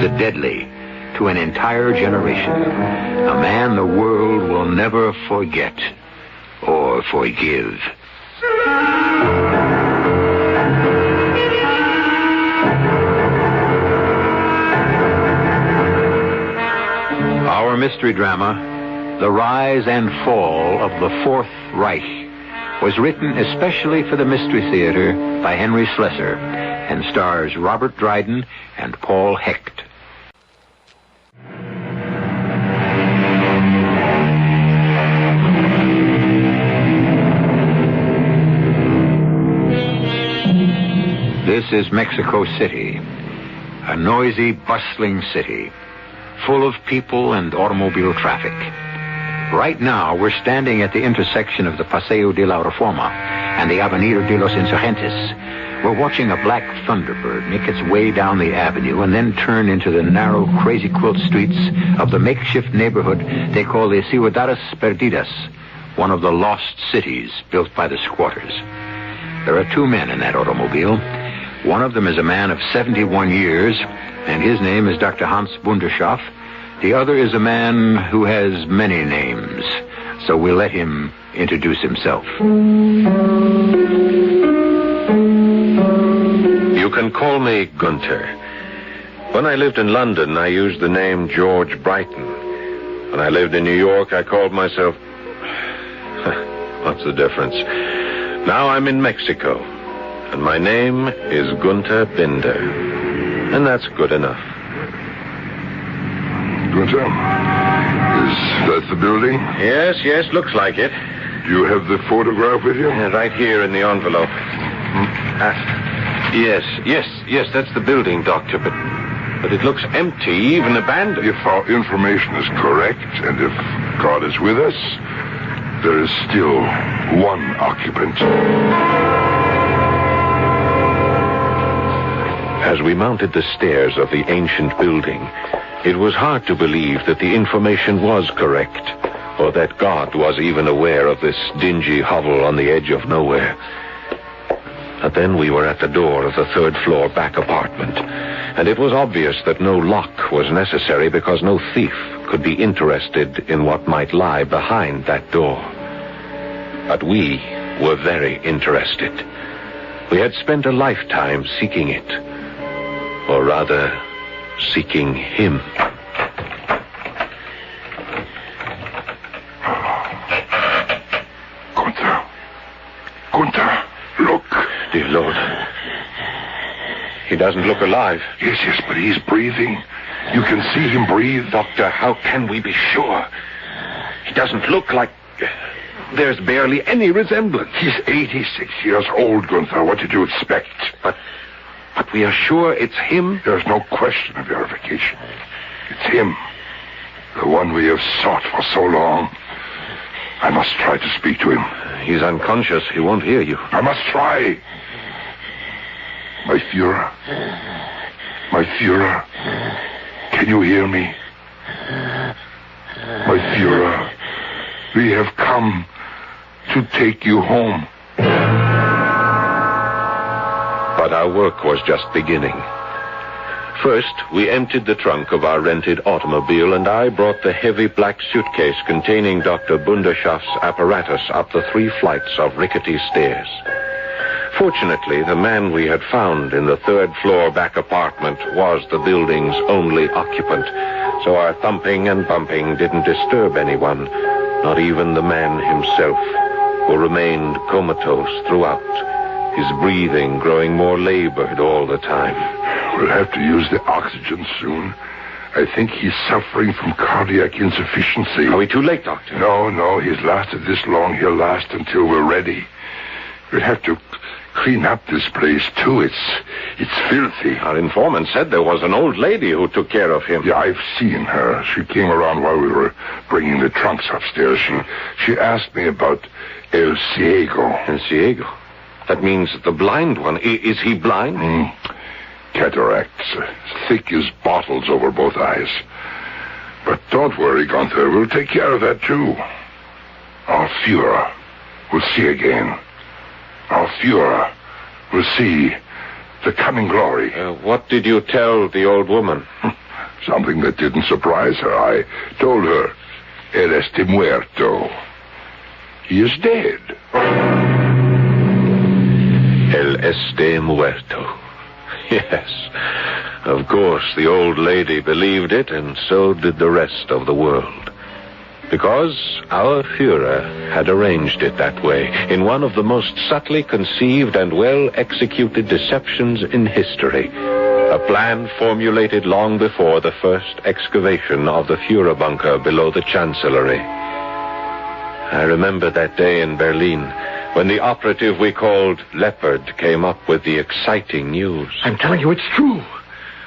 the deadly to an entire generation. A man the world will never forget or forgive. Our mystery drama, The Rise and Fall of the Fourth Reich, was written especially for the Mystery Theater by Henry Slesser and stars Robert Dryden and Paul Hecht. This is Mexico City, a noisy, bustling city, full of people and automobile traffic. Right now, we're standing at the intersection of the Paseo de la Reforma and the Avenida de los Insurgentes. We're watching a black Thunderbird make its way down the avenue and then turn into the narrow, crazy-quilt streets of the makeshift neighborhood they call the Ciudades Perdidas, one of the lost cities built by the squatters. There are two men in that automobile. One of them is a man of 71 years, and his name is Dr. Hans Bunderschoff. The other is a man who has many names, so we'll let him introduce himself. You can call me Gunther. When I lived in London, I used the name George Brighton. When I lived in New York, I called myself... What's the difference? Now I'm in Mexico, and my name is Gunther Binder. And that's good enough. Gunther, is that the building? Yes, looks like it. Do you have the photograph with you? Yeah, right here in the envelope. Yes, that's the building, Doctor, but it looks empty, even abandoned. If our information is correct, and if God is with us, there is still one occupant. As we mounted the stairs of the ancient building, it was hard to believe that the information was correct, or that God was even aware of this dingy hovel on the edge of nowhere. But then we were at the door of the third-floor back apartment, and it was obvious that no lock was necessary because no thief could be interested in what might lie behind that door. But we were very interested. We had spent a lifetime seeking it, or rather, seeking him. Gunther, look. Dear Lord. He doesn't look alive. Yes, but he's breathing. You can see him breathe. Doctor, how can we be sure? He doesn't look like... There's barely any resemblance. He's 86 years old, Gunther. What did you expect? But we are sure it's him? There's no question of verification. It's him. The one we have sought for so long. I must try to speak to him. He's unconscious. He won't hear you. I must try. My Führer. My Führer. Can you hear me? My Führer. We have come to take you home. But our work was just beginning. First, we emptied the trunk of our rented automobile, and I brought the heavy black suitcase containing Dr. Bunderschoff's apparatus up the 3 flights of rickety stairs. Fortunately, the man we had found in the third-floor back apartment was the building's only occupant, so our thumping and bumping didn't disturb anyone, not even the man himself, who remained comatose throughout, his breathing growing more labored all the time. We'll have to use the oxygen soon. I think he's suffering from cardiac insufficiency. Are we too late, Doctor? No. He's lasted this long. He'll last until we're ready. We'll have to clean up this place, too. It's filthy. Our informant said there was an old lady who took care of him. Yeah, I've seen her. She came around while we were bringing the trunks upstairs. She asked me about El Ciego. El Ciego? That means the blind one. Is he blind? Cataracts. Thick as bottles over both eyes. But don't worry, Gunther. We'll take care of that, too. Our Führer will see again. Our Führer will see the coming glory. What did you tell the old woman? Something that didn't surprise her. I told her, él está muerto. He is dead. Él está muerto. Yes. Of course, the old lady believed it, and so did the rest of the world. Because our Führer had arranged it that way, in one of the most subtly conceived and well-executed deceptions in history. A plan formulated long before the first excavation of the Führer bunker below the Chancellery. I remember that day in Berlin, when the operative we called Leopard came up with the exciting news. I'm telling you, it's true.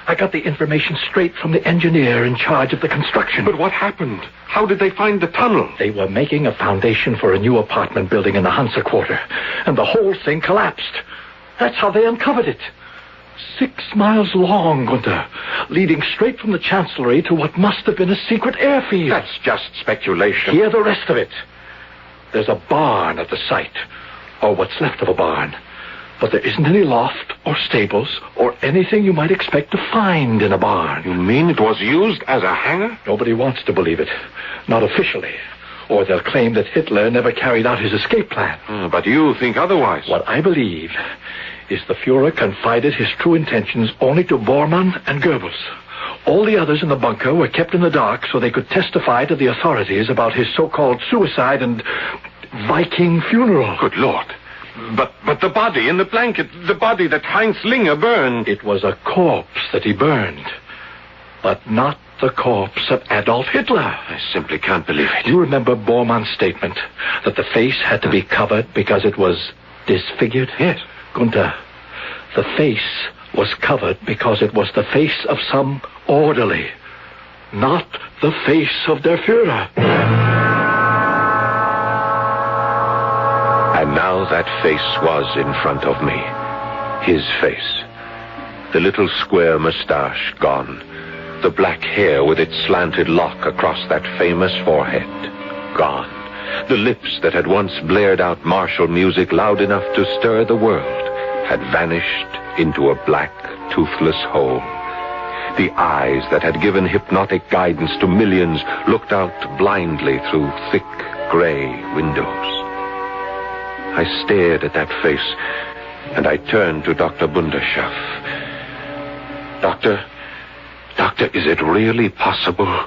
I got the information straight from the engineer in charge of the construction. But what happened? How did they find the tunnel? They were making a foundation for a new apartment building in the Hansa Quarter, and the whole thing collapsed. That's how they uncovered it. 6 miles long, Gunther, leading straight from the Chancellery to what must have been a secret airfield. That's just speculation. Hear the rest of it. There's a barn at the site, or what's left of a barn. But there isn't any loft or stables or anything you might expect to find in a barn. You mean it was used as a hangar? Nobody wants to believe it. Not officially. Or they'll claim that Hitler never carried out his escape plan. But you think otherwise. What I believe is the Führer confided his true intentions only to Bormann and Goebbels. All the others in the bunker were kept in the dark so they could testify to the authorities about his so-called suicide and Viking funeral. Good Lord. But the body in the blanket, the body that Heinz Linger burned. It was a corpse that he burned, but not the corpse of Adolf Hitler. I simply can't believe it. You remember Bormann's statement that the face had to be covered because it was disfigured? Yes. Gunther, the face was covered because it was the face of some orderly, not the face of their Führer. And now that face was in front of me. His face. The little square mustache gone. The black hair with its slanted lock across that famous forehead gone. The lips that had once blared out martial music loud enough to stir the world had vanished into a black, toothless hole. The eyes that had given hypnotic guidance to millions looked out blindly through thick, gray windows. I stared at that face, and I turned to Dr. Bunderschaff. Doctor, is it really possible?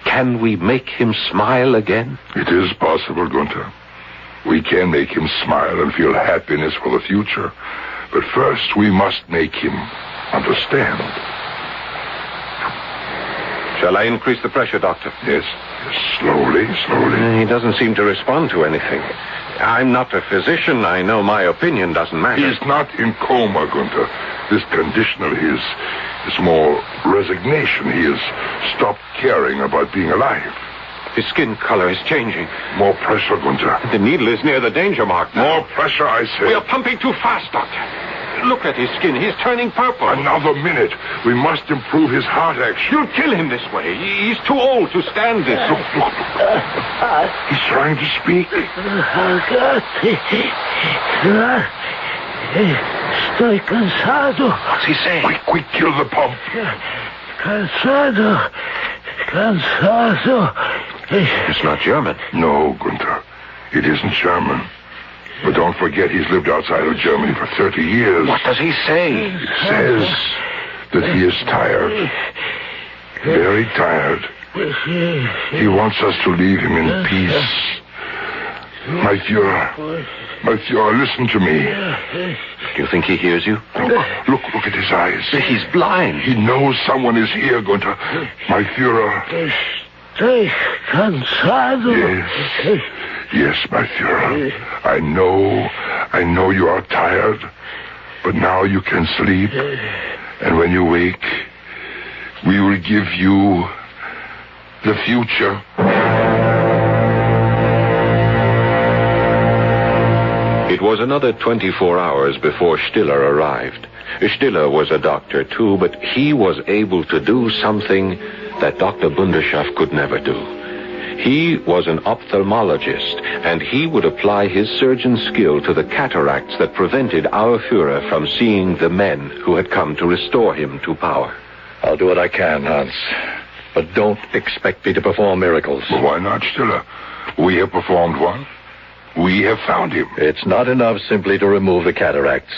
Can we make him smile again? It is possible, Gunther. We can make him smile and feel happiness for the future. But first, we must make him understand. Shall I increase the pressure, Doctor? Yes. Slowly. He doesn't seem to respond to anything. I'm not a physician. I know my opinion doesn't matter. He's not in coma, Gunther. This condition of his is more resignation. He has stopped caring about being alive. His skin color is changing. More pressure, Gunther. The needle is near the danger mark now. More pressure, I say. We are pumping too fast, Doctor. Look at his skin. He's turning purple. Another minute. We must improve his heart action. You'll kill him this way. He's too old to stand this. Look. He's trying to speak. Estoy cansado. What's he saying? Quick, kill the pump. Cansado. It's not German. No, Gunther. It isn't German. But don't forget he's lived outside of Germany for 30 years. What does he say? He says that he is tired. Very tired. He wants us to leave him in peace. My Führer, listen to me. Do you think he hears you? Look at his eyes. He's blind. He knows someone is here, Gunther. My Führer. Estoy cansado. Yes, my Führer. I know I know you are tired, but now you can sleep. And when you wake, we will give you the future. It was another 24 hours before Stiller arrived. Stiller was a doctor, too, but he was able to do something that Dr. Bunderschaft could never do. He was an ophthalmologist, and he would apply his surgeon's skill to the cataracts that prevented our Führer from seeing the men who had come to restore him to power. I'll do what I can, Hans. But don't expect me to perform miracles. Well, why not, Stiller? We have performed one. We have found him. It's not enough simply to remove the cataracts.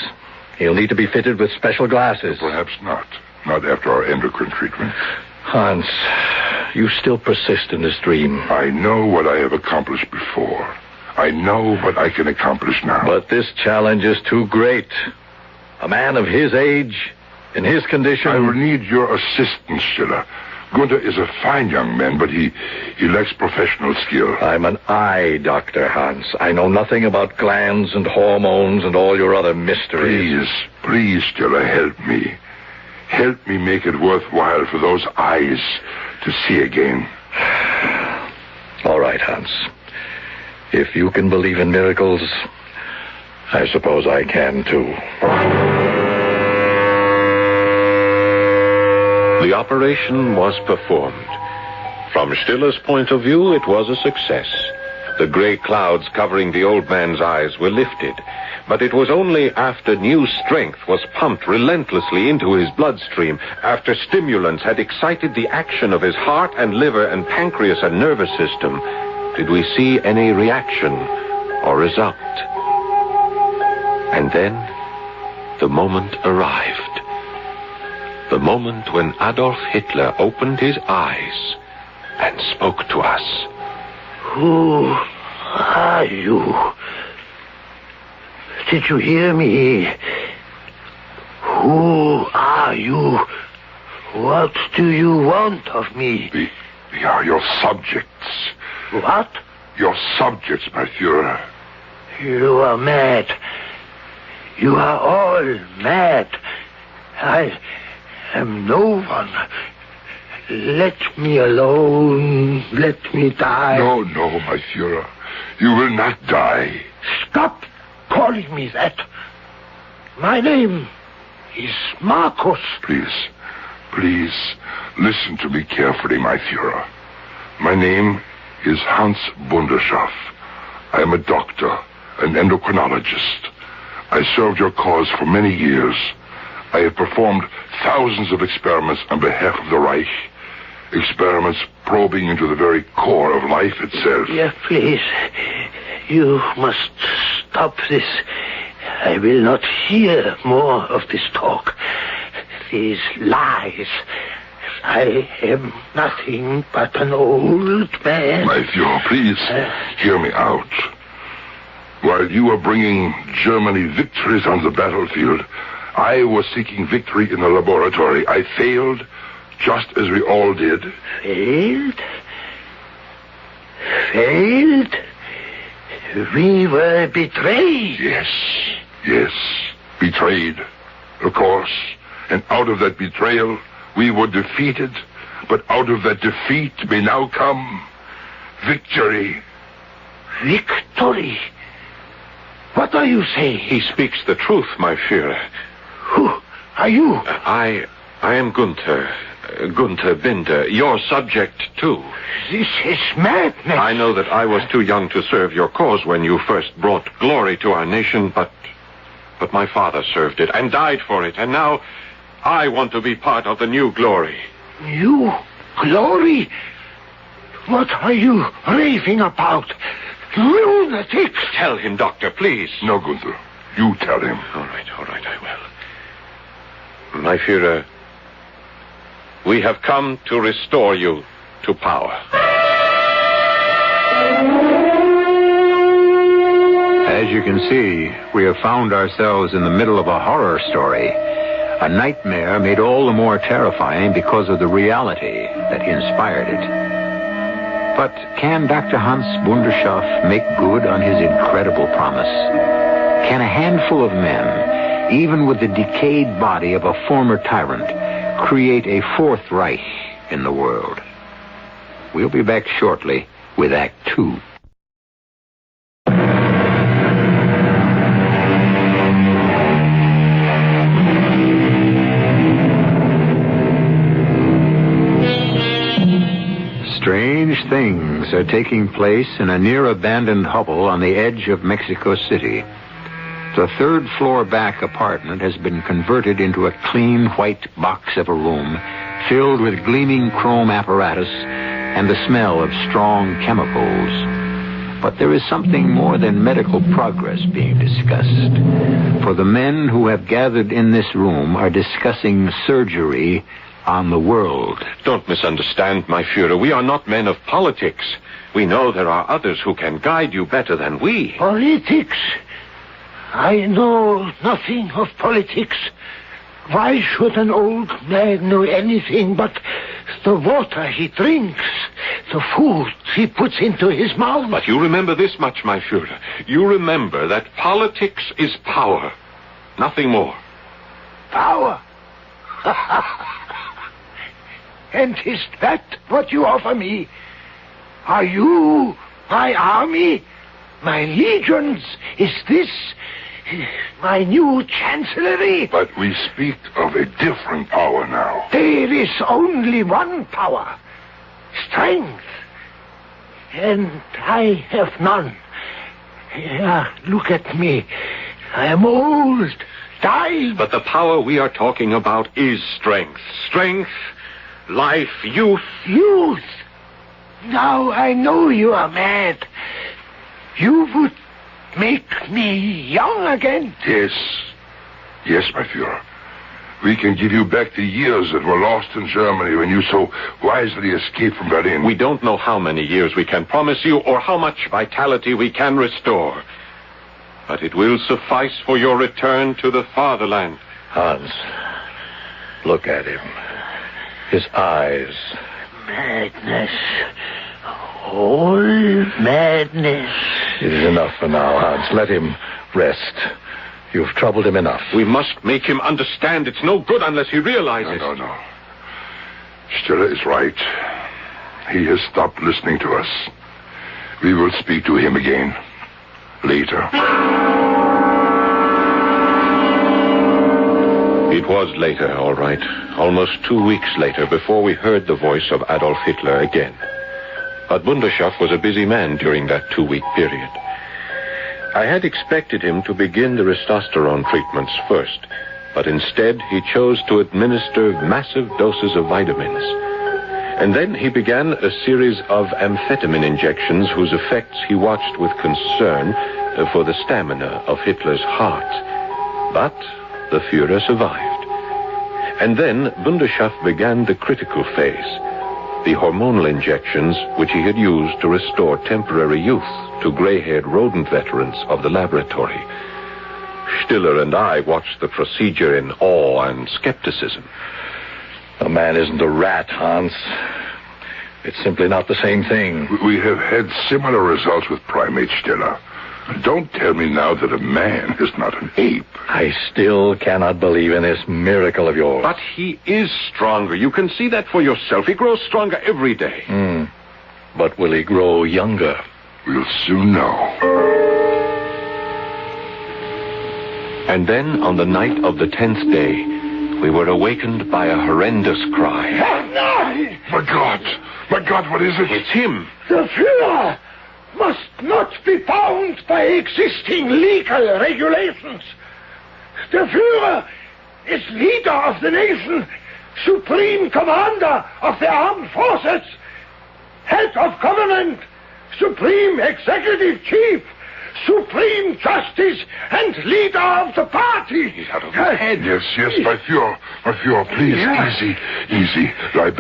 He'll need to be fitted with special glasses. Perhaps not. Not after our endocrine treatment. Hans, you still persist in this dream. I know what I have accomplished before. I know what I can accomplish now. But this challenge is too great. A man of his age, in his condition... I will need your assistance, Stiller. Gunther is a fine young man, but he lacks professional skill. I'm an eye doctor, Hans. I know nothing about glands and hormones and all your other mysteries. Please, Stiller, help me. Help me make it worthwhile for those eyes to see again. All right, Hans. If you can believe in miracles, I suppose I can, too. The operation was performed. From Stiller's point of view, it was a success. The gray clouds covering the old man's eyes were lifted, but it was only after new strength was pumped relentlessly into his bloodstream, after stimulants had excited the action of his heart and liver and pancreas and nervous system, did we see any reaction or result. And then the moment arrived. The moment when Adolf Hitler opened his eyes and spoke to us. Who are you? Did you hear me? Who are you? What do you want of me? We are your subjects. What? Your subjects, my Führer. You are mad. You are all mad. I am no one. Let me alone. Let me die. No, my Führer. You will not die. Stop calling me that. My name is Marcus. Please, listen to me carefully, my Führer. My name is Hans Bunderschaft. I am a doctor, an endocrinologist. I served your cause for many years. I have performed thousands of experiments on behalf of the Reich. Experiments probing into the very core of life itself. Yeah, please. You must stop this. I will not hear more of this talk. These lies. I am nothing but an old man. My Führer, please hear me out. While you were bringing Germany victories on the battlefield, I was seeking victory in the laboratory. I failed, just as we all did. Failed? Failed? We were betrayed. Yes. Betrayed, of course. And out of that betrayal, we were defeated. But out of that defeat may now come victory. Victory? What are you saying? He speaks the truth, my Führer. Who are you? I am Gunther. Gunther Binder, your subject, too. This is madness. I know that I was too young to serve your cause when you first brought glory to our nation, but my father served it and died for it, and now I want to be part of the new glory. New glory? What are you raving about? Lunatics! Tell him, Doctor, please. No, Gunther. You tell him. All right, I will. My Führer, we have come to restore you to power. As you can see, we have found ourselves in the middle of a horror story. A nightmare made all the more terrifying because of the reality that inspired it. But can Dr. Hans Bunderschaft make good on his incredible promise? Can a handful of men, even with the decayed body of a former tyrant, create a Fourth Reich in the world? We'll be back shortly with Act Two. Strange things are taking place in a near-abandoned hovel on the edge of Mexico City. The third-floor back apartment has been converted into a clean white box of a room filled with gleaming chrome apparatus and the smell of strong chemicals. But there is something more than medical progress being discussed. For the men who have gathered in this room are discussing surgery on the world. Don't misunderstand, my Führer. We are not men of politics. We know there are others who can guide you better than we. Politics? I know nothing of politics. Why should an old man know anything but the water he drinks, the food he puts into his mouth? But you remember this much, my Führer. You remember that politics is power. Nothing more. Power? And is that what you offer me? Are you my army? My legions? Is this my new chancellery? But we speak of a different power now. There is only one power. Strength. And I have none. Look at me. I am old, dying. But the power we are talking about is strength. Strength, life, youth. Youth? Now I know you are mad. You would make me young again? Yes. Yes, my Führer. We can give you back the years that were lost in Germany when you so wisely escaped from Berlin. We don't know how many years we can promise you or how much vitality we can restore. But it will suffice for your return to the fatherland. Hans, look at him. His eyes. Madness. All madness. It is enough for now, Hans. Let him rest. You've troubled him enough. We must make him understand it's no good unless he realizes. No. Stiller is right. He has stopped listening to us. We will speak to him again later. It was later, all right. Almost 2 weeks later before we heard the voice of Adolf Hitler again. But Bundeschoff was a busy man during that 2-week period. I had expected him to begin the testosterone treatments first, but instead he chose to administer massive doses of vitamins. And then he began a series of amphetamine injections whose effects he watched with concern for the stamina of Hitler's heart. But the Führer survived. And then Bundeschoff began the critical phase, the hormonal injections which he had used to restore temporary youth to gray-haired rodent veterans of the laboratory. Stiller and I watched the procedure in awe and skepticism. The man isn't a rat, Hans. It's simply not the same thing. We have had similar results with primate Stiller. Don't tell me now that a man is not an ape. I still cannot believe in this miracle of yours. But he is stronger. You can see that for yourself. He grows stronger every day. But will he grow younger? We'll soon know. And then, on the night of the 10th day, we were awakened by a horrendous cry. My God, what is it? It's him. The Führer must not be bound by existing legal regulations. The Führer is leader of the nation, supreme commander of the armed forces, head of government, supreme executive chief, supreme justice, and leader of the party. He's out of his head. Yes, my Führer, please, easy. Lie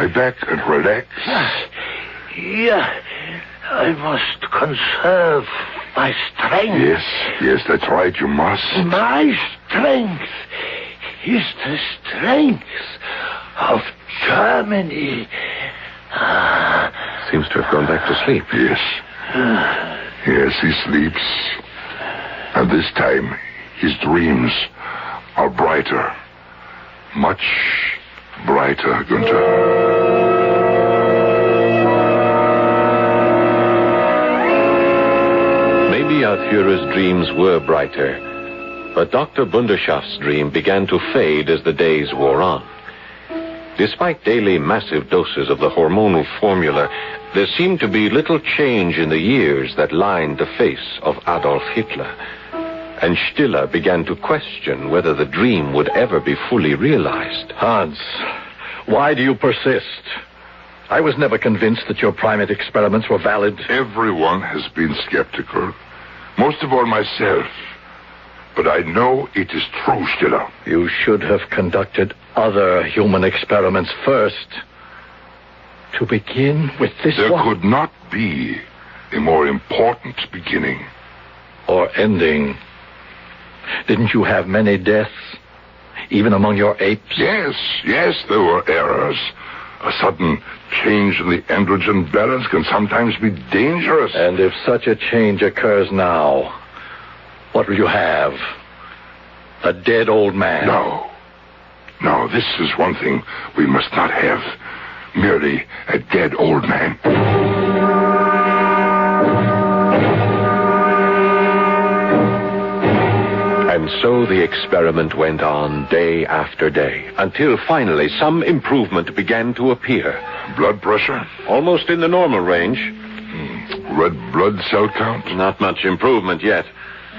back and relax. I must conserve my strength. Yes, that's right, you must. My strength is the strength of Germany. Seems to have gone back to sleep. Yes, he sleeps. And this time, his dreams are brighter. Much brighter, Günther. Maybe our Führer's dreams were brighter, but Dr. Bunderschaft's dream began to fade as the days wore on. Despite daily massive doses of the hormonal formula, there seemed to be little change in the years that lined the face of Adolf Hitler. And Stiller began to question whether the dream would ever be fully realized. Hans, why do you persist? I was never convinced that your primate experiments were valid. Everyone has been skeptical. Most of all myself. But I know it is true, Stiller. You should have conducted other human experiments first. To begin with this There one. could not be a more important beginning. Or ending. Didn't you have many deaths? Even among your apes? Yes, there were errors. A sudden change in the androgen balance can sometimes be dangerous. And if such a change occurs now, what will you have? A dead old man? No, this is one thing we must not have. Merely a dead old man. And so the experiment went on day after day, until finally some improvement began to appear. Blood pressure? Almost in the normal range. Red blood cell count? Not much improvement yet.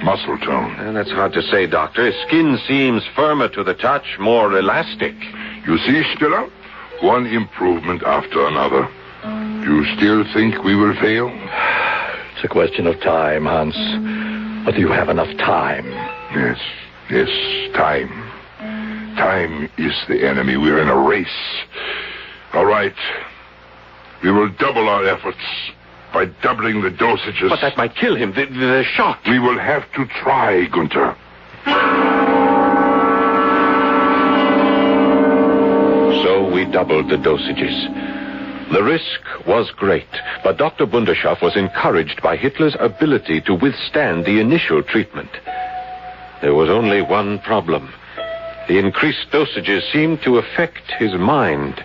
Muscle tone? And that's hard to say, Doctor. His skin seems firmer to the touch, more elastic. You see, Stiller? One improvement after another. Do you still think we will fail? It's a question of time, Hans. But do you have enough time? Yes, time. Time is the enemy. We're in a race. All right. We will double our efforts by doubling the dosages. But that might kill him. The shock. We will have to try, Günther. So we doubled the dosages. The risk was great, but Dr. Bunderschaft was encouraged by Hitler's ability to withstand the initial treatment. There was only one problem. The increased dosages seemed to affect his mind,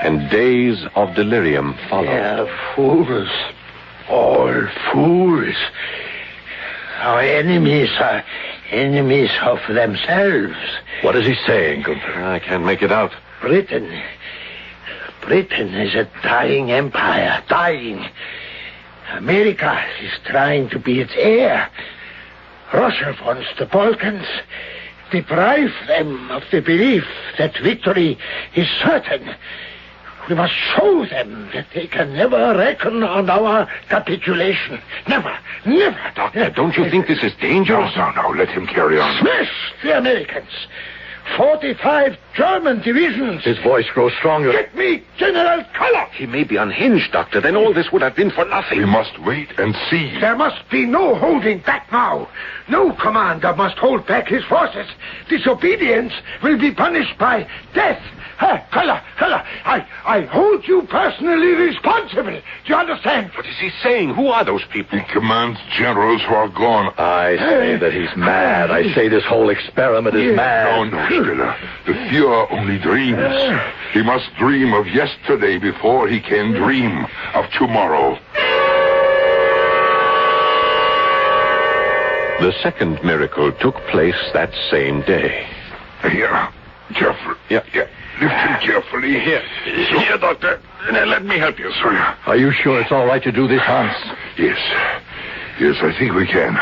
and days of delirium followed. Yeah, fools. All fools. Our enemies are enemies of themselves. What is he saying, Günther? I can't make it out. Britain is a dying empire, dying. America is trying to be its heir. Russia wants the Balkans, deprive them of the belief that victory is certain. We must show them that they can never reckon on our capitulation. Never. Doctor, don't you think this is dangerous? No, let him carry on. Smash the Americans. 45 German divisions. His voice grows stronger. Get me General Culler. He may be unhinged, Doctor. Then all this would have been for nothing. We must wait and see. There must be no holding back now. No commander must hold back his forces. Disobedience will be punished by death. Culler, I hold you personally responsible. Do you understand? What is he saying? Who are those people? He commands generals who are gone. I say that he's mad. I say this whole experiment is mad. No, Stiller. The Führer only dreams. He must dream of yesterday before he can dream of tomorrow. The second miracle took place that same day. Here, careful. Yeah. Lift him carefully. Here, Doctor. Let me help you, sir. Are you sure it's all right to do this, Hans? Yes, I think we can.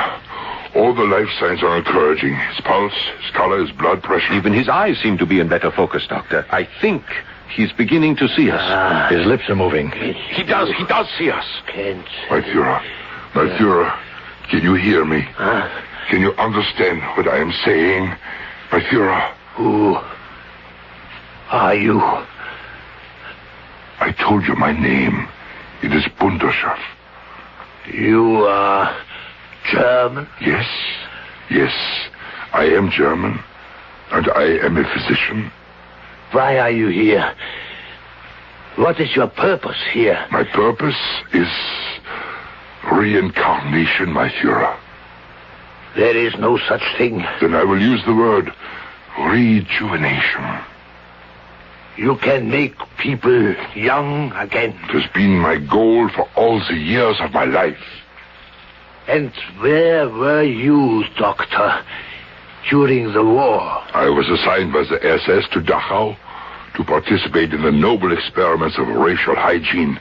All the life signs are encouraging. His pulse, his color, his blood pressure. Even his eyes seem to be in better focus, Doctor. I think he's beginning to see us. His lips are moving. He does see us. My Führer, can you hear me? Can you understand what I am saying? My Führer. Who are you? I told you my name. It is Bunderschaft. You are German? Yes. I am German. And I am a physician. Why are you here? What is your purpose here? My purpose is reincarnation, my Führer. There is no such thing. Then I will use the word rejuvenation. You can make people young again. It has been my goal for all the years of my life. And where were you, Doctor, during the war? I was assigned by the SS to Dachau to participate in the noble experiments of racial hygiene.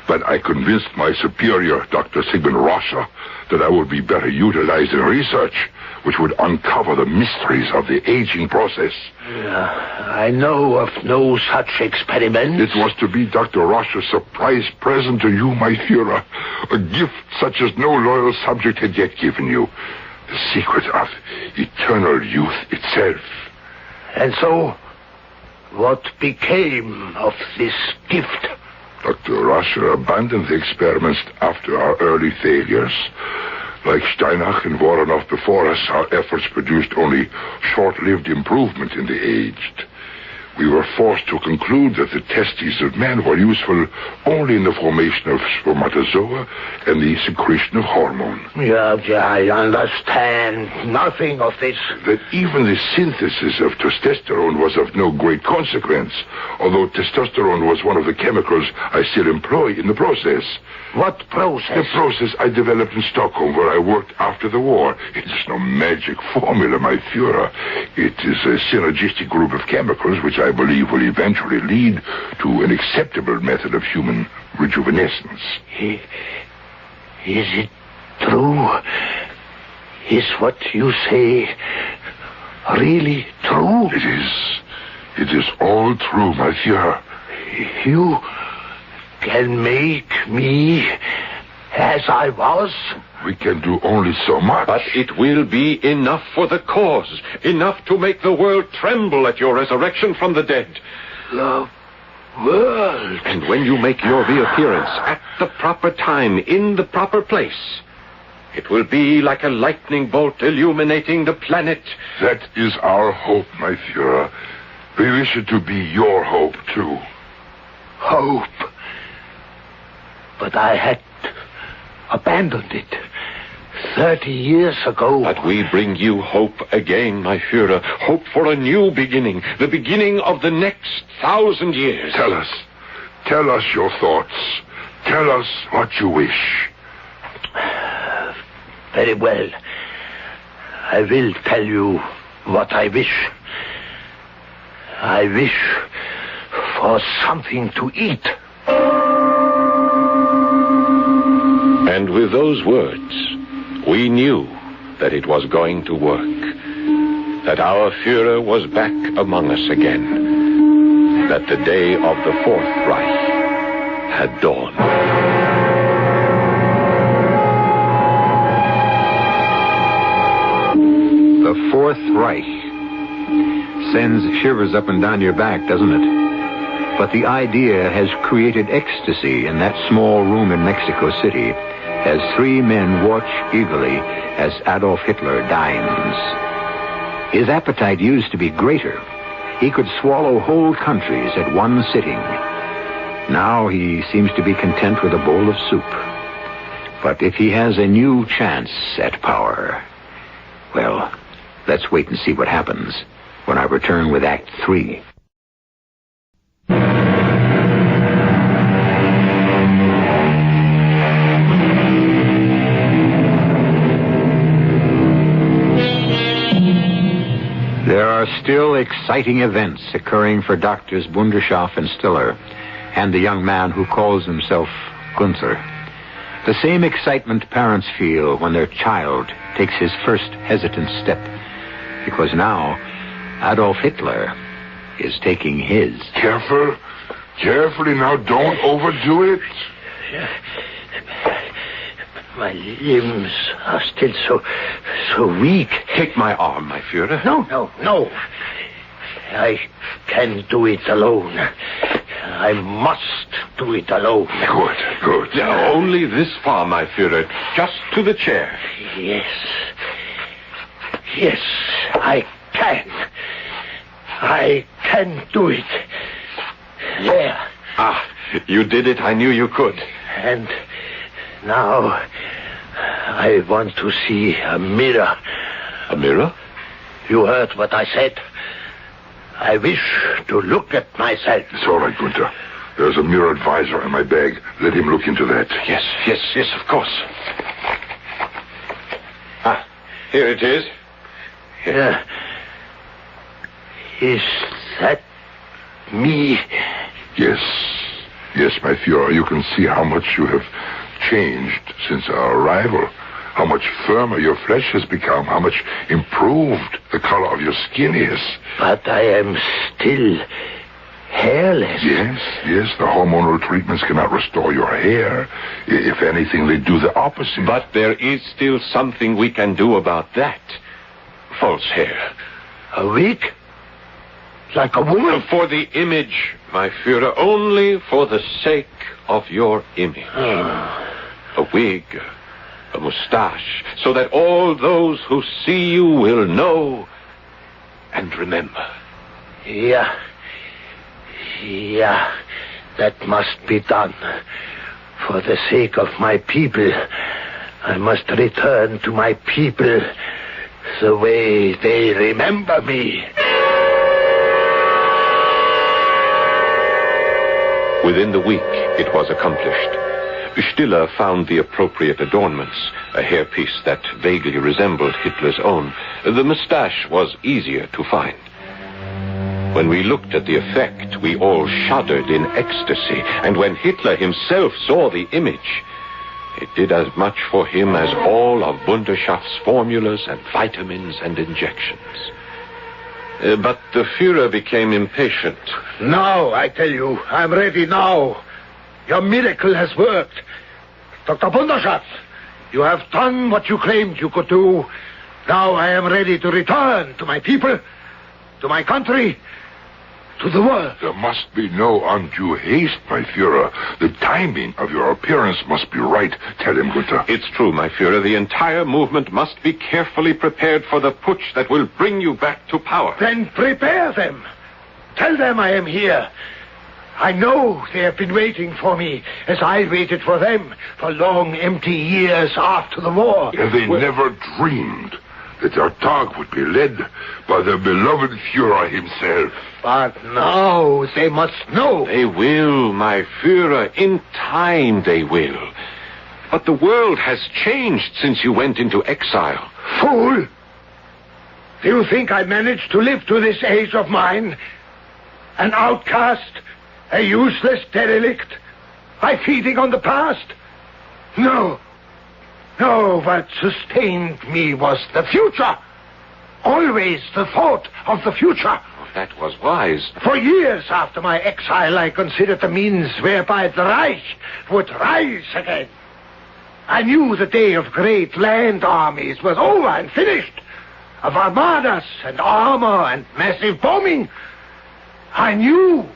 But I convinced my superior, Dr. Sigmund Roscher, that I would be better utilized in research, which would uncover the mysteries of the aging process. I know of no such experiment. It was to be Dr. Roscher's surprise present to you, my Führer. A gift such as no loyal subject had yet given you. The secret of eternal youth itself. And so, what became of this gift? Dr. Roscher abandoned the experiments after our early failures. Like Steinach and Voronov before us, our efforts produced only short-lived improvement in the aged. We were forced to conclude that the testes of men were useful only in the formation of spermatozoa and the secretion of hormone. Yeah, I understand nothing of this. That even the synthesis of testosterone was of no great consequence, although testosterone was one of the chemicals I still employ in the process. What process? The process I developed in Stockholm, where I worked after the war. It is no magic formula, my Führer. It is a synergistic group of chemicals which I believe will eventually lead to an acceptable method of human rejuvenescence. Is it true? Is what you say really true? It is. It is all true, my Führer. You can make me as I was? We can do only so much. But it will be enough for the cause. Enough to make the world tremble at your resurrection from the dead. The world? And when you make your reappearance at the proper time, in the proper place, it will be like a lightning bolt illuminating the planet. That is our hope, my Führer. We wish it to be your hope, too. Hope? But I had abandoned it 30 years ago. But we bring you hope again, my Führer. Hope for a new beginning. The beginning of the next 1,000 years. Tell us. Tell us your thoughts. Tell us what you wish. Very well. I will tell you what I wish. I wish for something to eat. And with those words, we knew that it was going to work. That our Führer was back among us again. That the day of the Fourth Reich had dawned. The Fourth Reich sends shivers up and down your back, doesn't it? But the idea has created ecstasy in that small room in Mexico City as three men watch eagerly as Adolf Hitler dines. His appetite used to be greater. He could swallow whole countries at one sitting. Now he seems to be content with a bowl of soup. But if he has a new chance at power, well, let's wait and see what happens when I return with Act 3. There are still exciting events occurring for Doctors Bundershoff and Stiller and the young man who calls himself Gunther. The same excitement parents feel when their child takes his first hesitant step, because now Adolf Hitler is taking his. Carefully now, don't overdo it. My limbs are still so weak. Take my arm, my Führer. No. I can't do it alone. I must do it alone. Good. Now, only this far, my Führer. Just to the chair. Yes, I can. I can do it. There. Ah, you did it. I knew you could. And now I want to see a mirror. A mirror? You heard what I said. I wish to look at myself. It's all right, Gunther. There's a mirror advisor in my bag. Let him look into that. Yes, of course. Here it is. Yeah. Is that me? Yes, my Führer. You can see how much you have changed since our arrival. How much firmer your flesh has become. How much improved the color of your skin is. But I am still hairless. Yes. The hormonal treatments cannot restore your hair. If anything, they do the opposite. But there is still something we can do about that. False hair. A wig? Like a woman? For the image, my Führer. Only for the sake of your image. A wig, a mustache, so that all those who see you will know and remember. Yeah, that must be done. For the sake of my people, I must return to my people the way they remember me. Within the week, it was accomplished. Stiller found the appropriate adornments, a hairpiece that vaguely resembled Hitler's own. The mustache was easier to find. When we looked at the effect, we all shuddered in ecstasy, and when Hitler himself saw the image, it did as much for him as all of Wunderschaft's formulas and vitamins and injections. But the Führer became impatient. Now, I tell you, I'm ready now. Your miracle has worked. Dr. Wunderschaft, you have done what you claimed you could do. Now I am ready to return to my people, to my country, to the world. There must be no undue haste, my Führer. The timing of your appearance must be right. Tell him, Gunther. It's true, my Führer. The entire movement must be carefully prepared for the putsch that will bring you back to power. Then prepare them. Tell them I am here. I know they have been waiting for me, as I waited for them for long, empty years after the war. And they never dreamed that their talk would be led by the beloved Führer himself. But now they must know. They will, my Führer. In time they will. But the world has changed since you went into exile. Fool! Do you think I managed to live to this age of mine? An outcast? A useless derelict? By feeding on the past? No. What sustained me was the future. Always the thought of the future. That was wise. For years after my exile, I considered the means whereby the Reich would rise again. I knew the day of great land armies was over and finished. Of armadas and armor and massive bombing. I knew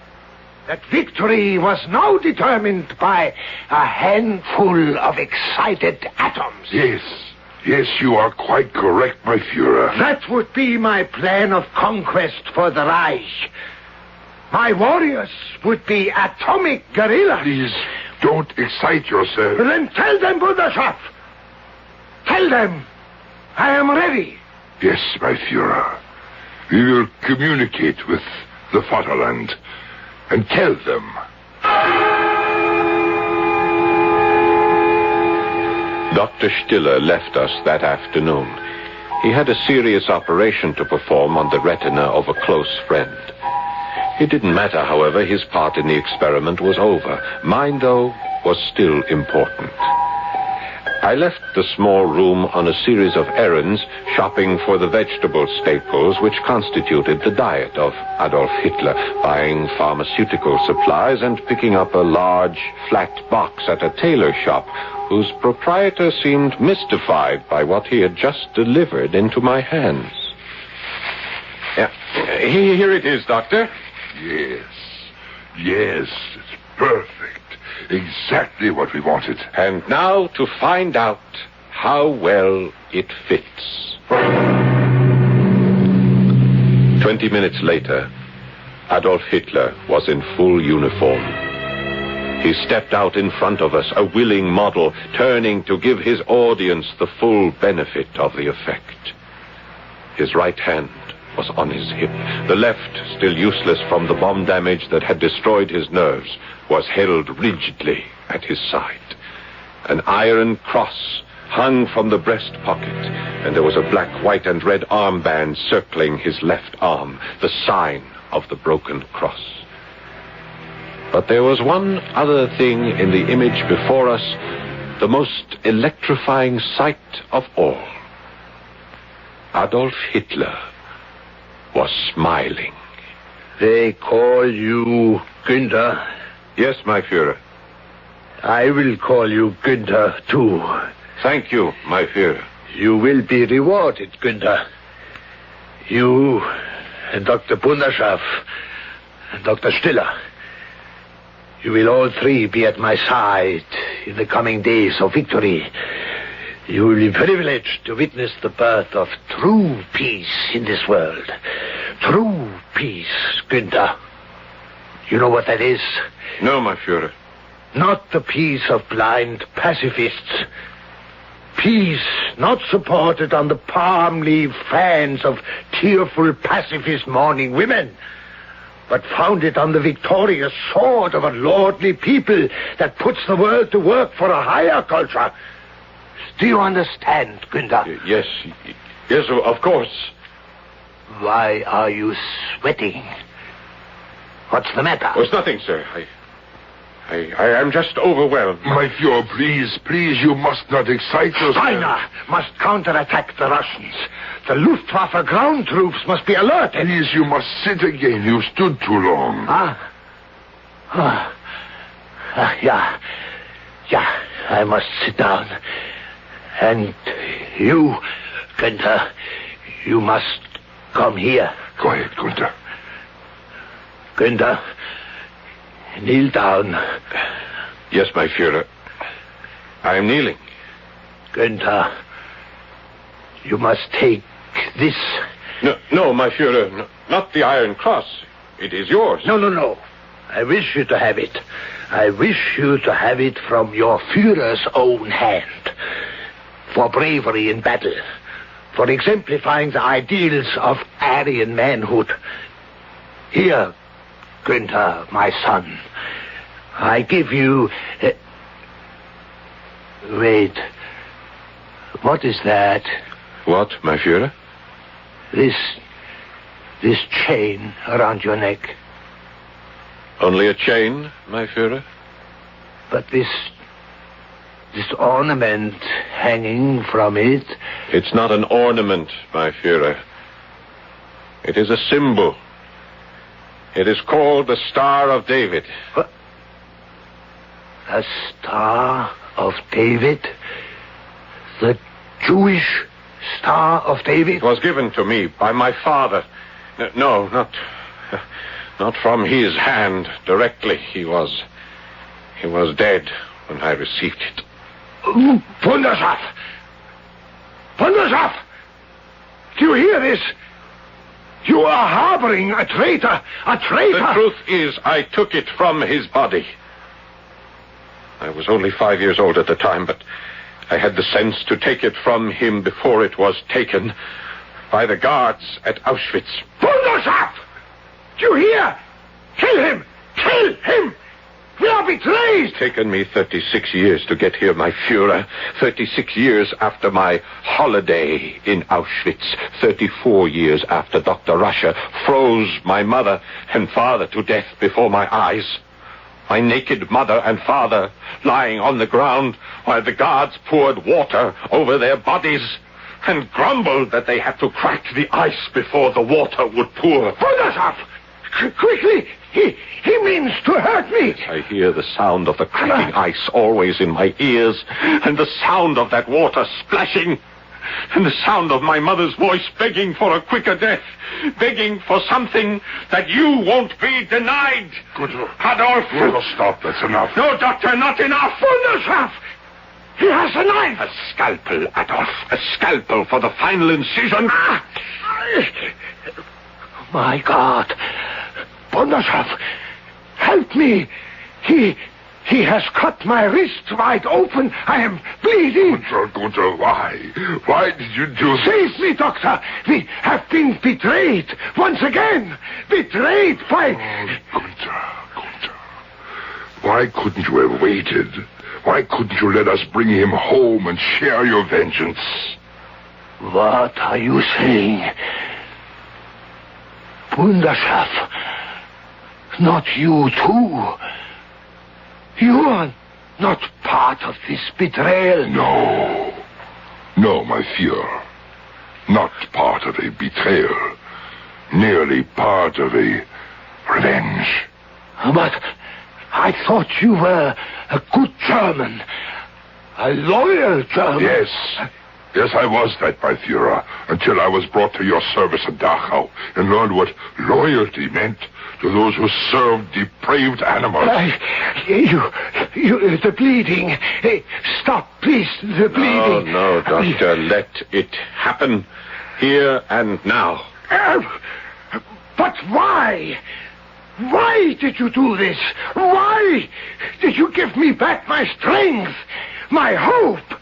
that victory was now determined by a handful of excited atoms. Yes, you are quite correct, my Führer. That would be my plan of conquest for the Reich. My warriors would be atomic guerrillas. Please, don't excite yourself. Then tell them, Wunderschaft. Tell them I am ready. Yes, my Führer. We will communicate with the Vaterland and tell them. Dr. Stiller left us that afternoon. He had a serious operation to perform on the retina of a close friend. It didn't matter, however, his part in the experiment was over. Mine, though, was still important. I left the small room on a series of errands, shopping for the vegetable staples which constituted the diet of Adolf Hitler, buying pharmaceutical supplies and picking up a large, flat box at a tailor shop whose proprietor seemed mystified by what he had just delivered into my hands. Here it is, Doctor. Yes, it's perfect. Exactly what we wanted. And now to find out how well it fits. 20 minutes later, Adolf Hitler was in full uniform. He stepped out in front of us, a willing model, turning to give his audience the full benefit of the effect. His right hand was on his hip. The left, still useless from the bomb damage that had destroyed his nerves, was held rigidly at his side. An iron cross hung from the breast pocket, and there was a black, white, and red armband circling his left arm, the sign of the broken cross. But there was one other thing in the image before us, the most electrifying sight of all. Adolf Hitler was smiling. They call you Günther. Yes, my Führer. I will call you Günther, too. Thank you, my Führer. You will be rewarded, Günther. You and Dr. Bunderschaff and Dr. Stiller. You will all three be at my side in the coming days of victory. You will be privileged to witness the birth of true peace in this world. True peace, Günther. You know what that is? No, my Führer. Not the peace of blind pacifists. Peace not supported on the palm leaf fans of tearful pacifist mourning women, but founded on the victorious sword of a lordly people that puts the world to work for a higher culture. Do you understand, Günther? Yes, of course. Why are you sweating? What's the matter? Oh, it's nothing, sir. I am just overwhelmed. My Führer, please, you must not excite yourself. Steiner must counterattack the Russians. The Luftwaffe ground troops must be alerted. Please, you must sit again. You stood too long. Yeah, I must sit down. And you, Günther, you must come here. Quiet, Günther. Günther, kneel down. Yes, my Führer. I am kneeling. Günther, you must take this. No, my Führer. No, not the Iron Cross. It is yours. No. I wish you to have it. I wish you to have it from your Führer's own hand. For bravery in battle. For exemplifying the ideals of Aryan manhood. Here, Günther, my son, I give you... Wait. What is that? What, my Führer? This chain around your neck. Only a chain, my Führer? But this ornament hanging from it... It's not an ornament, my Führer. It is a symbol. It is called the Star of David. What? A Star of David? The Jewish Star of David? It was given to me by my father. No, not from his hand directly. He was dead when I received it. Bunderschaff! Do you hear this? You are harboring a traitor! A traitor! The truth is, I took it from his body. I was only 5 years old at the time, but I had the sense to take it from him before it was taken by the guards at Auschwitz. Bunderschaff! Do you hear? Kill him! Kill him! We are betrayed! It's taken me 36 years to get here, my Führer. 36 years after my holiday in Auschwitz. 34 years after Dr. Russia froze my mother and father to death before my eyes. My naked mother and father lying on the ground while the guards poured water over their bodies and grumbled that they had to crack the ice before the water would pour. Bunderschaff! Quickly! He means to hurt me! I hear the sound of the cracking ice always in my ears, and the sound of that water splashing, and the sound of my mother's voice begging for a quicker death, begging for something that you won't be denied. Good. Adolf! Well, stop, that's enough. No, Doctor, not enough! Bunderschaff! He has a knife! A scalpel, Adolf. A scalpel for the final incision. My God! Bunderschaff! Help me! He He has cut my wrist wide open. I am bleeding. Gunther, why? Why did you do this? Save me, Doctor. We have been betrayed once again. Betrayed by... Gunther. Why couldn't you have waited? Why couldn't you let us bring him home and share your vengeance? What are you saying? Wunderschaft. Not you, too. You are not part of this betrayal. No, my Führer. Not part of a betrayal. Merely part of a revenge. But I thought you were a good German. A loyal German. Yes, I was that, my Führer, until I was brought to your service in Dachau and learned what loyalty meant to those who served depraved animals. The bleeding. Hey, stop, please, the bleeding. No, Doctor, let it happen here and now. But why? Why did you do this? Why did you give me back my strength, my hope?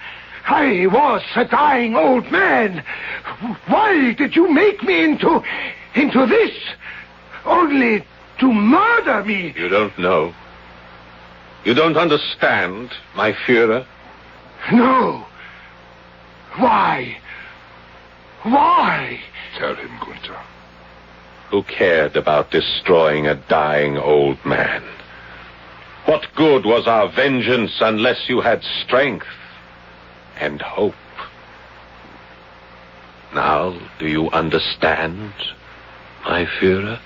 I was a dying old man. Why did you make me into this? Only to murder me. You don't know. You don't understand, my Führer. No. Why? Why? Tell him, Gunther. Who cared about destroying a dying old man? What good was our vengeance unless you had strength and hope? Now, do you understand, my Führer?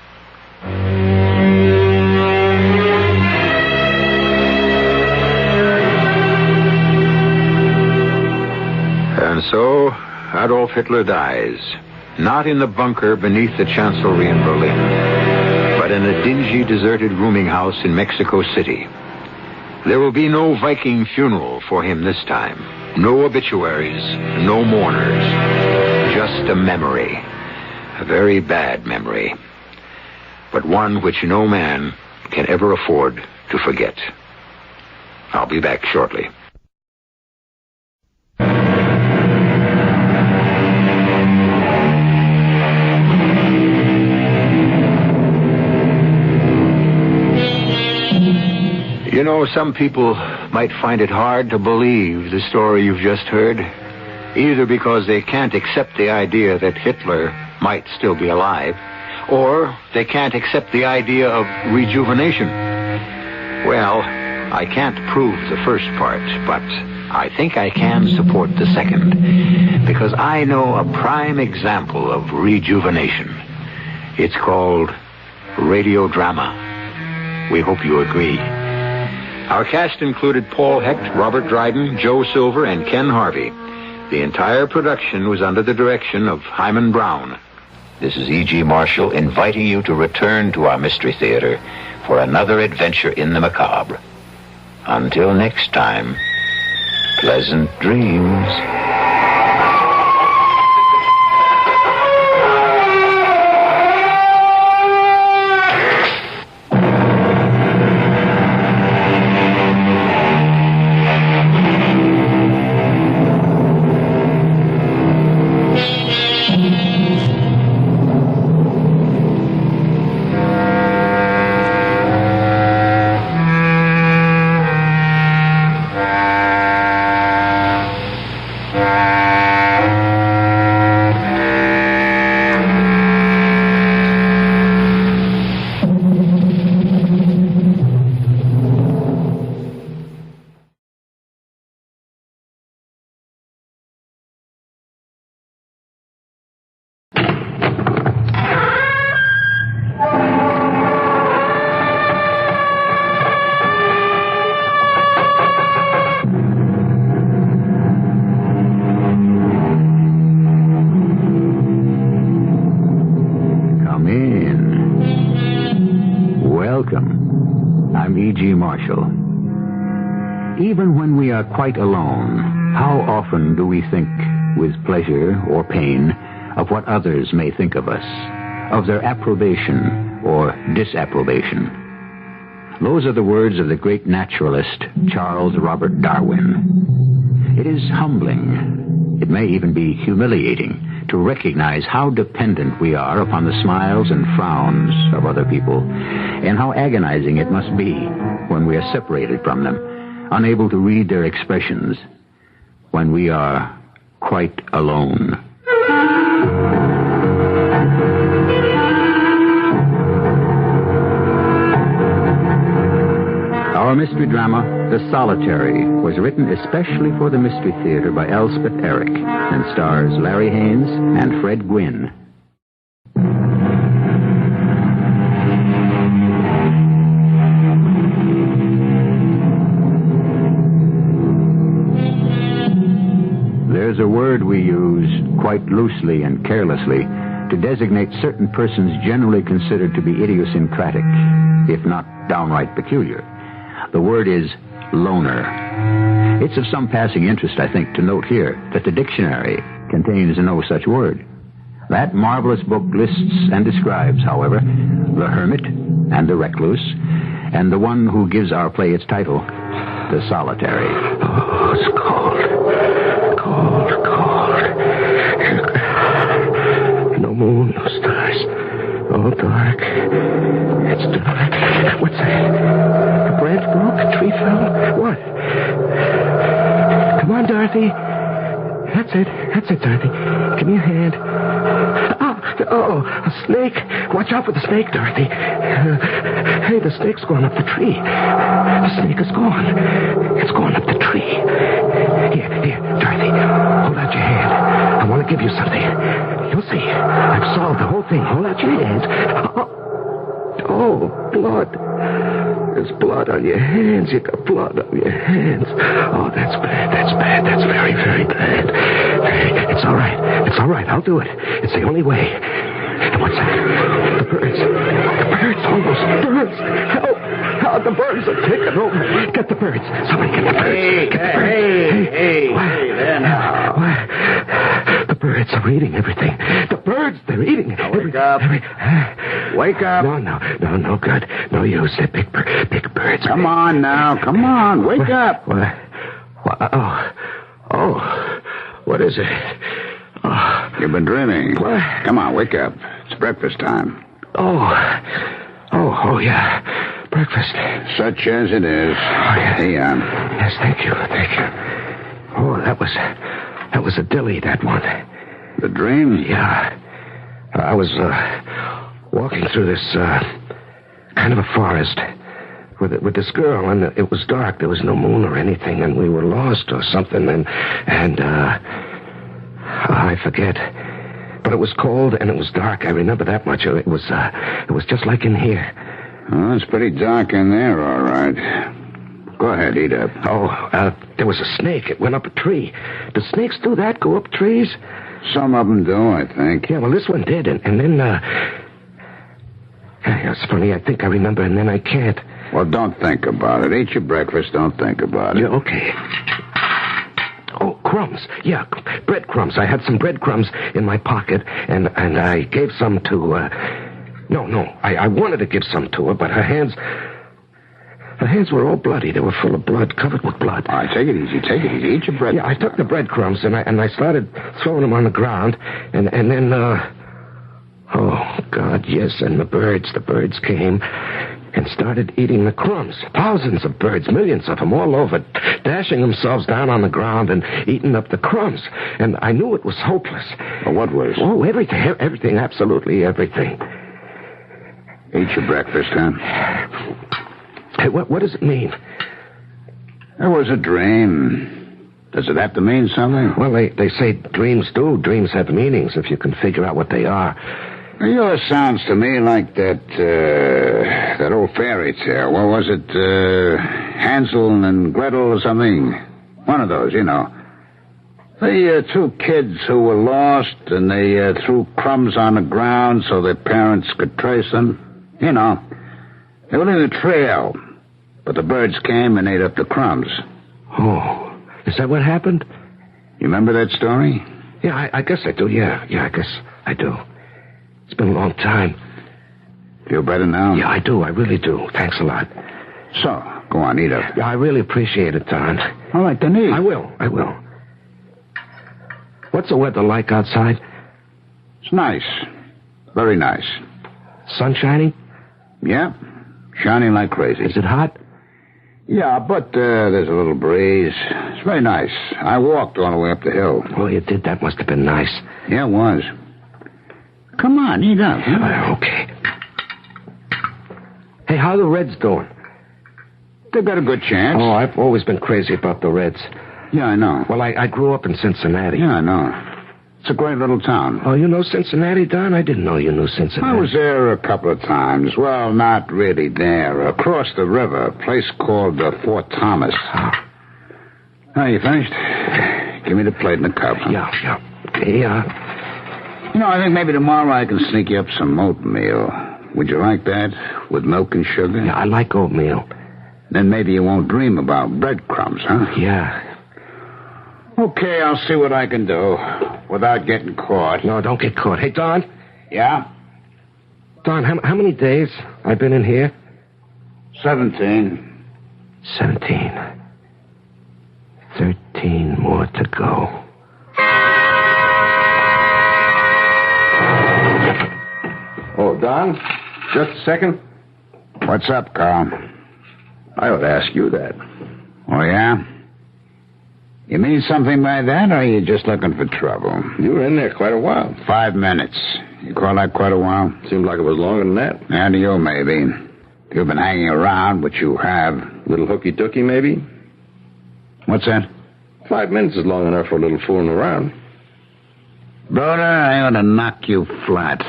And so, Adolf Hitler dies. Not in the bunker beneath the Chancellery in Berlin, but in a dingy, deserted rooming house in Mexico City. There will be no Viking funeral for him this time. No obituaries, no mourners. Just a memory. A very bad memory. But one which no man can ever afford to forget. I'll be back shortly. You know, some people might find it hard to believe the story you've just heard, either because they can't accept the idea that Hitler might still be alive, or they can't accept the idea of rejuvenation. Well, I can't prove the first part, but I think I can support the second, because I know a prime example of rejuvenation. It's called radiodrama. We hope you agree. Our cast included Paul Hecht, Robert Dryden, Joe Silver, and Ken Harvey. The entire production was under the direction of Hyman Brown. This is E.G. Marshall inviting you to return to our Mystery Theater for another adventure in the macabre. Until next time, pleasant dreams. I'm E.G. Marshall. Even when we are quite alone, how often do we think, with pleasure or pain, of what others may think of us, of their approbation or disapprobation? Those are the words of the great naturalist, Charles Robert Darwin. It is humbling, it may even be humiliating, to recognize how dependent we are upon the smiles and frowns of other people, and how agonizing it must be when we are separated from them, unable to read their expressions, when we are quite alone. Our mystery drama, The Solitary, was written especially for the Mystery Theater by Elspeth Eric and stars Larry Haynes and Fred Gwynne. There's a word we use quite loosely and carelessly to designate certain persons generally considered to be idiosyncratic, if not downright peculiar. The word is loner. It's of some passing interest, I think, to note here that the dictionary contains no such word. That marvelous book lists and describes, however, the hermit and the recluse, and the one who gives our play its title, The Solitary. Oh, it's cold. Cold. No moon, no stars. All dark. It's dark. What's that? A branch broke? A tree fell? What? Come on, Dorothy. That's it, Dorothy. Give me a hand. Oh, a snake. Watch out for the snake, Dorothy. Hey, the snake's going up the tree. The snake is gone. It's going up the tree. Here, Dorothy. Hold out your hand. I want to give you something. You'll see. I've solved the whole thing. Hold out your hand. Oh, blood. There's blood on your hands. You got blood on your hands. Oh, that's bad. That's very, very bad. It's all right. I'll do it. It's the only way. And what's that? The birds. All those birds. Help. The birds are taking over. Get the birds. Somebody get the birds. Hey, there now. The birds are eating everything. The birds, they're eating everything. Wake up. No good. No use. They're big birds. Come on now. Come on. Wake up. What? Oh. What is it? Oh. You've been dreaming. What? Come on, wake up. It's breakfast time. Oh, yeah. Breakfast. Such as it is. Oh, yes. Here you are. Yes, thank you. Oh, that was a dilly, that one. The dream? Yeah. I was walking through this kind of a forest with this girl, and it was dark. There was no moon or anything, and we were lost or something, and I forget. But it was cold and it was dark. I remember that much. It was just like in here. Oh, it's pretty dark in there, all right. Go ahead, eat up. There was a snake. It went up a tree. Do snakes do that? Go up trees? Some of them do, I think. Yeah, well, this one did, and then, it's funny, I think I remember, and then I can't. Well, don't think about it. Eat your breakfast, don't think about it. Yeah, okay. Oh, crumbs. Yeah, breadcrumbs. I had some breadcrumbs in my pocket, and I gave some to, I wanted to give some to her, but her hands were all bloody. They were full of blood, covered with blood. All right, take it easy. Eat your bread. Yeah, I took the breadcrumbs, and I started throwing them on the ground, and then, oh, God, yes, and the birds came and started eating the crumbs. Thousands of birds, millions of them all over, dashing themselves down on the ground and eating up the crumbs. And I knew it was hopeless. Well, what was? Oh, everything, absolutely everything. Eat your breakfast, huh? Hey, what does it mean? It was a dream. Does it have to mean something? Well, they say dreams do. Dreams have meanings if you can figure out what they are. Yours sounds to me like that old fairy tale. What was it? Hansel and Gretel or something? One of those, you know. The two kids who were lost and they threw crumbs on the ground so their parents could trace them. You know. They were in a trail, but the birds came and ate up the crumbs. Oh, is that what happened? You remember that story? Yeah, I guess I do, yeah, I guess I do. It's been a long time. Feel better now? Yeah, I do. I really do. Thanks a lot. So, go on, eat up. Yeah, I really appreciate it, Don. All right, then eat. I will. What's the weather like outside? It's nice. Very nice. Sun shining? Yeah, shining like crazy. Is it hot? Yeah, but there's a little breeze. It's very nice. I walked all the way up the hill. Oh, you did? That must have been nice. Yeah, it was. Come on, eat up. Okay. Hey, how are the Reds doing? They've got a good chance. Oh, I've always been crazy about the Reds. Yeah, I know. Well, I grew up in Cincinnati. Yeah, I know. It's a great little town. Oh, you know Cincinnati, Don? I didn't know you knew Cincinnati. I was there a couple of times. Well, not really there. Across the river, a place called Fort Thomas. Oh, you finished? Give me the plate and the cup. Yeah. You know, I think maybe tomorrow I can sneak you up some oatmeal. Would you like that? With milk and sugar? Yeah, I like oatmeal. Then maybe you won't dream about breadcrumbs, huh? Yeah. Okay, I'll see what I can do without getting caught. No, don't get caught. Hey, Don? Yeah? Don, how many days I've been in here? 17. 17. 13 more to go. Oh, Don? Just a second. What's up, Carl? I ought to ask you that. Oh, yeah? You mean something by that, or are you just looking for trouble? You were in there quite a while. 5 minutes. You call that quite a while? Seemed like it was longer than that. And to you, maybe. You've been hanging around, but you have. Little hooky-dooky, maybe? What's that? 5 minutes is long enough for a little fooling around. Brother, I ought to knock you flat.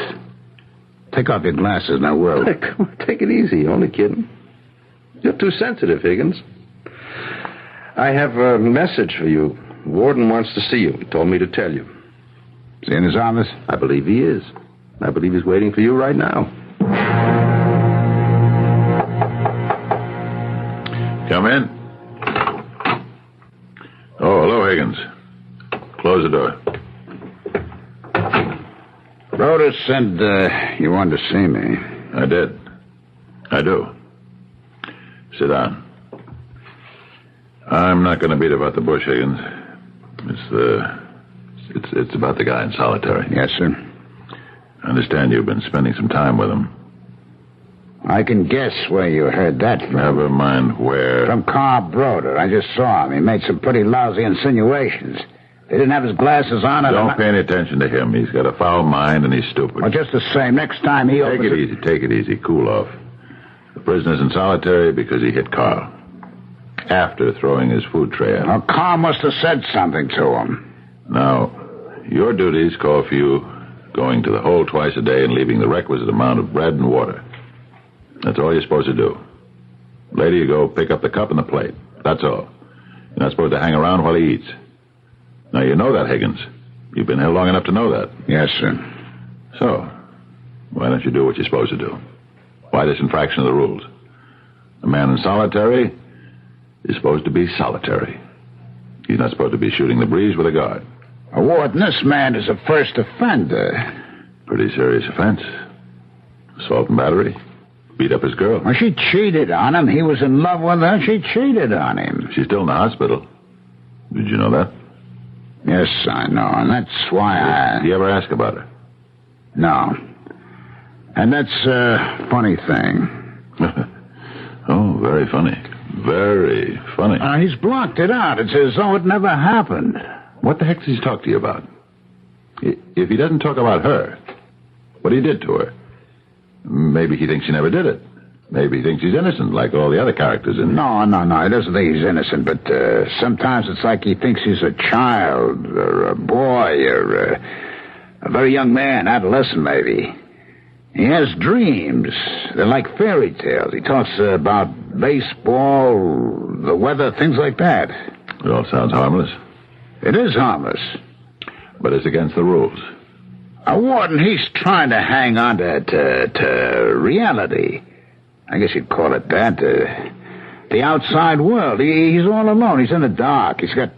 Take off your glasses, now, will. Hey, come on, take it easy. Only kidding. You're too sensitive, Higgins. I have a message for you. Warden wants to see you. He told me to tell you. Is he in his office? I believe he is. I believe he's waiting for you right now. Come in. Oh, hello, Higgins. Close the door. Rhoda said you wanted to see me. I did. I do. Sit down. I'm not going to beat about the bush, Higgins. It's about the guy in solitary. Yes, sir. I understand you've been spending some time with him. I can guess where you heard that from. Never mind where. From Carl Broder. I just saw him. He made some pretty lousy insinuations. He didn't have his glasses on. Don't pay any attention to him. He's got a foul mind and he's stupid. Well, just the same. Next time he opens... Take it easy. Cool off. The prisoner's in solitary because he hit Carl. After throwing his food tray at him. Well, Carl must have said something to him. Now, your duties call for you going to the hole twice a day and leaving the requisite amount of bread and water. That's all you're supposed to do. Later you go pick up the cup and the plate. That's all. You're not supposed to hang around while he eats. Now, you know that, Higgins. You've been here long enough to know that. Yes, sir. So, why don't you do what you're supposed to do? Why this infraction of the rules? A man in solitary is supposed to be solitary. He's not supposed to be shooting the breeze with a guard. Warden, this man is a first offender. Pretty serious offense. Assault and battery. Beat up his girl. Well, she cheated on him. He was in love with her. She cheated on him. She's still in the hospital. Did you know that? Yes, I know, and that's why Did you ever ask about her? No. And that's a funny thing. Oh, very funny. Very funny. He's blocked it out. It's as though it never happened. What the heck does he talk to you about? If he doesn't talk about her, what he did to her, maybe he thinks she never did it. Maybe he thinks he's innocent, like all the other characters in it. No. He doesn't think he's innocent, but sometimes it's like he thinks he's a child, or a boy, or a very young man, adolescent maybe. He has dreams. They're like fairy tales. He talks about baseball, the weather, things like that. It all sounds harmless. It is harmless. But it's against the rules. Warden, he's trying to hang on to reality. I guess you'd call it that. The outside world. He's all alone. He's in the dark. He's got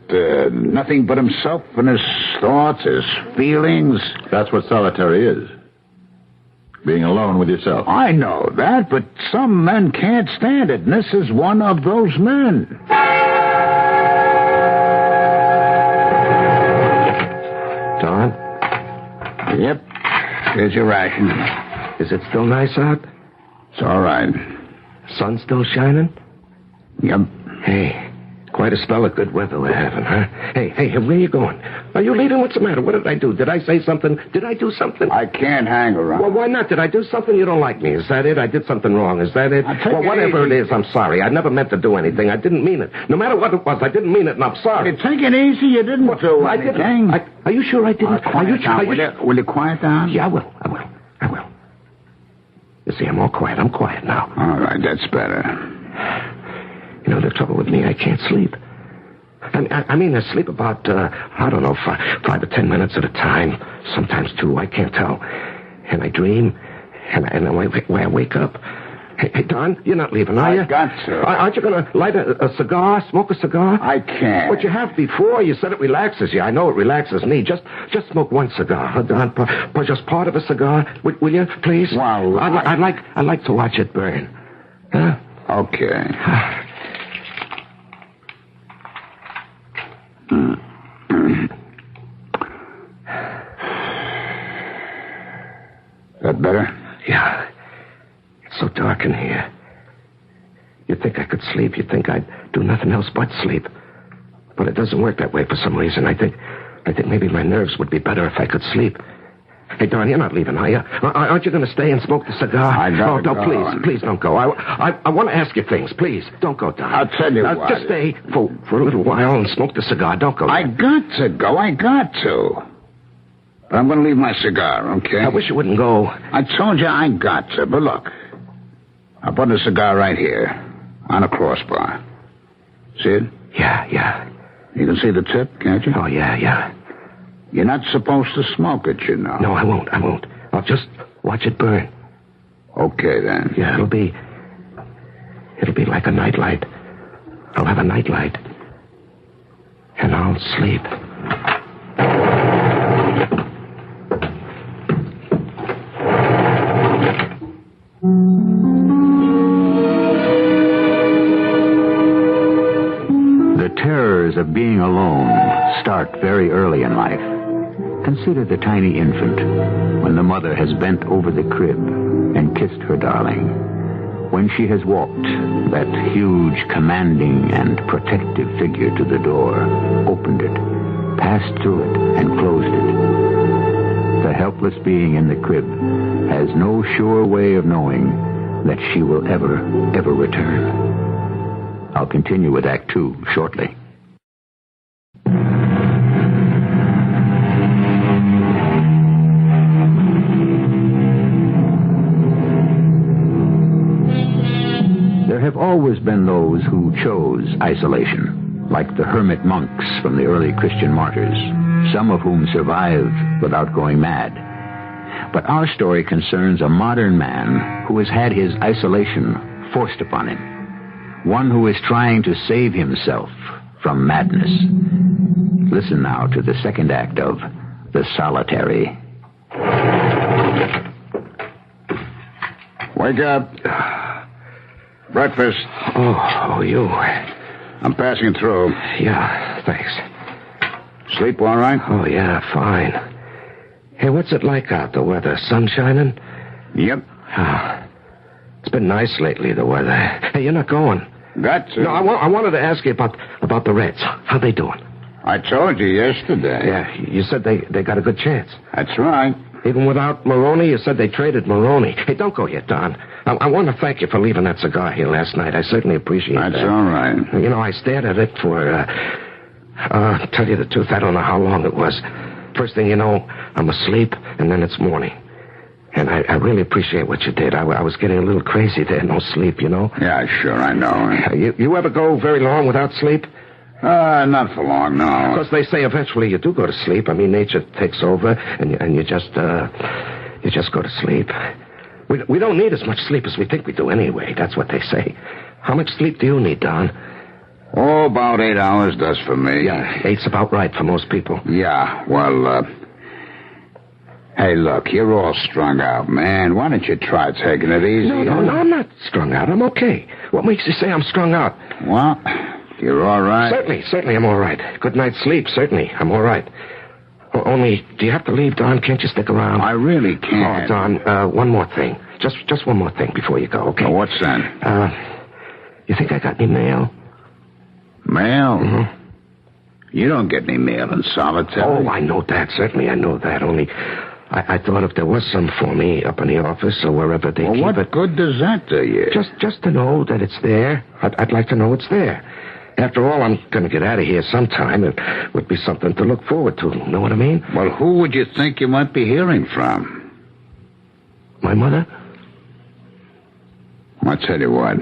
nothing but himself and his thoughts, his feelings. That's what solitary is. being alone with yourself. I know that, but some men can't stand it, and this is one of those men. Don? Yep. Here's your ration. Is it still nice out? It's all right. Sun still shining? Yep. Hey, quite a spell of good weather we're having, huh? Hey, where are you going? Are you leaving? What's the matter? What did I do? Did I say something? Did I do something? I can't hang around. Well, why not? Did I do something? You don't like me. Is that it? I did something wrong. Is that it? Well, whatever it is, I'm sorry. I never meant to do anything. I didn't mean it. No matter what it was, I didn't mean it, and I'm sorry. Take it easy. You didn't do anything. Are you sure I didn't? Will you quiet down? Yeah, I will. You see, I'm all quiet. I'm quiet now. All right, that's better. You know, the trouble with me, I can't sleep. I mean, I sleep about, I don't know, 5 or 10 minutes at a time. Sometimes 2, I can't tell. And I dream, and when I wake up... Hey, Don, you're not leaving, are you? I got to. Aren't you going to light a cigar, smoke a cigar? I can't. But you have before. You said it relaxes you. I know it relaxes me. Just smoke one cigar, huh, Don? Just part of a cigar. Will you, please? Well, I'd like to watch it burn. Huh? Okay. That better? Yeah. It's so dark in here. You'd think I could sleep. You'd think I'd do nothing else but sleep. But it doesn't work that way for some reason. I think maybe my nerves would be better if I could sleep. Hey, Don, you're not leaving, are you? Aren't you going to stay and smoke the cigar? I gotta no, go. Please don't go. I want to ask you things. Please, don't go, Don. I'll tell you what. Just stay for a little while and smoke the cigar. Don't go. I got to go. I got to. But I'm going to leave my cigar, okay? I wish you wouldn't go. I told you I got to, but look. I put the cigar right here, on a crossbar. See it? Yeah. You can see the tip, can't you? Oh, yeah. You're not supposed to smoke it, you know. No, I won't. I'll just watch it burn. Okay, then. Yeah, it'll be like a nightlight. I'll have a nightlight. And I'll sleep. The terrors of being alone start very early in life. Consider the tiny infant when the mother has bent over the crib and kissed her darling. When she has walked that huge, commanding, and protective figure to the door, opened it, passed through it, and closed it. The helpless being in the crib has no sure way of knowing that she will ever return. I'll continue with Act 2 shortly. There have always been those who chose isolation, like the hermit monks from the early Christian martyrs, some of whom survived without going mad. But our story concerns a modern man who has had his isolation forced upon him, one who is trying to save himself from madness. Listen now to the second act of The Solitary. Wake up. Breakfast. Oh, you. I'm passing through. Yeah, thanks. Sleep all right? Oh, yeah, fine. Hey, what's it like out, the weather? Sun shining? Yep. It's been nice lately, the weather. Hey, you're not going. Got to. No, I wanted to ask you about the Reds. How they doing? I told you yesterday. Yeah, you said they got a good chance. That's right. Even without Maroney, you said they traded Maroney. Hey, don't go yet, Don. I want to thank you for leaving that cigar here last night. I certainly appreciate that. That's all right. You know, I stared at it for, tell you the truth, I don't know how long it was. First thing you know, I'm asleep, and then it's morning. And I really appreciate what you did. I was getting a little crazy there, no sleep, you know? Yeah, sure, I know. You ever go very long without sleep? Not for long, no. Because they say eventually you do go to sleep. I mean, nature takes over, and you just go to sleep. We don't need as much sleep as we think we do anyway. That's what they say. How much sleep do you need, Don? Oh, about 8 hours does for me. Yeah, 8's about right for most people. Yeah, well, Hey, look, you're all strung out, man. Why don't you try taking it easy? No, I'm not strung out. I'm okay. What makes you say I'm strung out? Well, you're all right. Certainly I'm all right. Good night's sleep, certainly. I'm all right. Only, do you have to leave, Don? Can't you stick around? I really can't. Oh, Don, one more thing. Just one more thing before you go, okay? Oh, what's that? You think I got any mail? Mail? Mm-hmm. You don't get any mail in solitary. Oh, I know that. Certainly I know that. Only, I thought if there was some for me up in the office or wherever they keep it... What good does that do you? Just to know that it's there. I'd like to know it's there. After all, I'm going to get out of here sometime. It would be something to look forward to. Know what I mean? Well, who would you think you might be hearing from? My mother? I'll tell you what.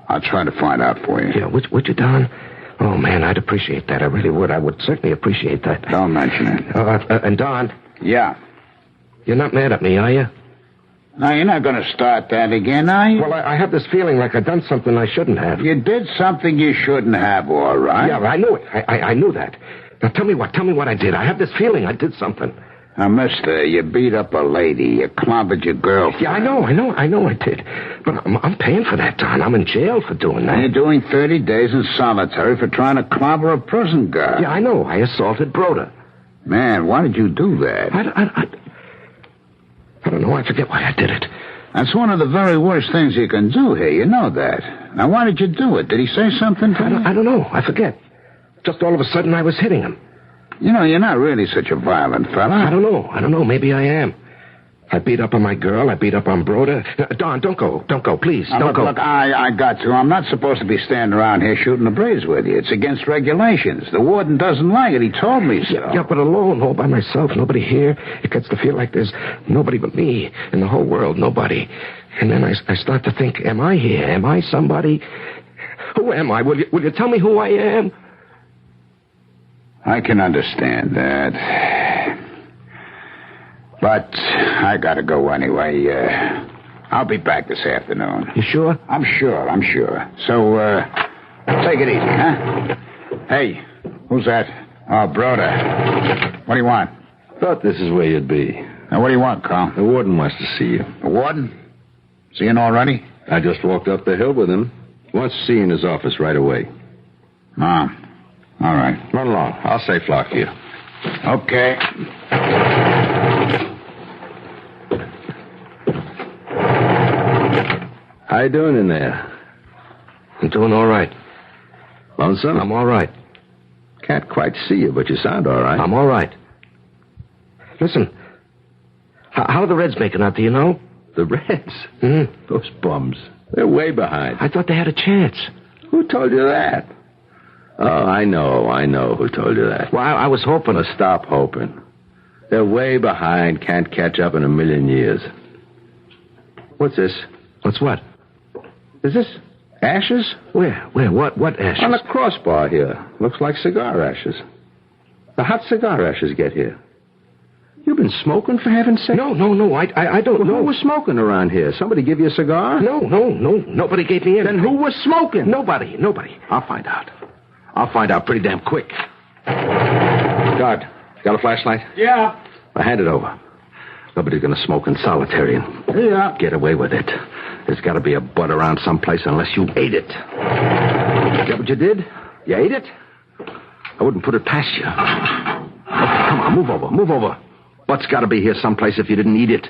I'll try to find out for you. Yeah, would you, Don? Oh, man, I'd appreciate that. I really would. I would certainly appreciate that. Don't mention it. And Don? Yeah? You're not mad at me, are you? No, you're not going to start that again, are you? Well, I have this feeling like I've done something I shouldn't have. You did something you shouldn't have, all right? Yeah, I knew it. I knew that. Now, tell me what I did. I have this feeling I did something. Now, mister, you beat up a lady. You clobbered your girlfriend. Yeah, I know I did. But I'm paying for that, Don. I'm in jail for doing that. You're doing 30 days in solitary for trying to clobber a prison guard. Yeah, I know. I assaulted Broda. Man, why did you do that? I don't know. I forget why I did it. That's one of the very worst things you can do here. You know that. Now, why did you do it? Did he say something to you? I don't know. I forget. Just all of a sudden, I was hitting him. You know, you're not really such a violent fella. I don't know. Maybe I am. I beat up on my girl. I beat up on Broda. Don, don't go. Don't go, please. Don't go. Look, I got to. I'm not supposed to be standing around here shooting the breeze with you. It's against regulations. The warden doesn't like it. He told me so. Yeah, but alone, all by myself, nobody here. It gets to feel like there's nobody but me in the whole world. Nobody. And then I start to think, am I here? Am I somebody? Who am I? Will you tell me who I am? I can understand that. But I gotta go anyway. I'll be back this afternoon. You sure? I'm sure. So, take it easy, huh? Hey, who's that? Oh, Broda. What do you want? Thought this is where you'd be. Now, what do you want, Carl? The warden wants to see you. The warden? Is he in already? I just walked up the hill with him. Wants to see you in his office right away. Ah, all right. Run along. I'll safe lock you. Okay. How you doing in there? I'm doing all right. Lonesome? I'm all right. Can't quite see you, but you sound all right. I'm all right. Listen, how are the Reds making out, do you know? The Reds? Mm-hmm. Those bums. They're way behind. I thought they had a chance. Who told you that? Oh, I know who told you that. Well, I was hoping. Well, stop hoping. They're way behind, can't catch up in a million years. What's this? What's what? Is this ashes? Where? What ashes? On the crossbar here. Looks like cigar ashes. Now, how'd cigar ashes get here? You've been smoking, for heaven's sake? No, I don't know. Who was smoking around here? Somebody give you a cigar? No, nobody gave me anything. Then who was smoking? Nobody. I'll find out pretty damn quick. Guard, got a flashlight? Yeah. Well, hand it over. Nobody's gonna smoke in solitary and get away with it. There's gotta be a butt around someplace unless you ate it. Is that what you did? You ate it? I wouldn't put it past you. Okay, come on, move over. Butt's gotta be here someplace if you didn't eat it.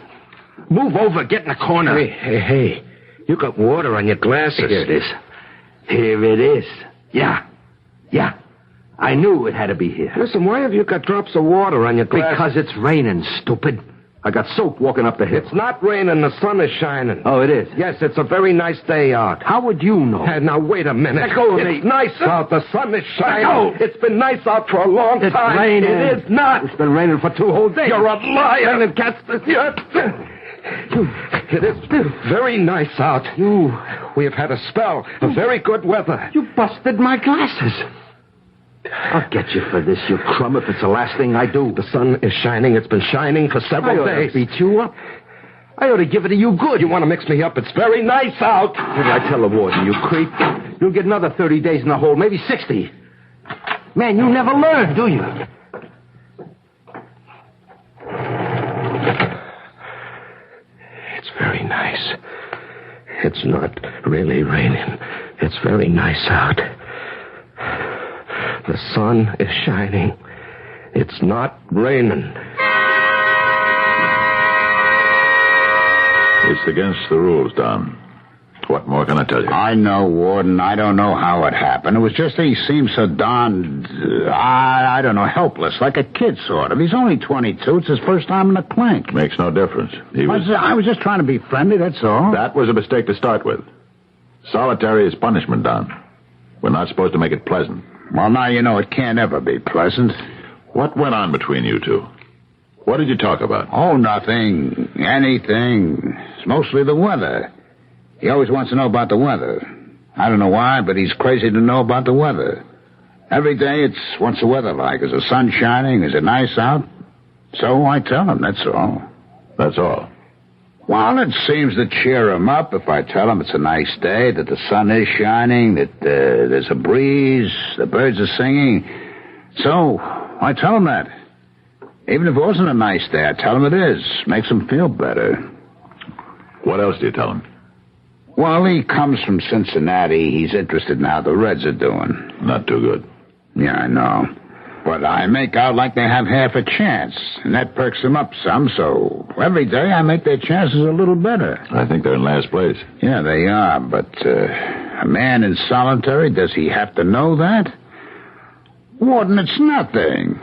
Move over, get in the corner. Hey. You got water on your glasses. Here it is. Yeah. I knew it had to be here. Listen, why have you got drops of water on your glasses? Because it's raining, stupid. I got soap walking up the hill. It's not raining. The sun is shining. Oh, it is? Yes, it's a very nice day out. How would you know? Hey, now, wait a minute. Let go of me. It's nice out. The sun is shining. Let go. It's been nice out for a long It's time. raining. It is not. It's been raining for 2 whole days. You're a liar. And cats... It is very nice out. We have had a spell of very good weather. You busted my glasses. I'll get you for this, you crumb, if it's the last thing I do. The sun is shining. It's been shining for several days. I ought to beat you up. I ought to give it to you good. You want to mix me up? It's very nice out. What did I tell the warden, you creep? You'll get another 30 days in the hole, maybe 60. Man, you never learn, do you? It's not really raining. It's very nice out. The sun is shining. It's not raining. It's against the rules, Don. What more can I tell you? I know, Warden. I don't know how it happened. It was just that he seemed so darned, I don't know, helpless, like a kid, sort of. He's only 22. It's his first time in the clink. Makes no difference. I was just trying to be friendly, that's all. That was a mistake to start with. Solitary is punishment, Don. We're not supposed to make it pleasant. Well, now you know it can't ever be pleasant. What went on between you two? What did you talk about? Oh, nothing. Anything. It's mostly the weather. He always wants to know about the weather. I don't know why, but he's crazy to know about the weather. Every day it's, what's the weather like? Is the sun shining? Is it nice out? So I tell him, that's all. That's all? Well, it seems to cheer him up if I tell him it's a nice day, that the sun is shining, that there's a breeze, the birds are singing. So I tell him that. Even if it wasn't a nice day, I tell him it is. Makes him feel better. What else do you tell him? Well, he comes from Cincinnati. He's interested in how the Reds are doing. Not too good. Yeah, I know. But I make out like they have half a chance, and that perks them up some, so every day I make their chances a little better. I think they're in last place. Yeah, they are, but a man in solitary, does he have to know that? Warden, it's nothing.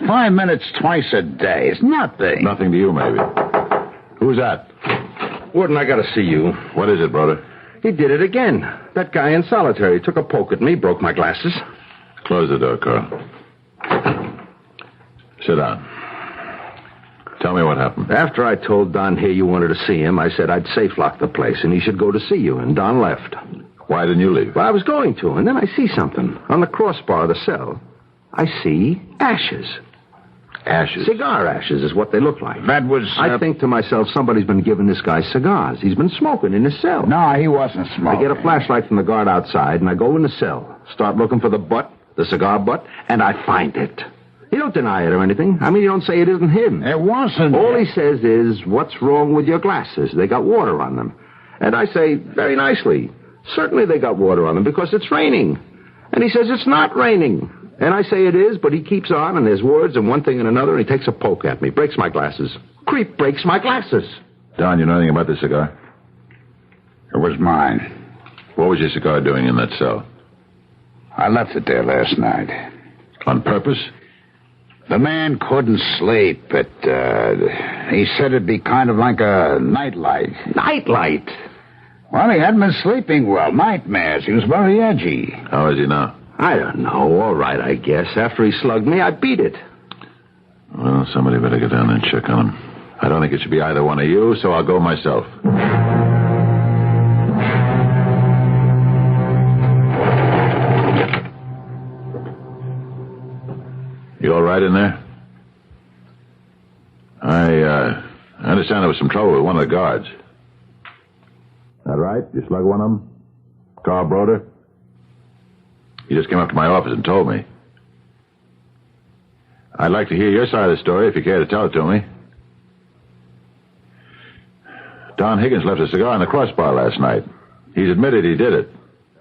5 minutes twice a day. It's nothing. Nothing to you, maybe. Who's that? Warden, I gotta see you. What is it, brother? He did it again. That guy in solitary took a poke at me, broke my glasses. Close the door, Carl. Sit down. Tell me what happened. After I told Don here you wanted to see him, I said I'd safe lock the place and he should go to see you, and Don left. Why didn't you leave? Well, I was going to, and then I see something. On the crossbar of the cell, I see ashes. Ashes? Cigar ashes is what they look like. That was... I think to myself, somebody's been giving this guy cigars. He's been smoking in his cell. No, he wasn't smoking. I get a flashlight from the guard outside, and I go in the cell, start looking for the butt, the cigar butt, and I find it. He don't deny it or anything. I mean, he don't say it isn't him. It wasn't. All he says is, what's wrong with your glasses? They got water on them. And I say, very nicely, certainly they got water on them because it's raining. And he says, it's not raining. And I say it is, but he keeps on, and there's words and one thing and another, and he takes a poke at me, breaks my glasses. Creep breaks my glasses. Don, you know anything about this cigar? It was mine. What was your cigar doing in that cell? I left it there last night. On purpose? The man couldn't sleep. He said it'd be kind of like a nightlight. Nightlight? Well, he hadn't been sleeping well. Nightmares. He was very edgy. How is he now? I don't know. All right, I guess. After he slugged me, I beat it. Well, somebody better get down there and check on him. I don't think it should be either one of you, so I'll go myself. You all right in there? I understand there was some trouble with one of the guards. That right? You slugged one of them? Carl Broder? He just came up to my office and told me. I'd like to hear your side of the story if you care to tell it to me. Don Higgins left a cigar in the crossbar last night. He's admitted he did it.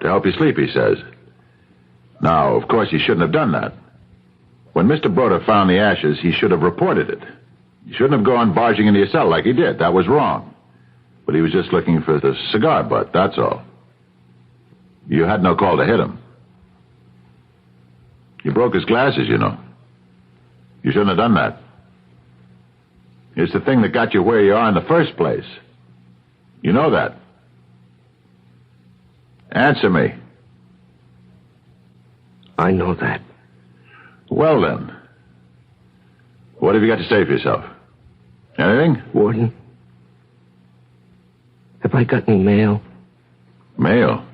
To help you sleep, he says. Now, of course, he shouldn't have done that. When Mr. Broder found the ashes, he should have reported it. He shouldn't have gone barging into your cell like he did. That was wrong. But he was just looking for the cigar butt, that's all. You had no call to hit him. You broke his glasses, you know. You shouldn't have done that. It's the thing that got you where you are in the first place. You know that. Answer me. I know that. Well, then. What have you got to say for yourself? Anything? Warden, have I got any mail? Mail?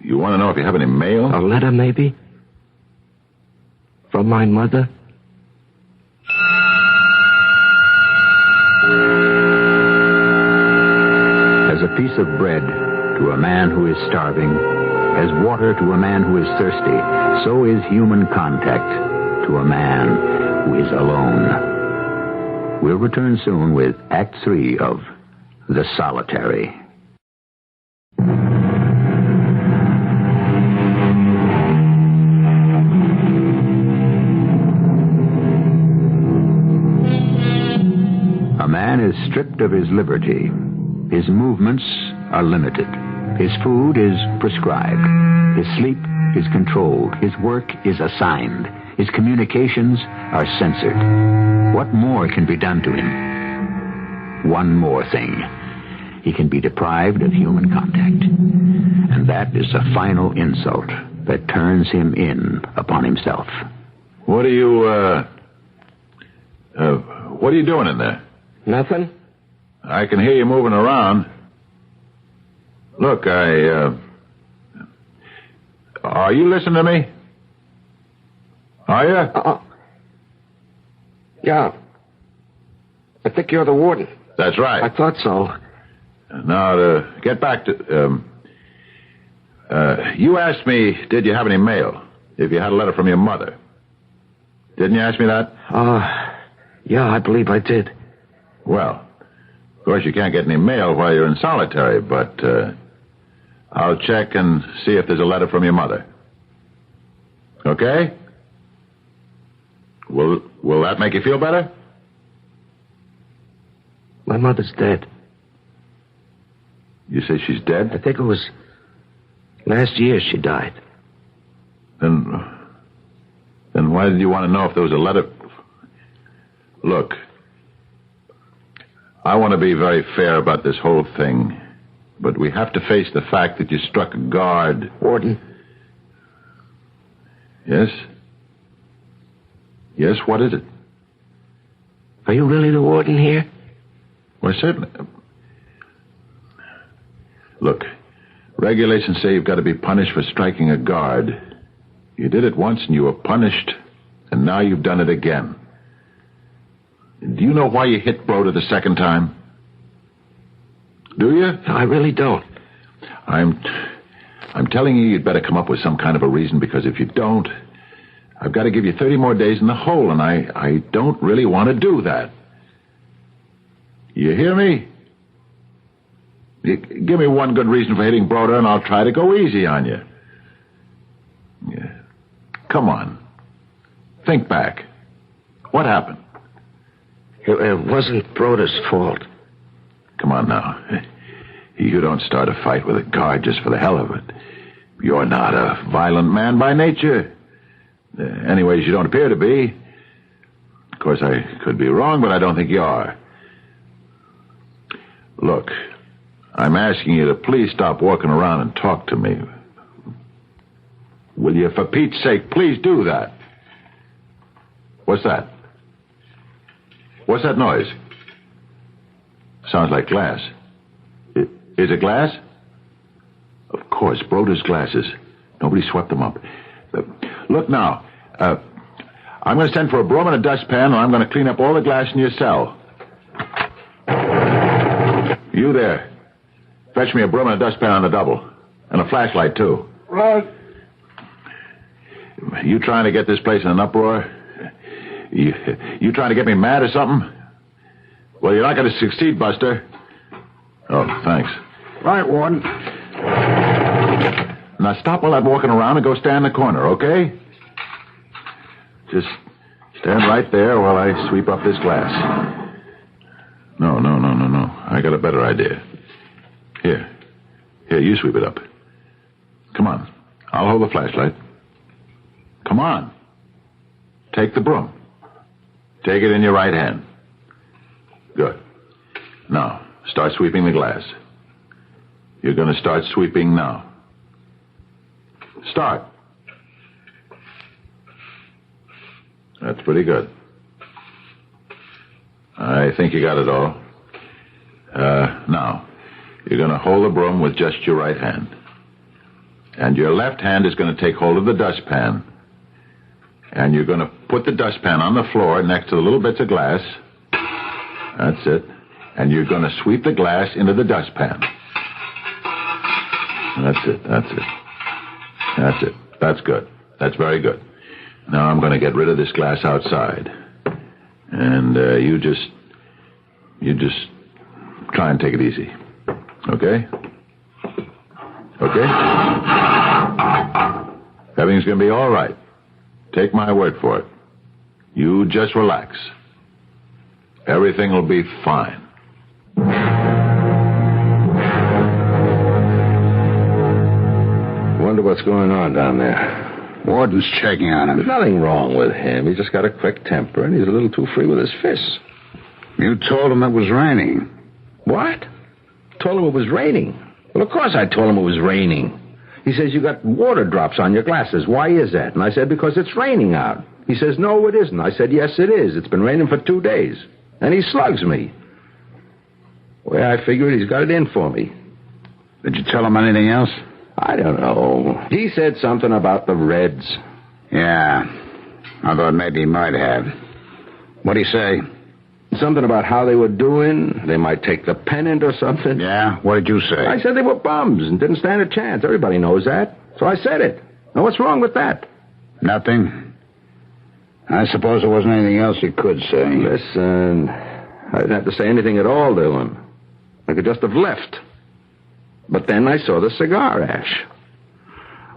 You want to know if you have any mail? A letter, maybe? From my mother? As a piece of bread to a man who is starving, as water to a man who is thirsty, so is human contact to a man who is alone. We'll return soon with Act 3 of The Solitary. A man is stripped of his liberty. His movements are limited. His food is prescribed. His sleep is controlled. His work is assigned. His communications are censored. What more can be done to him? One more thing. He can be deprived of human contact. And that is a final insult that turns him in upon himself. What are you doing in there? Nothing. I can hear you moving around. Look, are you listening to me? Are you? Yeah. I think you're the warden. That's right. I thought so. Now, to get back to... you asked me, did you have any mail? If you had a letter from your mother. Didn't you ask me that? Yeah, I believe I did. Well, of course you can't get any mail while you're in solitary, but I'll check and see if there's a letter from your mother. Okay? Will that make you feel better? My mother's dead. You say she's dead? I think it was last year she died. Then why did you want to know if there was a letter? Look, I want to be very fair about this whole thing, but we have to face the fact that you struck a guard. Warden. Yes? Yes, what is it? Are you really the warden here? Well, certainly. Look, regulations say you've got to be punished for striking a guard. You did it once and you were punished, and now you've done it again. Do you know why you hit Broder the second time? Do you? No, I really don't. I'm telling you, you'd better come up with some kind of a reason, because if you don't, I've got to give you 30 more days in the hole, and I don't really want to do that. You hear me? Give me one good reason for hitting Broder, and I'll try to go easy on you. Yeah. Come on. Think back. What happened? It wasn't Broder's fault. Come on now. You don't start a fight with a guard just for the hell of it. You're not a violent man by nature. Anyways, you don't appear to be. Of course, I could be wrong, but I don't think you are. Look, I'm asking you to please stop walking around and talk to me. Will you, for Pete's sake, please do that? What's that? What's that noise? Sounds like glass. Is it glass? Of course, Broder's glasses. Nobody swept them up. Look now. I'm going to send for a broom and a dustpan, and I'm going to clean up all the glass in your cell. You there. Fetch me a broom and a dustpan on the double. And a flashlight, too. Right. You trying to get this place in an uproar? You trying to get me mad or something? Well, you're not going to succeed, Buster. Oh, thanks. Right, Warden. Now stop all that walking around and go stand in the corner, okay? Just stand right there while I sweep up this glass. No. I got a better idea. Here, you sweep it up. Come on. I'll hold the flashlight. Come on. Take the broom. Take it in your right hand. Good. Now, start sweeping the glass. You're going to start sweeping now. Start. That's pretty good. I think you got it all. Now, you're going to hold the broom with just your right hand. And your left hand is going to take hold of the dustpan. And you're going to put the dustpan on the floor next to the little bits of glass. That's it. And you're going to sweep the glass into the dustpan. That's it. That's good. That's very good. Now I'm going to get rid of this glass outside. And you just try and take it easy. Okay? Okay? Everything's going to be all right. Take my word for it. You just relax. Everything will be fine. Wonder what's going on down there. Warden's checking on him. There's nothing wrong with him. He's just got a quick temper, and he's a little too free with his fists. You told him it was raining. What? Told him it was raining. Well, of course I told him it was raining. He says, you got water drops on your glasses. Why is that? And I said, because it's raining out. He says, no, it isn't. I said, yes, it is. It's been raining for 2 days. And he slugs me. Well, I figured he's got it in for me. Did you tell him anything else? I don't know. He said something about the Reds. Yeah. I thought maybe he might have. What'd he say? Something about how they were doing. They might take the pennant or something. Yeah? What did you say? I said they were bums and didn't stand a chance. Everybody knows that. So I said it. Now, what's wrong with that? Nothing. I suppose there wasn't anything else you could say. Listen, I didn't have to say anything at all to him. I could just have left. But then I saw the cigar ash.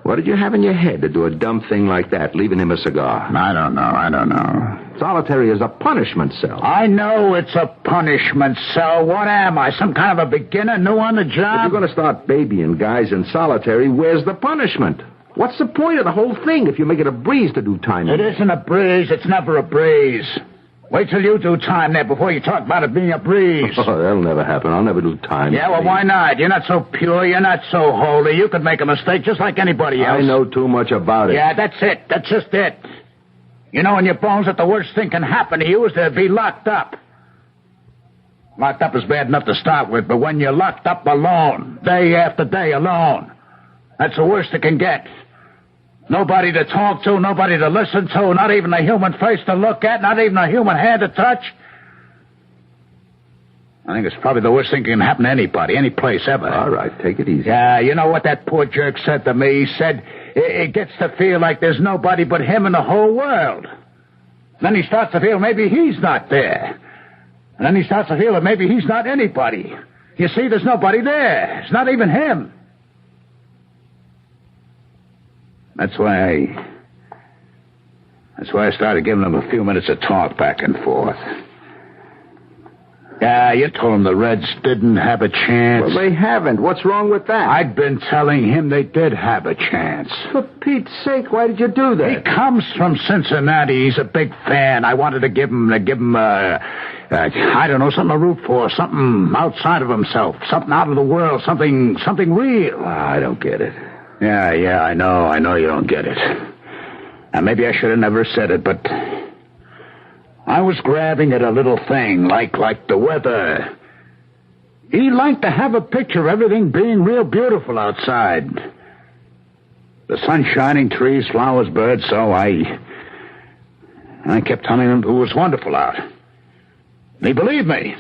What did you have in your head to do a dumb thing like that, leaving him a cigar? I don't know. Solitary is a punishment cell. I know it's a punishment cell. What am I, some kind of a beginner, new on the job? If you're going to start babying guys in solitary, where's the punishment? What's the point of the whole thing if you make it a breeze to do time? It isn't a breeze. It's never a breeze. Wait till you do time there before you talk about it being a breeze. Oh, that'll never happen. I'll never do time. Yeah, well, why not? You're not so pure. You're not so holy. You could make a mistake just like anybody else. I know too much about it. Yeah, that's it. That's just it. You know in your bones that the worst thing can happen to you is to be locked up. Locked up is bad enough to start with, but when you're locked up alone, day after day alone, that's the worst it can get. Nobody to talk to, nobody to listen to, not even a human face to look at, not even a human hand to touch. I think it's probably the worst thing that can happen to anybody, any place, ever. All right, take it easy. Yeah, you know what that poor jerk said to me? He said it gets to feel like there's nobody but him in the whole world. Then he starts to feel maybe he's not there. And then he starts to feel that maybe he's not anybody. You see, there's nobody there. It's not even him. That's why I started giving him a few minutes of talk back and forth. Yeah, you told him the Reds didn't have a chance. Well, they haven't. What's wrong with that? I'd been telling him they did have a chance. For Pete's sake, why did you do that? He comes from Cincinnati. He's a big fan. I wanted to give him I don't know, something to root for, something outside of himself, something out of the world, something real. I don't get it. Yeah, I know you don't get it. And maybe I should have never said it, but I was grabbing at a little thing, like the weather. He liked to have a picture of everything being real beautiful outside. The sun shining, trees, flowers, birds, so I kept telling him it was wonderful out. And he believed me.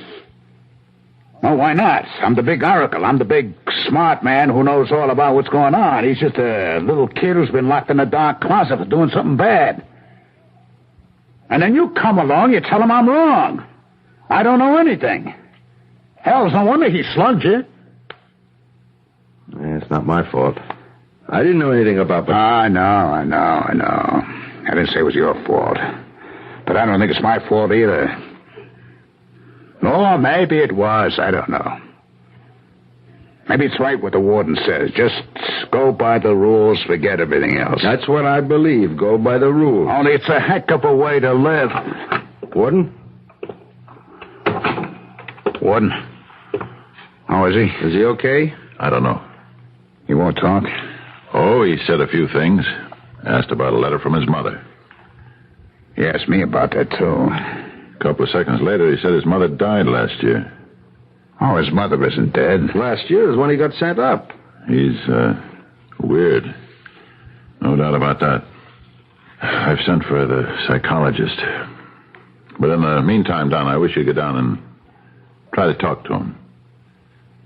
Well, why not? I'm the big oracle. I'm the big smart man who knows all about what's going on. He's just a little kid who's been locked in a dark closet for doing something bad. And then you come along, you tell him I'm wrong. I don't know anything. Hell, it's no wonder he slugged you. Yeah, it's not my fault. I didn't know anything about that. I know. I didn't say it was your fault. But I don't think it's my fault either. Or maybe it was. I don't know. Maybe it's right what the warden says. Just go by the rules, forget everything else. That's what I believe. Go by the rules. Only it's a heck of a way to live. Warden? Warden? How is he? Is he okay? I don't know. He won't talk? Oh, he said a few things. Asked about a letter from his mother. He asked me about that, too. A couple of seconds later, he said his mother died last year. Oh, his mother isn't dead. Last year is when he got sent up. He's, weird. No doubt about that. I've sent for the psychologist. But in the meantime, Don, I wish you'd go down and try to talk to him.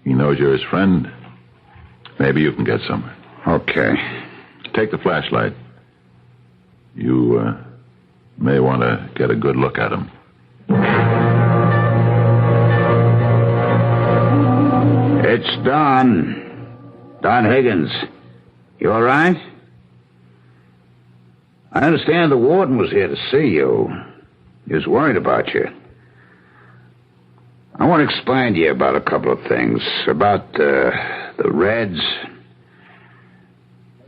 He knows you're his friend. Maybe you can get somewhere. Okay. Take the flashlight. You, may want to get a good look at him. It's Don. Don Higgins. You all right? I understand the warden was here to see you. He was worried about you. I want to explain to you about a couple of things. About the Reds.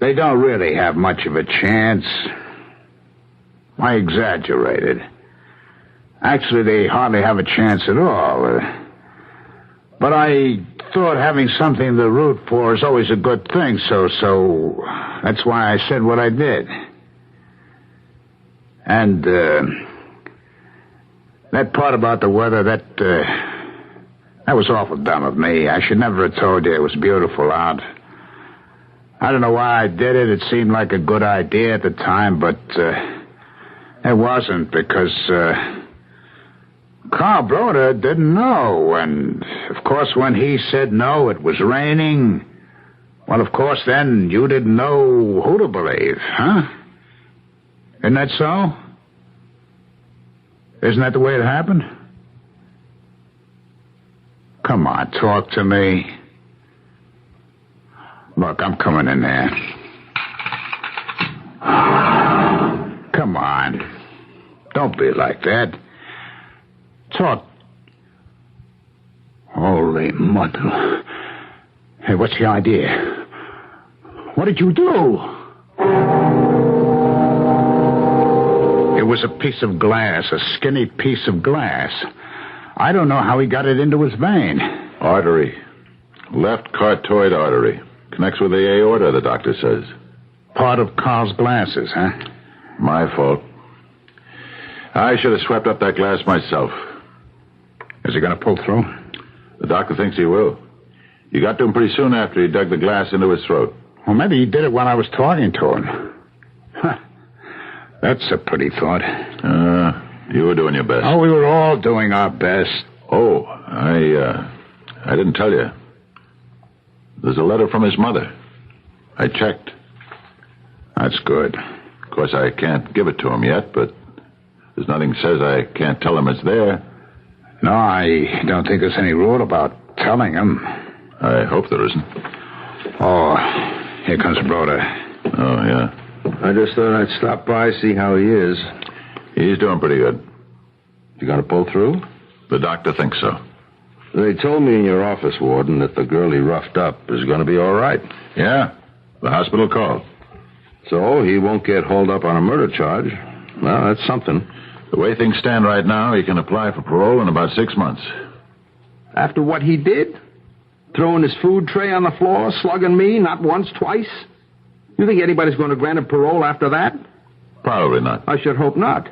They don't really have much of a chance. I exaggerated. Actually, they hardly have a chance at all. But I thought having something to root for is always a good thing, so that's why I said what I did. And that part about the weather, that was awful dumb of me. I should never have told you it was beautiful out. I don't know why I did it. It seemed like a good idea at the time, but it wasn't, because Carl Broder didn't know. And, of course, when he said no, it was raining. Well, of course, then you didn't know who to believe, huh? Isn't that so? Isn't that the way it happened? Come on, talk to me. Look, I'm coming in there. Come on. Don't be like that. Talk. Holy mother. Hey, what's the idea? What did you do? It was a piece of glass, a skinny piece of glass. I don't know how he got it into his vein. Artery. Left carotid artery. Connects with the aorta, the doctor says. Part of Carl's glasses, huh? My fault. I should have swept up that glass myself. Is he going to pull through? The doctor thinks he will. You got to him pretty soon after he dug the glass into his throat. Well, maybe he did it when I was talking to him. Huh. That's a pretty thought. You were doing your best. Oh, we were all doing our best. Oh, I didn't tell you. There's a letter from his mother. I checked. That's good. Of course, I can't give it to him yet, but there's nothing says I can't tell him it's there. No, I don't think there's any rule about telling him. I hope there isn't. Oh, here comes Broder. Oh, yeah. I just thought I'd stop by, see how he is. He's doing pretty good. You gonna pull through? The doctor thinks so. They told me in your office, Warden, that the girl he roughed up is gonna be all right. Yeah, the hospital called. So he won't get hauled up on a murder charge. Well, that's something. The way things stand right now, he can apply for parole in about 6 months. After what he did? Throwing his food tray on the floor, slugging me, not once, twice? You think anybody's going to grant him parole after that? Probably not. I should hope not.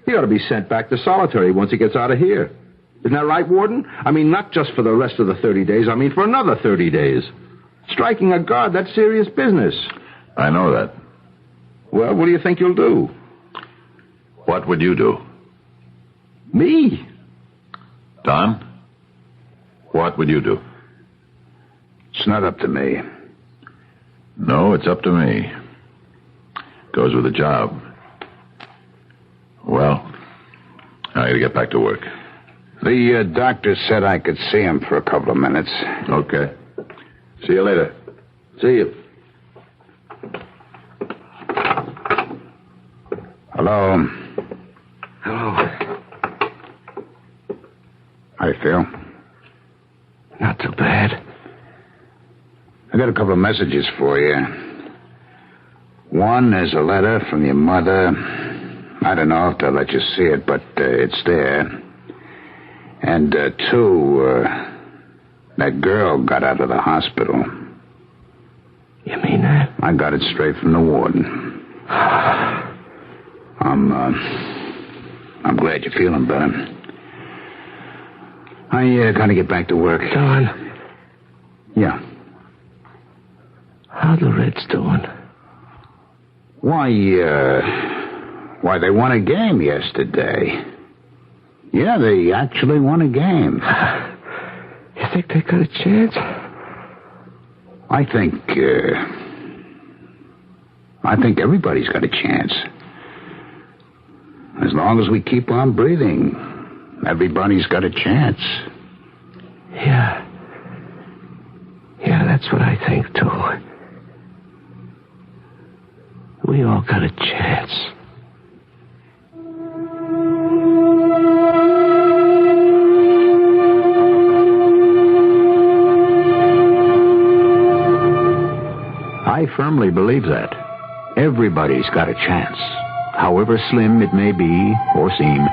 He ought to be sent back to solitary once he gets out of here. Isn't that right, Warden? I mean, not just for the rest of the 30 days. I mean, for another 30 days. Striking a guard, that's serious business. I know that. Well, what do you think you'll do? What would you do? Me? Don? What would you do? It's not up to me. No, it's up to me. Goes with the job. Well, I gotta get back to work. The doctor said I could see him for a couple of minutes. Okay. See you later. See you. Hello. Hello. How you feel? Not too bad. I got a couple of messages for you. One is a letter from your mother. I don't know if they'll let you see it, but it's there. And two, that girl got out of the hospital. You mean that? I got it straight from the warden. I'm glad you're feeling better. I gotta get back to work. Don. Yeah. How the Reds doing? Why, they won a game yesterday. Yeah, they actually won a game. You think they got a chance? I think everybody's got a chance. As long as we keep on breathing, everybody's got a chance. Yeah. Yeah, that's what I think, too. We all got a chance. I firmly believe that. Everybody's got a chance, however slim it may be or seem.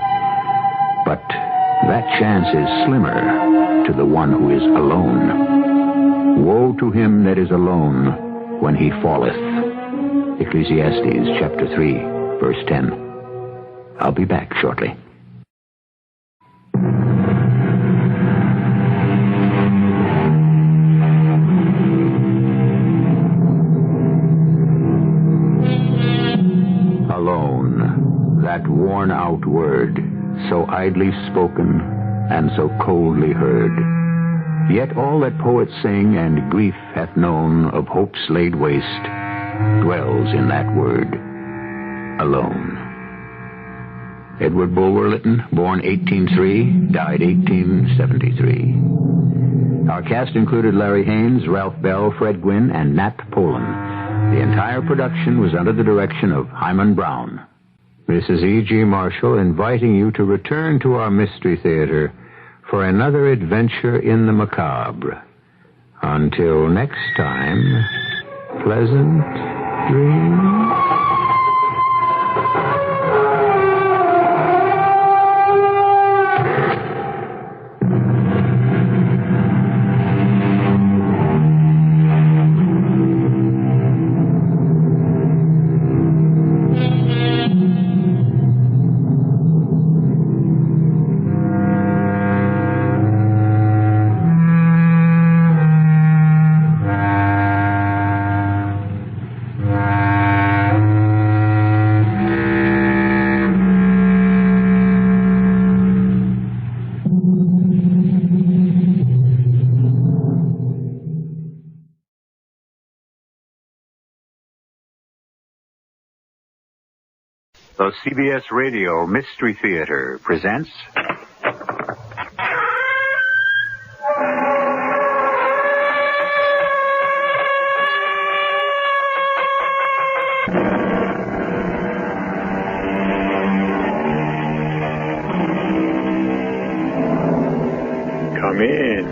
But that chance is slimmer to the one who is alone. Woe to him that is alone when he falleth. Ecclesiastes chapter 3, verse 10. I'll be back shortly. Alone, that worn-out word, so idly spoken and so coldly heard. Yet all that poets sing and grief hath known of hopes laid waste dwells in that word, alone. Edward Bulwer Lytton, born 1803, died 1873. Our cast included Larry Haynes, Ralph Bell, Fred Gwynn, and Nat Polen. The entire production was under the direction of Hyman Brown. This is E.G. Marshall inviting you to return to our Mystery Theater for another adventure in the macabre. Until next time, pleasant dreams. The CBS Radio Mystery Theater presents... Come in.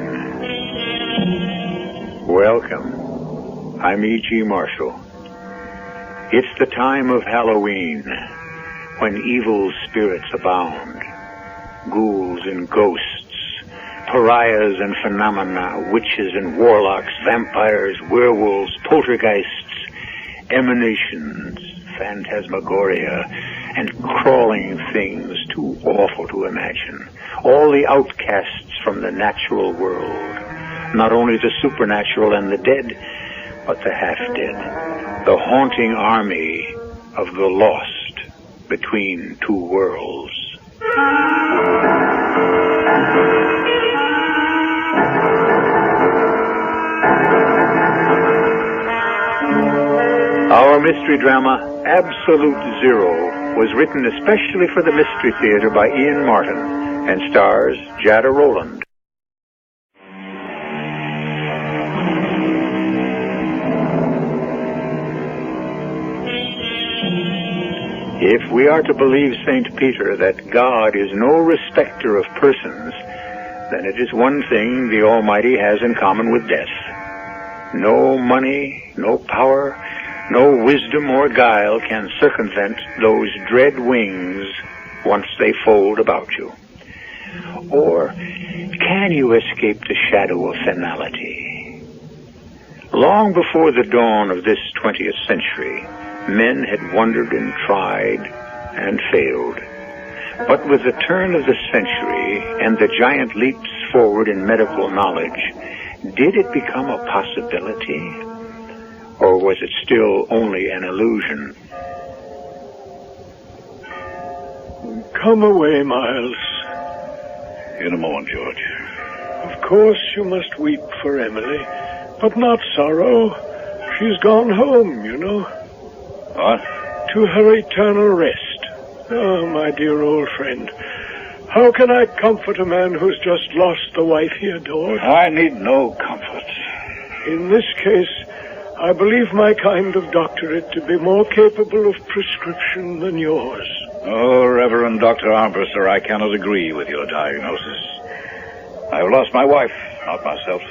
Welcome. I'm E.G. Marshall. It's the time of Halloween, when evil spirits abound. Ghouls and ghosts, pariahs and phenomena, witches and warlocks, vampires, werewolves, poltergeists, emanations, phantasmagoria, and crawling things too awful to imagine. All the outcasts from the natural world. Not only the supernatural and the dead, but the half-dead. The haunting army of the lost between two worlds. Our mystery drama, Absolute Zero, was written especially for the Mystery Theater by Ian Martin and stars Jada Rowland. If we are to believe St. Peter that God is no respecter of persons, then it is one thing the Almighty has in common with death. No money, no power, no wisdom or guile can circumvent those dread wings once they fold about you. Or can you escape the shadow of finality? Long before the dawn of this 20th century, men had wondered and tried and failed. But with the turn of the century and the giant leaps forward in medical knowledge, did it become a possibility? Or was it still only an illusion? Come away, Miles. In a moment, George. Of course you must weep for Emily, but not sorrow. She's gone home, you know. What? To her eternal rest. Oh, my dear old friend. How can I comfort a man who's just lost the wife he adored? I need no comfort. In this case, I believe my kind of doctorate to be more capable of prescription than yours. Oh, Reverend Dr. Armbruster, I cannot agree with your diagnosis. I've lost my wife, not myself.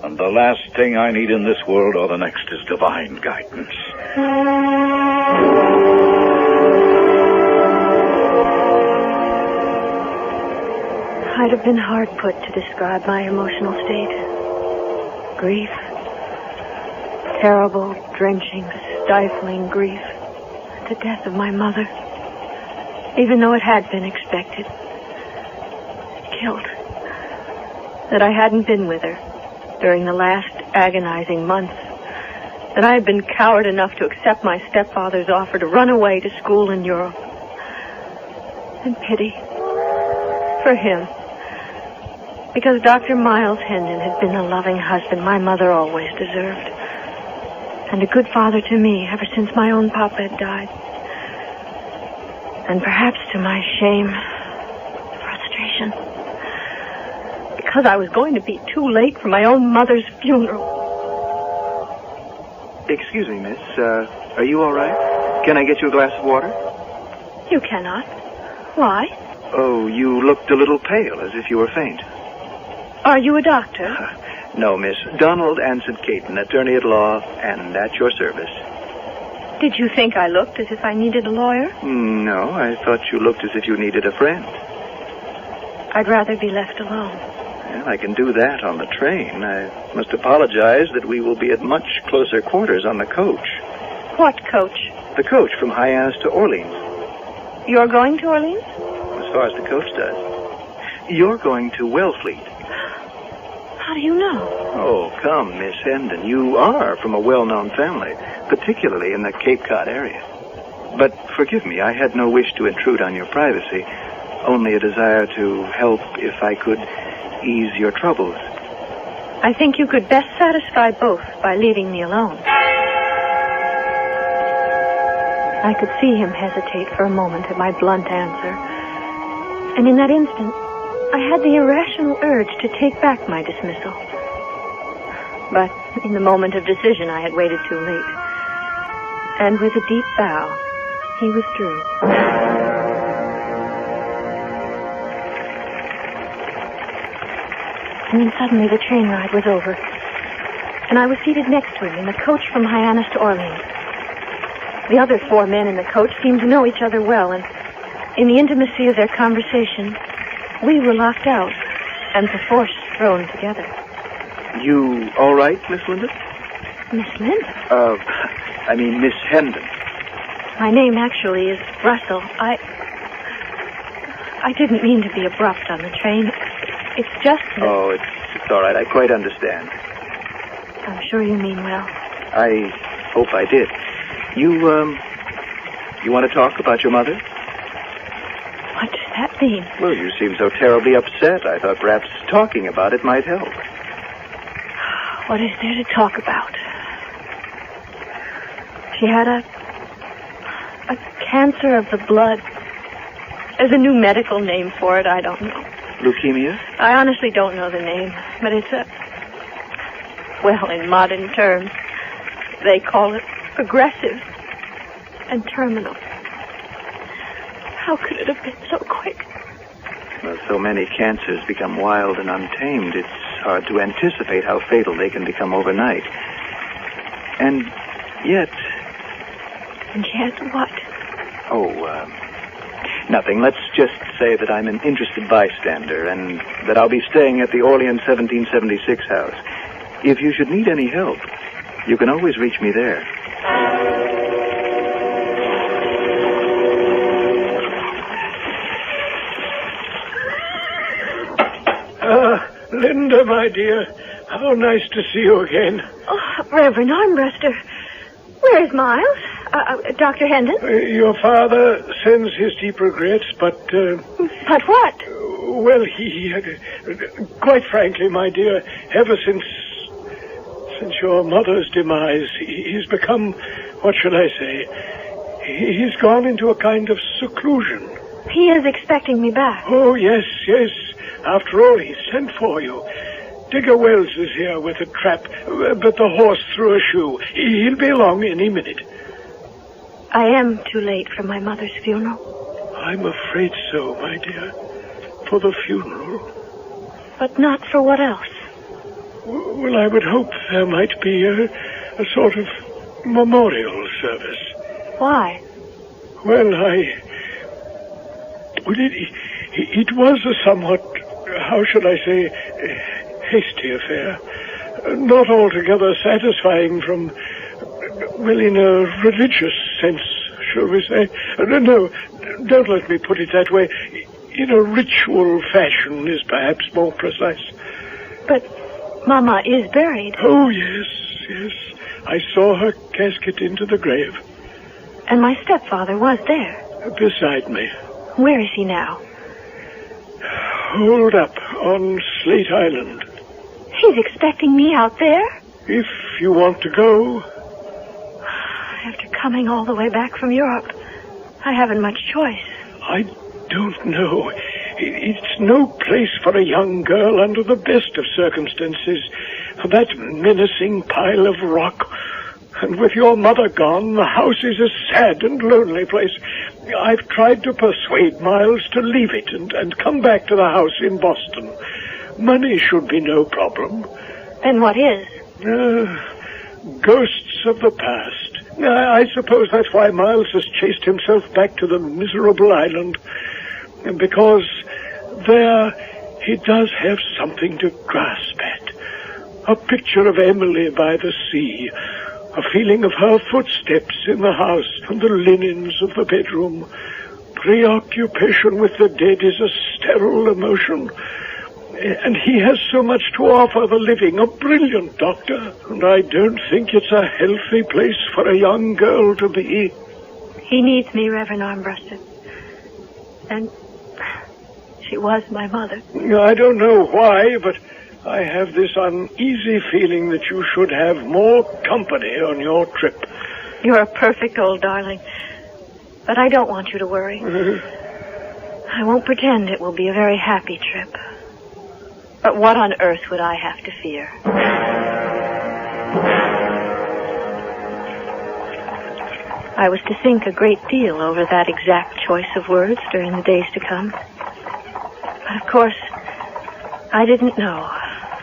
And the last thing I need in this world or the next is divine guidance. I'd have been hard put to describe my emotional state. Grief. Terrible, drenching, stifling grief. The death of my mother. Even though it had been expected. Guilt. That I hadn't been with her during the last agonizing months. That I had been coward enough to accept my stepfather's offer to run away to school in Europe. And pity. For him. Because Dr. Miles Hendon had been the loving husband my mother always deserved. And a good father to me ever since my own papa had died. And perhaps to my shame, frustration. Because I was going to be too late for my own mother's funeral. Excuse me, miss. Are you all right? Can I get you a glass of water? You cannot. Why? Oh, you looked a little pale, as if you were faint. Are you a doctor? No, miss. Donald Anson Caton, attorney at law, and at your service. Did you think I looked as if I needed a lawyer? No, I thought you looked as if you needed a friend. I'd rather be left alone. Well, I can do that on the train. I must apologize that we will be at much closer quarters on the coach. What coach? The coach from Hyannis to Orleans. You're going to Orleans? As far as the coach does. You're going to Wellfleet. How do you know? Oh, come, Miss Hendon. You are from a well-known family, particularly in the Cape Cod area. But forgive me, I had no wish to intrude on your privacy, only a desire to help if I could ease your troubles. I think you could best satisfy both by leaving me alone. I could see him hesitate for a moment at my blunt answer. And in that instant, I had the irrational urge to take back my dismissal. But in the moment of decision, I had waited too late. And with a deep bow, he withdrew. And then suddenly the train ride was over. And I was seated next to him in the coach from Hyannis to Orleans. The other 4 men in the coach seemed to know each other well, and in the intimacy of their conversation, we were locked out and perforce thrown together. You all right, Miss Linden? Miss Linden? I mean Miss Hendon. My name actually is Russell. I didn't mean to be abrupt on the train. It's just that... Oh, it's all right. I quite understand. I'm sure you mean well. I hope I did. You want to talk about your mother? What does that mean? Well, you seem so terribly upset. I thought perhaps talking about it might help. What is there to talk about? She had a cancer of the blood. There's a new medical name for it. I don't know. Leukemia? I honestly don't know the name, but it's well, in modern terms, they call it progressive and terminal. How could it have been so quick? Well, so many cancers become wild and untamed. It's hard to anticipate how fatal they can become overnight. And yet... And yet what? Oh, nothing. Let's just say that I'm an interested bystander and that I'll be staying at the Orleans 1776 house. If you should need any help, you can always reach me there. Linda, my dear, how nice to see you again. Oh, Reverend Armbruster. Where is Miles? Dr. Hendon? Your father sends his deep regrets, but... But what? Well, he quite frankly, my dear, ever since your mother's demise, he's become, what shall I say, he's gone into a kind of seclusion. He is expecting me back. Oh, yes, yes. After all, he sent for you. Digger Wells is here with a trap, but the horse threw a shoe. He'll be along any minute. I am too late for my mother's funeral. I'm afraid so, my dear. For the funeral. But not for what else? Well, I would hope there might be a sort of memorial service. Why? Well, it was a somewhat, how should I say, hasty affair. Not altogether satisfying from, well, in a religious sense, shall we say. No, don't let me put it that way. In a ritual fashion is perhaps more precise. But Mama is buried. Oh, yes. I saw her casket into the grave. And my stepfather was there. Beside me. Where is he now? Holed up on Slate Island. He's expecting me out there? If you want to go. After coming all the way back from Europe, I haven't much choice. I don't know. It's no place for a young girl under the best of circumstances. That menacing pile of rock. And with your mother gone, the house is a sad and lonely place. I've tried to persuade Miles to leave it and come back to the house in Boston. Money should be no problem. Then what is? Ghosts of the past. I suppose that's why Miles has chased himself back to the miserable island. Because there he does have something to grasp at. A picture of Emily by the sea. A feeling of her footsteps in the house and the linens of the bedroom. Preoccupation with the dead is a sterile emotion. And he has so much to offer the living, a brilliant doctor. And I don't think it's a healthy place for a young girl to be. He needs me, Reverend Armbruster. And she was my mother. I don't know why, but I have this uneasy feeling that you should have more company on your trip. You're a perfect old darling. But I don't want you to worry. I won't pretend it will be a very happy trip. But what on earth would I have to fear? I was to think a great deal over that exact choice of words during the days to come. But of course, I didn't know,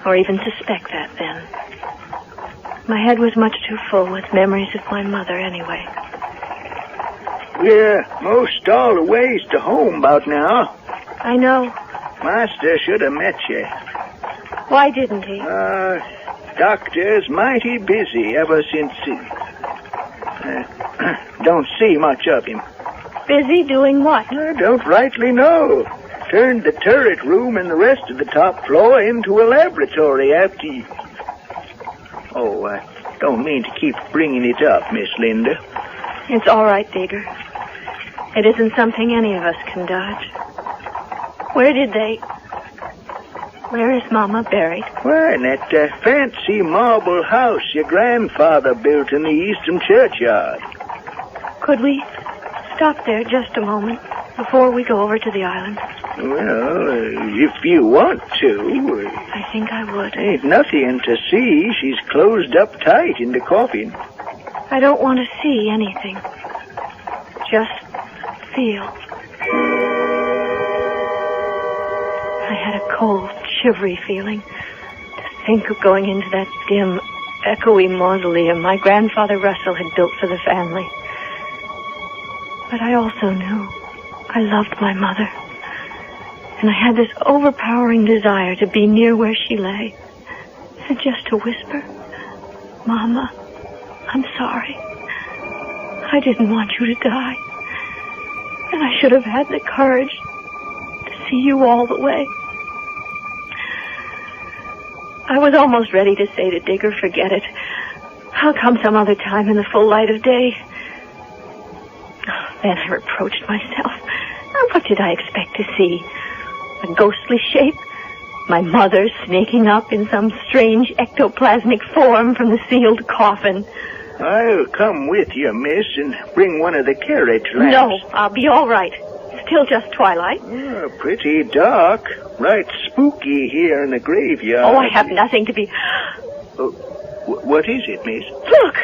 or even suspect that then. My head was much too full with memories of my mother anyway. We're most all the ways to home about now. I know. Master should have met you. Why didn't he? Doctor's mighty busy ever since don't see much of him. Busy doing what? I don't rightly know. Turned the turret room and the rest of the top floor into a laboratory after he... Oh, I don't mean to keep bringing it up, Miss Linda. It's all right, Digger. It isn't something any of us can dodge. Where is Mama buried? Why, in that fancy marble house your grandfather built in the eastern churchyard. Could we stop there just a moment before we go over to the island? Well, if you want to. I think I would. Ain't nothing to see. She's closed up tight in the coffin. I don't want to see anything. Just feel. I had a cold, shivery feeling to think of going into that dim, echoey mausoleum my grandfather Russell had built for the family. But I also knew I loved my mother, and I had this overpowering desire to be near where she lay, and just to whisper, "Mama, I'm sorry. I didn't want you to die, and I should have had the courage to see you all the way." I was almost ready to say to Digger, forget it. I'll come some other time in the full light of day. Then I reproached myself. What did I expect to see? A ghostly shape? My mother snaking up in some strange ectoplasmic form from the sealed coffin? I'll come with you, miss, and bring one of the carriage lamps. No, I'll be all right. Still just twilight. Pretty dark. Right spooky here in the graveyard. Oh, I have nothing to be... What is it, miss? Look!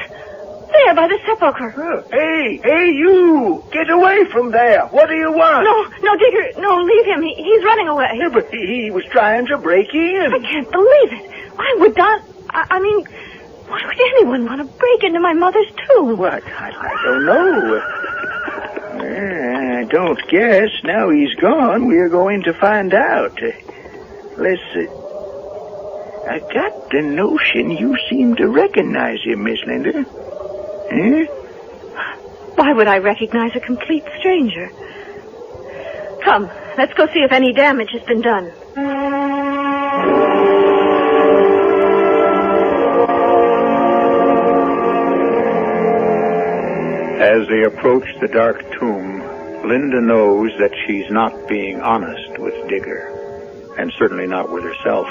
There, by the sepulcher. Hey, you! Get away from there. What do you want? No, Digger. No, leave him. He's running away. Yeah, but he was trying to break in. I can't believe it. Why would Don... I mean, what would anyone want to break into my mother's tomb? What? I don't know. I don't guess. Now he's gone, we're going to find out. Let's see. I got the notion you seem to recognize him, Miss Linda. Eh? Why would I recognize a complete stranger? Come, let's go see if any damage has been done. As they approach the dark tomb, Linda knows that she's not being honest with Digger, and certainly not with herself.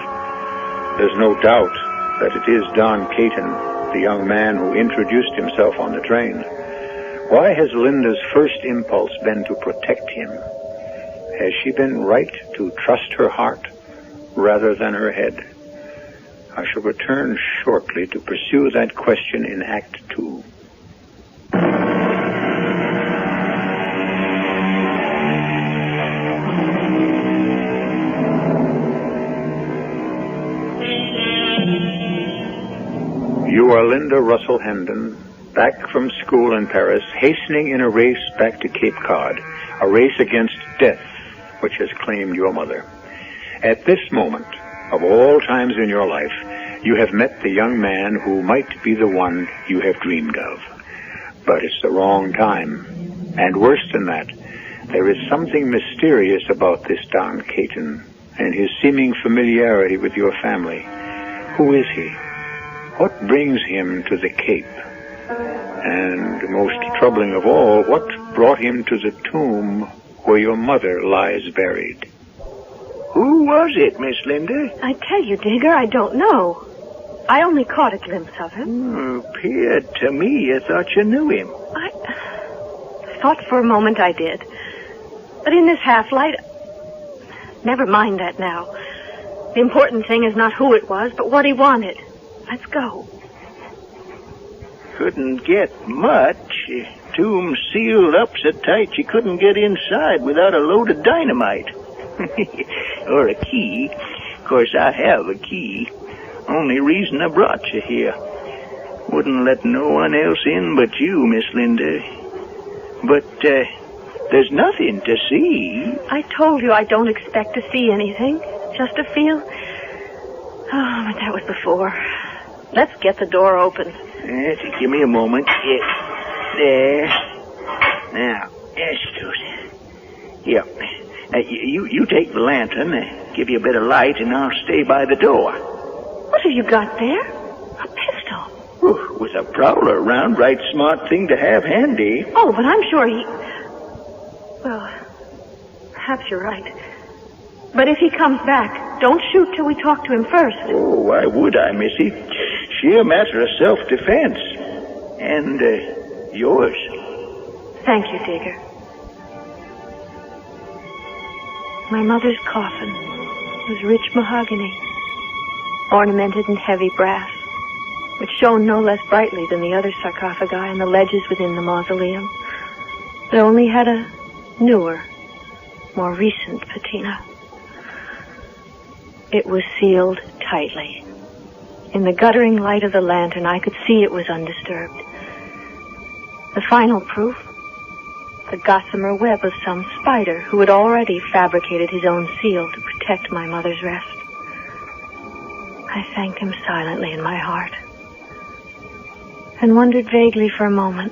There's no doubt that it is Don Caton, the young man who introduced himself on the train. Why has Linda's first impulse been to protect him? Has she been right to trust her heart rather than her head? I shall return shortly to pursue that question in Act 2. You are Linda Russell Hendon, back from school in Paris, hastening in a race back to Cape Cod, a race against death, which has claimed your mother. At this moment, of all times in your life, you have met the young man who might be the one you have dreamed of. But it's the wrong time. And worse than that, there is something mysterious about this Don Caton and his seeming familiarity with your family. Who is he? What brings him to the Cape? And most troubling of all, what brought him to the tomb where your mother lies buried? Who was it, Miss Linda? I tell you, Digger, I don't know. I only caught a glimpse of him. Appeared to me you thought you knew him. I thought for a moment I did. But in this half-light... Never mind that now. The important thing is not who it was, but what he wanted. Let's go. Couldn't get much. Tomb sealed up so tight you couldn't get inside without a load of dynamite. Or a key. Of course, I have a key. Only reason I brought you here. Wouldn't let no one else in but you, Miss Linda. But, there's nothing to see. I told you I don't expect to see anything. Just to feel... Oh, but that was before. Let's get the door open. Give me a moment. There. Now, yes, here. You take the lantern, give you a bit of light, and I'll stay by the door. What have you got there? A pistol. With a prowler around, right smart thing to have handy. Oh, but I'm sure he... Well, perhaps you're right. But if he comes back, don't shoot till we talk to him first. Oh, why would I, Missy? Sheer matter of self-defense. And, yours. Thank you, Digger. My mother's coffin was rich mahogany, ornamented in heavy brass, which shone no less brightly than the other sarcophagi and the ledges within the mausoleum. It only had a newer, more recent patina. It was sealed tightly. In the guttering light of the lantern, I could see it was undisturbed. The final proof, the gossamer web of some spider who had already fabricated his own seal to protect my mother's rest. I thanked him silently in my heart, and wondered vaguely for a moment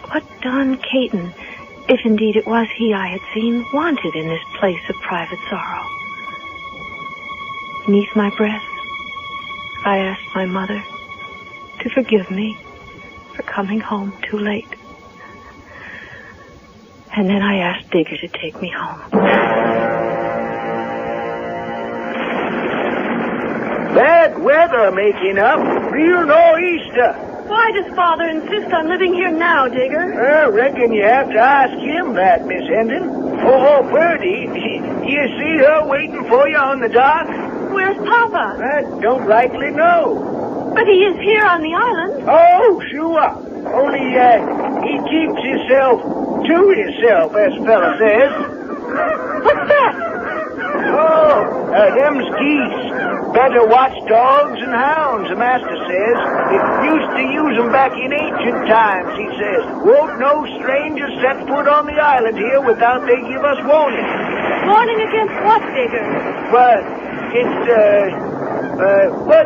what Don Caton, if indeed it was he I had seen, wanted in this place of private sorrow. Beneath my breath, I asked my mother to forgive me for coming home too late. And then I asked Digger to take me home. Bad weather making up. Real nor'easter. Why does Father insist on living here now, Digger? I reckon you have to ask him that, Miss Hendon. Oh, Birdie, you see her waiting for you on the dock? Where's Papa? I don't rightly know. But he is here on the island. Oh, sure. Only, he keeps himself to himself, as a fella says. What's that? Oh, them's geese. Better watch dogs and hounds, the master says. It used to use them back in ancient times, he says. Won't no stranger set foot on the island here without they give us warning. Warning against what, Digger? Well, it's,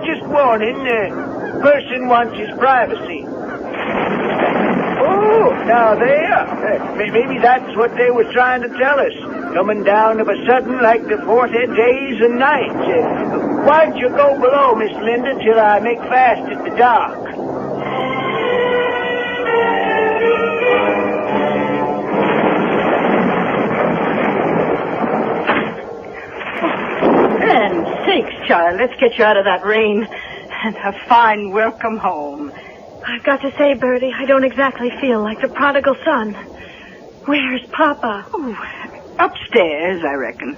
just warning. Person wants his privacy. Oh, now there. Maybe that's what they were trying to tell us. Coming down of a sudden like the 40 days and nights. Why don't you go below, Miss Linda, till I make fast at the dock? And sakes, child, let's get you out of that rain. And a fine welcome home. I've got to say, Bertie, I don't exactly feel like the prodigal son. Where's Papa? Oh, upstairs, I reckon.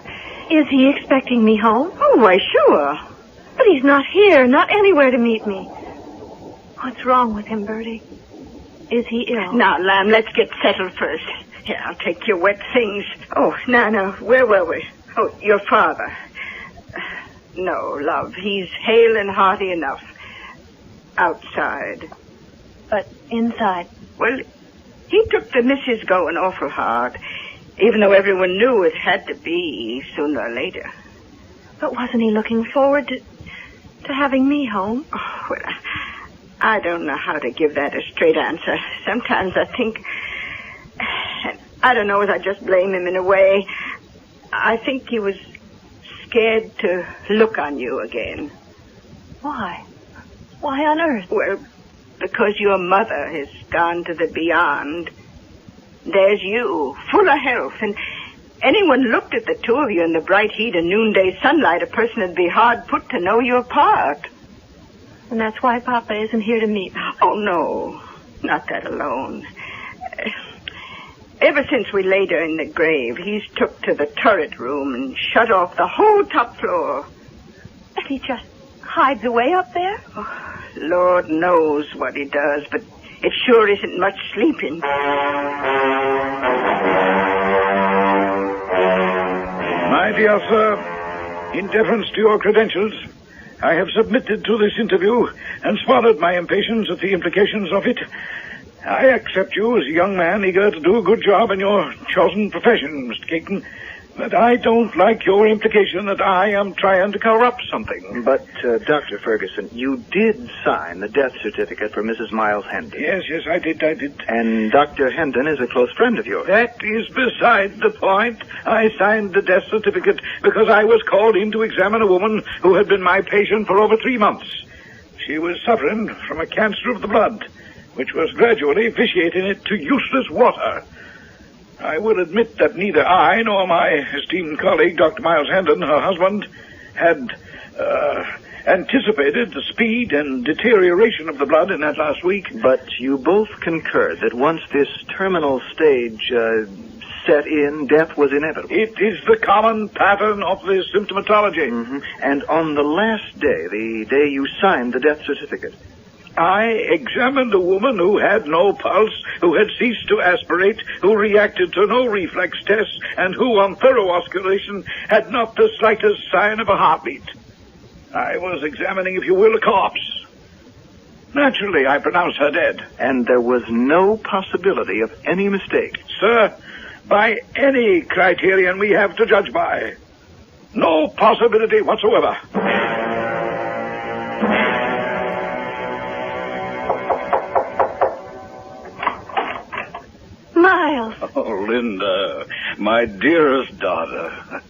Is he expecting me home? Oh, why, sure. But he's not here, not anywhere to meet me. What's wrong with him, Bertie? Is he ill? Now, Lamb, let's get settled first. Here, I'll take your wet things. Oh, now, where were we? Oh, your father. No, love, he's hale and hearty enough. Outside. But inside? Well, he took the missus going awful hard, even though everyone knew it had to be sooner or later. But wasn't he looking forward to having me home? Oh, well, I don't know how to give that a straight answer. Sometimes I think... I don't know as I just blame him in a way. I think he was scared to look on you again. Why? Why on earth? Well, because your mother has gone to the beyond. There's you, full of health, and anyone looked at the two of you in the bright heat of noonday sunlight, a person would be hard put to know you apart. And that's why Papa isn't here to meet me. Oh, no, not that alone. Ever since we laid her in the grave, he's took to the turret room and shut off the whole top floor. And he just hides away up there? Oh, Lord knows what he does, but it sure isn't much sleeping. My dear sir, in deference to your credentials, I have submitted to this interview and swallowed my impatience at the implications of it. I accept you as a young man eager to do a good job in your chosen profession, Mr. Caton, but I don't like your implication that I am trying to corrupt something. But, Dr. Ferguson, you did sign the death certificate for Mrs. Miles Hendon. Yes, I did. And Dr. Hendon is a close friend of yours. That is beside the point. I signed the death certificate because I was called in to examine a woman who had been my patient for over 3 months. She was suffering from a cancer of the blood, which was gradually vitiating it to useless water. I will admit that neither I nor my esteemed colleague, Dr. Miles Hendon, her husband, had anticipated the speed and deterioration of the blood in that last week. But you both concurred that once this terminal stage set in, death was inevitable. It is the common pattern of this symptomatology. Mm-hmm. And on the last day, the day you signed the death certificate, I examined a woman who had no pulse, who had ceased to aspirate, who reacted to no reflex tests, and who, on thorough auscultation, had not the slightest sign of a heartbeat. I was examining, if you will, a corpse. Naturally, I pronounced her dead. And there was no possibility of any mistake. Sir, by any criterion we have to judge by, no possibility whatsoever. Miles. Oh, Linda, my dearest daughter.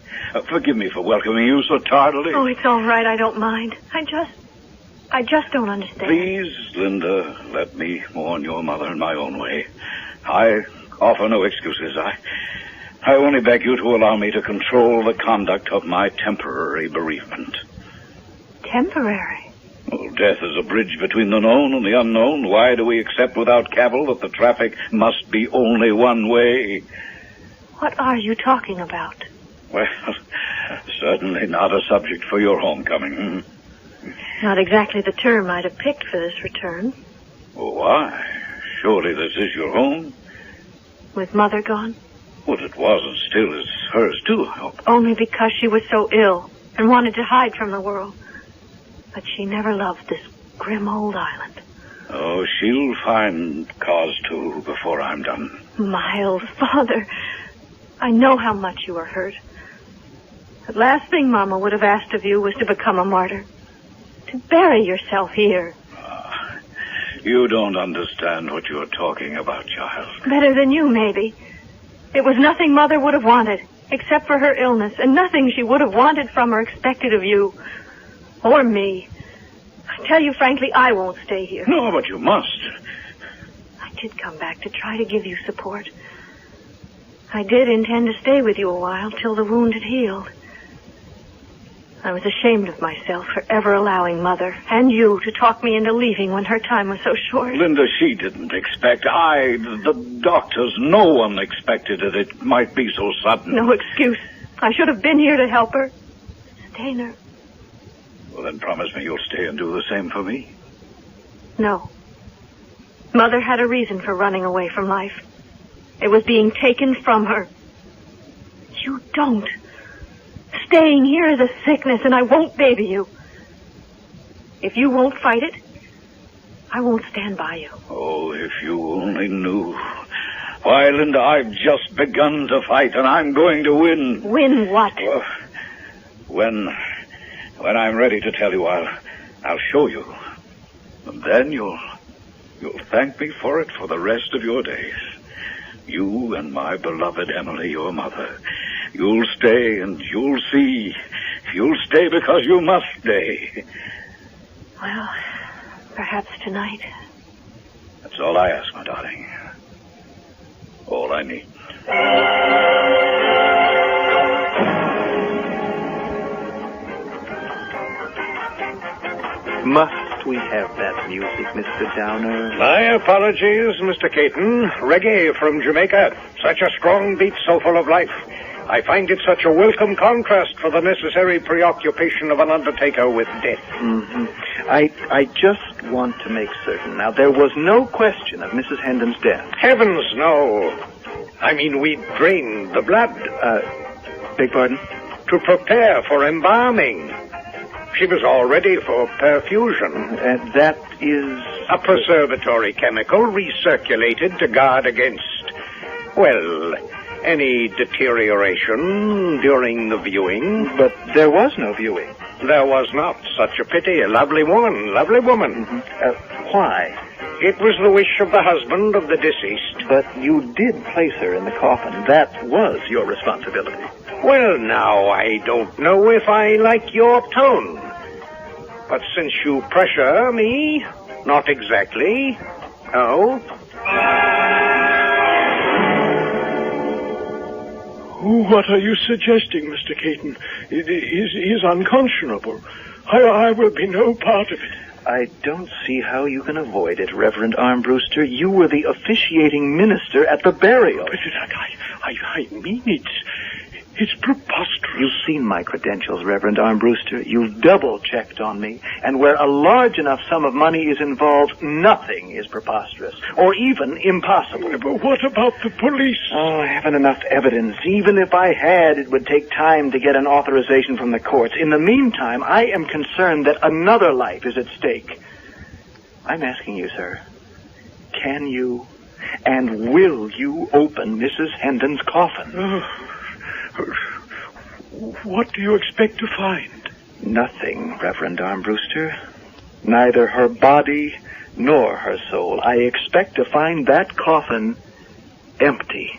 Forgive me for welcoming you so tardily. Oh, it's all right. I don't mind. I just don't understand. Please, Linda, let me mourn your mother in my own way. I offer no excuses. I only beg you to allow me to control the conduct of my temporary bereavement. Temporary? Well, death is a bridge between the known and the unknown. Why do we accept without cavil that the traffic must be only one way? What are you talking about? Well, certainly not a subject for your homecoming. Not exactly the term I'd have picked for this return. Well, why? Surely this is your home. With Mother gone? Well, it was and still is hers, too, I hope. Only because she was so ill and wanted to hide from the world. But she never loved this grim old island. Oh, she'll find cause to before I'm done. Miles, Father, I know how much you are hurt. The last thing Mama would have asked of you was to become a martyr. To bury yourself here. You don't understand what you're talking about, child. Better than you, maybe. It was nothing Mother would have wanted, except for her illness, and nothing she would have wanted from or expected of you. Or me. I tell you frankly, I won't stay here. No, but you must. I did come back to try to give you support. I did intend to stay with you a while till the wound had healed. I was ashamed of myself for ever allowing Mother and you to talk me into leaving when her time was so short. Linda, she didn't expect. The doctors, no one expected that it might be so sudden. No excuse. I should have been here to help her. Stainer. Well, then promise me you'll stay and do the same for me. No. Mother had a reason for running away from life. It was being taken from her. You don't. Staying here is a sickness, and I won't baby you. If you won't fight it, I won't stand by you. Oh, if you only knew. Why, Linda, I've just begun to fight, and I'm going to win. Win what? When I'm ready to tell you, I'll show you. And then you'll thank me for it for the rest of your days. You and my beloved Emily, your mother. You'll stay and you'll see. You'll stay because you must stay. Well, perhaps tonight. That's all I ask, my darling. All I need. Must we have that music, Mr. Downer? My apologies, Mr. Caton. Reggae from Jamaica. Such a strong beat, so full of life. I find it such a welcome contrast for the necessary preoccupation of an undertaker with death. Mm-hmm. I just want to make certain. Now, there was no question of Mrs. Hendon's death. Heavens, no. I mean, we drained the blood. Beg pardon? To prepare for embalming. She was all ready for perfusion. That is... a preservatory chemical recirculated to guard against, well, any deterioration during the viewing. But there was no viewing. There was not. Such a pity. A lovely woman. Mm-hmm. Why? It was the wish of the husband of the deceased. But you did place her in the coffin. That was your responsibility. Well, now, I don't know if I like your tone. But since you pressure me, not exactly. Oh? What are you suggesting, Mr. Caton? It is unconscionable. I will be no part of it. I don't see how you can avoid it, Reverend Armbruster. You were the officiating minister at the burial. But I mean, it's preposterous. You've seen my credentials, Reverend Armbruster. You've double-checked on me. And where a large enough sum of money is involved, nothing is preposterous. Or even impossible. But what about the police? Oh, I haven't enough evidence. Even if I had, it would take time to get an authorization from the courts. In the meantime, I am concerned that another life is at stake. I'm asking you, sir, can you and will you open Mrs. Hendon's coffin? What do you expect to find? Nothing, Reverend Armbruster. Neither her body nor her soul. I expect to find that coffin empty.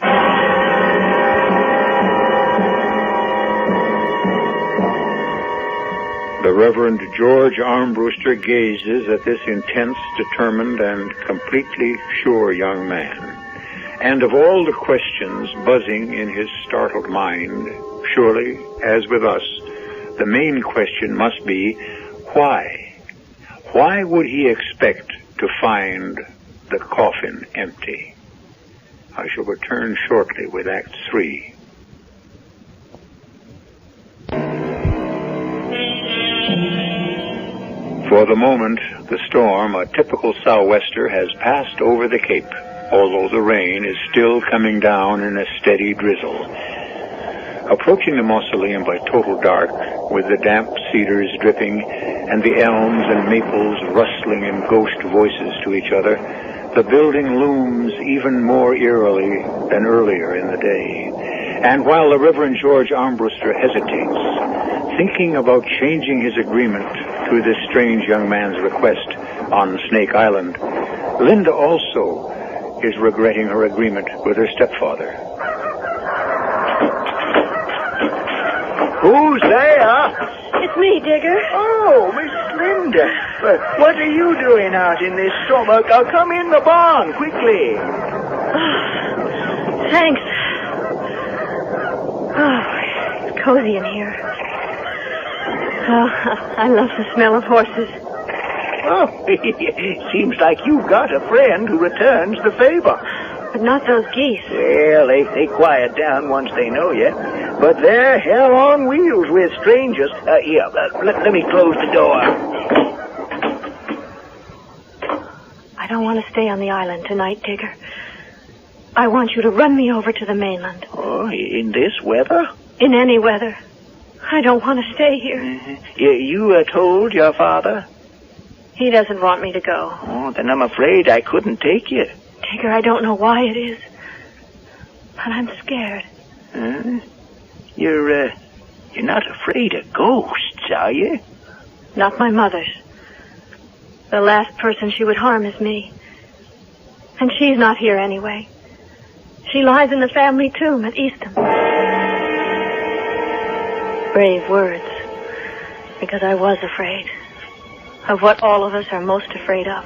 The Reverend George Armbruster gazes at this intense, determined, and completely sure young man. And of all the questions buzzing in his startled mind, surely, as with us, the main question must be, why? Why would he expect to find the coffin empty? I shall return shortly with Act 3. For the moment, the storm, a typical sou'wester, has passed over the Cape, although the rain is still coming down in a steady drizzle. Approaching the mausoleum by total dark, with the damp cedars dripping and the elms and maples rustling in ghost voices to each other, the building looms even more eerily than earlier in the day. And while the Reverend George Armbruster hesitates, thinking about changing his agreement to this strange young man's request on Snake Island, Linda also is regretting her agreement with her stepfather. Who's there? It's me, Digger. Oh, Miss Linda. What are you doing out in this storm? Come in the barn, quickly. Thanks. Oh, it's cozy in here. Oh, I love the smell of horses. Oh, seems like you've got a friend who returns the favor. But not those geese. Well, they quiet down once they know you. But they're hell on wheels with strangers. Here, let me close the door. I don't want to stay on the island tonight, Digger. I want you to run me over to the mainland. Oh, in this weather? In any weather. I don't want to stay here. You told your father? He doesn't want me to go. Oh, then I'm afraid I couldn't take you. Digger, I don't know why it is, but I'm scared. You're not afraid of ghosts, are you? Not my mother's. The last person she would harm is me. And she's not here anyway. She lies in the family tomb at Eastham. Brave words, because I was afraid of what all of us are most afraid of,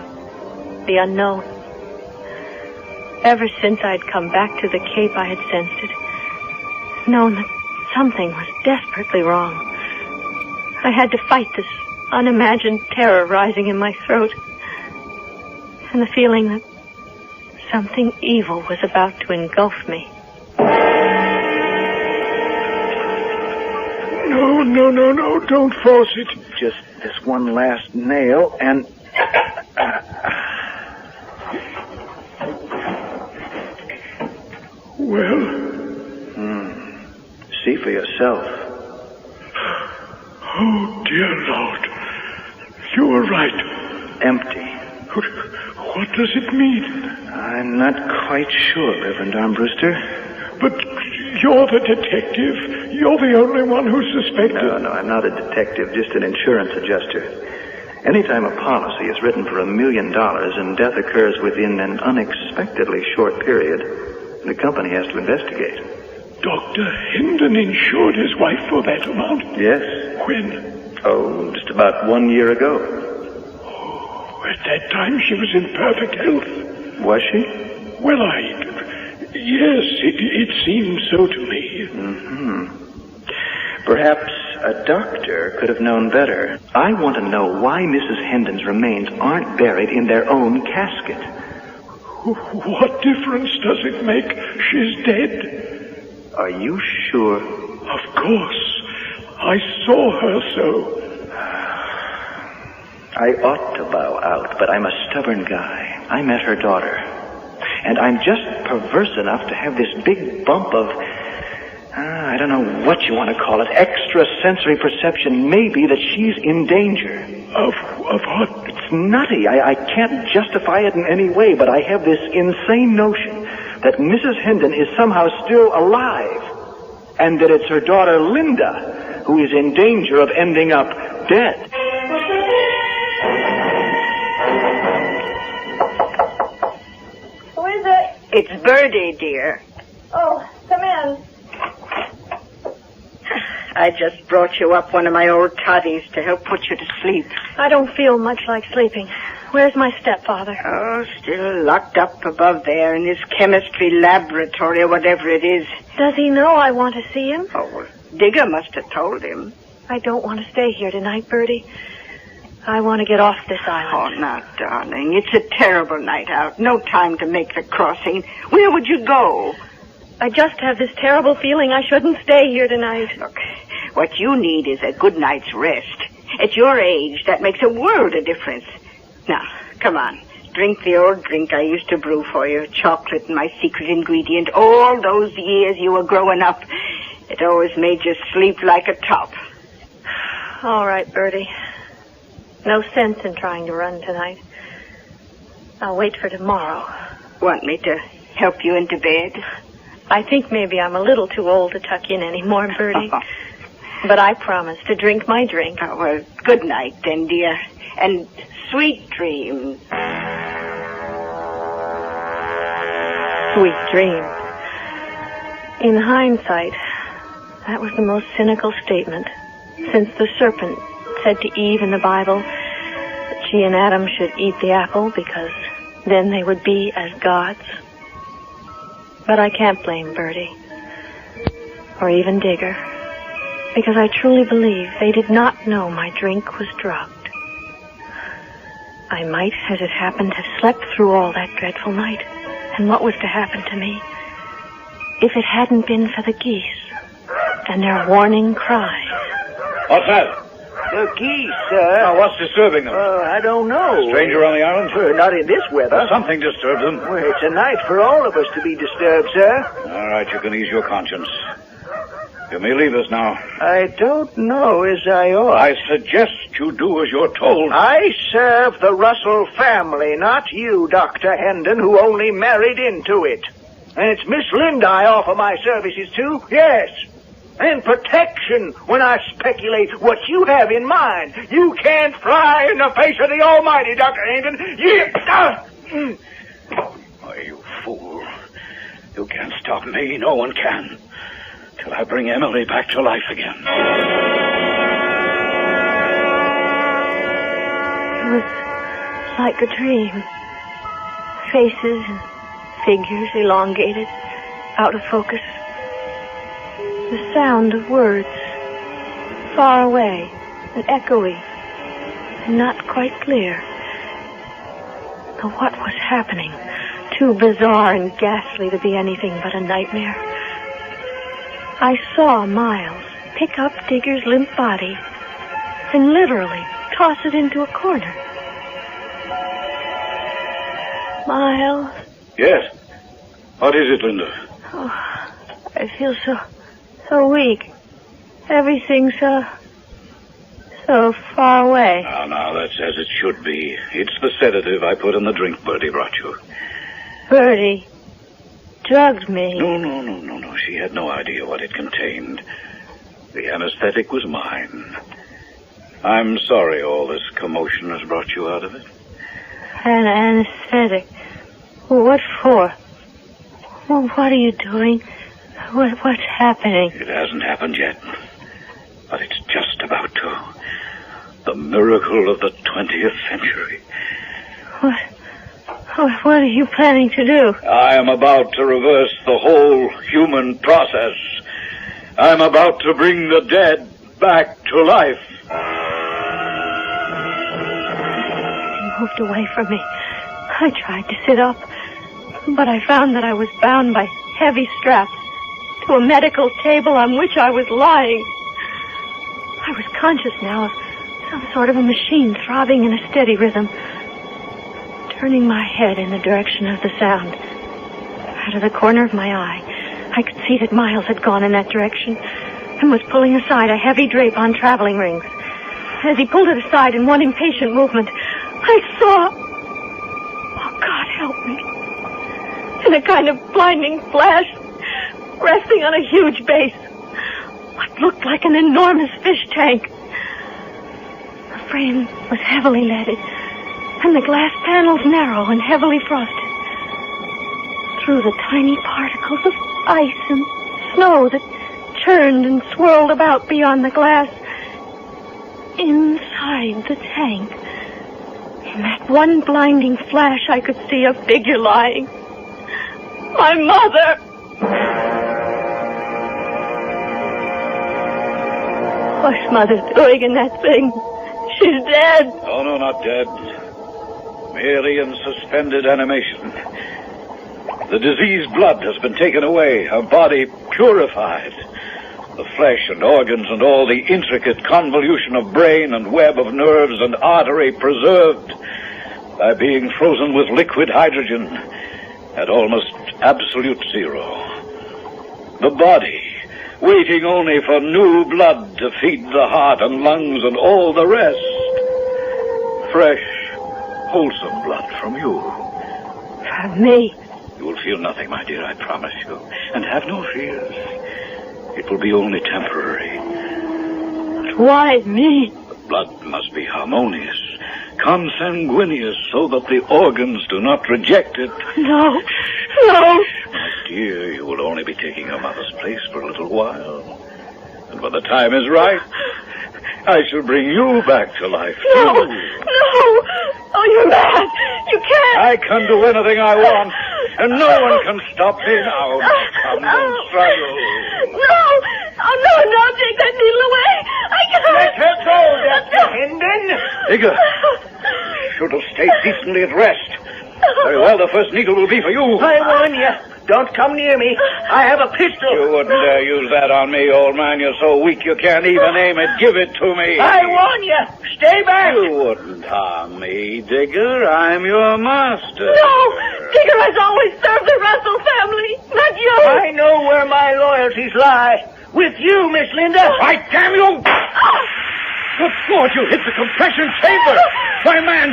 the unknown. Ever since I'd come back to the Cape, I had sensed it, known that something was desperately wrong. I had to fight this unimagined terror rising in my throat, and the feeling that something evil was about to engulf me. No, don't force it. Just this one last nail, and... Well? See for yourself. Oh, dear Lord. You were right. Empty. What does it mean? I'm not quite sure, Reverend Armbruster. But you're the detective. You're the only one who suspected. No, I'm not a detective, just an insurance adjuster. Anytime a policy is written for $1 million and death occurs within an unexpectedly short period, the company has to investigate. Dr. Hendon insured his wife for that amount? Yes. When? Oh, just about 1 year ago. Oh, at that time she was in perfect health. Was she? Well, yes, it seemed so to me. Perhaps a doctor could have known better. I want to know why Mrs. Hendon's remains aren't buried in their own casket. What difference does it make? She's dead. Are you sure? Of course. I saw her so. I ought to bow out, but I'm a stubborn guy. I met her daughter. And I'm just perverse enough to have this big bump of, I don't know what you want to call it, extrasensory perception, maybe, that she's in danger. Of what? It's nutty. I can't justify it in any way, but I have this insane notion that Mrs. Hendon is somehow still alive, and that it's her daughter, Linda, who is in danger of ending up dead. Who is it? It's Birdie, dear. Oh, come in. I just brought you up one of my old toddies to help put you to sleep. I don't feel much like sleeping. Where's my stepfather? Oh, still locked up above there in his chemistry laboratory or whatever it is. Does he know I want to see him? Oh, well, Digger must have told him. I don't want to stay here tonight, Bertie. I want to get off this island. Oh, now, darling, it's a terrible night out. No time to make the crossing. Where would you go? I just have this terrible feeling I shouldn't stay here tonight. Look, what you need is a good night's rest. At your age, that makes a world of difference. Now, come on. Drink the old drink I used to brew for you. Chocolate, my secret ingredient. All those years you were growing up. It always made you sleep like a top. All right, Bertie. No sense in trying to run tonight. I'll wait for tomorrow. Want me to help you into bed? I think maybe I'm a little too old to tuck in anymore, Bertie. But I promise to drink my drink. Oh, well, good night then, dear. And sweet dreams. Sweet dreams. In hindsight, that was the most cynical statement since the serpent said to Eve in the Bible that she and Adam should eat the apple because then they would be as gods. But I can't blame Bertie, or even Digger, because I truly believe they did not know my drink was drugged. I might, as it happened, have slept through all that dreadful night, and what was to happen to me if it hadn't been for the geese and their warning cries. What's that? The geese, sir. Now, what's disturbing them? I don't know. Stranger on the island? Not in this weather. Something disturbed them. Well, it's a night for all of us to be disturbed, sir. All right, you can ease your conscience. You may leave us now. I don't know as I ought. I suggest you do as you're told. I serve the Russell family, not you, Dr. Hendon, who only married into it. And it's Miss Linda I offer my services to, yes. And protection when I speculate what you have in mind. You can't fly in the face of the Almighty, Dr. Hendon. Why, you fool. You can't stop me. No one can. Till I bring Emily back to life again. It was like a dream. Faces and figures elongated, out of focus. The sound of words, far away and echoey, and not quite clear. But what was happening? Too bizarre and ghastly to be anything but a nightmare. I saw Miles pick up Digger's limp body and literally toss it into a corner. Miles? Yes? What is it, Linda? Oh, I feel so weak. Everything's so far away. Now, that's as it should be. It's the sedative I put in the drink Bertie brought you. Bertie drugged me. No. She had no idea what it contained. The anesthetic was mine. I'm sorry all this commotion has brought you out of it. An anesthetic? What for? Well, what are you doing? What's happening? It hasn't happened yet, but it's just about to. The miracle of the 20th century. What are you planning to do? I am about to reverse the whole human process. I'm about to bring the dead back to life. He moved away from me. I tried to sit up, but I found that I was bound by heavy straps to a medical table on which I was lying. I was conscious now of some sort of a machine throbbing in a steady rhythm. Turning my head in the direction of the sound, out of the corner of my eye, I could see that Miles had gone in that direction and was pulling aside a heavy drape on traveling rings. As he pulled it aside in one impatient movement, I saw... Oh, God help me. In a kind of blinding flash, resting on a huge base, what looked like an enormous fish tank. The frame was heavily leaded, and the glass panels narrow and heavily frosted. Through the tiny particles of ice and snow that churned and swirled about beyond the glass, inside the tank, in that one blinding flash, I could see a figure lying. My mother! What's Mother doing in that thing? She's dead. Oh, no, not dead. Merely in suspended animation. The diseased blood has been taken away, her body purified. The flesh and organs and all the intricate convolution of brain and web of nerves and artery preserved by being frozen with liquid hydrogen at almost absolute zero. The body, waiting only for new blood to feed the heart and lungs and all the rest. Fresh, wholesome blood from you. From me? You will feel nothing, my dear, I promise you. And have no fears. It will be only temporary. But why me? The blood must be harmonious, consanguineous, so that the organs do not reject it. No. No. My dear, you will only be taking your mother's place for a little while. And when the time is right, I shall bring you back to life. No. No. Oh, you're mad. You can't. I can do anything I want, and no one can stop me now. Come and struggle. No. Oh, no, take that needle away. I can't. Let her go, Dr. Hendon. Digger, you should have stayed decently at rest. Very well, the first needle will be for you. I warn you. Don't come near me. I have a pistol. You wouldn't dare use that on me, old man. You're so weak you can't even aim it. Give it to me. I warn you. Stay back. You wouldn't harm me, Digger. I'm your master. No. Digger has always served the Russell family, not you. I know where my loyalties lie. With you, Miss Linda. Why, damn you! Good God, you hit the compression chamber! Why, man!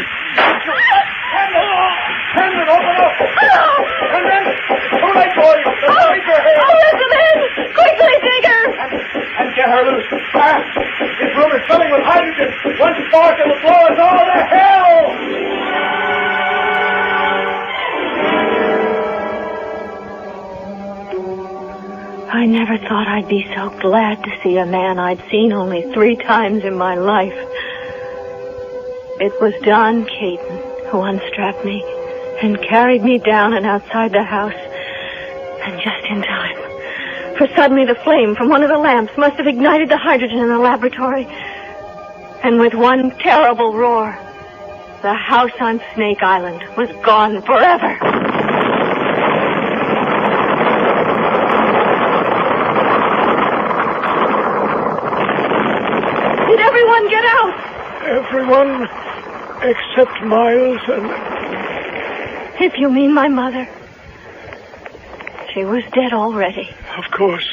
Hendon, open up! Hendon, too late for you. The sleeper here. Oh, let them in! Quickly, Digger! And get her loose. Fast! This room is filling with hydrogen. One spark and the blow us all to hell! I never thought I'd be so glad to see a man I'd seen only 3 times in my life. It was Don Caton who unstrapped me and carried me down and outside the house. And just in time. For suddenly the flame from one of the lamps must have ignited the hydrogen in the laboratory. And with one terrible roar, the house on Snake Island was gone forever. Did everyone get out? Everyone except Miles and... If you mean my mother. She was dead already. Of course.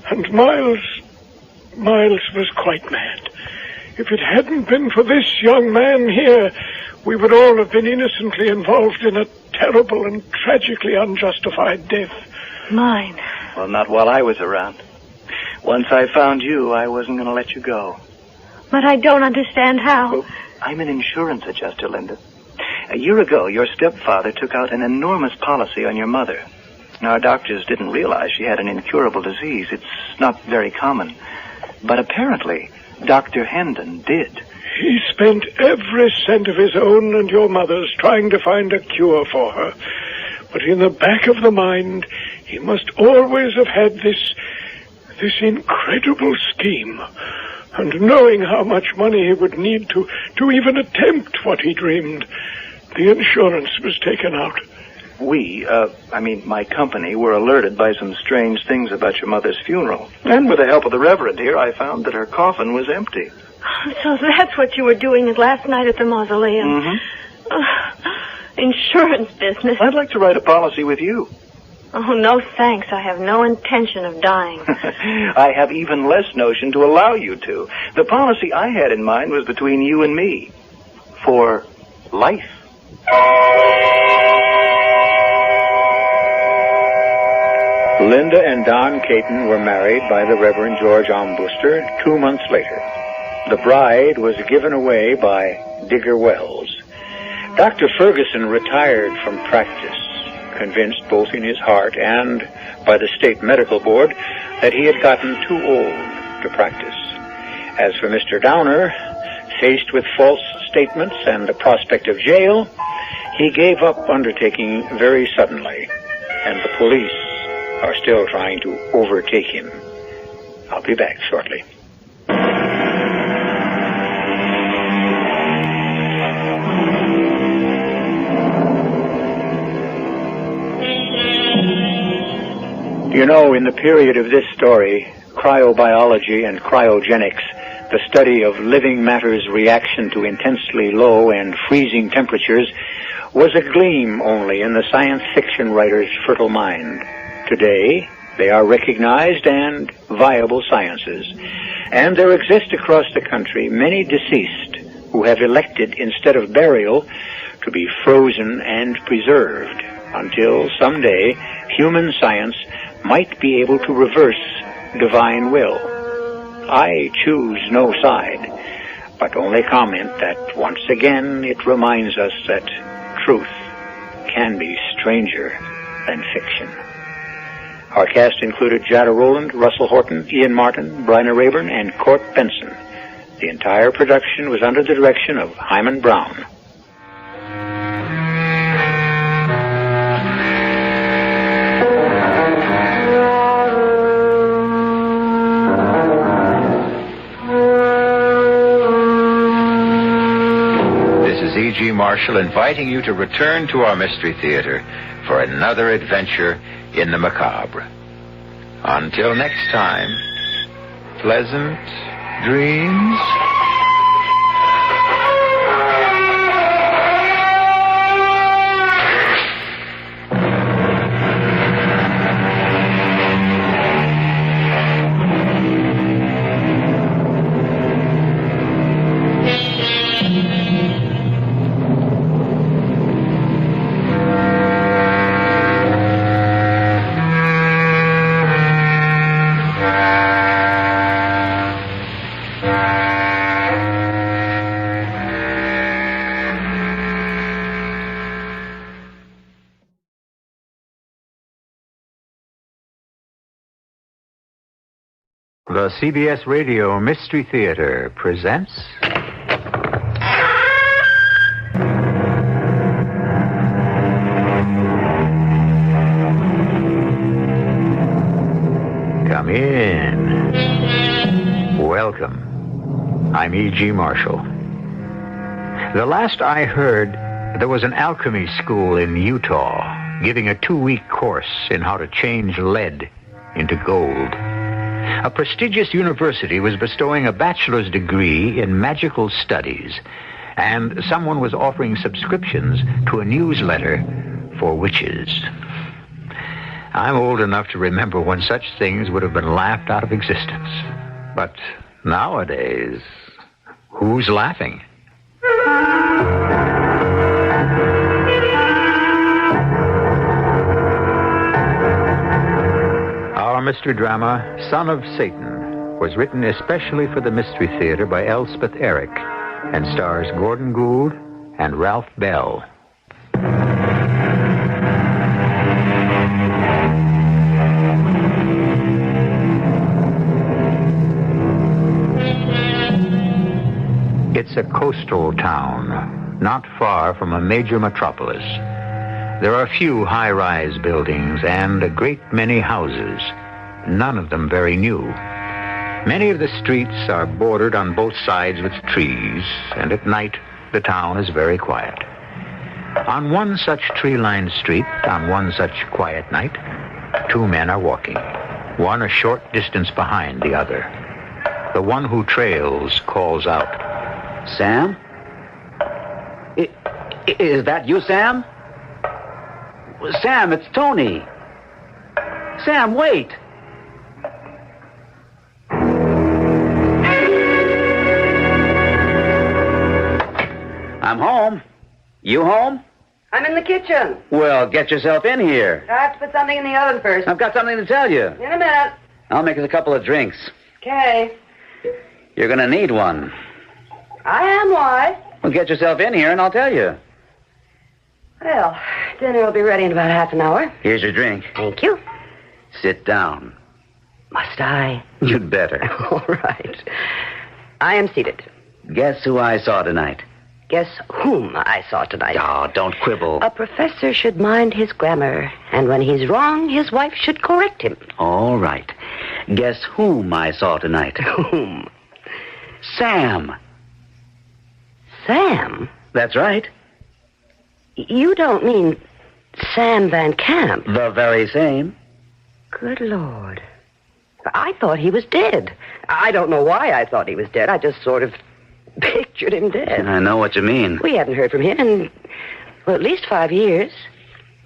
And Miles was quite mad. If it hadn't been for this young man here, we would all have been innocently involved in a terrible and tragically unjustified death. Mine. Well, not while I was around. Once I found you, I wasn't going to let you go. But I don't understand how. Well, I'm an insurance adjuster, Linda. A year ago, your stepfather took out an enormous policy on your mother. Our doctors didn't realize she had an incurable disease. It's not very common. But apparently, Dr. Hendon did. He spent every cent of his own and your mother's trying to find a cure for her. But in the back of the mind, he must always have had this incredible scheme. And knowing how much money he would need to even attempt what he dreamed, the insurance was taken out. My company, were alerted by some strange things about your mother's funeral. And with the help of the Reverend here, I found that her coffin was empty. So that's what you were doing last night at the mausoleum. Mm-hmm. Insurance business. I'd like to write a policy with you. Oh, no thanks. I have no intention of dying. I have even less notion to allow you to. The policy I had in mind was between you and me. For life. Linda and Don Caton were married by the Reverend George Armbruster 2 months later. The bride was given away by Digger Wells. Dr. Ferguson retired from practice, convinced both in his heart and by the state medical board that he had gotten too old to practice. As for Mr. Downer, faced with false statements and the prospect of jail, he gave up undertaking very suddenly, and the police are still trying to overtake him. I'll be back shortly. You know, in the period of this story, cryobiology and cryogenics, the study of living matter's reaction to intensely low and freezing temperatures, was a gleam only in the science fiction writer's fertile mind. Today, They are recognized and viable sciences. And there exist across the country many deceased who have elected, instead of burial, to be frozen and preserved until someday human science might be able to reverse divine will. I choose no side, but only comment that once again it reminds us that truth can be stranger than fiction. Our cast included Jada Rowland, Russell Horton, Ian Martin, Bryna Rayburn, and Court Benson. The entire production was under the direction of Hyman Brown. This is E.G. Marshall inviting you to return to our Mystery Theater for another adventure in the macabre. Until next time, pleasant dreams. The CBS Radio Mystery Theater presents... Come in. Welcome. I'm E.G. Marshall. The last I heard, there was an alchemy school in Utah giving a 2-week course in how to change lead into gold. A prestigious university was bestowing a bachelor's degree in magical studies, and someone was offering subscriptions to a newsletter for witches. I'm old enough to remember when such things would have been laughed out of existence. But nowadays, who's laughing? Our mystery drama, Son of Satan, was written especially for the Mystery Theater by Elspeth Eric and stars Gordon Gould and Ralph Bell. It's a coastal town, not far from a major metropolis. There are few high-rise buildings and a great many houses, none of them very new. Many of the streets are bordered on both sides with trees, and at night the town is very quiet. On one such tree-lined street, on one such quiet night, 2 men are walking, one a short distance behind the other. The one who trails calls out, "Sam? Is that you, Sam? Sam, it's Tony. Sam, wait." I'm home. You home? I'm in the kitchen. Well, get yourself in here. I have to put something in the oven first. I've got something to tell you. In a minute. I'll make us a couple of drinks. Okay. You're going to need one. I am. Why? Well, get yourself in here and I'll tell you. Well, dinner will be ready in about half an hour. Here's your drink. Thank you. Sit down. Must I? You'd better. All right. I am seated. Guess who I saw tonight? Guess whom I saw tonight. Oh, don't quibble. A professor should mind his grammar, and when he's wrong, his wife should correct him. All right. Guess whom I saw tonight? Whom? Sam. Sam? That's right. You don't mean Sam Van Camp? The very same. Good Lord. I thought he was dead. I don't know why I thought he was dead. I just sort of pictured him dead. I know what you mean. We hadn't heard from him in, well, at least 5 years.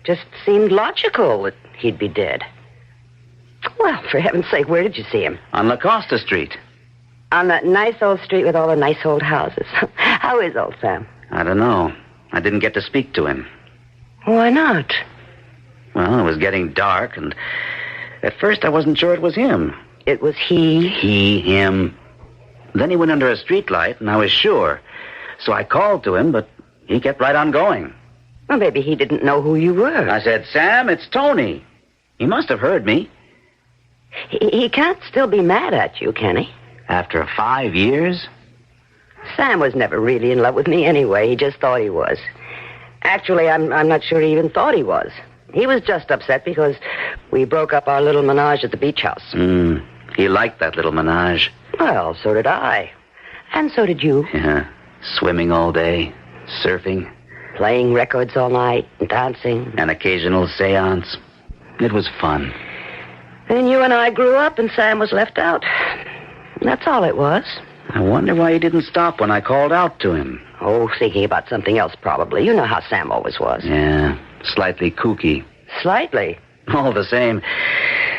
Just seemed logical that he'd be dead. Well, for heaven's sake, where did you see him? On La Costa Street. On that nice old street with all the nice old houses. How is old Sam? I don't know. I didn't get to speak to him. Why not? Well, it was getting dark, and at first I wasn't sure it was him. It was he? Him. Then he went under a streetlight, and I was sure. So I called to him, but he kept right on going. Well, maybe he didn't know who you were. I said, Sam, it's Tony. He must have heard me. He can't still be mad at you, can he? After 5 years? Sam was never really in love with me anyway. He just thought he was. Actually, I'm not sure he even thought he was. He was just upset because we broke up our little menage at the beach house. He liked that little menage. Well, so did I. And so did you. Yeah. Swimming all day, surfing. Playing records all night, and dancing. An occasional seance. It was fun. Then you and I grew up, and Sam was left out. That's all it was. I wonder why he didn't stop when I called out to him. Oh, thinking about something else, probably. You know how Sam always was. Yeah, slightly kooky. Slightly? All the same,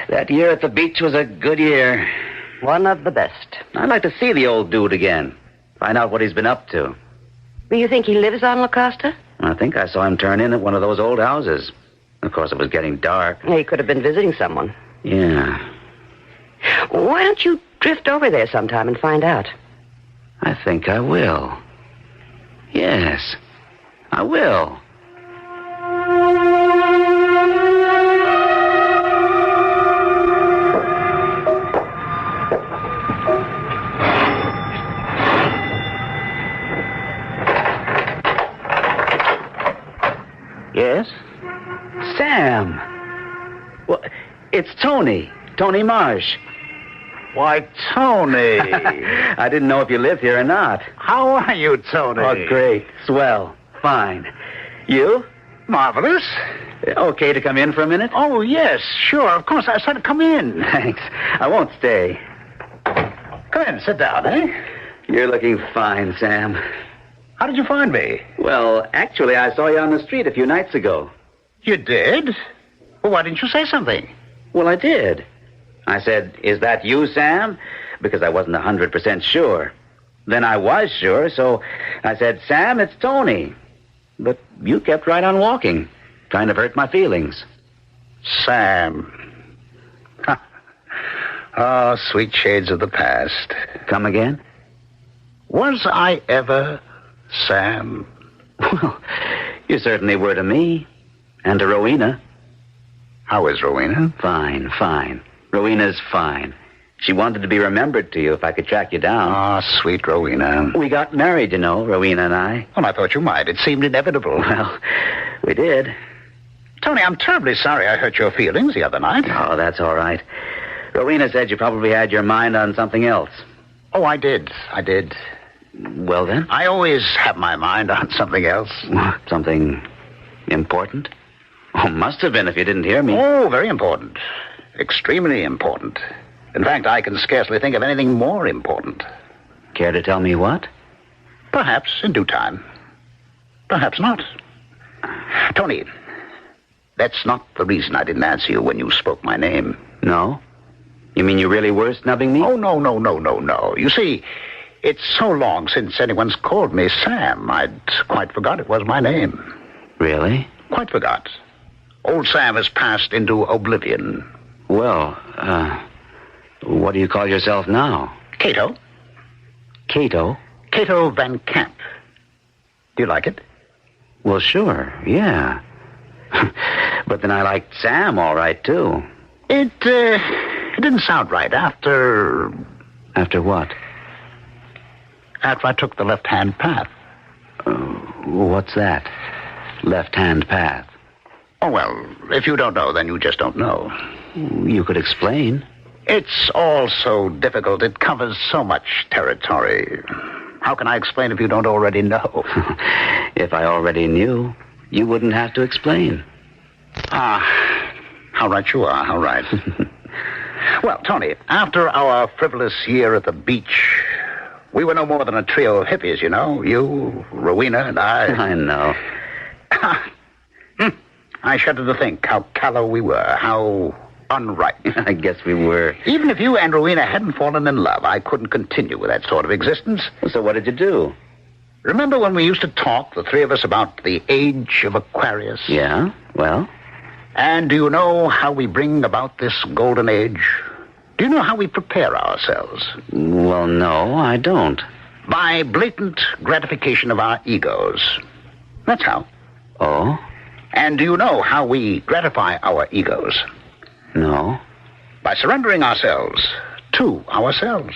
that year at the beach was a good year. One of the best. I'd like to see the old dude again. Find out what he's been up to. Do you think he lives on La Costa? I think I saw him turn in at one of those old houses. Of course, it was getting dark. He could have been visiting someone. Yeah. Why don't you drift over there sometime and find out? I think I will. Yes, I will. Yes? Sam. Well, it's Tony. Tony Marsh. Why, Tony. I didn't know if you lived here or not. How are you, Tony? Oh, great. Swell. Fine. You? Marvelous. Okay to come in for a minute? Oh, yes, sure. Of course. I said come in. Thanks. I won't stay. Come in. Sit down, eh? You're looking fine, Sam. How did you find me? Well, actually, I saw you on the street a few nights ago. You did? Well, why didn't you say something? Well, I did. I said, is that you, Sam? Because I wasn't 100% sure. Then I was sure, so I said, Sam, it's Tony. But you kept right on walking. Kind of hurt my feelings. Sam. Oh, sweet shades of the past. Come again? Was I ever Sam? Well, you certainly were to me. And to Rowena. How is Rowena? Fine, fine. Rowena's fine. She wanted to be remembered to you if I could track you down. Ah, sweet Rowena. We got married, you know, Rowena and I. Well, I thought you might. It seemed inevitable. Well, we did. Tony, I'm terribly sorry I hurt your feelings the other night. Oh, that's all right. Rowena said you probably had your mind on something else. Oh, I did. Well, then? I always have my mind on something else. Something important? Oh, must have been if you didn't hear me. Oh, very important. Extremely important. In fact, I can scarcely think of anything more important. Care to tell me what? Perhaps in due time. Perhaps not. Tony, that's not the reason I didn't answer you when you spoke my name. No? You mean you really were snubbing me? Oh, no. You see, it's so long since anyone's called me Sam, I'd quite forgot it was my name. Really? Quite forgot. Old Sam has passed into oblivion. Well, what do you call yourself now? Cato. Cato? Cato Van Camp. Do you like it? Well, sure, yeah. But then I liked Sam all right, too. It didn't sound right after... After what? After I took the left-hand path. What's that? Left-hand path? Oh, well, if you don't know, then you just don't know. You could explain. It's all so difficult. It covers so much territory. How can I explain if you don't already know? If I already knew, you wouldn't have to explain. Ah, how right you are, how right. Well, Tony, after our frivolous year at the beach, we were no more than a trio of hippies, you know. You, Rowena, and I. I know. I shudder to think how callow we were, how unright. I guess we were. Even if you and Rowena hadn't fallen in love, I couldn't continue with that sort of existence. So what did you do? Remember when we used to talk, the three of us, about the age of Aquarius? Yeah, well? And do you know how we bring about this golden age? Do you know how we prepare ourselves? Well, no, I don't. By blatant gratification of our egos. That's how. Oh? And do you know how we gratify our egos? No. By surrendering ourselves to ourselves.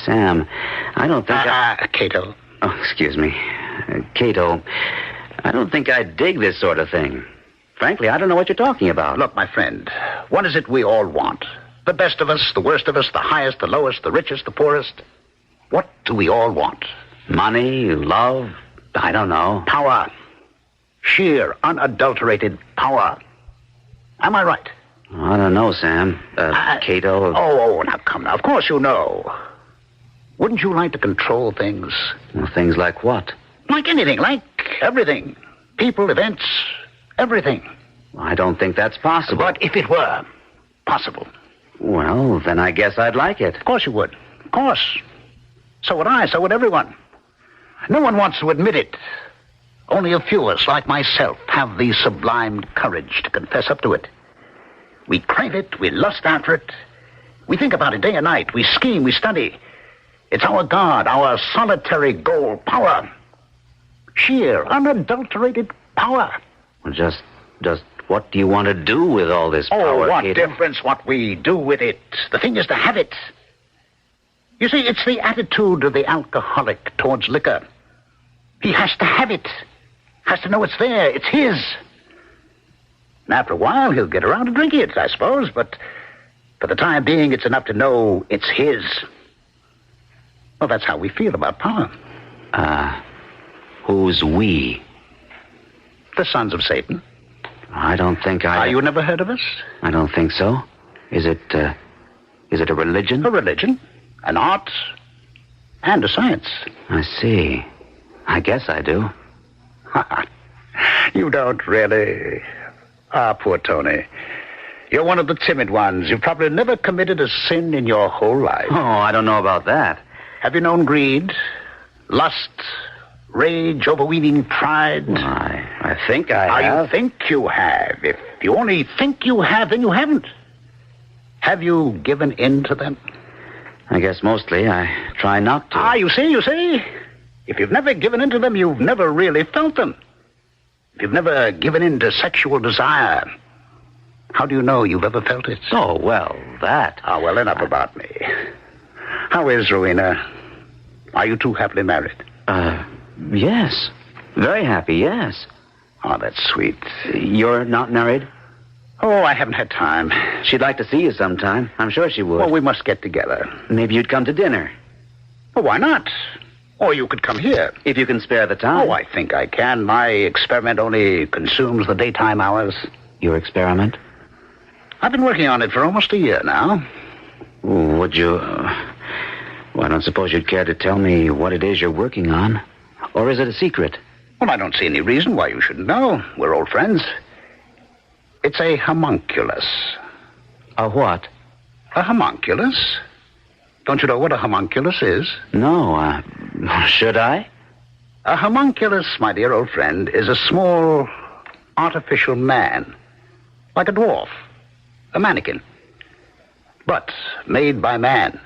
Sam, I don't think Cato. Oh, excuse me. Cato, I don't think I dig this sort of thing. Frankly, I don't know what you're talking about. Look, my friend, what is it we all want? The best of us, the worst of us, the highest, the lowest, the richest, the poorest. What do we all want? Money, love, I don't know. Power. Sheer, unadulterated power. Am I right? I don't know, Sam. Cato. Oh, now come now. Of course you know. Wouldn't you like to control things? Well, things like what? Like anything, like everything. People, events, everything. I don't think that's possible. But if it were possible. Well, then I guess I'd like it. Of course you would. Of course. So would I, so would everyone. No one wants to admit it. Only a few of us, like myself, have the sublime courage to confess up to it. We crave it, we lust after it. We think about it day and night. We scheme, we study. It's our God, our solitary goal, power. Sheer, unadulterated power. Well, just what do you want to do with all this power, Oh, what Cato? difference what we do with it? The thing is to have it. You see, it's the attitude of the alcoholic towards liquor. He has to have it. Has to know it's there. It's his. And after a while, he'll get around to drinking it, I suppose, but for the time being, it's enough to know it's his. Well, that's how we feel about power. Who's we? The sons of Satan. I don't think I... You never heard of us? I don't think so. Is it a religion? A religion, an art, and a science. I see. I guess I do. You don't really. Poor Tony. You're one of the timid ones. You've probably never committed a sin in your whole life. Oh, I don't know about that. Have you known greed, lust, rage, overweening pride? Well, I think I have. You think you have. If you only think you have, then you haven't. Have you given in to them? I guess mostly I try not to. You see? If you've never given in to them, you've never really felt them. If you've never given in to sexual desire, how do you know you've ever felt it? Oh, well, that... well, enough about me. How is Rowena? Are you two happily married? Yes. Very happy, yes. Oh, that's sweet. You're not married? Oh, I haven't had time. She'd like to see you sometime. I'm sure she would. Well, we must get together. Maybe you'd come to dinner. Well, why not? Or you could come here. If you can spare the time. Oh, I think I can. My experiment only consumes the daytime hours. Your experiment? I've been working on it for almost a year now. Would you... Well, I don't suppose you'd care to tell me what it is you're working on. Or is it a secret? Well, I don't see any reason why you shouldn't know. We're old friends. It's a homunculus. A what? A homunculus. Don't you know what a homunculus is? No, should I? A homunculus, my dear old friend, is a small artificial man. Like a dwarf. A mannequin. But made by man.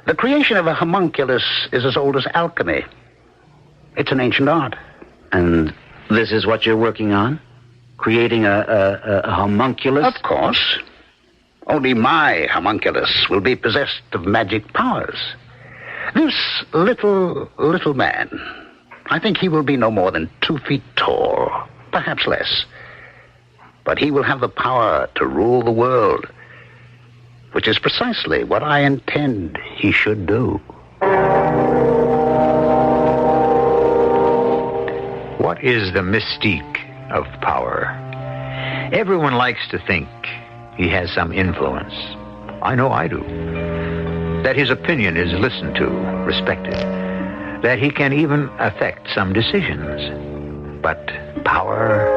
The creation of a homunculus is as old as alchemy. It's an ancient art. And this is what you're working on? Creating a homunculus? Of course. Only my homunculus will be possessed of magic powers. This little man, I think he will be no more than 2 feet tall, perhaps less. But he will have the power to rule the world, which is precisely what I intend he should do. What is the mystique of power? Everyone likes to think he has some influence. I know I do. That his opinion is listened to, respected. That he can even affect some decisions. But power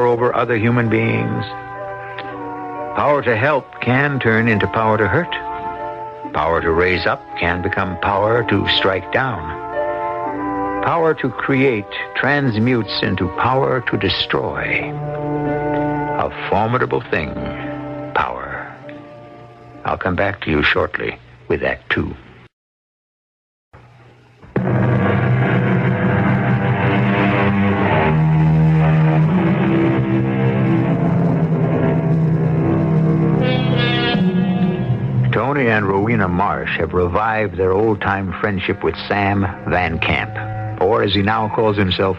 over other human beings, Power to help can turn into power to hurt. Power to raise up can become power to strike down. Power to create transmutes into power to destroy. A formidable thing, power. I'll come back to you shortly with Act Two. Tony and Rowena Marsh have revived their old-time friendship with Sam Van Camp, or as he now calls himself,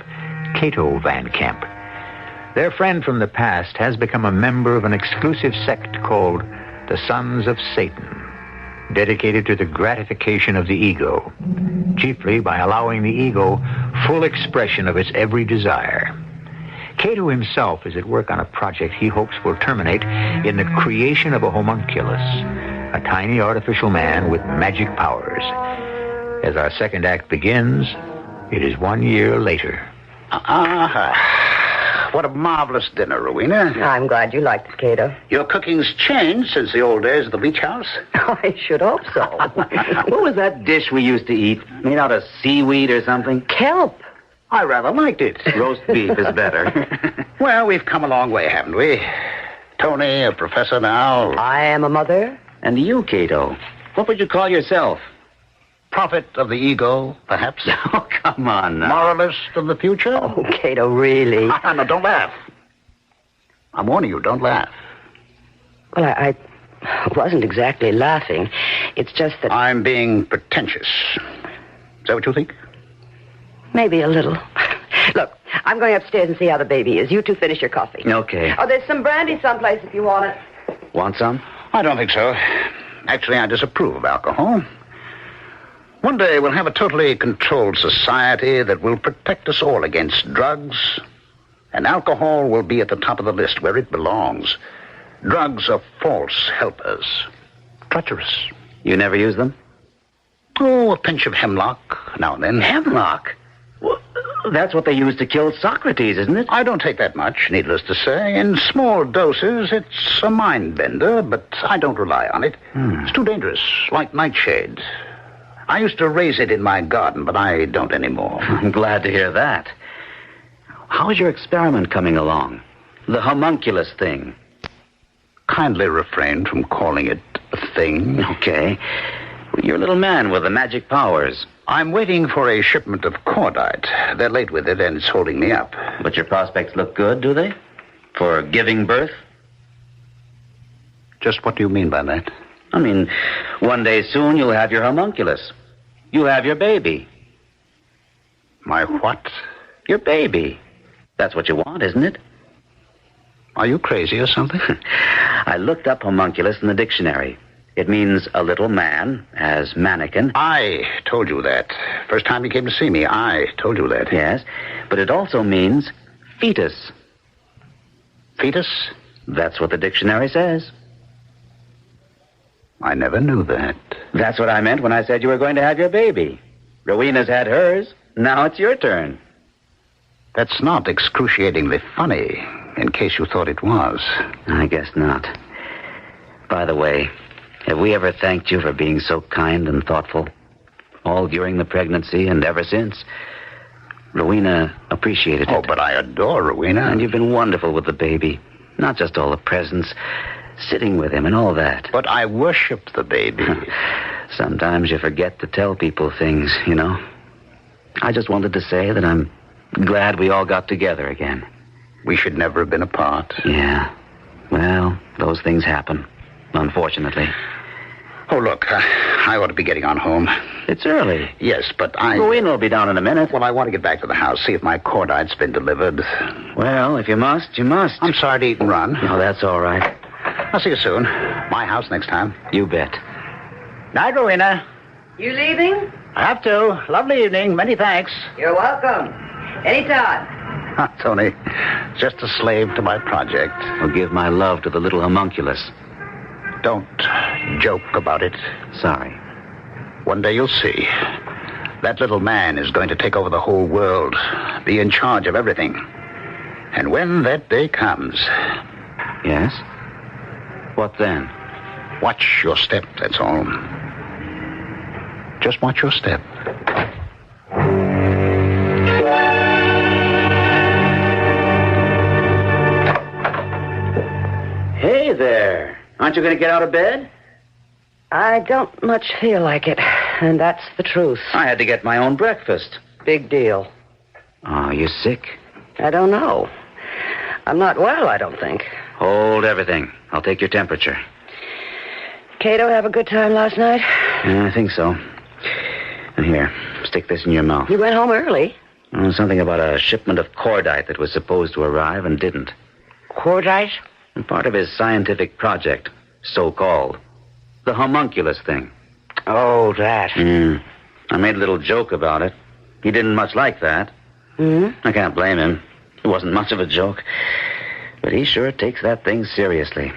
Cato Van Camp. Their friend from the past has become a member of an exclusive sect called the Sons of Satan, dedicated to the gratification of the ego, chiefly by allowing the ego full expression of its every desire. Cato himself is at work on a project he hopes will terminate in the creation of a homunculus, a tiny artificial man with magic powers. As our second act begins, it is 1 year later. What a marvelous dinner, Rowena. I'm glad you liked it, Cato. Your cooking's changed since the old days of the beach house. I should hope so. What was that dish we used to eat? Made out of seaweed or something? Kelp. I rather liked it. Roast beef is better. Well, we've come a long way, haven't we? Tony, a professor now. I am a mother. And you, Cato, what would you call yourself? Prophet of the ego, perhaps. Oh, come on now. Moralist of the future. Oh, Cato, really? No, don't laugh. I'm warning you, don't laugh. Well, I wasn't exactly laughing. It's just that... I'm being pretentious. Is that what you think? Maybe a little. Look, I'm going upstairs and see how the baby is. You two finish your coffee. Okay. Oh, there's some brandy someplace if you want it. Want some? I don't think so. Actually, I disapprove of alcohol. One day we'll have a totally controlled society that will protect us all against drugs, and alcohol will be at the top of the list where it belongs. Drugs are false helpers, treacherous. You never use them? Oh, a pinch of hemlock now and then. Hemlock? Well, that's what they used to kill Socrates, isn't it? I don't take that much, needless to say. In small doses, it's a mind bender, but I don't rely on it. It's too dangerous, like nightshade. I used to raise it in my garden, but I don't anymore. I'm glad to hear that. How's your experiment coming along? The homunculus thing. Kindly refrain from calling it a thing. Okay. You're a little man with the magic powers. I'm waiting for a shipment of cordite. They're late with it, and it's holding me up. But your prospects look good, do they? For giving birth? Just what do you mean by that? I mean, one day soon you'll have your homunculus. You'll have your baby. My what? Your baby. That's what you want, isn't it? Are you crazy or something? I looked up homunculus in the dictionary. It means a little man, as mannequin. I told you that. First time you came to see me, I told you that. Yes, but it also means fetus. Fetus? That's what the dictionary says. I never knew that. That's what I meant when I said you were going to have your baby. Rowena's had hers. Now it's your turn. That's not excruciatingly funny, in case you thought it was. I guess not. By the way, have we ever thanked you for being so kind and thoughtful? All during the pregnancy and ever since. Rowena appreciated it. Oh, but I adore Rowena. And you've been wonderful with the baby. Not just all the presents, sitting with him and all that. But I worship the baby. Sometimes you forget to tell people things, you know. I just wanted to say that I'm glad we all got together again. We should never have been apart. Yeah. Well, those things happen, unfortunately. Oh, look, I ought to be getting on home. It's early. Yes, but Rowena will be down in a minute. Well, I want to get back to the house, see if my cordite's been delivered. Well, if you must, you must. I'm sorry to eat and run. No, that's all right. I'll see you soon. My house next time. You bet. Night, Rowena. You leaving? I have to. Lovely evening. Many thanks. You're welcome. Anytime. Tony, just a slave to my project. I'll give my love to the little homunculus. Don't joke about it. Sorry. One day you'll see. That little man is going to take over the whole world, be in charge of everything. And when that day comes... Yes? What then? Watch your step, that's all. Just watch your step. Hey there. Aren't you going to get out of bed? I don't much feel like it, and that's the truth. I had to get my own breakfast. Big deal. Oh, you sick? I don't know. I'm not well, I don't think. Hold everything. I'll take your temperature. Cato have a good time last night? Yeah, I think so. And here, stick this in your mouth. You went home early. Something about a shipment of cordite that was supposed to arrive and didn't. Cordite? Part of his scientific project, so-called. The homunculus thing. Oh, that. I made a little joke about it. He didn't much like that. I can't blame him. It wasn't much of a joke. But he sure takes that thing seriously.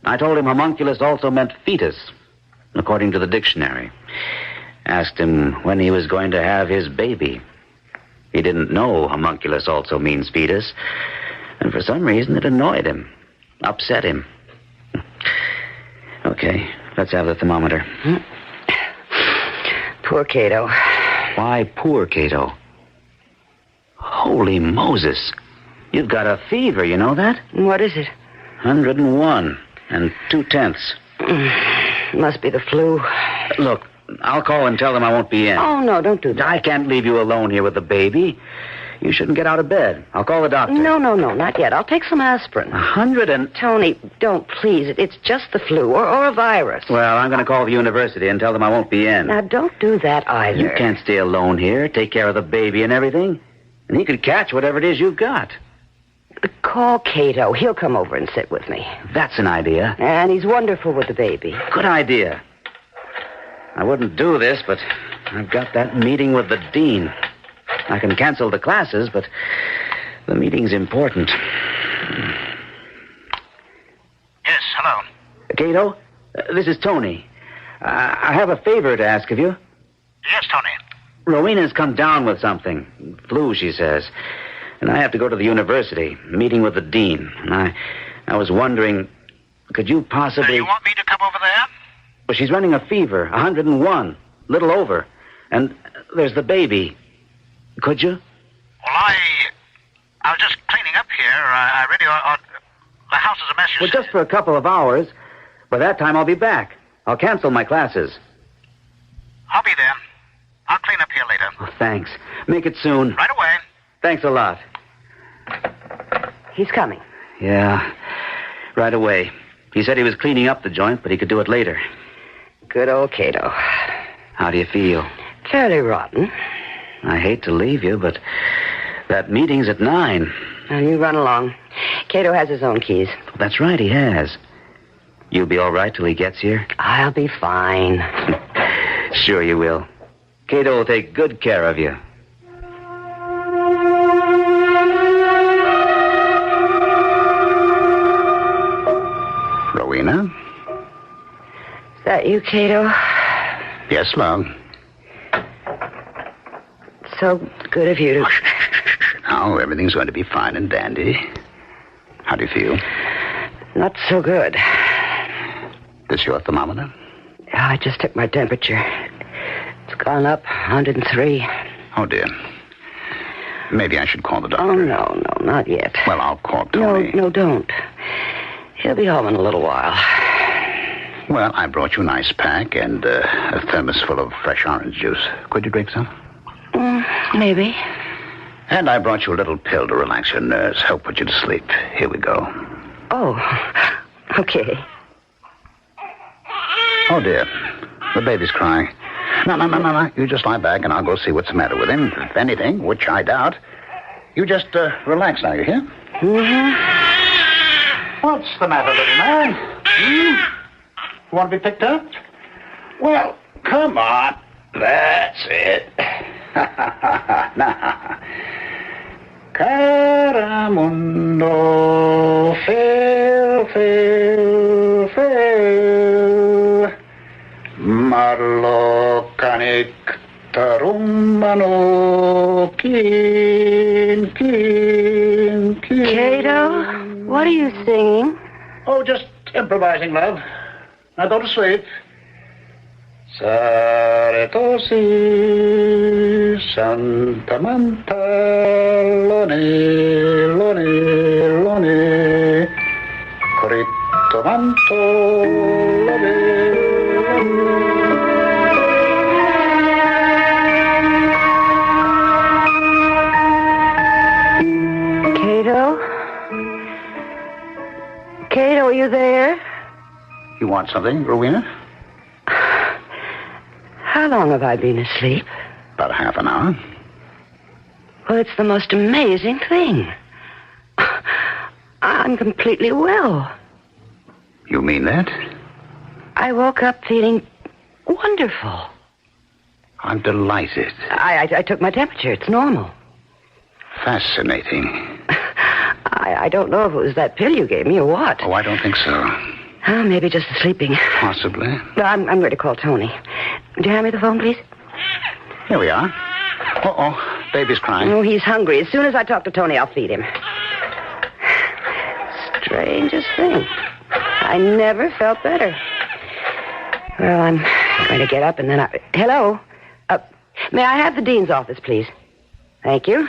I told him homunculus also meant fetus, according to the dictionary. Asked him when he was going to have his baby. He didn't know homunculus also means fetus. And for some reason it annoyed him. Upset him. Okay, let's have the thermometer. Poor Cato. Why poor Cato? Holy Moses. You've got a fever, you know that? What is it? 101 and 2/10. Must be the flu. Look, I'll call and tell them I won't be in. Oh, no, don't do that. I can't leave you alone here with the baby. You shouldn't get out of bed. I'll call the doctor. No, not yet. I'll take some aspirin. 100 and... Tony, don't, please. It's just the flu or a virus. Well, I'm going to call the university and tell them I won't be in. Now, don't do that either. You can't stay alone here, take care of the baby and everything. And he could catch whatever it is you've got. Call Cato. He'll come over and sit with me. That's an idea. And he's wonderful with the baby. Good idea. I wouldn't do this, but I've got that meeting with the dean. I can cancel the classes, but the meeting's important. Yes, hello. Cato, this is Tony. I have a favor to ask of you. Yes, Tony. Rowena's come down with something. Flu, she says. And I have to go to the university, meeting with the dean. And I was wondering, could you possibly... You want me to come over there? Well, she's running a fever, 101, little over. And there's the baby. Could you? Well, I was just cleaning up here. I really... the house is a mess, Well, just for a couple of hours. By that time, I'll be back. I'll cancel my classes. I'll be there. I'll clean up here later. Oh, thanks. Make it soon. Right away. Thanks a lot. He's coming. Yeah, right away. He said he was cleaning up the joint, but he could do it later. Good old Cato. How do you feel? Fairly rotten. I hate to leave you, but that meeting's at 9. Now, you run along. Cato has his own keys. That's right, he has. You'll be all right till he gets here? I'll be fine. Sure you will. Cato will take good care of you. Rowena? Is that you, Cato? Yes, love. So good of you to... Now, everything's going to be fine and dandy. How do you feel? Not so good. This your thermometer? Yeah, I just took my temperature. It's gone up 103. Oh, dear. Maybe I should call the doctor. Oh, no, not yet. Well, I'll call Tony. No, don't. He'll be home in a little while. Well, I brought you an ice pack and a thermos full of fresh orange juice. Could you drink some? Maybe. And I brought you a little pill to relax your nerves, help put you to sleep. Here we go. Oh, okay. Oh, dear. The baby's crying. No. You just lie back and I'll go see what's the matter with him. If anything, which I doubt, you just relax now, you hear? Mm-hmm. What's the matter, little man? You want to be picked up? Well, come on. That's it. Now. Caramundo, fail. Marlo canik tarumbano, kin. Cato, what are you singing? Oh, just improvising, love. Now go to sleep. Sareto si Santa Manta Lone Lone Lone Corito Manto Cato? Cato, are you there? You want something, Rowena? How long have I been asleep? About a half an hour. Well, it's the most amazing thing. I'm completely well. You mean that? I woke up feeling wonderful. I'm delighted. I took my temperature. It's normal. Fascinating. I don't know if it was that pill you gave me or what. Oh, I don't think so. Oh, maybe just the sleeping. Possibly. No, I'm going to call Tony. Would you hand me the phone, please? Here we are. Uh-oh, baby's crying. Oh, he's hungry. As soon as I talk to Tony, I'll feed him. Strangest thing. I never felt better. Well, I'm going to get up and then I... Hello? May I have the dean's office, please? Thank you.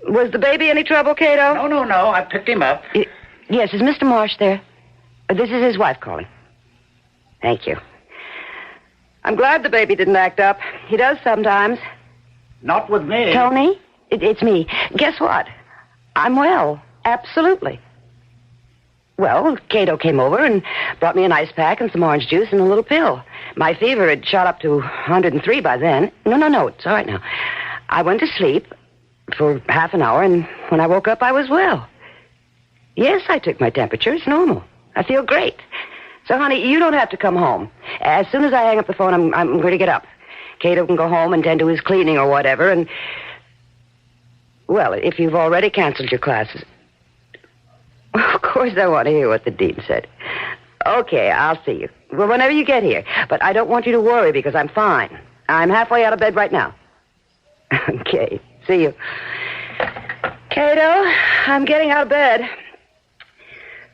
Was the baby any trouble, Cato? No. I picked him up. Yes, is Mr. Marsh there? This is his wife calling. Thank you. I'm glad the baby didn't act up. He does sometimes. Not with me. Tony, it's me. Guess what? I'm well. Absolutely. Well, Cato came over and brought me an ice pack and some orange juice and a little pill. My fever had shot up to 103 by then. No, it's all right now. I went to sleep for half an hour, and when I woke up, I was well. Yes, I took my temperature. It's normal. I feel great. So, honey, you don't have to come home. As soon as I hang up the phone, I'm going to get up. Cato can go home and tend to his cleaning or whatever, and... Well, if you've already canceled your classes... Of course I want to hear what the dean said. Okay, I'll see you. Well, whenever you get here. But I don't want you to worry because I'm fine. I'm halfway out of bed right now. Okay, see you. Cato, I'm getting out of bed.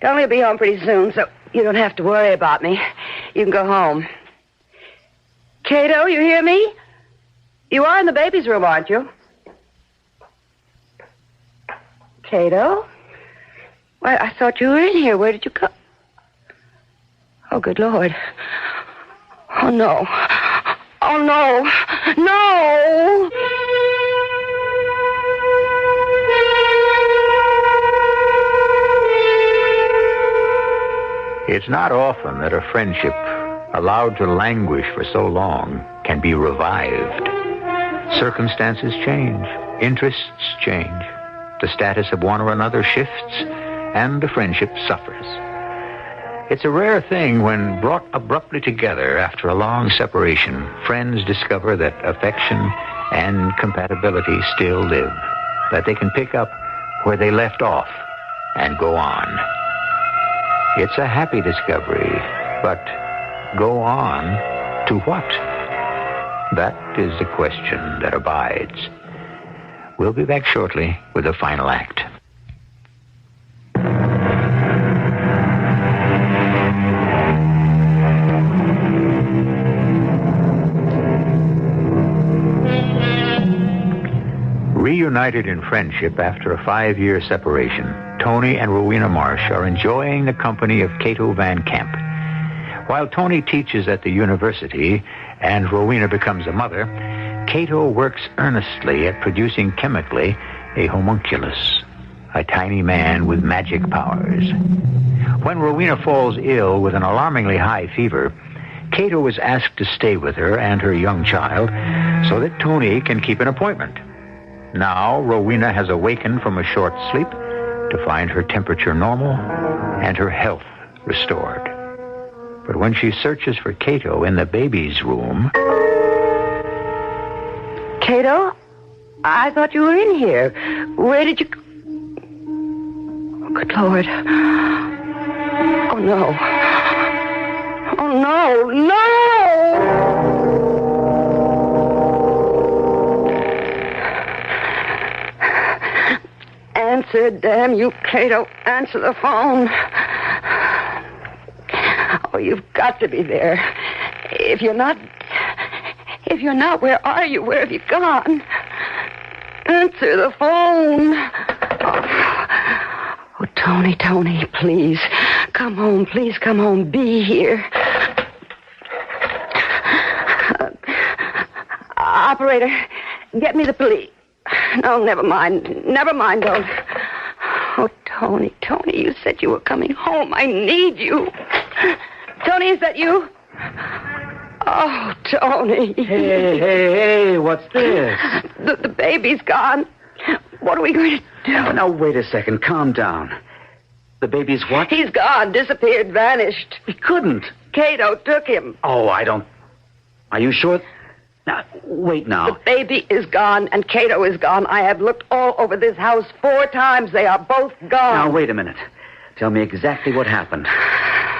Tony will be home pretty soon, so you don't have to worry about me. You can go home. Cato, you hear me? You are in the baby's room, aren't you? Cato? Why, I thought you were in here. Where did you go? Oh, good Lord. Oh, no. Oh, no. No! It's not often that a friendship allowed to languish for so long can be revived. Circumstances change. Interests change. The status of one or another shifts, and the friendship suffers. It's a rare thing when brought abruptly together after a long separation, friends discover that affection and compatibility still live, that they can pick up where they left off and go on. It's a happy discovery, but go on to what? That is the question that abides. We'll be back shortly with the final act. Reunited in friendship after a 5-year separation, Tony and Rowena Marsh are enjoying the company of Cato Van Camp. While Tony teaches at the university and Rowena becomes a mother, Cato works earnestly at producing chemically a homunculus, a tiny man with magic powers. When Rowena falls ill with an alarmingly high fever, Cato is asked to stay with her and her young child so that Tony can keep an appointment. Now, Rowena has awakened from a short sleep to find her temperature normal and her health restored. But when she searches for Cato in the baby's room... Cato? I thought you were in here. Where did you... Oh, good Lord. Oh, no. Oh, no, no! Answer, damn you, Cato. Answer the phone. you've got to be there. If you're not, where are you? Where have you gone? Answer the phone. Oh, Tony, please. Come home, please come home. Be here. Operator, get me the police. No, never mind, don't. Oh, Tony, you said you were coming home. I need you. Tony, is that you? Oh, Tony. Hey, what's this? The baby's gone. What are we going to do? Now, wait a second. Calm down. The baby's what? He's gone, disappeared, vanished. He couldn't. Cato took him. Oh, I don't... Are you sure? Now, wait now. The baby is gone, and Cato is gone. I have looked all over this house 4 times. They are both gone. Now, wait a minute. Tell me exactly what happened.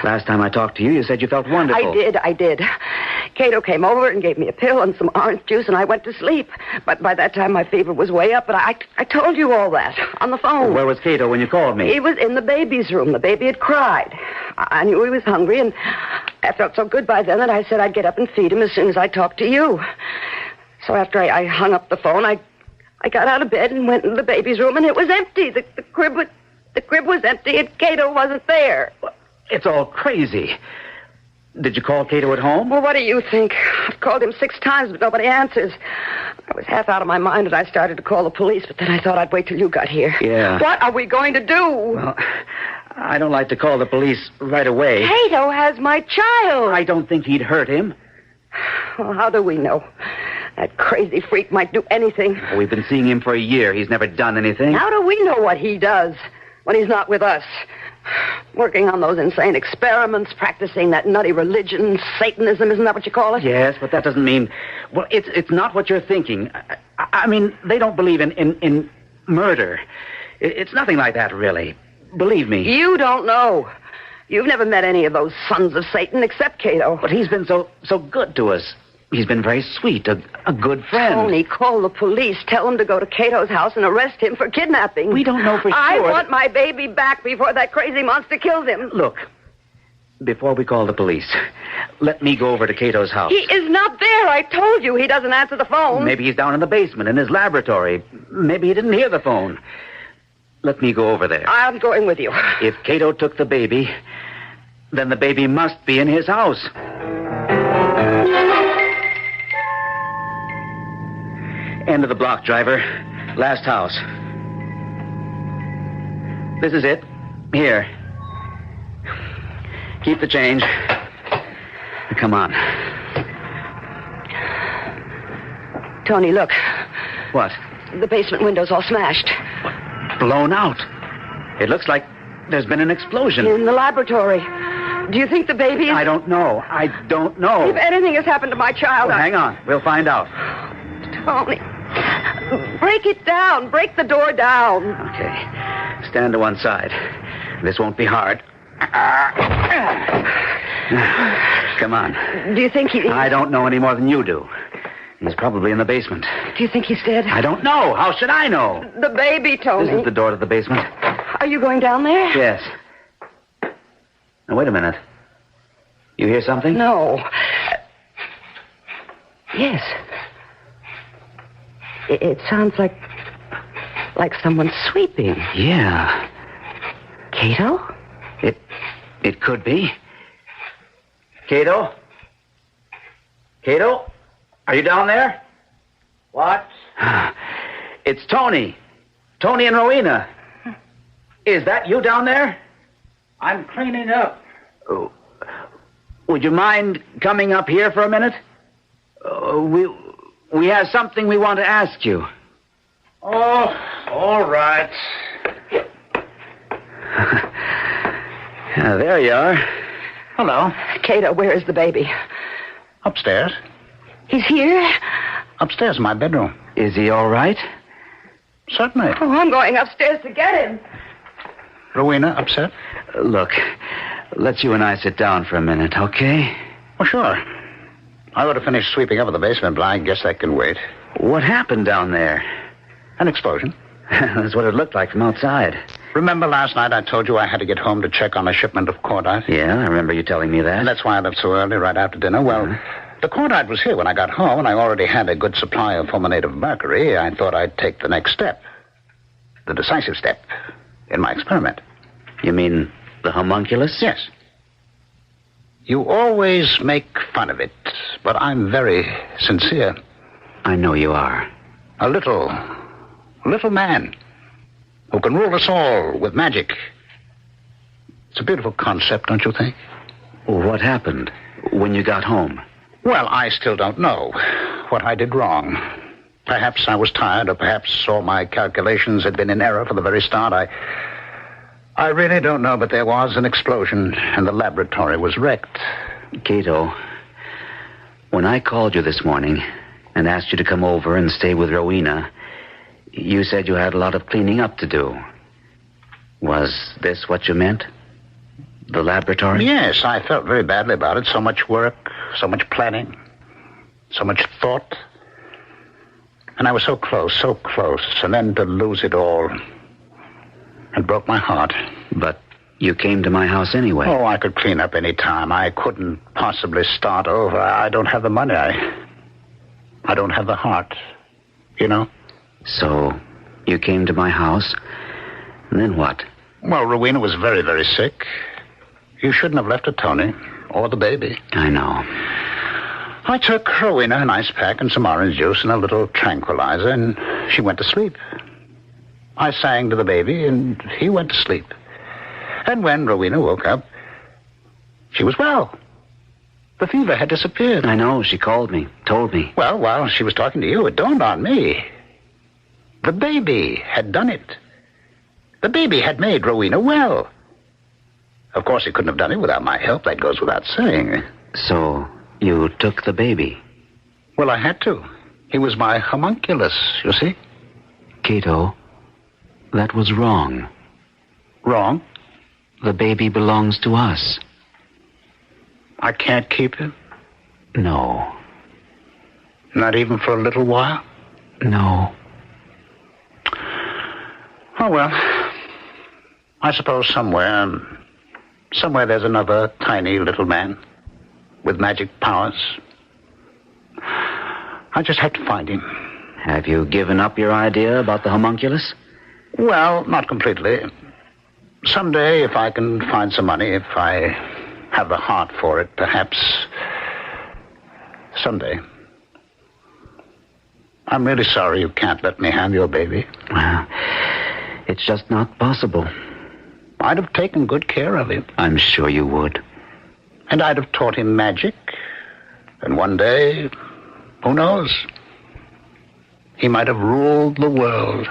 Last time I talked to you, you said you felt wonderful. I did. Cato came over and gave me a pill and some orange juice, and I went to sleep. But by that time, my fever was way up, but I told you all that on the phone. Where was Cato when you called me? He was in the baby's room. The baby had cried. I knew he was hungry, and I felt so good by then that I said I'd get up and feed him as soon as I talked to you. So after I hung up the phone, I got out of bed and went into the baby's room, and it was empty. The crib was empty, and Cato wasn't there. It's all crazy. Did you call Cato at home? Well, what do you think? I've called him 6 times, but nobody answers. I was half out of my mind, and I started to call the police, but then I thought I'd wait till you got here. Yeah. What are we going to do? Well, I don't like to call the police right away. Cato has my child. I don't think he'd hurt him. Well, how do we know? That crazy freak might do anything. We've been seeing him for a year. He's never done anything. How do we know what he does when he's not with us? Working on those insane experiments, practicing that nutty religion, Satanism, isn't that what you call it? Yes, but that doesn't mean... Well, it's not what you're thinking. I mean, they don't believe in murder. It's nothing like that, really. Believe me. You don't know. You've never met any of those sons of Satan except Cato. But he's been so good to us. He's been very sweet, a good friend. Tony, call the police. Tell them to go to Cato's house and arrest him for kidnapping. We don't know for sure. I want my baby back before that crazy monster kills him. Look, before we call the police, let me go over to Cato's house. He is not there. I told you he doesn't answer the phone. Maybe he's down in the basement in his laboratory. Maybe he didn't hear the phone. Let me go over there. I'm going with you. If Cato took the baby, then the baby must be in his house. End of the block, driver. Last house. This is it. Here. Keep the change. Come on. Tony, look. What? The basement window's all smashed. Blown out. It looks like there's been an explosion. In the laboratory. Do you think the baby is... I don't know. If anything has happened to my child... Well, hang on. We'll find out. Tony. Break it down. Break the door down. Okay. Stand to one side. This won't be hard. Come on. Do you think he... I don't know any more than you do. He's probably in the basement. Do you think he's dead? I don't know. How should I know? The baby, Tony. This is the door to the basement. Are you going down there? Yes. Now, wait a minute. You hear something? No. Yes. It sounds like someone sweeping. Yeah. Cato? It could be. Cato? Cato? Are you down there? What? It's Tony. Tony and Rowena. Is that you down there? I'm cleaning up. Oh. Would you mind coming up here for a minute? We have something we want to ask you. Oh, all right. There you are. Hello. Cato, where is the baby? Upstairs. He's here? Upstairs in my bedroom. Is he all right? Certainly. Oh, I'm going upstairs to get him. Rowena, upset? Look, let's you and I sit down for a minute, okay? Oh, sure. I ought to finish sweeping up the basement, but I guess that can wait. What happened down there? An explosion. That's what it looked like from outside. Remember last night I told you I had to get home to check on a shipment of cordite? Yeah, I remember you telling me that. And that's why I left so early, right after dinner. Well, the cordite was here when I got home, and I already had a good supply of fulminate of mercury. I thought I'd take the next step. The decisive step in my experiment. You mean the homunculus? Yes. You always make fun of it, but I'm very sincere. I know you are. A little man who can rule us all with magic. It's a beautiful concept, don't you think? What happened when you got home? Well, I still don't know what I did wrong. Perhaps I was tired, or perhaps all my calculations had been in error from the very start. I really don't know, but there was an explosion, and the laboratory was wrecked. Cato, when I called you this morning and asked you to come over and stay with Rowena, you said you had a lot of cleaning up to do. Was this what you meant? The laboratory? Yes, I felt very badly about it. So much work, so much planning, so much thought. And I was so close. And then to lose it all, it broke my heart. But you came to my house anyway. Oh, I could clean up any time. I couldn't possibly start over. I don't have the money. I don't have the heart, you know? So you came to my house, and then what? Well, Rowena was very, very sick. You shouldn't have left her, Tony, or the baby. I know. I took Rowena an ice pack and some orange juice and a little tranquilizer, and she went to sleep. I sang to the baby, and he went to sleep. And when Rowena woke up, she was well. The fever had disappeared. I know. She called me, told me. Well, while she was talking to you, it dawned on me. The baby had done it. The baby had made Rowena well. Of course, he couldn't have done it without my help. That goes without saying. So you took the baby? Well, I had to. He was my homunculus, you see. Cato, that was wrong. Wrong? The baby belongs to us. I can't keep him? No. Not even for a little while? No. Oh, well, I suppose somewhere there's another tiny little man with magic powers. I just have to find him. Have you given up your idea about the homunculus? Well, not completely. Someday, if I can find some money, if I have the heart for it, perhaps someday. I'm really sorry you can't let me have your baby. Well, it's just not possible. I'd have taken good care of him. I'm sure you would. And I'd have taught him magic. And one day, who knows? He might have ruled the world.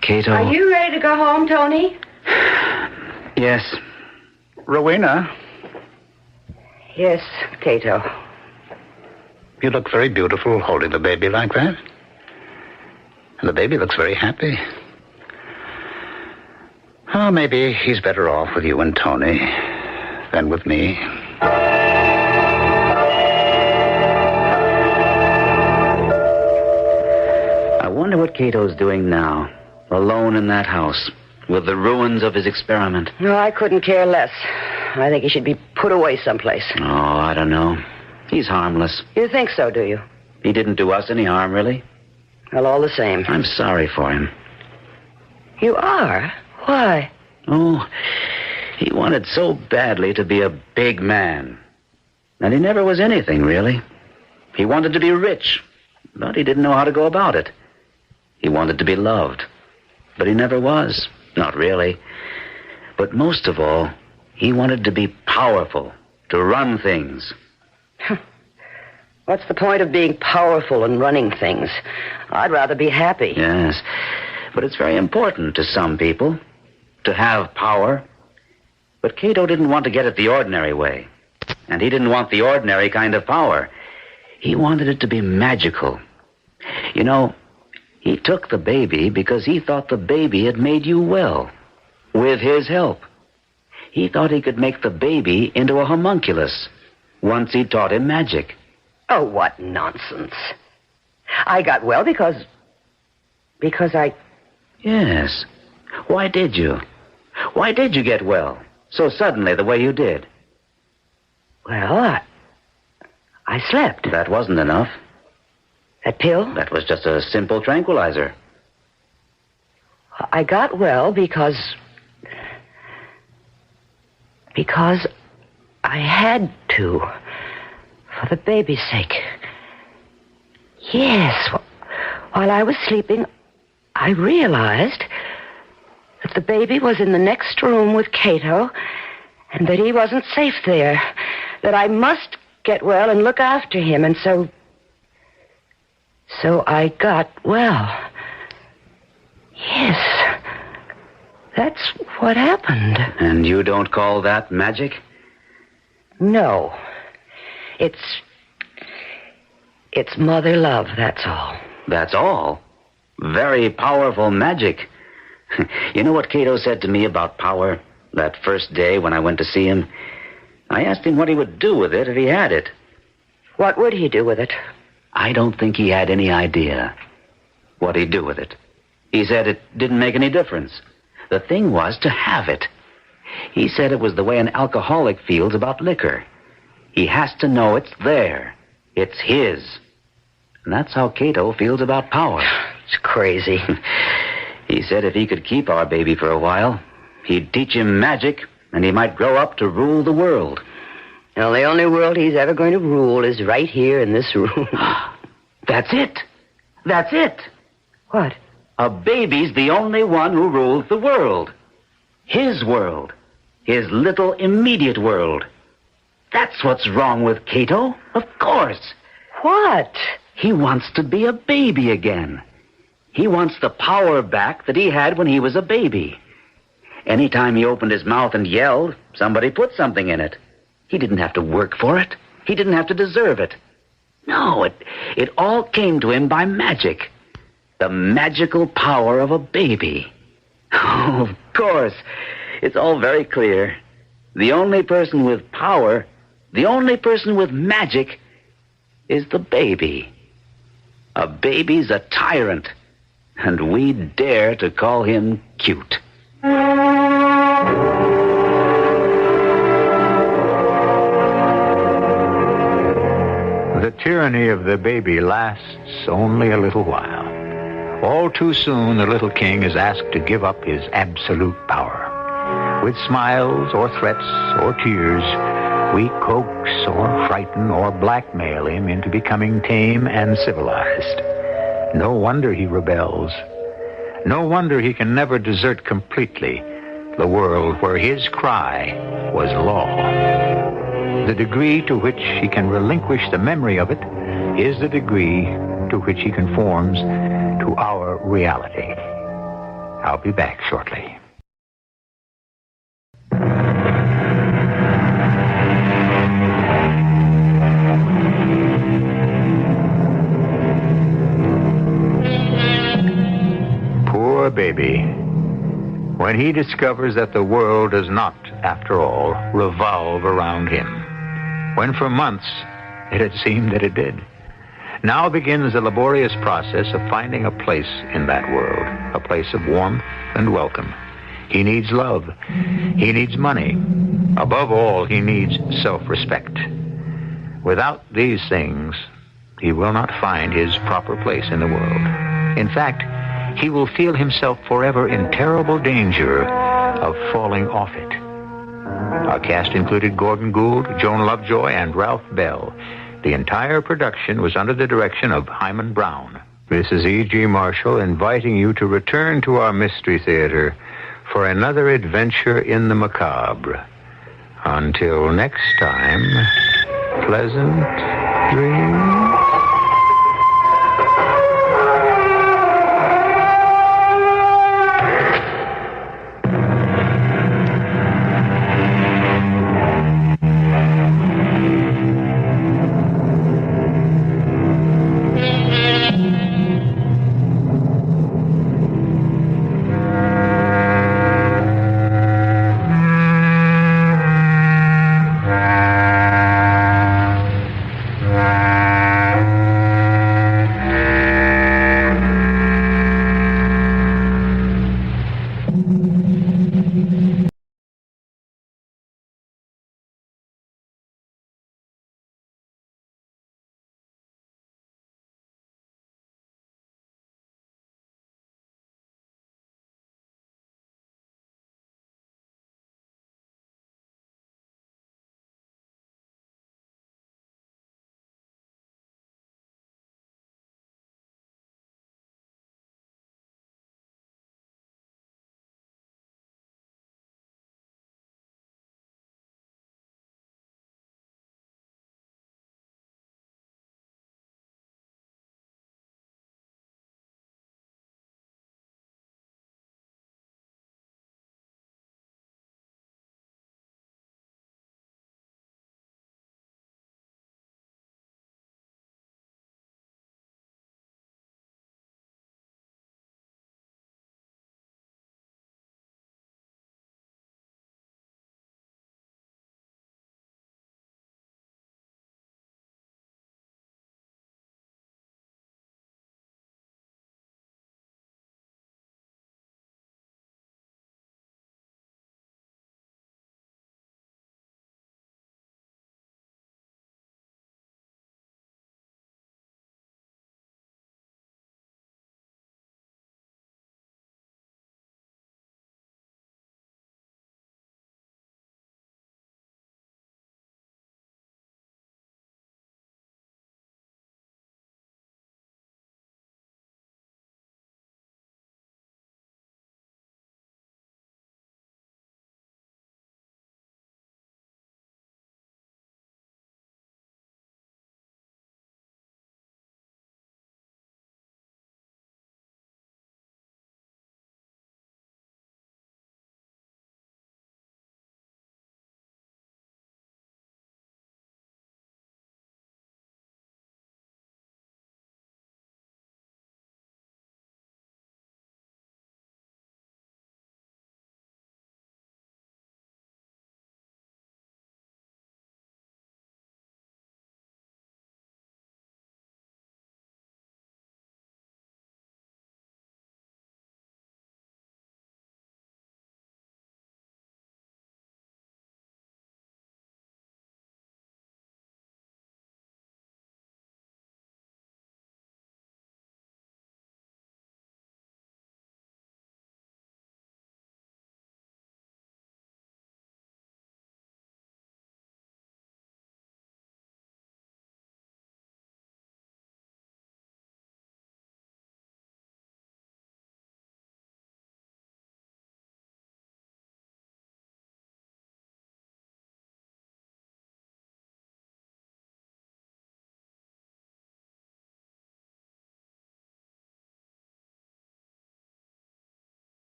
Cato. Are you ready to go home, Tony? Yes. Rowena. Yes, Cato. You look very beautiful holding the baby like that. And the baby looks very happy. Oh, maybe he's better off with you and Tony than with me. I wonder what Cato's doing now, alone in that house, with the ruins of his experiment. No, I couldn't care less. I think he should be put away someplace. Oh, I don't know. He's harmless. You think so, do you? He didn't do us any harm, really. Well, all the same. I'm sorry for him. You are? Why? Oh, he wanted so badly to be a big man. And he never was anything, really. He wanted to be rich, but he didn't know how to go about it. He wanted to be loved, but he never was. Not really. But most of all, he wanted to be powerful, to run things. What's the point of being powerful and running things? I'd rather be happy. Yes, but it's very important to some people to have power. But Cato didn't want to get it the ordinary way. And he didn't want the ordinary kind of power. He wanted it to be magical. You know, he took the baby because he thought the baby had made you well. With his help. He thought he could make the baby into a homunculus once he taught him magic. Oh, what nonsense. I got well because I... Yes. Why did you? Why did you get well so suddenly the way you did? Well, I slept. That wasn't enough. That pill? That was just a simple tranquilizer. I got well because I had to, for the baby's sake. Yes, while I was sleeping, I realized that the baby was in the next room with Cato and that he wasn't safe there, that I must get well and look after him, and so I got well. Yes, that's what happened. And you don't call that magic? No. It's mother love, that's all. That's all? Very powerful magic. You know what Cato said to me about power that first day when I went to see him? I asked him what he would do with it if he had it. What would he do with it? I don't think he had any idea what he'd do with it. He said it didn't make any difference. The thing was to have it. He said it was the way an alcoholic feels about liquor. He has to know it's there. It's his. And that's how Cato feels about power. It's crazy. He said if he could keep our baby for a while, he'd teach him magic, and he might grow up to rule the world. Well, the only world he's ever going to rule is right here in this room. That's it. That's it. What? A baby's the only one who rules the world. His world. His little immediate world. That's what's wrong with Cato, of course. What? He wants to be a baby again. He wants the power back that he had when he was a baby. Anytime he opened his mouth and yelled, somebody put something in it. He didn't have to work for it. He didn't have to deserve it. No, it all came to him by magic. The magical power of a baby. Oh, of course. It's all very clear. The only person with power, the only person with magic, is the baby. A baby's a tyrant, and we dare to call him cute. The tyranny of the baby lasts only a little while. All too soon, the little king is asked to give up his absolute power. With smiles or threats or tears, we coax or frighten or blackmail him into becoming tame and civilized. No wonder he rebels. No wonder he can never desert completely the world where his cry was law. The degree to which he can relinquish the memory of it is the degree to which he conforms to our reality. I'll be back shortly. Poor baby. When he discovers that the world does not, after all, revolve around him. When for months it had seemed that it did. Now begins the laborious process of finding a place in that world, a place of warmth and welcome. He needs love. He needs money. Above all, he needs self-respect. Without these things, he will not find his proper place in the world. In fact, he will feel himself forever in terrible danger of falling off it. Our cast included Gordon Gould, Joan Lovejoy, and Ralph Bell. The entire production was under the direction of Hyman Brown. This is E.G. Marshall inviting you to return to our Mystery Theater for another adventure in the macabre. Until next time, pleasant dreams.